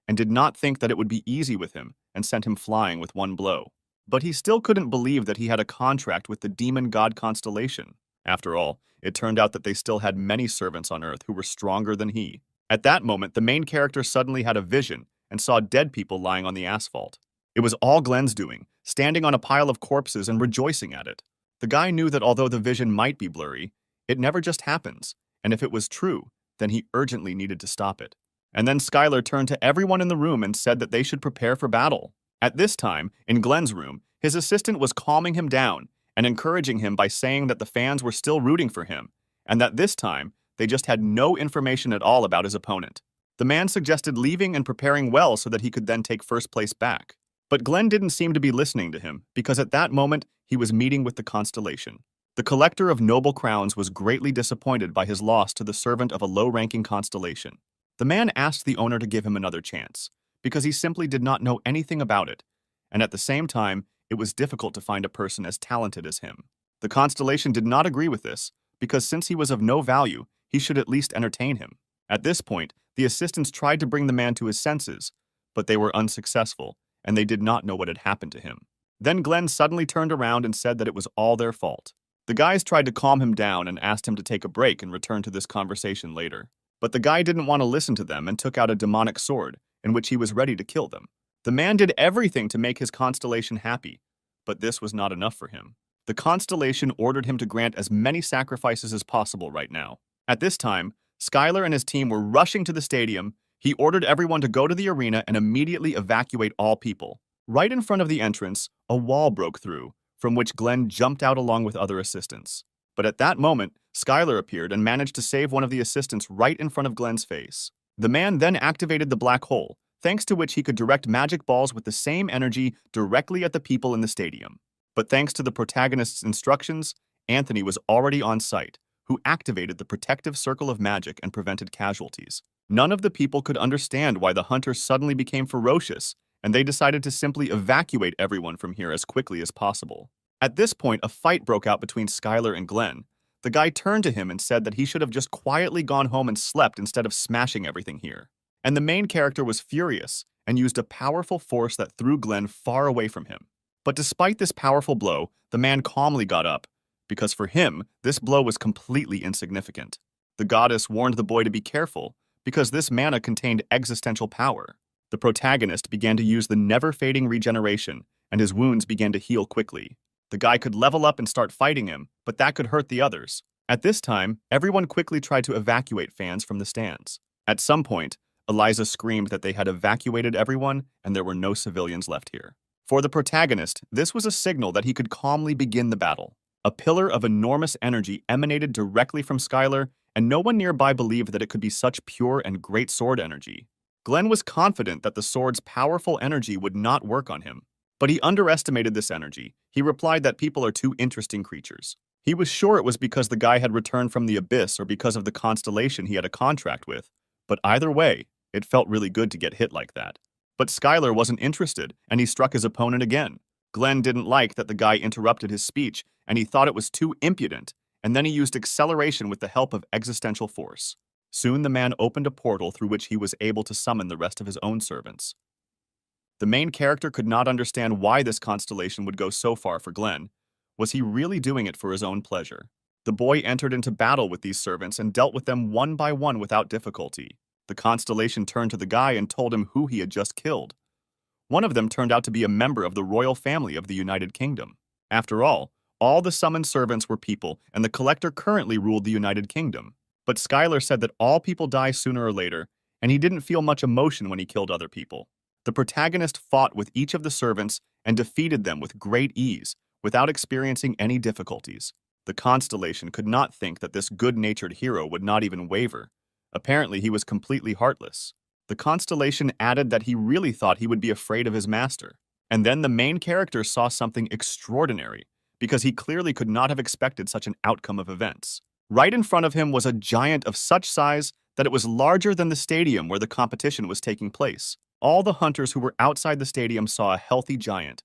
and did not think that it would be easy with him, and sent him flying with one blow. But he still couldn't believe that he had a contract with the demon god constellation. After all, it turned out that they still had many servants on Earth who were stronger than he. At that moment, the main character suddenly had a vision and saw dead people lying on the asphalt. It was all Glenn's doing, standing on a pile of corpses and rejoicing at it. The guy knew that although the vision might be blurry, it never just happens, and if it was true, then he urgently needed to stop it. And then Skylar turned to everyone in the room and said that they should prepare for battle. At this time, in Glenn's room, his assistant was calming him down and encouraging him by saying that the fans were still rooting for him, and that this time, they just had no information at all about his opponent. The man suggested leaving and preparing well so that he could then take first place back. But Glenn didn't seem to be listening to him, because at that moment, he was meeting with the constellation. The collector of noble crowns was greatly disappointed by his loss to the servant of a low-ranking constellation. The man asked the owner to give him another chance, because he simply did not know anything about it, and at the same time, it was difficult to find a person as talented as him. The constellation did not agree with this, because since he was of no value, he should at least entertain him. At this point, the assistants tried to bring the man to his senses, but they were unsuccessful, and they did not know what had happened to him. Then Glenn suddenly turned around and said that it was all their fault. The guys tried to calm him down and asked him to take a break and return to this conversation later. But the guy didn't want to listen to them and took out a demonic sword, in which he was ready to kill them. The man did everything to make his constellation happy, but this was not enough for him. The constellation ordered him to grant as many sacrifices as possible right now. At this time, Skylar and his team were rushing to the stadium. He ordered everyone to go to the arena and immediately evacuate all people. Right in front of the entrance, a wall broke through, from which Glenn jumped out along with other assistants. But at that moment, Skylar appeared and managed to save one of the assistants right in front of Glenn's face. The man then activated the black hole, thanks to which he could direct magic balls with the same energy directly at the people in the stadium. But thanks to the protagonist's instructions, Anthony was already on site, who activated the protective circle of magic and prevented casualties. None of the people could understand why the hunter suddenly became ferocious, and they decided to simply evacuate everyone from here as quickly as possible. At this point, a fight broke out between Skylar and Glenn, The guy turned to him and said that he should have just quietly gone home and slept instead of smashing everything here. And the main character was furious and used a powerful force that threw Glenn far away from him. But despite this powerful blow, the man calmly got up, because for him, this blow was completely insignificant. The goddess warned the boy to be careful, because this mana contained existential power. The protagonist began to use the never-fading regeneration, and his wounds began to heal quickly. The guy could level up and start fighting him, but that could hurt the others. At this time, everyone quickly tried to evacuate fans from the stands. At some point, Eliza screamed that they had evacuated everyone and there were no civilians left here. For the protagonist, this was a signal that he could calmly begin the battle. A pillar of enormous energy emanated directly from Skylar, and no one nearby believed that it could be such pure and great sword energy. Glenn was confident that the sword's powerful energy would not work on him. But he underestimated this energy. He replied that people are too interesting creatures. He was sure it was because the guy had returned from the abyss or because of the constellation he had a contract with. But either way, it felt really good to get hit like that. But Skylar wasn't interested, and he struck his opponent again. Glenn didn't like that the guy interrupted his speech, and he thought it was too impudent, and then he used acceleration with the help of existential force. Soon the man opened a portal through which he was able to summon the rest of his own servants. The main character could not understand why this constellation would go so far for Glenn. Was he really doing it for his own pleasure? The boy entered into battle with these servants and dealt with them one by one without difficulty. The constellation turned to the guy and told him who he had just killed. One of them turned out to be a member of the royal family of the United Kingdom. After all the summoned servants were people, and the collector currently ruled the United Kingdom. But Skylar said that all people die sooner or later, and he didn't feel much emotion when he killed other people. The protagonist fought with each of the servants and defeated them with great ease, without experiencing any difficulties. The constellation could not think that this good-natured hero would not even waver. Apparently, he was completely heartless. The constellation added that he really thought he would be afraid of his master. And then the main character saw something extraordinary, because he clearly could not have expected such an outcome of events. Right in front of him was a giant of such size that it was larger than the stadium where the competition was taking place. All the hunters who were outside the stadium saw a healthy giant,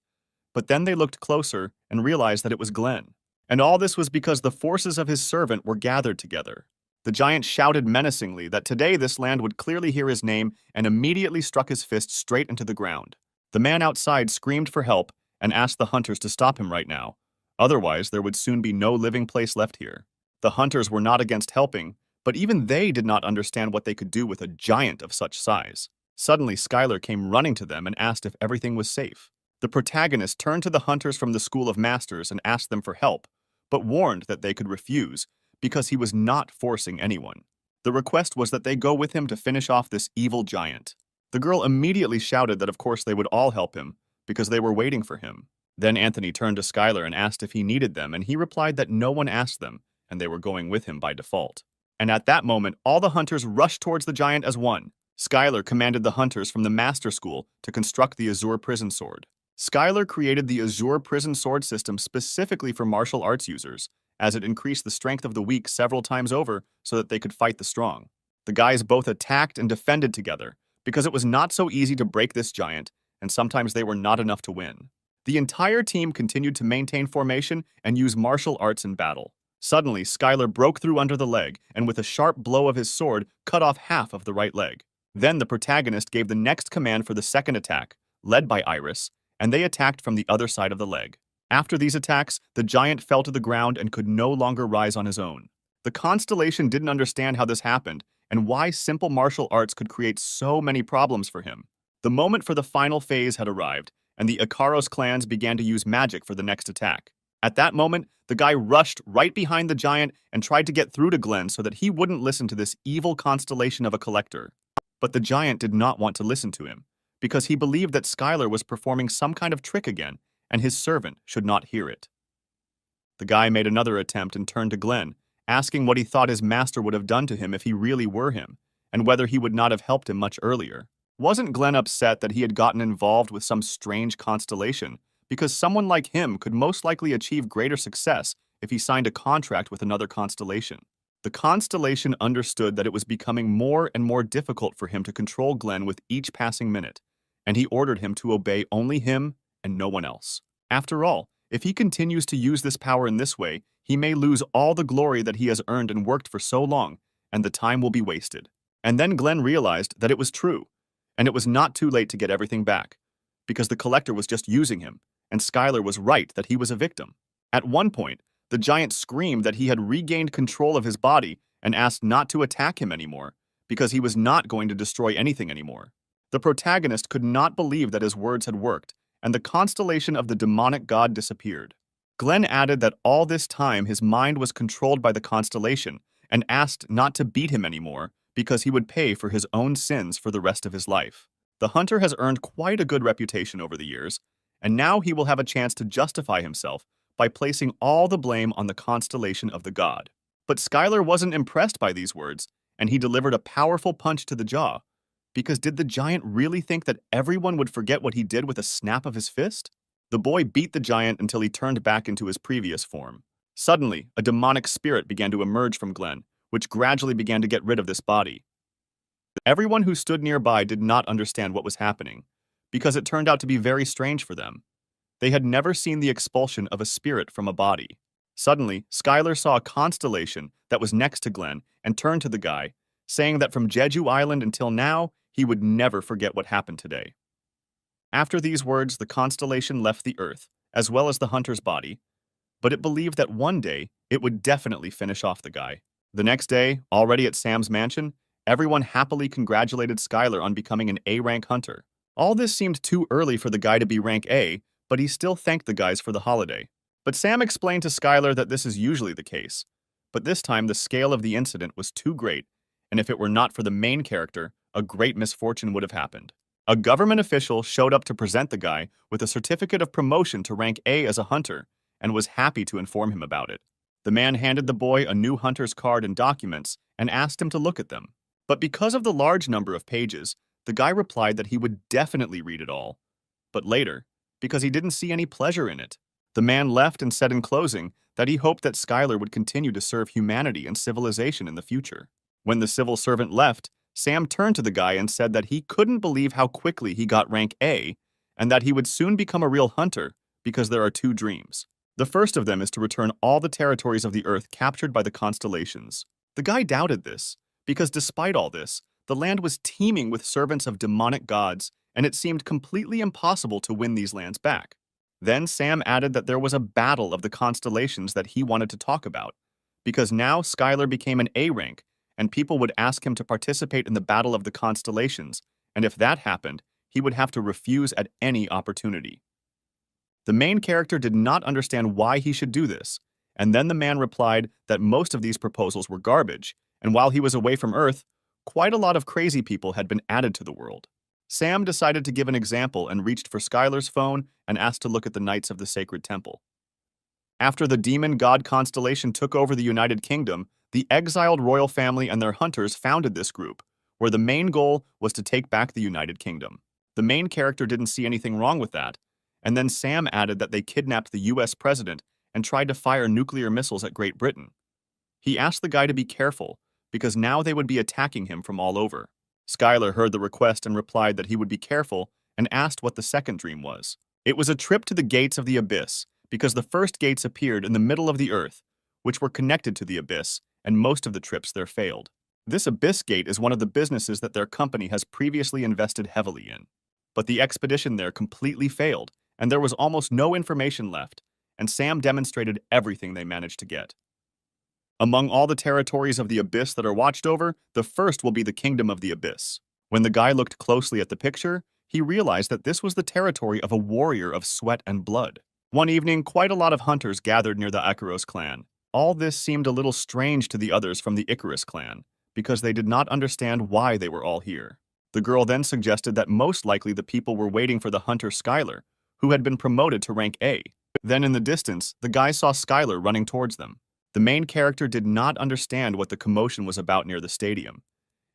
but then they looked closer and realized that it was Glenn. And all this was because the forces of his servant were gathered together. The giant shouted menacingly that today this land would clearly hear his name and immediately struck his fist straight into the ground. The man outside screamed for help and asked the hunters to stop him right now. Otherwise, there would soon be no living place left here. The hunters were not against helping, but even they did not understand what they could do with a giant of such size. Suddenly, Skylar came running to them and asked if everything was safe. The protagonist turned to the hunters from the School of Masters and asked them for help, but warned that they could refuse because he was not forcing anyone. The request was that they go with him to finish off this evil giant. The girl immediately shouted that of course they would all help him because they were waiting for him. Then Anthony turned to Skylar and asked if he needed them, and he replied that no one asked them, and they were going with him by default. And at that moment, all the hunters rushed towards the giant as one. Skylar commanded the hunters from the Master School to construct the Azure Prison Sword. Skylar created the Azure Prison Sword system specifically for martial arts users, as it increased the strength of the weak several times over so that they could fight the strong. The guys both attacked and defended together, because it was not so easy to break this giant, and sometimes they were not enough to win. The entire team continued to maintain formation and use martial arts in battle. Suddenly, Skylar broke through under the leg, and with a sharp blow of his sword, cut off half of the right leg. Then the protagonist gave the next command for the second attack, led by Iris, and they attacked from the other side of the leg. After these attacks, the giant fell to the ground and could no longer rise on his own. The constellation didn't understand how this happened and why simple martial arts could create so many problems for him. The moment for the final phase had arrived, and the Ikaros clans began to use magic for the next attack. At that moment, the guy rushed right behind the giant and tried to get through to Glenn so that he wouldn't listen to this evil constellation of a collector. But the giant did not want to listen to him, because he believed that Skylar was performing some kind of trick again, and his servant should not hear it. The guy made another attempt and turned to Glenn, asking what he thought his master would have done to him if he really were him, and whether he would not have helped him much earlier. Wasn't Glenn upset that he had gotten involved with some strange constellation, because someone like him could most likely achieve greater success if he signed a contract with another constellation? The constellation understood that it was becoming more and more difficult for him to control Glenn with each passing minute, and he ordered him to obey only him and no one else. After all, if he continues to use this power in this way, He may lose all the glory that he has earned and worked for so long, and the time will be wasted. And then Glenn realized that it was true, and it was not too late to get everything back, because the collector was just using him, and Skylar was right that he was a victim. At one point, the giant screamed that he had regained control of his body and asked not to attack him anymore, because he was not going to destroy anything anymore. The protagonist could not believe that his words had worked, and the constellation of the demonic god disappeared. Glenn added that all this time his mind was controlled by the constellation and asked not to beat him anymore because he would pay for his own sins for the rest of his life. The hunter has earned quite a good reputation over the years, and now he will have a chance to justify himself by placing all the blame on the constellation of the god. But Skylar wasn't impressed by these words, and he delivered a powerful punch to the jaw. Because did the giant really think that everyone would forget what he did with a snap of his fist? The boy beat the giant until he turned back into his previous form. Suddenly, a demonic spirit began to emerge from Glenn, which gradually began to get rid of this body. Everyone who stood nearby did not understand what was happening, because it turned out to be very strange for them. They had never seen the expulsion of a spirit from a body. Suddenly, Skylar saw a constellation that was next to Glenn and turned to the guy, saying that from Jeju Island until now, he would never forget what happened today. After these words, the constellation left the earth, as well as the hunter's body, but it believed that one day it would definitely finish off the guy. The next day, already at Sam's mansion, everyone happily congratulated Skylar on becoming an A-rank hunter. All this seemed too early for the guy to be rank A, but he still thanked the guys for the holiday. But Sam explained to Skylar that this is usually the case, but this time the scale of the incident was too great, and if it were not for the main character, a great misfortune would have happened. A government official showed up to present the guy with a certificate of promotion to rank A as a hunter, and was happy to inform him about it. The man handed the boy a new hunter's card and documents and asked him to look at them. But because of the large number of pages, the guy replied that he would definitely read it all. But later, because he didn't see any pleasure in it. The man left and said in closing that he hoped that Skylar would continue to serve humanity and civilization in the future. When the civil servant left, Sam turned to the guy and said that he couldn't believe how quickly he got rank A and that he would soon become a real hunter because there are two dreams. The first of them is to return all the territories of the earth captured by the constellations. The guy doubted this because despite all this, the land was teeming with servants of demonic gods and it seemed completely impossible to win these lands back. Then Sam added that there was a battle of the constellations that he wanted to talk about because now Skylar became an A rank and people would ask him to participate in the Battle of the Constellations, and if that happened, he would have to refuse at any opportunity. The main character did not understand why he should do this, and then the man replied that most of these proposals were garbage, and while he was away from Earth, quite a lot of crazy people had been added to the world. Sam decided to give an example and reached for Skylar's phone and asked to look at the Knights of the Sacred Temple. After the demon god constellation took over the United Kingdom, the exiled royal family and their hunters founded this group, where the main goal was to take back the United Kingdom. The main character didn't see anything wrong with that, and then Sam added that they kidnapped the US president and tried to fire nuclear missiles at Great Britain. He asked the guy to be careful, because now they would be attacking him from all over. Skylar heard the request and replied that he would be careful and asked what the second dream was. It was a trip to the gates of the abyss, because the first gates appeared in the middle of the earth, which were connected to the abyss, and most of the trips there failed. This abyss gate is one of the businesses that their company has previously invested heavily in. But the expedition there completely failed, and there was almost no information left, and Sam demonstrated everything they managed to get. Among all the territories of the abyss that are watched over, the first will be the Kingdom of the Abyss. When the guy looked closely at the picture, he realized that this was the territory of a warrior of sweat and blood. One evening, quite a lot of hunters gathered near the Icaros clan. All this seemed a little strange to the others from the Icarus clan, because they did not understand why they were all here. The girl then suggested that most likely the people were waiting for the hunter Skylar, who had been promoted to rank A. Then in the distance, the guys saw Skylar running towards them. The main character did not understand what the commotion was about near the stadium.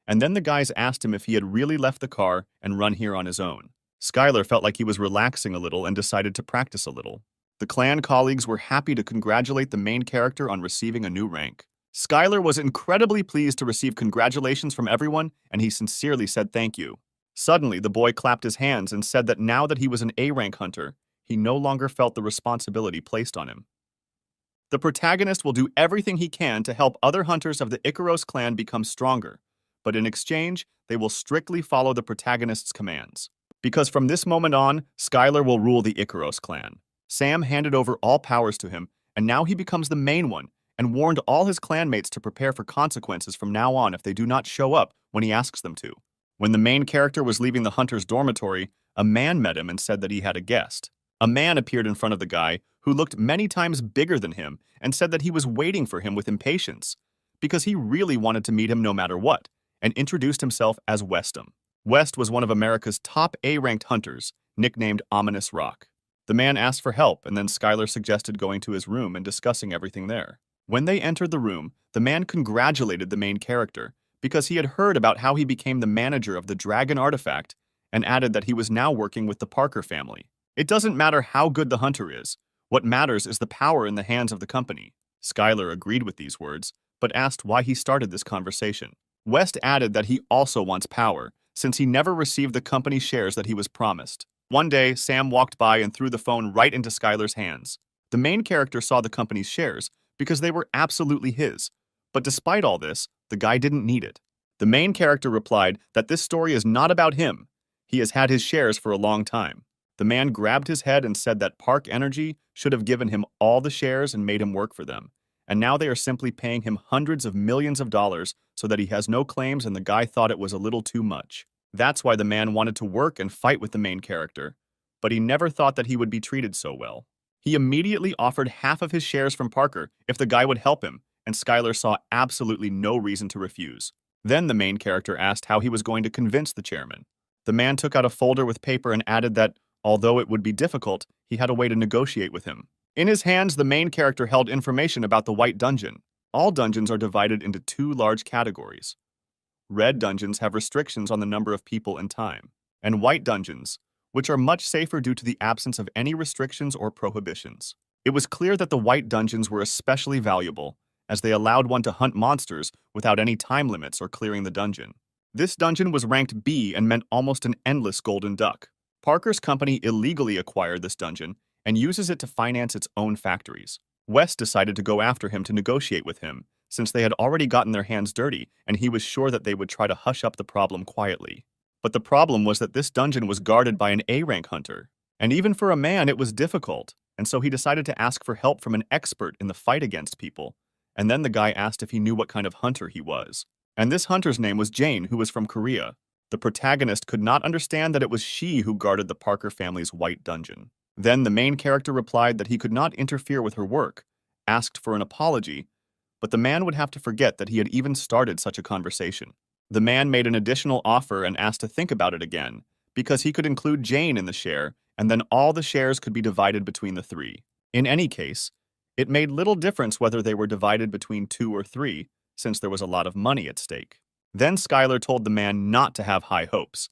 And then the guys asked him if he had really left the car and run here on his own. Skylar felt like he was relaxing a little and decided to practice a little. The clan colleagues were happy to congratulate the main character on receiving a new rank. Skylar was incredibly pleased to receive congratulations from everyone, and he sincerely said thank you. Suddenly, the boy clapped his hands and said that now that he was an A-rank hunter, he no longer felt the responsibility placed on him. The protagonist will do everything he can to help other hunters of the Icaros clan become stronger, but in exchange, they will strictly follow the protagonist's commands. Because from this moment on, Skylar will rule the Icaros clan. Sam handed over all powers to him, and now he becomes the main one, and warned all his clanmates to prepare for consequences from now on if they do not show up when he asks them to. When the main character was leaving the hunter's dormitory, a man met him and said that he had a guest. A man appeared in front of the guy, who looked many times bigger than him, and said that he was waiting for him with impatience, because he really wanted to meet him no matter what, and introduced himself as Westham. West was one of America's top A-ranked hunters, nicknamed Ominous Rock. The man asked for help, and then Skylar suggested going to his room and discussing everything there. When they entered the room, the man congratulated the main character, because he had heard about how he became the manager of the dragon artifact, and added that he was now working with the Parker family. It doesn't matter how good the hunter is. What matters is the power in the hands of the company. Skylar agreed with these words, but asked why he started this conversation. West added that he also wants power, since he never received the company shares that he was promised. One day, Sam walked by and threw the phone right into Skylar's hands. The main character saw the company's shares because they were absolutely his. But despite all this, the guy didn't need it. The main character replied that this story is not about him. He has had his shares for a long time. The man grabbed his head and said that Park Energy should have given him all the shares and made him work for them. And now they are simply paying him hundreds of millions of dollars so that he has no claims, and the guy thought it was a little too much. That's why the man wanted to work and fight with the main character, but he never thought that he would be treated so well. He immediately offered half of his shares from Parker if the guy would help him, and Skylar saw absolutely no reason to refuse. Then the main character asked how he was going to convince the chairman. The man took out a folder with paper and added that, although it would be difficult, he had a way to negotiate with him. In his hands, the main character held information about the White Dungeon. All dungeons are divided into two large categories. Red dungeons have restrictions on the number of people and time, and white dungeons, which are much safer due to the absence of any restrictions or prohibitions. It was clear that the white dungeons were especially valuable, as they allowed one to hunt monsters without any time limits or clearing the dungeon. This dungeon was ranked B and meant almost an endless golden duck. Parker's company illegally acquired this dungeon and uses it to finance its own factories. West decided to go after him to negotiate with him, since they had already gotten their hands dirty and he was sure that they would try to hush up the problem quietly. But the problem was that this dungeon was guarded by an A-rank hunter, and even for a man it was difficult, and so he decided to ask for help from an expert in the fight against people, and then the guy asked if he knew what kind of hunter he was. And this hunter's name was Jane, who was from Korea. The protagonist could not understand that it was she who guarded the Parker family's white dungeon. Then the main character replied that he could not interfere with her work, asked for an apology, but the man would have to forget that he had even started such a conversation. The man made an additional offer and asked to think about it again, because he could include Jane in the share, and then all the shares could be divided between the three. In any case, it made little difference whether they were divided between 2 or 3, since there was a lot of money at stake. Then Skylar told the man not to have high hopes,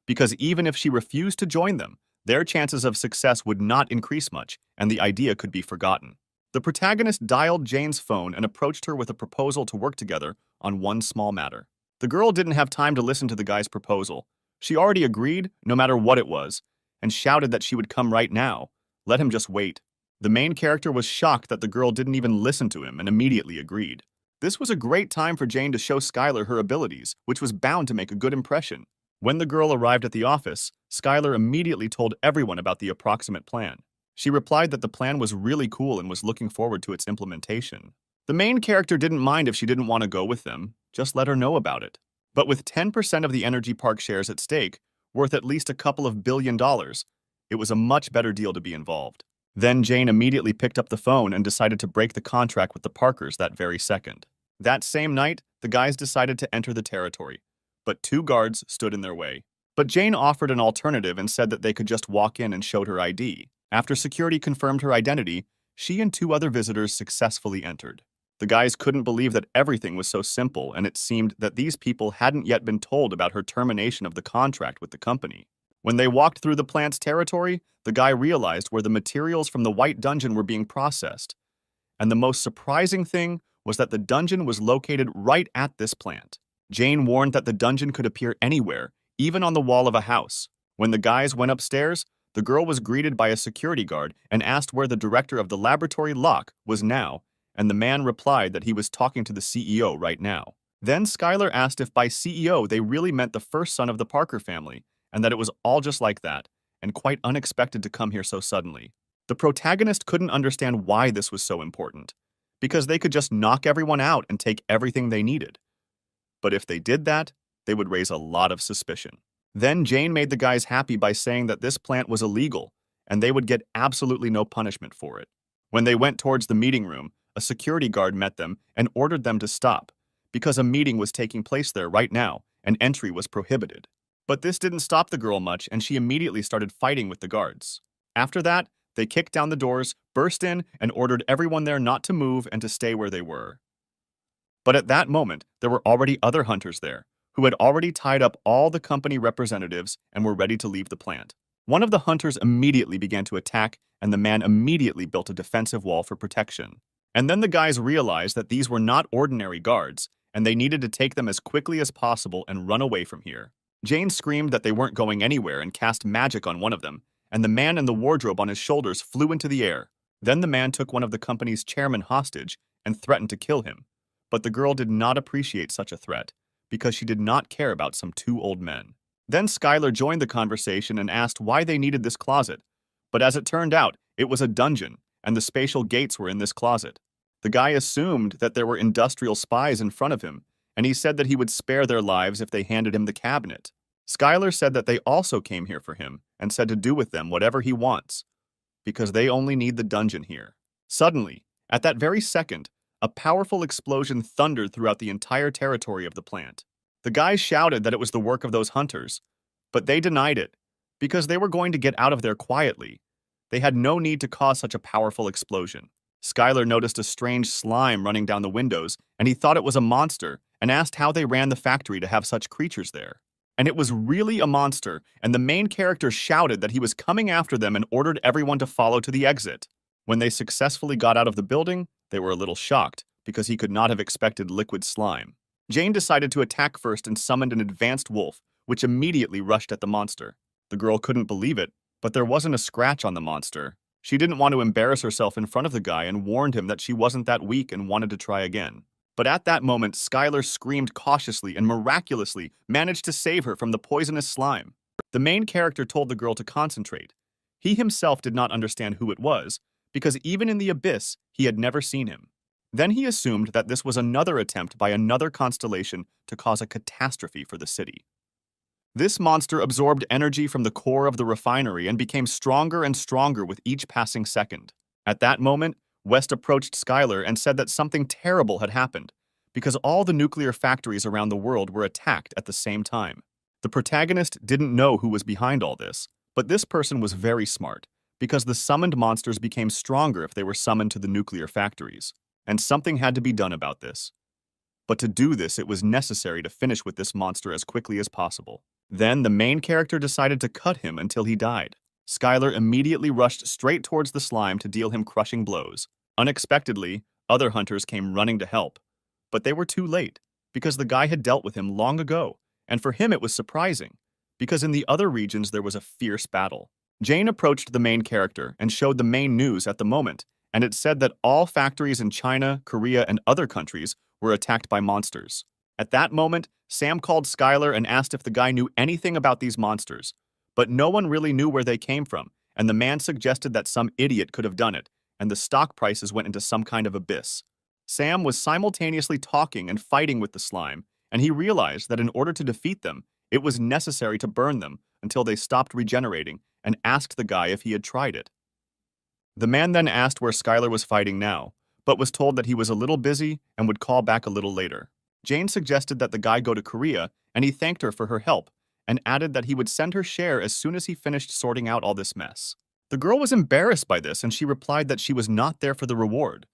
because even if she refused to join them, their chances of success would not increase much, and the idea could be forgotten. The protagonist dialed Jane's phone and approached her with a proposal to work together on one small matter. The girl didn't have time to listen to the guy's proposal. She already agreed, no matter what it was, and shouted that she would come right now. Let him just wait. The main character was shocked that the girl didn't even listen to him and immediately agreed. This was a great time for Jane to show Skylar her abilities, which was bound to make a good impression. When the girl arrived at the office, Skylar immediately told everyone about the approximate plan. She replied that the plan was really cool and was looking forward to its implementation. The main character didn't mind if she didn't want to go with them, just let her know about it. But with 10% of the Energy Park shares at stake, worth at least a couple of $1 billion, it was a much better deal to be involved. Then Jane immediately picked up the phone and decided to break the contract with the Parkers that very second. That same night, the guys decided to enter the territory, but 2 guards stood in their way. But Jane offered an alternative and said that they could just walk in and showed her ID. After security confirmed her identity, she and 2 other visitors successfully entered. The guys couldn't believe that everything was so simple, and it seemed that these people hadn't yet been told about her termination of the contract with the company. When they walked through the plant's territory, the guy realized where the materials from the White Dungeon were being processed. And the most surprising thing was that the dungeon was located right at this plant. Jane warned that the dungeon could appear anywhere, even on the wall of a house. When the guys went upstairs, The girl was greeted by a security guard and asked where the director of the laboratory lock was now, and the man replied that he was talking to the CEO right now. Then Skylar asked if by CEO they really meant the first son of the Parker family, and that it was all just like that, and quite unexpected to come here so suddenly. The protagonist couldn't understand why this was so important, because they could just knock everyone out and take everything they needed. But if they did that, they would raise a lot of suspicion. Then Jane made the guys happy by saying that this plant was illegal, and they would get absolutely no punishment for it. When they went towards the meeting room, a security guard met them and ordered them to stop, because a meeting was taking place there right now, and entry was prohibited. But this didn't stop the girl much, and she immediately started fighting with the guards. After that, they kicked down the doors, burst in, and ordered everyone there not to move and to stay where they were. But at that moment, there were already other hunters there, who had already tied up all the company representatives and were ready to leave the plant. One of the hunters immediately began to attack, and the man immediately built a defensive wall for protection. And then the guys realized that these were not ordinary guards, and they needed to take them as quickly as possible and run away from here. Jane screamed that they weren't going anywhere and cast magic on one of them, and the man in the wardrobe on his shoulders flew into the air. Then the man took one of the company's chairmen hostage and threatened to kill him. But the girl did not appreciate such a threat, because she did not care about some two old men. Then Skylar joined the conversation and asked why they needed this closet. But as it turned out, it was a dungeon, and the spatial gates were in this closet. The guy assumed that there were industrial spies in front of him, and he said that he would spare their lives if they handed him the cabinet. Skylar said that they also came here for him and said to do with them whatever he wants, because they only need the dungeon here. Suddenly, at that very second, a powerful explosion thundered throughout the entire territory of the plant. The guys shouted that it was the work of those hunters, but they denied it, because they were going to get out of there quietly. They had no need to cause such a powerful explosion. Skylar noticed a strange slime running down the windows, and he thought it was a monster, and asked how they ran the factory to have such creatures there. And it was really a monster, and the main character shouted that he was coming after them and ordered everyone to follow to the exit. When they successfully got out of the building, they were a little shocked, because he could not have expected liquid slime. Jane decided to attack first and summoned an advanced wolf, which immediately rushed at the monster. The girl couldn't believe it, but there wasn't a scratch on the monster. She didn't want to embarrass herself in front of the guy and warned him that she wasn't that weak and wanted to try again. But at that moment, Skylar screamed cautiously and miraculously managed to save her from the poisonous slime. The main character told the girl to concentrate. He himself did not understand who it was, because even in the abyss, he had never seen him. Then he assumed that this was another attempt by another constellation to cause a catastrophe for the city. This monster absorbed energy from the core of the refinery and became stronger and stronger with each passing second. At that moment, West approached Skylar and said that something terrible had happened, because all the nuclear factories around the world were attacked at the same time. The protagonist didn't know who was behind all this, but this person was very smart, because the summoned monsters became stronger if they were summoned to the nuclear factories, and something had to be done about this. But to do this, it was necessary to finish with this monster as quickly as possible. Then the main character decided to cut him until he died. Skylar immediately rushed straight towards the slime to deal him crushing blows. Unexpectedly, other hunters came running to help, but they were too late, because the guy had dealt with him long ago, and for him it was surprising, because in the other regions there was a fierce battle. Jane approached the main character and showed the main news at the moment, and it said that all factories in China, Korea, and other countries were attacked by monsters. At that moment, Sam called Skylar and asked if the guy knew anything about these monsters, but no one really knew where they came from, and the man suggested that some idiot could have done it, and the stock prices went into some kind of abyss. Sam was simultaneously talking and fighting with the slime, and he realized that in order to defeat them, it was necessary to burn them until they stopped regenerating, and asked the guy if he had tried it. The man then asked where Skylar was fighting now, but was told that he was a little busy and would call back a little later. Jane suggested that the guy go to Korea, and he thanked her for her help, and added that he would send her share as soon as he finished sorting out all this mess. The girl was embarrassed by this, and she replied that she was not there for the reward,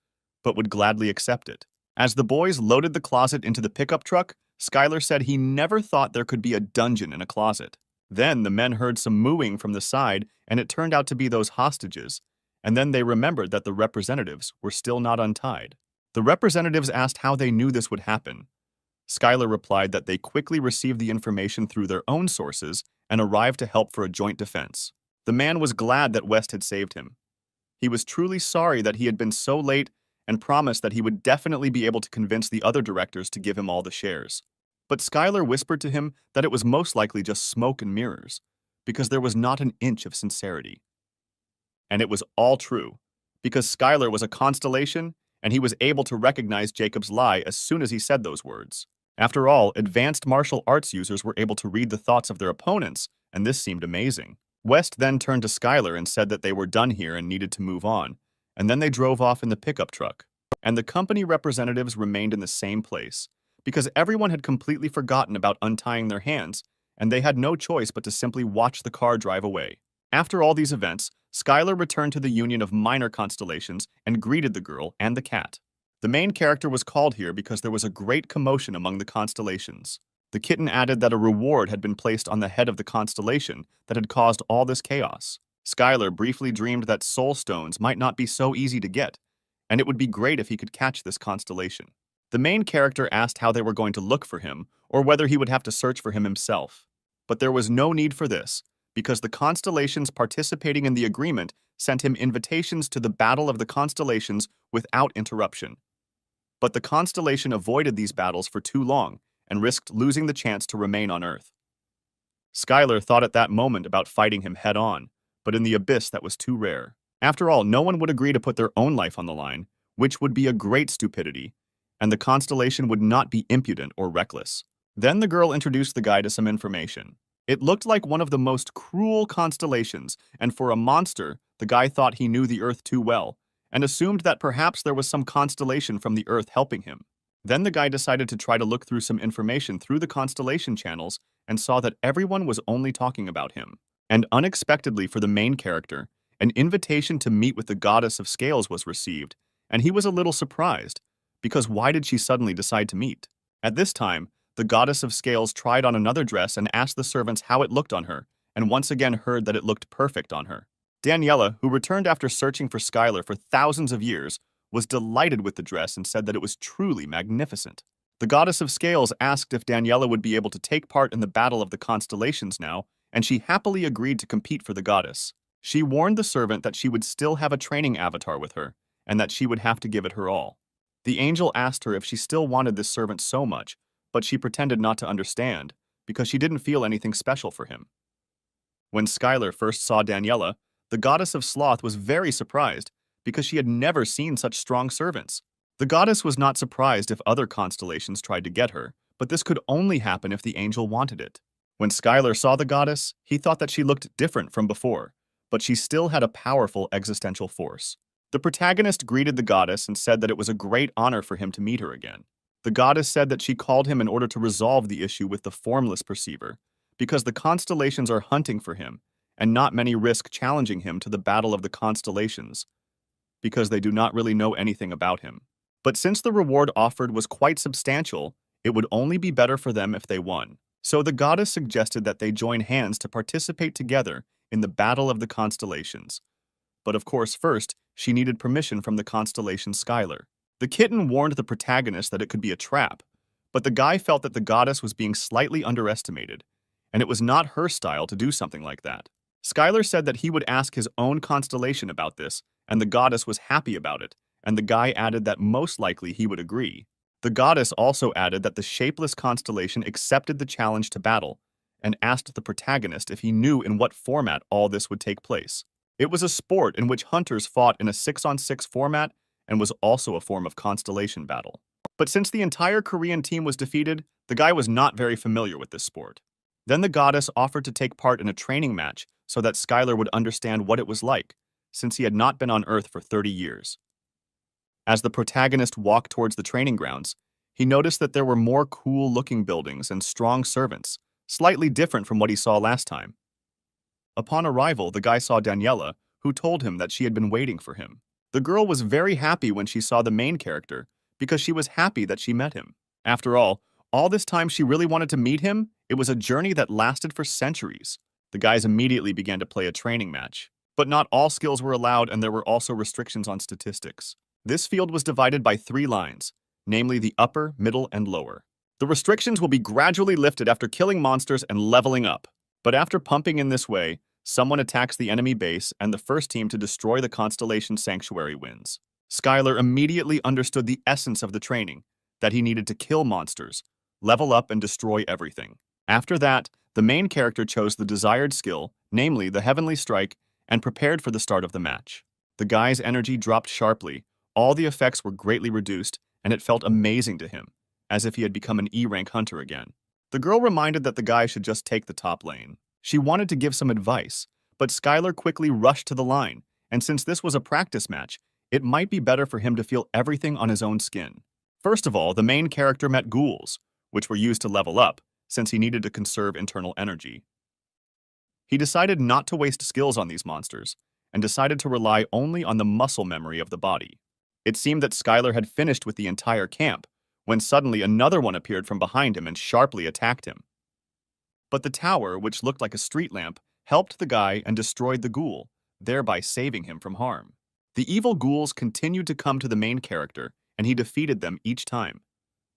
but would gladly accept it. As the boys loaded the closet into the pickup truck, Skylar said he never thought there could be a dungeon in a closet. Then the men heard some mooing from the side, and it turned out to be those hostages, and then they remembered that the representatives were still not untied. The representatives asked how they knew this would happen. Skylar replied that they quickly received the information through their own sources and arrived to help for a joint defense. The man was glad that West had saved him. He was truly sorry that he had been so late and promised that he would definitely be able to convince the other directors to give him all the shares. But Skylar whispered to him that it was most likely just smoke and mirrors, because there was not an inch of sincerity. And it was all true, because Skylar was a constellation, and he was able to recognize Jacob's lie as soon as he said those words. After all, advanced martial arts users were able to read the thoughts of their opponents, and this seemed amazing. West then turned to Skylar and said that they were done here and needed to move on, and then they drove off in the pickup truck. And the company representatives remained in the same place, because everyone had completely forgotten about untying their hands, and they had no choice but to simply watch the car drive away. After all these events, Skylar returned to the Union of Minor Constellations and greeted the girl and the cat. The main character was called here because there was a great commotion among the constellations. The kitten added that a reward had been placed on the head of the constellation that had caused all this chaos. Skylar briefly dreamed that soul stones might not be so easy to get, and it would be great if he could catch this constellation. The main character asked how they were going to look for him, or whether he would have to search for him himself. But there was no need for this, because the constellations participating in the agreement sent him invitations to the Battle of the Constellations without interruption. But the constellation avoided these battles for too long and risked losing the chance to remain on Earth. Skylar thought at that moment about fighting him head-on, but in the abyss that was too rare. After all, no one would agree to put their own life on the line, which would be a great stupidity, and the constellation would not be impudent or reckless. Then the girl introduced the guy to some information. It looked like one of the most cruel constellations, and for a monster, the guy thought he knew the Earth too well, and assumed that perhaps there was some constellation from the Earth helping him. Then the guy decided to try to look through some information through the constellation channels and saw that everyone was only talking about him. And unexpectedly for the main character, an invitation to meet with the goddess of scales was received, and he was a little surprised, because why did she suddenly decide to meet? At this time, the goddess of scales tried on another dress and asked the servants how it looked on her, and once again heard that it looked perfect on her. Daniela, who returned after searching for Skylar for thousands of years, was delighted with the dress and said that it was truly magnificent. The goddess of scales asked if Daniela would be able to take part in the Battle of the Constellations now, and she happily agreed to compete for the goddess. She warned the servant that she would still have a training avatar with her, and that she would have to give it her all. The angel asked her if she still wanted this servant so much, but she pretended not to understand, because she didn't feel anything special for him. When Skylar first saw Daniela, the goddess of sloth was very surprised, because she had never seen such strong servants. The goddess was not surprised if other constellations tried to get her, but this could only happen if the angel wanted it. When Skylar saw the goddess, he thought that she looked different from before, but she still had a powerful existential force. The protagonist greeted the goddess and said that it was a great honor for him to meet her again. The goddess said that she called him in order to resolve the issue with the formless perceiver, because the constellations are hunting for him, and not many risk challenging him to the battle of the constellations, because they do not really know anything about him. But since the reward offered was quite substantial, it would only be better for them if they won. So the goddess suggested that they join hands to participate together in the Battle of the Constellations. But of course, first, she needed permission from the constellation Skylar. The kitten warned the protagonist that it could be a trap, but the guy felt that the goddess was being slightly underestimated, and it was not her style to do something like that. Skylar said that he would ask his own constellation about this, and the goddess was happy about it, and the guy added that most likely he would agree. The goddess also added that the shapeless constellation accepted the challenge to battle, and asked the protagonist if he knew in what format all this would take place. It was a sport in which hunters fought in a 6-on-6 format and was also a form of constellation battle. But since the entire Korean team was defeated, the guy was not very familiar with this sport. Then the goddess offered to take part in a training match so that Skylar would understand what it was like, since he had not been on Earth for 30 years. As the protagonist walked towards the training grounds, he noticed that there were more cool-looking buildings and strong servants, slightly different from what he saw last time. Upon arrival, the guy saw Daniela, who told him that she had been waiting for him. The girl was very happy when she saw the main character, because she was happy that she met him. After all this time she really wanted to meet him. It was a journey that lasted for centuries. The guys immediately began to play a training match. But not all skills were allowed, and there were also restrictions on statistics. This field was divided by 3 lines, namely the upper, middle, and lower. The restrictions will be gradually lifted after killing monsters and leveling up. But after pumping in this way, someone attacks the enemy base and the first team to destroy the constellation sanctuary wins. Skylar immediately understood the essence of the training, that he needed to kill monsters, level up and destroy everything. After that, the main character chose the desired skill, namely the Heavenly Strike, and prepared for the start of the match. The guy's energy dropped sharply, all the effects were greatly reduced, and it felt amazing to him, as if he had become an E-rank hunter again. The girl reminded that the guy should just take the top lane. She wanted to give some advice, but Skylar quickly rushed to the line, and since this was a practice match, it might be better for him to feel everything on his own skin. First of all, the main character met ghouls, which were used to level up, since he needed to conserve internal energy. He decided not to waste skills on these monsters, and decided to rely only on the muscle memory of the body. It seemed that Skylar had finished with the entire camp, when suddenly another one appeared from behind him and sharply attacked him. But the tower, which looked like a street lamp, helped the guy and destroyed the ghoul, thereby saving him from harm. The evil ghouls continued to come to the main character, and he defeated them each time.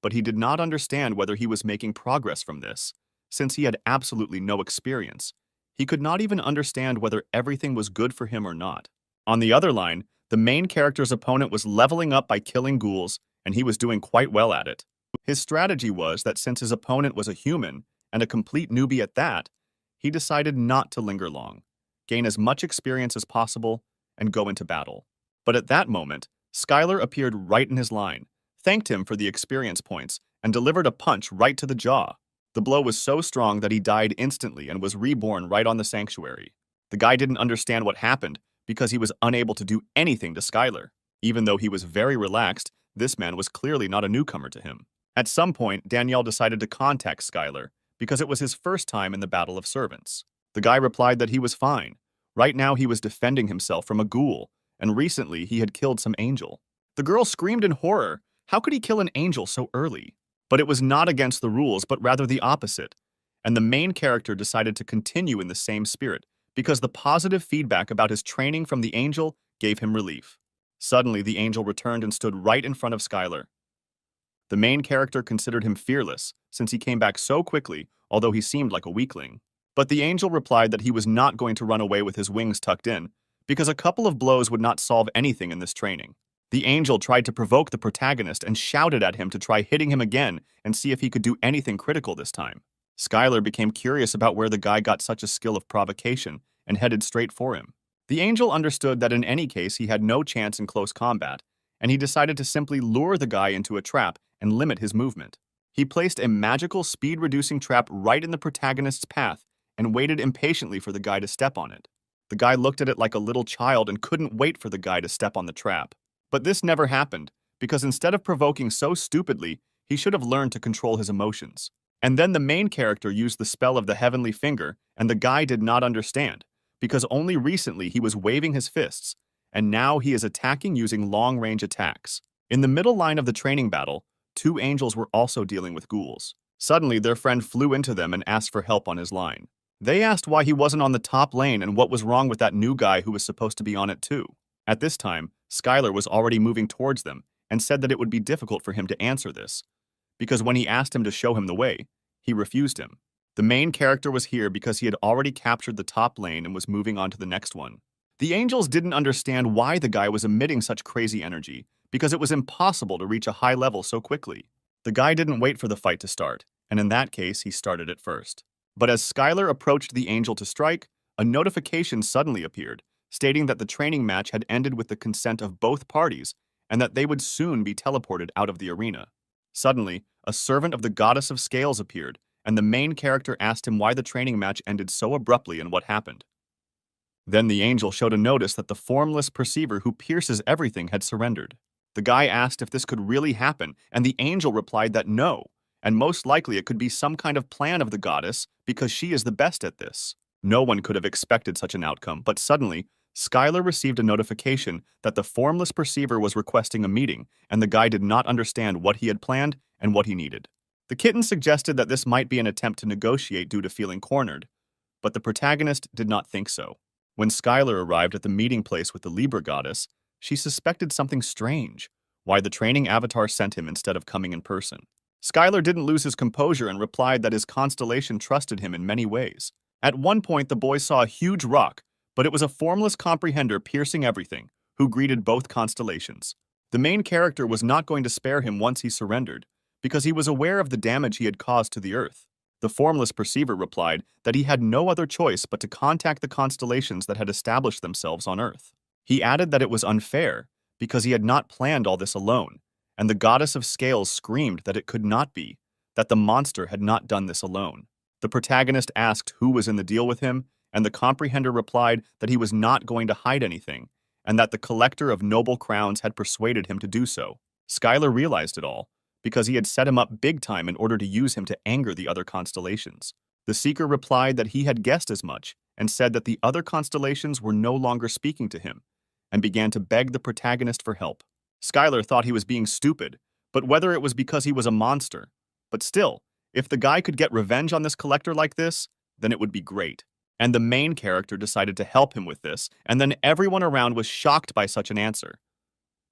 But he did not understand whether he was making progress from this, since he had absolutely no experience. He could not even understand whether everything was good for him or not. On the other line, the main character's opponent was leveling up by killing ghouls, and he was doing quite well at it. His strategy was that since his opponent was a human, and a complete newbie at that, he decided not to linger long, gain as much experience as possible, and go into battle. But at that moment, Skylar appeared right in his line, thanked him for the experience points, and delivered a punch right to the jaw. The blow was so strong that he died instantly and was reborn right on the sanctuary. The guy didn't understand what happened because he was unable to do anything to Skylar. Even though he was very relaxed, this man was clearly not a newcomer to him. At some point, Danielle decided to contact Skylar because it was his first time in the Battle of Servants. The guy replied that he was fine. Right now he was defending himself from a ghoul, and recently he had killed some angel. The girl screamed in horror. How could he kill an angel so early? But it was not against the rules, but rather the opposite. And the main character decided to continue in the same spirit because the positive feedback about his training from the angel gave him relief. Suddenly, the angel returned and stood right in front of Skylar. The main character considered him fearless, since he came back so quickly, although he seemed like a weakling. But the angel replied that he was not going to run away with his wings tucked in, because a couple of blows would not solve anything in this training. The angel tried to provoke the protagonist and shouted at him to try hitting him again and see if he could do anything critical this time. Skylar became curious about where the guy got such a skill of provocation and headed straight for him. The angel understood that in any case he had no chance in close combat, and he decided to simply lure the guy into a trap and limit his movement. He placed a magical speed-reducing trap right in the protagonist's path and waited impatiently for the guy to step on it. The guy looked at it like a little child and couldn't wait for the guy to step on the trap. But this never happened, because instead of provoking so stupidly, he should have learned to control his emotions. And then the main character used the spell of the Heavenly Finger, and the guy did not understand, because only recently he was waving his fists, and now he is attacking using long-range attacks. In the middle line of the training battle, two angels were also dealing with ghouls. Suddenly, their friend flew into them and asked for help on his line. They asked why he wasn't on the top lane and what was wrong with that new guy who was supposed to be on it too. At this time, Skylar was already moving towards them and said that it would be difficult for him to answer this, because when he asked him to show him the way, he refused him. The main character was here because he had already captured the top lane and was moving on to the next one. The angels didn't understand why the guy was emitting such crazy energy, because it was impossible to reach a high level so quickly. The guy didn't wait for the fight to start, and in that case, he started it first. But as Skylar approached the angel to strike, a notification suddenly appeared, stating that the training match had ended with the consent of both parties and that they would soon be teleported out of the arena. Suddenly, a servant of the goddess of scales appeared, and the main character asked him why the training match ended so abruptly and what happened. Then the angel showed a notice that the formless perceiver who pierces everything had surrendered. The guy asked if this could really happen, and the angel replied that no, and most likely it could be some kind of plan of the goddess because she is the best at this. No one could have expected such an outcome, but suddenly, Skylar received a notification that the formless perceiver was requesting a meeting, and the guy did not understand what he had planned and what he needed. The kitten suggested that this might be an attempt to negotiate due to feeling cornered, but the protagonist did not think so. When Skylar arrived at the meeting place with the Libra goddess, she suspected something strange, why the training avatar sent him instead of coming in person. Skylar didn't lose his composure and replied that his constellation trusted him in many ways. At one point, the boys saw a huge rock, but it was a formless comprehender piercing everything, who greeted both constellations. The main character was not going to spare him once he surrendered, because he was aware of the damage he had caused to the Earth. The formless perceiver replied that he had no other choice but to contact the constellations that had established themselves on Earth. He added that it was unfair, because he had not planned all this alone, and the goddess of scales screamed that it could not be, that the monster had not done this alone. The protagonist asked who was in the deal with him, and the comprehender replied that he was not going to hide anything, and that the collector of noble crowns had persuaded him to do so. Skylar realized it all, because he had set him up big time in order to use him to anger the other constellations. The seeker replied that he had guessed as much, and said that the other constellations were no longer speaking to him, and began to beg the protagonist for help. Skylar thought he was being stupid, but whether it was because he was a monster. But still, if the guy could get revenge on this collector like this, then it would be great. And the main character decided to help him with this, and then everyone around was shocked by such an answer.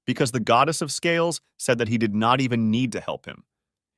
Because the goddess of scales said that he did not even need to help him.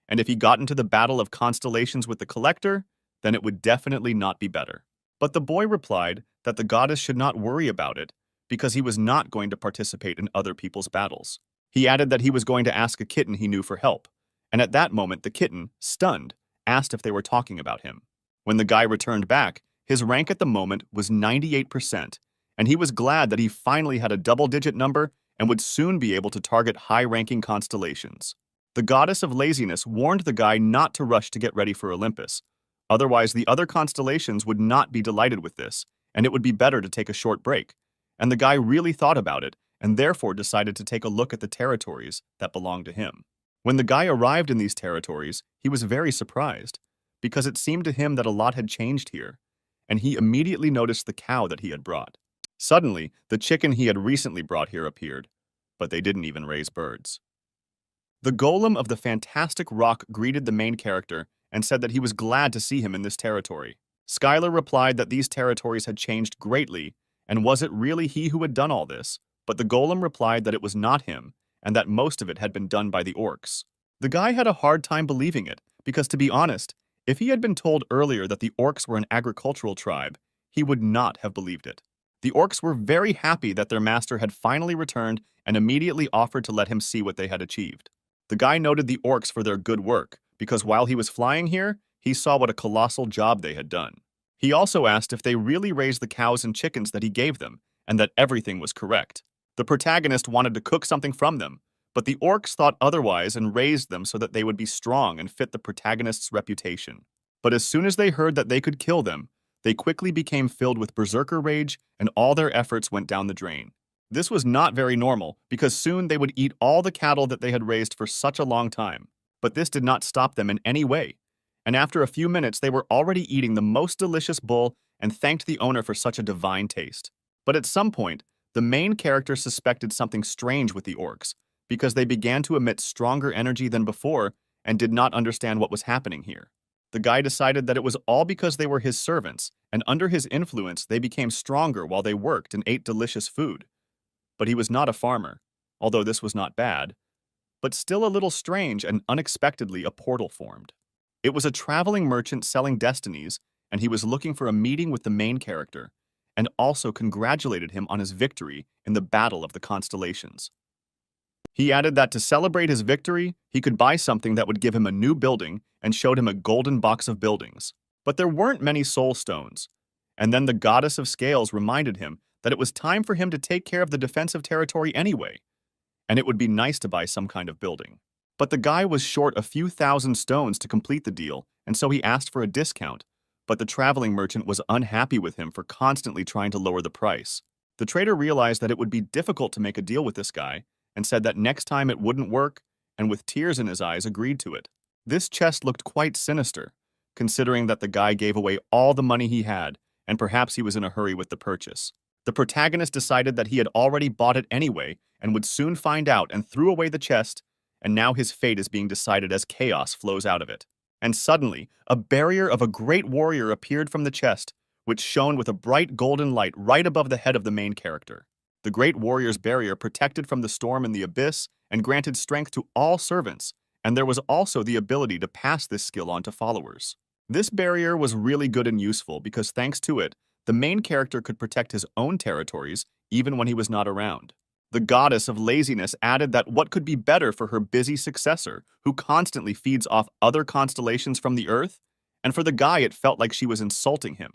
And if he got into the battle of constellations with the collector, then it would definitely not be better. But the boy replied that the goddess should not worry about it, because he was not going to participate in other people's battles. He added that he was going to ask a kitten he knew for help, and at that moment the kitten, stunned, asked if they were talking about him. When the guy returned back, his rank at the moment was 98%, and he was glad that he finally had a double-digit number and would soon be able to target high-ranking constellations. The goddess of laziness warned the guy not to rush to get ready for Olympus, otherwise the other constellations would not be delighted with this, and it would be better to take a short break. And the guy really thought about it, and therefore decided to take a look at the territories that belonged to him. When the guy arrived in these territories, he was very surprised, because it seemed to him that a lot had changed here, and he immediately noticed the cow that he had brought. Suddenly, the chicken he had recently brought here appeared, but they didn't even raise birds. The golem of the fantastic rock greeted the main character and said that he was glad to see him in this territory. Skylar replied that these territories had changed greatly, and was it really he who had done all this? But the golem replied that it was not him, and that most of it had been done by the orcs. The guy had a hard time believing it, because to be honest, if he had been told earlier that the orcs were an agricultural tribe, he would not have believed it. The orcs were very happy that their master had finally returned and immediately offered to let him see what they had achieved. The guy noted the orcs for their good work, because while he was flying here, he saw what a colossal job they had done. He also asked if they really raised the cows and chickens that he gave them, and that everything was correct. The protagonist wanted to cook something from them, but the orcs thought otherwise and raised them so that they would be strong and fit the protagonist's reputation. But as soon as they heard that they could kill them, they quickly became filled with berserker rage, and all their efforts went down the drain. This was not very normal, because soon they would eat all the cattle that they had raised for such a long time. But this did not stop them in any way, and after a few minutes they were already eating the most delicious bull and thanked the owner for such a divine taste. But at some point, the main character suspected something strange with the orcs, because they began to emit stronger energy than before and did not understand what was happening here. The guy decided that it was all because they were his servants, and under his influence they became stronger while they worked and ate delicious food. But he was not a farmer, although this was not bad, but still a little strange, and unexpectedly a portal formed. It was a traveling merchant selling destinies, and he was looking for a meeting with the main character, and also congratulated him on his victory in the Battle of the Constellations. He added that to celebrate his victory, he could buy something that would give him a new building and showed him a golden box of buildings. But there weren't many soul stones. And then the goddess of scales reminded him that it was time for him to take care of the defensive territory anyway, and it would be nice to buy some kind of building. But the guy was short a few thousand stones to complete the deal, and so he asked for a discount, but the traveling merchant was unhappy with him for constantly trying to lower the price. The trader realized that it would be difficult to make a deal with this guy, and said that next time it wouldn't work, and with tears in his eyes agreed to it. This chest looked quite sinister, considering that the guy gave away all the money he had, and perhaps he was in a hurry with the purchase. The protagonist decided that he had already bought it anyway, and would soon find out, and threw away the chest, and now his fate is being decided as chaos flows out of it. And suddenly, a barrier of a great warrior appeared from the chest, which shone with a bright golden light right above the head of the main character. The great warrior's barrier protected from the storm in the abyss and granted strength to all servants, and there was also the ability to pass this skill on to followers. This barrier was really good and useful because thanks to it, the main character could protect his own territories even when he was not around. The goddess of laziness added that what could be better for her busy successor, who constantly feeds off other constellations from the Earth? And for the guy, it felt like she was insulting him.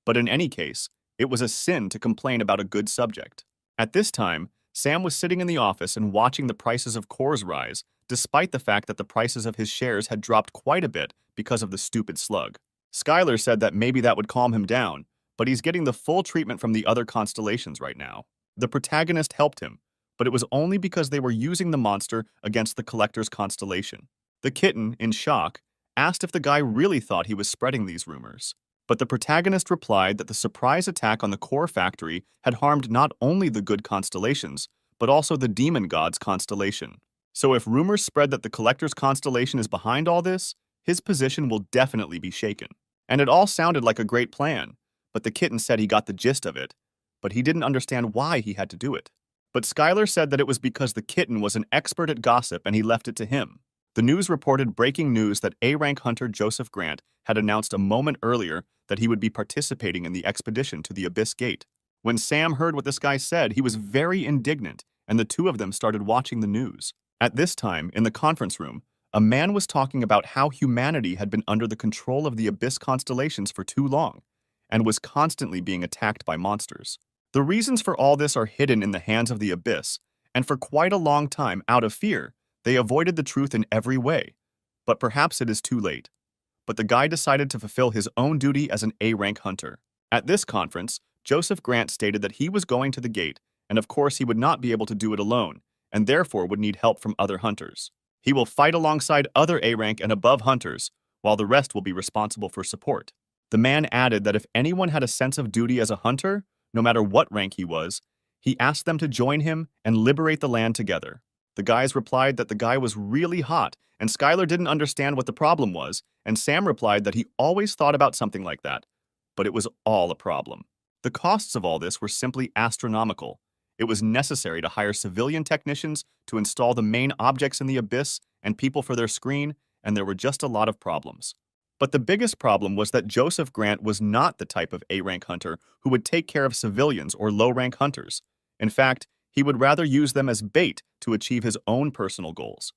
But in any case, it was a sin to complain about a good subject. At this time, Sam was sitting in the office and watching the prices of cores rise, despite the fact that the prices of his shares had dropped quite a bit because of the stupid slug. Skylar said that maybe that would calm him down, but he's getting the full treatment from the other constellations right now. The protagonist helped him, but it was only because they were using the monster against the collector's constellation. The kitten, in shock, asked if the guy really thought he was spreading these rumors. But the protagonist replied that the surprise attack on the core factory had harmed not only the good constellations, but also the demon god's constellation. So if rumors spread that the collector's constellation is behind all this, his position will definitely be shaken. And it all sounded like a great plan, but the kitten said he got the gist of it, but he didn't understand why he had to do it. But Skylar said that it was because the kitten was an expert at gossip and he left it to him. The news reported breaking news that A-rank hunter Joseph Grant had announced a moment earlier that he would be participating in the expedition to the Abyss Gate. When Sam heard what this guy said, he was very indignant, and the two of them started watching the news. At this time, in the conference room, a man was talking about how humanity had been under the control of the Abyss constellations for too long, and was constantly being attacked by monsters. The reasons for all this are hidden in the hands of the Abyss, and for quite a long time, out of fear, they avoided the truth in every way. But perhaps it is too late. But the guy decided to fulfill his own duty as an A-rank hunter. At this conference, Joseph Grant stated that he was going to the gate, and of course he would not be able to do it alone, and therefore would need help from other hunters. He will fight alongside other A-rank and above hunters, while the rest will be responsible for support. The man added that if anyone had a sense of duty as a hunter, no matter what rank he was, he asked them to join him and liberate the land together. The guys replied that the guy was really hot, and Skylar didn't understand what the problem was, and Sam replied that he always thought about something like that, but it was all a problem. The costs of all this were simply astronomical. It was necessary to hire civilian technicians to install the main objects in the Abyss and people for their screen, and there were just a lot of problems. But the biggest problem was that Joseph Grant was not the type of A-rank hunter who would take care of civilians or low-rank hunters. In fact, he would rather use them as bait to achieve his own personal goals.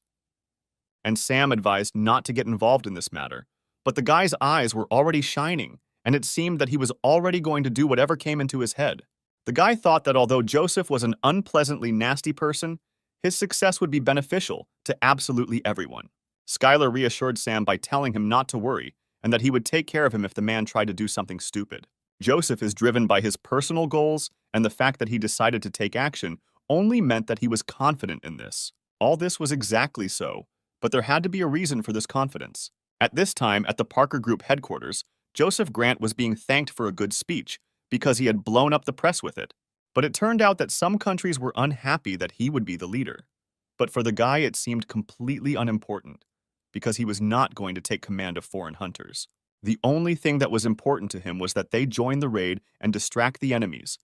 And Sam advised not to get involved in this matter, but the guy's eyes were already shining, and it seemed that he was already going to do whatever came into his head. The guy thought that although Joseph was an unpleasantly nasty person, his success would be beneficial to absolutely everyone. Skylar reassured Sam by telling him not to worry, and that he would take care of him if the man tried to do something stupid. Joseph is driven by his personal goals, and the fact that he decided to take action only meant that he was confident in this. All this was exactly so, but there had to be a reason for this confidence. At this time, at the Parker Group headquarters, Joseph Grant was being thanked for a good speech because he had blown up the press with it. But it turned out that some countries were unhappy that he would be the leader. But for the guy, it seemed completely unimportant, because he was not going to take command of foreign hunters. The only thing that was important to him was that they join the raid and distract the enemies.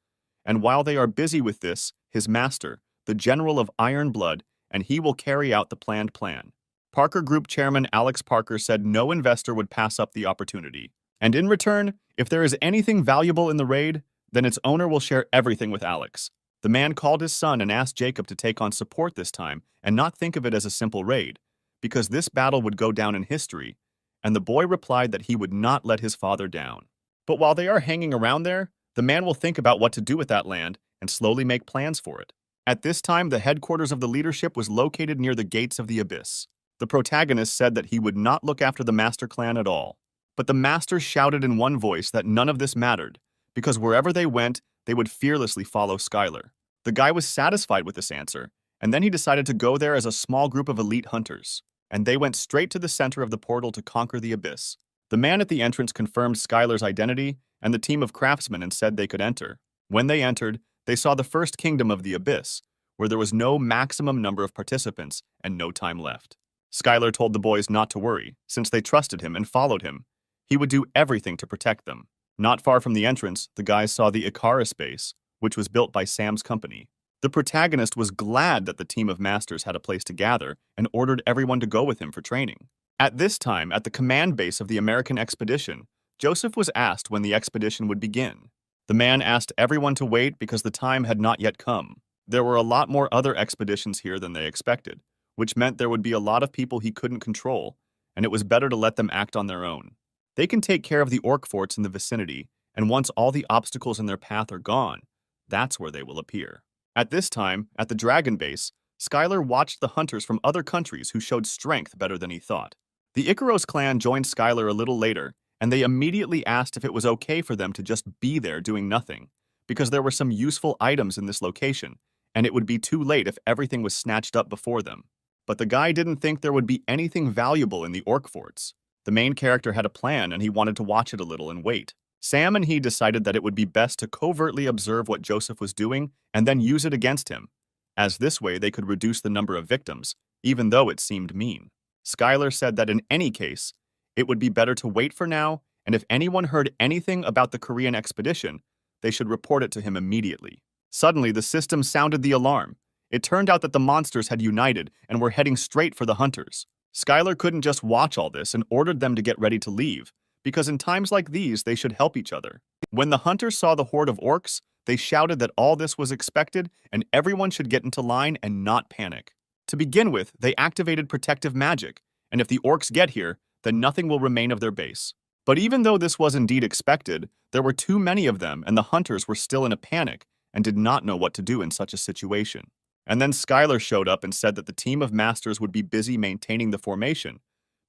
And while they are busy with this, his master, the General of Iron Blood, and he will carry out the planned plan. Parker Group Chairman Alex Parker said no investor would pass up the opportunity. And in return, if there is anything valuable in the raid, then its owner will share everything with Alex. The man called his son and asked Jacob to take on support this time and not think of it as a simple raid, because this battle would go down in history, and the boy replied that he would not let his father down. But while they are hanging around there, the man will think about what to do with that land and slowly make plans for it. At this time, the headquarters of the leadership was located near the gates of the Abyss. The protagonist said that he would not look after the Master Clan at all. But the Master shouted in one voice that none of this mattered, because wherever they went, they would fearlessly follow Skylar. The guy was satisfied with this answer, and then he decided to go there as a small group of elite hunters. And they went straight to the center of the portal to conquer the Abyss. The man at the entrance confirmed Skylar's identity and the team of craftsmen and said they could enter. When they entered, they saw the first kingdom of the Abyss, where there was no maximum number of participants and no time left. Skylar told the boys not to worry, since they trusted him and followed him. He would do everything to protect them. Not far from the entrance, the guys saw the Icarus base, which was built by Sam's company. The protagonist was glad that the team of masters had a place to gather and ordered everyone to go with him for training. At this time, at the command base of the American expedition, Joseph was asked when the expedition would begin. The man asked everyone to wait because the time had not yet come. There were a lot more other expeditions here than they expected, which meant there would be a lot of people he couldn't control, and it was better to let them act on their own. They can take care of the orc forts in the vicinity, and once all the obstacles in their path are gone, that's where they will appear. At this time, at the dragon base, Skylar watched the hunters from other countries who showed strength better than he thought. The Icaros clan joined Skylar a little later, and they immediately asked if it was okay for them to just be there doing nothing, because there were some useful items in this location, and it would be too late if everything was snatched up before them. But the guy didn't think there would be anything valuable in the orc forts. The main character had a plan, and he wanted to watch it a little and wait. Sam and he decided that it would be best to covertly observe what Joseph was doing and then use it against him, as this way they could reduce the number of victims, even though it seemed mean. Skylar said that in any case, it would be better to wait for now, and if anyone heard anything about the Korean expedition, they should report it to him immediately. Suddenly, the system sounded the alarm. It turned out that the monsters had united and were heading straight for the hunters. Skylar couldn't just watch all this and ordered them to get ready to leave, because in times like these, they should help each other. When the hunters saw the horde of orcs, they shouted that all this was expected and everyone should get into line and not panic. To begin with, they activated protective magic, and if the orcs get here, then nothing will remain of their base. But even though this was indeed expected, there were too many of them and the hunters were still in a panic and did not know what to do in such a situation. And then Skylar showed up and said that the team of masters would be busy maintaining the formation,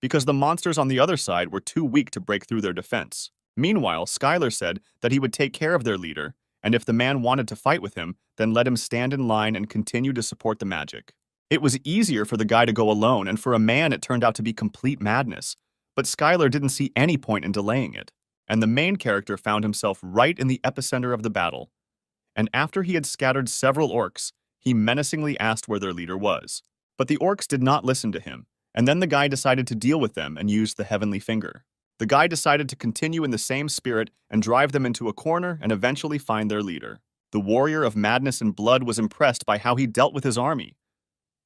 because the monsters on the other side were too weak to break through their defense. Meanwhile, Skylar said that he would take care of their leader, and if the man wanted to fight with him, then let him stand in line and continue to support the magic. It was easier for the guy to go alone, and for a man it turned out to be complete madness, but Skylar didn't see any point in delaying it, and the main character found himself right in the epicenter of the battle. And after he had scattered several orcs, he menacingly asked where their leader was. But the orcs did not listen to him, and then the guy decided to deal with them and used the heavenly finger. The guy decided to continue in the same spirit and drive them into a corner and eventually find their leader. The warrior of madness and blood was impressed by how he dealt with his army.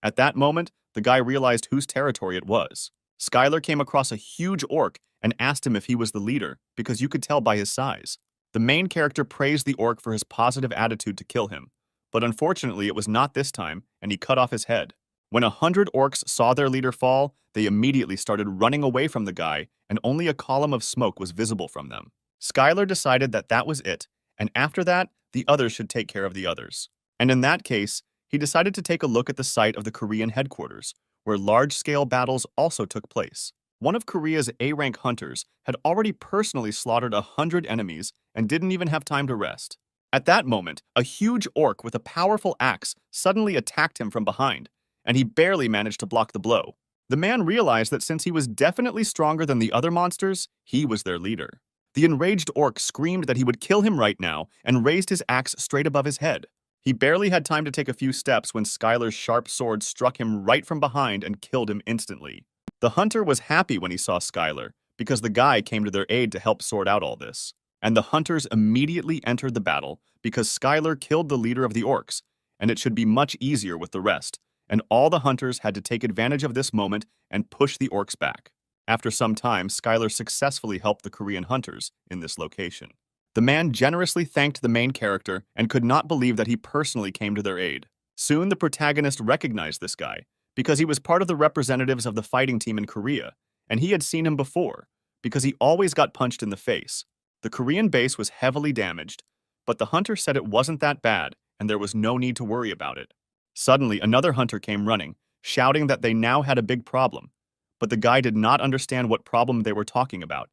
At that moment, the guy realized whose territory it was. Skylar came across a huge orc and asked him if he was the leader, because you could tell by his size. The main character praised the orc for his positive attitude to kill him, but unfortunately it was not this time, and he cut off his head. When 100 orcs saw their leader fall, they immediately started running away from the guy, and only a column of smoke was visible from them. Skylar decided that that was it, and after that, the others should take care of the others. And in that case, he decided to take a look at the site of the Korean headquarters, where large-scale battles also took place. One of Korea's A-rank hunters had already personally slaughtered 100 enemies and didn't even have time to rest. At that moment, a huge orc with a powerful axe suddenly attacked him from behind, and he barely managed to block the blow. The man realized that since he was definitely stronger than the other monsters, he was their leader. The enraged orc screamed that he would kill him right now and raised his axe straight above his head. He barely had time to take a few steps when Skylar's sharp sword struck him right from behind and killed him instantly. The hunter was happy when he saw Skylar, because the guy came to their aid to help sort out all this. And the hunters immediately entered the battle because Skylar killed the leader of the orcs, and it should be much easier with the rest, and all the hunters had to take advantage of this moment and push the orcs back. After some time, Skylar successfully helped the Korean hunters in this location. The man generously thanked the main character and could not believe that he personally came to their aid. Soon the protagonist recognized this guy, because he was part of the representatives of the fighting team in Korea, and he had seen him before, because he always got punched in the face. The Korean base was heavily damaged, but the hunter said it wasn't that bad, and there was no need to worry about it. Suddenly, another hunter came running, shouting that they now had a big problem, but the guy did not understand what problem they were talking about.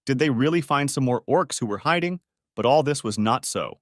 Did they really find some more orcs who were hiding? But all this was not so.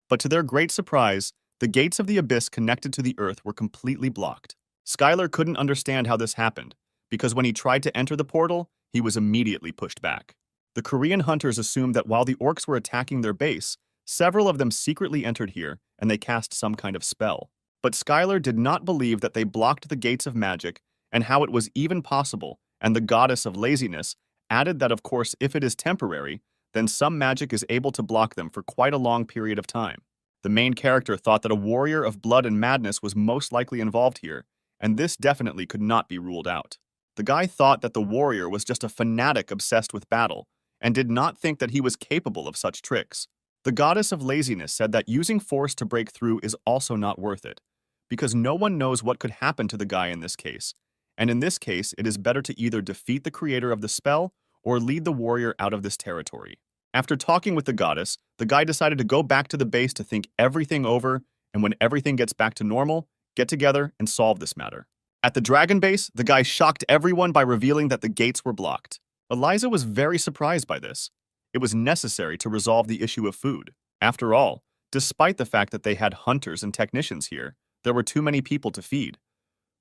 But to their great surprise, the gates of the abyss connected to the earth were completely blocked. Skylar couldn't understand how this happened, because when he tried to enter the portal, he was immediately pushed back. The Korean hunters assumed that while the orcs were attacking their base, several of them secretly entered here and they cast some kind of spell. But Skylar did not believe that they blocked the gates of magic and how it was even possible, and the goddess of laziness added that of course if it is temporary, then some magic is able to block them for quite a long period of time. The main character thought that a warrior of blood and madness was most likely involved here, and this definitely could not be ruled out. The guy thought that the warrior was just a fanatic obsessed with battle, and did not think that he was capable of such tricks. The goddess of laziness said that using force to break through is also not worth it, because no one knows what could happen to the guy in this case, and in this case it is better to either defeat the creator of the spell or lead the warrior out of this territory. After talking with the goddess, the guy decided to go back to the base to think everything over, and when everything gets back to normal, get together and solve this matter. At the dragon base, the guy shocked everyone by revealing that the gates were blocked. Eliza was very surprised by this. It was necessary to resolve the issue of food. After all, despite the fact that they had hunters and technicians here, there were too many people to feed.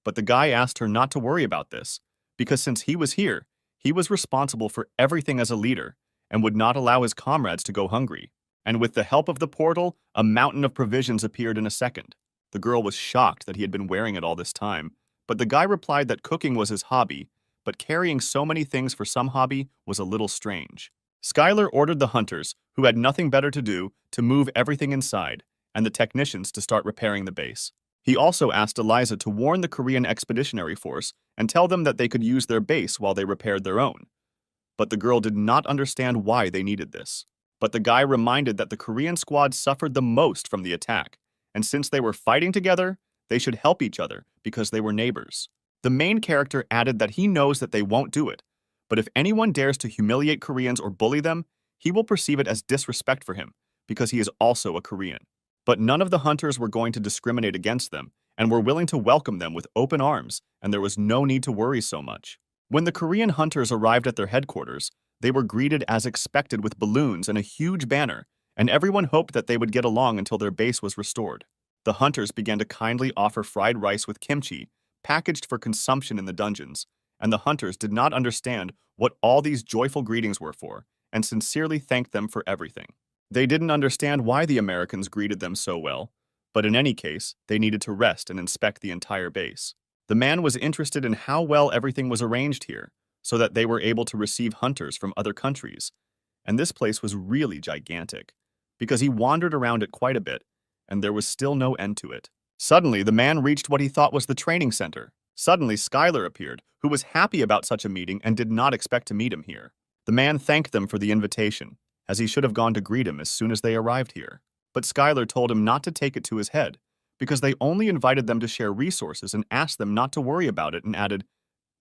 But the guy asked her not to worry about this, because since he was here, he was responsible for everything as a leader, and would not allow his comrades to go hungry. And with the help of the portal, a mountain of provisions appeared in a second. The girl was shocked that he had been wearing it all this time, but the guy replied that cooking was his hobby, but carrying so many things for some hobby was a little strange. Skylar ordered the hunters, who had nothing better to do, to move everything inside, and the technicians to start repairing the base. He also asked Eliza to warn the Korean Expeditionary Force and tell them that they could use their base while they repaired their own. But the girl did not understand why they needed this. But the guy reminded that the Korean squad suffered the most from the attack, and since they were fighting together, they should help each other because they were neighbors. The main character added that he knows that they won't do it, but if anyone dares to humiliate Koreans or bully them, he will perceive it as disrespect for him because he is also a Korean. But none of the hunters were going to discriminate against them and were willing to welcome them with open arms, and there was no need to worry so much. When the Korean hunters arrived at their headquarters, they were greeted as expected with balloons and a huge banner, and everyone hoped that they would get along until their base was restored. The hunters began to kindly offer fried rice with kimchi, packaged for consumption in the dungeons, and the hunters did not understand what all these joyful greetings were for, and sincerely thanked them for everything. They didn't understand why the Americans greeted them so well, but in any case, they needed to rest and inspect the entire base. The man was interested in how well everything was arranged here, so that they were able to receive hunters from other countries, and this place was really gigantic, because he wandered around it quite a bit, and there was still no end to it. Suddenly, the man reached what he thought was the training center. Suddenly, Skylar appeared, who was happy about such a meeting and did not expect to meet him here. The man thanked them for the invitation, as he should have gone to greet him as soon as they arrived here. But Skylar told him not to take it to his head, because they only invited them to share resources and asked them not to worry about it, and added,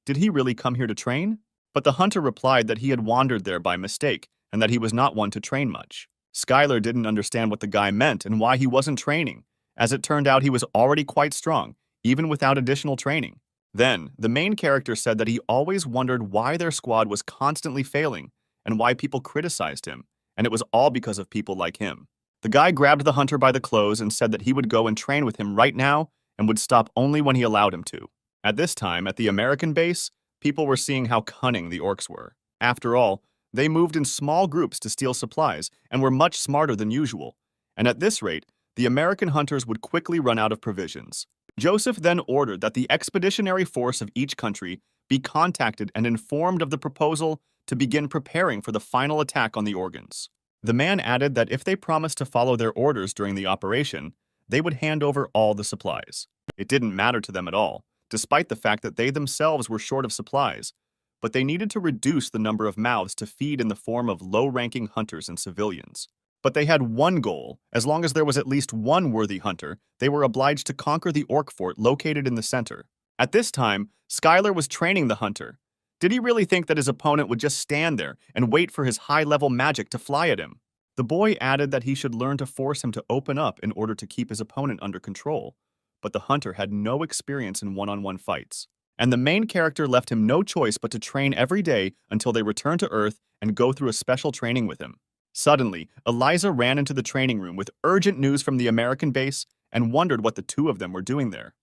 "Did he really come here to train?" But the hunter replied that he had wandered there by mistake, and that he was not one to train much. Skylar didn't understand what the guy meant and why he wasn't training. As it turned out, he was already quite strong, even without additional training. Then, the main character said that he always wondered why their squad was constantly failing, and why people criticized him, and it was all because of people like him. The guy grabbed the hunter by the clothes and said that he would go and train with him right now and would stop only when he allowed him to. At this time, at the American base, people were seeing how cunning the orcs were. After all, they moved in small groups to steal supplies and were much smarter than usual, and at this rate, the American hunters would quickly run out of provisions. Joseph then ordered that the expeditionary force of each country be contacted and informed of the proposal to begin preparing for the final attack on the organs. The man added that if they promised to follow their orders during the operation, they would hand over all the supplies. It didn't matter to them at all, despite the fact that they themselves were short of supplies, but they needed to reduce the number of mouths to feed in the form of low-ranking hunters and civilians. But they had one goal. As long as there was at least one worthy hunter, they were obliged to conquer the orc fort located in the center. At this time, Skylar was training the hunter. Did he really think that his opponent would just stand there and wait for his high-level magic to fly at him? The boy added that he should learn to force him to open up in order to keep his opponent under control, but the hunter had no experience in one-on-one fights, and the main character left him no choice but to train every day until they returned to Earth and go through a special training with him. Suddenly, Eliza ran into the training room with urgent news from the American base and wondered what the two of them were doing there.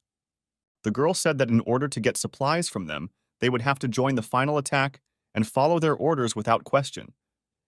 The girl said that in order to get supplies from them, they would have to join the final attack and follow their orders without question.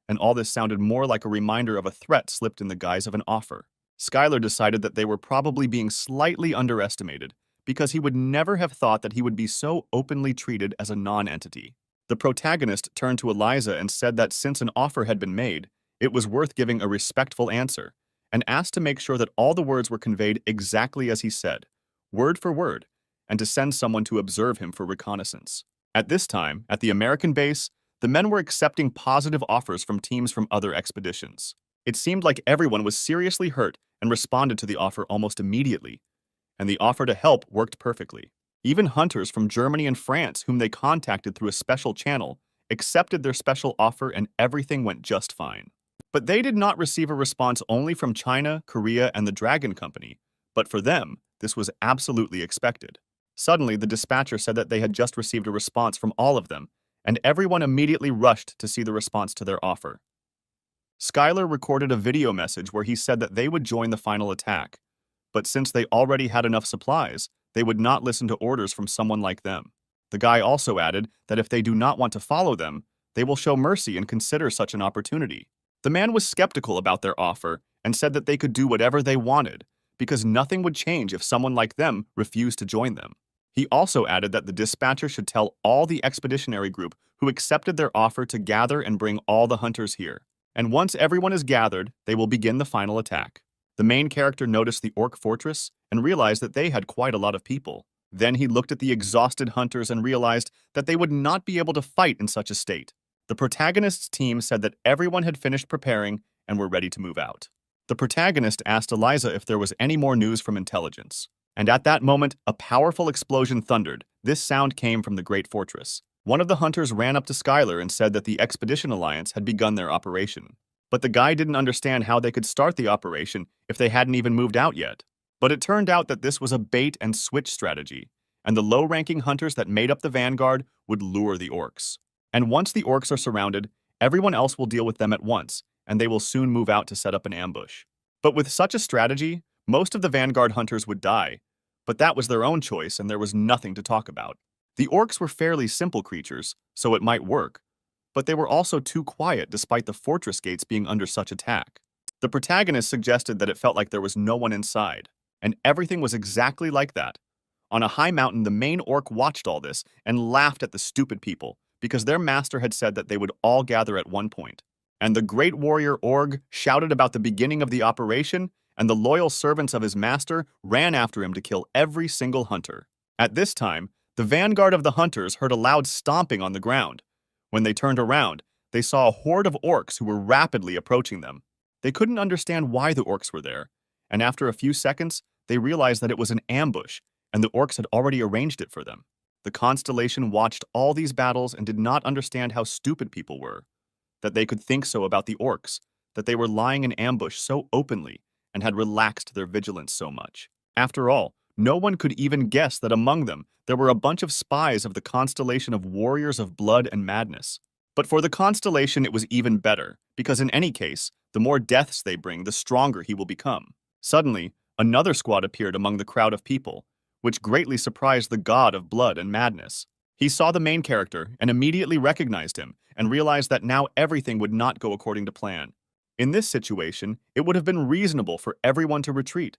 And all this sounded more like a reminder of a threat slipped in the guise of an offer. Skylar decided that they were probably being slightly underestimated, because he would never have thought that he would be so openly treated as a non-entity. The protagonist turned to Eliza and said that since an offer had been made, it was worth giving a respectful answer, and asked to make sure that all the words were conveyed exactly as he said, word for word, and to send someone to observe him for reconnaissance. At this time, at the American base, the men were accepting positive offers from teams from other expeditions. It seemed like everyone was seriously hurt and responded to the offer almost immediately, and the offer to help worked perfectly. Even hunters from Germany and France, whom they contacted through a special channel, accepted their special offer and everything went just fine. But they did not receive a response only from China, Korea, and the Dragon Company, but for them, this was absolutely expected. Suddenly, the dispatcher said that they had just received a response from all of them, and everyone immediately rushed to see the response to their offer. Schuyler recorded a video message where he said that they would join the final attack, but since they already had enough supplies, they would not listen to orders from someone like them. The guy also added that if they do not want to follow them, they will show mercy and consider such an opportunity. The man was skeptical about their offer and said that they could do whatever they wanted, because nothing would change if someone like them refused to join them. He also added that the dispatcher should tell all the expeditionary group who accepted their offer to gather and bring all the hunters here. And once everyone is gathered, they will begin the final attack. The main character noticed the orc fortress and realized that they had quite a lot of people. Then he looked at the exhausted hunters and realized that they would not be able to fight in such a state. The protagonist's team said that everyone had finished preparing and were ready to move out. The protagonist asked Eliza if there was any more news from intelligence. And at that moment, a powerful explosion thundered. This sound came from the great fortress. One of the hunters ran up to Schuyler and said that the Expedition Alliance had begun their operation. But the guy didn't understand how they could start the operation if they hadn't even moved out yet. But it turned out that this was a bait-and-switch strategy, and the low-ranking hunters that made up the vanguard would lure the orcs. And once the orcs are surrounded, everyone else will deal with them at once, and they will soon move out to set up an ambush. But with such a strategy, most of the vanguard hunters would die, but that was their own choice and there was nothing to talk about. The orcs were fairly simple creatures, so it might work, but they were also too quiet despite the fortress gates being under such attack. The protagonist suggested that it felt like there was no one inside, and everything was exactly like that. On a high mountain, the main orc watched all this and laughed at the stupid people because their master had said that they would all gather at one point. And the great warrior Org shouted about the beginning of the operation, and the loyal servants of his master ran after him to kill every single hunter. At this time, the vanguard of the hunters heard a loud stomping on the ground. When they turned around, they saw a horde of orcs who were rapidly approaching them. They couldn't understand why the orcs were there, and after a few seconds, they realized that it was an ambush, and the orcs had already arranged it for them. The constellation watched all these battles and did not understand how stupid people were, that they could think so about the orcs, that they were lying in ambush so openly, and had relaxed their vigilance so much. After all, no one could even guess that among them there were a bunch of spies of the constellation of warriors of blood and madness. But for the constellation it was even better, because in any case, the more deaths they bring, the stronger he will become. Suddenly, another squad appeared among the crowd of people, which greatly surprised the god of blood and madness. He saw the main character and immediately recognized him and realized that now everything would not go according to plan. In this situation, it would have been reasonable for everyone to retreat.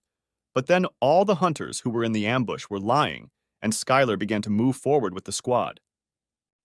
But then all the hunters who were in the ambush were lying, and Schuyler began to move forward with the squad.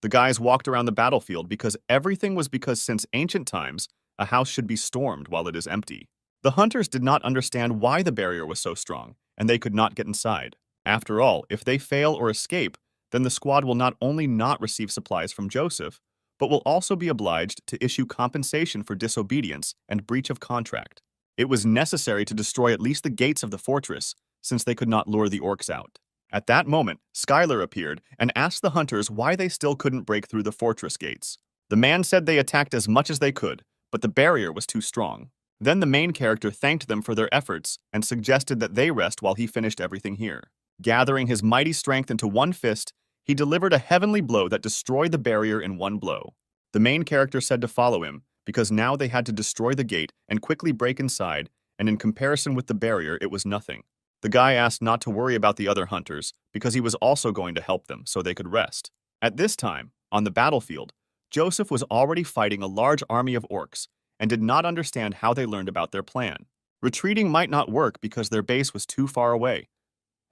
The guys walked around the battlefield because since ancient times, a house should be stormed while it is empty. The hunters did not understand why the barrier was so strong, and they could not get inside. After all, if they fail or escape, then the squad will not only not receive supplies from Joseph, but will also be obliged to issue compensation for disobedience and breach of contract. It was necessary to destroy at least the gates of the fortress, since they could not lure the orcs out. At that moment, Schuyler appeared and asked the hunters why they still couldn't break through the fortress gates. The man said they attacked as much as they could, but the barrier was too strong. Then the main character thanked them for their efforts and suggested that they rest while he finished everything here. Gathering his mighty strength into one fist, he delivered a heavenly blow that destroyed the barrier in one blow. The main character said to follow him, because now they had to destroy the gate and quickly break inside, and in comparison with the barrier, it was nothing. The guy asked not to worry about the other hunters, because he was also going to help them so they could rest. At this time, on the battlefield, Joseph was already fighting a large army of orcs, and did not understand how they learned about their plan. Retreating might not work because their base was too far away,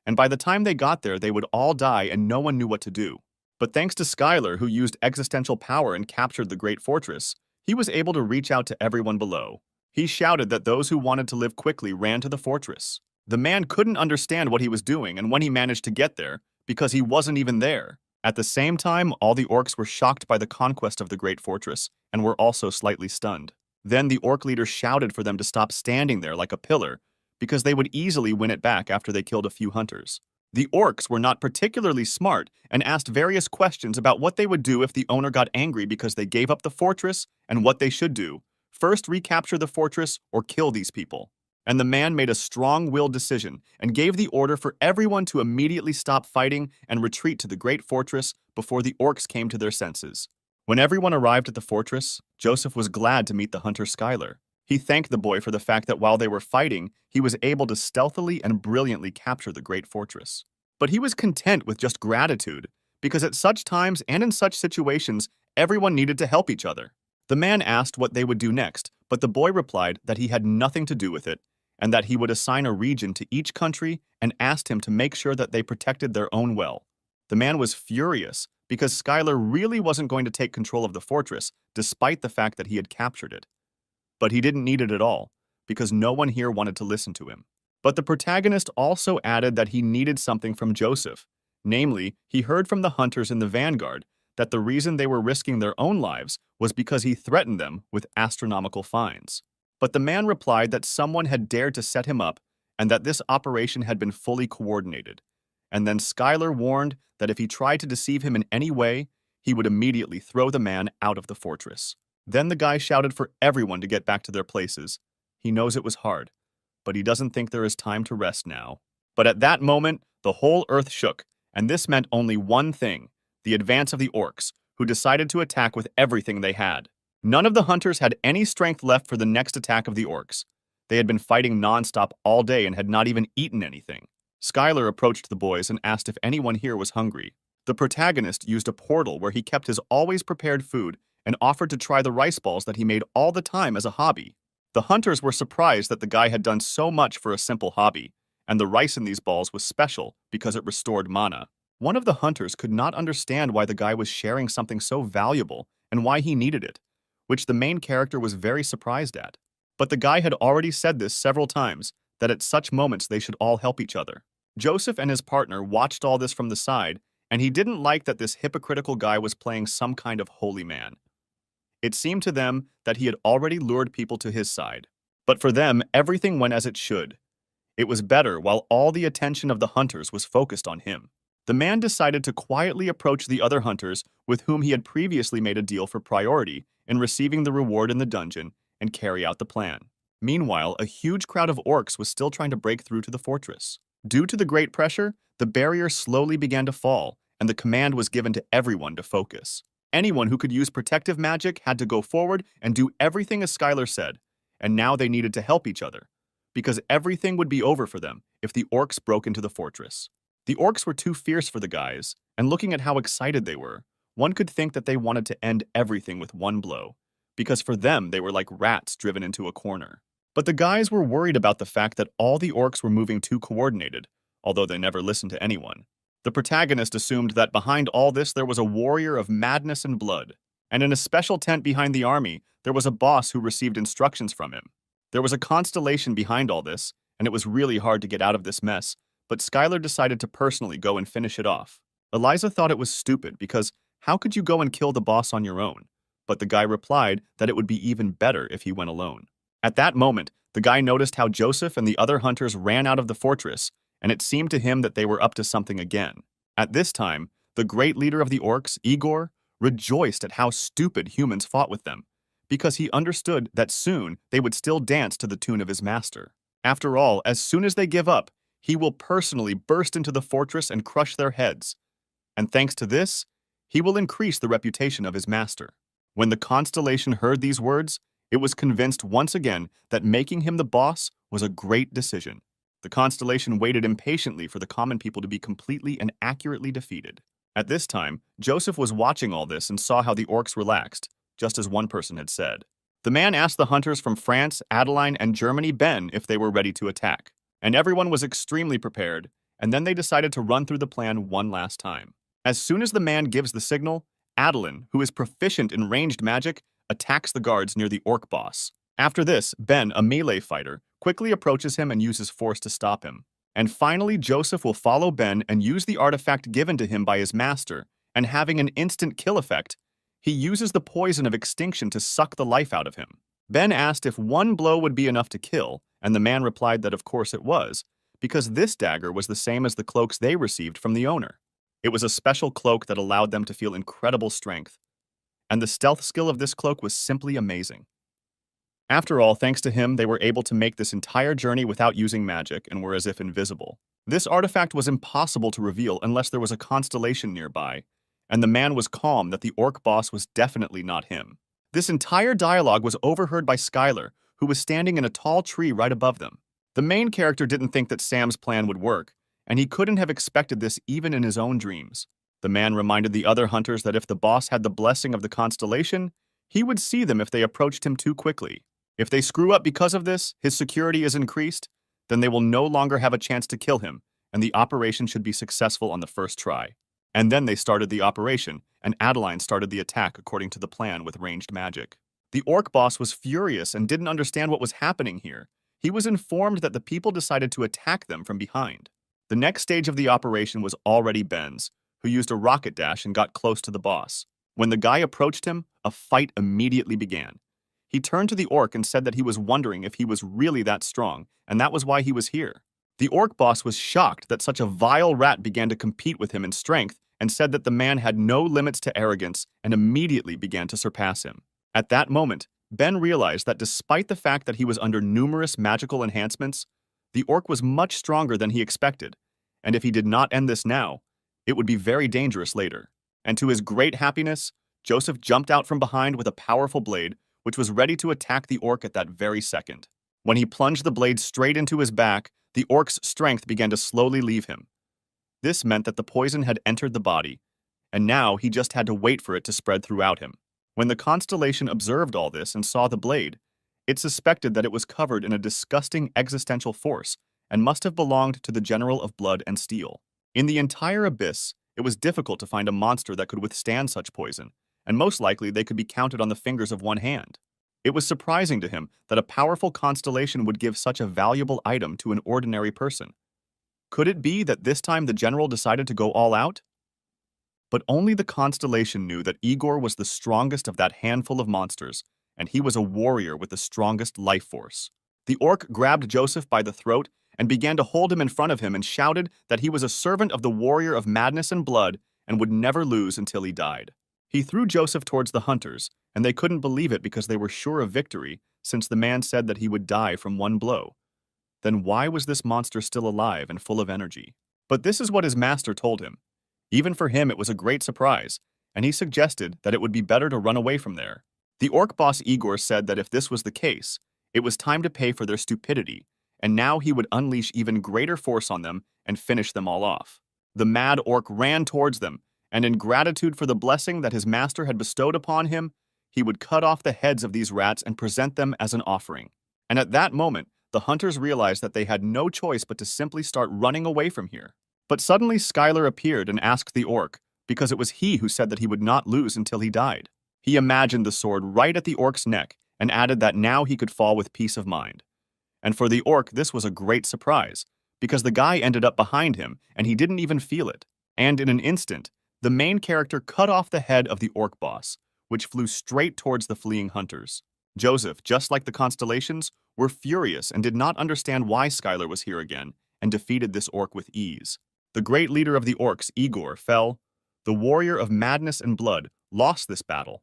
and by the time they got there, they would all die and no one knew what to do. But thanks to Schuyler, who used existential power and captured the great fortress, he was able to reach out to everyone below. He shouted that those who wanted to live quickly ran to the fortress. The man couldn't understand what he was doing and when he managed to get there, because he wasn't even there. At the same time, all the orcs were shocked by the conquest of the great fortress and were also slightly stunned. Then the orc leader shouted for them to stop standing there like a pillar, because they would easily win it back after they killed a few hunters. The orcs were not particularly smart and asked various questions about what they would do if the owner got angry because they gave up the fortress and what they should do. First, recapture the fortress or kill these people. And the man made a strong-willed decision and gave the order for everyone to immediately stop fighting and retreat to the great fortress before the orcs came to their senses. When everyone arrived at the fortress, Joseph was glad to meet the hunter Skylar. He thanked the boy for the fact that while they were fighting, he was able to stealthily and brilliantly capture the great fortress. But he was content with just gratitude, because at such times and in such situations, everyone needed to help each other. The man asked what they would do next, but the boy replied that he had nothing to do with it, and that he would assign a region to each country and asked him to make sure that they protected their own well. The man was furious, because Skylar really wasn't going to take control of the fortress, despite the fact that he had captured it. But he didn't need it at all, because no one here wanted to listen to him. But the protagonist also added that he needed something from Joseph. Namely, he heard from the hunters in the vanguard that the reason they were risking their own lives was because he threatened them with astronomical fines. But the man replied that someone had dared to set him up and that this operation had been fully coordinated. And then Skylar warned that if he tried to deceive him in any way, he would immediately throw the man out of the fortress. Then the guy shouted for everyone to get back to their places. He knows it was hard, but he doesn't think there is time to rest now. But at that moment, the whole earth shook, and this meant only one thing: the advance of the orcs, who decided to attack with everything they had. None of the hunters had any strength left for the next attack of the orcs. They had been fighting nonstop all day and had not even eaten anything. Skylar approached the boys and asked if anyone here was hungry. The protagonist used a portal where he kept his always prepared food and offered to try the rice balls that he made all the time as a hobby. The hunters were surprised that the guy had done so much for a simple hobby, and the rice in these balls was special because it restored mana. One of the hunters could not understand why the guy was sharing something so valuable and why he needed it, which the main character was very surprised at. But the guy had already said this several times, that at such moments they should all help each other. Joseph and his partner watched all this from the side, and he didn't like that this hypocritical guy was playing some kind of holy man. It seemed to them that he had already lured people to his side. But for them, everything went as it should. It was better while all the attention of the hunters was focused on him. The man decided to quietly approach the other hunters with whom he had previously made a deal for priority in receiving the reward in the dungeon and carry out the plan. Meanwhile, a huge crowd of orcs was still trying to break through to the fortress. Due to the great pressure, the barrier slowly began to fall, and the command was given to everyone to focus. Anyone who could use protective magic had to go forward and do everything as Skylar said, and now they needed to help each other, because everything would be over for them if the orcs broke into the fortress. The orcs were too fierce for the guys, and looking at how excited they were, one could think that they wanted to end everything with one blow, because for them they were like rats driven into a corner. But the guys were worried about the fact that all the orcs were moving too coordinated, although they never listened to anyone. The protagonist assumed that behind all this there was a warrior of madness and blood, and in a special tent behind the army, there was a boss who received instructions from him. There was a constellation behind all this, and it was really hard to get out of this mess, but Skylar decided to personally go and finish it off. Eliza thought it was stupid because how could you go and kill the boss on your own? But the guy replied that it would be even better if he went alone. At that moment, the guy noticed how Joseph and the other hunters ran out of the fortress, and it seemed to him that they were up to something again. At this time, the great leader of the orcs, Igor, rejoiced at how stupid humans fought with them, because he understood that soon they would still dance to the tune of his master. After all, as soon as they give up, he will personally burst into the fortress and crush their heads. And thanks to this, he will increase the reputation of his master. When the constellation heard these words, it was convinced once again that making him the boss was a great decision. The constellation waited impatiently for the common people to be completely and accurately defeated. At this time, Joseph was watching all this and saw how the orcs relaxed, just as one person had said. The man asked the hunters from France, Adeline, and Germany, Ben, if they were ready to attack. And everyone was extremely prepared, and then they decided to run through the plan one last time. As soon as the man gives the signal, Adeline, who is proficient in ranged magic, attacks the guards near the orc boss. After this, Ben, a melee fighter, quickly approaches him and uses force to stop him. And finally, Joseph will follow Ben and use the artifact given to him by his master and having an instant kill effect, he uses the poison of extinction to suck the life out of him. Ben asked if one blow would be enough to kill, and the man replied that of course it was, because this dagger was the same as the cloaks they received from the owner. It was a special cloak that allowed them to feel incredible strength, and the stealth skill of this cloak was simply amazing. After all, thanks to him, they were able to make this entire journey without using magic and were as if invisible. This artifact was impossible to reveal unless there was a constellation nearby, and the man was calm that the orc boss was definitely not him. This entire dialogue was overheard by Skylar, who was standing in a tall tree right above them. The main character didn't think that Sam's plan would work, and he couldn't have expected this even in his own dreams. The man reminded the other hunters that if the boss had the blessing of the constellation, he would see them if they approached him too quickly. If they screw up because of this, his security is increased, then they will no longer have a chance to kill him, and the operation should be successful on the first try. And then they started the operation, and Adeline started the attack according to the plan with ranged magic. The orc boss was furious and didn't understand what was happening here. He was informed that the people decided to attack them from behind. The next stage of the operation was already Ben's, who used a rocket dash and got close to the boss. When the guy approached him, a fight immediately began. He turned to the orc and said that he was wondering if he was really that strong, and that was why he was here. The orc boss was shocked that such a vile rat began to compete with him in strength and said that the man had no limits to arrogance and immediately began to surpass him. At that moment, Ben realized that despite the fact that he was under numerous magical enhancements, the orc was much stronger than he expected, and if he did not end this now, it would be very dangerous later. And to his great happiness, Joseph jumped out from behind with a powerful blade, which was ready to attack the orc at that very second. When he plunged the blade straight into his back, the orc's strength began to slowly leave him. This meant that the poison had entered the body, and now he just had to wait for it to spread throughout him. When the constellation observed all this and saw the blade, it suspected that it was covered in a disgusting existential force and must have belonged to the General of Blood and Steel. In the entire abyss, it was difficult to find a monster that could withstand such poison, and most likely they could be counted on the fingers of one hand. It was surprising to him that a powerful constellation would give such a valuable item to an ordinary person. Could it be that this time the general decided to go all out? But only the constellation knew that Igor was the strongest of that handful of monsters, and he was a warrior with the strongest life force. The orc grabbed Joseph by the throat and began to hold him in front of him and shouted that he was a servant of the warrior of madness and blood and would never lose until he died. He threw Joseph towards the hunters, and they couldn't believe it because they were sure of victory, since the man said that he would die from one blow. Then why was this monster still alive and full of energy? But this is what his master told him. Even for him, it was a great surprise, and he suggested that it would be better to run away from there. The orc boss Igor said that if this was the case, it was time to pay for their stupidity, and now he would unleash even greater force on them and finish them all off. The mad orc ran towards them, and in gratitude for the blessing that his master had bestowed upon him, he would cut off the heads of these rats and present them as an offering. And at that moment, the hunters realized that they had no choice but to simply start running away from here. But suddenly Skylar appeared and asked the orc, because it was he who said that he would not lose until he died. He imagined the sword right at the orc's neck and added that now he could fall with peace of mind. And for the orc, this was a great surprise, because the guy ended up behind him and he didn't even feel it. And in an instant, the main character cut off the head of the orc boss, which flew straight towards the fleeing hunters. Joseph, just like the constellations, were furious and did not understand why Skylar was here again and defeated this orc with ease. The great leader of the orcs, Igor, fell. The warrior of madness and blood lost this battle,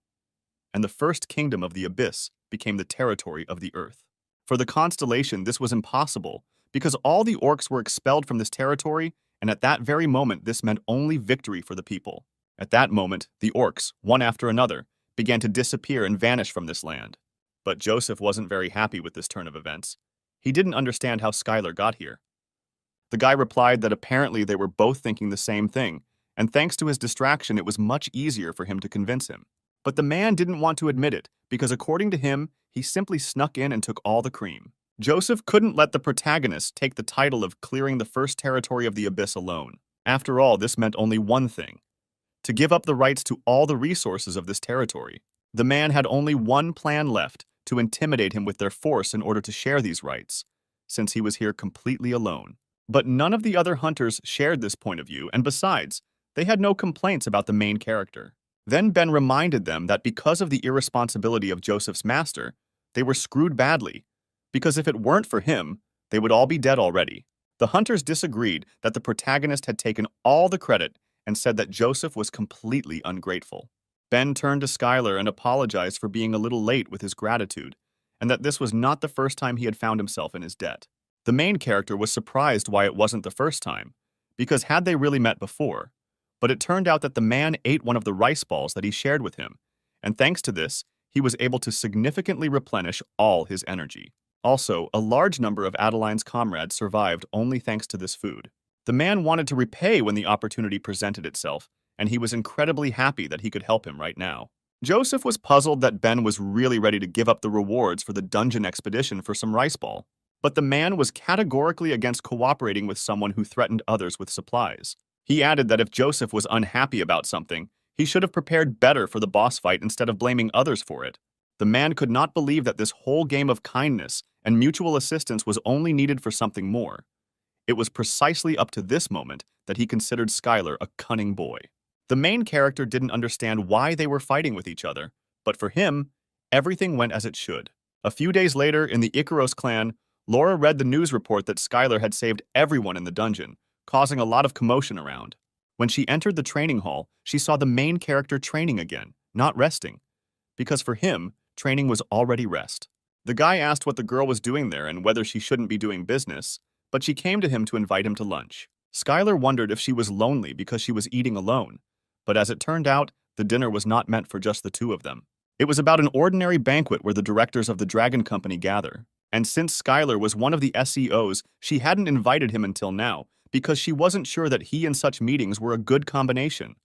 and the first kingdom of the abyss became the territory of the earth. For the constellation, this was impossible, because all the orcs were expelled from this territory, and at that very moment, this meant only victory for the people. At that moment, the orcs, one after another, began to disappear and vanish from this land. But Joseph wasn't very happy with this turn of events. He didn't understand how Skylar got here. The guy replied that apparently they were both thinking the same thing, and thanks to his distraction, it was much easier for him to convince him. But the man didn't want to admit it, because according to him, he simply snuck in and took all the cream. Joseph couldn't let the protagonist take the title of clearing the first territory of the abyss alone. After all, this meant only one thing: to give up the rights to all the resources of this territory. The man had only one plan left: to intimidate him with their force in order to share these rights, since he was here completely alone. But none of the other hunters shared this point of view, and besides, They had no complaints about the main character. Then Ben reminded them that because of the irresponsibility of Joseph's master, they were screwed badly, because if it weren't for him, they would all be dead already. The hunters disagreed that the protagonist had taken all the credit and said that Joseph was completely ungrateful. Ben turned to Skylar and apologized for being a little late with his gratitude, and that this was not the first time he had found himself in his debt. The main character was surprised why it wasn't the first time, because had they really met before? But it turned out that the man ate one of the rice balls that he shared with him, and thanks to this, he was able to significantly replenish all his energy. Also, a large number of Adeline's comrades survived only thanks to this food. The man wanted to repay when the opportunity presented itself, and he was incredibly happy that he could help him right now. Joseph was puzzled that Ben was really ready to give up the rewards for the dungeon expedition for some rice ball. But the man was categorically against cooperating with someone who threatened others with supplies. He added that if Joseph was unhappy about something, he should have prepared better for the boss fight instead of blaming others for it. The man could not believe that this whole game of kindness and mutual assistance was only needed for something more. It was precisely up to this moment that he considered Skylar a cunning boy. The main character didn't understand why they were fighting with each other, but for him, everything went as it should. A few days later, in the Icaros clan, Laura read the news report that Skylar had saved everyone in the dungeon, causing a lot of commotion around. When she entered the training hall, she saw the main character training again, not resting. Because for him, training was already rest. The guy asked what the girl was doing there and whether she shouldn't be doing business, but she came to him to invite him to lunch. Skylar wondered if she was lonely because she was eating alone, but as it turned out, the dinner was not meant for just the two of them. It was about an ordinary banquet where the directors of the Dragon Company gather. And since Skylar was one of the SEOs, she hadn't invited him until now, because she wasn't sure that he and such meetings were a good combination.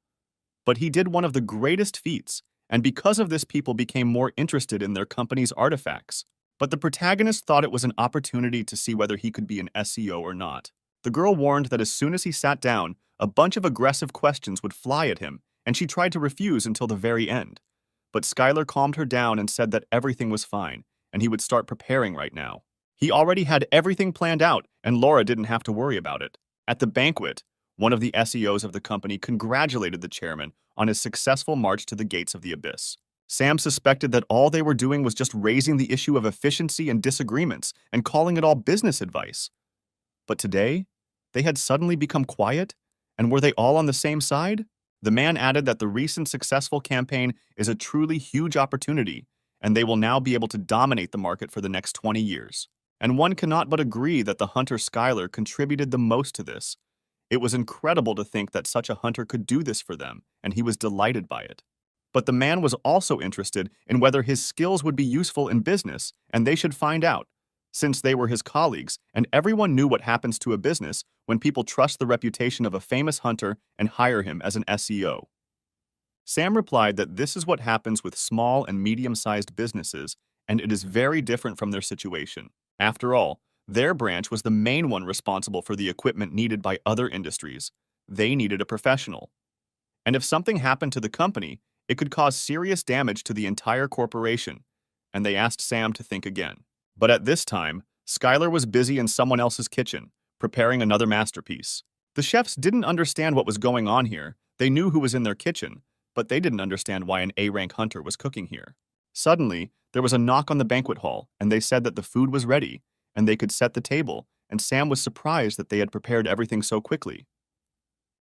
But he did one of the greatest feats, and because of this people became more interested in their company's artifacts. But the protagonist thought it was an opportunity to see whether he could be an SEO or not. The girl warned that as soon as he sat down, a bunch of aggressive questions would fly at him, and she tried to refuse until the very end. But Skylar calmed her down and said that everything was fine, and he would start preparing right now. He already had everything planned out, and Laura didn't have to worry about it. At the banquet, one of the SEOs of the company congratulated the chairman on his successful march to the gates of the abyss. Sam suspected that all they were doing was just raising the issue of efficiency and disagreements and calling it all business advice. But today, they had suddenly become quiet, and were they all on the same side? The man added that the recent successful campaign is a truly huge opportunity, and they will now be able to dominate the market for the next 20 years. And one cannot but agree that the hunter Skylar contributed the most to this. It was incredible to think that such a hunter could do this for them, and he was delighted by it. But the man was also interested in whether his skills would be useful in business, and they should find out, since they were his colleagues, and everyone knew what happens to a business when people trust the reputation of a famous hunter and hire him as an SEO. Sam replied that this is what happens with small and medium-sized businesses, and it is very different from their situation. After all, their branch was the main one responsible for the equipment needed by other industries. They needed a professional. And if something happened to the company, it could cause serious damage to the entire corporation, and they asked Sam to think again. But at this time, Skylar was busy in someone else's kitchen, preparing another masterpiece. The chefs didn't understand what was going on here. They knew who was in their kitchen, but they didn't understand why an A-rank hunter was cooking here. Suddenly, there was a knock on the banquet hall, and they said that the food was ready, and they could set the table, and Sam was surprised that they had prepared everything so quickly.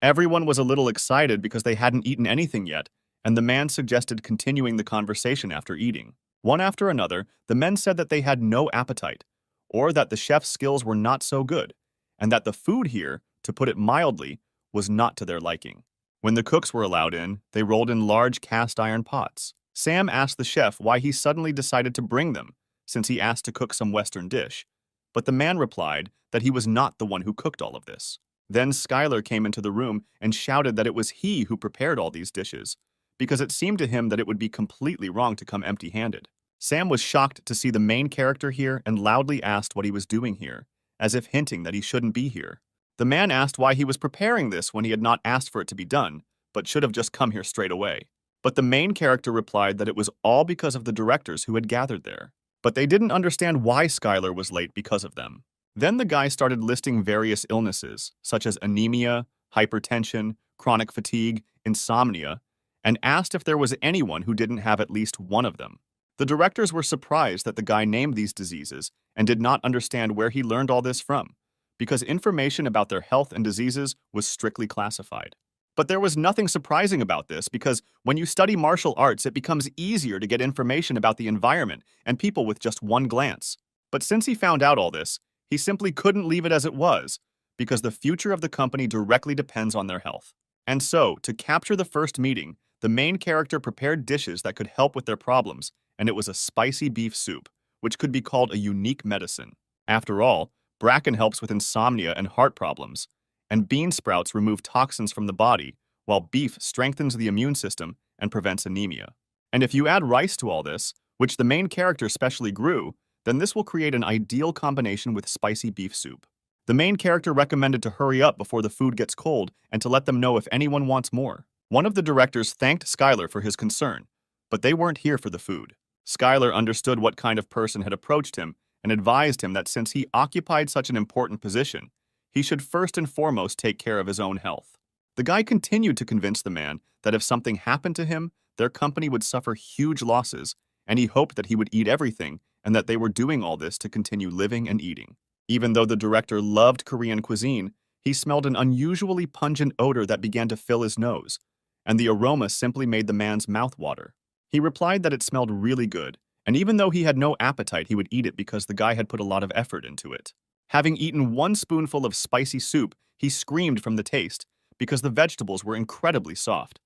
Everyone was a little excited because they hadn't eaten anything yet, and the man suggested continuing the conversation after eating. One after another, the men said that they had no appetite, or that the chef's skills were not so good, and that the food here, to put it mildly, was not to their liking. When the cooks were allowed in, they rolled in large cast-iron pots. Sam asked the chef why he suddenly decided to bring them, since he asked to cook some Western dish, but the man replied that he was not the one who cooked all of this. Then Skylar came into the room and shouted that it was he who prepared all these dishes, because it seemed to him that it would be completely wrong to come empty-handed. Sam was shocked to see the main character here and loudly asked what he was doing here, as if hinting that he shouldn't be here. The man asked why he was preparing this when he had not asked for it to be done, but should have just come here straight away. But the main character replied that it was all because of the directors who had gathered there. But they didn't understand why Skylar was late because of them. Then the guy started listing various illnesses, such as anemia, hypertension, chronic fatigue, insomnia, and asked if there was anyone who didn't have at least one of them. The directors were surprised that the guy named these diseases and did not understand where he learned all this from, because information about their health and diseases was strictly classified. But there was nothing surprising about this because when you study martial arts, it becomes easier to get information about the environment and people with just one glance. But since he found out all this, he simply couldn't leave it as it was, because the future of the company directly depends on their health. And so, to capture the first meeting, the main character prepared dishes that could help with their problems, and it was a spicy beef soup, which could be called a unique medicine. After all, bracken helps with insomnia and heart problems, and bean sprouts remove toxins from the body, while beef strengthens the immune system and prevents anemia. And if you add rice to all this, which the main character specially grew, then this will create an ideal combination with spicy beef soup. The main character recommended to hurry up before the food gets cold and to let them know if anyone wants more. One of the directors thanked Skylar for his concern, but they weren't here for the food. Skylar understood what kind of person had approached him and advised him that since he occupied such an important position, he should first and foremost take care of his own health. The guy continued to convince the man that if something happened to him, their company would suffer huge losses, and he hoped that he would eat everything and that they were doing all this to continue living and eating. Even though the director loved Korean cuisine, he smelled an unusually pungent odor that began to fill his nose, and the aroma simply made the man's mouth water. He replied that it smelled really good, and even though he had no appetite, he would eat it because the guy had put a lot of effort into it. Having eaten one spoonful of spicy soup, he screamed from the taste because the vegetables were incredibly soft,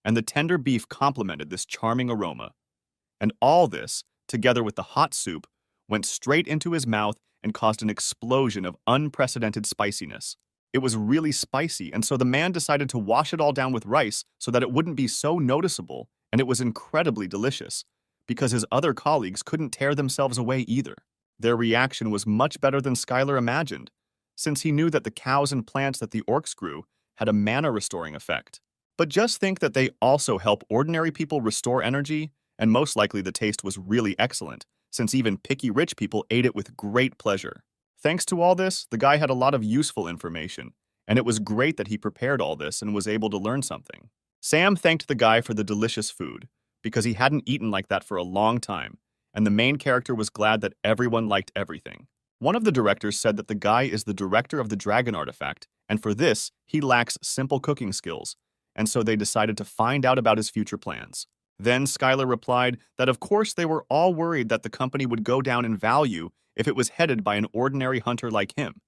and the tender beef complemented this charming aroma. And all this, together with the hot soup, went straight into his mouth and caused an explosion of unprecedented spiciness. It was really spicy, and so the man decided to wash it all down with rice so that it wouldn't be so noticeable, and it was incredibly delicious, because his other colleagues couldn't tear themselves away either. Their reaction was much better than Skylar imagined, since he knew that the cows and plants that the orcs grew had a mana-restoring effect. But just think that they also help ordinary people restore energy, and most likely the taste was really excellent, since even picky rich people ate it with great pleasure. Thanks to all this, the guy had a lot of useful information, and it was great that he prepared all this and was able to learn something. Sam thanked the guy for the delicious food, because he hadn't eaten like that for a long time, and the main character was glad that everyone liked everything. One of the directors said that the guy is the director of the dragon artifact, and for this, he lacks simple cooking skills, and so they decided to find out about his future plans. Then Skylar replied that of course they were all worried that the company would go down in value if it was headed by an ordinary hunter like him.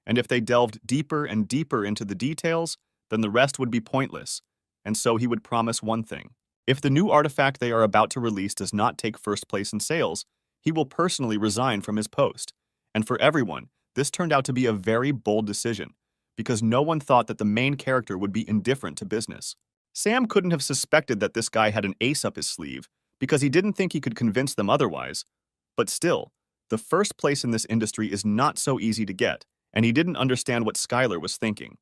And if they delved deeper and deeper into the details, then the rest would be pointless, and so he would promise one thing. If the new artifact they are about to release does not take first place in sales, he will personally resign from his post. And for everyone, this turned out to be a very bold decision, because no one thought that the main character would be indifferent to business. Sam couldn't have suspected that this guy had an ace up his sleeve, because he didn't think he could convince them otherwise. But still, the first place in this industry is not so easy to get, and he didn't understand what Skylar was thinking.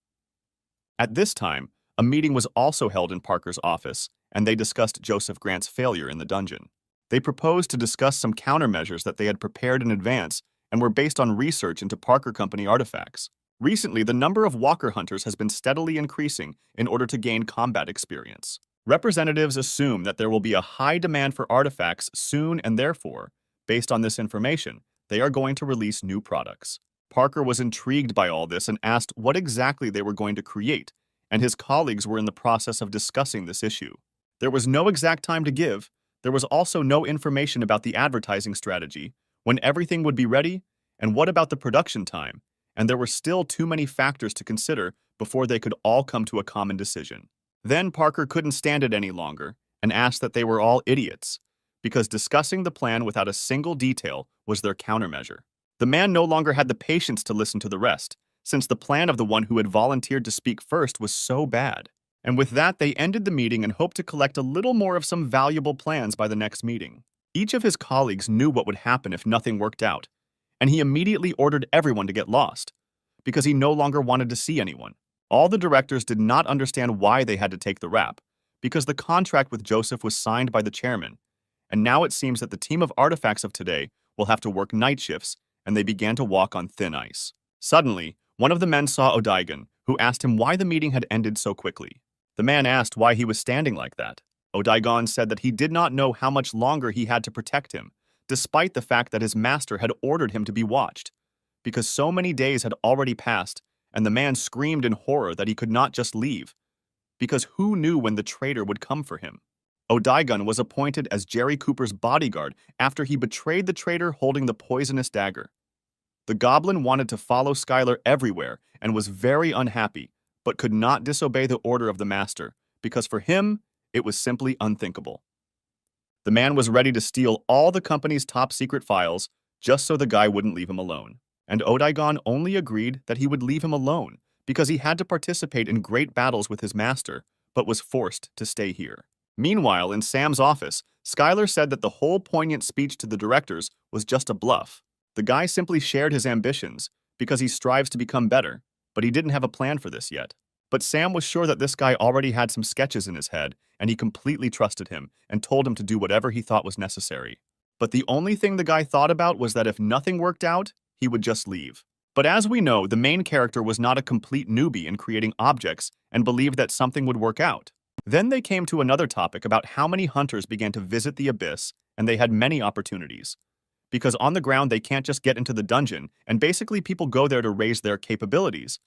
At this time, a meeting was also held in Parker's office, and they discussed Joseph Grant's failure in the dungeon. They proposed to discuss some countermeasures that they had prepared in advance and were based on research into Parker Company artifacts. Recently, the number of walker hunters has been steadily increasing in order to gain combat experience. Representatives assume that there will be a high demand for artifacts soon, and therefore, based on this information, they are going to release new products. Parker was intrigued by all this and asked what exactly they were going to create, and his colleagues were in the process of discussing this issue. There was no exact time to give. There was also no information about the advertising strategy, when everything would be ready, and what about the production time, and there were still too many factors to consider before they could all come to a common decision. Then Parker couldn't stand it any longer and asked that they were all idiots, because discussing the plan without a single detail was their countermeasure. The man no longer had the patience to listen to the rest, since the plan of the one who had volunteered to speak first was so bad. And with that, they ended the meeting and hoped to collect a little more of some valuable plans by the next meeting. Each of his colleagues knew what would happen if nothing worked out, and he immediately ordered everyone to get lost, because he no longer wanted to see anyone. All the directors did not understand why they had to take the rap, because the contract with Joseph was signed by the chairman, and now it seems that the team of artifacts of today will have to work night shifts, and they began to walk on thin ice. Suddenly, one of the men saw Odaigan, who asked him why the meeting had ended so quickly. The man asked why he was standing like that. Odaigon said that he did not know how much longer he had to protect him, despite the fact that his master had ordered him to be watched, because so many days had already passed, and the man screamed in horror that he could not just leave, because who knew when the traitor would come for him? Odaigon was appointed as Jerry Cooper's bodyguard after he betrayed the traitor holding the poisonous dagger. The goblin wanted to follow Skylar everywhere and was very unhappy, but could not disobey the order of the master, because for him, it was simply unthinkable. The man was ready to steal all the company's top-secret files just so the guy wouldn't leave him alone. And Odaigon only agreed that he would leave him alone because he had to participate in great battles with his master, but was forced to stay here. Meanwhile, in Sam's office, Skylar said that the whole poignant speech to the directors was just a bluff. The guy simply shared his ambitions because he strives to become better, but he didn't have a plan for this yet. But Sam was sure that this guy already had some sketches in his head, and he completely trusted him and told him to do whatever he thought was necessary. But the only thing the guy thought about was that if nothing worked out, he would just leave. But as we know, the main character was not a complete newbie in creating objects and believed that something would work out. Then they came to another topic about how many hunters began to visit the abyss, and they had many opportunities. Because on the ground they can't just get into the dungeon, and basically people go there to raise their capabilities.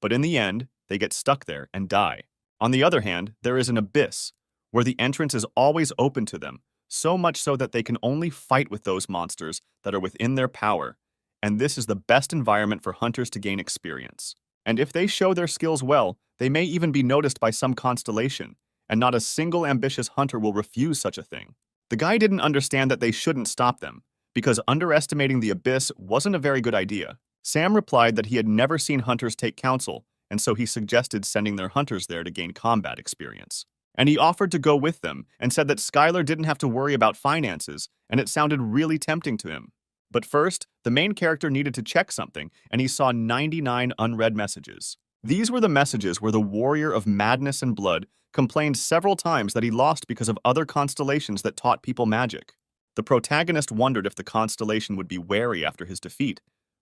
But in the end, they get stuck there and die. On the other hand, there is an abyss, where the entrance is always open to them, so much so that they can only fight with those monsters that are within their power, and this is the best environment for hunters to gain experience. And if they show their skills well, they may even be noticed by some constellation, and not a single ambitious hunter will refuse such a thing. The guy didn't understand that they shouldn't stop them, because underestimating the abyss wasn't a very good idea. Sam replied that he had never seen hunters take counsel, and so he suggested sending their hunters there to gain combat experience. And he offered to go with them and said that Skylar didn't have to worry about finances, and it sounded really tempting to him. But first, the main character needed to check something, and he saw 99 unread messages. These were the messages where the warrior of madness and blood complained several times that he lost because of other constellations that taught people magic. The protagonist wondered if the constellation would be wary after his defeat,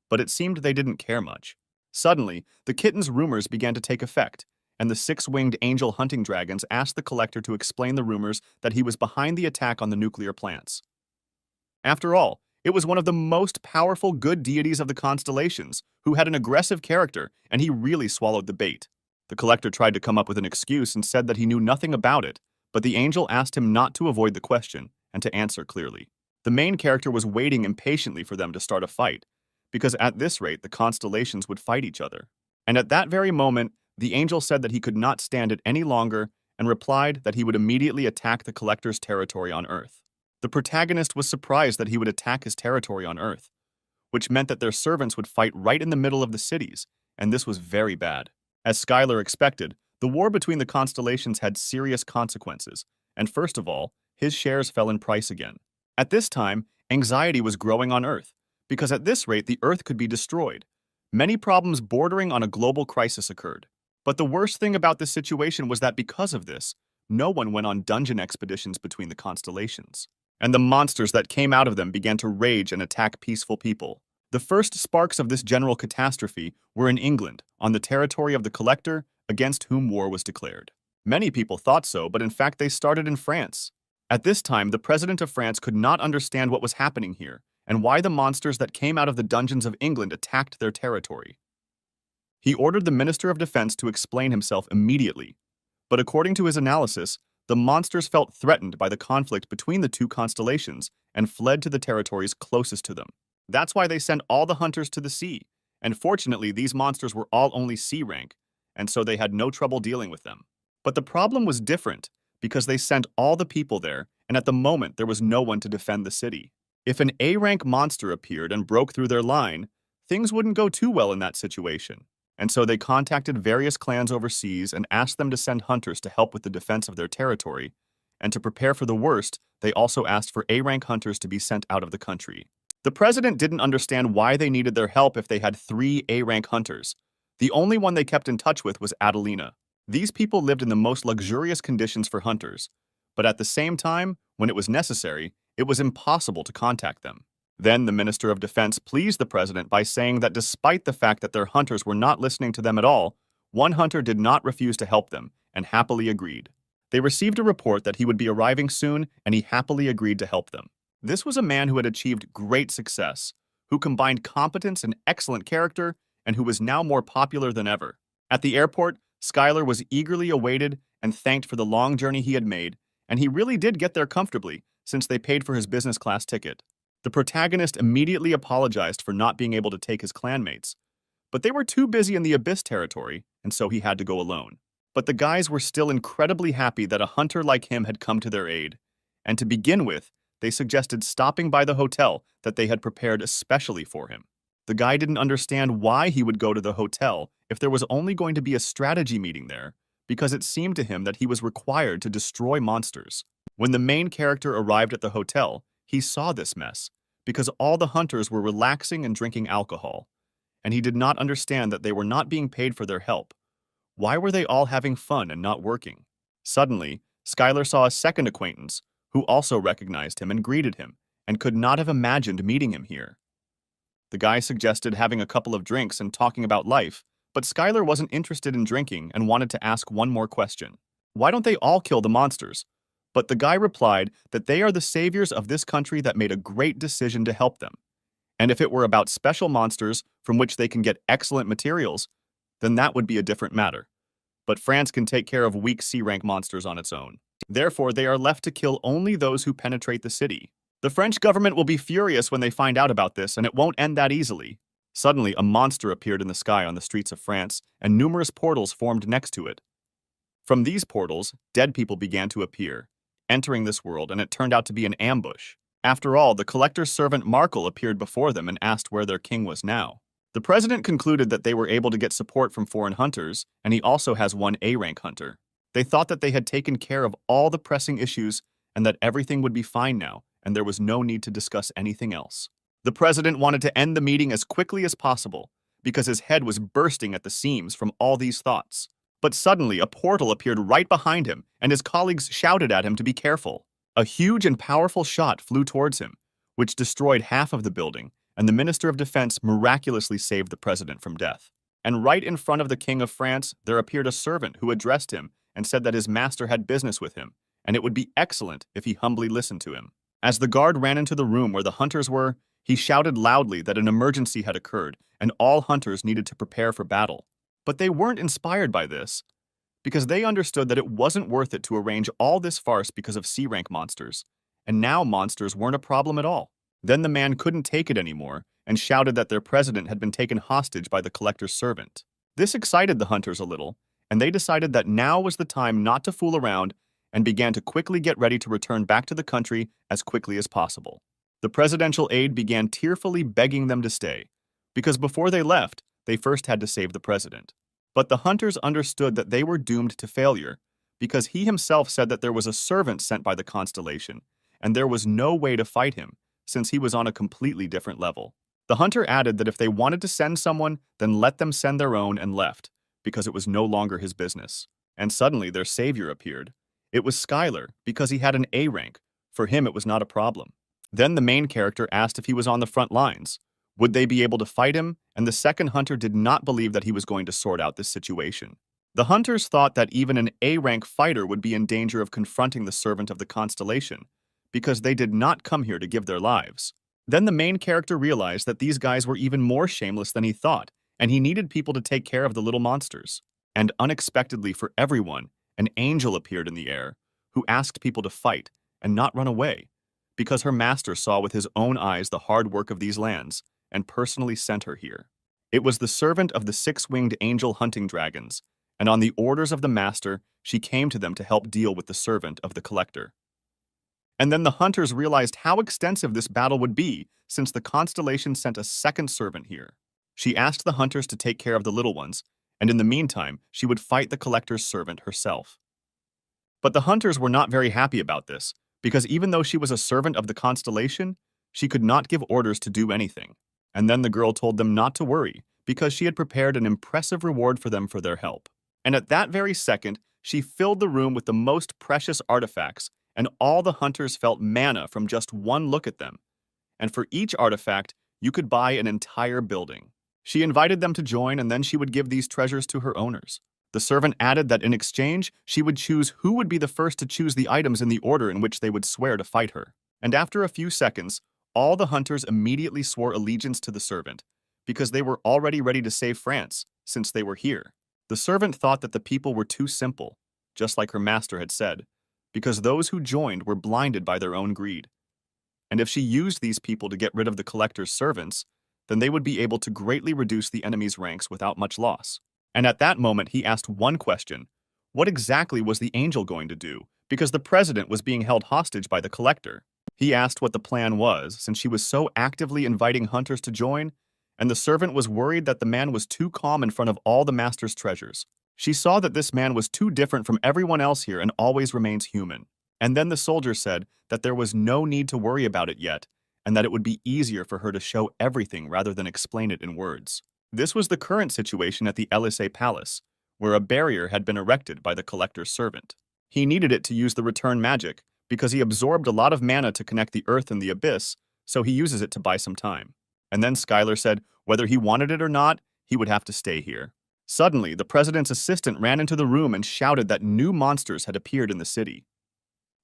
but it seemed they didn't care much. Suddenly, the kitten's rumors began to take effect, and the six-winged angel hunting dragons asked the collector to explain the rumors that he was behind the attack on the nuclear plants. After all, it was one of the most powerful good deities of the constellations, who had an aggressive character, and he really swallowed the bait. The collector tried to come up with an excuse and said that he knew nothing about it, but the angel asked him not to avoid the question and to answer clearly. The main character was waiting impatiently for them to start a fight, because at this rate the constellations would fight each other. And at that very moment, the angel said that he could not stand it any longer and replied that he would immediately attack the collector's territory on Earth. The protagonist was surprised that he would attack his territory on Earth, which meant that their servants would fight right in the middle of the cities, and this was very bad. As Skylar expected, the war between the constellations had serious consequences, and first of all, his shares fell in price again. At this time, anxiety was growing on Earth, because at this rate the Earth could be destroyed. Many problems bordering on a global crisis occurred. But the worst thing about this situation was that because of this, no one went on dungeon expeditions between the constellations. And the monsters that came out of them began to rage and attack peaceful people. The first sparks of this general catastrophe were in England, on the territory of the Collector, against whom war was declared. Many people thought so, but in fact they started in France. At this time, the president of France could not understand what was happening here, and why the monsters that came out of the dungeons of England attacked their territory. He ordered the Minister of Defense to explain himself immediately, but according to his analysis, the monsters felt threatened by the conflict between the two constellations and fled to the territories closest to them. That's why they sent all the hunters to the sea, and fortunately these monsters were all only C rank, and so they had no trouble dealing with them. But the problem was different, because they sent all the people there, and at the moment there was no one to defend the city. If an A-rank monster appeared and broke through their line, things wouldn't go too well in that situation. And so they contacted various clans overseas and asked them to send hunters to help with the defense of their territory, and to prepare for the worst, they also asked for A-rank hunters to be sent out of the country. The president didn't understand why they needed their help if they had 3 A-rank hunters. The only one they kept in touch with was Adelina. These people lived in the most luxurious conditions for hunters, but at the same time, when it was necessary, it was impossible to contact them. Then the Minister of Defense pleased the president by saying that despite the fact that their hunters were not listening to them at all, One hunter did not refuse to help them and happily agreed. They received a report that he would be arriving soon, and he happily agreed to help them. This was a man who had achieved great success, who combined competence and excellent character, and who was now more popular than ever. At the airport, Skylar was eagerly awaited and thanked for the long journey he had made, and he really did get there comfortably since they paid for his business class ticket. The protagonist immediately apologized for not being able to take his clanmates, but they were too busy in the Abyss territory, and so he had to go alone. But the guys were still incredibly happy that a hunter like him had come to their aid, and to begin with, they suggested stopping by the hotel that they had prepared especially for him. The guy didn't understand why he would go to the hotel if there was only going to be a strategy meeting there, because it seemed to him that he was required to destroy monsters. When the main character arrived at the hotel, he saw this mess, because all the hunters were relaxing and drinking alcohol, and he did not understand that they were not being paid for their help. Why were they all having fun and not working? Suddenly, Skylar saw a second acquaintance, who also recognized him and greeted him, and could not have imagined meeting him here. The guy suggested having a couple of drinks and talking about life, but Skylar wasn't interested in drinking and wanted to ask one more question. Why don't they all kill the monsters? But the guy replied that they are the saviors of this country that made a great decision to help them. And if it were about special monsters from which they can get excellent materials, then that would be a different matter. But France can take care of weak C-rank monsters on its own. Therefore, they are left to kill only those who penetrate the city. The French government will be furious when they find out about this, and it won't end that easily. Suddenly, a monster appeared in the sky on the streets of France, and numerous portals formed next to it. From these portals, dead people began to appear, entering this world, and it turned out to be an ambush. After all, the collector's servant Markle appeared before them and asked where their king was now. The president concluded that they were able to get support from foreign hunters, and he also has one A-rank hunter. They thought that they had taken care of all the pressing issues and that everything would be fine now, and there was no need to discuss anything else. The president wanted to end the meeting as quickly as possible because his head was bursting at the seams from all these thoughts. But suddenly, a portal appeared right behind him, and his colleagues shouted at him to be careful. A huge and powerful shot flew towards him, which destroyed half of the building, and the Minister of Defense miraculously saved the president from death. And right in front of the King of France, there appeared a servant who addressed him and said that his master had business with him, and it would be excellent if he humbly listened to him. As the guard ran into the room where the hunters were, he shouted loudly that an emergency had occurred and all hunters needed to prepare for battle. But they weren't inspired by this, because they understood that it wasn't worth it to arrange all this farce because of C-rank monsters, and now monsters weren't a problem at all. Then the man couldn't take it anymore and shouted that their president had been taken hostage by the collector's servant. This excited the hunters a little, and they decided that now was the time not to fool around and began to quickly get ready to return back to the country as quickly as possible. The presidential aide began tearfully begging them to stay, because before they left, they first had to save the president. But the hunters understood that they were doomed to failure, because he himself said that there was a servant sent by the constellation, and there was no way to fight him, since he was on a completely different level. The hunter added that if they wanted to send someone, then let them send their own, and left, because it was no longer his business. And suddenly their savior appeared. It was Skylar, because he had an A rank. For him, it was not a problem. Then the main character asked if he was on the front lines. Would they be able to fight him? And the second hunter did not believe that he was going to sort out this situation. The hunters thought that even an A-rank fighter would be in danger of confronting the servant of the constellation, because they did not come here to give their lives. Then the main character realized that these guys were even more shameless than he thought, and he needed people to take care of the little monsters. And unexpectedly for everyone, an angel appeared in the air, who asked people to fight and not run away, because her master saw with his own eyes the hard work of these lands, and personally sent her here. It was the servant of the six-winged angel hunting dragons, and on the orders of the master, she came to them to help deal with the servant of the collector. And then the hunters realized how extensive this battle would be, since the constellation sent a second servant here. She asked the hunters to take care of the little ones, and in the meantime, she would fight the collector's servant herself. But the hunters were not very happy about this, because even though she was a servant of the constellation, she could not give orders to do anything. And then the girl told them not to worry, because she had prepared an impressive reward for them for their help. And at that very second, she filled the room with the most precious artifacts, and all the hunters felt mana from just one look at them. And for each artifact, you could buy an entire building. She invited them to join, and then she would give these treasures to her owners. The servant added that in exchange, she would choose who would be the first to choose the items in the order in which they would swear to fight her. And after a few seconds, all the hunters immediately swore allegiance to the servant, because they were already ready to save France, since they were here. The servant thought that the people were too simple, just like her master had said, because those who joined were blinded by their own greed. And if she used these people to get rid of the collector's servants, then they would be able to greatly reduce the enemy's ranks without much loss. And at that moment, he asked one question: what exactly was the angel going to do? Because the president was being held hostage by the collector. He asked what the plan was, since she was so actively inviting hunters to join, and the servant was worried that the man was too calm in front of all the master's treasures. She saw that this man was too different from everyone else here and always remains human. And then the soldier said that there was no need to worry about it yet, and that it would be easier for her to show everything rather than explain it in words. This was the current situation at the Elysee Palace, where a barrier had been erected by the collector's servant. He needed it to use the return magic, because he absorbed a lot of mana to connect the earth and the abyss, so he uses it to buy some time. And then Skylar said whether he wanted it or not, he would have to stay here. Suddenly, the president's assistant ran into the room and shouted that new monsters had appeared in the city.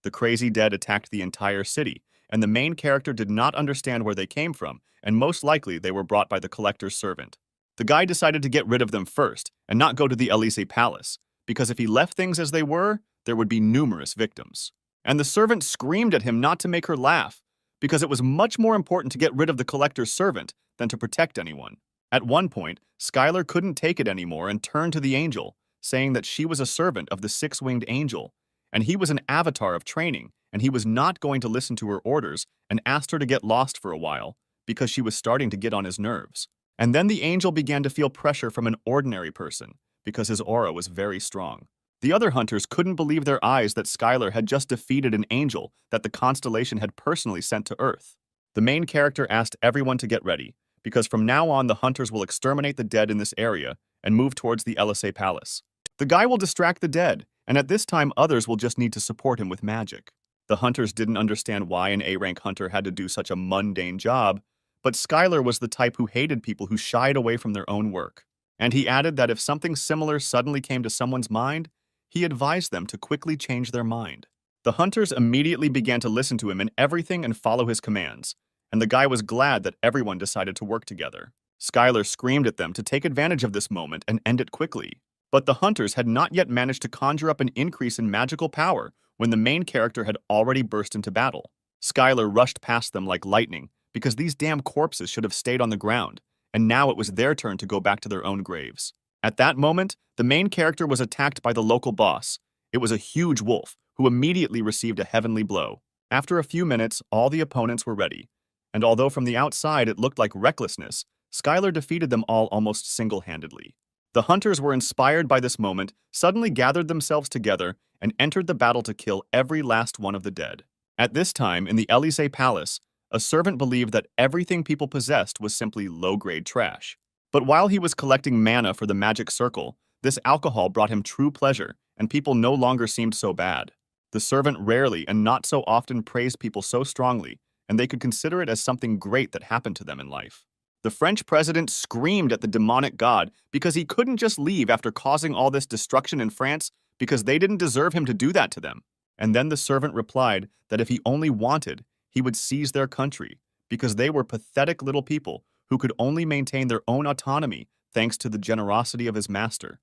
The crazy dead attacked the entire city, and the main character did not understand where they came from, and most likely they were brought by the collector's servant. The guy decided to get rid of them first, and not go to the Elysee Palace, because if he left things as they were, there would be numerous victims. And the servant screamed at him not to make her laugh, because it was much more important to get rid of the collector's servant than to protect anyone. At one point, Skylar couldn't take it anymore and turned to the angel, saying that she was a servant of the six-winged angel, and he was an avatar of training, and he was not going to listen to her orders, and asked her to get lost for a while, because she was starting to get on his nerves. And then the angel began to feel pressure from an ordinary person, because his aura was very strong. The other hunters couldn't believe their eyes that Skylar had just defeated an angel that the constellation had personally sent to Earth. The main character asked everyone to get ready, because from now on the hunters will exterminate the dead in this area and move towards the Elysee Palace. The guy will distract the dead, and at this time others will just need to support him with magic. The hunters didn't understand why an A-rank hunter had to do such a mundane job, but Skylar was the type who hated people who shied away from their own work. And he added that if something similar suddenly came to someone's mind, he advised them to quickly change their mind. The hunters immediately began to listen to him in everything and follow his commands, and the guy was glad that everyone decided to work together. Skylar screamed at them to take advantage of this moment and end it quickly. But the hunters had not yet managed to conjure up an increase in magical power when the main character had already burst into battle. Skylar rushed past them like lightning, because these damn corpses should have stayed on the ground, and now it was their turn to go back to their own graves. At that moment, the main character was attacked by the local boss. It was a huge wolf, who immediately received a heavenly blow. After a few minutes, all the opponents were ready, and although from the outside it looked like recklessness, Skylar defeated them all almost single-handedly. The hunters were inspired by this moment, suddenly gathered themselves together, and entered the battle to kill every last one of the dead. At this time, in the Elysee Palace, a servant believed that everything people possessed was simply low-grade trash. But while he was collecting mana for the magic circle, this alcohol brought him true pleasure, and people no longer seemed so bad. The servant rarely and not so often praised people so strongly, and they could consider it as something great that happened to them in life. The French president screamed at the demonic god because he couldn't just leave after causing all this destruction in France because they didn't deserve him to do that to them. And then the servant replied that if he only wanted, he would seize their country, because they were pathetic little people who could only maintain their own autonomy thanks to the generosity of his master.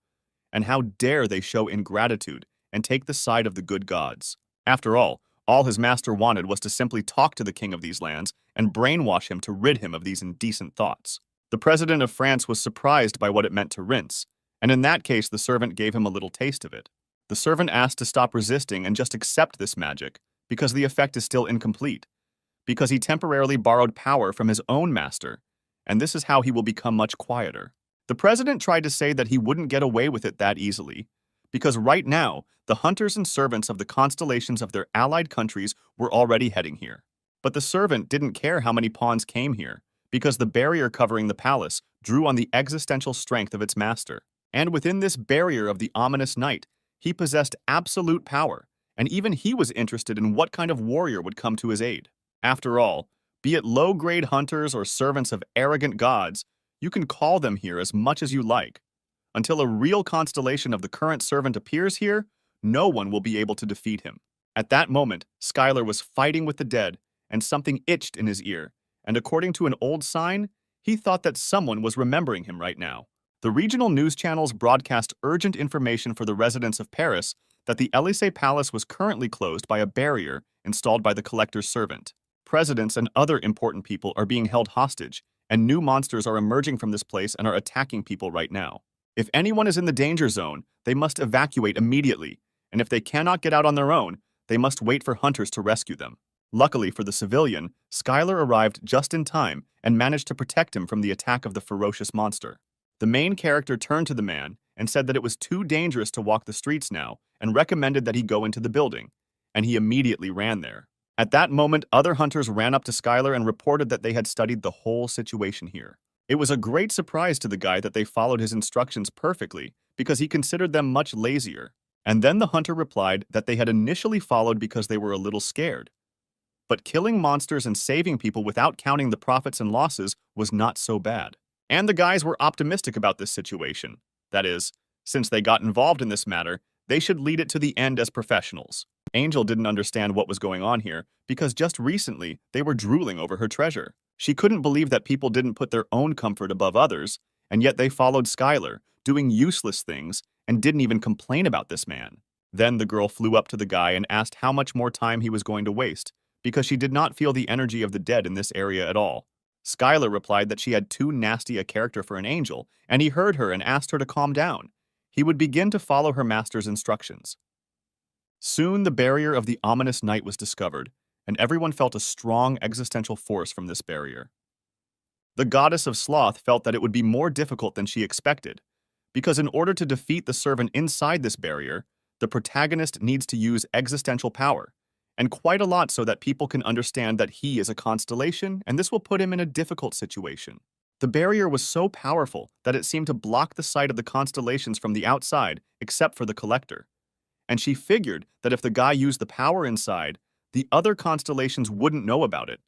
And how dare they show ingratitude and take the side of the good gods? After all his master wanted was to simply talk to the king of these lands and brainwash him to rid him of these indecent thoughts. The president of France was surprised by what it meant to rinse, and in that case the servant gave him a little taste of it. The servant asked to stop resisting and just accept this magic, because the effect is still incomplete, because he temporarily borrowed power from his own master, and this is how he will become much quieter. The president tried to say that he wouldn't get away with it that easily, because right now, the hunters and servants of the constellations of their allied countries were already heading here. But the servant didn't care how many pawns came here, because the barrier covering the palace drew on the existential strength of its master. And within this barrier of the ominous night, he possessed absolute power, and even he was interested in what kind of warrior would come to his aid. After all, be it low-grade hunters or servants of arrogant gods, You can call them here as much as you like. Until a real constellation of the current servant appears here, no one will be able to defeat him. At that moment, Skylar was fighting with the dead, and something itched in his ear, and according to an old sign, he thought that someone was remembering him right now. The regional news channels broadcast urgent information for the residents of Paris that the Élysée Palace was currently closed by a barrier installed by the collector's servant. Presidents and other important people are being held hostage, and new monsters are emerging from this place and are attacking people right now. If anyone is in the danger zone, they must evacuate immediately, and if they cannot get out on their own, they must wait for hunters to rescue them. Luckily for the civilian, Skylar arrived just in time and managed to protect him from the attack of the ferocious monster. The main character turned to the man and said that it was too dangerous to walk the streets now and recommended that he go into the building, and he immediately ran there. At that moment, other hunters ran up to Skylar and reported that they had studied the whole situation here. It was a great surprise to the guy that they followed his instructions perfectly because he considered them much lazier. And then the hunter replied that they had initially followed because they were a little scared. But killing monsters and saving people without counting the profits and losses was not so bad. And the guys were optimistic about this situation. That is, since they got involved in this matter, they should lead it to the end as professionals. Angel didn't understand what was going on here because just recently they were drooling over her treasure. She couldn't believe that people didn't put their own comfort above others, and yet they followed Skylar, doing useless things, and didn't even complain about this man. Then the girl flew up to the guy and asked how much more time he was going to waste, because she did not feel the energy of the dead in this area at all. Skylar replied that she had too nasty a character for an angel, and he heard her and asked her to calm down. He would begin to follow her master's instructions. Soon the barrier of the ominous night was discovered, and everyone felt a strong existential force from this barrier. The goddess of sloth felt that it would be more difficult than she expected, because in order to defeat the servant inside this barrier, the protagonist needs to use existential power, and quite a lot so that people can understand that he is a constellation, and this will put him in a difficult situation. The barrier was so powerful that it seemed to block the sight of the constellations from the outside, except for the collector. And she figured that if the guy used the power inside, the other constellations wouldn't know about it.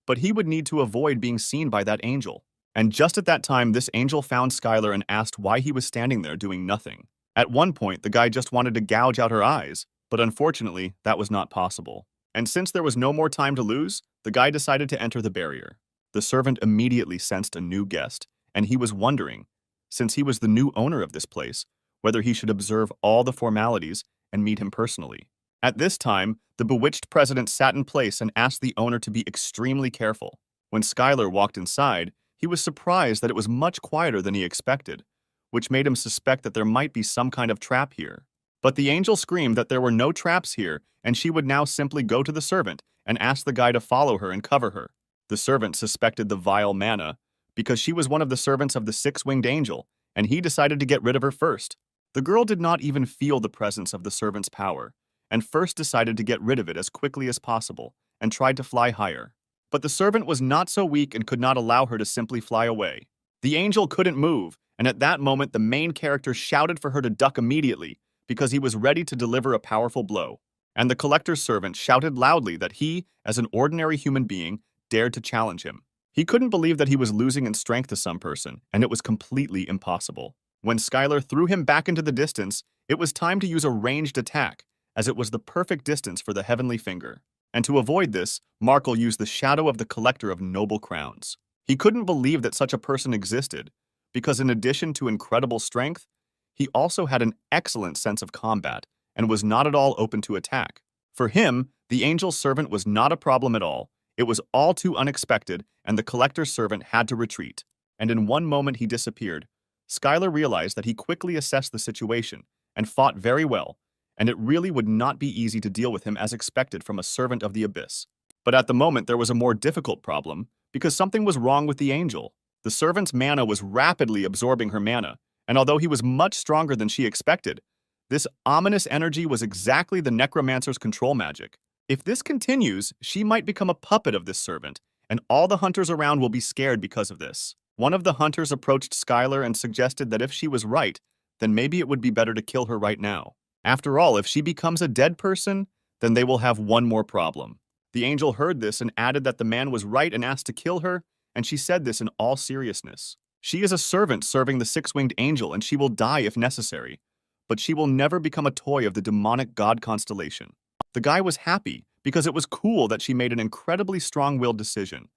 But he would need to avoid being seen by that angel. And just at that time, this angel found Skylar and asked why he was standing there doing nothing. At one point, the guy just wanted to gouge out her eyes, but unfortunately, that was not possible. And since there was no more time to lose, the guy decided to enter the barrier. The servant immediately sensed a new guest, and he was wondering, since he was the new owner of this place, whether he should observe all the formalities and meet him personally. At this time, the bewitched president sat in place and asked the owner to be extremely careful. When Skylar walked inside, he was surprised that it was much quieter than he expected, which made him suspect that there might be some kind of trap here. But the angel screamed that there were no traps here, and she would now simply go to the servant and ask the guy to follow her and cover her. The servant suspected the vile Manna because she was one of the servants of the six-winged angel, and he decided to get rid of her first. The girl did not even feel the presence of the servant's power, and first decided to get rid of it as quickly as possible, and tried to fly higher. But the servant was not so weak and could not allow her to simply fly away. The angel couldn't move, and at that moment the main character shouted for her to duck immediately, because he was ready to deliver a powerful blow. And the collector's servant shouted loudly that he, as an ordinary human being, dared to challenge him. He couldn't believe that he was losing in strength to some person, and it was completely impossible. When Skylar threw him back into the distance, it was time to use a ranged attack, as it was the perfect distance for the heavenly finger. And to avoid this, Markle used the shadow of the collector of noble crowns. He couldn't believe that such a person existed, because in addition to incredible strength, he also had an excellent sense of combat and was not at all open to attack. For him, the angel's servant was not a problem at all. It was all too unexpected, and the collector's servant had to retreat. And in one moment he disappeared. Skylar realized that he quickly assessed the situation and fought very well, and it really would not be easy to deal with him as expected from a servant of the abyss. But at the moment there was a more difficult problem, because something was wrong with the angel. The servant's mana was rapidly absorbing her mana, and although he was much stronger than she expected, this ominous energy was exactly the necromancer's control magic. If this continues, she might become a puppet of this servant, and all the hunters around will be scared because of this. One of the hunters approached Skylar and suggested that if she was right, then maybe it would be better to kill her right now. After all, if she becomes a dead person, then they will have one more problem. The angel heard this and added that the man was right and asked to kill her, and she said this in all seriousness. She is a servant serving the six-winged angel, and she will die if necessary. But she will never become a toy of the demonic god constellation. The guy was happy because it was cool that she made an incredibly strong-willed decision.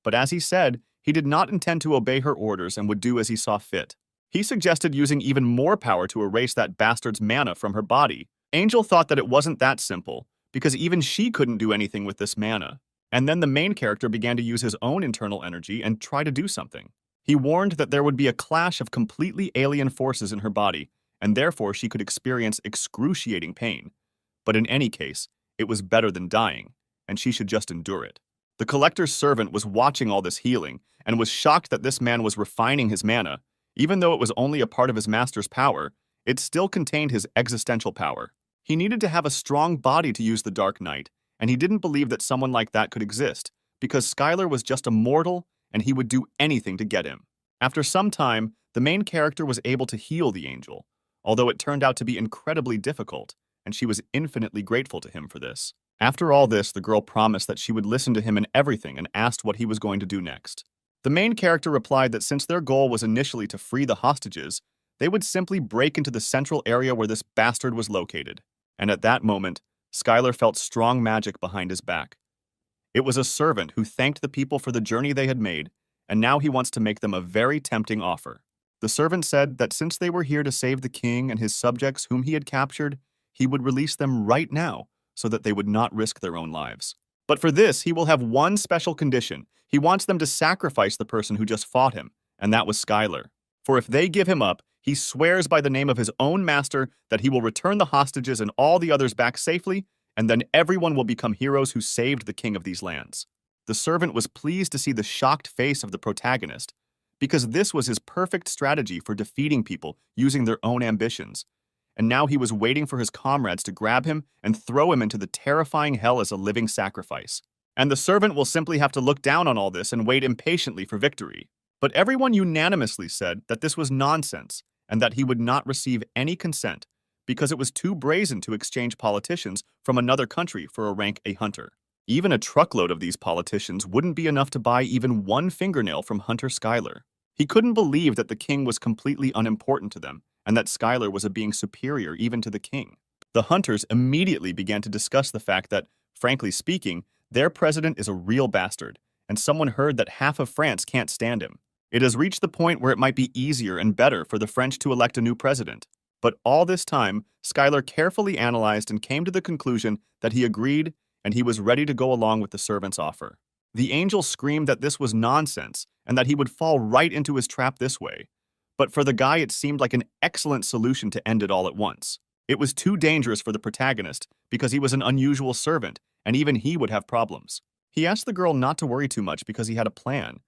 But as he said, he did not intend to obey her orders and would do as he saw fit. He suggested using even more power to erase that bastard's mana from her body. Angel thought that it wasn't that simple, because even she couldn't do anything with this mana. And then the main character began to use his own internal energy and try to do something. He warned that there would be a clash of completely alien forces in her body, and therefore she could experience excruciating pain. But in any case, it was better than dying, and she should just endure it. The collector's servant was watching all this healing, and was shocked that this man was refining his mana. Even though it was only a part of his master's power, it still contained his existential power. He needed to have a strong body to use the Dark Knight, and he didn't believe that someone like that could exist, because Skylar was just a mortal, and he would do anything to get him. After some time, the main character was able to heal the angel, although it turned out to be incredibly difficult, and she was infinitely grateful to him for this. After all this, the girl promised that she would listen to him in everything and asked what he was going to do next. The main character replied that since their goal was initially to free the hostages, they would simply break into the central area where this bastard was located. And at that moment, Skylar felt strong magic behind his back. It was a servant who thanked the people for the journey they had made, and now he wants to make them a very tempting offer. The servant said that since they were here to save the king and his subjects whom he had captured, he would release them right now so that they would not risk their own lives. But for this, he will have one special condition. He wants them to sacrifice the person who just fought him, and that was Skylar. For if they give him up, he swears by the name of his own master that he will return the hostages and all the others back safely, and then everyone will become heroes who saved the king of these lands. The servant was pleased to see the shocked face of the protagonist, because this was his perfect strategy for defeating people using their own ambitions. And now he was waiting for his comrades to grab him and throw him into the terrifying hell as a living sacrifice. And the servant will simply have to look down on all this and wait impatiently for victory. But everyone unanimously said that this was nonsense and that he would not receive any consent because it was too brazen to exchange politicians from another country for a rank a hunter. Even a truckload of these politicians wouldn't be enough to buy even one fingernail from Hunter Skylar. He couldn't believe that the king was completely unimportant to them and that Skylar was a being superior even to the king. The hunters immediately began to discuss the fact that, frankly speaking, their president is a real bastard, and someone heard that half of France can't stand him. It has reached the point where it might be easier and better for the French to elect a new president. But all this time, Skylar carefully analyzed and came to the conclusion that he agreed and he was ready to go along with the servant's offer. The angel screamed that this was nonsense and that he would fall right into his trap this way. But for the guy, it seemed like an excellent solution to end it all at once. It was too dangerous for the protagonist because he was an unusual servant, and even he would have problems. He asked the girl not to worry too much because he had a plan,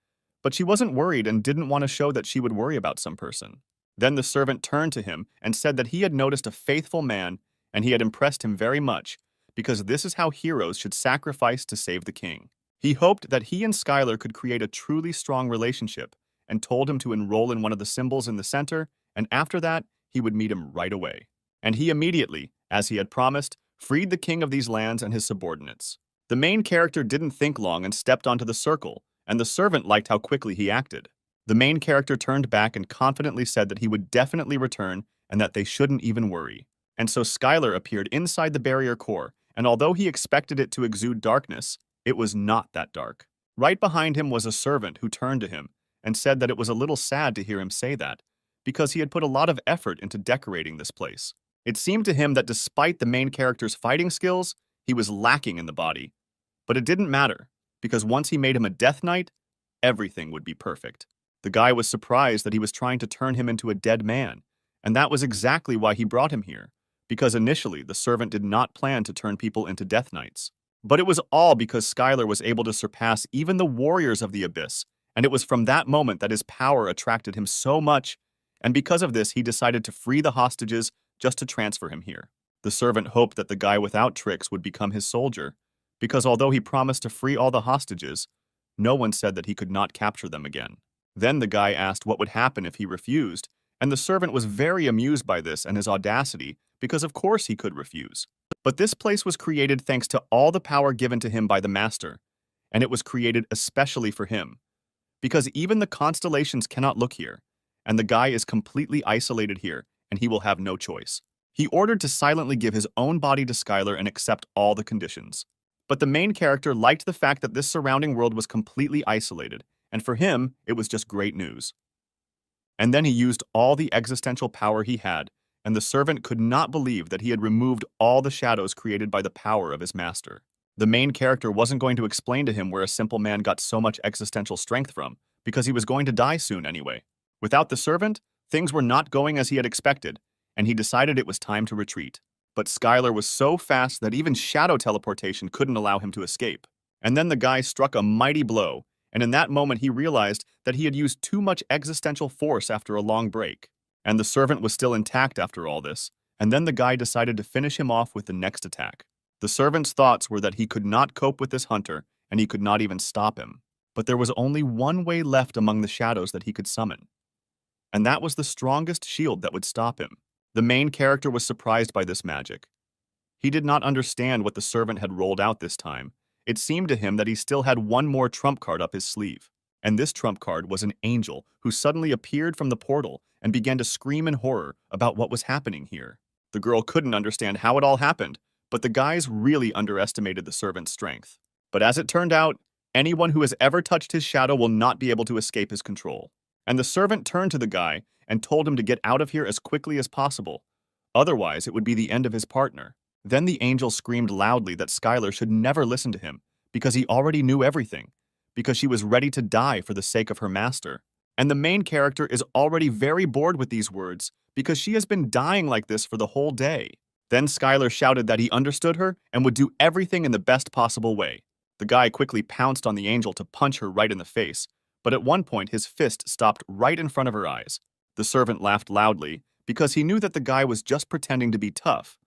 but she wasn't worried and didn't want to show that she would worry about some person. Then the servant turned to him and said that he had noticed a faithful man and he had impressed him very much because this is how heroes should sacrifice to save the king. He hoped that he and Skylar could create a truly strong relationship and told him to enroll in one of the symbols in the center, and after that, he would meet him right away. And he immediately, as he had promised, freed the king of these lands and his subordinates. The main character didn't think long and stepped onto the circle, and the servant liked how quickly he acted. The main character turned back and confidently said that he would definitely return and that they shouldn't even worry. And so Skylar appeared inside the barrier core, and although he expected it to exude darkness, it was not that dark. Right behind him was a servant who turned to him and said that it was a little sad to hear him say that, because he had put a lot of effort into decorating this place. It seemed to him that despite the main character's fighting skills, he was lacking in the body. But it didn't matter, because once he made him a Death Knight, everything would be perfect. The guy was surprised that he was trying to turn him into a dead man, and that was exactly why he brought him here, because initially the servant did not plan to turn people into Death Knights. But it was all because Skylar was able to surpass even the warriors of the Abyss, and it was from that moment that his power attracted him so much, and because of this he decided to free the hostages just to transfer him here. The servant hoped that the guy without tricks would become his soldier, because although he promised to free all the hostages, no one said that he could not capture them again. Then the guy asked what would happen if he refused, and the servant was very amused by this and his audacity, because of course he could refuse. But this place was created thanks to all the power given to him by the master, and it was created especially for him. because even the constellations cannot look here, and the guy is completely isolated here, and he will have no choice. He ordered to silently give his own body to Skylar and accept all the conditions. But the main character liked the fact that this surrounding world was completely isolated, and for him, it was just great news. And then he used all the existential power he had, and the servant could not believe that he had removed all the shadows created by the power of his master. The main character wasn't going to explain to him where a simple man got so much existential strength from, because he was going to die soon anyway. Without the servant, things were not going as he had expected, and he decided it was time to retreat. But Skylar was so fast that even shadow teleportation couldn't allow him to escape. And then the guy struck a mighty blow, and in that moment he realized that he had used too much existential force after a long break. And the servant was still intact after all this, and then the guy decided to finish him off with the next attack. The servant's thoughts were that he could not cope with this hunter, and he could not even stop him. But there was only one way left among the shadows that he could summon, and that was the strongest shield that would stop him. The main character was surprised by this magic. He did not understand what the servant had rolled out this time. It seemed to him that he still had one more trump card up his sleeve. And this trump card was an angel who suddenly appeared from the portal and began to scream in horror about what was happening here. The girl couldn't understand how it all happened, but the guys really underestimated the servant's strength. But as it turned out, anyone who has ever touched his shadow will not be able to escape his control. And the servant turned to the guy and told him to get out of here as quickly as possible. Otherwise, it would be the end of his partner. Then the angel screamed loudly that Skylar should never listen to him because he already knew everything, because she was ready to die for the sake of her master. And the main character is already very bored with these words because she has been dying like this for the whole day. Then Skylar shouted that he understood her and would do everything in the best possible way. The guy quickly pounced on the angel to punch her right in the face, but at one point his fist stopped right in front of her eyes. The servant laughed loudly because he knew that the guy was just pretending to be tough,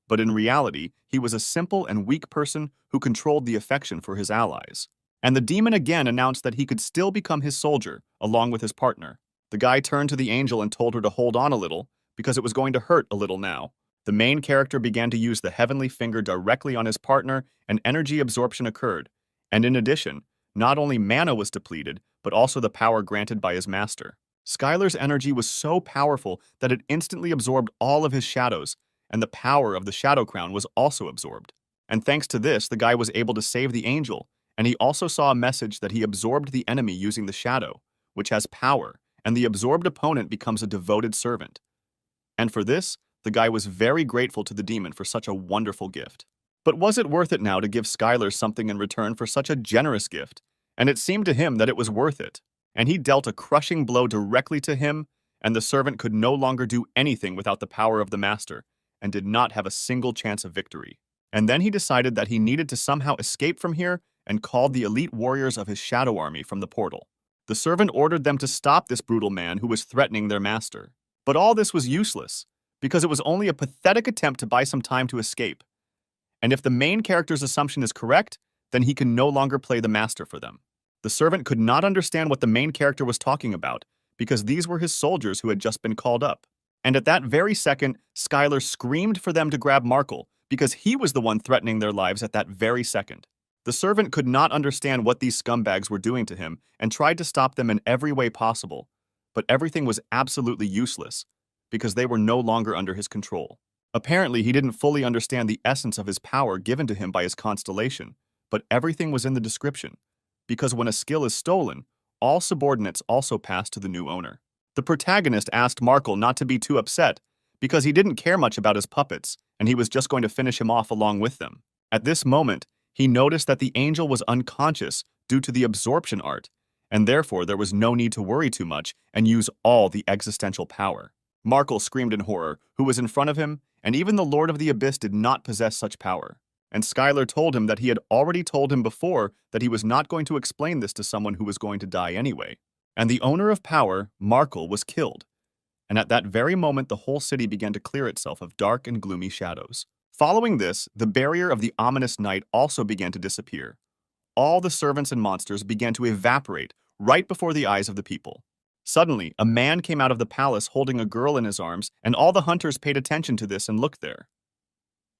but in reality, he was a simple and weak person who controlled the affection for his allies. And the demon again announced that he could still become his soldier, along with his partner. The guy turned to the angel and told her to hold on a little, because it was going to hurt a little now. The main character began to use the heavenly finger directly on his partner, and energy absorption occurred. And in addition, not only mana was depleted, but also the power granted by his master. Skylar's energy was so powerful that it instantly absorbed all of his shadows, and the power of the Shadow Crown was also absorbed. And thanks to this, the guy was able to save the angel, and he also saw a message that he absorbed the enemy using the shadow, which has power, and the absorbed opponent becomes a devoted servant. And for this, the guy was very grateful to the demon for such a wonderful gift. But was it worth it now to give Skylar something in return for such a generous gift? And it seemed to him that it was worth it. And he dealt a crushing blow directly to him, and the servant could no longer do anything without the power of the master, and did not have a single chance of victory. And then he decided that he needed to somehow escape from here and called the elite warriors of his shadow army from the portal. The servant ordered them to stop this brutal man who was threatening their master. But all this was useless, because it was only a pathetic attempt to buy some time to escape. And if the main character's assumption is correct, then he can no longer play the master for them. The servant could not understand what the main character was talking about, because these were his soldiers who had just been called up. And at that very second, Skylar screamed for them to grab Markle, because he was the one threatening their lives at that very second. The servant could not understand what these scumbags were doing to him and tried to stop them in every way possible, but everything was absolutely useless, because they were no longer under his control. Apparently, he didn't fully understand the essence of his power given to him by his constellation, but everything was in the description, because when a skill is stolen, all subordinates also pass to the new owner. The protagonist asked Markle not to be too upset, because he didn't care much about his puppets, and he was just going to finish him off along with them. At this moment, he noticed that the angel was unconscious due to the absorption art, and therefore there was no need to worry too much and use all the existential power. Markle screamed in horror, who was in front of him, and even the Lord of the Abyss did not possess such power. And Skylar told him that he had already told him before that he was not going to explain this to someone who was going to die anyway. And the owner of power, Markle, was killed. And at that very moment, the whole city began to clear itself of dark and gloomy shadows. Following this, the barrier of the ominous night also began to disappear. All the servants and monsters began to evaporate right before the eyes of the people. Suddenly, a man came out of the palace holding a girl in his arms, and all the hunters paid attention to this and looked there.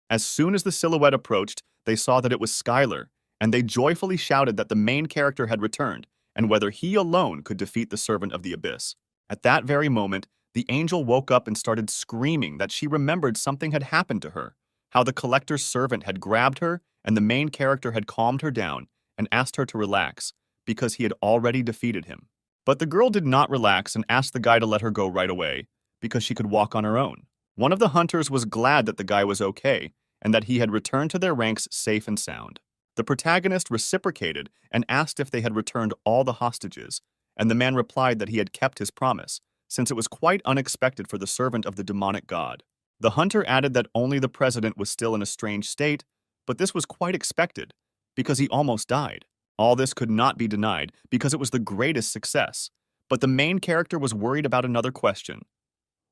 As soon as the silhouette approached, they saw that it was Skylar, and they joyfully shouted that the main character had returned, and whether he alone could defeat the servant of the abyss. At that very moment, the angel woke up and started screaming that she remembered something had happened to her, how the collector's servant had grabbed her and the main character had calmed her down and asked her to relax because he had already defeated him. But the girl did not relax and asked the guy to let her go right away because she could walk on her own. One of the hunters was glad that the guy was okay and that he had returned to their ranks safe and sound. The protagonist reciprocated and asked if they had returned all the hostages, and the man replied that he had kept his promise, since it was quite unexpected for the servant of the demonic god. The hunter added that only the president was still in a strange state, but this was quite expected, because he almost died. All this could not be denied, because it was the greatest success. But the main character was worried about another question.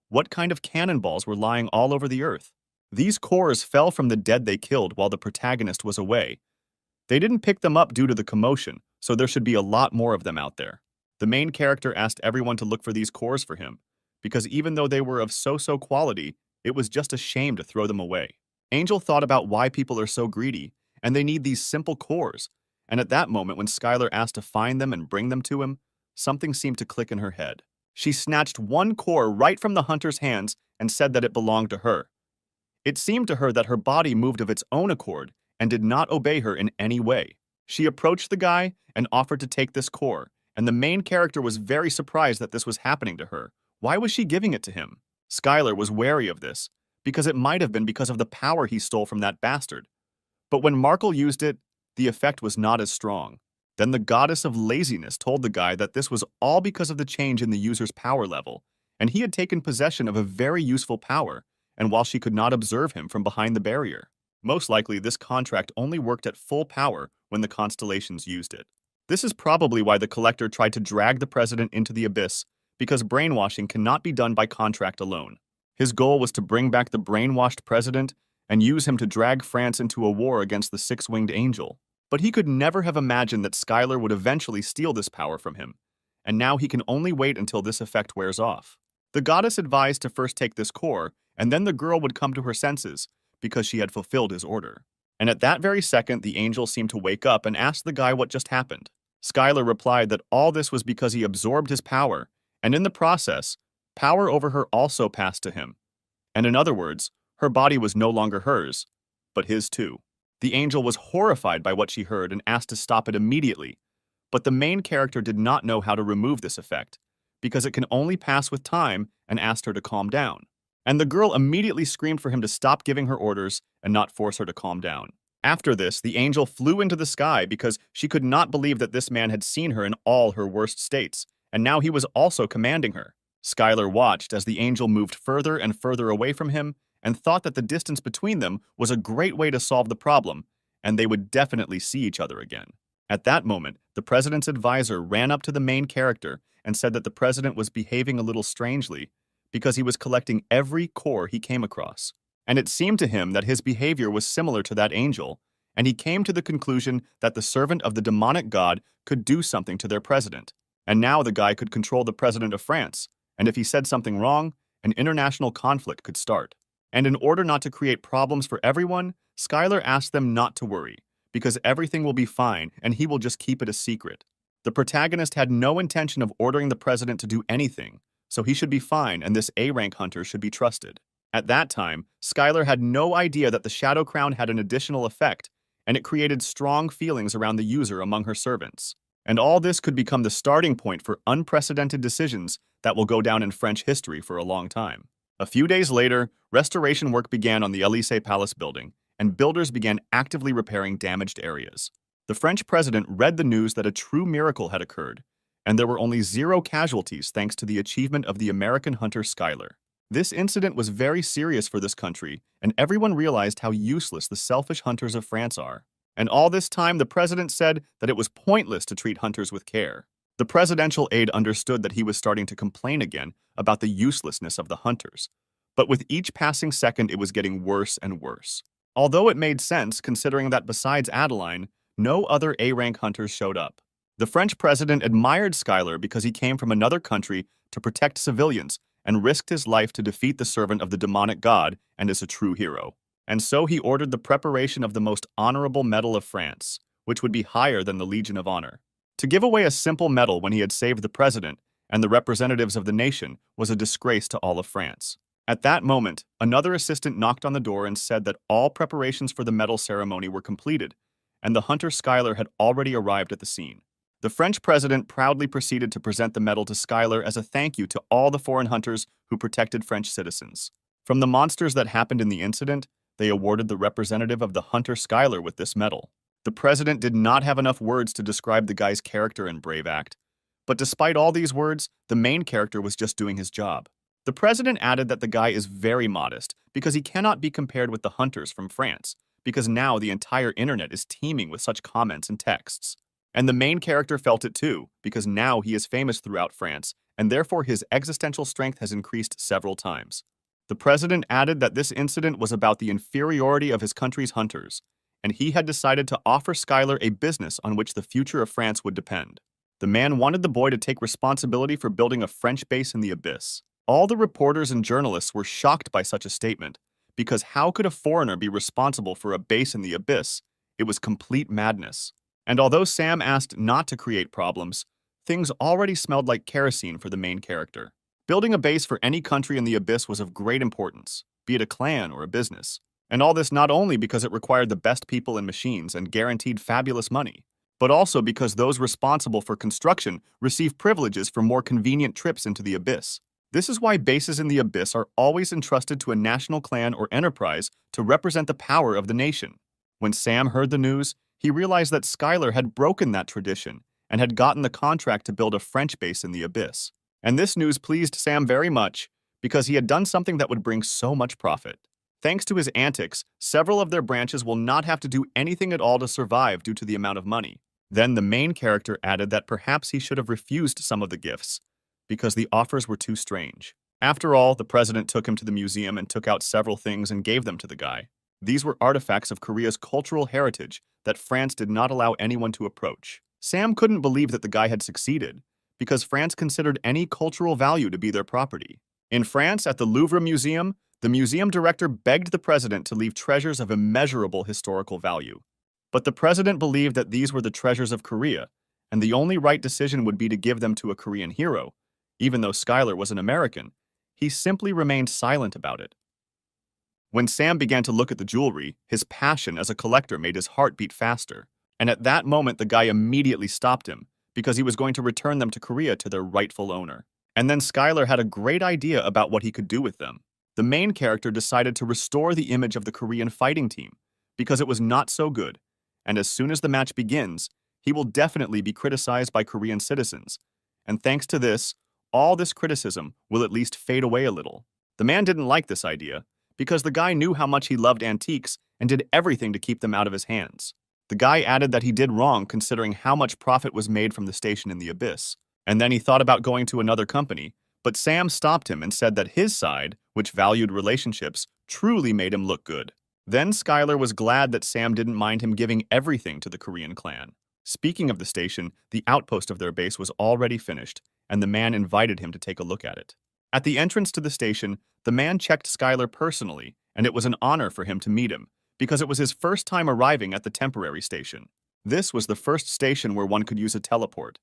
What kind of cannonballs were lying all over the earth? These cores fell from the dead they killed while the protagonist was away. They didn't pick them up due to the commotion, so there should be a lot more of them out there. The main character asked everyone to look for these cores for him, because even though they were of so-so quality, it was just a shame to throw them away. Angel thought about why people are so greedy, and they need these simple cores, and at that moment when Skylar asked to find them and bring them to him, something seemed to click in her head. She snatched one core right from the hunter's hands and said that it belonged to her. It seemed to her that her body moved of its own accord and did not obey her in any way. She approached the guy and offered to take this core, and the main character was very surprised that this was happening to her. Why was she giving it to him? Skylar was wary of this, because it might have been because of the power he stole from that bastard. But when Markle used it, the effect was not as strong. Then the goddess of laziness told the guy that this was all because of the change in the user's power level, and he had taken possession of a very useful power, and while she could not observe him from behind the barrier. Most likely, this contract only worked at full power when the constellations used it. This is probably why the collector tried to drag the president into the abyss, because brainwashing cannot be done by contract alone. His goal was to bring back the brainwashed president and use him to drag France into a war against the six-winged angel. But he could never have imagined that Skylar would eventually steal this power from him, and now he can only wait until this effect wears off. The goddess advised to first take this core, and then the girl would come to her senses, because she had fulfilled his order. And at that very second, the angel seemed to wake up and asked the guy what just happened. Skylar replied that all this was because he absorbed his power, and in the process, power over her also passed to him. And in other words, her body was no longer hers, but his too. The angel was horrified by what she heard and asked to stop it immediately, but the main character did not know how to remove this effect, because it can only pass with time, and asked her to calm down. And the girl immediately screamed for him to stop giving her orders and not force her to calm down. After this, the angel flew into the sky because she could not believe that this man had seen her in all her worst states, and now he was also commanding her. Skylar watched as the angel moved further and further away from him and thought that the distance between them was a great way to solve the problem, and they would definitely see each other again. At that moment, the president's advisor ran up to the main character and said that the president was behaving a little strangely because he was collecting every core he came across. And it seemed to him that his behavior was similar to that angel, and he came to the conclusion that the servant of the demonic god could do something to their president. And now the guy could control the president of France, and if he said something wrong, an international conflict could start. And in order not to create problems for everyone, Skylar asked them not to worry, because everything will be fine and he will just keep it a secret. The protagonist had no intention of ordering the president to do anything, so he should be fine and this A-rank hunter should be trusted. At that time, Skylar had no idea that the Shadow Crown had an additional effect, and it created strong feelings around the user among her servants. And all this could become the starting point for unprecedented decisions that will go down in French history for a long time. A few days later, restoration work began on the Élysée Palace building, and builders began actively repairing damaged areas. The French president read the news that a true miracle had occurred, and there were only 0 casualties thanks to the achievement of the American hunter Skylar. This incident was very serious for this country, and everyone realized how useless the selfish hunters of France are. And all this time, the president said that it was pointless to treat hunters with care. The presidential aide understood that he was starting to complain again about the uselessness of the hunters, but with each passing second it was getting worse and worse. Although it made sense, considering that besides Adeline, no other A-rank hunters showed up. The French president admired Skylar because he came from another country to protect civilians and risked his life to defeat the servant of the demonic god and is a true hero. And so he ordered the preparation of the most honorable medal of France, which would be higher than the Legion of Honor. To give away a simple medal when he had saved the president and the representatives of the nation was a disgrace to all of France. At that moment, another assistant knocked on the door and said that all preparations for the medal ceremony were completed, and the hunter Schuyler had already arrived at the scene. The French president proudly proceeded to present the medal to Schuyler as a thank you to all the foreign hunters who protected French citizens. From the monsters that happened in the incident, they awarded the representative of the hunter Schuyler with this medal. The president did not have enough words to describe the guy's character and brave act. But despite all these words, the main character was just doing his job. The president added that the guy is very modest because he cannot be compared with the hunters from France, because now the entire internet is teeming with such comments and texts. And the main character felt it too, because now he is famous throughout France, and therefore his existential strength has increased several times. The president added that this incident was about the inferiority of his country's hunters, and he had decided to offer Schuyler a business on which the future of France would depend. The man wanted the boy to take responsibility for building a French base in the abyss. All the reporters and journalists were shocked by such a statement, because how could a foreigner be responsible for a base in the abyss? It was complete madness. And although Sam asked not to create problems, things already smelled like kerosene for the main character. Building a base for any country in the abyss was of great importance, be it a clan or a business. And all this not only because it required the best people and machines and guaranteed fabulous money, but also because those responsible for construction receive privileges for more convenient trips into the abyss. This is why bases in the abyss are always entrusted to a national clan or enterprise to represent the power of the nation. When Sam heard the news, he realized that Schuyler had broken that tradition and had gotten the contract to build a French base in the abyss. And this news pleased Sam very much because he had done something that would bring so much profit. Thanks to his antics, several of their branches will not have to do anything at all to survive due to the amount of money. Then the main character added that perhaps he should have refused some of the gifts, because the offers were too strange. After all, the president took him to the museum and took out several things and gave them to the guy. These were artifacts of Korea's cultural heritage that France did not allow anyone to approach. Sam couldn't believe that the guy had succeeded, because France considered any cultural value to be their property. In France, at the Louvre Museum, the museum director begged the president to leave treasures of immeasurable historical value. But the president believed that these were the treasures of Korea, and the only right decision would be to give them to a Korean hero. Even though Schuyler was an American, he simply remained silent about it. When Sam began to look at the jewelry, his passion as a collector made his heart beat faster. And at that moment, the guy immediately stopped him, because he was going to return them to Korea to their rightful owner. And then Schuyler had a great idea about what he could do with them. The main character decided to restore the image of the Korean fighting team, because it was not so good, and as soon as the match begins, he will definitely be criticized by Korean citizens. And thanks to this, all this criticism will at least fade away a little. The man didn't like this idea, because the guy knew how much he loved antiques and did everything to keep them out of his hands. The guy added that he did wrong considering how much profit was made from the station in the abyss. And then he thought about going to another company, but Sam stopped him and said that his side, which valued relationships, truly made him look good. Then Schuyler was glad that Sam didn't mind him giving everything to the Korean clan. Speaking of the station, the outpost of their base was already finished, and the man invited him to take a look at it. At the entrance to the station, the man checked Schuyler personally, and it was an honor for him to meet him, because it was his first time arriving at the temporary station. This was the first station where one could use a teleport,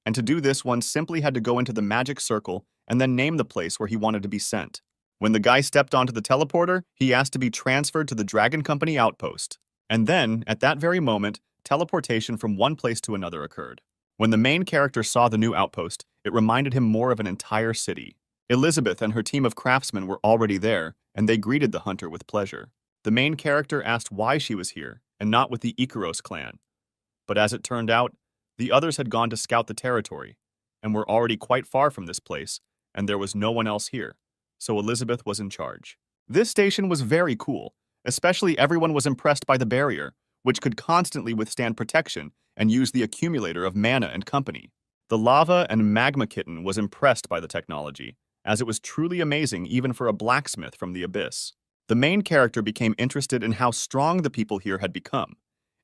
and to do this one simply had to go into the magic circle and then name the place where he wanted to be sent. When the guy stepped onto the teleporter, he asked to be transferred to the Dragon Company outpost. And then, at that very moment, teleportation from one place to another occurred. When the main character saw the new outpost, it reminded him more of an entire city. Elizabeth and her team of craftsmen were already there, and they greeted the hunter with pleasure. The main character asked why she was here, and not with the Ikaros clan. But as it turned out, the others had gone to scout the territory, and were already quite far from this place, and there was no one else here. So Elizabeth was in charge. This station was very cool, especially everyone was impressed by the barrier, which could constantly withstand protection and use the accumulator of mana and company. The lava and magma kitten was impressed by the technology, as it was truly amazing even for a blacksmith from the abyss. The main character became interested in how strong the people here had become,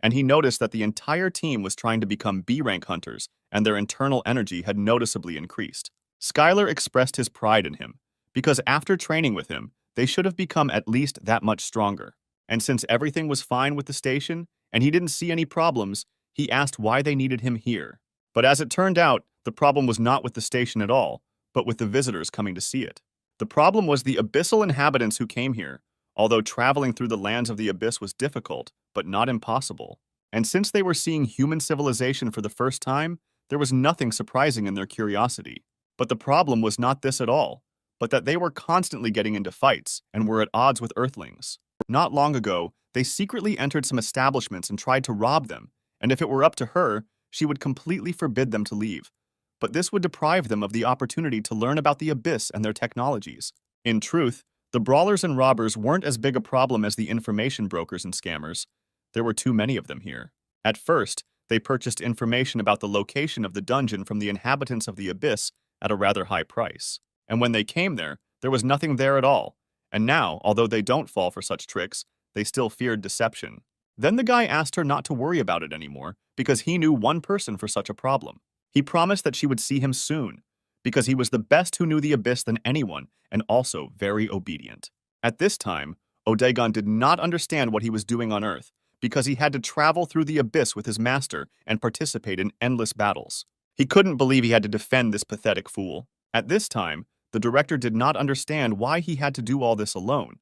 and he noticed that the entire team was trying to become B-rank hunters, and their internal energy had noticeably increased. Schuyler expressed his pride in him, because after training with him, they should have become at least that much stronger. And since everything was fine with the station, and he didn't see any problems, he asked why they needed him here. But as it turned out, the problem was not with the station at all, but with the visitors coming to see it. The problem was the abyssal inhabitants who came here, although traveling through the lands of the abyss was difficult, but not impossible. And since they were seeing human civilization for the first time, there was nothing surprising in their curiosity. But the problem was not this at all, but that they were constantly getting into fights and were at odds with Earthlings. Not long ago, they secretly entered some establishments and tried to rob them, and if it were up to her, she would completely forbid them to leave. But this would deprive them of the opportunity to learn about the abyss and their technologies. In truth, the brawlers and robbers weren't as big a problem as the information brokers and scammers. There were too many of them here. At first, they purchased information about the location of the dungeon from the inhabitants of the abyss at a rather high price. And when they came there was nothing there at all. And now, although they don't fall for such tricks, they still feared deception. Then the guy asked her not to worry about it anymore because he knew one person for such a problem. He promised that she would see him soon, because he was the best who knew the abyss than anyone, and also very obedient. At this time, Odagon did not understand what he was doing on Earth, because he had to travel through the abyss with his master and participate in endless battles. He couldn't believe he had to defend this pathetic fool. At this time, the director did not understand why he had to do all this alone,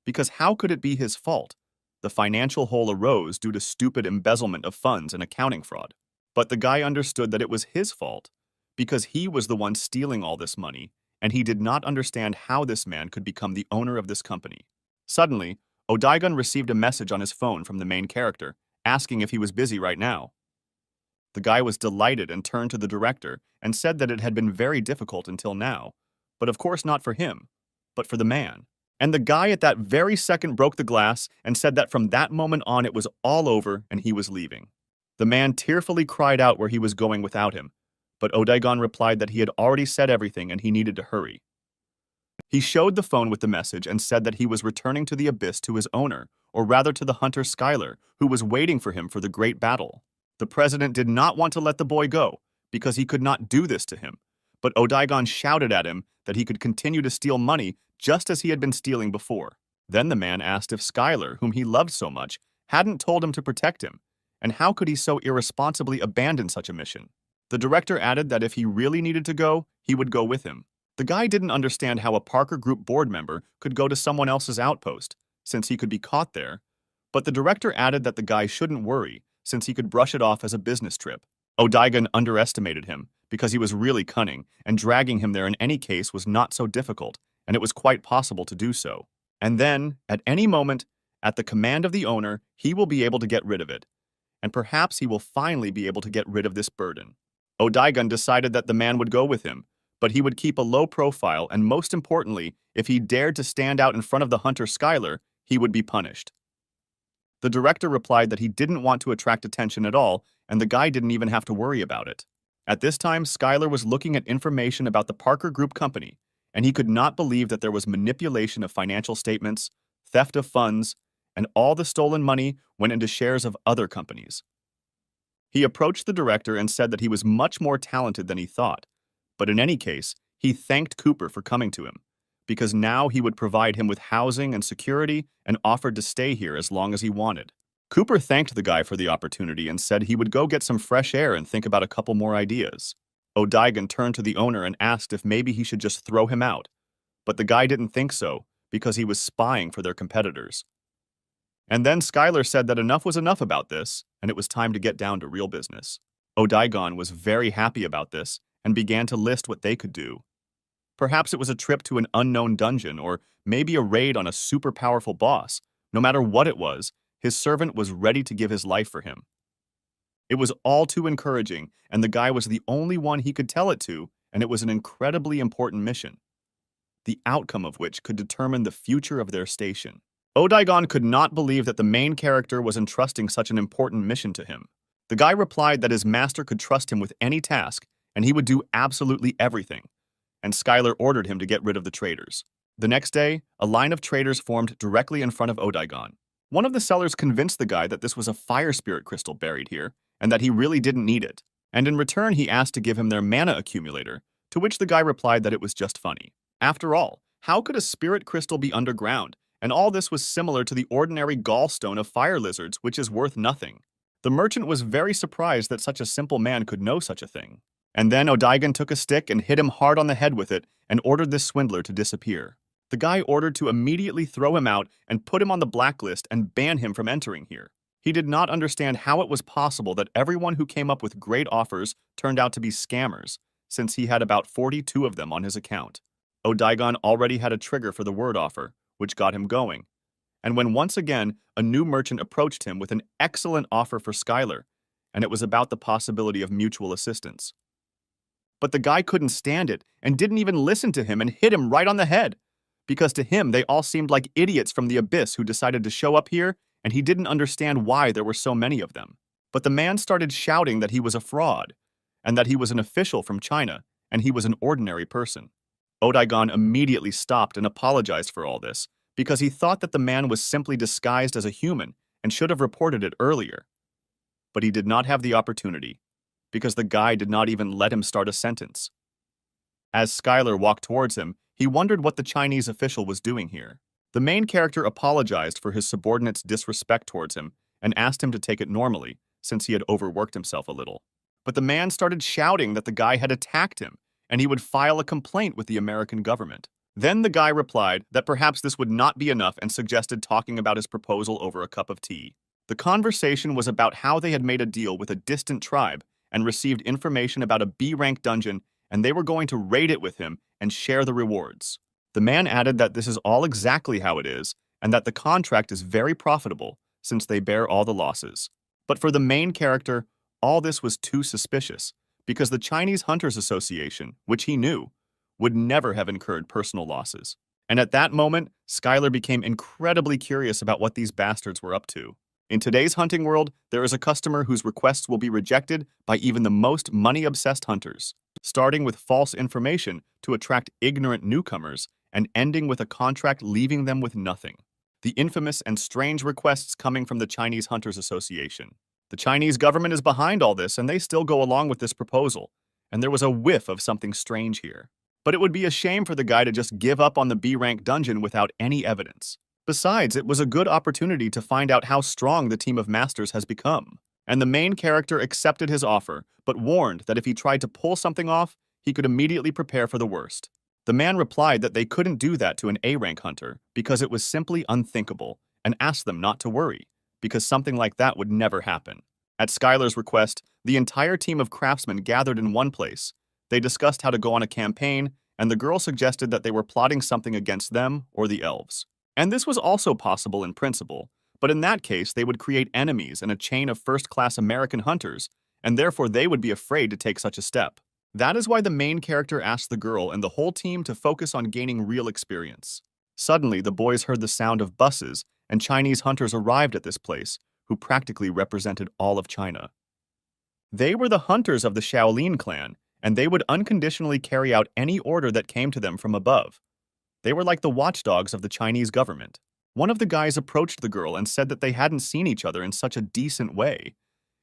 because how could it be his fault? The financial hole arose due to stupid embezzlement of funds and accounting fraud. But the guy understood that it was his fault, because he was the one stealing all this money, and he did not understand how this man could become the owner of this company. Suddenly, Odaigon received a message on his phone from the main character, asking if he was busy right now. The guy was delighted and turned to the director and said that it had been very difficult until now, but of course not for him, but for the man. And the guy at that very second broke the glass and said that from that moment on it was all over and he was leaving. The man tearfully cried out where he was going without him, but Odaigon replied that he had already said everything and he needed to hurry. He showed the phone with the message and said that he was returning to the abyss to his owner, or rather to the hunter Skylar, who was waiting for him for the great battle. The president did not want to let the boy go, because he could not do this to him, but Odaigon shouted at him that he could continue to steal money just as he had been stealing before. Then the man asked if Skylar, whom he loved so much, hadn't told him to protect him, and how could he so irresponsibly abandon such a mission? The director added that if he really needed to go, he would go with him. The guy didn't understand how a Parker Group board member could go to someone else's outpost, since he could be caught there, but the director added that the guy shouldn't worry, since he could brush it off as a business trip. Odaigon underestimated him, because he was really cunning, and dragging him there in any case was not so difficult, and it was quite possible to do so. And then, at any moment, at the command of the owner, he will be able to get rid of it, and perhaps he will finally be able to get rid of this burden. Odaigon decided that the man would go with him, but he would keep a low profile, and most importantly, if he dared to stand out in front of the hunter Skylar, he would be punished. The director replied that he didn't want to attract attention at all, and the guy didn't even have to worry about it. At this time, Skylar was looking at information about the Parker Group company, and he could not believe that there was manipulation of financial statements, theft of funds, and all the stolen money went into shares of other companies. He approached the director and said that he was much more talented than he thought, but in any case, he thanked Cooper for coming to him, because now he would provide him with housing and security and offered to stay here as long as he wanted. Cooper thanked the guy for the opportunity and said he would go get some fresh air and think about a couple more ideas. Odaigon turned to the owner and asked if maybe he should just throw him out, but the guy didn't think so, because he was spying for their competitors. And then Skylar said that enough was enough about this, and it was time to get down to real business. Odaigon was very happy about this, and began to list what they could do. Perhaps it was a trip to an unknown dungeon, or maybe a raid on a super powerful boss. No matter what it was, his servant was ready to give his life for him. It was all too encouraging, and the guy was the only one he could tell it to, and it was an incredibly important mission, the outcome of which could determine the future of their station. Odaigon could not believe that the main character was entrusting such an important mission to him. The guy replied that his master could trust him with any task, and he would do absolutely everything, and Skylar ordered him to get rid of the traitors. The next day, a line of traitors formed directly in front of Odaigon. One of the sellers convinced the guy that this was a fire spirit crystal buried here, and that he really didn't need it, and in return he asked to give him their mana accumulator, to which the guy replied that it was just funny. After all, how could a spirit crystal be underground? And all this was similar to the ordinary gallstone of fire lizards, which is worth nothing. The merchant was very surprised that such a simple man could know such a thing. And then Odaigan took a stick and hit him hard on the head with it and ordered this swindler to disappear. The guy ordered to immediately throw him out and put him on the blacklist and ban him from entering here. He did not understand how it was possible that everyone who came up with great offers turned out to be scammers, since he had about 42 of them on his account. Odaigan already had a trigger for the word offer, which got him going. And when once again a new merchant approached him with an excellent offer for Skylar, and it was about the possibility of mutual assistance. But the guy couldn't stand it and didn't even listen to him and hit him right on the head, because to him they all seemed like idiots from the abyss who decided to show up here, and he didn't understand why there were so many of them. But the man started shouting that he was a fraud, and that he was an official from China, and he was an ordinary person. Odaigan immediately stopped and apologized for all this, because he thought that the man was simply disguised as a human and should have reported it earlier. But he did not have the opportunity, because the guy did not even let him start a sentence. As Skylar walked towards him, he wondered what the Chinese official was doing here. The main character apologized for his subordinate's disrespect towards him and asked him to take it normally, since he had overworked himself a little. But the man started shouting that the guy had attacked him, and he would file a complaint with the American government. Then the guy replied that perhaps this would not be enough and suggested talking about his proposal over a cup of tea. The conversation was about how they had made a deal with a distant tribe and received information about a B-rank dungeon, and they were going to raid it with him and share the rewards. The man added that this is all exactly how it is, and that the contract is very profitable, since they bear all the losses. But for the main character, all this was too suspicious, because the Chinese Hunters Association, which he knew, would never have incurred personal losses. And at that moment, Skylar became incredibly curious about what these bastards were up to. In today's hunting world, there is a customer whose requests will be rejected by even the most money-obsessed hunters, starting with false information to attract ignorant newcomers and ending with a contract leaving them with nothing. The infamous and strange requests coming from the Chinese Hunters Association. The Chinese government is behind all this, and they still go along with this proposal, and there was a whiff of something strange here. But it would be a shame for the guy to just give up on the B-rank dungeon without any evidence. Besides, it was a good opportunity to find out how strong the team of masters has become. And the main character accepted his offer, but warned that if he tried to pull something off, he could immediately prepare for the worst. The man replied that they couldn't do that to an A-rank hunter because it was simply unthinkable, and asked them not to worry, because something like that would never happen. At Skylar's request, the entire team of craftsmen gathered in one place. They discussed how to go on a campaign, and the girl suggested that they were plotting something against them or the elves. And this was also possible in principle, but in that case they would create enemies and a chain of first-class American hunters, and therefore they would be afraid to take such a step. That is why the main character asked the girl and the whole team to focus on gaining real experience. Suddenly, the boys heard the sound of buses, and Chinese hunters arrived at this place, who practically represented all of China. They were the hunters of the Shaolin clan, and they would unconditionally carry out any order that came to them from above. They were like the watchdogs of the Chinese government. One of the guys approached the girl and said that they hadn't seen each other in such a decent way,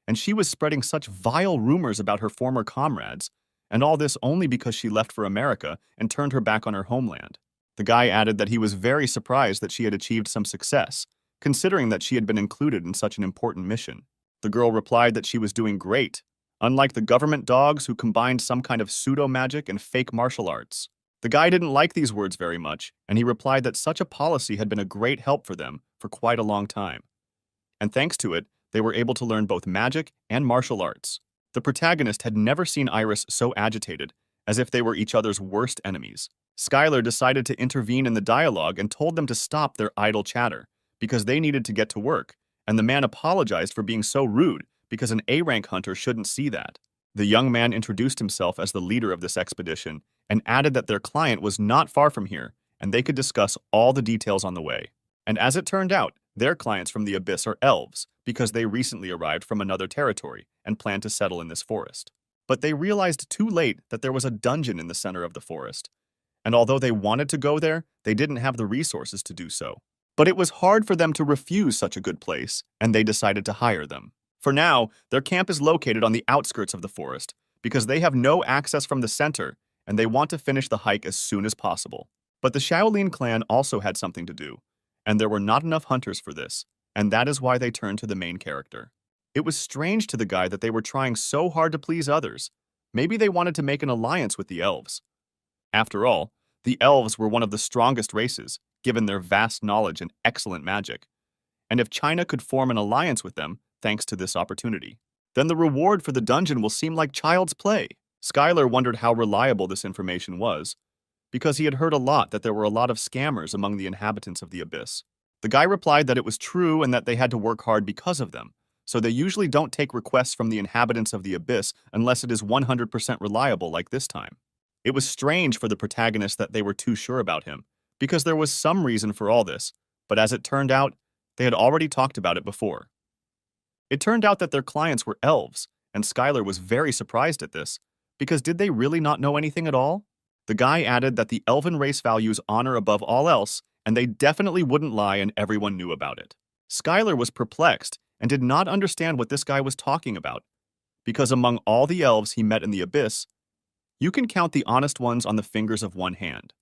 and she was spreading such vile rumors about her former comrades, and all this only because she left for America and turned her back on her homeland. The guy added that he was very surprised that she had achieved some success, considering that she had been included in such an important mission. The girl replied that she was doing great, unlike the government dogs who combined some kind of pseudo-magic and fake martial arts. The guy didn't like these words very much, and he replied that such a policy had been a great help for them for quite a long time. And thanks to it, they were able to learn both magic and martial arts. The protagonist had never seen Iris so agitated, as if they were each other's worst enemies. Skylar decided to intervene in the dialogue and told them to stop their idle chatter, because they needed to get to work, and the man apologized for being so rude because an A-rank hunter shouldn't see that. The young man introduced himself as the leader of this expedition and added that their client was not far from here and they could discuss all the details on the way. And as it turned out, their clients from the Abyss are elves because they recently arrived from another territory and planned to settle in this forest. But they realized too late that there was a dungeon in the center of the forest, and although they wanted to go there, they didn't have the resources to do so. But it was hard for them to refuse such a good place, and they decided to hire them. For now, their camp is located on the outskirts of the forest because they have no access from the center, and they want to finish the hike as soon as possible. But the Shaolin clan also had something to do, and there were not enough hunters for this, and that is why they turned to the main character. It was strange to the guy that they were trying so hard to please others. Maybe they wanted to make an alliance with the elves. After all, the elves were one of the strongest races, given their vast knowledge and excellent magic. And if China could form an alliance with them, thanks to this opportunity, then the reward for the dungeon will seem like child's play. Skylar wondered how reliable this information was, because he had heard a lot that there were a lot of scammers among the inhabitants of the abyss. The guy replied that it was true and that they had to work hard because of them, so they usually don't take requests from the inhabitants of the abyss unless it is 100% reliable like this time. It was strange for the protagonist that they were too sure about him, because there was some reason for all this, but as it turned out, they had already talked about it before. It turned out that their clients were elves, and Skylar was very surprised at this, because did they really not know anything at all? The guy added that the elven race values honor above all else, and they definitely wouldn't lie and everyone knew about it. Skylar was perplexed and did not understand what this guy was talking about, because among all the elves he met in the abyss, you can count the honest ones on the fingers of one hand.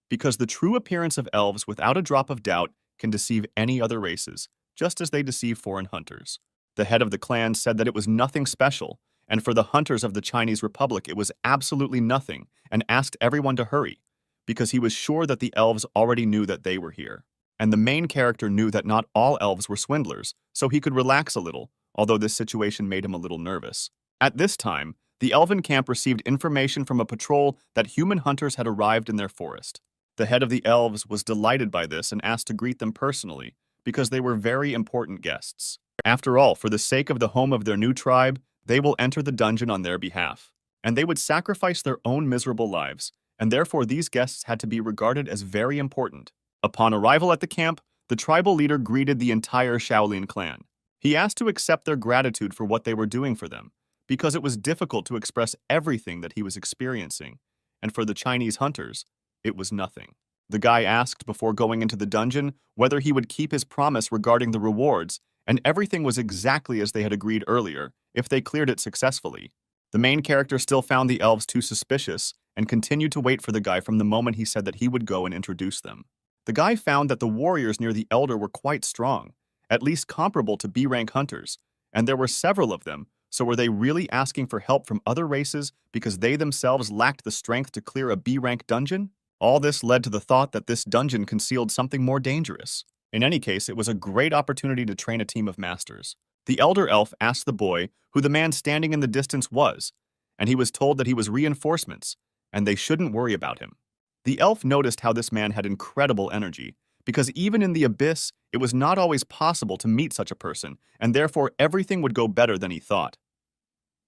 Because the true appearance of elves without a drop of doubt can deceive any other races, just as they deceive foreign hunters. The head of the clan said that it was nothing special, and for the hunters of the Chinese Republic it was absolutely nothing, and asked everyone to hurry, because he was sure that the elves already knew that they were here. And the main character knew that not all elves were swindlers, so he could relax a little, although this situation made him a little nervous. At this time, the elven camp received information from a patrol that human hunters had arrived in their forest. The head of the elves was delighted by this and asked to greet them personally, because they were very important guests. After all, for the sake of the home of their new tribe, they will enter the dungeon on their behalf. And they would sacrifice their own miserable lives, and therefore these guests had to be regarded as very important. Upon arrival at the camp, the tribal leader greeted the entire Shaolin clan. He asked to accept their gratitude for what they were doing for them, because it was difficult to express everything that he was experiencing, and for the Chinese hunters, it was nothing. The guy asked before going into the dungeon whether he would keep his promise regarding the rewards, and everything was exactly as they had agreed earlier, if they cleared it successfully. The main character still found the elves too suspicious, and continued to wait for the guy from the moment he said that he would go and introduce them. The guy found that the warriors near the elder were quite strong, at least comparable to B-rank hunters, and there were several of them, so were they really asking for help from other races because they themselves lacked the strength to clear a B-rank dungeon? All this led to the thought that this dungeon concealed something more dangerous. In any case, it was a great opportunity to train a team of masters. The elder elf asked the boy who the man standing in the distance was, and he was told that he was reinforcements, and they shouldn't worry about him. The elf noticed how this man had incredible energy, because even in the abyss, it was not always possible to meet such a person, and therefore everything would go better than he thought.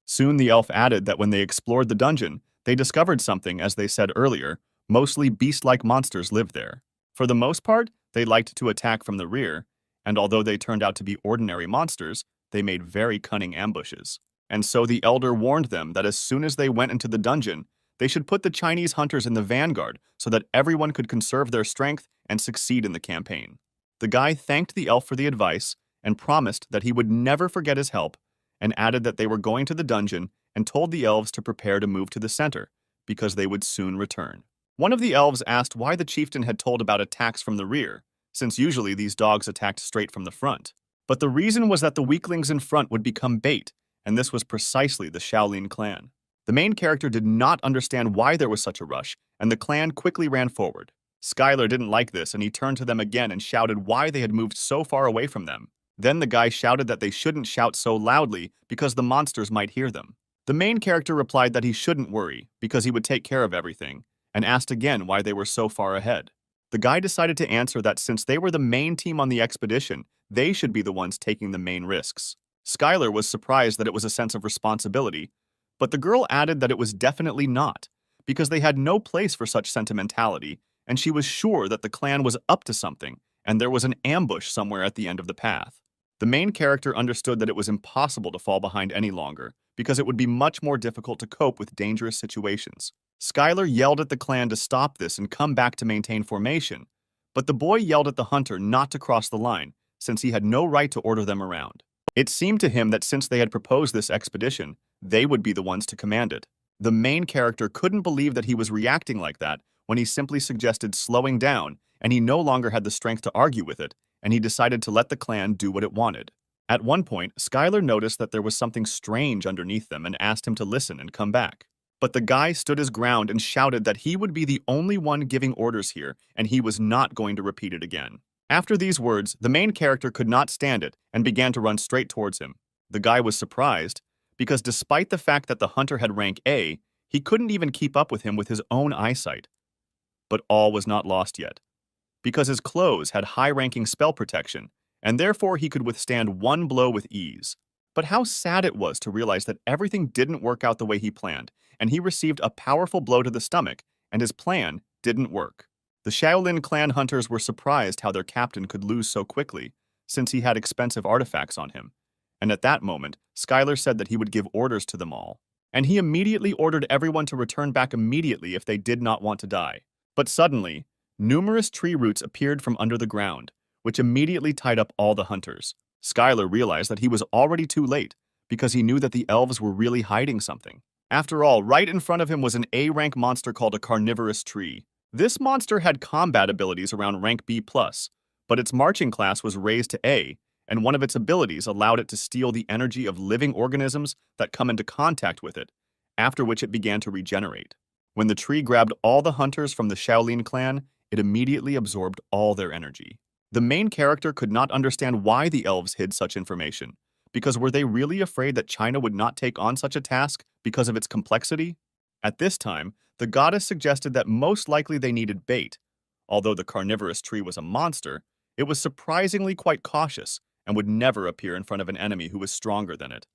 Soon the elf added that when they explored the dungeon, they discovered something, as they said earlier, mostly beast-like monsters lived there. For the most part, they liked to attack from the rear, and although they turned out to be ordinary monsters, they made very cunning ambushes. And so the elder warned them that as soon as they went into the dungeon, they should put the Chinese hunters in the vanguard so that everyone could conserve their strength and succeed in the campaign. The guy thanked the elf for the advice and promised that he would never forget his help, and added that they were going to the dungeon and told the elves to prepare to move to the center, because they would soon return. One of the elves asked why the chieftain had told about attacks from the rear, since usually these dogs attacked straight from the front. But the reason was that the weaklings in front would become bait, and this was precisely the Shaolin clan. The main character did not understand why there was such a rush, and the clan quickly ran forward. Skylar didn't like this, and he turned to them again and shouted why they had moved so far away from them. Then the guy shouted that they shouldn't shout so loudly because the monsters might hear them. The main character replied that he shouldn't worry because he would take care of everything, and asked again why they were so far ahead. The guy decided to answer that since they were the main team on the expedition, they should be the ones taking the main risks. Skylar was surprised that it was a sense of responsibility, but the girl added that it was definitely not, because they had no place for such sentimentality, and she was sure that the clan was up to something, and there was an ambush somewhere at the end of the path. The main character understood that it was impossible to fall behind any longer, because it would be much more difficult to cope with dangerous situations. Skylar yelled at the clan to stop this and come back to maintain formation, but the boy yelled at the hunter not to cross the line, since he had no right to order them around. It seemed to him that since they had proposed this expedition, they would be the ones to command it. The main character couldn't believe that he was reacting like that when he simply suggested slowing down, and he no longer had the strength to argue with it, and he decided to let the clan do what it wanted. At one point, Skylar noticed that there was something strange underneath them and asked him to listen and come back. But the guy stood his ground and shouted that he would be the only one giving orders here, and he was not going to repeat it again. After these words, the main character could not stand it and began to run straight towards him. The guy was surprised, because despite the fact that the hunter had rank A, he couldn't even keep up with him with his own eyesight. But all was not lost yet, because his clothes had high-ranking spell protection, and therefore he could withstand one blow with ease. But how sad it was to realize that everything didn't work out the way he planned, and he received a powerful blow to the stomach, and his plan didn't work. The Shaolin clan hunters were surprised how their captain could lose so quickly, since he had expensive artifacts on him. And at that moment, Skylar said that he would give orders to them all. And he immediately ordered everyone to return back immediately if they did not want to die. But suddenly, numerous tree roots appeared from under the ground, which immediately tied up all the hunters. Skylar realized that he was already too late, because he knew that the elves were really hiding something. After all, right in front of him was an A-rank monster called a carnivorous tree. This monster had combat abilities around rank B+, but its marching class was raised to A, and one of its abilities allowed it to steal the energy of living organisms that come into contact with it, after which it began to regenerate. When the tree grabbed all the hunters from the Shaolin clan, it immediately absorbed all their energy. The main character could not understand why the elves hid such information, because were they really afraid that China would not take on such a task because of its complexity? At this time, the goddess suggested that most likely they needed bait. Although the carnivorous tree was a monster, it was surprisingly quite cautious and would never appear in front of an enemy who was stronger than it.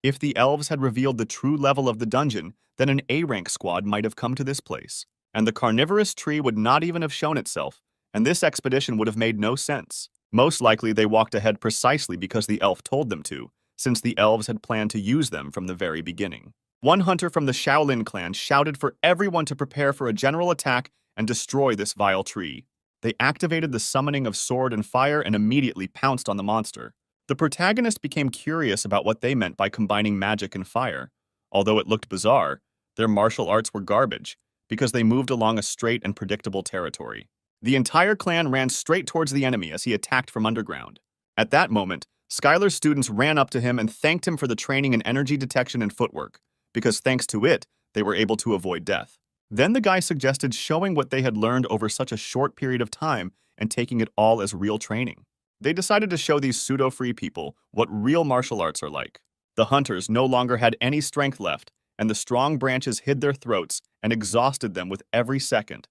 If the elves had revealed the true level of the dungeon, then an A-rank squad might have come to this place, and the carnivorous tree would not even have shown itself, and this expedition would have made no sense. Most likely they walked ahead precisely because the elf told them to, since the elves had planned to use them from the very beginning. One hunter from the Shaolin clan shouted for everyone to prepare for a general attack and destroy this vile tree. They activated the summoning of sword and fire and immediately pounced on the monster. The protagonist became curious about what they meant by combining magic and fire. Although it looked bizarre, their martial arts were garbage, because they moved along a straight and predictable territory. The entire clan ran straight towards the enemy as he attacked from underground. At that moment, Skylar's students ran up to him and thanked him for the training in energy detection and footwork, because thanks to it, they were able to avoid death. Then the guy suggested showing what they had learned over such a short period of time and taking it all as real training. They decided to show these pseudo-free people what real martial arts are like. The hunters no longer had any strength left, and the strong branches hid their throats and exhausted them with every second.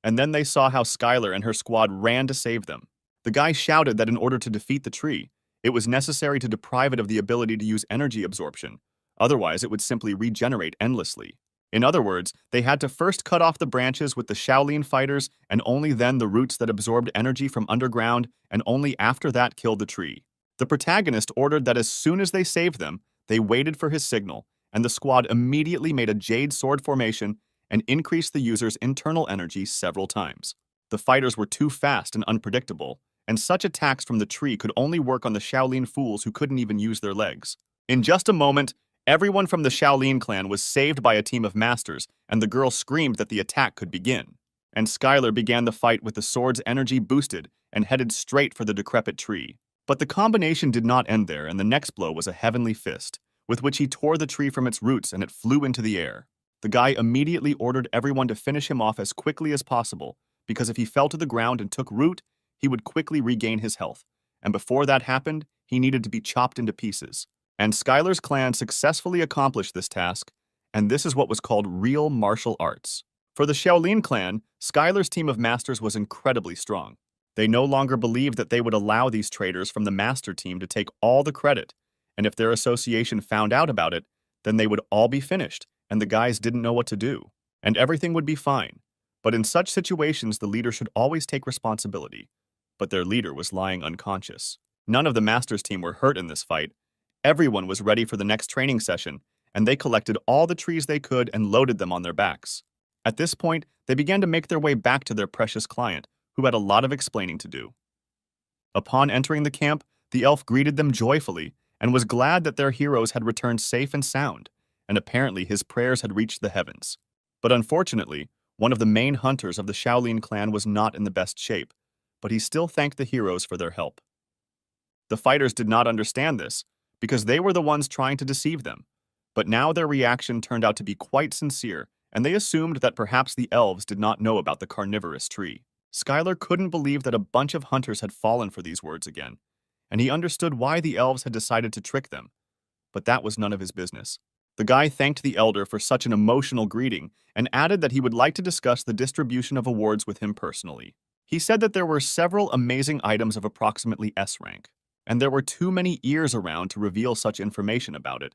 And then they saw how Skylar and her squad ran to save them. The guy shouted that in order to defeat the tree, it was necessary to deprive it of the ability to use energy absorption. Otherwise, it would simply regenerate endlessly. In other words, they had to first cut off the branches with the Shaolin fighters and only then the roots that absorbed energy from underground, and only after that killed the tree. The protagonist ordered that as soon as they saved them, they waited for his signal, and the squad immediately made a jade sword formation and increased the user's internal energy several times. The fighters were too fast and unpredictable, and such attacks from the tree could only work on the Shaolin fools who couldn't even use their legs. In just a moment, everyone from the Shaolin clan was saved by a team of masters, and the girl screamed that the attack could begin. And Skylar began the fight with the sword's energy boosted and headed straight for the decrepit tree. But the combination did not end there, and the next blow was a heavenly fist, with which he tore the tree from its roots and it flew into the air. The guy immediately ordered everyone to finish him off as quickly as possible, because if he fell to the ground and took root, he would quickly regain his health, and before that happened, he needed to be chopped into pieces. And Skylar's clan successfully accomplished this task, and this is what was called real martial arts. For the Shaolin clan, Skylar's team of masters was incredibly strong. They no longer believed that they would allow these traitors from the master team to take all the credit, and if their association found out about it, then they would all be finished, and the guys didn't know what to do, and everything would be fine. But in such situations, the leader should always take responsibility. But their leader was lying unconscious. None of the master's team were hurt in this fight. Everyone was ready for the next training session, and they collected all the trees they could and loaded them on their backs. At this point, they began to make their way back to their precious client, who had a lot of explaining to do. Upon entering the camp, the elf greeted them joyfully and was glad that their heroes had returned safe and sound, and apparently his prayers had reached the heavens. But unfortunately, one of the main hunters of the Shaolin clan was not in the best shape, but he still thanked the heroes for their help. The fighters did not understand this, because they were the ones trying to deceive them. But now their reaction turned out to be quite sincere, and they assumed that perhaps the elves did not know about the carnivorous tree. Skylar couldn't believe that a bunch of hunters had fallen for these words again, and he understood why the elves had decided to trick them. But that was none of his business. The guy thanked the elder for such an emotional greeting and added that he would like to discuss the distribution of awards with him personally. He said that there were several amazing items of approximately S rank, and there were too many ears around to reveal such information about it,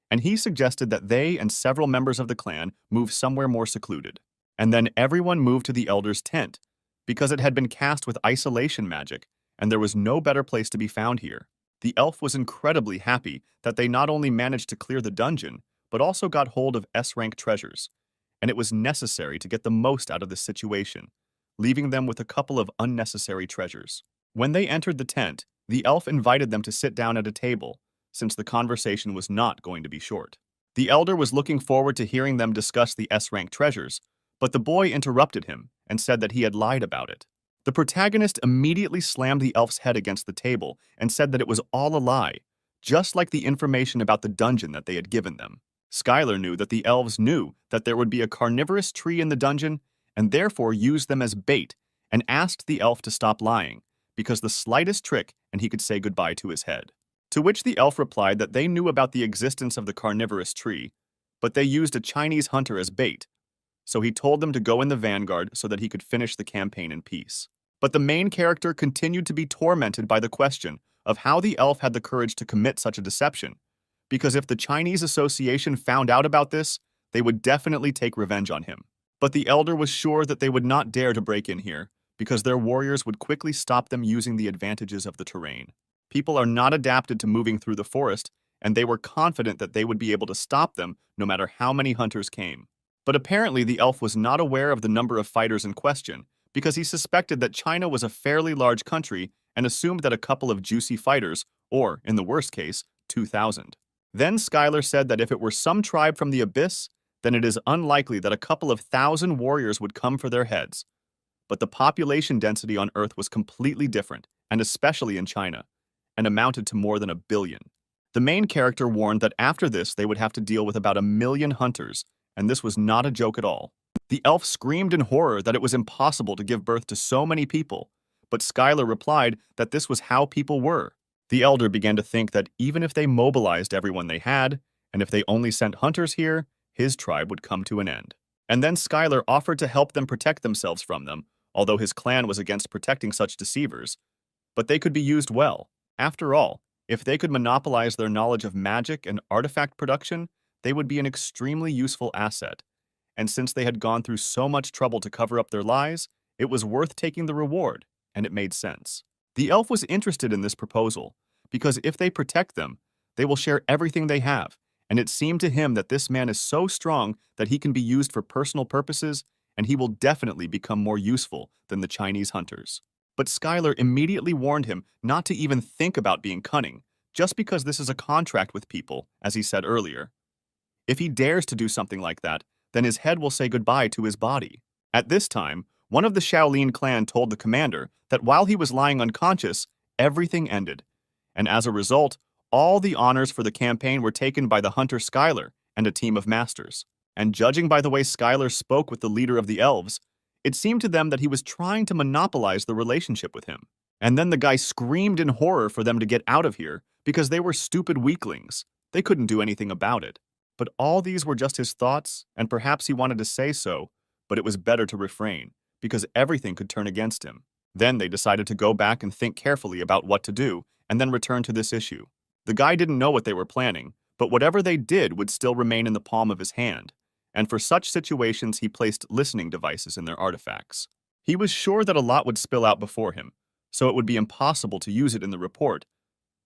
and he suggested that they and several members of the clan move somewhere more secluded. And then everyone moved to the elder's tent, because it had been cast with isolation magic, and there was no better place to be found here. The elf was incredibly happy that they not only managed to clear the dungeon, but also got hold of S-rank treasures, and it was necessary to get the most out of this situation, leaving them with a couple of unnecessary treasures. When they entered the tent, the elf invited them to sit down at a table, since the conversation was not going to be short. The elder was looking forward to hearing them discuss the S-rank treasures, but the boy interrupted him and said that he had lied about it. The protagonist immediately slammed the elf's head against the table and said that it was all a lie, just like the information about the dungeon that they had given them. Skylar knew that the elves knew that there would be a carnivorous tree in the dungeon and therefore used them as bait and asked the elf to stop lying, because the slightest trick and he could say goodbye to his head. To which the elf replied that they knew about the existence of the carnivorous tree, but they used a Chinese hunter as bait, so he told them to go in the vanguard so that he could finish the campaign in peace. But the main character continued to be tormented by the question of how the elf had the courage to commit such a deception, because if the Chinese Association found out about this, they would definitely take revenge on him. But the elder was sure that they would not dare to break in here, because their warriors would quickly stop them using the advantages of the terrain. People are not adapted to moving through the forest, and they were confident that they would be able to stop them no matter how many hunters came. But apparently the elf was not aware of the number of fighters in question, because he suspected that China was a fairly large country and assumed that a couple of juicy fighters, or, in the worst case, 2,000. Then Skylar said that if it were some tribe from the abyss, then it is unlikely that a couple of thousand warriors would come for their heads. But the population density on Earth was completely different, and especially in China, and amounted to more than 1 billion. The main character warned that after this they would have to deal with about 1 million hunters, and this was not a joke at all. The elf screamed in horror that it was impossible to give birth to so many people, but Skylar replied that this was how people were. The elder began to think that even if they mobilized everyone they had, and if they only sent hunters here, his tribe would come to an end. And then Skylar offered to help them protect themselves from them, although his clan was against protecting such deceivers. But they could be used well. After all, if they could monopolize their knowledge of magic and artifact production, they would be an extremely useful asset. And since they had gone through so much trouble to cover up their lies, it was worth taking the reward, and it made sense. The elf was interested in this proposal, because if they protect them, they will share everything they have, and it seemed to him that this man is so strong that he can be used for personal purposes, and he will definitely become more useful than the Chinese hunters. But Skylar immediately warned him not to even think about being cunning, just because this is a contract with people, as he said earlier. If he dares to do something like that, then his head will say goodbye to his body. At this time, one of the Shaolin clan told the commander that while he was lying unconscious, everything ended. And as a result, all the honors for the campaign were taken by the hunter Skylar and a team of masters. And judging by the way Skylar spoke with the leader of the elves, it seemed to them that he was trying to monopolize the relationship with him. And then the guy screamed in horror for them to get out of here because they were stupid weaklings. They couldn't do anything about it. But all these were just his thoughts, and perhaps he wanted to say so, but it was better to refrain, because everything could turn against him. Then they decided to go back and think carefully about what to do, and then return to this issue. The guy didn't know what they were planning, but whatever they did would still remain in the palm of his hand, and for such situations he placed listening devices in their artifacts. He was sure that a lot would spill out before him, so it would be impossible to use it in the report,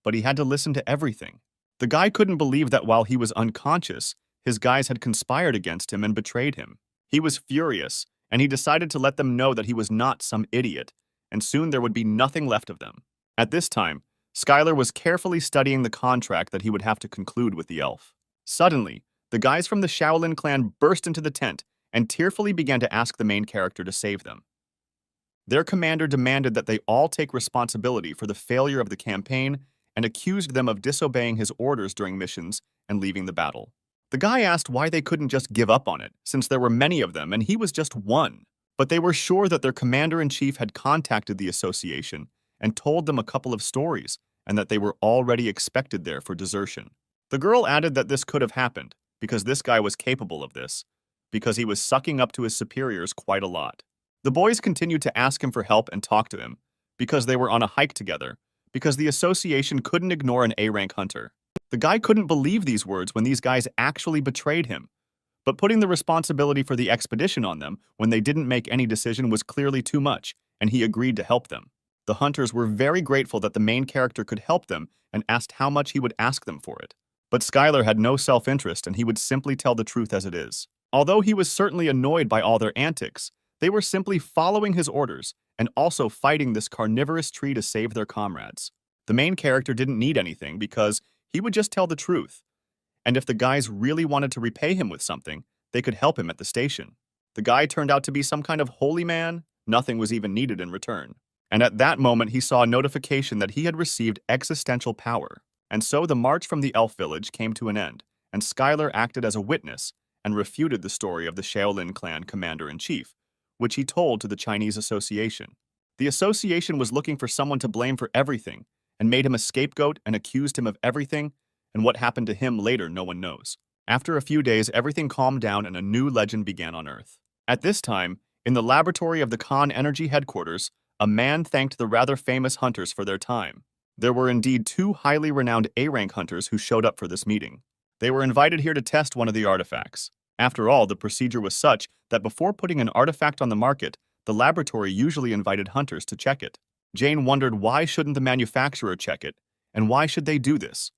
but he had to listen to everything. The guy couldn't believe that while he was unconscious, his guys had conspired against him and betrayed him. He was furious, and he decided to let them know that he was not some idiot, and soon there would be nothing left of them. At this time, Skylar was carefully studying the contract that he would have to conclude with the elf. Suddenly, the guys from the Shaolin clan burst into the tent and tearfully began to ask the main character to save them. Their commander demanded that they all take responsibility for the failure of the campaign and accused them of disobeying his orders during missions and leaving the battle. The guy asked why they couldn't just give up on it, since there were many of them and he was just one. But they were sure that their commander-in-chief had contacted the association and told them a couple of stories, and that they were already expected there for desertion. The girl added that this could have happened, because this guy was capable of this, because he was sucking up to his superiors quite a lot. The boys continued to ask him for help and talk to him, because they were on a hike together, because the association couldn't ignore an A-rank hunter. The guy couldn't believe these words when these guys actually betrayed him, but putting the responsibility for the expedition on them when they didn't make any decision was clearly too much, and he agreed to help them. The hunters were very grateful that the main character could help them and asked how much he would ask them for it. But Skylar had no self-interest and he would simply tell the truth as it is. Although he was certainly annoyed by all their antics, they were simply following his orders and also fighting this carnivorous tree to save their comrades. The main character didn't need anything because he would just tell the truth. And if the guys really wanted to repay him with something, they could help him at the station. The guy turned out to be some kind of holy man. Nothing was even needed in return. And at that moment, he saw a notification that he had received existential power. And so the march from the elf village came to an end, and Skylar acted as a witness and refuted the story of the Shaolin clan commander-in-chief, which he told to the Chinese association. The association was looking for someone to blame for everything, and made him a scapegoat and accused him of everything, and what happened to him later no one knows. After a few days, everything calmed down and a new legend began on Earth. At this time, in the laboratory of the Khan Energy headquarters, a man thanked the rather famous hunters for their time. There were indeed 2 highly renowned A-rank hunters who showed up for this meeting. They were invited here to test one of the artifacts. After all, the procedure was such that before putting an artifact on the market, the laboratory usually invited hunters to check it. Jane wondered why shouldn't the manufacturer check it, and why should they do this?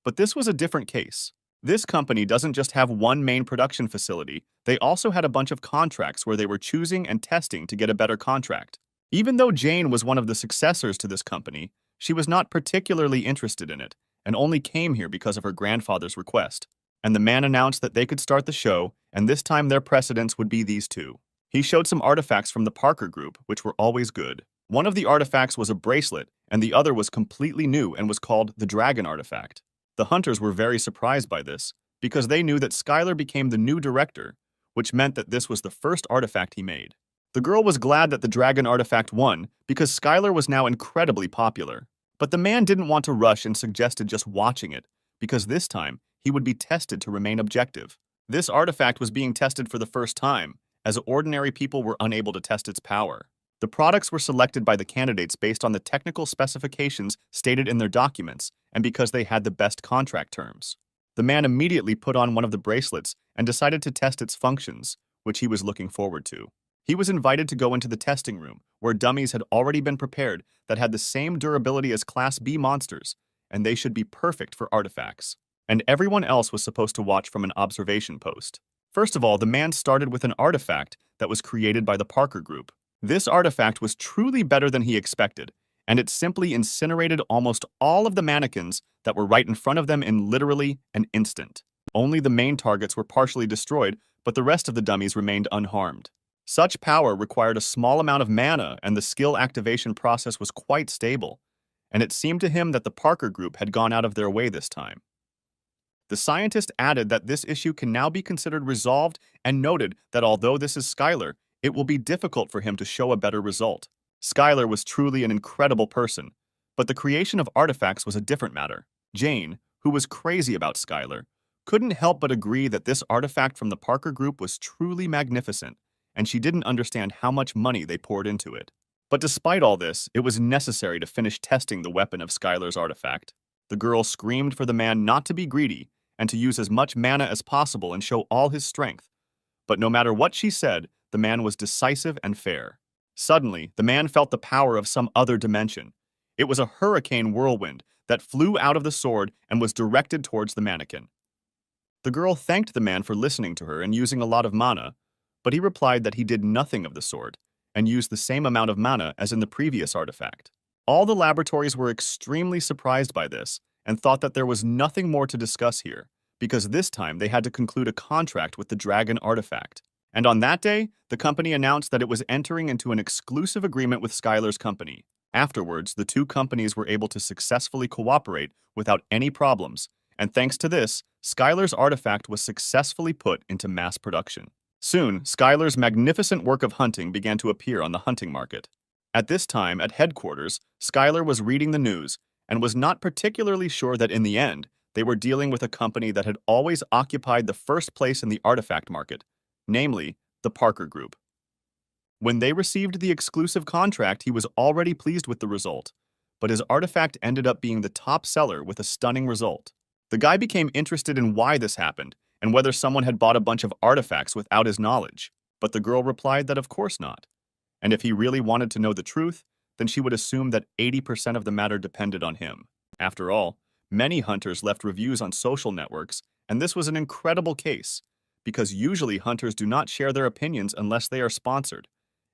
But this was a different case. This company doesn't just have one main production facility, they also had a bunch of contracts where they were choosing and testing to get a better contract. Even though Jane was one of the successors to this company, she was not particularly interested in it, and only came here because of her grandfather's request. And the man announced that they could start the show, and this time their precedents would be these 2. He showed some artifacts from the Parker group, which were always good. One of the artifacts was a bracelet, and the other was completely new and was called the Dragon Artifact. The hunters were very surprised by this, because they knew that Skylar became the new director, which meant that this was the first artifact he made. The girl was glad that the Dragon Artifact won, because Skylar was now incredibly popular. But the man didn't want to rush and suggested just watching it, because this time, he would be tested to remain objective. This artifact was being tested for the first time, as ordinary people were unable to test its power. The products were selected by the candidates based on the technical specifications stated in their documents, and because they had the best contract terms. The man immediately put on one of the bracelets and decided to test its functions, which he was looking forward to. He was invited to go into the testing room, where dummies had already been prepared that had the same durability as Class B monsters, and they should be perfect for artifacts. And everyone else was supposed to watch from an observation post. First of all, the man started with an artifact that was created by the Parker group. This artifact was truly better than he expected, and it simply incinerated almost all of the mannequins that were right in front of them in literally an instant. Only the main targets were partially destroyed, but the rest of the dummies remained unharmed. Such power required a small amount of mana, and the skill activation process was quite stable, and it seemed to him that the Parker group had gone out of their way this time. The scientist added that this issue can now be considered resolved and noted that although this is Skylar, it will be difficult for him to show a better result. Skylar was truly an incredible person, but the creation of artifacts was a different matter. Jane, who was crazy about Skylar, couldn't help but agree that this artifact from the Parker group was truly magnificent, and she didn't understand how much money they poured into it. But despite all this, it was necessary to finish testing the weapon of Skylar's artifact. The girl screamed for the man not to be greedy and to use as much mana as possible and show all his strength. But no matter what she said, the man was decisive and fair. Suddenly, the man felt the power of some other dimension. It was a hurricane whirlwind that flew out of the sword and was directed towards the mannequin. The girl thanked the man for listening to her and using a lot of mana, but he replied that he did nothing of the sort and used the same amount of mana as in the previous artifact. All the laboratories were extremely surprised by this and thought that there was nothing more to discuss here, because this time they had to conclude a contract with the Dragon Artifact. And on that day, the company announced that it was entering into an exclusive agreement with Skylar's company. Afterwards, the two companies were able to successfully cooperate without any problems, and thanks to this, Skylar's artifact was successfully put into mass production. Soon, Skylar's magnificent work of hunting began to appear on the hunting market. At this time, at headquarters, Skylar was reading the news and was not particularly sure that in the end, they were dealing with a company that had always occupied the first place in the artifact market, namely, the Parker Group. When they received the exclusive contract, he was already pleased with the result, but his artifact ended up being the top seller with a stunning result. The guy became interested in why this happened and whether someone had bought a bunch of artifacts without his knowledge, but the girl replied that of course not. And if he really wanted to know the truth, then she would assume that 80% of the matter depended on him. After all, many hunters left reviews on social networks, and this was an incredible case, because usually hunters do not share their opinions unless they are sponsored,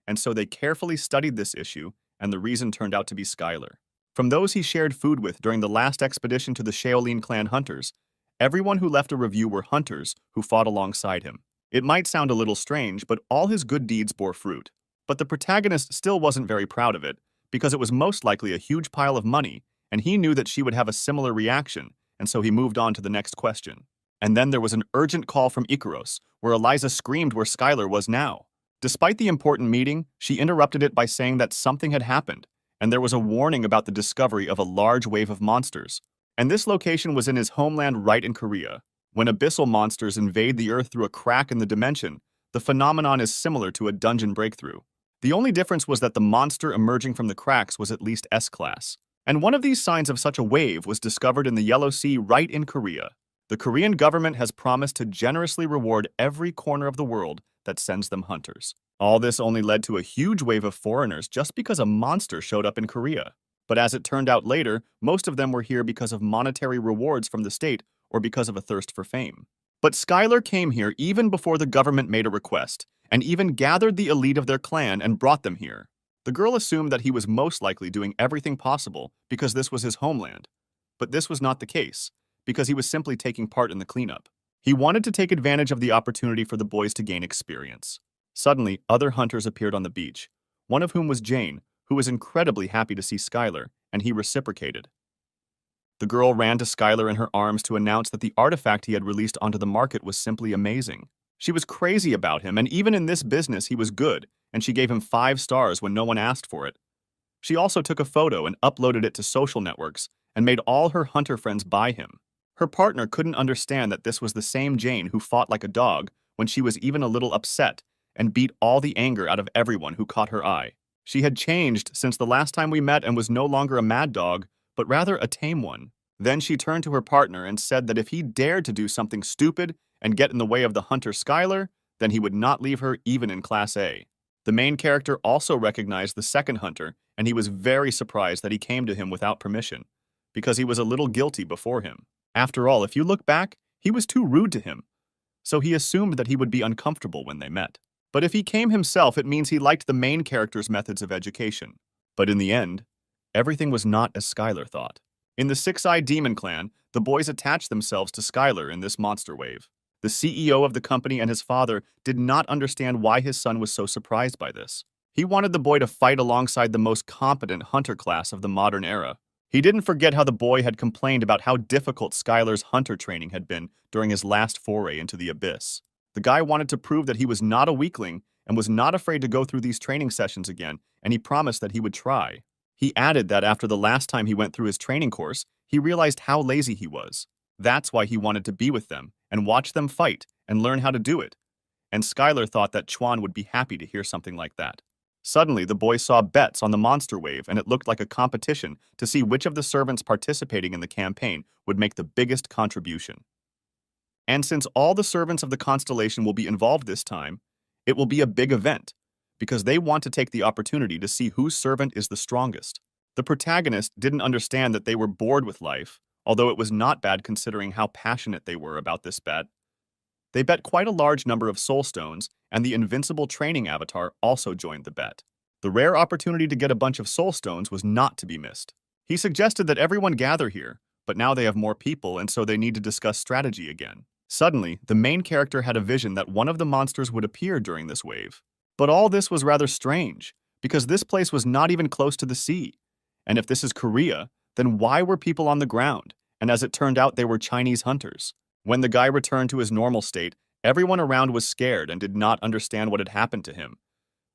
and so they carefully studied this issue, and the reason turned out to be Skylar. From those he shared food with during the last expedition to the Shaolin clan hunters, everyone who left a review were hunters who fought alongside him. It might sound a little strange, but all his good deeds bore fruit. But the protagonist still wasn't very proud of it, because it was most likely a huge pile of money, and he knew that she would have a similar reaction, and so he moved on to the next question. And then there was an urgent call from Ikaros, where Eliza screamed where Skylar was now. Despite the important meeting, she interrupted it by saying that something had happened, and there was a warning about the discovery of a large wave of monsters. And this location was in his homeland right in Korea. When abyssal monsters invade the Earth through a crack in the dimension, the phenomenon is similar to a dungeon breakthrough. The only difference was that the monster emerging from the cracks was at least S-class. And one of these signs of such a wave was discovered in the Yellow Sea right in Korea. The Korean government has promised to generously reward every corner of the world that sends them hunters. All this only led to a huge wave of foreigners just because a monster showed up in Korea. But as it turned out later, most of them were here because of monetary rewards from the state or because of a thirst for fame. But Skylar came here even before the government made a request, and even gathered the elite of their clan and brought them here. The girl assumed that he was most likely doing everything possible because this was his homeland. But this was not the case, because he was simply taking part in the cleanup. He wanted to take advantage of the opportunity for the boys to gain experience. Suddenly, other hunters appeared on the beach, one of whom was Jane, who was incredibly happy to see Skylar, and he reciprocated. The girl ran to Skylar in her arms to announce that the artifact he had released onto the market was simply amazing. She was crazy about him, and even in this business he was good, and she gave him 5 stars when no one asked for it. She also took a photo and uploaded it to social networks, and made all her hunter friends buy him. Her partner couldn't understand that this was the same Jane who fought like a dog when she was even a little upset, and beat all the anger out of everyone who caught her eye. She had changed since the last time we met and was no longer a mad dog, but rather a tame one. Then she turned to her partner and said that if he dared to do something stupid and get in the way of the hunter Skylar, then he would not leave her even in Class A. The main character also recognized the second hunter, and he was very surprised that he came to him without permission, because he was a little guilty before him. After all, if you look back, he was too rude to him, so he assumed that he would be uncomfortable when they met. But if he came himself, it means he liked the main character's methods of education. But in the end, everything was not as Skylar thought. In the Six-Eyed Demon Clan, the boys attached themselves to Skylar in this monster wave. The CEO of the company and his father did not understand why his son was so surprised by this. He wanted the boy to fight alongside the most competent hunter class of the modern era. He didn't forget how the boy had complained about how difficult Skylar's hunter training had been during his last foray into the abyss. The guy wanted to prove that he was not a weakling and was not afraid to go through these training sessions again, and he promised that he would try. He added that after the last time he went through his training course, he realized how lazy he was. That's why he wanted to be with them and watch them fight and learn how to do it. And Skylar thought that Chuan would be happy to hear something like that. Suddenly, the boy saw bets on the monster wave, and it looked like a competition to see which of the servants participating in the campaign would make the biggest contribution. And since all the servants of the constellation will be involved this time, it will be a big event, because they want to take the opportunity to see whose servant is the strongest. The protagonist didn't understand that they were bored with life, although it was not bad considering how passionate they were about this bet. They bet quite a large number of soul stones, and the invincible training avatar also joined the bet. The rare opportunity to get a bunch of soul stones was not to be missed. He suggested that everyone gather here, but now they have more people and so they need to discuss strategy again. Suddenly, the main character had a vision that one of the monsters would appear during this wave. But all this was rather strange, because this place was not even close to the sea. And if this is Korea, then why were people on the ground? And as it turned out, they were Chinese hunters. When the guy returned to his normal state, everyone around was scared and did not understand what had happened to him.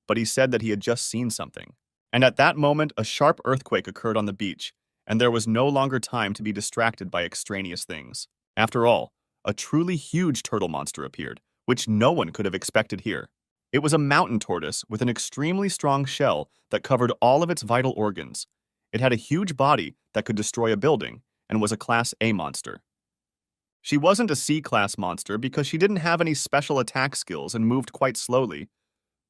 But he said that he had just seen something. And at that moment, a sharp earthquake occurred on the beach, and there was no longer time to be distracted by extraneous things. After all, a truly huge turtle monster appeared, which no one could have expected here. It was a mountain tortoise with an extremely strong shell that covered all of its vital organs. It had a huge body that could destroy a building and was a Class A monster. She wasn't a C-class monster because she didn't have any special attack skills and moved quite slowly.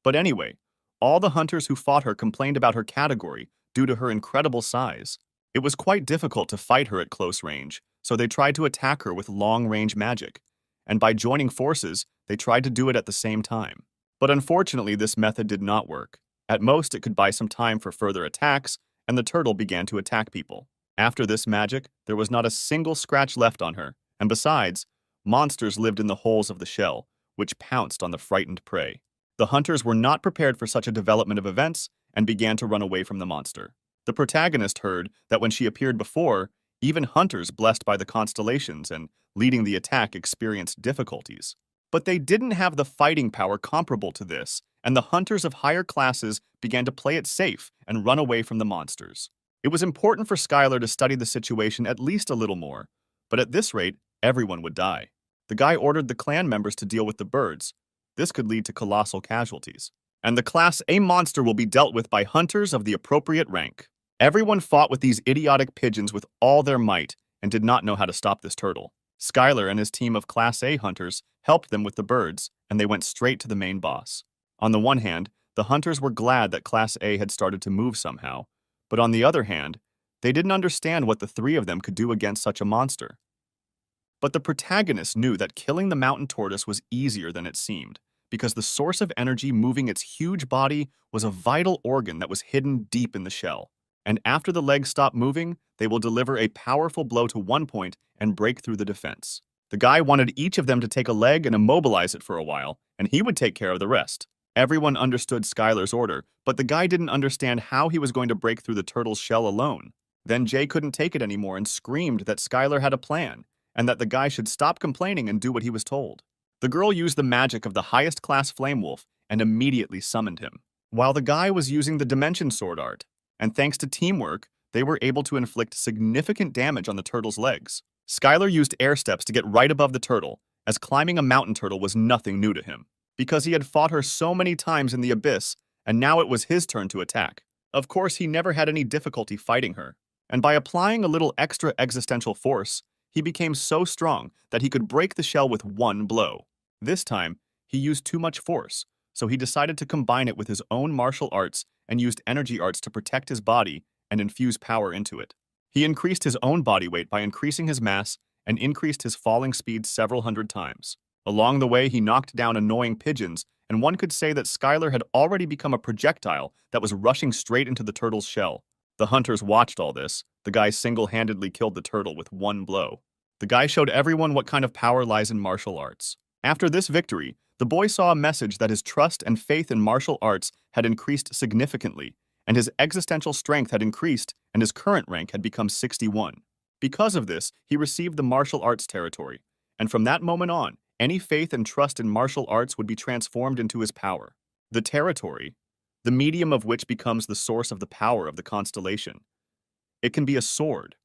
But anyway, all the hunters who fought her complained about her category due to her incredible size. It was quite difficult to fight her at close range, so they tried to attack her with long-range magic. And by joining forces, they tried to do it at the same time. But unfortunately, this method did not work. At most, it could buy some time for further attacks, and the turtle began to attack people. After this magic, there was not a single scratch left on her, and besides, monsters lived in the holes of the shell, which pounced on the frightened prey. The hunters were not prepared for such a development of events and began to run away from the monster. The protagonist heard that when she appeared before, even hunters blessed by the constellations and leading the attack experienced difficulties. But they didn't have the fighting power comparable to this, and the hunters of higher classes began to play it safe and run away from the monsters. It was important for Skylar to study the situation at least a little more, but at this rate, everyone would die. The guy ordered the clan members to deal with the birds. This could lead to colossal casualties. And the Class A monster will be dealt with by hunters of the appropriate rank. Everyone fought with these idiotic pigeons with all their might and did not know how to stop this turtle. Skylar and his team of Class A hunters helped them with the birds, and they went straight to the main boss. On the one hand, the hunters were glad that Class A had started to move somehow, but on the other hand, they didn't understand what the three of them could do against such a monster. But the protagonist knew that killing the mountain tortoise was easier than it seemed, because the source of energy moving its huge body was a vital organ that was hidden deep in the shell. And after the legs stop moving, they will deliver a powerful blow to one point and break through the defense. The guy wanted each of them to take a leg and immobilize it for a while, and he would take care of the rest. Everyone understood Skylar's order, but the guy didn't understand how he was going to break through the turtle's shell alone. Then Jay couldn't take it anymore and screamed that Skylar had a plan, and that the guy should stop complaining and do what he was told. The girl used the magic of the highest class Flame Wolf and immediately summoned him, while the guy was using the Dimension Sword art, and thanks to teamwork, they were able to inflict significant damage on the turtle's legs. Skylar used air steps to get right above the turtle, as climbing a mountain turtle was nothing new to him, because he had fought her so many times in the abyss, and now it was his turn to attack. Of course, he never had any difficulty fighting her, and by applying a little extra existential force, he became so strong that he could break the shell with one blow. This time, he used too much force, so he decided to combine it with his own martial arts and used energy arts to protect his body and infuse power into it. He increased his own body weight by increasing his mass and increased his falling speed several hundred times. Along the way, he knocked down annoying pigeons, and one could say that Skylar had already become a projectile that was rushing straight into the turtle's shell. The hunters watched all this. The guy single-handedly killed the turtle with one blow. The guy showed everyone what kind of power lies in martial arts. After this victory, the boy saw a message that his trust and faith in martial arts had increased significantly, and his existential strength had increased, and his current rank had become 61. Because of this, he received the martial arts territory, and from that moment on, any faith and trust in martial arts would be transformed into his power. The territory, the medium of which becomes the source of the power of the constellation. It can be a sword,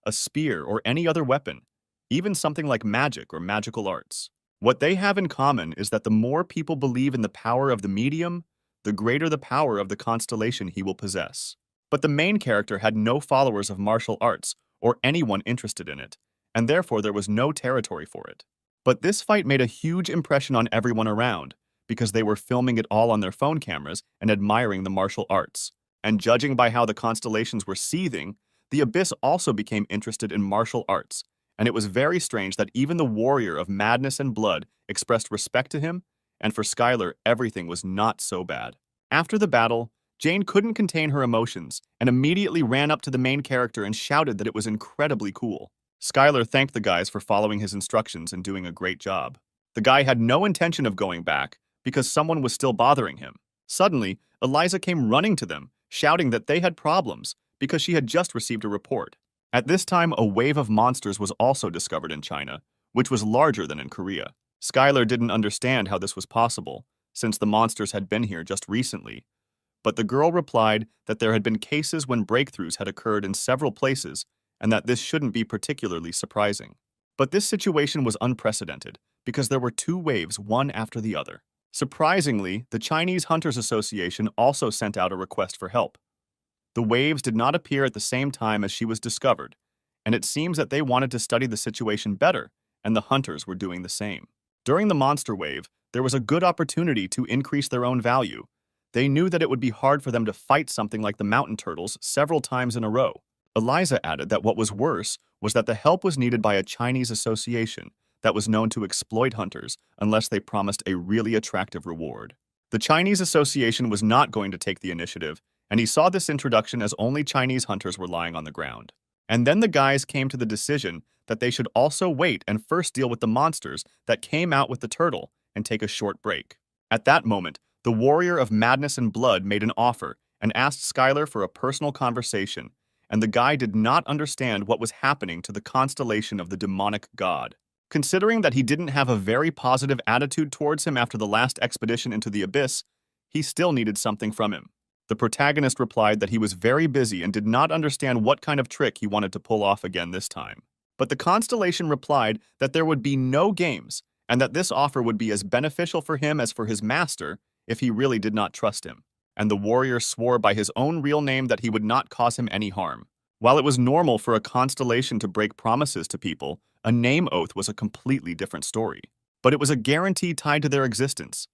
a spear, or any other weapon, even something like magic or magical arts. What they have in common is that the more people believe in the power of the medium, the greater the power of the constellation he will possess. But the main character had no followers of martial arts or anyone interested in it, and therefore there was no territory for it. But this fight made a huge impression on everyone around, because they were filming it all on their phone cameras and admiring the martial arts. And judging by how the constellations were seething, the Abyss also became interested in martial arts, and it was very strange that even the warrior of madness and blood expressed respect to him, and for Skylar, everything was not so bad. After the battle, Jane couldn't contain her emotions and immediately ran up to the main character and shouted that it was incredibly cool. Skylar thanked the guys for following his instructions and doing a great job. The guy had no intention of going back because someone was still bothering him. Suddenly, Eliza came running to them, shouting that they had problems because she had just received a report. At this time, a wave of monsters was also discovered in China, which was larger than in Korea. Skylar didn't understand how this was possible, since the monsters had been here just recently. But the girl replied that there had been cases when breakthroughs had occurred in several places and that this shouldn't be particularly surprising. But this situation was unprecedented because there were two waves, one after the other. Surprisingly, the Chinese Hunters Association also sent out a request for help. The waves did not appear at the same time as she was discovered, and it seems that they wanted to study the situation better, and the hunters were doing the same. During the monster wave, there was a good opportunity to increase their own value. They knew that it would be hard for them to fight something like the mountain turtles several times in a row. Eliza added that what was worse was that the help was needed by a Chinese association that was known to exploit hunters unless they promised a really attractive reward. The Chinese association was not going to take the initiative, and he saw this introduction as only Chinese hunters were lying on the ground. And then the guys came to the decision that they should also wait and first deal with the monsters that came out with the turtle and take a short break. At that moment, the warrior of madness and blood made an offer and asked Skylar for a personal conversation, and the guy did not understand what was happening to the constellation of the demonic god. Considering that he didn't have a very positive attitude towards him after the last expedition into the abyss, he still needed something from him. The protagonist replied that he was very busy and did not understand what kind of trick he wanted to pull off again this time. But the constellation replied that there would be no games and that this offer would be as beneficial for him as for his master if he really did not trust him. And the warrior swore by his own real name that he would not cause him any harm. While it was normal for a constellation to break promises to people, a name oath was a completely different story. But it was a guarantee tied to their existence.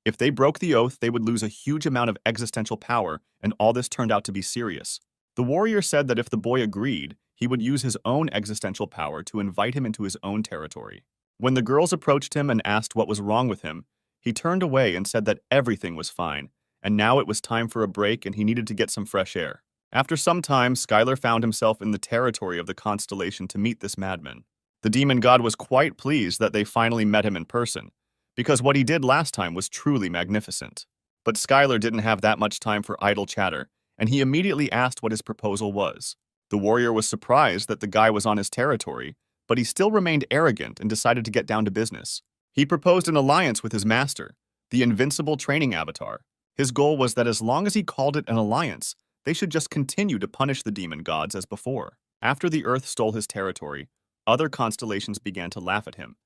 If they broke the oath, they would lose a huge amount of existential power, and all this turned out to be serious. The warrior said that if the boy agreed, he would use his own existential power to invite him into his own territory. When the girls approached him and asked what was wrong with him, he turned away and said that everything was fine, and now it was time for a break and he needed to get some fresh air. After some time, Skylar found himself in the territory of the constellation to meet this madman. The demon god was quite pleased that they finally met him in person, because what he did last time was truly magnificent. But Skylar didn't have that much time for idle chatter, and he immediately asked what his proposal was. The warrior was surprised that the guy was on his territory, but he still remained arrogant and decided to get down to business. He proposed an alliance with his master, the invincible training avatar. His goal was that as long as he called it an alliance, they should just continue to punish the demon gods as before. After the Earth stole his territory, other constellations began to laugh at him.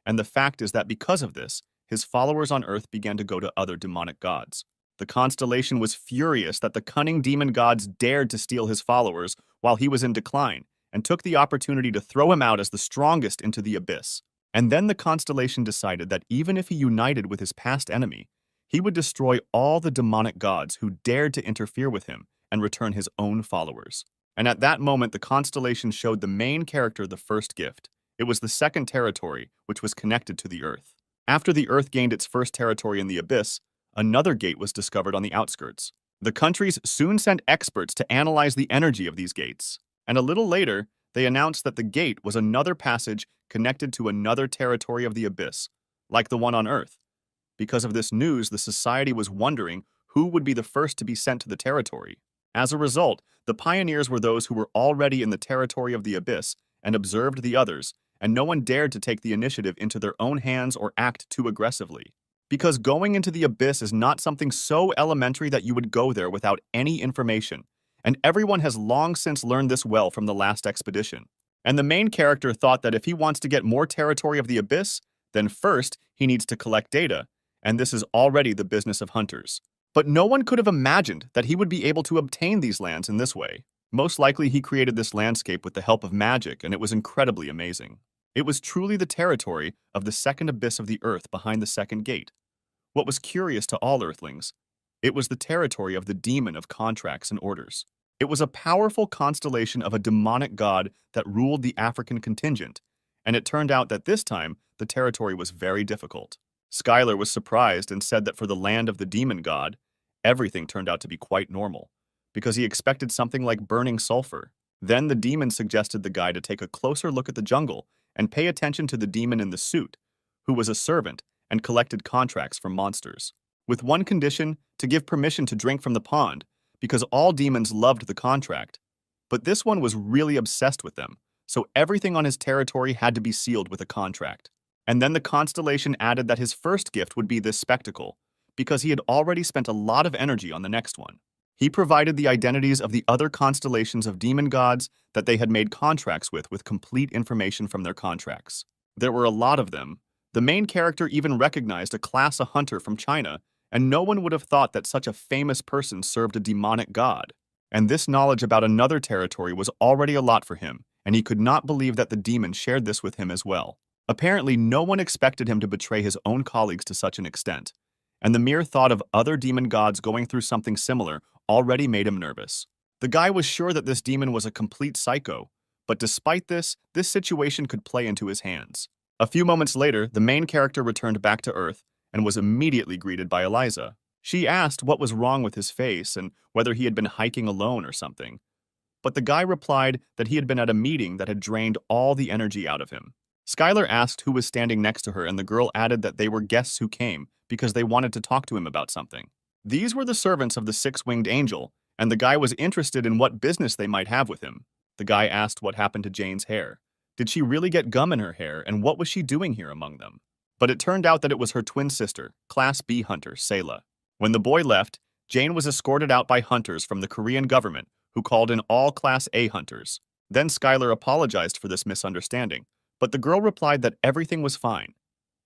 And the fact is that because of this, his followers on Earth began to go to other demonic gods. The constellation was furious that the cunning demon gods dared to steal his followers while he was in decline, and took the opportunity to throw him out as the strongest into the abyss. And then the constellation decided that even if he united with his past enemy, he would destroy all the demonic gods who dared to interfere with him and return his own followers. And at that moment, the constellation showed the main character the first gift. It was the second territory, which was connected to the Earth. After the Earth gained its first territory in the abyss, another gate was discovered on the outskirts. The countries soon sent experts to analyze the energy of these gates. And a little later, they announced that the gate was another passage connected to another territory of the abyss, like the one on Earth. Because of this news, the society was wondering who would be the first to be sent to the territory. As a result, the pioneers were those who were already in the territory of the abyss and observed the others, and no one dared to take the initiative into their own hands or act too aggressively. Because going into the abyss is not something so elementary that you would go there without any information, and everyone has long since learned this well from the last expedition. And the main character thought that if he wants to get more territory of the abyss, then first he needs to collect data, and this is already the business of hunters. But no one could have imagined that he would be able to obtain these lands in this way. Most likely he created this landscape with the help of magic, and it was incredibly amazing. It was truly the territory of the second abyss of the earth behind the second gate. What was curious to all earthlings, it was the territory of the demon of contracts and orders. It was a powerful constellation of a demonic god that ruled the African contingent, and it turned out that this time the territory was very difficult. Skylar was surprised and said that for the land of the demon god, everything turned out to be quite normal, because he expected something like burning sulfur. Then the demon suggested the guy to take a closer look at the jungle and pay attention to the demon in the suit, who was a servant and collected contracts from monsters. With one condition, to give permission to drink from the pond, because all demons loved the contract. But this one was really obsessed with them, so everything on his territory had to be sealed with a contract. And then the constellation added that his first gift would be this spectacle, because he had already spent a lot of energy on the next one. He provided the identities of the other constellations of demon gods that they had made contracts with complete information from their contracts. There were a lot of them. The main character even recognized a class a hunter from China, and no one would have thought that such a famous person served a demonic god. And this knowledge about another territory was already a lot for him, and he could not believe that the demon shared this with him as well. Apparently, no one expected him to betray his own colleagues to such an extent, and the mere thought of other demon gods going through something similar already made him nervous. The guy was sure that this demon was a complete psycho, but despite this situation could play into his hands. A few moments later, the main character returned back to Earth and was immediately greeted by Eliza. She asked what was wrong with his face and whether he had been hiking alone or something. But the guy replied that he had been at a meeting that had drained all the energy out of him. Skylar asked who was standing next to her, and the girl added that they were guests who came because they wanted to talk to him about something. These were the servants of the six-winged angel, and the guy was interested in what business they might have with him. The guy asked what happened to Jane's hair. Did she really get gum in her hair, and what was she doing here among them? But it turned out that it was her twin sister, Class B hunter, Sayla. When the boy left, Jane was escorted out by hunters from the Korean government, who called in all Class A hunters. Then Skylar apologized for this misunderstanding, but the girl replied that everything was fine.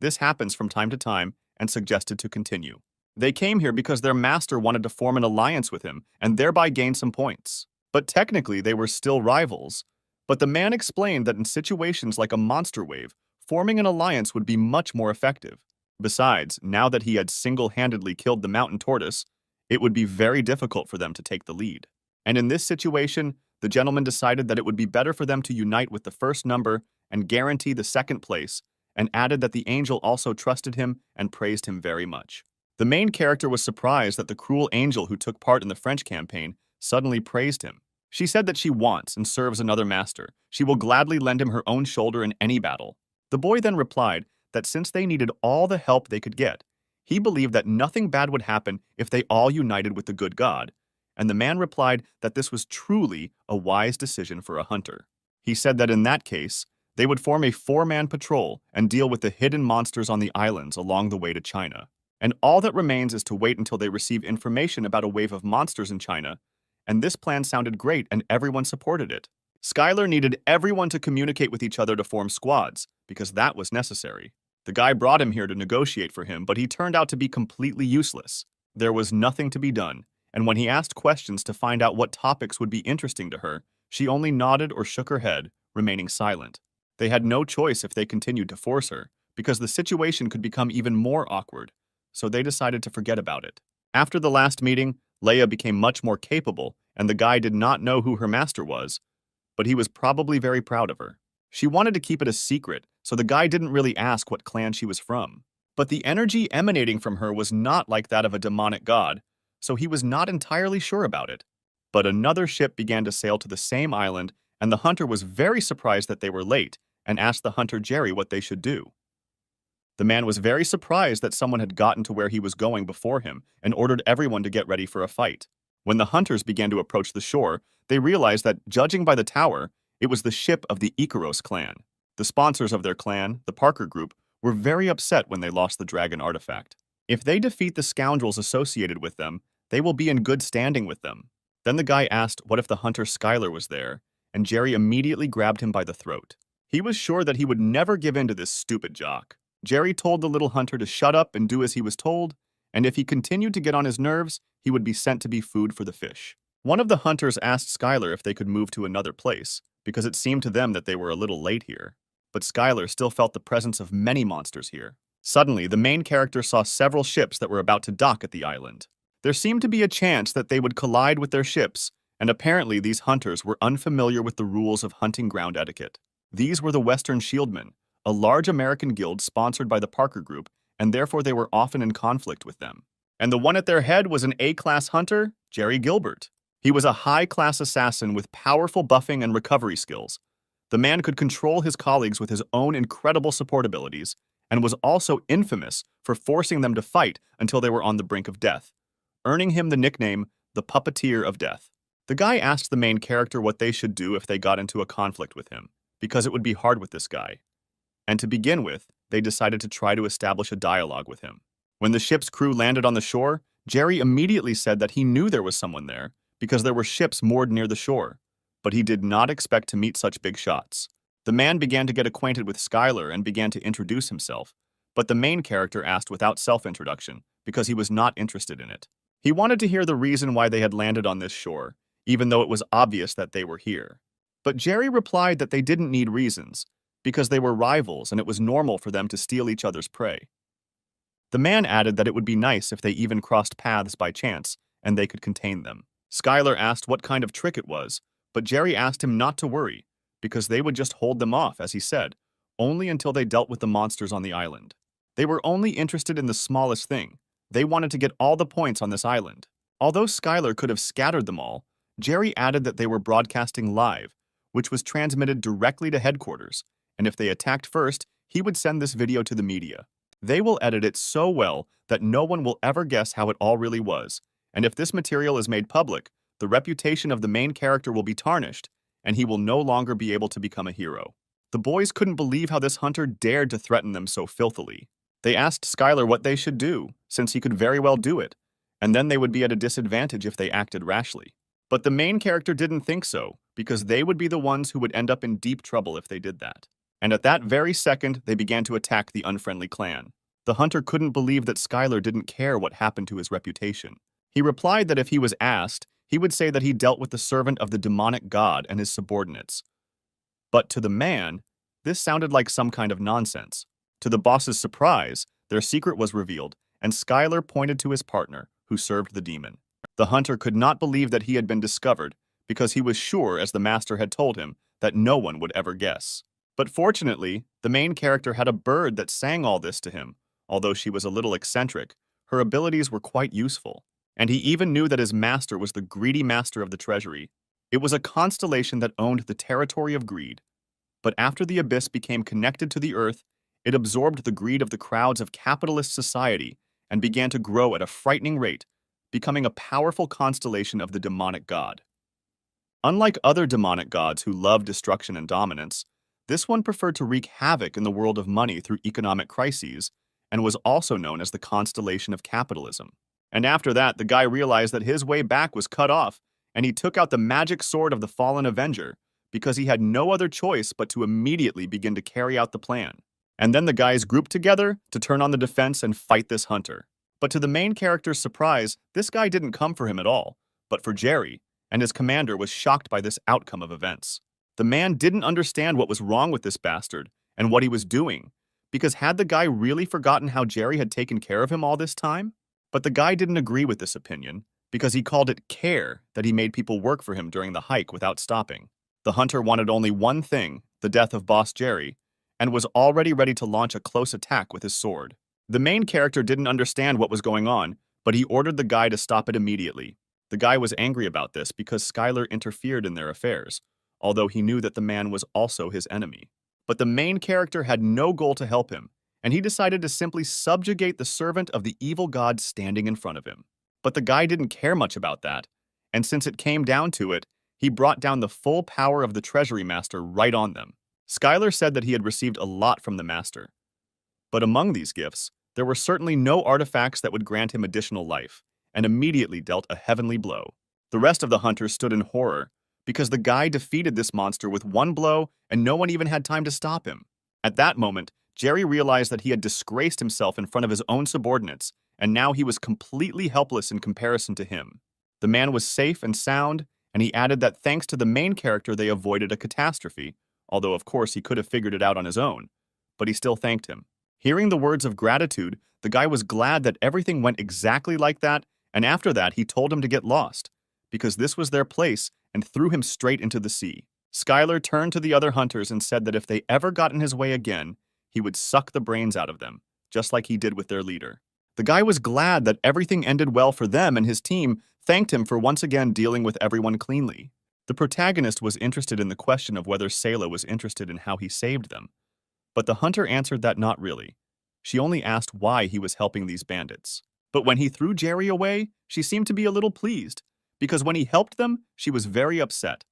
This happens from time to time, and suggested to continue. They came here because their master wanted to form an alliance with him and thereby gain some points. But technically, they were still rivals. But the man explained that in situations like a monster wave, forming an alliance would be much more effective. Besides, now that he had single-handedly killed the mountain tortoise, it would be very difficult for them to take the lead. And in this situation, the gentleman decided that it would be better for them to unite with the first number and guarantee the second place, and added that the angel also trusted him and praised him very much. The main character was surprised that the cruel angel who took part in the French campaign suddenly praised him. She said that she wants and serves another master. She will gladly lend him her own shoulder in any battle. The boy then replied that since they needed all the help they could get, he believed that nothing bad would happen if they all united with the good God, and the man replied that this was truly a wise decision for a hunter. He said that in that case, they would form a 4-man patrol and deal with the hidden monsters on the islands along the way to China. And all that remains is to wait until they receive information about a wave of monsters in China, and this plan sounded great and everyone supported it. Skylar needed everyone to communicate with each other to form squads, because that was necessary. The guy brought him here to negotiate for him, but he turned out to be completely useless. There was nothing to be done, and when he asked questions to find out what topics would be interesting to her, she only nodded or shook her head, remaining silent. They had no choice if they continued to force her, because the situation could become even more awkward, so they decided to forget about it. After the last meeting, Leia became much more capable, and the guy did not know who her master was, but he was probably very proud of her. She wanted to keep it a secret, so the guy didn't really ask what clan she was from. But the energy emanating from her was not like that of a demonic god, so he was not entirely sure about it. But another ship began to sail to the same island, and the hunter was very surprised that they were late, and asked the hunter Jerry what they should do. The man was very surprised that someone had gotten to where he was going before him and ordered everyone to get ready for a fight. When the hunters began to approach the shore, they realized that, judging by the tower, it was the ship of the Icaros clan. The sponsors of their clan, the Parker Group, were very upset when they lost the dragon artifact. If they defeat the scoundrels associated with them, they will be in good standing with them. Then the guy asked what if the hunter Skylar was there, and Jerry immediately grabbed him by the throat. He was sure that he would never give in to this stupid jock. Jerry told the little hunter to shut up and do as he was told, and if he continued to get on his nerves, he would be sent to be food for the fish. One of the hunters asked Skylar if they could move to another place, because it seemed to them that they were a little late here. But Skylar still felt the presence of many monsters here. Suddenly, the main character saw several ships that were about to dock at the island. There seemed to be a chance that they would collide with their ships, and apparently these hunters were unfamiliar with the rules of hunting ground etiquette. These were the Western Shieldmen, a large American guild sponsored by the Parker Group, and therefore they were often in conflict with them. And the one at their head was an A-class hunter, Jerry Gilbert. He was a high-class assassin with powerful buffing and recovery skills. The man could control his colleagues with his own incredible support abilities, and was also infamous for forcing them to fight until they were on the brink of death, earning him the nickname the Puppeteer of Death. The guy asked the main character what they should do if they got into a conflict with him, because it would be hard with this guy. And to begin with, they decided to try to establish a dialogue with him. When the ship's crew landed on the shore, Jerry immediately said that he knew there was someone there because there were ships moored near the shore, but he did not expect to meet such big shots. The man began to get acquainted with Skylar and began to introduce himself, but the main character asked without self-introduction because he was not interested in it. He wanted to hear the reason why they had landed on this shore, even though it was obvious that they were here. But Jerry replied that they didn't need reasons, because they were rivals and it was normal for them to steal each other's prey. The man added that it would be nice if they even crossed paths by chance and they could contain them. Skylar asked what kind of trick it was, but Jerry asked him not to worry, because they would just hold them off, as he said, only until they dealt with the monsters on the island. They were only interested in the smallest thing. They wanted to get all the points on this island. Although Skylar could have scattered them all, Jerry added that they were broadcasting live, which was transmitted directly to headquarters, and if they attacked first, he would send this video to the media. They will edit it so well that no one will ever guess how it all really was, and if this material is made public, the reputation of the main character will be tarnished, and he will no longer be able to become a hero. The boys couldn't believe how this hunter dared to threaten them so filthily. They asked Skylar what they should do, since he could very well do it, and then they would be at a disadvantage if they acted rashly. But the main character didn't think so, because they would be the ones who would end up in deep trouble if they did that. And at that very second, they began to attack the unfriendly clan. The hunter couldn't believe that Skylar didn't care what happened to his reputation. He replied that if he was asked, he would say that he dealt with the servant of the demonic god and his subordinates. But to the man, this sounded like some kind of nonsense. To the boss's surprise, their secret was revealed, and Skylar pointed to his partner, who served the demon. The hunter could not believe that he had been discovered, because he was sure, as the master had told him, that no one would ever guess. But fortunately, the main character had a bird that sang all this to him. Although she was a little eccentric, her abilities were quite useful. And he even knew that his master was the greedy master of the treasury. It was a constellation that owned the territory of greed. But after the abyss became connected to the earth, it absorbed the greed of the crowds of capitalist society and began to grow at a frightening rate, becoming a powerful constellation of the demonic god. Unlike other demonic gods who loved destruction and dominance, this one preferred to wreak havoc in the world of money through economic crises, and was also known as the constellation of capitalism. And after that, the guy realized that his way back was cut off, and he took out the magic sword of the fallen Avenger, because he had no other choice but to immediately begin to carry out the plan. And then the guys grouped together to turn on the defense and fight this hunter. But to the main character's surprise, this guy didn't come for him at all, but for Jerry, and his commander was shocked by this outcome of events. The man didn't understand what was wrong with this bastard and what he was doing, because had the guy really forgotten how Jerry had taken care of him all this time? But the guy didn't agree with this opinion, because he called it care that he made people work for him during the hike without stopping. The hunter wanted only one thing, the death of Boss Jerry, and was already ready to launch a close attack with his sword. The main character didn't understand what was going on, but he ordered the guy to stop it immediately. The guy was angry about this because Skylar interfered in their affairs, although he knew that the man was also his enemy. But the main character had no goal to help him, and he decided to simply subjugate the servant of the evil god standing in front of him. But the guy didn't care much about that, and since it came down to it, he brought down the full power of the treasury master right on them. Skylar said that he had received a lot from the master. But among these gifts, there were certainly no artifacts that would grant him additional life, and immediately dealt a heavenly blow. The rest of the hunters stood in horror, because the guy defeated this monster with one blow and no one even had time to stop him. At that moment, Jerry realized that he had disgraced himself in front of his own subordinates, and now he was completely helpless in comparison to him. The man was safe and sound, and he added that thanks to the main character they avoided a catastrophe, although of course he could have figured it out on his own, but he still thanked him. Hearing the words of gratitude, the guy was glad that everything went exactly like that, and after that he told him to get lost, because this was their place, and threw him straight into the sea. Skylar turned to the other hunters and said that if they ever got in his way again, he would suck the brains out of them, just like he did with their leader. The guy was glad that everything ended well for them, and his team thanked him for once again dealing with everyone cleanly. The protagonist was interested in the question of whether Sayla was interested in how he saved them, but the hunter answered that not really. She only asked why he was helping these bandits. But when he threw Jerry away, she seemed to be a little pleased, because when he helped them, she was very upset.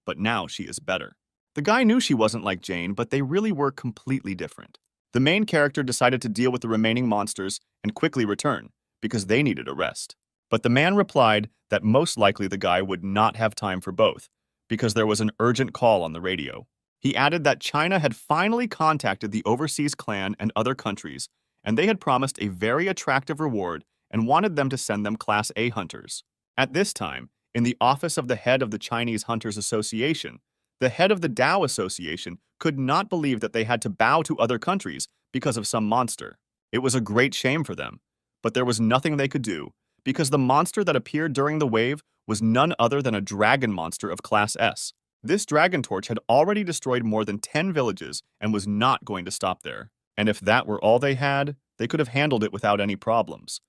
But now she is better. The guy knew she wasn't like Jane, but they really were completely different. The main character decided to deal with the remaining monsters and quickly return, because they needed a rest. But the man replied that most likely the guy would not have time for both, because there was an urgent call on the radio. He added that China had finally contacted the overseas clan and other countries, and they had promised a very attractive reward and wanted them to send them Class A hunters. At this time, in the office of the head of the Chinese Hunters Association, the head of the Tao Association could not believe that they had to bow to other countries because of some monster. It was a great shame for them, but there was nothing they could do, because the monster that appeared during the wave was none other than a dragon monster of Class S. This dragon torch had already destroyed more than 10 villages and was not going to stop there. And if that were all they had, they could have handled it without any problems.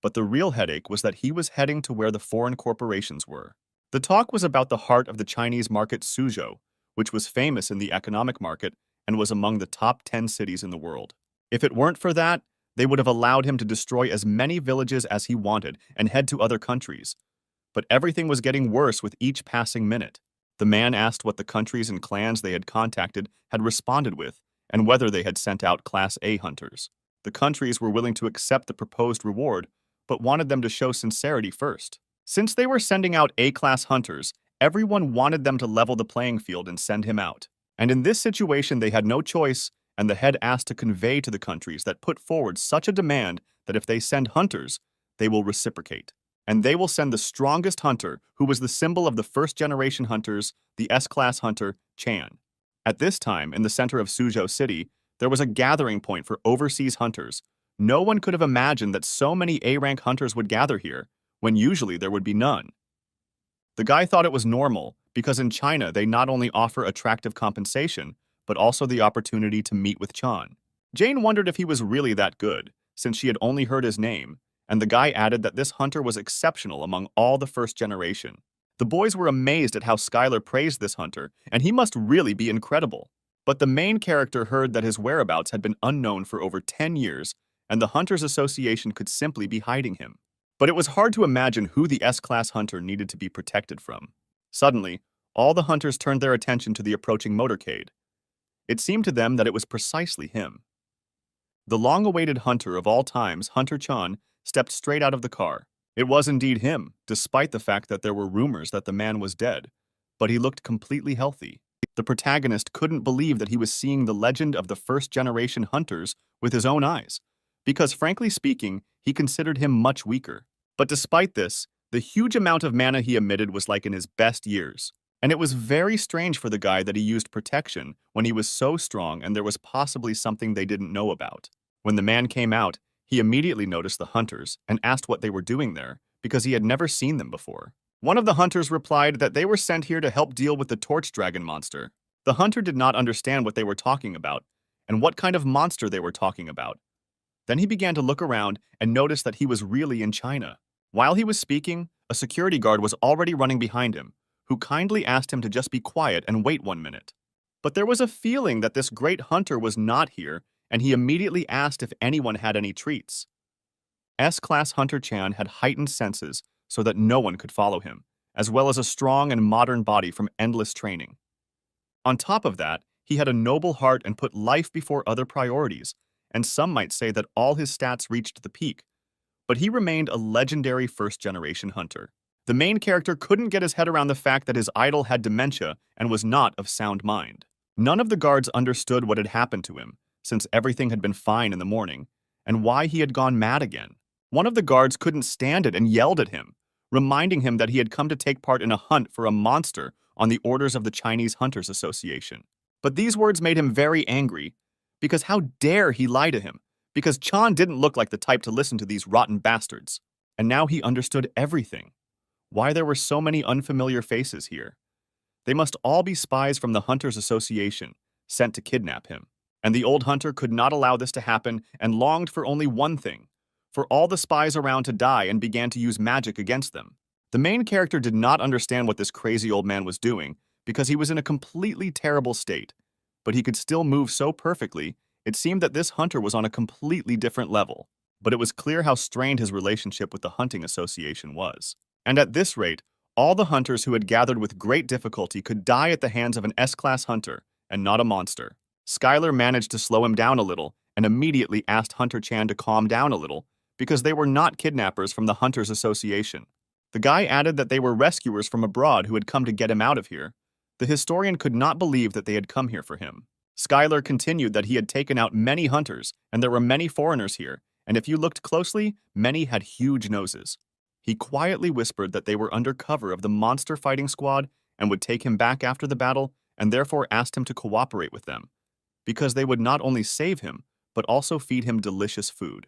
But the real headache was that he was heading to where the foreign corporations were. The talk was about the heart of the Chinese market, Suzhou, which was famous in the economic market and was among the top 10 cities in the world. If it weren't for that, they would have allowed him to destroy as many villages as he wanted and head to other countries. But everything was getting worse with each passing minute. The man asked what the countries and clans they had contacted had responded with, and whether they had sent out Class A hunters. The countries were willing to accept the proposed reward, but wanted them to show sincerity first. Since they were sending out A-class hunters, everyone wanted them to level the playing field and send him out. And in this situation they had no choice, and the head asked to convey to the countries that put forward such a demand that if they send hunters, they will reciprocate. And they will send the strongest hunter, who was the symbol of the first-generation hunters, the S-class hunter, Chan. At this time, in the center of Suzhou City, there was a gathering point for overseas hunters. No one could have imagined that so many A-rank hunters would gather here, when usually there would be none. The guy thought it was normal, because in China they not only offer attractive compensation, but also the opportunity to meet with Chan. Jane wondered if he was really that good, since she had only heard his name, and the guy added that this hunter was exceptional among all the first generation. The boys were amazed at how Skylar praised this hunter, and he must really be incredible. But the main character heard that his whereabouts had been unknown for over 10 years, and the Hunters Association could simply be hiding him. But it was hard to imagine who the S-class hunter needed to be protected from. Suddenly, all the hunters turned their attention to the approaching motorcade. It seemed to them that it was precisely him. The long-awaited hunter of all times, Hunter Chan, stepped straight out of the car. It was indeed him, despite the fact that there were rumors that the man was dead, but he looked completely healthy. The protagonist couldn't believe that he was seeing the legend of the first-generation hunters with his own eyes, because frankly speaking, he considered him much weaker. But despite this, the huge amount of mana he emitted was like in his best years. And it was very strange for the guy that he used protection when he was so strong and there was possibly something they didn't know about. When the man came out, he immediately noticed the hunters and asked what they were doing there, because he had never seen them before. One of the hunters replied that they were sent here to help deal with the torch dragon monster. The hunter did not understand what they were talking about, and what kind of monster they were talking about. Then he began to look around and noticed that he was really in China. While he was speaking, a security guard was already running behind him, who kindly asked him to just be quiet and wait 1 minute. But there was a feeling that this great hunter was not here, and he immediately asked if anyone had any treats. S-class Hunter Chan had heightened senses so that no one could follow him, as well as a strong and modern body from endless training. On top of that, he had a noble heart and put life before other priorities, and some might say that all his stats reached the peak, but he remained a legendary first-generation hunter. The main character couldn't get his head around the fact that his idol had dementia and was not of sound mind. None of the guards understood what had happened to him, since everything had been fine in the morning, and why he had gone mad again. One of the guards couldn't stand it and yelled at him, reminding him that he had come to take part in a hunt for a monster on the orders of the Chinese Hunters Association. But these words made him very angry, because how dare he lie to him, because Chan didn't look like the type to listen to these rotten bastards. And now he understood everything. Why there were so many unfamiliar faces here. They must all be spies from the Hunters Association, sent to kidnap him. And the old hunter could not allow this to happen and longed for only one thing, for all the spies around to die and began to use magic against them. The main character did not understand what this crazy old man was doing because he was in a completely terrible state, but he could still move so perfectly, it seemed that this hunter was on a completely different level. But it was clear how strained his relationship with the hunting association was. And at this rate, all the hunters who had gathered with great difficulty could die at the hands of an S-class hunter, and not a monster. Skylar managed to slow him down a little and immediately asked Hunter Chan to calm down a little because they were not kidnappers from the Hunters Association. The guy added that they were rescuers from abroad who had come to get him out of here. The historian could not believe that they had come here for him. Skylar continued that he had taken out many hunters and there were many foreigners here, and if you looked closely, many had huge noses. He quietly whispered that they were under cover of the monster fighting squad and would take him back after the battle, and therefore asked him to cooperate with them, because they would not only save him, but also feed him delicious food.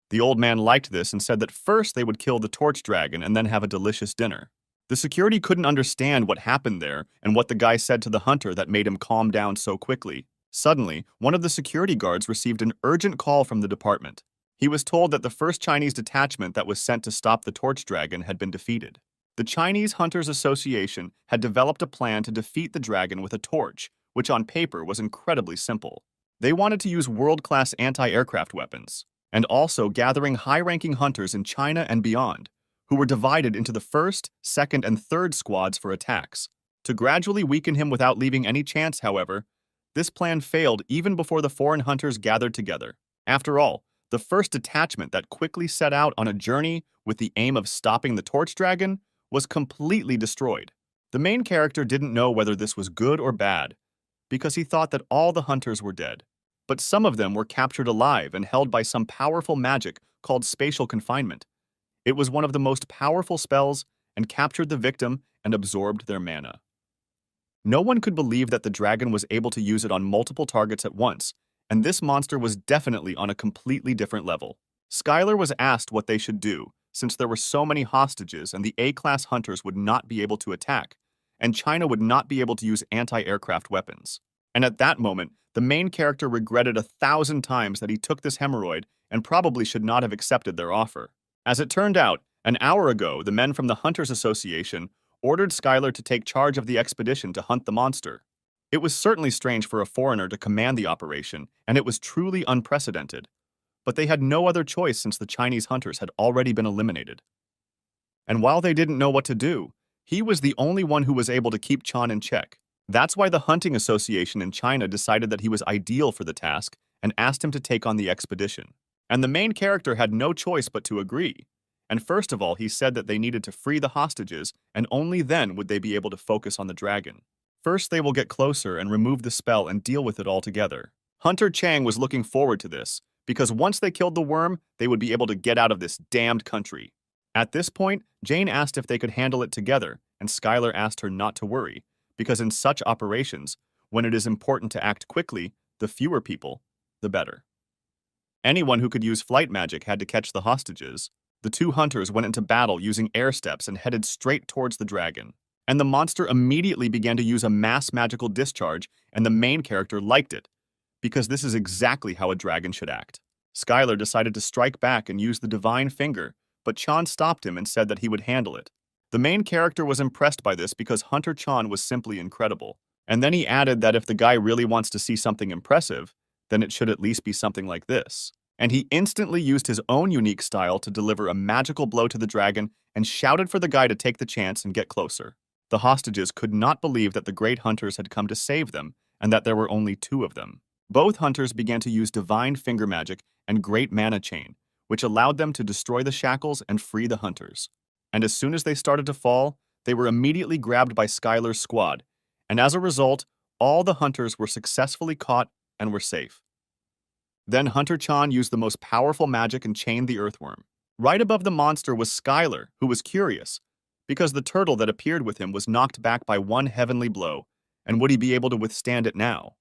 The old man liked this and said that first they would kill the torch dragon and then have a delicious dinner. The security couldn't understand what happened there and what the guy said to the hunter that made him calm down so quickly. Suddenly, one of the security guards received an urgent call from the department. He was told that the first Chinese detachment that was sent to stop the torch dragon had been defeated. The Chinese Hunters Association had developed a plan to defeat the dragon with a torch, which on paper was incredibly simple. They wanted to use world-class anti-aircraft weapons, and also gathering high-ranking hunters in China and beyond, who were divided into the first, second, and third squads for attacks. To gradually weaken him without leaving any chance, however, this plan failed even before the foreign hunters gathered together. After all, the first detachment that quickly set out on a journey with the aim of stopping the torch dragon was completely destroyed. The main character didn't know whether this was good or bad, because he thought that all the hunters were dead. But some of them were captured alive and held by some powerful magic called spatial confinement. It was one of the most powerful spells and captured the victim and absorbed their mana. No one could believe that the dragon was able to use it on multiple targets at once, and this monster was definitely on a completely different level. Skylar was asked what they should do, since there were so many hostages and the A-class hunters would not be able to attack, and China would not be able to use anti-aircraft weapons. And at that moment, the main character regretted 1,000 times that he took this hemorrhoid and probably should not have accepted their offer. As it turned out, an hour ago, the men from the Hunters Association ordered Skylar to take charge of the expedition to hunt the monster. It was certainly strange for a foreigner to command the operation, and it was truly unprecedented. But they had no other choice since the Chinese hunters had already been eliminated. And while they didn't know what to do, he was the only one who was able to keep Chan in check. That's why the Hunting Association in China decided that he was ideal for the task and asked him to take on the expedition. And the main character had no choice but to agree. And first of all, he said that they needed to free the hostages, and only then would they be able to focus on the dragon. First, they will get closer and remove the spell and deal with it all together. Hunter Chang was looking forward to this, because once they killed the worm, they would be able to get out of this damned country. At this point, Jane asked if they could handle it together, and Skylar asked her not to worry, because in such operations, when it is important to act quickly, the fewer people, the better. Anyone who could use flight magic had to catch the hostages. The two hunters went into battle using air steps and headed straight towards the dragon. And the monster immediately began to use a mass magical discharge, and the main character liked it, because this is exactly how a dragon should act. Skylar decided to strike back and use the divine finger, but Chan stopped him and said that he would handle it. The main character was impressed by this because Hunter Chan was simply incredible. And then he added that if the guy really wants to see something impressive, then it should at least be something like this. And he instantly used his own unique style to deliver a magical blow to the dragon and shouted for the guy to take the chance and get closer. The hostages could not believe that the great hunters had come to save them and that there were only two of them. Both hunters began to use divine finger magic and great mana chain, which allowed them to destroy the shackles and free the hunters. And as soon as they started to fall, they were immediately grabbed by Skylar's squad, and as a result, all the hunters were successfully caught and were safe. Then Hunter Chan used the most powerful magic and chained the earthworm. Right above the monster was Skylar, who was curious, because the turtle that appeared with him was knocked back by one heavenly blow, and would he be able to withstand it now?